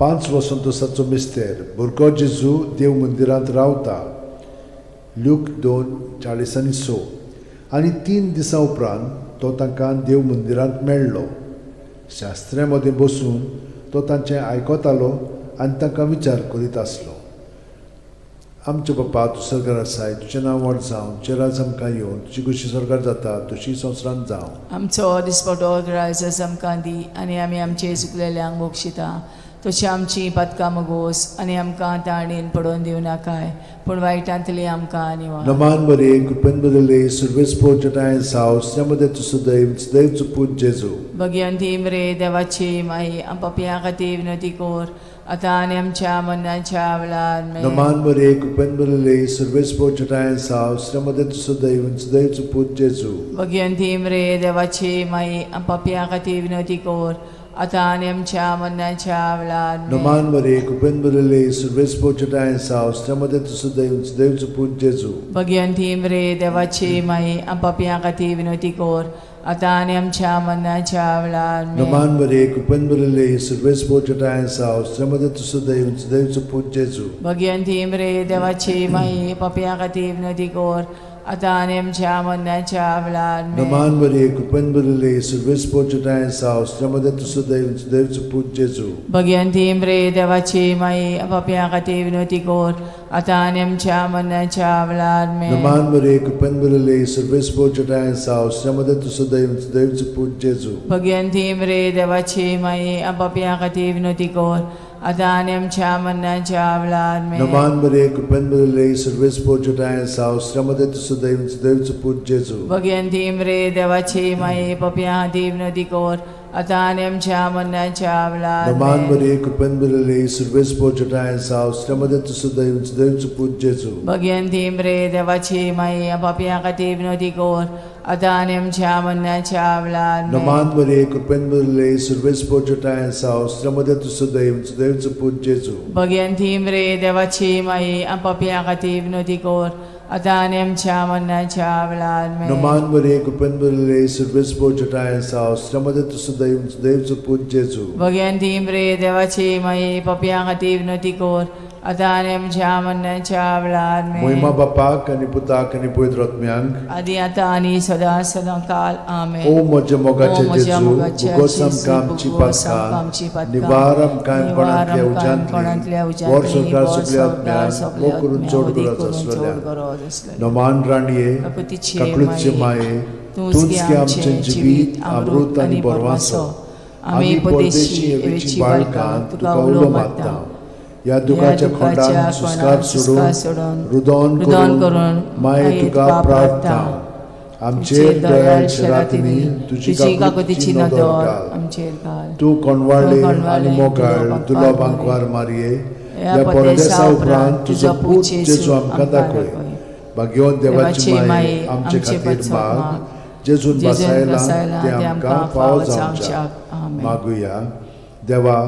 5 वसंतोसाचो मिस्तेर भुरगो जेजू देव मंदिरांत रावता लूक 2:40-6 आनी 3 दिसां उपरांत तो तांकां देव मंदिरांत मेळ्ळो शास्त्र्यां मदें बसून तो तांचें आयकतालो आनी तांकां विचार करीत आसलो आमचे बापा तूं स्वर्गार आसाय तुजें नांव व्हड जावं तुजें राज आमकां येवं तुजी कशी स्वर्गार जाता तशी संवसारांत जावं आमचो दिसपटो रायज आमकां दी आनी आमी आमचे चुकलेल्यांक बक्षिता तशी आमची पातकां मोगोस आनी आमकां ताणीन पडोवन दिवं नाकाय पूण वायटांतली आमकां निवार नमान बरे कृपेन बरले सर्वेस पोचटाय साव श्रमदत सुदैव सुदैव पूज जेजू भगवंती बरे देवाची माई पापियां खातीर विनंती कर आता आणि आमच्या मरणाच्या वेळार नमान बरे कृपेन बरले सर्वेस पोचटाय साव श्रमदत सुदैव सुदैव पूज जेजू भगवंती बरे देवाची माई पापियां खातीर विनंती कर आता आणि आमच्या मरणाच्या वेळार नमान बरे कृपेन बरले सर्वेस पोचटाय साव श्रमदत सुदैव सुदैव पूज जेजू भगवंती बरे देवाची माई पापियां खातीर विनंती कर आता आणि आमच्या मरणाच्या वेळार नमान बरे कृपेन बरले सर्वेस पोचटाय साव श्रमदत सुदैव सुदैव पूज जेजू भगवंती बरे देवाची माई पापियां खातीर विनंती कर आता आणि आमच्या मरणाच्या वेळार नमान बरे कृपेन बरले सर्वेस पोचटाय साव श्रमदत सुदैव सुदैव पूज जेजू भगवंती बरे देवाची माई पापियां खातीर विनंती कर आता आणि आमच्या मरणाच्या वेळार नमान बरे कृपेन बरले सर्वेस पोचटाय साव श्रमदत सुदैव सुदैव पूज जेजू भगवंती बरे देवाची माई पापियां खातीर विनंती कर आता आणि आमच्या मरणाच्या वेळार नमान बरे कृपेन बरले सर्वेस पोचटाय साव श्रमदत सुदैव सुदैव पूज जेजू भगवंती बरे देवाची माई पापियां खातीर विनंती कर आता आणि आमच्या मरणाच्या वेळार नमान बरे कृपेन बरले सर्वेस पोचटाय साव श्रमदत सुदैव सुदैव पूज जेजू भगवंती बरे देवाची माई पापियां खातीर विनंती कर आता आणि आमच्या मरणाच्या वेळार नमान बरे कृपेन बरले सर्वेस पोचटाय साव श्रमदत सुदैव सुदैव पूज जेजू भगवंती बरे देवाची माई पापियां खातीर विनंती कर आता आणि आमच्या मरणाच्या वेळार नमान बरे कृपेन बरले सर्वेस पोचटाय साव श्रमदत सुदैव सुदैव पूज जेजू भगवंती बरे देवाची माई पापियां खातीर विनंती कर आता आणि आमच्या मरणाच्या वेळार महिमा बापाक आणि पुताक आणि पवित्र आत्म्यांक आदी आता आणि सदां सदां काल आमेन ओ म्हज्या मोगाचे जेजू उगोस आमकां आमची पातकां निवार आमकां कोणांतल्या उज्यांतली वर सरकार सगळ्या आत्म्यांक करून चड गरज आसलोल्या नमान राणये काकुळीचे माये तूंच गे आमचें जिवीत अमृत आनी बोरवासो आमी परदेशी येवेची बाळकां तुका उलो मागता या दुखाच्या खोंडान सुस्कार सोडून रुदोन करून माये तुका प्रार्थना आमचेर दयाळ शरातीनी तुजी काकुतीची नदर आमचेर घाल तूं कोणवाळे आनी मोगाळ दुलोबांक वार मारये या परदेसा उपरांत तुजो पूत जेजू आमकां दाखय भाग्योन देवाची माये आमचे खातीर माग जेजून बसायला ते आमकां फावो जावच्याक मागुया. देवा,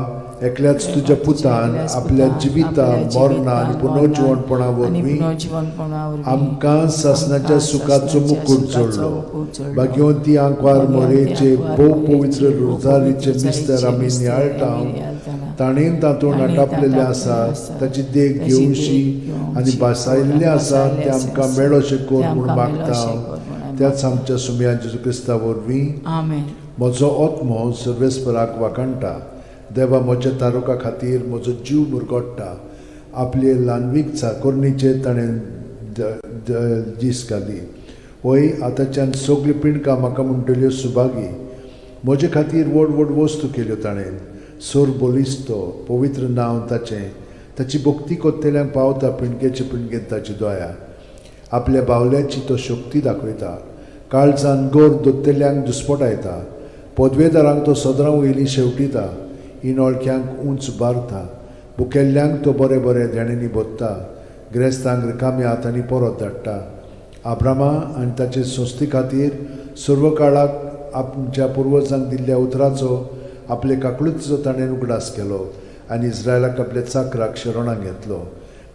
एकल्याच तुज्या पुतान आपल्या जिविता मरणा आनी पुनर्जीवनपणा वरवीं आमकां सासणाच्या सुखाचो मुकूट जोडलो. भाग्योन ती आंकवार मोरेचे भोव पवित्र रुजारीचे मिस्तर आमी नियाळटाव. ताणें तातूंत आटापलेले आसा ताची देख घेवशी आनी बसायल्ले आसा ते आमकां मेळोशें कोर म्हूण मागता. त्याच आमच्या सुम्या जेजू क्रिस्ता वरवीं म्हजो आत्मो सर्वेस्पराक वाकणटा. देवा, म्हज्या तारुका खातीर म्हजो जीव मुरगोडटा. आपले ल्हानवीक चाकोरणीचे ताणें दीस घाली. वय आतांच्यान सगळी पिणकां म्हाका म्हणटल्यो सुभागी. म्हजे खातीर व्हड व्हड वस्तू केल्यो ताणें. सोर बोलिस्तो पवित्र नांव ताचें. ताची भक्ती कोत्तेल्यांक पावता पिणकेचे पिणकेन ताची दोया. आपल्या बावल्याची तो शक्ती दाखयता. काळजान गोर दोत्तेल्यांक दुस्पटायता. पदवेदारांक तो सदरां वयलीं शेवटिता. इनोळख्यांक उंच बारता. भुकेल्ल्यांक तो बरे बरे देणेनी बोदता. गिरेस्तांक रिकाम्या हातांनी परत धाडटा. आब्रामा आनी ताचे संस्थे खातीर सर्व काळाक आमच्या पुर्वजांक दिल्ल्या उतराचो आपले काकळुचो ताणें उगडास केलो आनी इस्रायलाक आपल्या चाकराक शरणां घेतलो.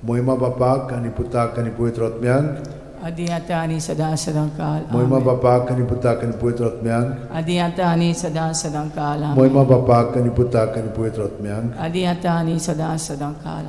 मोहिमा बापाक आनी पुताक आनी पवित्र आत्म्यांक आदी आता आनी सदां सदांकाल. मोहिमा बापाक आनी पुताक आनी पवित्र आत्म्यांक आदी आता आनी सदां सदांकाल. मोहिमा बापाक आनी पुताक आनी पवित्र आत्म्यांक आदी आता आनी सदां सदांकाल.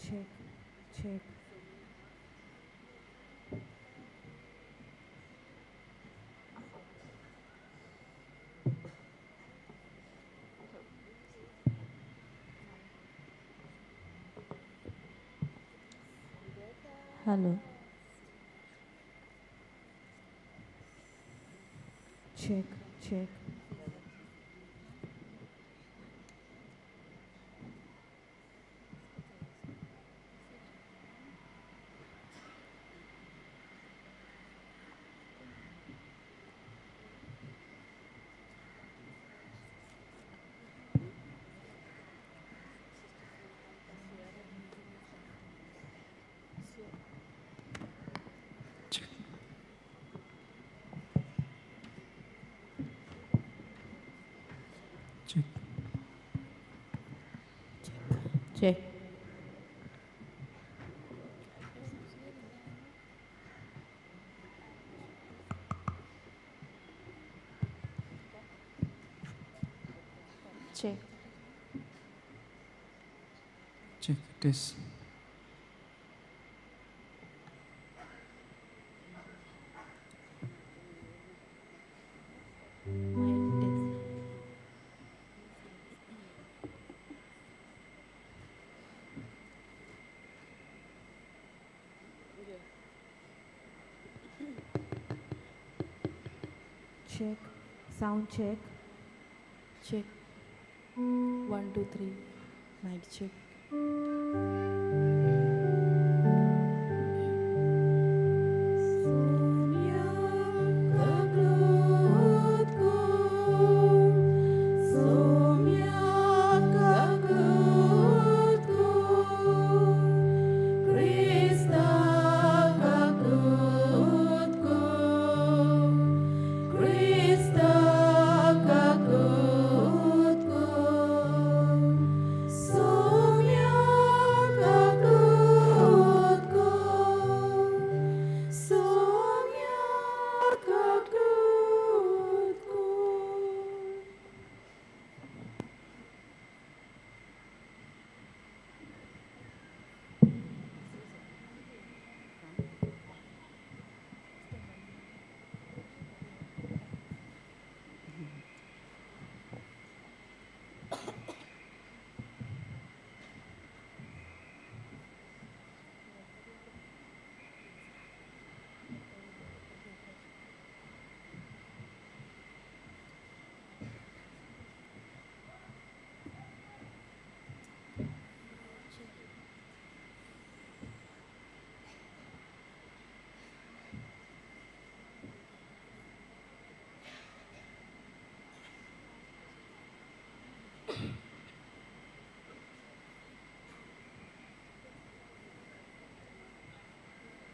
check, check. Hello. Check, check. Check. Check. Check this. Check. Sound check. Check. 1, 2, 3. Mic check.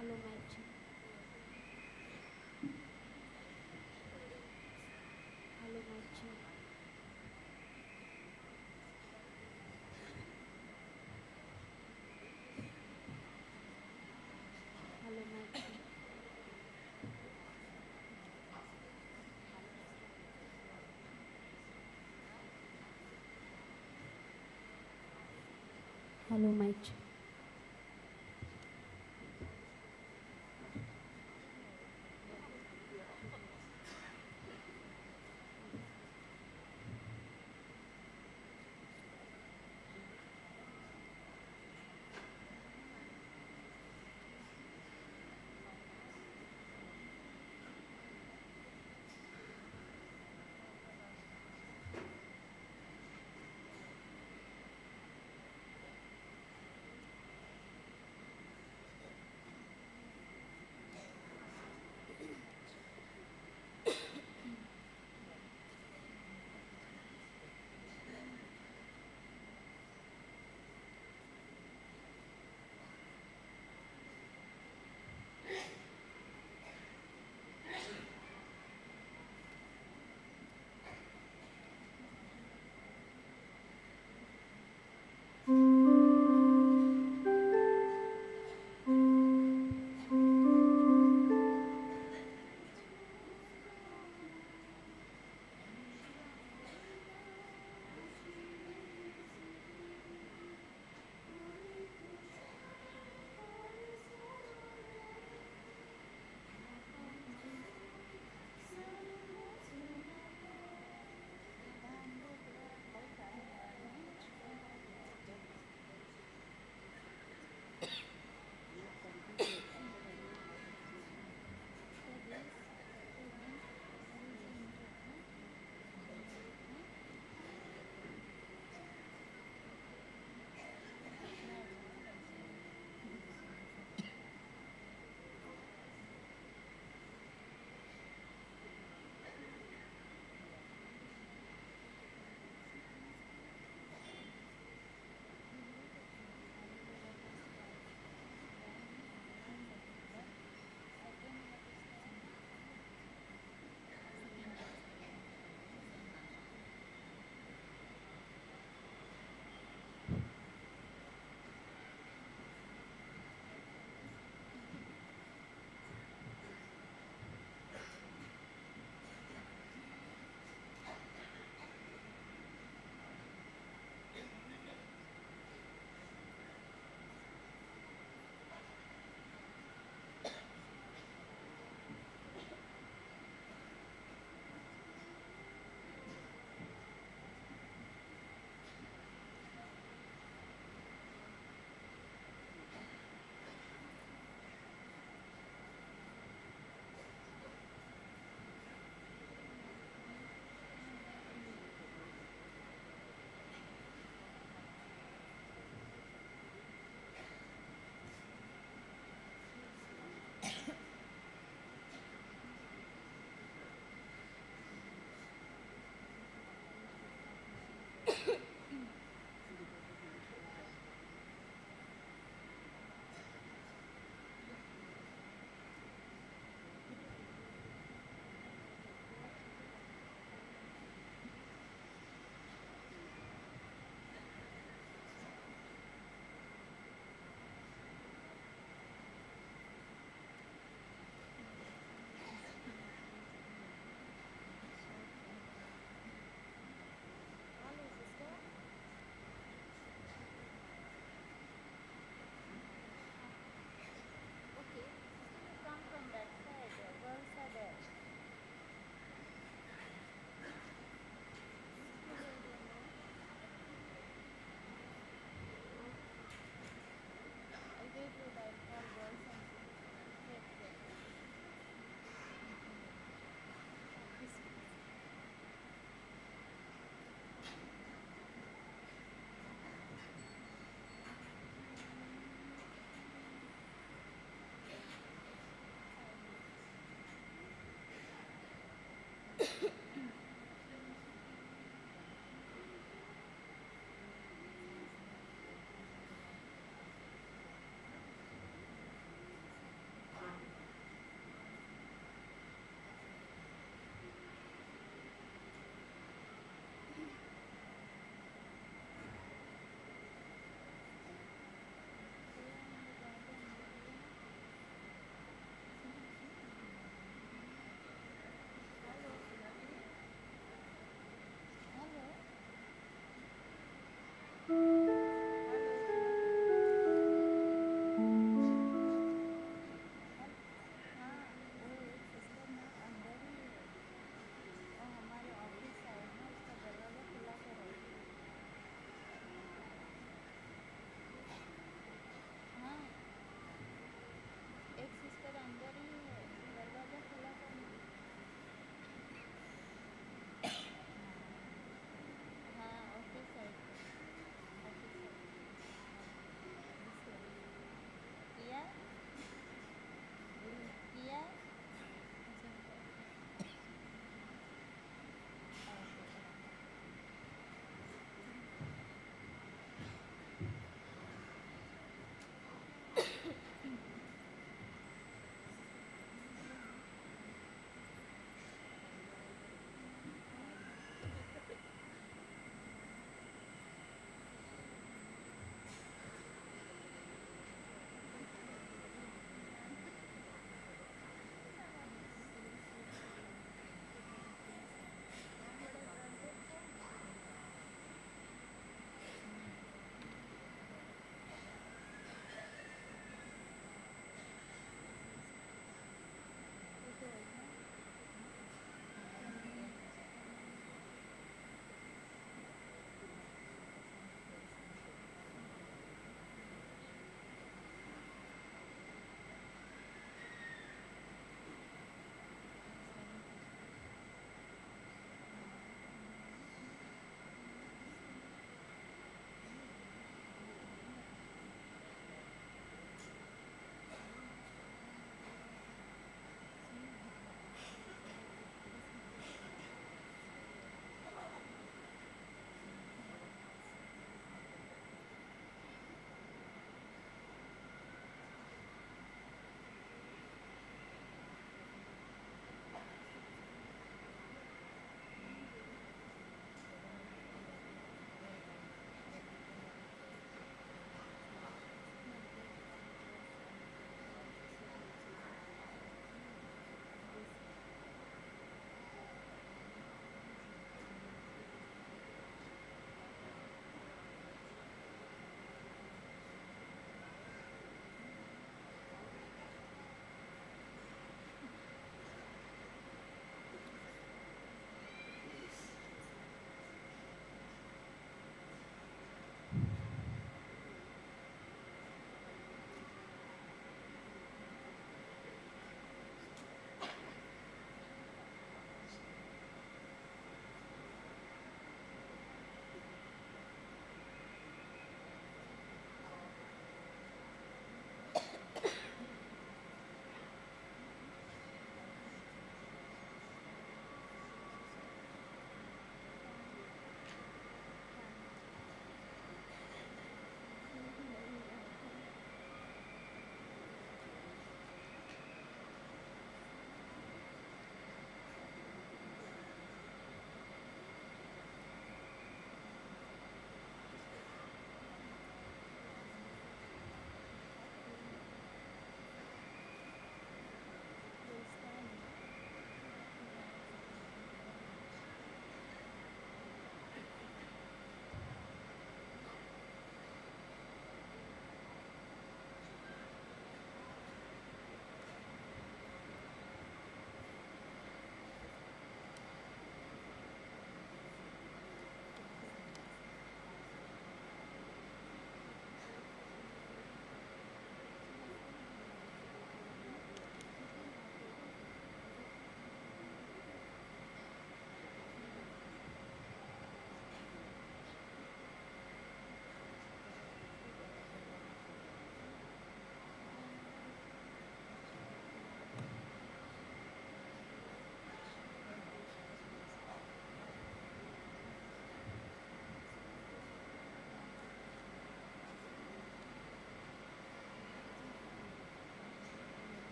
Hello, mic check. Hello, mic check. Hello, mic check. Hello, mic check.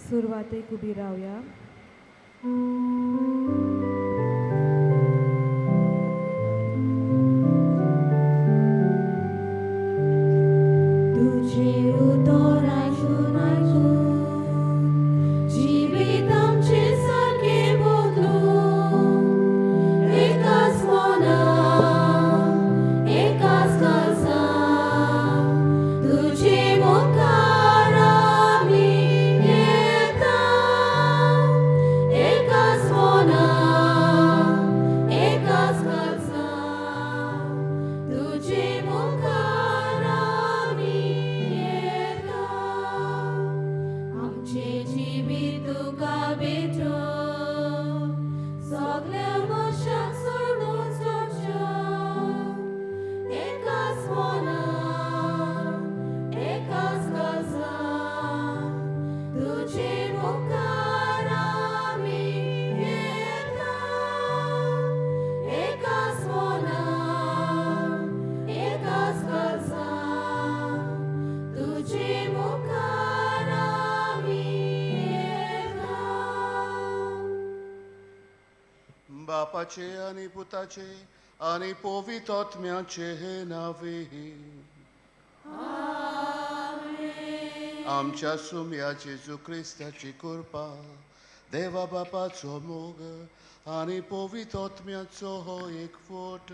सुरवातेक उबी रावया. तुझे उदोर आयकून जिवीत आमचे सारके बदलून एकाच मनान एकाच काळजान तुझे मुखार आमी येता. एकाच मनान एकाच काळजान तुझे मुखार आमी येता. आमचे जिवीत तुका भेटून सगळ्या मनशाक सोडून सोडचें. एकाच मनान एकाच काळजान तुझे मुखार आमी येता. एकाच मनान एकाच काळजान तुझे मुखार आमी येता. बापाचे आणि पुताचे आणि पवित्र आत्म्याचे नावे. आमच्या सुम्या जेजू ख्रिस्ताची कृपा, देवा बापाचो मोग आणि पवित्र आत्म्याचो हो एकवट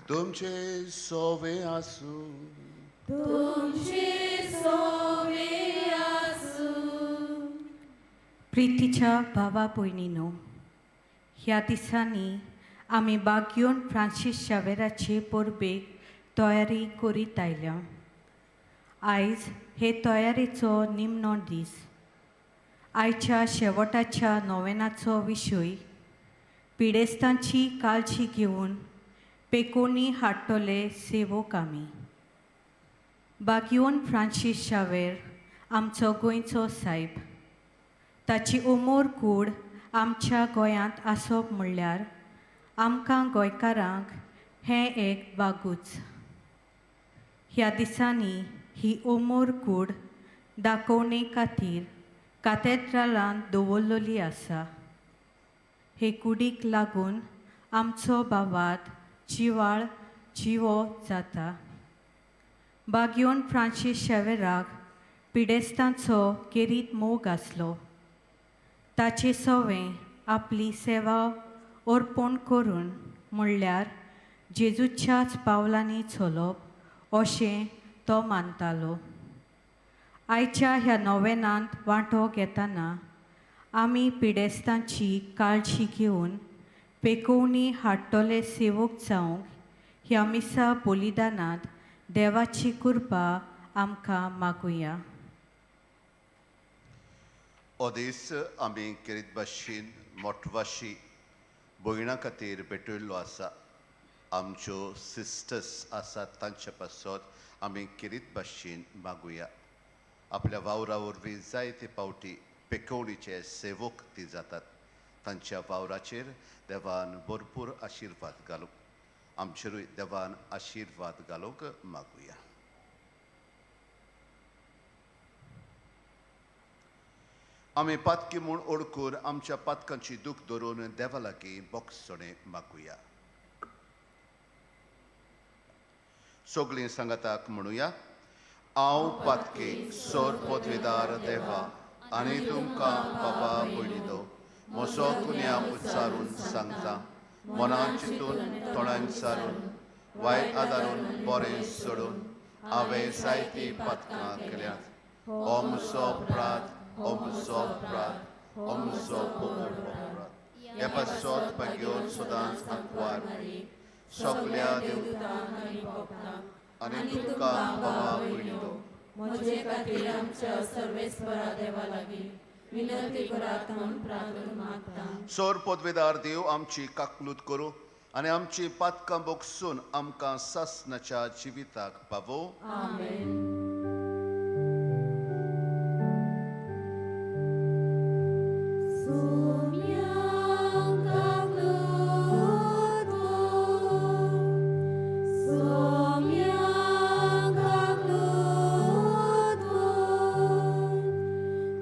तुमचे सोवे आसूं. तुमचे सोवे आसूं. प्रितीच्या भावा भयणीनो, ह्या दिसांनी आमी बागयोन फ्रांसीस शावेराचे परबेक तयारी करीत आयल्या. आयज हे तयारेचो निमणो दीस. आयच्या शेवटाच्या नोवेनाचो विशय पिडेस्तांची काळजी घेवन पेकोनी हाडटले सेवक आमी. बागयोन फ्रांसीस शावेर आमचो गोंयचो सायब. ताची उमर कूड आमच्या गोंयांत आसप म्हणल्यार आमकां गोंयकारांक हें एक वागूच. ह्या दिसांनी ही उमर कूड दाखोवणे खातीर काथेड्रलांत दवरलेली आसा. हे कुडीक लागून आमचो भावार्थ जिवाळ जिवो जाता. बागयोन फ्रांसीस शावेराक पिडेस्तांचो केरीत मोग आसलो. ताचे सवें आपली सेवा अर्पण करून म्हणल्यार जेजूच्याच पावलांनी चलप अशें तो मानतालो. आयच्या ह्या नोवेनांत वांटो घेतना आमी पिडेस्तांची काळजी घेवन पेकोवणी हाडटले सेवक जावंक ह्या मिसा बलिदानांत देवाची कृपा आमकां मागुया. हो दीस आमी केरीत भाशेन मोठवाशी भयणां खातीर भेटयल्लो आसा. आमच्यो सिस्टर्स आसात तांचे पासत आमी केरीत भाशेन मागुया. आपल्या वावरा वरवीं जायते पावटी पेकोवणीचे सेवक ती जातात. तांच्या वावराचेर देवान भरपूर आशिर्वाद घालूं. आमचेरूय देवान आशिर्वाद घालूंक मागुया. आमी पातकी म्हूण ओळखून आमच्या पातकांची दूख धरून देवा लागीं बोगसणे मागुया. सगळीं सांगाताक म्हणुया. हांव पातकी सोर पदवीदार देवा आनी तुमकां बाबा भयणीनो म्हजो कुन्या उच्चारून सांगता. मनान चिंतून तोंडान सारून वायट आदारून बरें सोडून हांवें जायतीं पातकां केल्यात. हो म्हजो अपराध, हो म्हजो अपराध, हो म्हजो अपराध. हे पासत घेवन सदांच आंकवार सगल्या देवतांक आनी तुमकां बाबा भयणीनो म्हजे खातीर आमच्या सर्वेस्परा देवा लागीं विनंती करात म्हूण प्रार्थना मागता. सोर पदवीदार देव आमची काकलूत करूं आनी आमची पातकां बोगसून आमकां सासणाच्या जिविताक पावो. आमेन.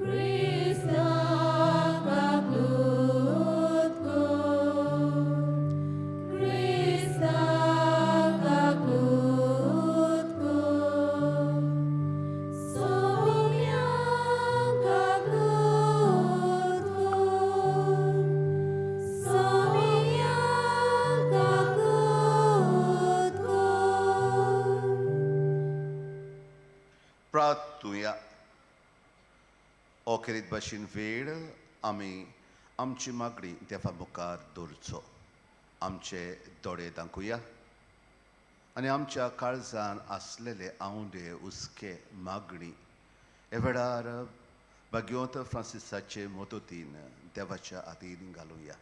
Christ अखेरीत भाशेन वेळ आमी आमची मागणी देवा मुखार दवरचो. आमचे दोळे दाखुया आनी आमच्या काळजान आसलेले आवंडे हुस्के मागणी हे वेळार भाग्योत फ्रांसिसाचे मदतीन देवाच्या हातीन घालुया.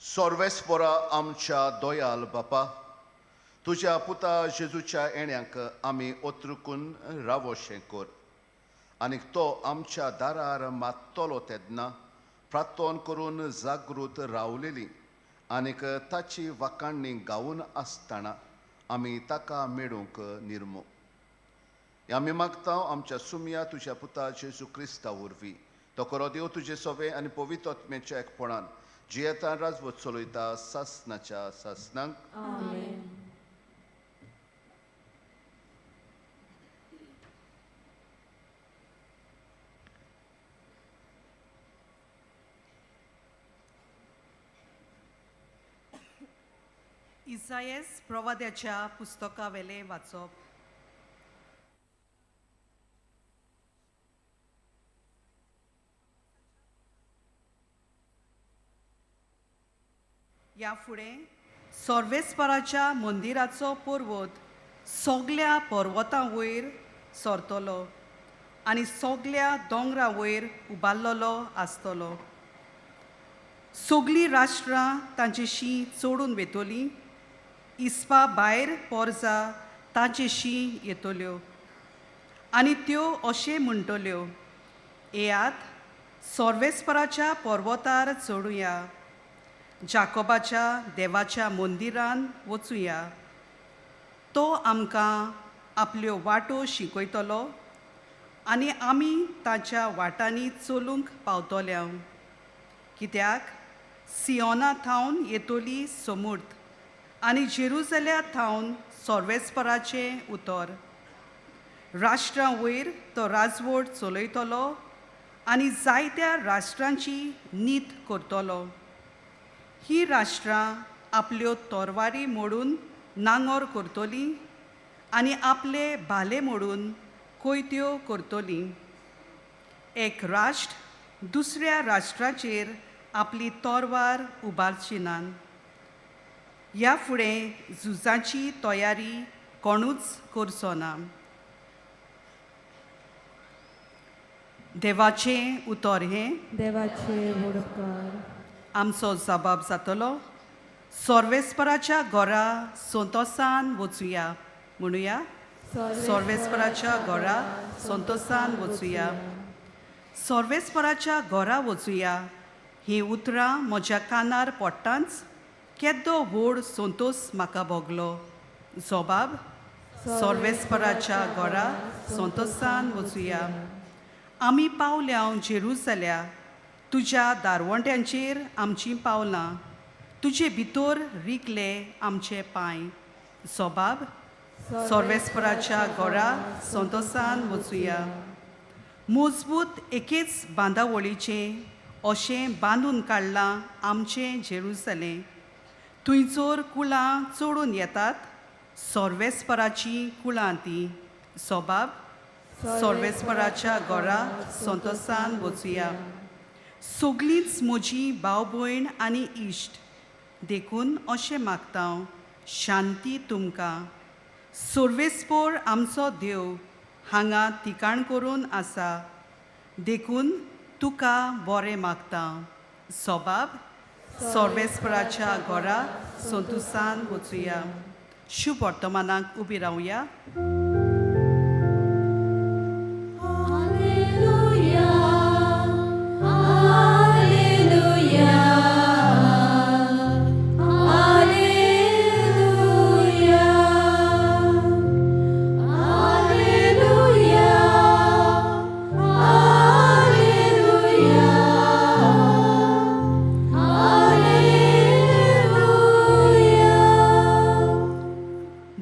सर्वेस्परा आमच्या दोयाल बापा, तुज्या पुता जेजूच्या येण्याक आमी ओतरुकून रावोशें कर आनी तो आमच्या दारार मात्तलो तेन्ना प्रार्थोन करून जागृत रावलेली आनीक ताची वाखाणणी गावून आसतना आमी ताका मेळूंक निर्मो. आमी मागता आमच्या सुमया तुज्या पुता जेजू क्रिस्ता वरवीं. तो करो देव तुजे सोवे आनी पवित्र आत्म्याच्या एकपणान जियेता राजवट चलयता सासनाच्या सासनांक. इसायेस प्रवाद्याच्या पुस्तका वेले वाचप. ह्या फुडें सर्वेस्पराच्या मंदिराचो पर्वत सगळ्या पर्वतां वयर सरतलो आनी सगळ्या दोंगरा वयर उबारलेलो आसतलो. सगळीं राष्ट्रां तांचेशी चोडून वेतलीं. इस्पा भायर पोरजा तांचेशी येतल्यो आनी त्यो अशें म्हणटल्यो, येयात सर्वेस्पराच्या पर्वतार चडुया, जाकोबाच्या देवाच्या मंदिरान वचुया. तो आमकां आपल्यो वाटो शिकयतलो आनी आमी ताच्या वाटांनी चलूंक पावतल्या. कित्याक सियोना थावन येतली समूर्त आनी जेरुसल्या थावन सर्वेस्पराचें उतर. राष्ट्रां वयर तो राजवट चलयतलो आनी जायत्या राष्ट्रांची नीत करतलो. ही राष्ट्रां आपल्यो तोरवारी मोडून नांगोर करतलीं आनी आपले भाले मोडून कोयत्यो करतलीं. एक राष्ट्र दुसऱ्या राष्ट्राचेर आपली तोरवार उबारची नान. ह्या फुडें झुजाची तयारी कोणूच करचो ना. देवाचें उतर हें देवाचे वडकार. आमचो जबाब जातलो, सर्वेस्पराच्या घरा संतोसान वचुया. म्हणुया, सर्वेस्पराच्या घरा संतोसान वचुया. सर्वेस्पराच्या घरा वचुया ही उतरां म्हज्या कानार पडटांच केदो व्हड संतोष म्हाका भोगलो. जबाब, सर्वेस्पराच्या घरा संतोसान वचुया. आमी पावल्या जेरुसल्या, तुज्या दारवंट्यांचेर आमचीं पावलां. तुजे भितर रिकले आमचे पांय. जबाब, सर्वेस्पराच्या घरा संतोसान वचुया. मजबूत एकेच बांदावळीचें अशें बांदून काडलां आमचें जेरुसलें. थंयचोर कुळां चोडून येतात, सर्वेस्पराची कुळां तीं. जबाब, सर्वेस्पराच्या घरा संतोसान वचुया. सगळींच म्हजी भाव भयण आनी इश्ट देखून अशें मागता, शांती तुमकां. सर्वेस्पर आमचो देव हांगा ठिकाण करून आसा देखून तुका बरें मागता. जबाब, सर्वेस्पराच्या घरा संतोसान वचुया. शुभ वर्तमानाक उबी रावया.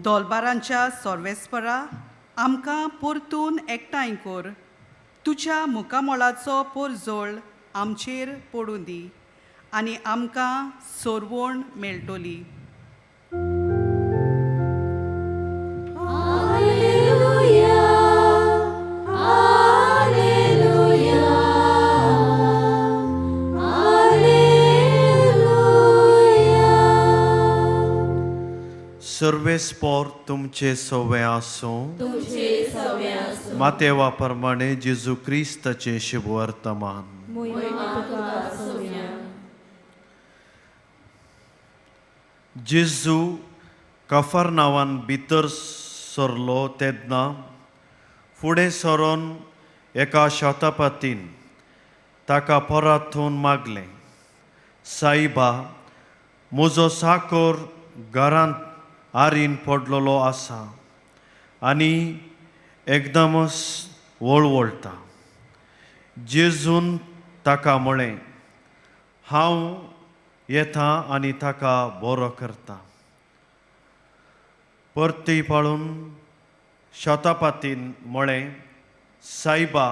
दोलबारांच्या सर्वेस्परा आमकां परतून एकठांय कर. तुज्या मुखामळाचो परजोळ आमचेर पडूं दी आनी आमकां सोरवण मेळटली. सर्वेस्पोर तुमचे सवय आसूं मातेवा प्रमाणे जेजू क्रिस्ताचे शुभ वर्तमान जेजू कफरनावान भितर सरलो तेन्ना फुडें सरून एका शतापतीन ताका परतून मागलें, साईबा, म्हजो साकोर घरांत आरीन पडलेलो आसा आनी एकदमच वळवळटा. जेजून ताका म्हळें, हांव येतां आनी ताका बरो करतां. परती पळोवन शतापतीन म्हळें, साईबा,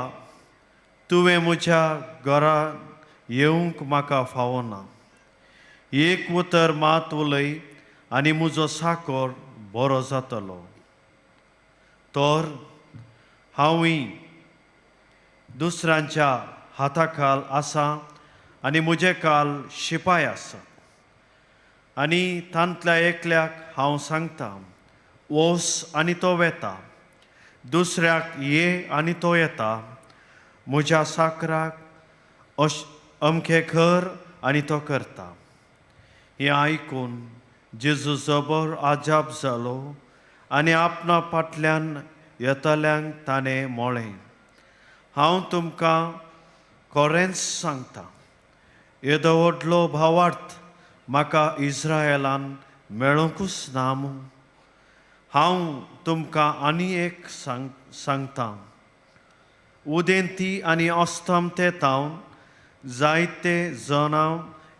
तुवें म्हज्या घरा येवंक म्हाका फावना. एक उतर मात उलय आनी म्हजो साकोर बरो जातलो. तर हांवूय दुसऱ्यांच्या हाताखाल आसा आनी म्हजे काल शिपाय आसा. आनी तांतल्या एकल्याक हांव सांगतां, वोस आनी तो वेता. दुसऱ्याक ये आनी तो येता. म्हज्या साकराक अमकें कर आनी तो करता. हें आयकून जेजू जबर आजाप जालो आनी आपणा फाटल्यान येतल्यांक ताणें म्हळें, हांव तुमकां खरेंच सांगतां, येदो व्हडलो भावार्थ म्हाका इस्रायेलान मेळोंकूच ना मू. हांव तुमकां आनी एक सांगतां, उदेंती आनी अस्तमते तावन जायते जनां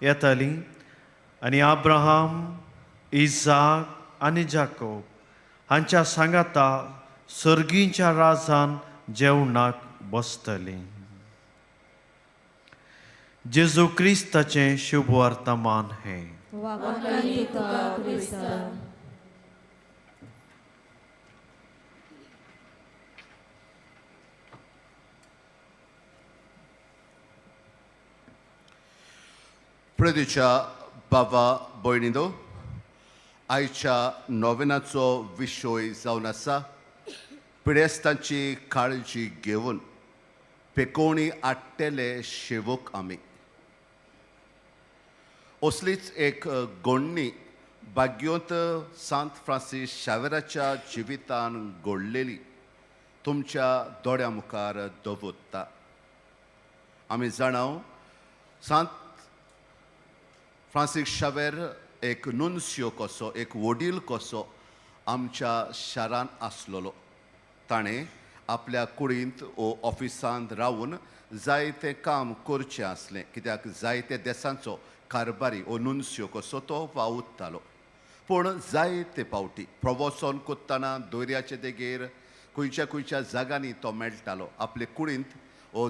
येतलीं आनी अब्राहम, इसाक आनी जाकोब हांच्या सांगाता सर्गीच्या राजान जेवणाक बसतलीं. जेजू क्रिस्ताचें शुभ वर्तमान हें. प्रेदेच्या बाबा भयणींनो, आयच्या नोवेनाचो विशय जावन आसा पिडेस्तांची काळजी घेवन पेकोवणी आडटेले शेवक आमी. असलीच एक घडणी भाग्योंत सांत फ्रांसीस शावेराच्या जिवितान घडलेली तुमच्या दोळ्या मुखार दवरता. आमी जाणाव सांत फ्रांसीस शावेर एक नुन्सियो कसो, एक वडील कसो आमच्या शारान आसलोलो. ताणें आपल्या कुडींत वो ऑफिसांत रावन जायतें काम करचें आसलें, कित्याक जायते देशांचो कारबारी वो नुन्सियो कसो तो वावुरतालो. पूण जायते फावटी प्रवचन कोत्ताना दोर्याचे देगेर खंयच्या जागांनी तो मेळटालो. आपले कुडींत वो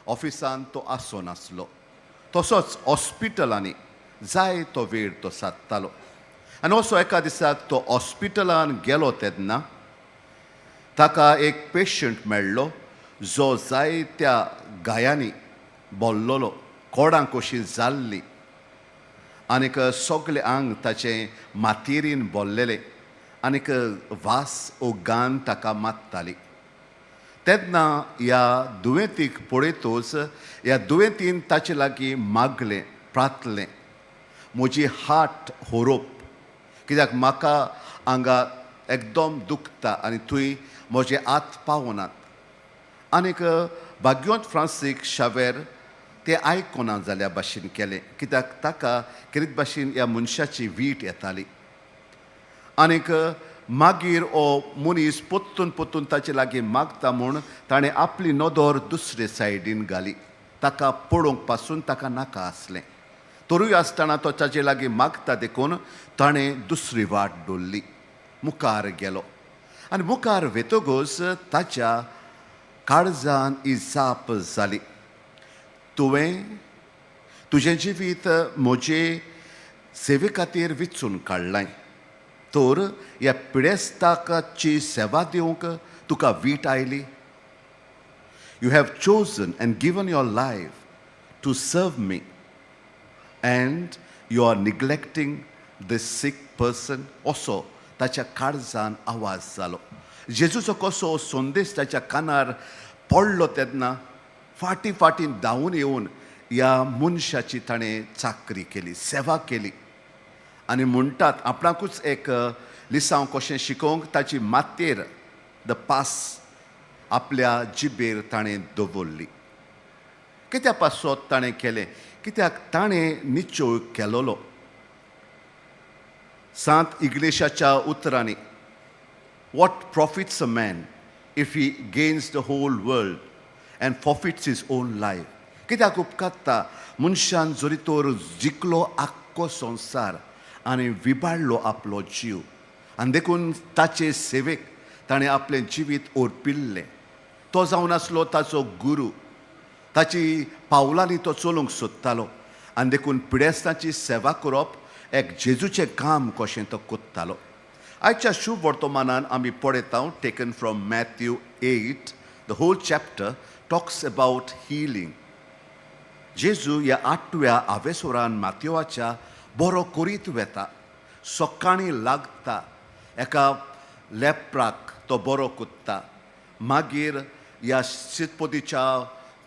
ऑफिसांत तो आसनासलो. तसोच हॉस्पिटलांनी जायतो वेळ तो सादतालो. आनी असो एका दिसाक तो हॉस्पिटलान गेलो तेन्ना ताका एक पेशंट मेळ्ळो जो जायत्या गायांनी भोल्लोलो, कोडां कशी जाल्ली आनीक सगळें आंग ताचें मातयेरीन भोल्लेलें आनीक वास ओ गान ताका मात्ताली. तेन्ना ह्या दुयेंतीक पळयतूच ह्या दुयेंतीन ताचे लागीं मागलें, प्रार्थलें, म्हजी हार्ट होरोप, कित्याक म्हाका हांगा एकदम दुखता आनी तुवें म्हजे हात पावनात. आनीक भाग्योंत फ्रांसीस शावेर तें आयकना जाल्या भाशेन केलें, कित्याक ताका कितें भाशेन ह्या मनशाची वीट येताली. आनीक मागीर हो मनीस पोत्तून ताचे लागीं मागता म्हूण ताणें आपली नदर दुसरे सायडीन घाली. ताका पळोवंक पासून ताका नाका आसलें. तरूय आसतना तो ताचे लागीं मागता देखून ताणें दुसरी वाट दवरली, मुखार गेलो. आनी मुखार वेतोगूच ताच्या काळजान ही जाप जाली, तुवें तुजें जिवीत म्हजे सेवे खातीर विचून काडलां, तर ह्या पिडेस्ताकाची सेवा दिवंक तुका वीट आयली. You have chosen and given your life to serve me and you are neglecting this sick person. असो ताच्या काळजान आवाज जालो. जेजूचो कसो संदेश ताच्या कानार पडलो तेन्ना फाटी फाटी धांवून येवन ह्या मनशाची ताणें चाकरी केली, सेवा केली. आनी म्हणटात आपणाकूच एक लिसांव कशें शिकोवंक ताची मातयेर द पास आपल्या जिबेर ताणें दवरली. कित्या पासत ताणें केलें? कित्याक ताणें निश्चय केलोलो. सांत इग्लेशाच्या उतरांनी what profits a man if he gains the whole world and forfeits his own life. कित्याक उपकारता मनशान जरी तर जिखलो आख्खो संवसार आनी विबाडलो आपलो जीव आनी देखून ताचे सेवेक ताणें आपलें जिवीत ओरपिल्लें. तो जावन आसलो ताचो गुरू. ताची पावलांनी तो चलूंक सोदतालो आनी देखून पिडेस्तांची सेवा करप एक जेजूचें काम कशें तो कोत्तालो. आयच्या शुभ वर्तमानान आमी पळयता taken from Matthew 8, the whole chapter talks about healing. जेजू ह्या 8व्या आवेसोरान मातयेवाच्या बरो करीत वेता. सकाळीं लागता एका लेप्राक तो बरो कोत्ता. मागीर ह्या शीतपदीच्या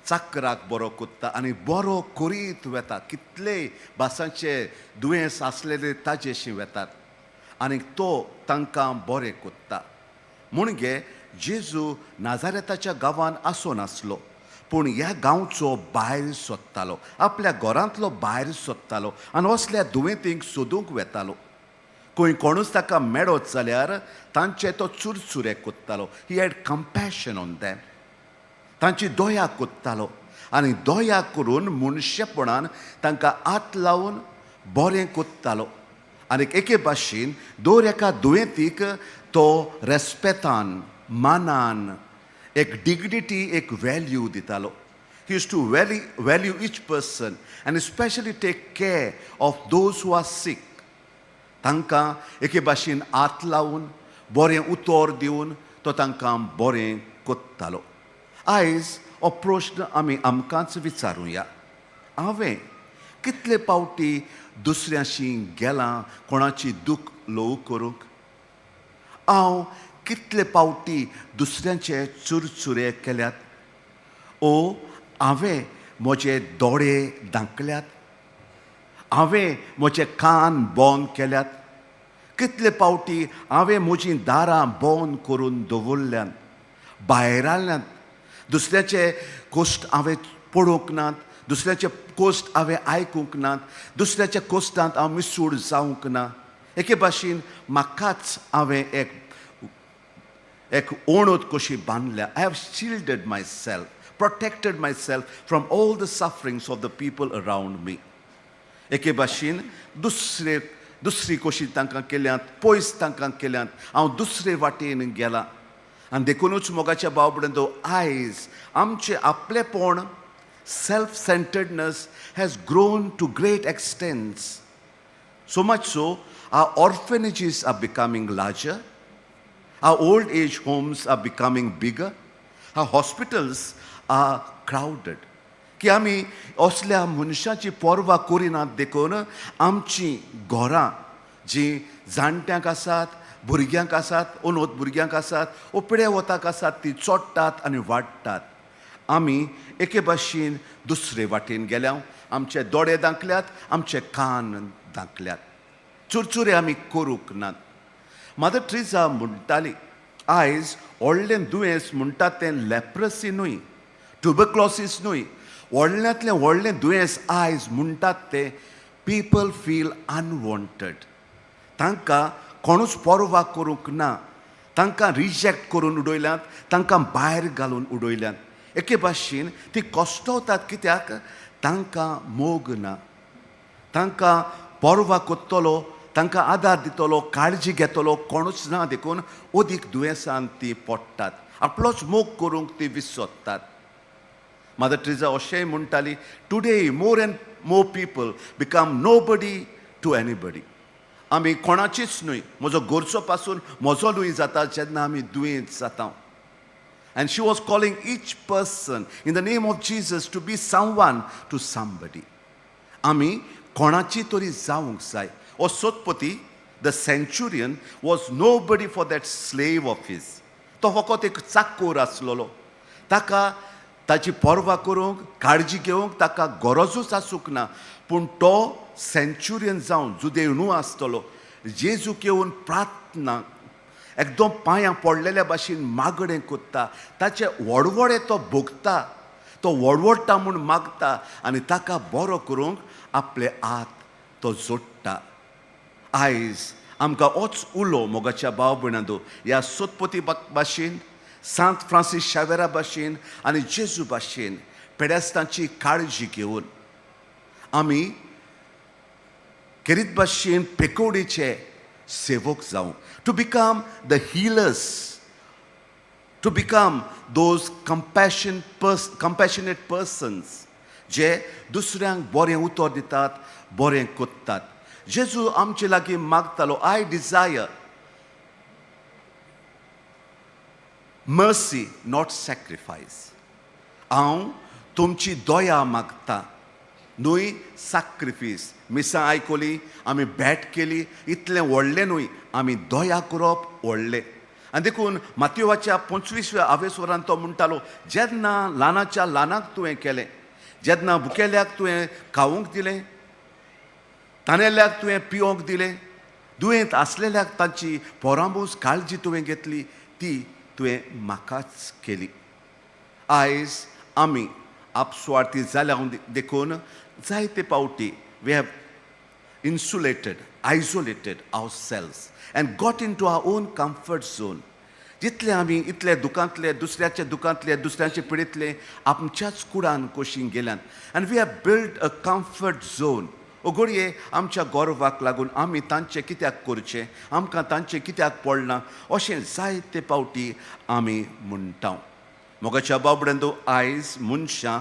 चाकराक बरो कोत्ता आनी बरो करीत वेता. कितलेय भासांचे दुयेंस आसलेले ताजेशी वेतात आनी तो तांकां बरें कोत्ता. म्हणजे जेजू नाजारेताच्या गांवांत आसूं नासलो पूण ह्या गांवचो भायर सोदतालो, आपल्या घरांतलो भायर सोदतालो आनी असल्या दुयेंतींक सोदूंक वेतालो. खंय कोणूच ताका मेळत जाल्यार तांचे तो चुरचुरे कोत्तालो. He had compassion on them. तांची दया कोत्तालो आनी दया करून मनशेपणान तांकां हात लावन बरें कोत्तालो. आनी एके भाशेन दर एका दुयेंतीक तो रेस्पेतान, मानान, एक डिग्निटी, एक वॅल्यू दितालो. He used to value each person आनी specially take care of those who are sick. तांकां एके भाशेन हात लावन बरें उतर दिवन तो तांकां बरें कोत्तालो. आयज हो प्रश्न आमी आमकांच विचारुया. हांवें कितले पावटी दुसऱ्याशी गेलां कोणाची दूख ल्हव करूंक? हांव कितले पावटी दुसऱ्यांचे चुरचुरे केल्यात? ओ हांवें म्हजे दोळे धांकल्यात? हांवें म्हजे कान बंद केल्यात? कितले पावटी हांवें म्हजीं दारां बंद करून दवरल्यात? भायराल्यात दुसऱ्याचे कोश्ट हांवें पळोवंक नात, दुसऱ्याचे कोश्ट हांवें आयकूंक नात, दुसऱ्याच्या कोश्टांत हांव मिसूड जावंक ना. एके भाशेन म्हाकाच हांवें एक ओणत कशी बांदल्या. I have shielded myself, protected myself from all the sufferings of the people around me. एके भाशेन दुसरी कशी तांकां केल्यांत, पयस तांकां केल्यांत हांव दुसरे वाटेन गेलां. आनी देखूनच मोगाच्या बाबड्यांत आयज आमचें आपलेपण, self centredness has grown to great extents. So much so, our orphanages are becoming larger, our old age homes are becoming bigger, our hospitals are crowded. की आमी असल्या मनशाची पर्वा करिनात देखून आमची घरां जीं जाणट्यांक आसात, भुरग्यांक आसात, अनोथ भुरग्यांक आसात, ओपड्या वताक आसात, ती चोडटात आनी वाडटात. आमी एके भाशेन दुसरे वाटेन गेल्या. आमचे दोळे धांकल्यात, आमचे कान धांकल्यात. चुरचुरे आमी करूंक नात. मदर ट्रिजा म्हणटाली आयज व्हडलें दुयेंस म्हणटात तें लेप्रसी न्हय, ट्युबरक्लोसीस न्हय, व्हडल्यांतलें व्हडलें दुयेंस आयज म्हणटात तें पीपल फील अनवॉन्टेड. तांकां कोणूच पर्वा करूंक ना. तांकां रिजेक्ट करून उडयल्यात, तांकां भायर घालून उडयल्यात. एके भाशेन ती कश्टवतात कित्याक तांकां मोग ना. तांकां पर्वा कोत्तलो, तांकां आदार दितलो, काळजी घेतलो कोणूच ना देखून अदीक दुयेंसान ती पडटात. आपलोच मोग करूंक ती विसरतात. मदर ट्रिजा अशेंय म्हणटाली today more and more people become nobody to anybody. आमी कोणाचीच न्हय, म्हजो घरचो पासून म्हजो न्हय जाता जेन्ना आमी दुयेंत जाता. And she was calling each person in the name of Jesus to be someone to somebody. आमी कोणाची तरी जावंक जाय. हो सोदपती the centurion was nobody for that slave of his. तो फकत एक चाकोर आसलोलो. ताका ताची पर्वा करूंक काळजी घेवंक ताका गरजूच आसूंक ना. पूण तो सेंच्युरियन जावन जुदे न्हू आसतलो, जेजूक येवन प्रार्थना एकदम पांयां पडलेल्या भाशेन मागणें कोत्ता. ताचे व्हडवडे तो भोगता, तो व्हडवडटा म्हूण मागता आनी ताका बरो करूंक आपले हात तो जोडटा. आयज आमकां होच उलो मोगाच्या भाव भयणांदो ह्या सोतपती भाशेन, सांत फ्रांसीस शावेरा भाशेन आनी जेजू भाशेन पेडेस्तांची काळजी घेवन आमी केरीत भाशेन पेकोडीचे सेवक जावं. To become the healers, to become those compassionate persons जे दुसऱ्यांक बरें उतर दितात, बरें कोत्तात. जेजू आमचे लागीं मागतालो, I desire mercy not sacrifice. हांव तुमची दया मागता, न्हय सॅक्रिफीस. मिसां आयकली, आमी भेट केली, इतलें व्हडलें न्हय, आमी दया करप व्हडलें. आनी देखून मातयेवाच्या 25व्या आवेसवरान तो म्हणटालो, जेन्ना ल्हानाच्या ल्हानाक तुवें केलें, जेन्ना भुकेल्याक तुवें खावूंक दिलें, ताणेल्याक तुवें पिवंक दिलें, दुयेंत आसलेल्याक तांची पोरांबूस काळजी तुवें घेतली, ती तुवें म्हाकाच केली. आयज आमी आपस्वार्थी जाल्या देखून जायते पावटी we have insulated, isolated our selves and got into our own comfort zone. जितले आमी इतले दुकांतले, दुसऱ्याचे दुकांतले, दुसऱ्याचे पिडेंतले आमच्याच कुडान कोशींक गेल्यान. आनी we have build a comfort zone. घडये आमच्या गोरवाक लागून आमी तांचें कित्याक करचें, आमकां तांचें कित्याक पडना, अशें जायते पावटी आमी म्हणटा. मोगाच्या बाबड्यांदो आयज मनशां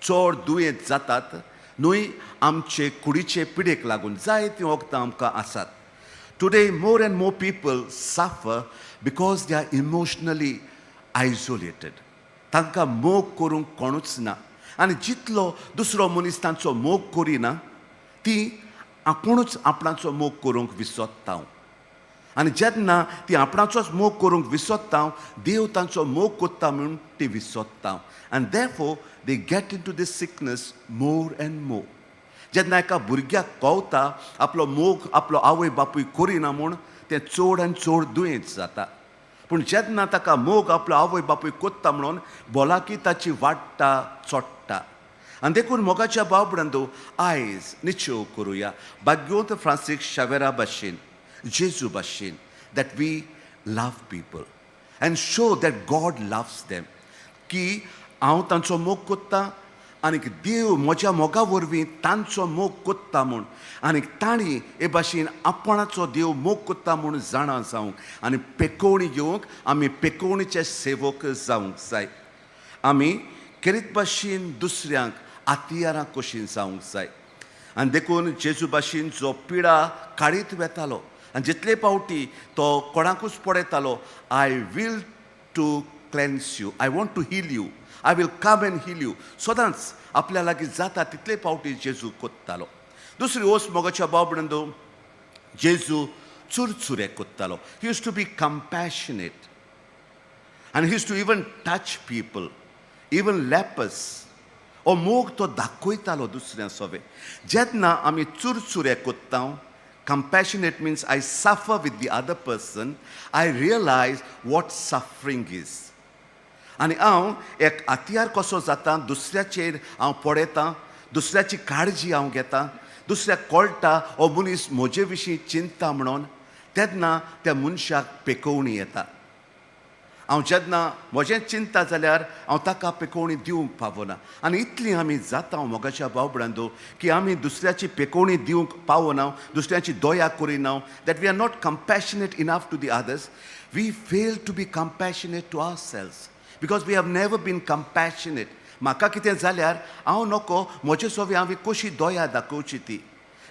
चड दुयेंत जातात, न्हय आमचे कुडीचे पिडेक लागून. जायतीं वखदां आमकां आसात. Today more and more people suffer because they are emotionally isolated. तांकां मोग करूंक कोणूच ना. आनी जितलो दुसरो मनीस तांचो मोग करिना, ती आपुणूच आपणाचो मोग करूंक विसरता. आनी जेन्ना ती आपणाचोच मोग करूंक विसरता, देव तांचो मोग कोत्ता म्हणून ती विसरता. आनी therefore they get into this sickness more and more. जेन्ना एका भुरग्याक कळटा आपलो मोग आपलो आवय बापूय करिना म्हूण, तें चड आनी चड दुयेंत जाता. पूण जेन्ना ताका मोग आपलो आवय बापूय कोत्ता म्हणून भलायकी ताची वाडटा, चडटा. आनी देखून मोगाच्या बाबड्यांदो आयज निश्चय करुया भाग्योंत फ्रांसीस शावेरा भाशेन, जेजू भाशेन, that we love people and show that God loves them. की हांव तांचो मोग कोत्ता आनी देव म्हज्या मोगा वरवीं तांचो मोग कोत्ता म्हूण, आनी तांणी हे भाशेन आपणाचो देव मोग कोत्ता म्हूण जाणा जावंक आनी पेकोवणी घेवंक आमी पेकोवणीचे सेवक जावंक जाय. आमी केरीत भाशेन दुसऱ्यांक आतियारां कशीं जावंक जाय. आनी देखून जेजू भाशेन जो पिडा काडीत वेतालो आनी जितले पावटी तो कोणाकूच पडयतालो, I will to cleanse you, I want to heal you, I will come and heal you. सदांच आपल्या लागीं जाता तितले पावटी जेजू कोत्तालो. दुसरी वस्त मोगाच्या बाबड्यांदो जेजू चुरचुरे कोत्तालो. ही यूज टू बी कंपॅशनेट आनी he used to even touch people, even lepers. हो मोग तो दाखयतालो दुसऱ्या सोबे. जेन्ना आमी चुरचुरे कोत्ता, compassionate means I suffer with the other person, I realise what suffering is. आनी हांव एक हातियार कसो जाता, दुसऱ्याचेर हांव पडयतां, दुसऱ्याची काळजी हांव घेतां, दुसऱ्याक कळटा हो मनीस म्हजे विशीं चिंतता म्हणून, तेन्ना त्या मनशाक पेकोवणी येता. हांव जेन्ना म्हजें चिंता जाल्यार हांव ताका पेकोवणी दिवंक पावना. आनी इतलीं आमी जाता मोगाच्या बाबड्यांदो की आमी दुसऱ्याची पेकोवणी दिवंक पावना, दुसऱ्याची दया करिना, that we are not compassionate enough to the others. We fail to be compassionate to ourselves because we have never been compassionate. म्हाका कितें जाल्यार हांव नको म्हजे सोबे हांवें कशी दया दाखोवची ती.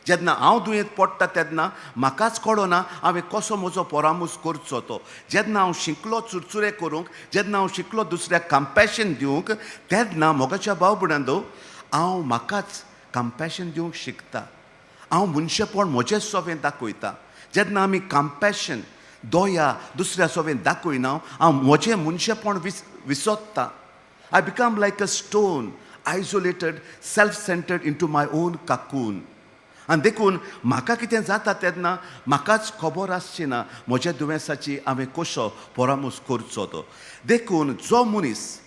जेन्ना हांव दुयेंत पडटा तेन्ना म्हाकाच कळना हांवें कसो म्हजो परामूस करचो तो. जेन्ना हांव शिकलो चुरचुरे करूंक, जेन्ना हांव शिकलो दुसऱ्याक कंपॅशन दिवंक, तेन्ना मोगाच्या बाबड्यांदो हांव म्हाकाच कंपॅशन दिवंक शिकता. हांव मनशापण म्हजेच सोबें दाखयता. जेन्ना आमी कंपॅशन दोया दुसऱ्या सोबेन दाखयना हांव म्हजें मनशेपण विसोत्ता. I become like a stone isolated self centred into my own काकून. आनी देखून म्हाका कितें जाता तेन्ना म्हाकाच खबर आसची ना म्हज्या दुयेंसाची हांवें कसो परामोस करचो तो. देखून जो मनीस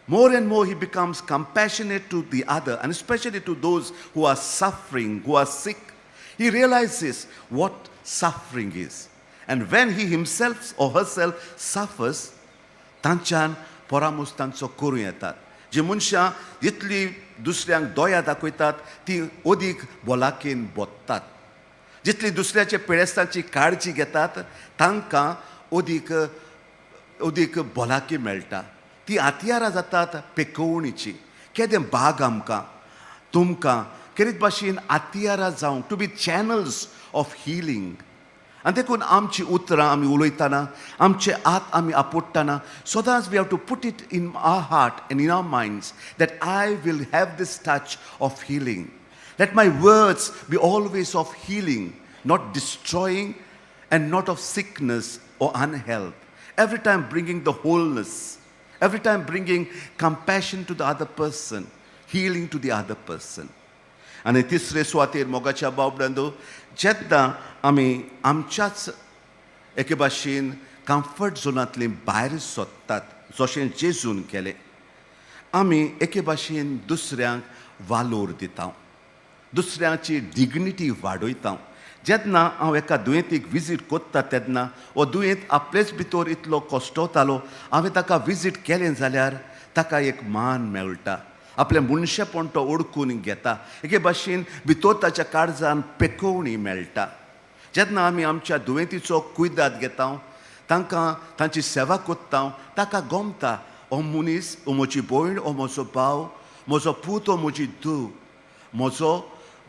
more and more he becomes compassionate to the other, and especially to those who are suffering, who are sick. He realizes what suffering is. And when he himself or herself suffers, तांच्यान परामोस तांचो करूं येतात. जी मनशां जितली दुसऱ्यांक दोया दाखयतात ती अदीक भलाकेन बोत्तात. जितली दुसऱ्याच्या पिडेस्तांची काळजी घेतात तांकां अदीक भलाकी मेळटा. ती हातयारां जातात पेकोवणीची. केदें भाग आमकां तुमकां केरीत भाशेन हातयारां जावंक to be channels of healing. आनी देखून आमची उतरां आमी उलयतना आमचे हात आमी आपटतना सदांच we have to put it in our heart and in our minds that I will have this touch of healing. Let my words be always of healing, not destroying and not of sickness or unhealth. Every time bringing the wholeness, every time bringing compassion to the other person, healing to the other person. आनी तिसरे सुवातेर मोगाच्या बाबड्यांदो जेन्ना आमी आमच्याच एके भाशेन comfort झोनांतले भायर सोदतात जशें जेजून केलें, आमी एके भाशेन दुसऱ्यांक वालोर दिता, दुसऱ्याची डिग्निटी वाडयता. जेन्ना हांव एका दुयेंतीक विजीट कोत्ता तेन्ना हो दुयेंत आपलेच भितर इतलो कश्टवतालो, हांवें ताका विजीट केलें जाल्यार ताका एक मान मेळटा. आपलें मनशेपण तो ओळखून घेता. एके भाशेन भितर ताच्या काळजान पेकोवणी मेळटा. जेन्ना आमी आमच्या दुयेंतीचो कुयदाद घेता, तांकां तांची सेवा कोत्ता, ताका गमता हो मनीस, हो म्हजी भयण, हो म्हजो भाव, म्हजो पूत, हो म्हजी धूव म्हजो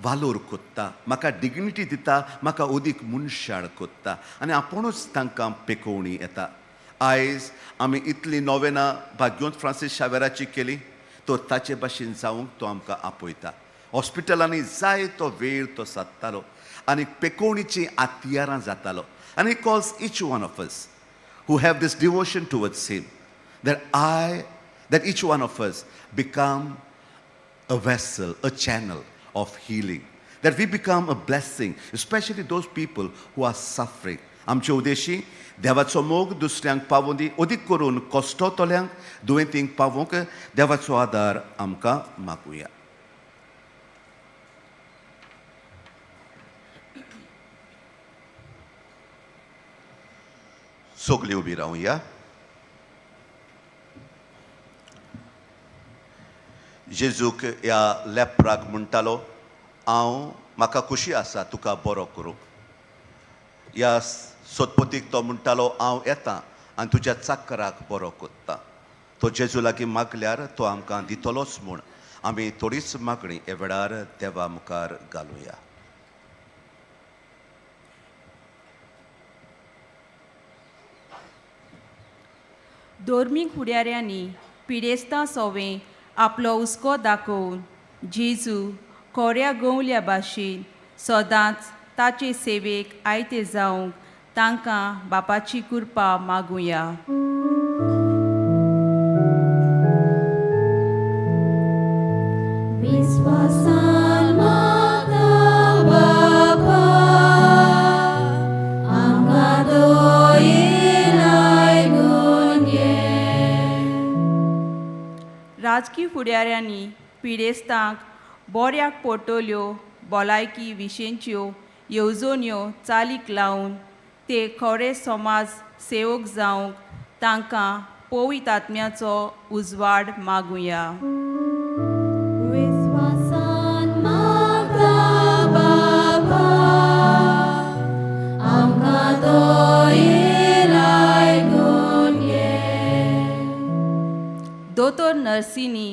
वालोर कोत्ता, म्हाका डिग्निटी दिता, म्हाका अदीक मनशाळ कोत्ता आनी आपुणूच तांकां पेकोवणी येता. आयज आमी इतली नोवेनां भाग्योंत फ्रांसीस शावेराची केली, तो ताचे भाशेन जावंक तो आमकां आपयता. हॉस्पिटलांनी जाय तो वेळ तो सादतालो आनी पेकोवणीची हातयारां जातालो. आनी he calls each one of us who have this devotion towards him that each one of us become a vessel, a channel of healing, that we become a blessing, especially those people who are suffering. आमचे उद्देशी देवाचो मोग दुसऱ्यांक पावोवन दी, अदीक करून कश्टतोल्यांक दुयेंतींक पावोवंक देवाचो आदार आमकां मागुया. सगळीं उबी रावया. जेजूक ह्या लेप्राक म्हणटालो, म्हाका खुशी आसा तुका बरो करूंक. ह्या सोदपतीक तो म्हणटालो, हांव येतां आनी तुज्या चाकराक बरो कोत्ता. तो जेजू लागीं मागल्यार तो आमकां दितलोच म्हूण आमी थोडीच मागणी हे वेळार देवा मुखार घालुया. धोर्मीक फुडाऱ्यांनी पिडेस्तां सोवें आपलो हुस्को दाखोवन जेजू खोऱ्या गवल्या भाशेन सदांच ताचे सेवेक आयते जावंक तांकां बापाची कृपा मागुया. विस्वासान मागता बापा, आमकां दोयेन आयकून घे. राजकीय फुडाऱ्यांनी पिडेस्तांक बऱ्याक पडटल्यो भलायकी विशेंच्यो येवजण्यो चालीक लावन ते खरे समाज सेवक जावंक तांकां पवित्र आत्म्याचो उजवाड मागुया. विस्वासान मागता बापा, आमकां दोयेन आयकून घे. दोतोर नर्सींनी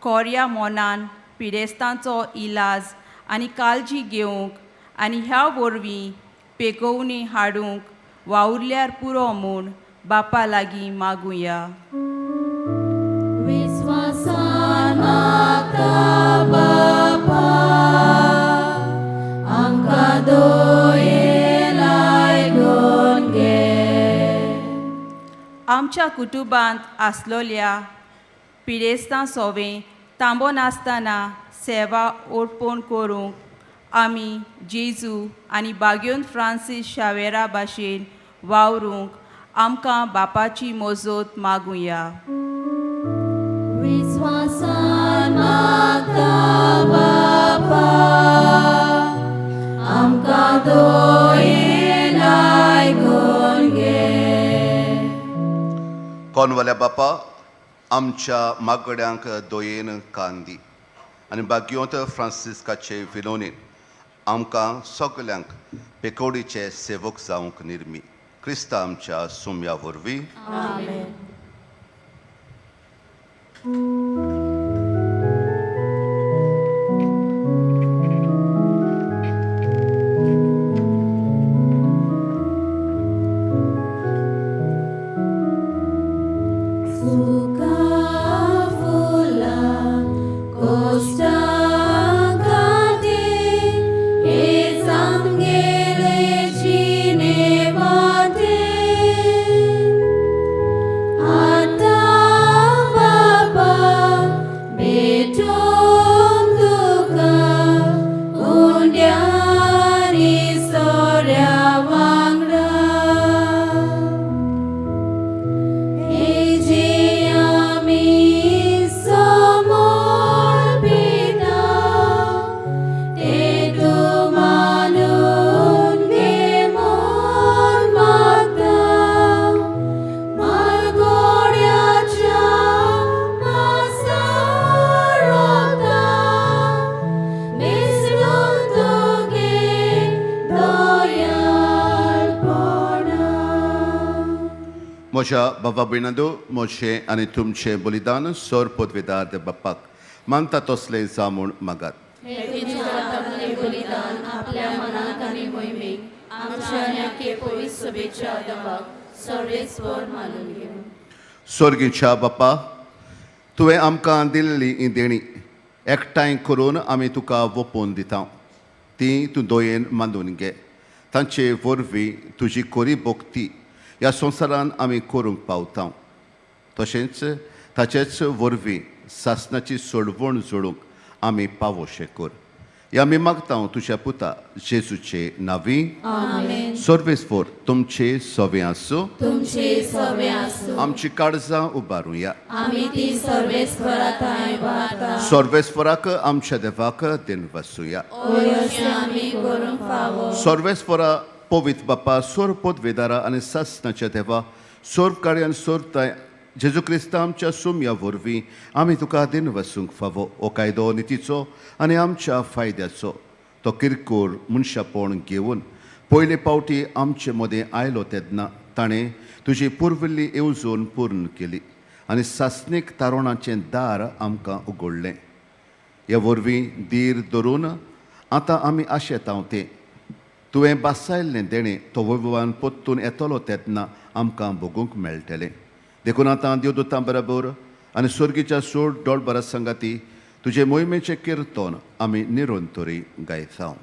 खोऱ्या मोनान पिडेस्तांचो इलाज आनी काळजी घेवंक आनी ह्या वरवीं पेकोवणी हाडूंक वावुरल्यार पुरो म्हूण बापा लागीं मागुया. विस्वासान मागता बापा, आमकां दोयेन आमच्या कुटुंबांत आसलोल्या पिडेस्तां सोवें तांबो नासतना सेवा ओडपूण करूंक आमी जेजू आनी बागयोन फ्रांसीस शावेरा भाशेन वावरूंक आमकां बापाची मोजत मागुया. विस्वासान मागता बापा, आमकां दोयेन आयकून घे. कोनवाल्या बापा, आमच्या मागड्यांक दोयेन कांदी आनी बागयोंत फ्रांसिस्काचे विनोनीन आमकां सगल्यांक पेकोडीचे सेवक जावंक निर्मी. क्रिस्ता आमच्या सुम्या वरवीं. आमेन. म्हज्या बाबा भयणांदो, म्हजें आनी तुमचें बलिदान सोर पदवेदार दे बापाक मानता तसलें जावून मागात. बलिदान आपल्या मनात आनी मोहिमेक आमच्या नेके पवित्र सभेच्या आदमाक सर्वेस्वर मानून घेवन. स्वर्गीच्या बापा, तुवें आमकां दिल्ली ही देणी एकठांय करून आमी तुका वोपोवन दिता. ती तूं दोयेन मानून घे. तांचे वरवीं तुजी कोरी भोक्ती ह्या संवसारान आमी करूंक पावता. तशेंच ताचेच वरवीं सासणाची सोडवण जोडूंक आमी पावोशें कर. हें आमी मागता तुज्या पुता जेजूचे नांवी. आमेन. सर्वेस्वर तुमचे सवें आसूं. तुमचे सवें आसूं. आमची काळजां उबारुया. आमी ती सर्वेस्वरात वाहता. सर्वेस्वराक आमच्या देवाक दिन वसूया. अशें आमी करूंक फावो. सर्वेस्वरा पवित्र बापा, सोर पदवेदारा आनी सासणाच्या देवा, सोर कार्यान सोरताय जेजू क्रिस्ता आमच्या सुम्या वरवीं आमी तुका दिन वसूंक फावो. हो कायदो नितीचो आनी आमच्या फायद्याचो तो किरकोळ मनशापण घेवन पयले पावटी आमचे मदें आयलो तेन्ना ताणें तुजी पुर्विल्ली येवजण पूर्ण केली आनी सासणीक तारुणाचें दार आमकां उगडलें. ह्या वरवीं धीर धरून आतां आमी आशेतांव तें तुवें बासायल्लें देणें तो वैभवान पोत्तून येतलो तेन्ना आमकां भोगूंक मेळटलें. देखून आतां देवदूतां बरोबर आनी स्वर्गीच्या सोड डोळबरा संगाती तुजे मोहिमेचें किर्तन आमी निरंतरी गायता.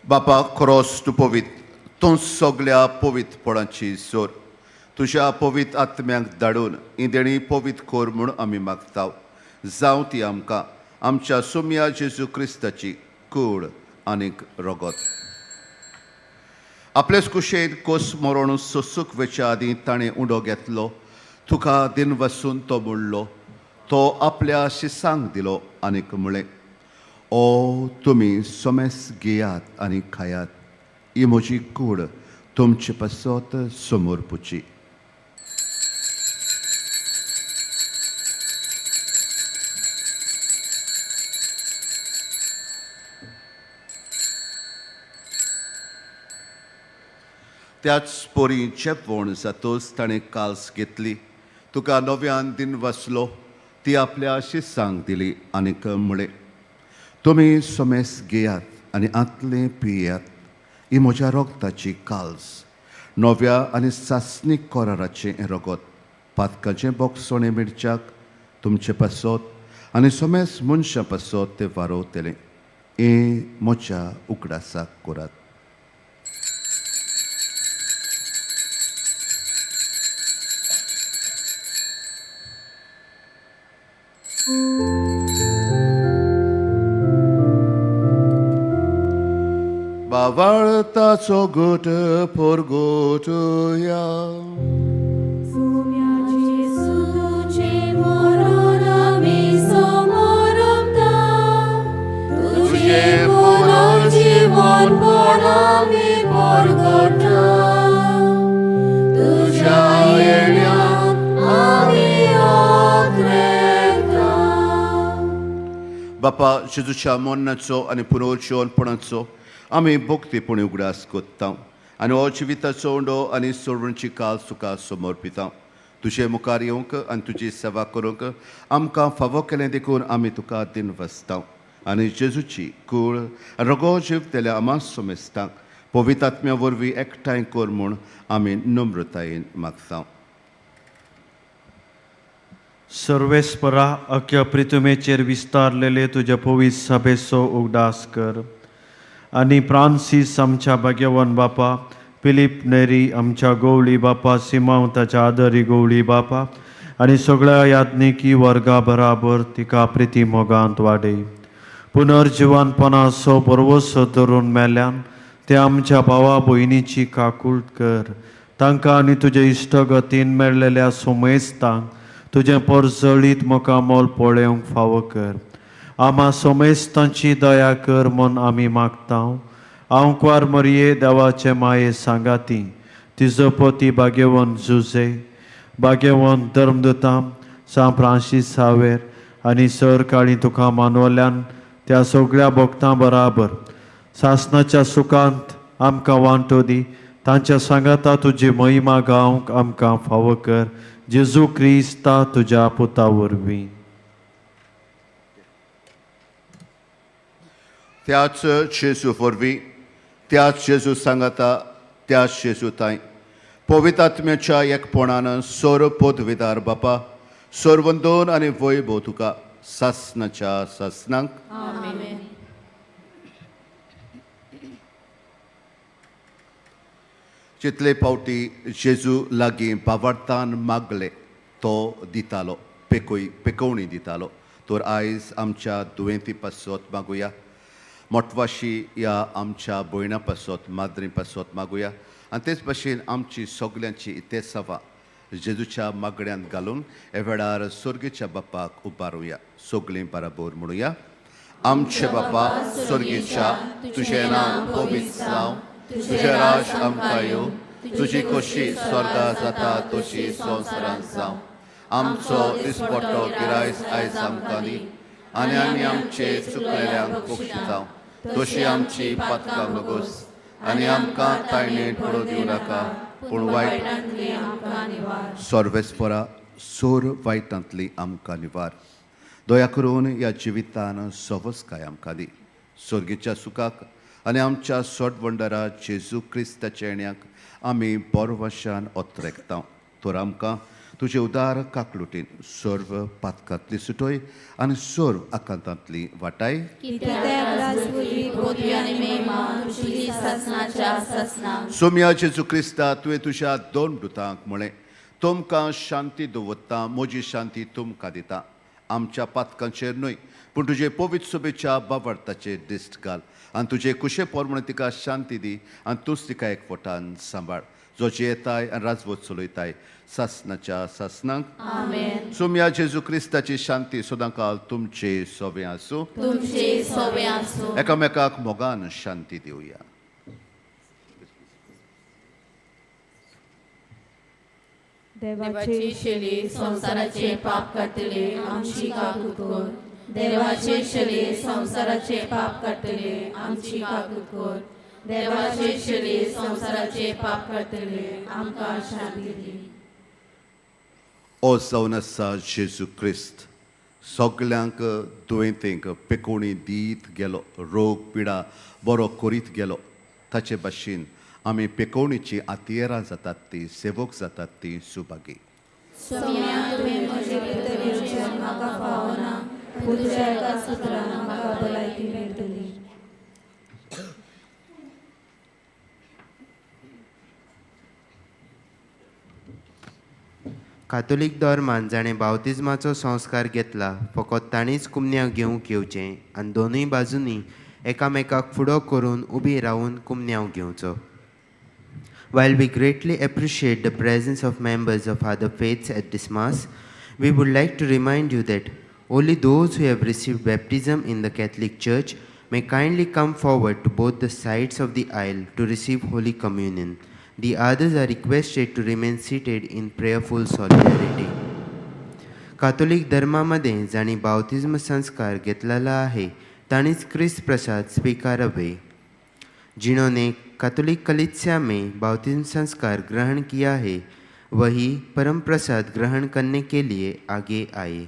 बापा, खरोच तूं पवित्र, तूं सगळ्या पवित्रपणाची सोर तुज्या पवित्र आत्म्याक धाडून ही देणी पवित्र कोर म्हूण आमी मागता. जावं ती आमकां आमच्या सुम्या जेजू क्रिस्ताची कूड आनीक रगत. आपलेच कुशेन कोस मरोण सोसूक वेच्या आदीं ताणें उंडो घेतलो. तुका दिन वसून तो म्हणलो. तो आपल्या शिसांक दिलो आनीक म्हळें, ओ तुमी सोमेस घेयात आनी खायात. ही म्हजी कूड तुमचे पासत समोर पुची. त्याच पोरी जेवण जातोच ताणें काल्स घेतली. तुका नव्यान दिन वसलो. ती आपल्या शिसांक दिली आनीक म्हळें, तुमी सोमेस घेयात आनी आतलें पियात. ही म्हज्या रोगताची काल्स, नव्या आनी सासणीक कोराराचें रगत. पातकाचें बोगसोणें मिरच्याक तुमचे पासत आनी सोमेस मनशां पासत तें वारोवतलें. हें म्हज्या उगडासाक करात. बावाळताचो गोट पोरगोटुया. तुझे पुनर्जीवन पडावी पोरगोटा. तुझ्या येण्याक आमी ओत्रेता. बापा जेजूच्या मोन्नाचो आनी पुनर्जीवनपणाचो आमी भोक्तीपणी उगडास कोत्ता आनी हो जिविताचो उंडो आनी सोडवणची काल सुका समर्पिता. तुजे मुखार येवंक आनी तुजी सेवा करूंक आमकां फावो केलें देखून आमी तुका दिन वसता. आनी जेजूची कूळ रगो जीव तेल्या आमा सोमेस्तांक पवित्र आत्म्या वरवीं एकठांय कर म्हूण आमी नम्रतायेन मागता. सर्वेस्परा अख्ख्या प्रितुमेचेर विस्तारलेले तुज्या पवित्र सभेचो उगडास कर. आनी फ्रांसीस आमच्या भाग्यवान बापा, फिलीप नेरी आमच्या गवळी बापा, सिमांव ताच्या आदरी गवळी बापा आनी सगळ्या याज्ञिकी वर्गा बराबर तिका प्रिती मोगांत वाडय. पुनर्जीवनपणाचो परवसो धरून मेल्यान ते आमच्या भावा भयणीची काकूळट कर. तांकां आनी तुजे इश्टगतीन मेळलेल्या सोमेस्तांक तुजें परजळीत मोकामोल पळोवंक फावो कर. आमा सोमेस्तांची दया कर म्हूण आमी मागता. आंवकार मरये देवाचे माये सांगाती, तिजो पती भाग्यवान जुजे, भाग्यवान धर्मदूतां सान फ्रांसीस सावेर आनी सर काळी तुका मानवल्यान त्या सगळ्या भक्तां बराबर सासणाच्या सुखांत आमकां वांटो दी. तांच्या सांगाता तुजी महिमा गावंक आमकां फावो कर. जेजू क्रिस्ता तुज्या पुता वरवीं. त्याच जेजू वरवीं, त्याच जेजू सांगाता, त्याच जेजू ताई पवित्र आत्म्याच्या एकपणान सोर पदवीदार बापा, सोरवंदोन आनी वैभव तुका सासणाच्या सासणांक जितले फावटी जेजू लागीं भावार्थान मागले तो दितालो, पेकोवणी दितालो. तर आयज आमच्या दुयेंती पासत मागुया. मोटवाशी ह्या आमच्या भयणा पासत, माद्री पासत मागुया. आनी तेच भाशेन आमची सगल्यांची ते सवा जेजूच्या मागण्यांत घालून हे वेळार स्वर्गीच्या बापाक उबारुया. सगलीं बराबर म्हणुया. आमचे बापा स्वर्गीच्या, तुजें नांव पवित्र जावं, तुजें राज आमकां येवं, तुजी कशी स्वर्गा जाता तशी संवसारांत जावं. आमचो दिसपट्टो गिरायस आयज आमकां दी आनी आमी आमचे चुकलेल्यांक बक्षितांव. तशी आमची पातकां नगोस आनी आमकां तायणेंत पडूं दिवं नाका, पूण वायटांतली आमकां निवार. सर्वेस्परा सोर वायटांतली आमकां निवार. दया करून ह्या जिवितान सवस्काय आमकां दी. स्वर्गीच्या सुखाक आनी आमच्या सोडवंडरा जेजू क्रिस्ताच्या येण्याक आमी बोरवशान ओत्रेकता. तर आमकां तुजे उदार काकलुटीन सर्व पातकांतली सुटोय आनी सर्व आकांतांतली वाटाय. सोम्या जेजू क्रिस्ता तुवें तुज्या दोन दुतांक म्हळें, तुमकां शांती दवरता, म्हजी शांती तुमकां दिता. आमच्या पातकांचेर न्हय पूण तुजे पवित्र सभेच्या बाबर्थाचेर दिश्ट घाल आनी तुजे कुशे पोर म्हणून तिका शांती दी आनी तूंच तिका एकवटान सांबाळ जो जियेताय आनी राजवत चलयताय सासनाच्या सासनांक सुम्या जेजू क्रिस्ताची शांती सदांकाल तुमचे सोबे आसूं एकामेकाक मोगान शांती दिवया. देवाचे शेले संसाराचे पाप काढतले आमची काकूत कर. देवाचे शेले संसाराचे पाप काढतले आमची काकूत कर. देवाचे शेले संसाराचे पाप काढतले आमकां शांती दी. ओ जावन आसा जेजू क्रिस्त सगल्यांक दुयेंतेंक पिकोवणी दीत गेलो रोग पिडा बरो करीत गेलो ताचे भाशेन आमी पिकोवणीची आतियेरां जातात ती सेवक जातात ती सुभागी. कातोलीक धर्मान जाणें बावतिजमाचो संस्कार घेतला फकत ताणीच कुमन्याक घेवंक येवचें आनी दोनूय बाजूंनी एकामेकाक फुडो करून उबी रावन कुमन्याव घेवचो. While we greatly appreciate the presence of members of other faiths at this Mass, we would like to remind you that only those who have received baptism in the Catholic Church may kindly come forward to both the sides of the aisle to receive Holy Communion. The others are requested to remain seated in prayerful solidarity. कातोलिक धर्मामध्ये जाणी बावतिस्म संस्कार घेतलेला आहे ताणीच ख्रिस्त प्रसाद स्वीकारावे. जिन्होंने Catholic कलीसिया में बाउतिज्म संस्कार ग्रहण किया है वही परम प्रसाद ग्रहण करने के लिए आगे आए.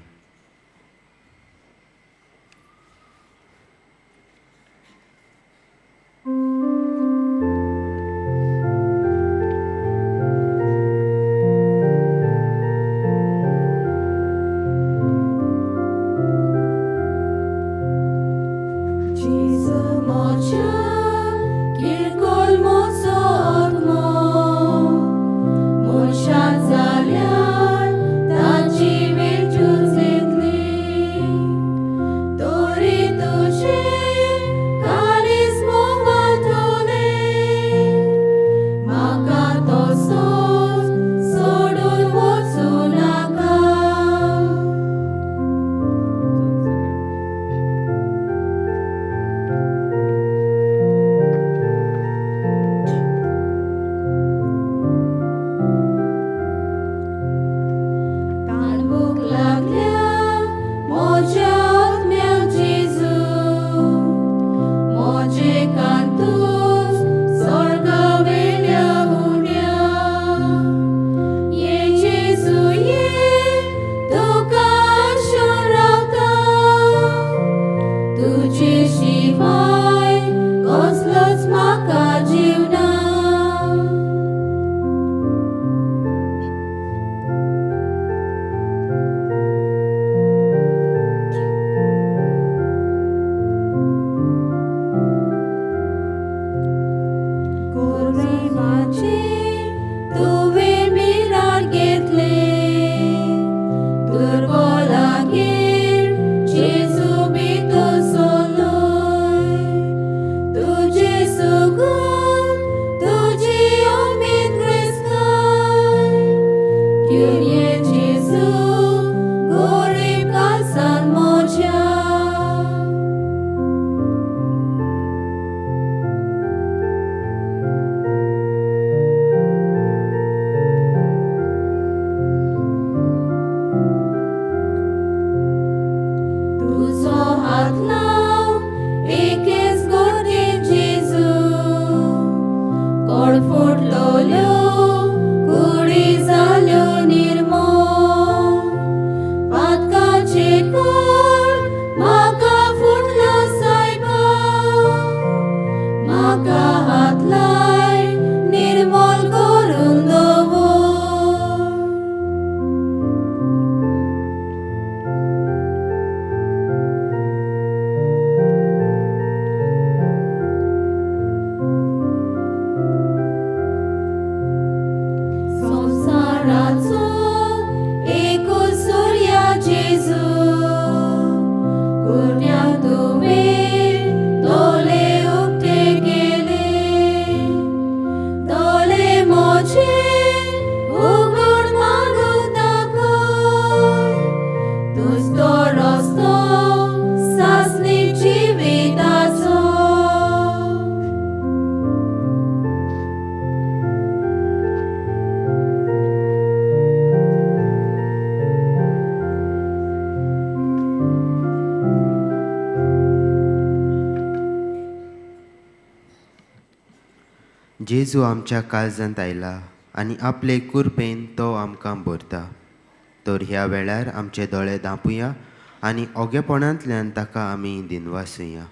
जेजू आमच्या काळजांत आयला आनी आपले कुरपेन तो आमकां भरता. तर ह्या वेळार आमचे दोळे धांपुया आनी ओगेपणांतल्यान ताका आमी दिनवासुया.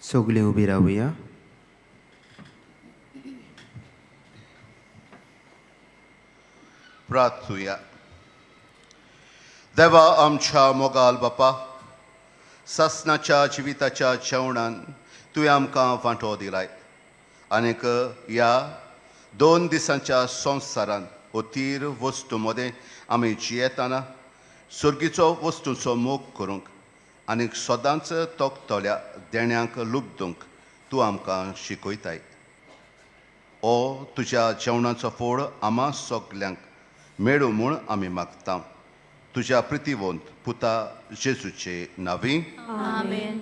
सगळीं उबी रावुया. प्रार्थुया. देवा आमच्या मोगाल बापा, ससनाच्या जिविताच्या जेवणान तुवें आमकां वांटो दिलाय. आनीक ह्या 2 दिसांच्या संवसारान अतीर वस्तू मदें आमी जियेताना सुर्गीचो वस्तूंचो मोग करूंक आनीक सदांच तोखतोल्या देण्यांक लुबदूंक तूं आमकां शिकयताय. ओ तुज्या जेवणाचो फोड आम्हा सगल्यांक मेळूं म्हूण आमी मागता. तुज्या प्रितीवंत पुता जेजूचे नांवी. आमेन.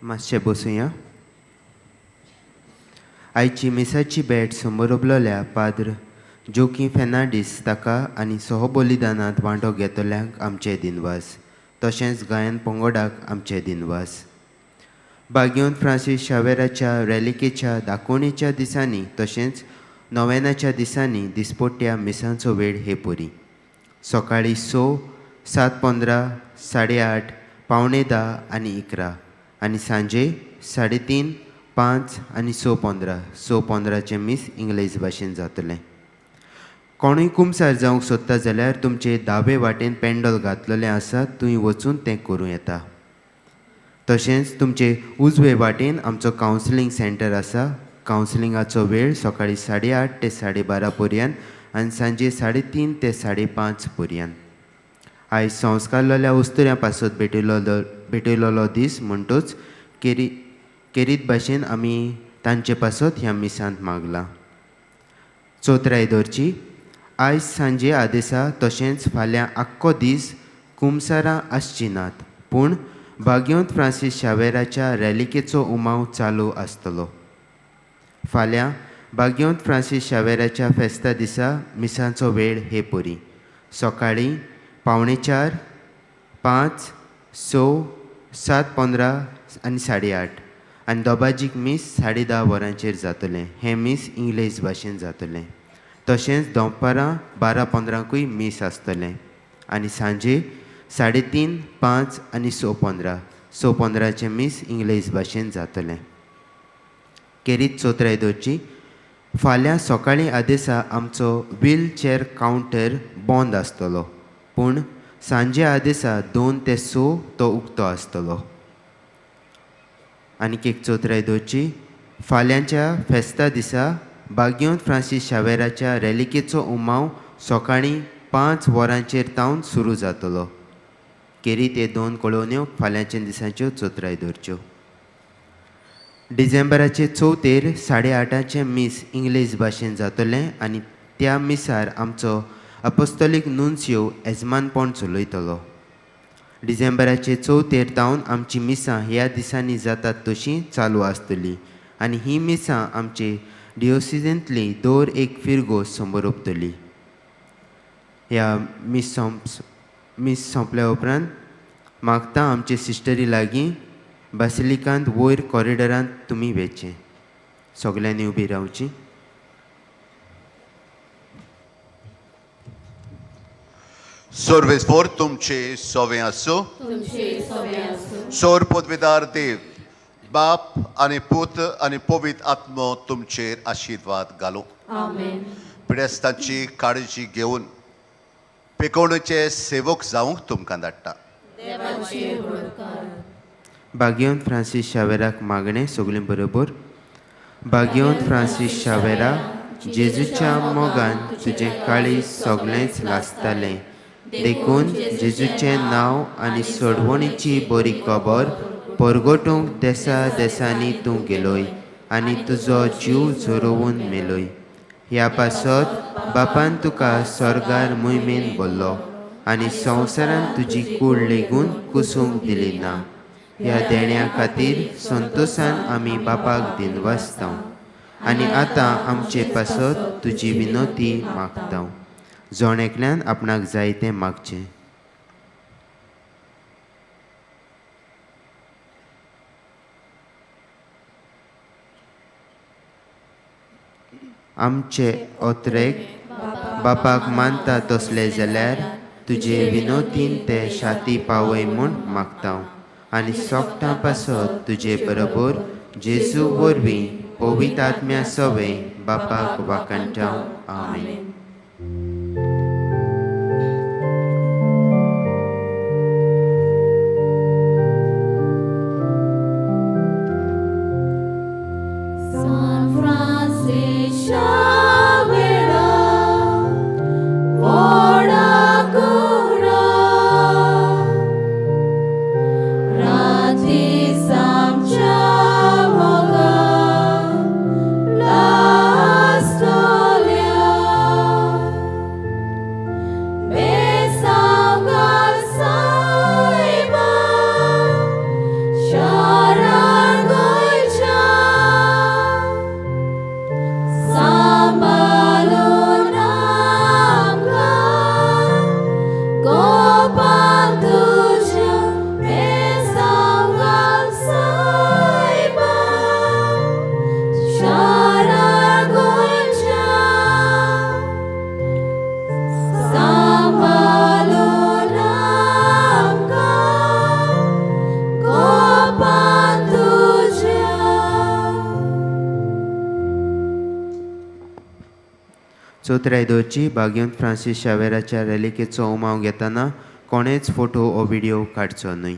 मातशें बसुया. आयची मिसाची भेट समोर उबलोल्या पाद्र जोकी फेर्नांडीस ताका आनी सहबलिदानांत वांटो घेतल्यांक आमचे दिनवास. तशेंच गायन पंगडाक आमचे दिनवास. भाग्यवंत फ्रांसीस शावेराच्या रॅलिकेच्या दाखोवणेच्या दिसांनी तशेंच नोवेनाच्या दिसांनी दिसपट्ट्या मिसांचो वेळ हे परी. सकाळीं 6, 7:15, 8:30, 9:45 आनी 11 आनी सांजे 3:30, 5 आनी 6:15. 6:15चे मीस इंग्लीश भाशेन जातलें. कोणूय कुमसार जावंक सोदता जाल्यार तुमचे दावे वाटेन पेंडॉल घातलेलें आसा थंय वचून तें करूं येता. तशेंच तुमचे उजवे वाटेन आमचो कावन्सिलींग सेंटर आसा. कावन्सिलिंगाचो वेळ सकाळीं 8:30 ते 12:30 पर्यंत आनी सांजे 3:30 ते 5:30 पर्यंत. आयज संस्कारलेल्या उस्तुऱ्यां पासत भेटयलोलो दीस म्हणटूच केरीत भाशेन आमी तांचे पासत ह्या मिसांत मागला. चोथरायदोरची आयज सांजे आदेसा तशेंच फाल्यां आख्खो दीस कुमसारां आसची नात, पूण भाग्यवंत फ्रांसीस शावेराच्या रॅलिकेचो उमाव चालू आसतलो. फाल्यां भाग्यवंत फ्रांसीस शावेराच्या फेस्ता दिसा मिसांचो वेळ हे परी. सकाळीं 4:45, 5, 6, 7:15 आनी 8:30 आनी दोबाजीक मीस 10:30 वरांचेर जातलें. हें मीस इंग्लीश भाशेन जातलें. तशेंच दनपारां 12:15 मीस आसतलें आनी सांजे 3:30, 5 आनी 6:15. 6:15चे मीस इंग्लीश भाशेन जातलें. केरीत चोथरायदोरची फाल्यां सकाळीं आदेसा आमचो व्हीलचॅर कावंटर बंद आसतलो, पूण सांजे आदेसा 2 ते 6 तो उक्तो आसतलो. आनीक एक चोथरायदोरची फाल्यांच्या फेस्ता दिसा भाग्यवंत फ्रांसीस शावेराच्या रॅलिकेचो उमाव सकाळीं 5 वरांचेर तावन सुरू जातलो. केरीत हे 2 कळोवण्यो फाल्यांच्या दिसांच्यो चोथरायदोरच्यो. डिसेंबराचे 4 8:30 मीस इंग्लीश भाशेन जातलें आनी त्या मिसार आमचो अपोस्तोलीक नुन्सियो येजमानपण चलयतलो. डिसेंबराचे 4 तावन आमची मिसां ह्या दिसांनी जातात तशीं चालू आसतलीं आनी ही मिसां आमचे डिओसिजेंतली दर एक फिरगो समोर ओपतली. ह्या मीस सोंपल्या उपरांत मागता आमचे सिस्टरी लागीं बासिलिकांत वयर कॉरिडरांत तुमी वेचें. सगल्यांनी उबी रावची. सर्वेस्वर तुमचे सोवे आसूं. सोर पदवीदार देव बाप आनी पूत आनी पवित्र आत्मो तुमचेर आशिर्वाद घालो. पिडेस्तांची काळजी घेवन पिकोवणेचे सेवक जावंक तुमकां धाडटा. भाग्यवंत फ्रांसीस शावेराक मागणें सगलीं बरोबर. भाग्यवंत फ्रांसीस शावेरा, जेजूच्या मोगान तुजें काळीज सगळेंच लासतालें. देखून जेजूचें नांव आनी सोडवणीची बरी खबर परगटूंक देसा देसांनी तूं गेलोय आनी तुजो जीव झरोवून मेलोय. ह्या पासत बापान तुका स्वर्गार मोहिमेन भरलो आनी संवसारान तुजी कूड लेगून कुसूंक दिली ना. ह्या देण्या खातीर संतोशान आमी बापाक दिनवासतां आनी आतां आमचे पासत तुजी विनोती मागतां. जोणेकल्यान आपणाक जाय तें मागचें. आमचे ओत्रेक बापाक मानता तसले जाल्यार तुजे विनोतीन ते शाती पावय म्हूण मागतां आनी सोगटां पासत तुजे बरोबर जेजू वरवीं पवित्र आत्म्या सवे बापाक वाकणटां. आमेन. San Francis Xavier, Vodacura, Rati Samcha Moga, Lastolia, Besangal Saiba, Sharan Goicha, Sambalunamka, Gopal Tuja, Besangal Saiba, Sharan Goicha, Sambalunamka, Gopal Tuja. चोथरायदोची बागेंत फ्रांसीस शावेराच्या रेलिकेचो उमाव घेतना कोणेच फोटो ओ व्हिडिओ काडचो न्हय.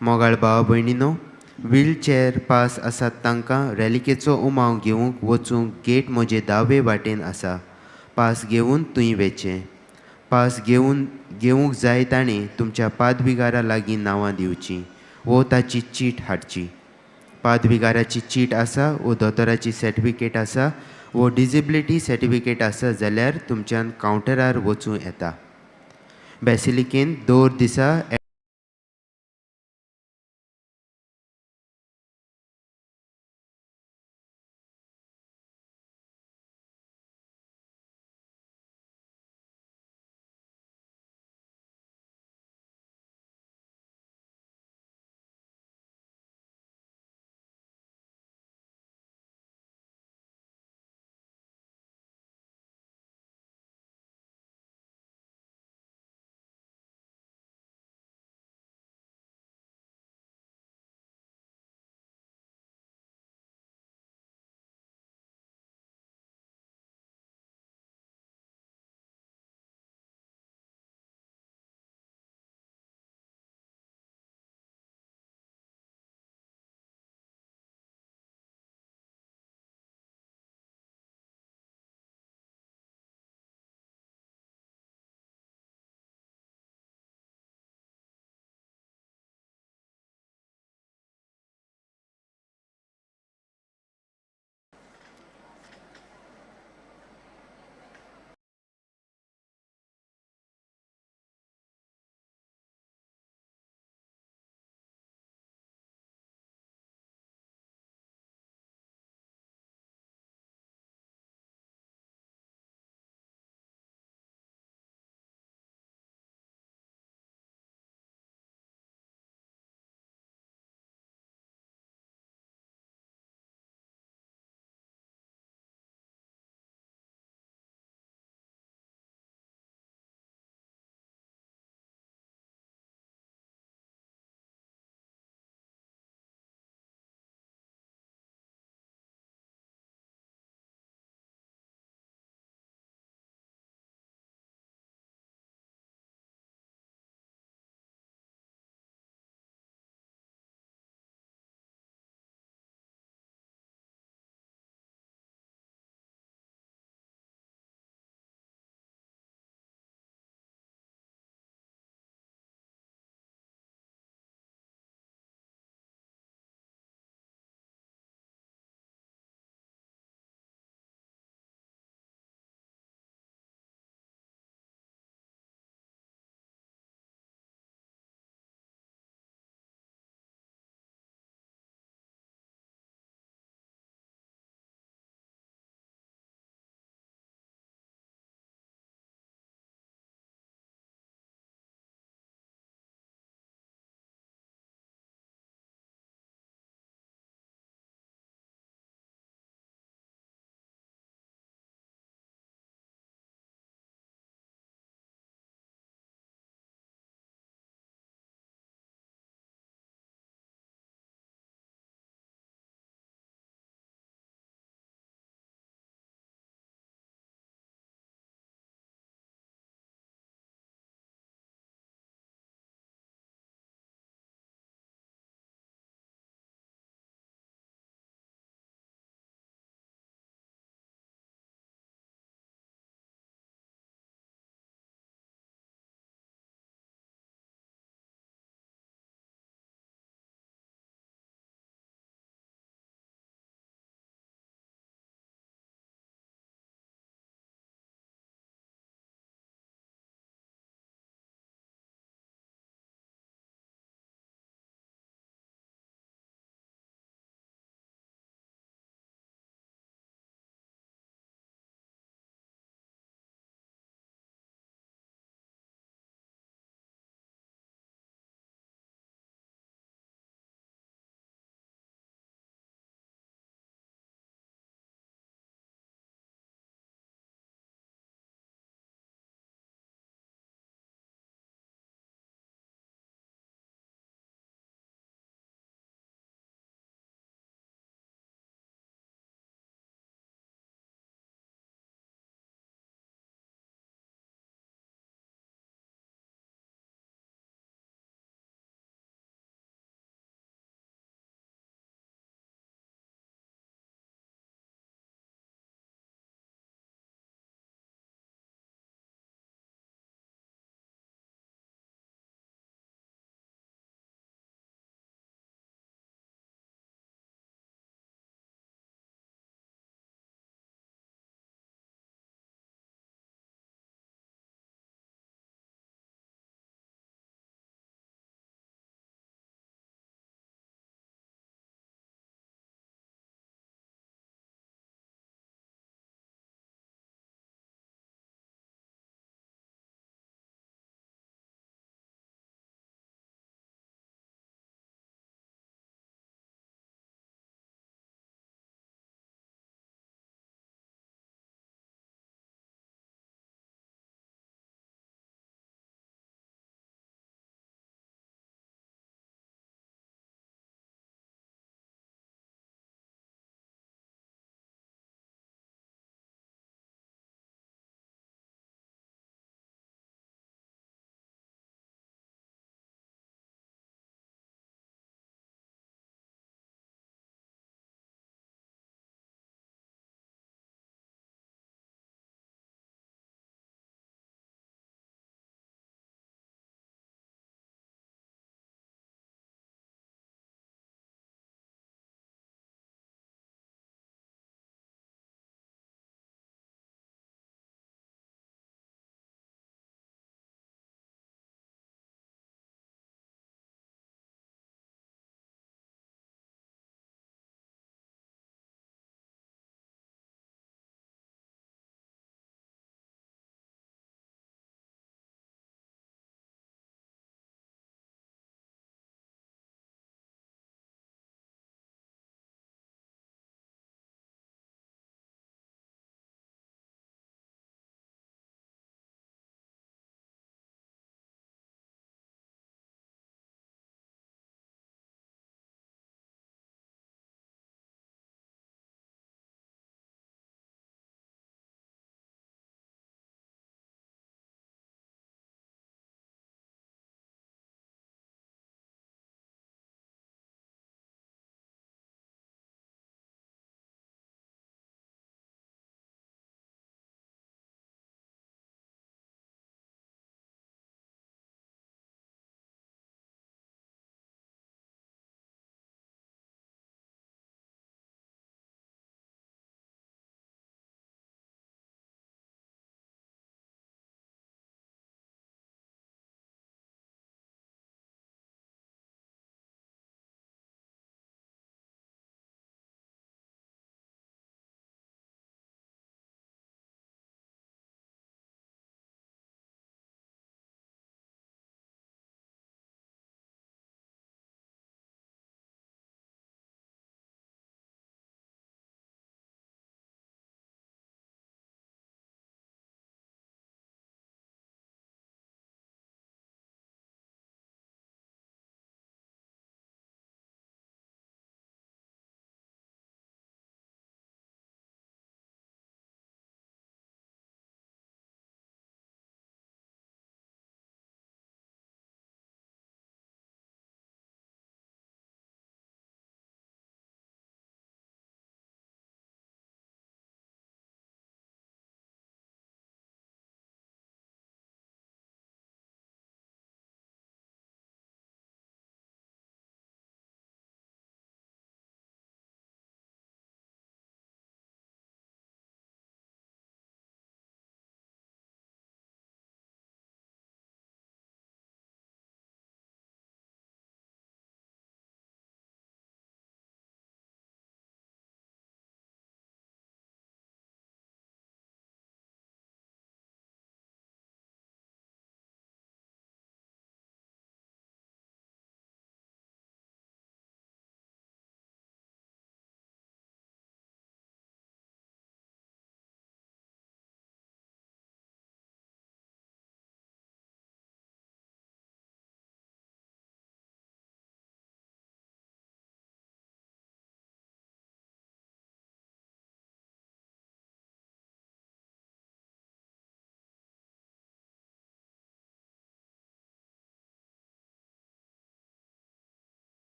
मोगाळ भाव भयणीनो, व्हीलचॅर पास आसात तांकां रेलिकेचो उमाव घेवंक वचूंक गेट म्हजे दावे वाटेन आसा. पास घेवन तुंय वेचें. पास घेवंक जाय ताणें तुमच्या पादविगारा लागीं नांवां दिवचीं वो ताची चीट हाडची. पादविगाराची चीट आसा वो दोतोराची सर्टिफिकेट आसा वो डिजेबिलिटी सर्टिफिकेट आसा जाल्यार तुमच्यान कावंटरार वचूं येता. बेसिलिकेन 2 दिसा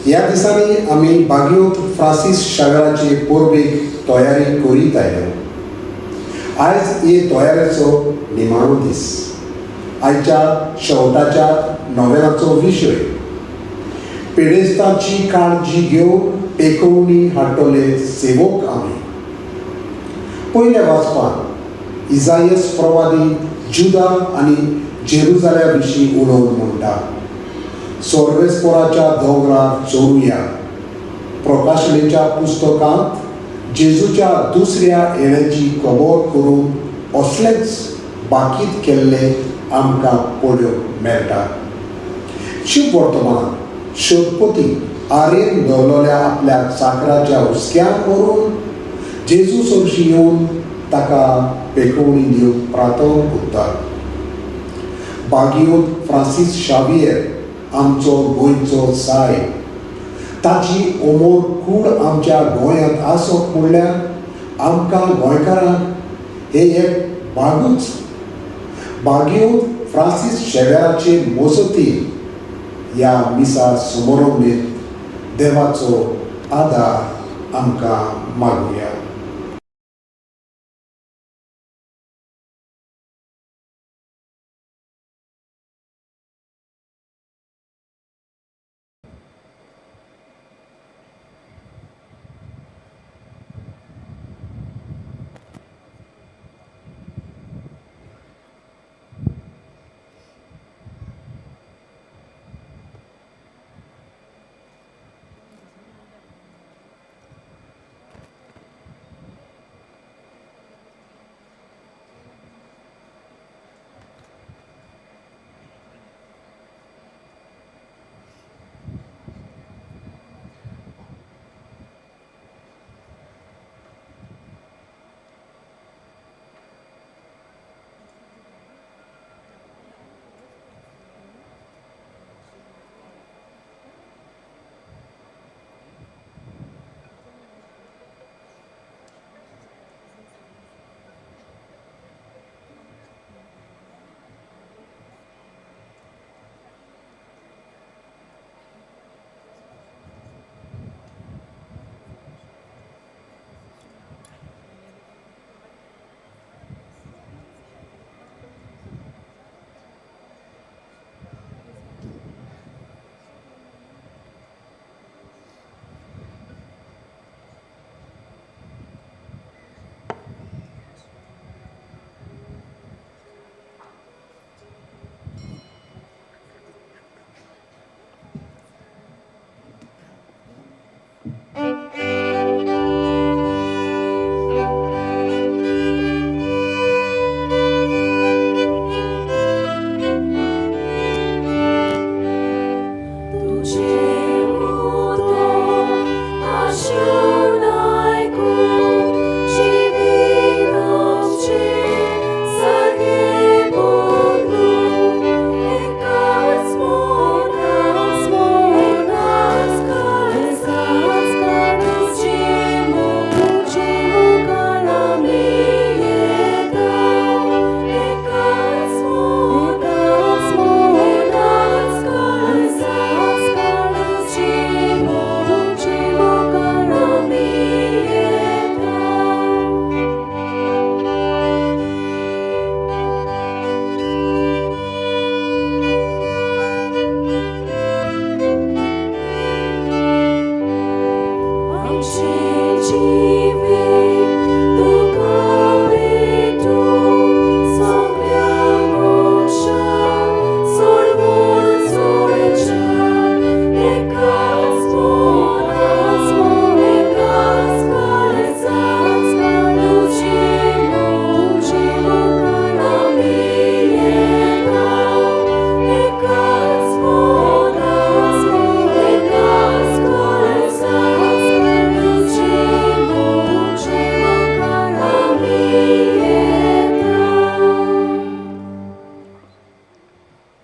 ह्या दिसांनी आमी बागयोत फ्रांसीस शावेराची पोरबेक तयारी करीत आयल्यो. आयज हे तयारेचो निमाणो दीस. आयच्या शेवटाच्या नॉवेलाचो विशय पेडेस्तांची काळजी घेवन पेकोवणी हाडटले सेवक आमी. पयल्या वाचपान इजायस प्रवादी जुदा आनी जेरुजाल्या विशीं उलोवन म्हणटा. सोर्वेस्पोराच्या दोंगरार चोरुया. प्रकाशणेच्या पुस्तकांत जेजूच्या दुसऱ्या येण्याची खबर करून असलेच बाकीत केल्ले आमकां पळोवंक मेळटा. शुभ वर्तमान शोधपती आरेन दवरलेल्या आपल्या चाकराच्या हुस्क्यान व्हरून जेजू सरशी येवन ताका पेकोवणी दिवंक प्रार्थना करता. बागयोत फ्रांसीस शावियर आमचो गोंयचो सायब. ताची अमोल कूड आमच्या गोंयांत आसप म्हणल्यार आमकां गोंयकारांक हे एक बागूच. बागयोत फ्रांसीस शेवेराचे मोसतीन ह्या मिसा समारंभेत देवाचो आदार आमकां मागुया.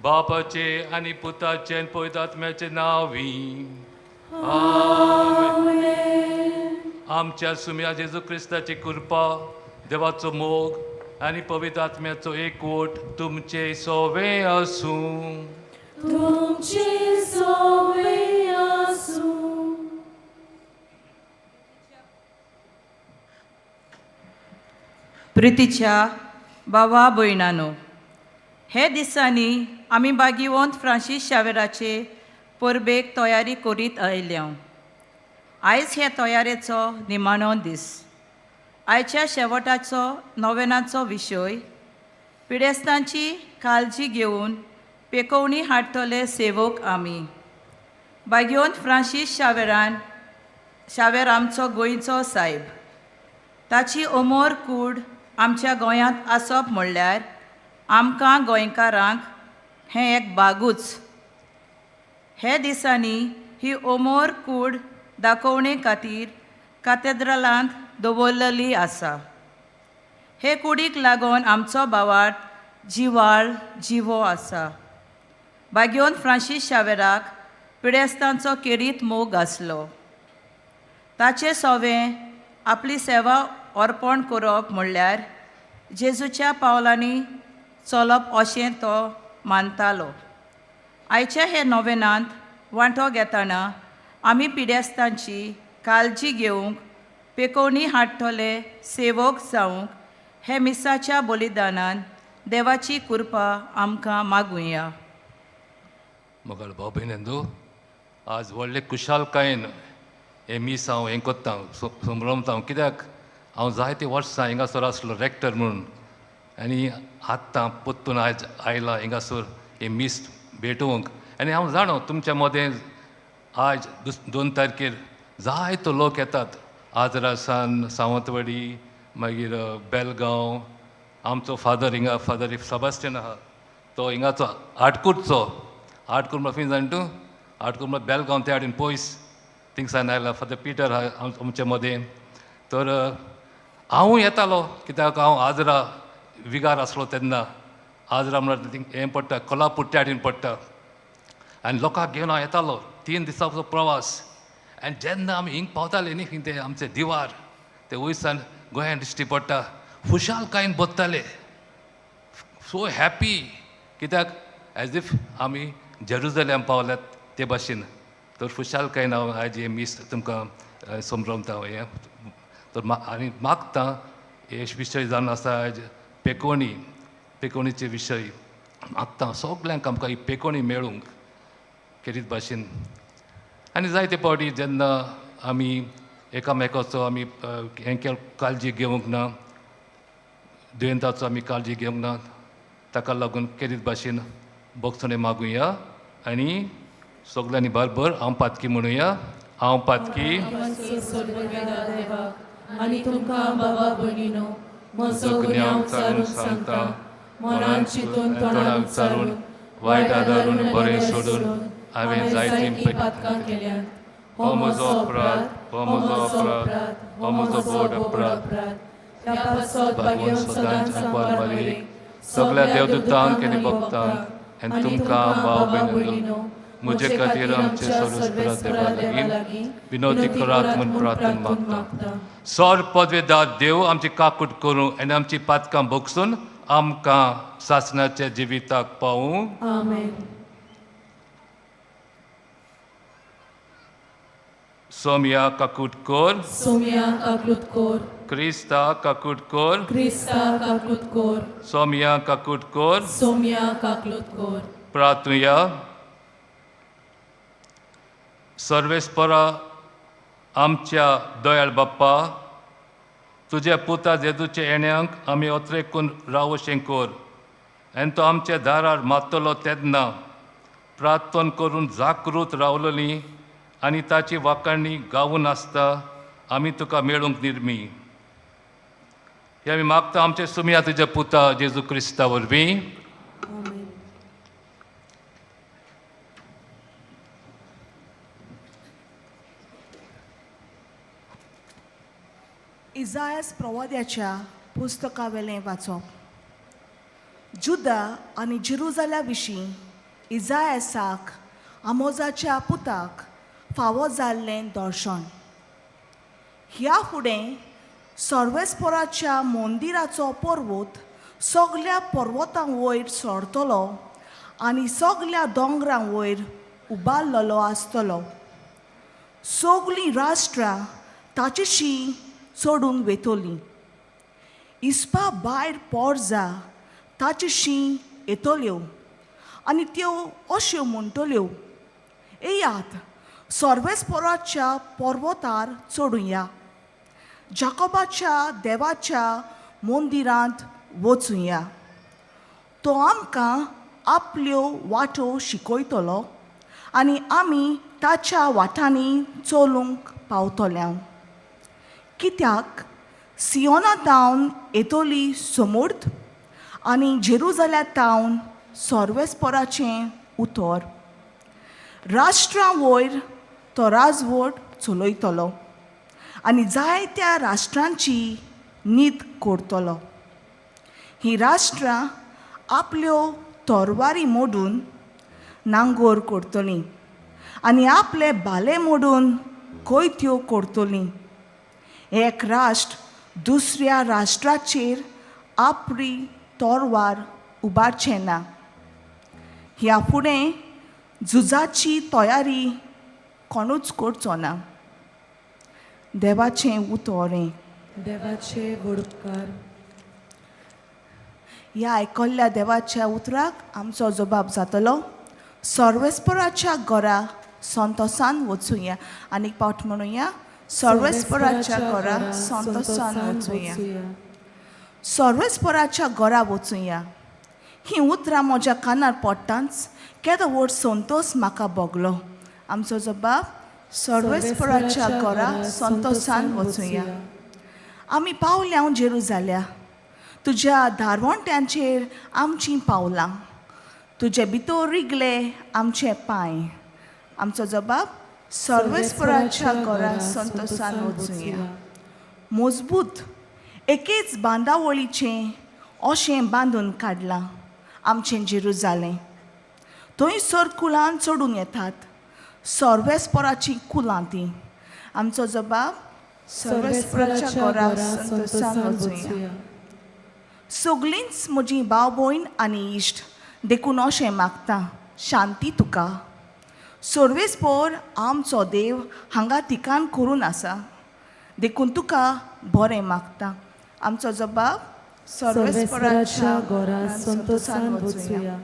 बापाचे आणि पुताचे आणि पवित्र आत्म्याचे नावी आमेन. आमच्या सुम्या जेजू ख्रिस्ताची कृपा, देवाचो मोग आणि पवित्र आत्म्याचो एकवट तुमचे सोवे आसूं. तुमचे सोवे आसूं. प्रितीच्या भावा भयणानो, हे दिसांनी आमी भाग्यवंत फ्रांसीस शावेराचे परबेक तयारी करीत आयल्या. आयज हे तयारेचो निमाणो दीस. आयच्या शेवटाचो नोवेनाचो विशय पिडेस्तांची काळजी घेवन पेकोवणी हाडटले सेवक आमी. भाग्यवंत फ्रांसीस शावेर आमचो गोंयचो सायब. ताची अमोर कूड आमच्या गोंयांत आसप म्हणल्यार आमकां गोंयकारांक हें एक बागूच. हे दिसांनी ही अमोर कूड दाखोवणे खातीर कॅथेड्रलांत दवरलेली आसा. हे कुडीक लागून आमचो भावार्थ जिवाळ जिवो आसा. भाग्यवंत फ्रांसीस शावेराक पिडेस्तांचो केरीत मोग आसलो. ताचे सोवें आपली सेवा अर्पण करप म्हणल्यार जेजूच्या पावलांनी चलप अशें तो मानतालो. आयच्या हे नोवेनांत वांटो घेतना आमी पिडेस्तांची काळजी घेवंक पेकोवणी हाडटले सेवक जावंक हे मिसाच्या बलिदानान देवाची कृपा आमकां मागुया. मोगल भाव भयणेंदो, आज व्हडले कुशालकायेन हे मीस हांव हें कोत्ता संभ्रमता. कित्याक हांव जायते वर्सां हिंगासर आसलो रेक्टर म्हणून, आनी आत्तां पोत्तून आयज आयला हिंगासर हे मीस भेटोवंक. आनी हांव जाणो तुमच्या मदें आज 2 तारखेर जायतो लोक येतात. आजरासान, सावंतवाडी, मागीर बेलगांव. आमचो फादर हिंगा फादर सबस्टियन आहा तो हिंगाचो आटकूरचो. आटकूर म्हळ्यार खंय जाण तूं? आटकूर म्हळ्यार बेलगांव ते आडीन पयस थिंगसान आयला. फादर पिटर आहा आमच्या मदें. तर हांवूय येतालो कित्याक हांव आजरा विगार आसलो तेन्ना. आजरा म्हळ्यार थिंग हें पडटा कोल्हापूर त्या आडीन पडटा. आनी लोकांक घेवन हांव येतालो 3 दिसांचो प्रवास. आनी जेन्ना आमी हिंग पावताले न्ही खंय ते आमचे दिवार ते वयसान गोंयांत दिश्टी पडटा. खुशालकायेन बसताले, सो हॅपी, कित्याक एज इफ आमी जेरुजलेम पावल्यात ते भाशेन. तर खुशालकायेन हांव आयज हे मीस तुमकां संभ्रमता. हें तर आनी मागता हे विशय जावन आसा आयज पेकोवणीचे विशय. मागता सगल्यांक आमकां ही पेकोवणी मेळूंक केरीत भाशेन. आनी जायते फावटी जेन्ना आमी एकामेकाचो आमी हें काळजी घेवंक ना, दुयेंताचो आमी काळजी घेवंक ना, ताका लागून केरीत भाशेन बोगसणे मागुया. आनी सगल्यांनी बरोबर हांव पातकी म्हणुया. हांव पातकी आनी तुमकां बाबा भयणीनो म्हजो गुन्यांव चालून सांगता. मनान चिंतून तोंडान उच्चारून वायट आदारून बरें सोडून हांवें जायतीं पातकां केल्यात. हो म्हजो अपराध, हो म्हजो अपराध, हो म्हजो बोड अपराध. त्या पासत भाग्यवंत सदांच आंकवार मारी सगळ्या देवदूतांक आनी भक्तांक आनी तुमकां भाव भयणीनो म्हजे खातीर आमचे सर्वेस्परा देवा लागीं विनोदी करात म्हूण प्रार्थना मागता. सर पदवेदार देव आमची काकूट करूं आनी आमची पातकां भोगसून आमकां सासणाच्या जिविताक पावूं. आमेन. सोम्या काकूटकोर, सोम्या काकूटकोर, क्रिस्ता काकूटकोर, क्रिस्ता काकूटकोर, सोम्या काकूटकोर, सोम्या काकूटकोर. प्रार्थुया. सर्वेस्परा आमच्या दयाळ बाप्पा, तुज्या पुता जेजूच्या येण्याक आमी ओत्रेकून रावोशें कोर. आनी तो आमच्या दारार मातलो तेन्ना प्रार्थन करून जागृत रावलोली आनी ताची वाखाणणी गावून आसता आमी तुका मेळूंक निर्मी. हे आमी मागता आमचे सुम्या तुज्या पुता जेजू क्रिस्ता वरवीं. इजायास प्रवाद्याच्या पुस्तकावेलें वाचप. जुदा आनी जेरुजल्या विशीं इजायासाक आमोजाच्या पुताक फावो जाल्लें दर्शन. ह्या फुडें सर्वेस्पराच्या मंदिराचो पर्वत सगल्या पर्वतां वयर सरतलो आनी सगल्या दोंगरां वयर उबारलेलो आसतलो. सगलीं राष्ट्रां ताचेशी चडून वेतोलीं. इस्पा भायर पोर जा ताचे शीं येतल्यो आनी त्यो अश्यो म्हणटल्यो, येयात सर्वेस्पराच्या पर्वतार चडुया, जाकोबाच्या देवाच्या मंदिरांत वचुया. तो आमकां आपल्यो वाटो शिकयतलो आनी आमी ताच्या वाटांनी चलूंक पावतल्या. कित्याक सियोनातावन येतली समर्थ आनी जेरुजलेतावन सर्वेस्पराचें उतर. राष्ट्रां वयर तो राजवट चलयतलो आनी जायत्या राष्ट्रांची नीत करतलो. ही राष्ट्रां आपल्यो तरवारी मोडून नांगोर करतलीं आनी आपले भाले मोडून कोयत्यो करतलीं. एक राष्ट्र दुसऱ्या राष्ट्राचेर आपली तरवार उबारचें ना. ह्या फुडें झुजाची तयारी कोणूच करचो ना. देवाचें उतर. देवाचे वडपकार. ह्या आयकल्ल्या देवाच्या उतराक आमचो जबाब जातलो. सर्वेस्पराच्या घरा संतोसान वचुया. आनीक पावट म्हणुया, सर्वेस्पराच्या घरा संतोसान वचुया. सर्वेस्पराच्या घरा वचुया. ही उतरां म्हज्या कानार पडटाच केदो व्हड संतोश म्हाका भोगलो. आमचो जबाब, सर्वेस्पराच्या घरा संतोसान वचुया. आमी पावल्या जेरुजाल्या. तुज्या धारवंट्यांचेर आमचीं पावलां. तुजे भितर रिगले आमचे पांय. आमचो जबाब, सर्वेस्पराच्या घरा संतोसान वचुया. मजबूत एकेच बांदावळीचें अशें बांदून काडलां आमचें जेरुजालें. थंयसर कुलां चडूंक येतात. सर्वेस्पराचीं कुलां तीं. आमचो जबाब, सर्वेस्पराच्या घरा संतोसान वचुया. सगळींच म्हजीं भाव भयण आनी इश्ट देखून अशें मागता, शांती तुका. सर्वेस्पर आमचो देव हांगा ठिकाण करून आसा देखून तुका बरें मागता. आमचो जबाब, सर्वेस्पराच्या घरा संतोसान वचुया.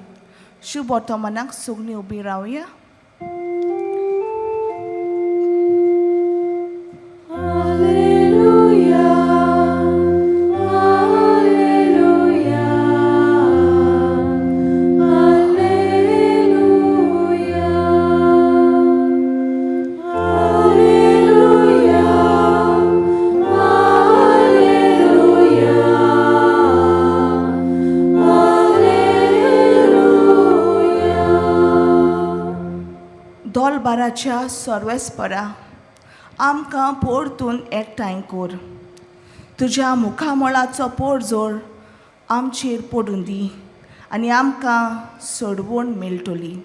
शुभ वर्तमानाक सगळीं उबी रावया. दोलबाराच्या सर्वेस्परा, आमकां परतून एकठांय कर. तुज्या मुखामळाचो पडझड आमचेर पडून दी आनी आमकां सोडवण मेळटली.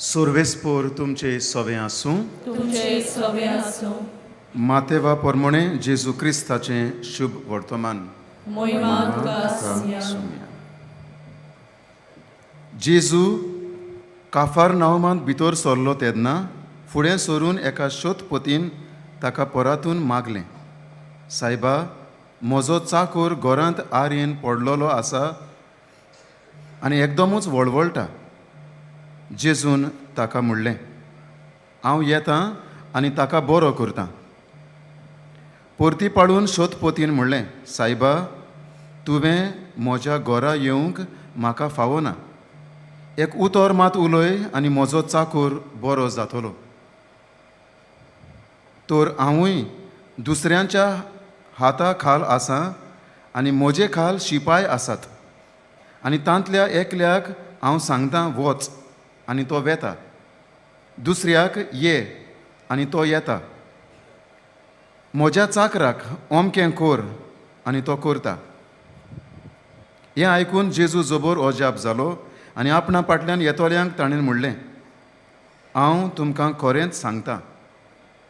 सर्वेस्पर तुमचे सवे आसूं. तुमचे सवे आसूं. मातेवा प्रमाणे जेजू क्रिस्ताचें शुभ वर्तमान. महिमा तुका सुमया. जेजू काफारनाउमांत भितर सरलो तेन्ना फुडें सरून एका शोधपतीन ताका परातून मागलें, सायबा, म्हजो चाकर घरांत आर येवन पडलोलो आसा आनी एकदमूच वळवळटा. जेजून ताका म्हणलें, हांव येतां आनी ताका बरो करतां. परती पाडून शोधपतीन म्हणलें, सायबा, तुवें म्हज्या घरा येवंक म्हाका फावना. एक उतर मात उलय आनी म्हजो चाकर बरो जातलो. तर हांवूय दुसऱ्यांच्या हाता खाल आसां आनी म्हजे खाल शिपाय आसात. आनी तांतल्या एकल्याक हांव सांगतां वच आनी तो वेता. दुसऱ्याक ये आनी तो येता. म्हज्या चाकराक ओमकें कोर आनी तो करता. हें आयकून जेजू जबर अजाप जालो आनी आपणा फाटल्यान येतोल्यांक ताणें म्हणलें, हांव तुमकां खरेंच सांगतां,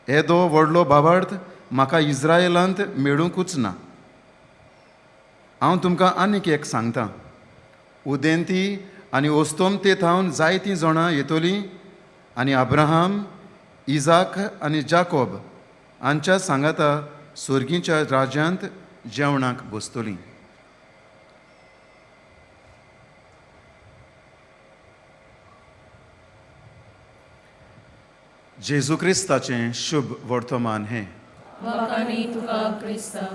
येदो व्हडलो बाबार्थ म्हाका इस्रायलांत मेळूंकूच ना. हांव तुमकां आनीक एक सांगतां, उदेंती आनी ओस्तोमतेंत हांव जायतीं जाणां येतलीं आनी अब्राहम, इजाक आनी जाकोब हांच्या सांगाता सुर्गीच्या राज्यांत जेवणाक बसतलीं. जेजू क्रिस्ताचें शुभ वर्तमान हें. वखाणी तुका क्रिस्ता.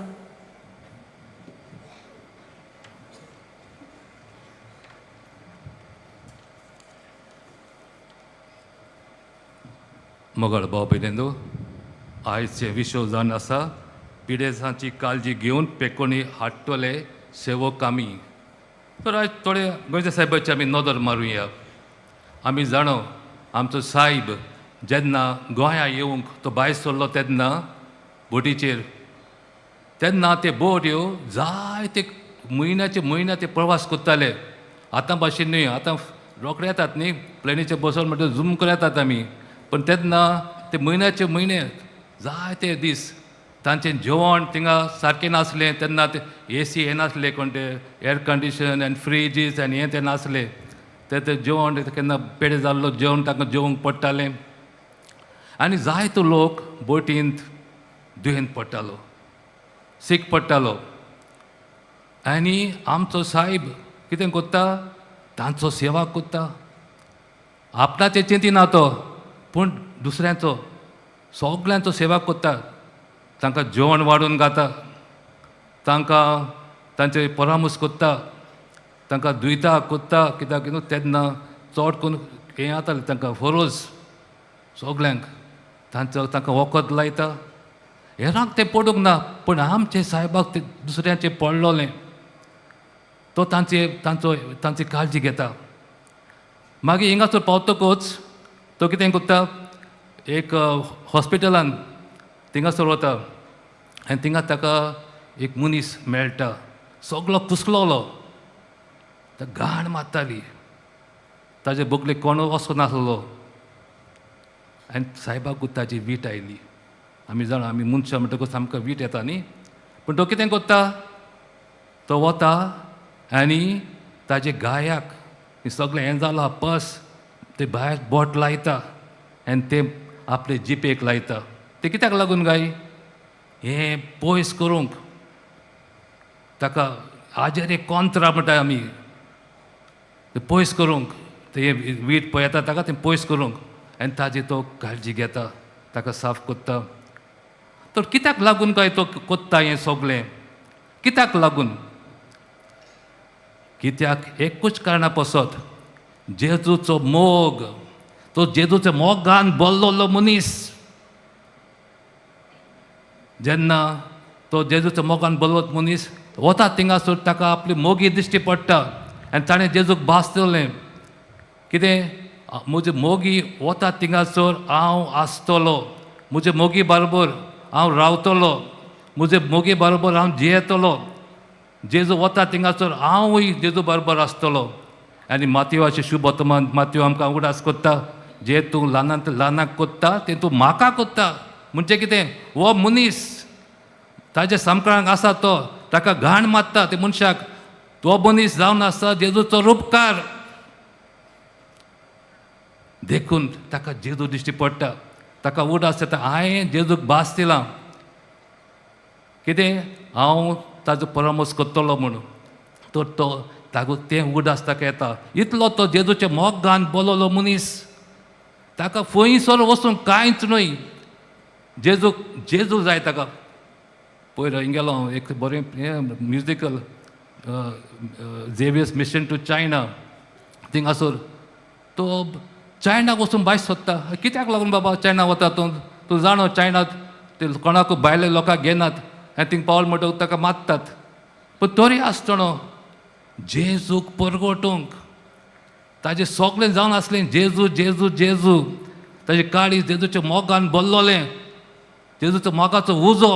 मोगळ भाव भयणींनो, आयचे विश्व जावन आसा पिडेसांची काळजी घेवन पेकोणी हाडटले सेवक आमी. तर आयज थोडे गोंयच्या साहेबाची आमी नदर मारुया. आमी जाणो आमचो साहेब जेन्ना गोंया येवंक तो भायर सरलो तेन्ना बोटीचेर, तेन्ना ते बोट ह्यो जायते म्हयन्या ते प्रवास करताले. आतां भाशेन न्हय, आतां रोखडे येतात न्ही प्लेनीचेर बसोन म्हणटा झूम करून येतात आमी. पण तेन्ना ते म्हयने जायते दीस तांचें जेवण थिंगा सारकें नासलें. तेन्ना ते AC हे नासले, कोण ते एअर कंडिशन आनी फ्रिजीस आनी हें तें नासलें. ते जेवण केन्ना पेडे जाल्लो जेवण तांकां जेवंक पडटालें. आनी जायतो लोक बोटींत दुयेंत पडटालो, सीक पडटालो. आनी आमचो साहेब कितें कोत्ता, तांचो सेवा कोत्ता. आपणाचे चिंतिना तो, पूण दुसऱ्यांचो सगळ्यांचो सेवा कोत्ता. तांकां जेवण वाडून घाता, तांकां तांचे परामर्श कोत्ता, तांकां दुयता कोत्ता. कित्याक तेन्ना चड करून हें जातालें तांकां फरोज सगल्यांक तांकां वखद लायता. हेरांक तें पडूंक ना, पूण आमचे साहेबाक ते दुसऱ्यांचें पडलोलें. तो तांची काळजी घेता. मागीर हिंगासर पावतकूच तो कितें कोत्ता, एक हॉस्पिटलान थिंगासर वता आनी थिंगा ताका एक मनीस मेळटा, सगलो कुसलोलो, घाण मारताली, ताजे बोगले कोण वचो नासलो. आनी साहेबाकूच ताची वीट आयली. आमी जाणा आमी मनशां म्हणटकूच आमकां वीट येता न्ही. पूण तो कितें कोत्ता, तो वता आनी ताजे गायाक सगळें हें जालां पस ते भायर बोट लायता आनी ते आपले जिपेक लायता. ते कित्याक लागून गाय, हें पयस करूंक. ताका हाजेर एक कोंत्रा म्हणटा आमी, ते पयस करूंक. ते वीट पळय येता ताका तें पयस करूंक. आनी ताजी तो काळजी घेता, ताका साफ कोत्ता. तर कित्याक लागून काय तो कोत्ता हें सगळें, कित्याक लागून? कित्याक एकूच कारणा पासत, जेजूचो मोग, तो जेजूच्या मोगान बोल्लोलो मनीस. जेन्ना तो जेजूच्या मोगान बोल्लो मनीस वता थिंगासर, ताका आपली मोगी दिश्टी पडटा. आनी ताणें जेजूक भासतलें कितें, म्हजे मोगी वता थिंगासर हांव आसतलो, म्हजे मोगी बरोबर हांव रावतलो, म्हजे मोगी बरोबर हांव जियेतलो. जेजू वता थिंगासर हांवूय जेजू बरोबर आसतलो. आनी मातयेवाचें शुभ वर्तमान मातयो आमकां उगडास कोत्ता, जे तूं ल्हानाक कोत्ता तें तूं म्हाका कोत्ता. म्हणजे कितें, हो मनीस ताजे समकळांक आसा तो, ताका घाण मारता ते मनशाक. तो मनीस जावन आसा जेजूचो रूपकार. देखून ताका जेजू दिश्टी पडटा, ताका उडास येता, हांवें जेजूक भास दिलां कितें, हांव ताजो परामर्श करतलो म्हणून. तर तो ताका तें उडास ताका येता. इतलो तो जेजूचे मोगान बोलोलो मनीस, ताका खंयसर वचून कांयच न्हय, जेजू जाय ताका. पयर हिंगेलो हांव एक बरें musical Xavier's mission to China, थिंगासर तो चायनाक वचून भायर सोदता. कित्याक लागून बाबा चायना वता तूं जाणो चायनात ते कोणाकूय भायले लोकांक घेनात आनी थिंग पावल म्हणटकूच ताका मारतात. पूण तरी आसतना जेजूक परगटूंक ताजें सगळें जावन आसलें जेजू जेजू जेजू. ताजे काळीज जेजूच्या मोगान बोल्लोलें, जेजूचो मोगाचो उजो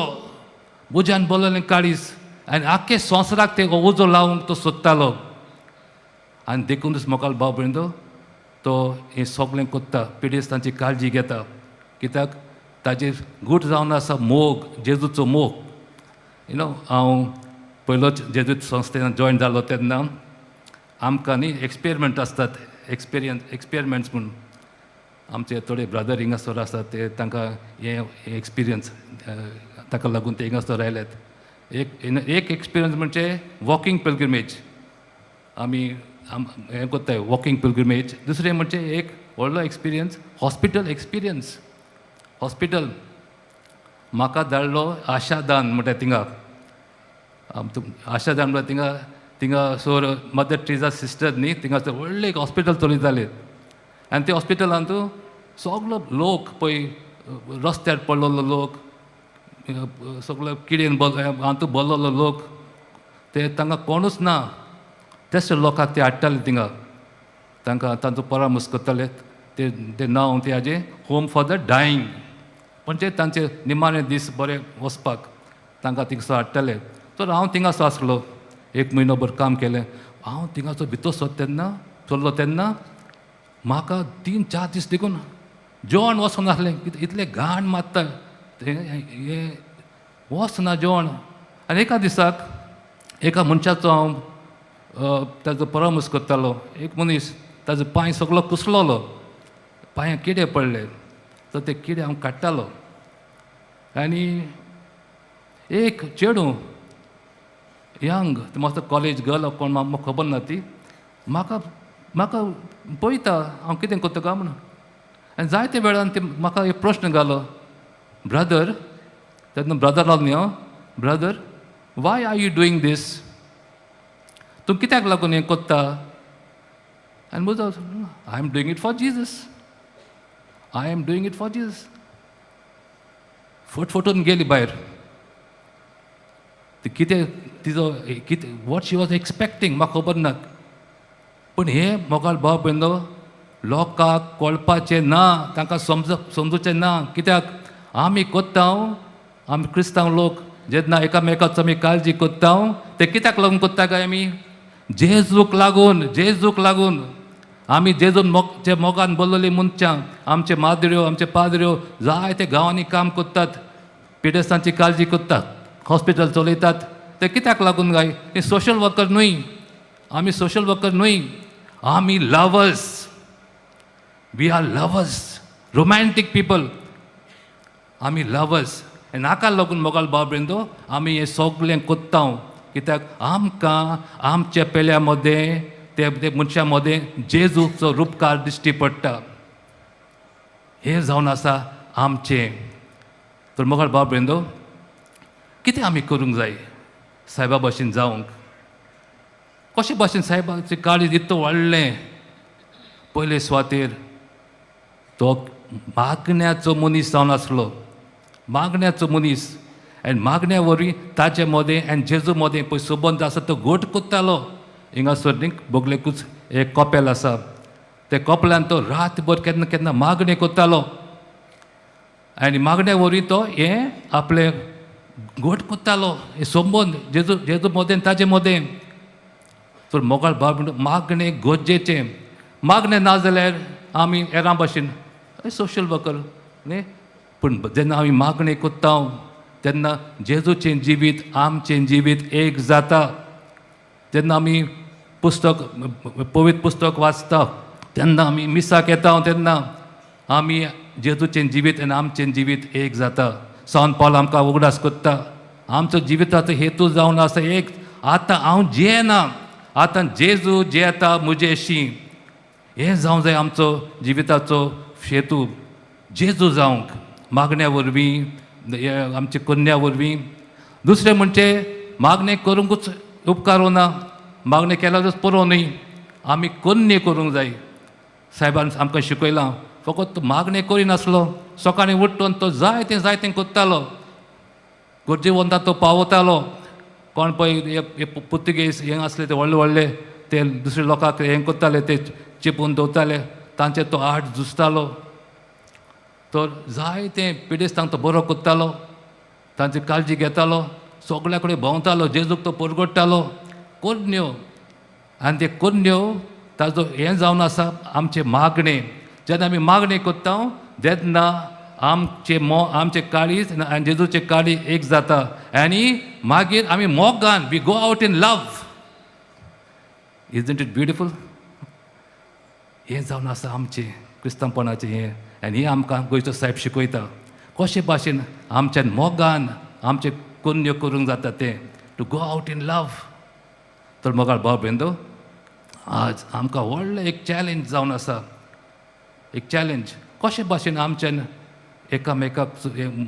उज्यान बोल्लोलें काळीज. आनी आख्खे संवसाराक ते उजो लावंक तो सोदतालो. आनी देखूनच मोगाल भाव भयणो तो हें सगळें कोत्ता, पिडेस्तांची काळजी घेता. कित्याक ताजेर गूट जावन आसा मोग जेजूचो मोग हांव पयलोच जेजूत संस्थेन जॉयन जालो तेन्ना आमकां न्ही एक्सपेरिमेंट आसतात एक्सपेरिमेंट्स म्हणून आमचे थोडे ब्रदर हिंगासर आसात ते तांकां हे एक्सपिरियन्स ताका लागून ते हिंगासर आयल्यात एक एक्सपिरियन्स म्हणजे वॉकिंग पिलग्रिमेज आमी हें कोत्ताय वॉकिंग पिलग्रिमेज. दुसरें म्हणजे एक व्हडलो एक्सपिरियन्स हॉस्पिटल एक्सपिरियन्स. हॉस्पिटल म्हाका धाडलो आशादान म्हणटा थिंगा आशादान म्हणटा थिंगा सोर मदर ट्रिजा सिस्टर न्ही थिंगासर व्हडलें एक हॉस्पिटल चलयताले आनी ते हॉस्पिटलांत सगलो लोक पळय रस्त्यार पडलेलो लोक सगळो किडेन हातू भरलेलो लोक ते तांकां कोणूच ना तेच लोकांक ते हाडटाले थिंगा तांकां तांचो परामर्श करताले ते नांव ते हाजें होम फॉर द डायींग म्हणजे तांचे निमाणे दीस बरे वचपाक तांकां थिंगसर हाडटाले. तर हांव थिंगासर आसलो 1 म्हयनोभर काम केलें. हांव थिंगासर भितर सरलो तेन्ना म्हाका 3-4 दीस देखून जेवण वचूंक नासलें इतलें घाण मारता हे वचना जेवण. आनी एका दिसाक एका मनशाचो हांव ताजो परामर्श करतालो. एक मनीस ताजो पांय सगळो कुसलोलो पांयाक किडे पडले तर ते किडे हांव काडटालो आनी एक चेडूं यंग मातसो कॉलेज गर्ल कोण म्हाका खबर ना ती म्हाका पळयता हांव कितें करता काय म्हणून आनी जायते वेळान ते म्हाका एक प्रश्न घालो ब्रदर तेन्ना ब्रदर लागलो न्ही हांव brother why are you doing this तूं कित्याक लागून हें कोत्ता आनी म्हजो I am doing it for Jesus I am doing it for Jesus. फटफटून गेली भायर ती कितें तिजो कितें वॉट शी वॉज एक्सपेक्टींग म्हाका खबर ना पूण हे मोगाळ भाव भयणो लोकांक कळपाचें ना तांकां समजुचें ना कित्याक आमी कोत्ता आमी क्रिस्तांव लोक जेन्ना एकामेकाचो आमी काळजी कोत्ता ते कित्याक लागून कोत्ता काय आमी जेजूक लागून आमी जेजून जे मोगान बोललेलीं मनशां आमचे माद्र्यो आमचे पाद्र्यो जायते गांवांनी काम कोत्तात पिडेस्तांची काळजी कोत्तात हॉस्पिटल चलयतात ते कित्याक लागून काय ते सोशल वर्कर न्हय आमी सोशल वर्कर न्हय आमी lovers we are lovers romantic people आमी लवर्स आनी नाका लागून मोगाल भाव भयणो आमी हें सगळें कोत्ता कित्याक आमकां आमच्या पेल्या मदें ते मनशा मदें जेजूचो रूपकार दिश्टी पडटा हें जावन आसा आमचें. तर मोगाळ भाव भयणो कितें आमी करूंक जाय सायबा भाशेन जावंक कशे भाशेन सायबाची काळजी इतलो व्हडलें पयले सुवातेर तो मागण्याचो मनीस जावन आसलो मागण्याचो मनीस आनी मागण्या वरवीं ताचे मदें आनी जेजू मदें पळय संबंद आसा तो घट कोत्तालो. हिंगासर न्ही बोगलेकूच एक कॉपेल आसा ते कॉपेलान तो रातभर केन्ना केन्ना मागणे कोत्तालो आनी मागण्या वरवीं तो हें आपलें घट कोत्तालो हे संबंद जेजू मदें ताजे मदें. तर मोगाळ भाव मागणें गरजेचें मागणें ना जाल्यार आमी हेरां भाशेन सोशल वर्कर न्ही पूण जेन्ना आमी मागणें कोत्ता तेन्ना जेजूचें जिवीत आमचें जिवीत एक जाता. जेन्ना आमी पवित्र पुस्तक वाचता तेन्ना आमी मिसाक येता तेन्ना आमी जेजूचें जिवीत आनी आमचें जिवीत एक जाता. सांत पावल आमकां उगडास कोत्ता आमचो जिविताचो हेतू जावन आसा एक आतां हांव जियेना आतां जेजू जियेता म्हजेशी हें जावं जाय आमचो जिविताचो हेतू जेजू जावंक मागण्या वरवीं आमचे कन्या वरवीं. दुसरें म्हणजे मागणें करूंकूच उपकारो ना मागणें केल्यारूच पुरो न्ही आमी कन्ये करूंक जाय. सायबान आमकां शिकयलां फकत मागणें करिनासलो सकाळीं उठून तो जायतें कोत्तालो गरजेवंतां तो पावतालो. कोण पळय पुर्तुगेज हें आसले ते व्हडले ते दुसरे लोकांक हें कोत्ताले ते चिपून दवरताले तांचे तो आड झुजतालो. तर जायते पिडेस्तांक तो बरो कोत्तालो तांची काळजी घेतालो सगळ्या कडेन भोंवतालो जेजूक तो परगडटालो. कन्यो आनी ते कन्यो ताजो हें जावन आसा आमचें मागणें जेन्ना आमी मागणें कोत्ता तेन्ना आमचे काळीज आनी जेजूचे काळी एक जाता आनी मागीर आमी मोगान we go out in love. Isn't it beautiful? हें जावन आसा आमचें क्रिस्तांवपणाचें हें. आनी हें आमकां गोंयचो साहेब शिकयता कशे भाशेन आमच्यान मोगान आमचे कन्यो करूंक जाता तें to go out in love. तर मोगाळ भाव बेंदो, आज आमकां व्हडलें एक चॅलेंज जावन आसा. एक चॅलेंज कशे भाशेन आमच्यान एकामेकाक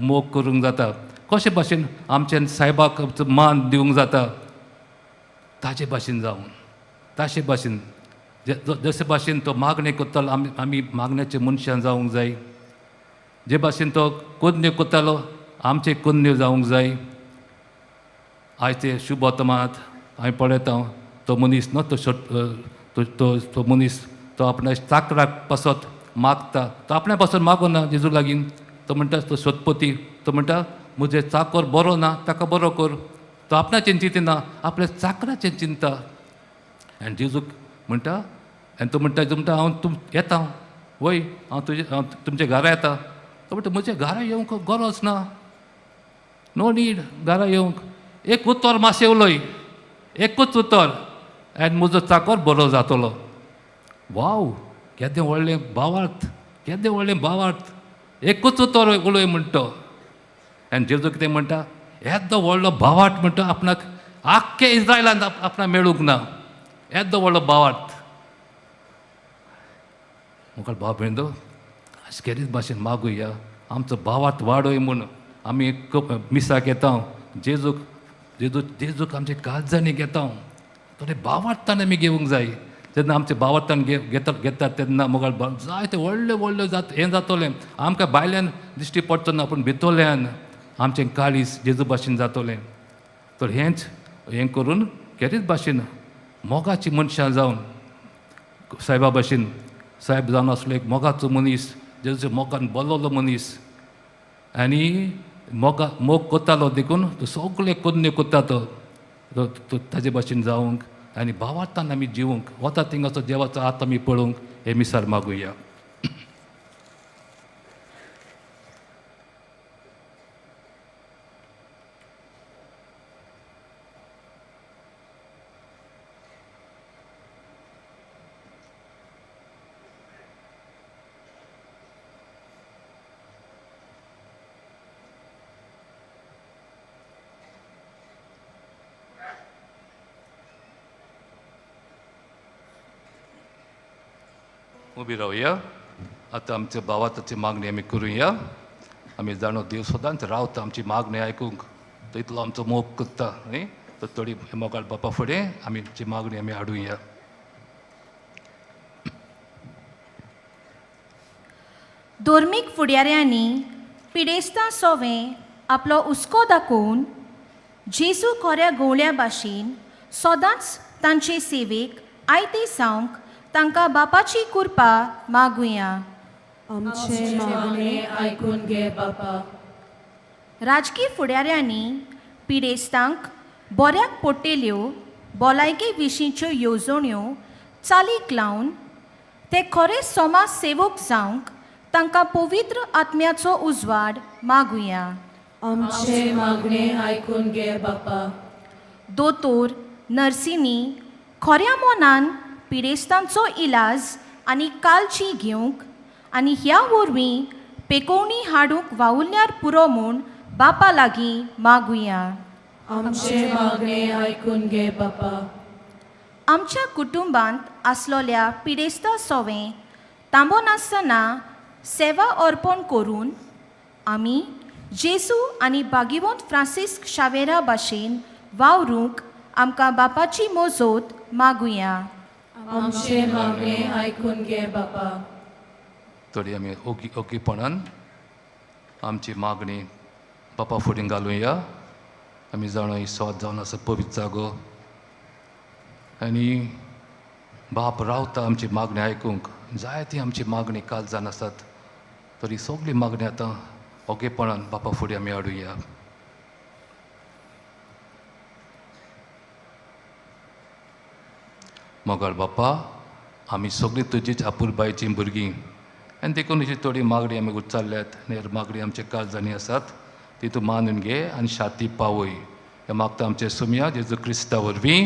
मोग करूंक जाता, कशे भाशेन आमच्यान सायबाक मान दिवंक जाता. ताचे भाशेन जावन ताचे भाशेन जशे भाशेन तो मागणी करतालो आमी मागण्याचे मनशां जावंक जाय. जे भाशेन तो कन्यो करतालो आमचे कन्यो जावंक जाय. आयज ते शुभ वर्तमानांत हांवें पळयता तो मनीस न्हू तो मनीस तो आपणा चाकराक पासत मागता. तो आपणा पासून मागोना जेजू लागीं. तो म्हणटा तो सतपती तो म्हणटा म्हजे चाकर बरो ना ताका बरो कर. तो आपणाचें चिंतिना आपल्या चाकराचें चिंता. आनी जेजूक म्हणटा आनी तो म्हणटा हांव येता वय हांव तुमच्या घरा येता. तो म्हणटा म्हज्या घरा येवंक गरज ना. नो नीड घरा येवंक. एक उतर मातशें उलय, एकूच उतर आनी म्हजो चाकर बरो जातलो. वाव, केदें व्हडलें भावार्थ, केदें व्हडलें भावार्थ. एकूच उतर उलय म्हणटा. आनी जेजू कितें म्हणटा, येदो व्हडलो भावार्थ म्हणटा आपणाक आख्खे इस्रायलांत आपणाक मेळूंक ना. येदो व्हडलो भावार्थ. मुखार भाव बेंदो, केरीच भाशेन मागुया आमचो भावार्थ वाडय म्हूण आमी मिसाक येता. जेजूक आमचे काळजांनी घेता. थोडे भावार्थान आमी घेवंक जाय. जेन्ना आमचे भावार्थान घेतात तेन्ना मुखार जायते व्हडले व्हडले हें जातलें. आमकां भायल्यान दिश्टी पडचो ना पूण भितरल्यान आमचें काळीज जेजू भाशेन जातलें. तर हें करून केरीच भाशेन मोगाची मनशां जावन सायबा भाशेन साहेब जावन आसलो एक मोगाचो मनीस, जेजूच्या मोगान बोललो मनीस. आनी मोग कोत्तालो देखून तो सगळे कन्यो कोत्ता तो ताजे भाशेन जावंक आनी भावार्थान आमी जिवंक वता थिंगाचो देवाचो हात आमी पळोवंक हे मिसार मागुया. उबी रावया. आतां आमच्या भावाची मागणी आमी करुया. आमी जाणो देव सदांच रावता आमची मागणी आयकूंक. तो इतलो आमचो मोग करता न्ही. तर थोडी मोगाळ बापा फुडें आमची मागणी आमी हाडुया. धोर्मीक फुडाऱ्यांनी पिडेस्तां सोवें आपलो हुस्को दाखोवन जेजू खऱ्या गवळ्या भाशेन सदांच तांचे सेवेक आयते सावंक तांकां बापाची कृपा मागुया. आमचे मागणे आयकून घे बापा. राजकीय फुडाऱ्यांनी पिडेस्तांक बऱ्याक पडटेल्यो भलायके विशींच्यो येवजण्यो चालीक लावन ते खरे समाज सेवक जावंक तांकां पवित्र आत्म्याचो उजवाड मागुया. आमचे मागणे आयकून घे बापा. दोतोर नर्सींनी खऱ्या मोनान पिडेस्तांचो इलाज आनी काळजी घेवंक आनी ह्या वरवीं पेकोवणी हाडूंक वावुरल्यार पुरो म्हूण बापा लागीं मागुया. आमचे मागणे आयकून घे बापा. आमच्या कुटुंबांत आसलोल्या पिडेस्तां सोवें तांबो नासतना सेवा अर्पण करून आमी जेजू आनी भागिवंत फ्रांसीस शावेरा भाशेन वावरूंक आमकां बापाची मोजोत मागुया. आमचे मागणे आयकून घे बापा. तरी आमी ओगीपणान आमची मागणी बापा फुडें घालुया. आमी जाणो ही सोद जावन आसा पवित्र जागो आनी बाप रावता आमची मागणी आयकूंक. जायती आमची मागणी काळजान आसात. तरी सगळी मागणी आतां ओगेपणान बापा फुडें आमी हाडुया. मोगाळ बापा, आमी सगळीं तुजीच आपुरबायचीं भुरगीं आनी देखून अशी थोडी मागणी आमी उच्चारल्यात हेर मागणी आमचे काळजांनी आसात तितू मानून घे आनी शांती पावय हे मागता आमचे सुमया जेजू क्रिस्ता वरवीं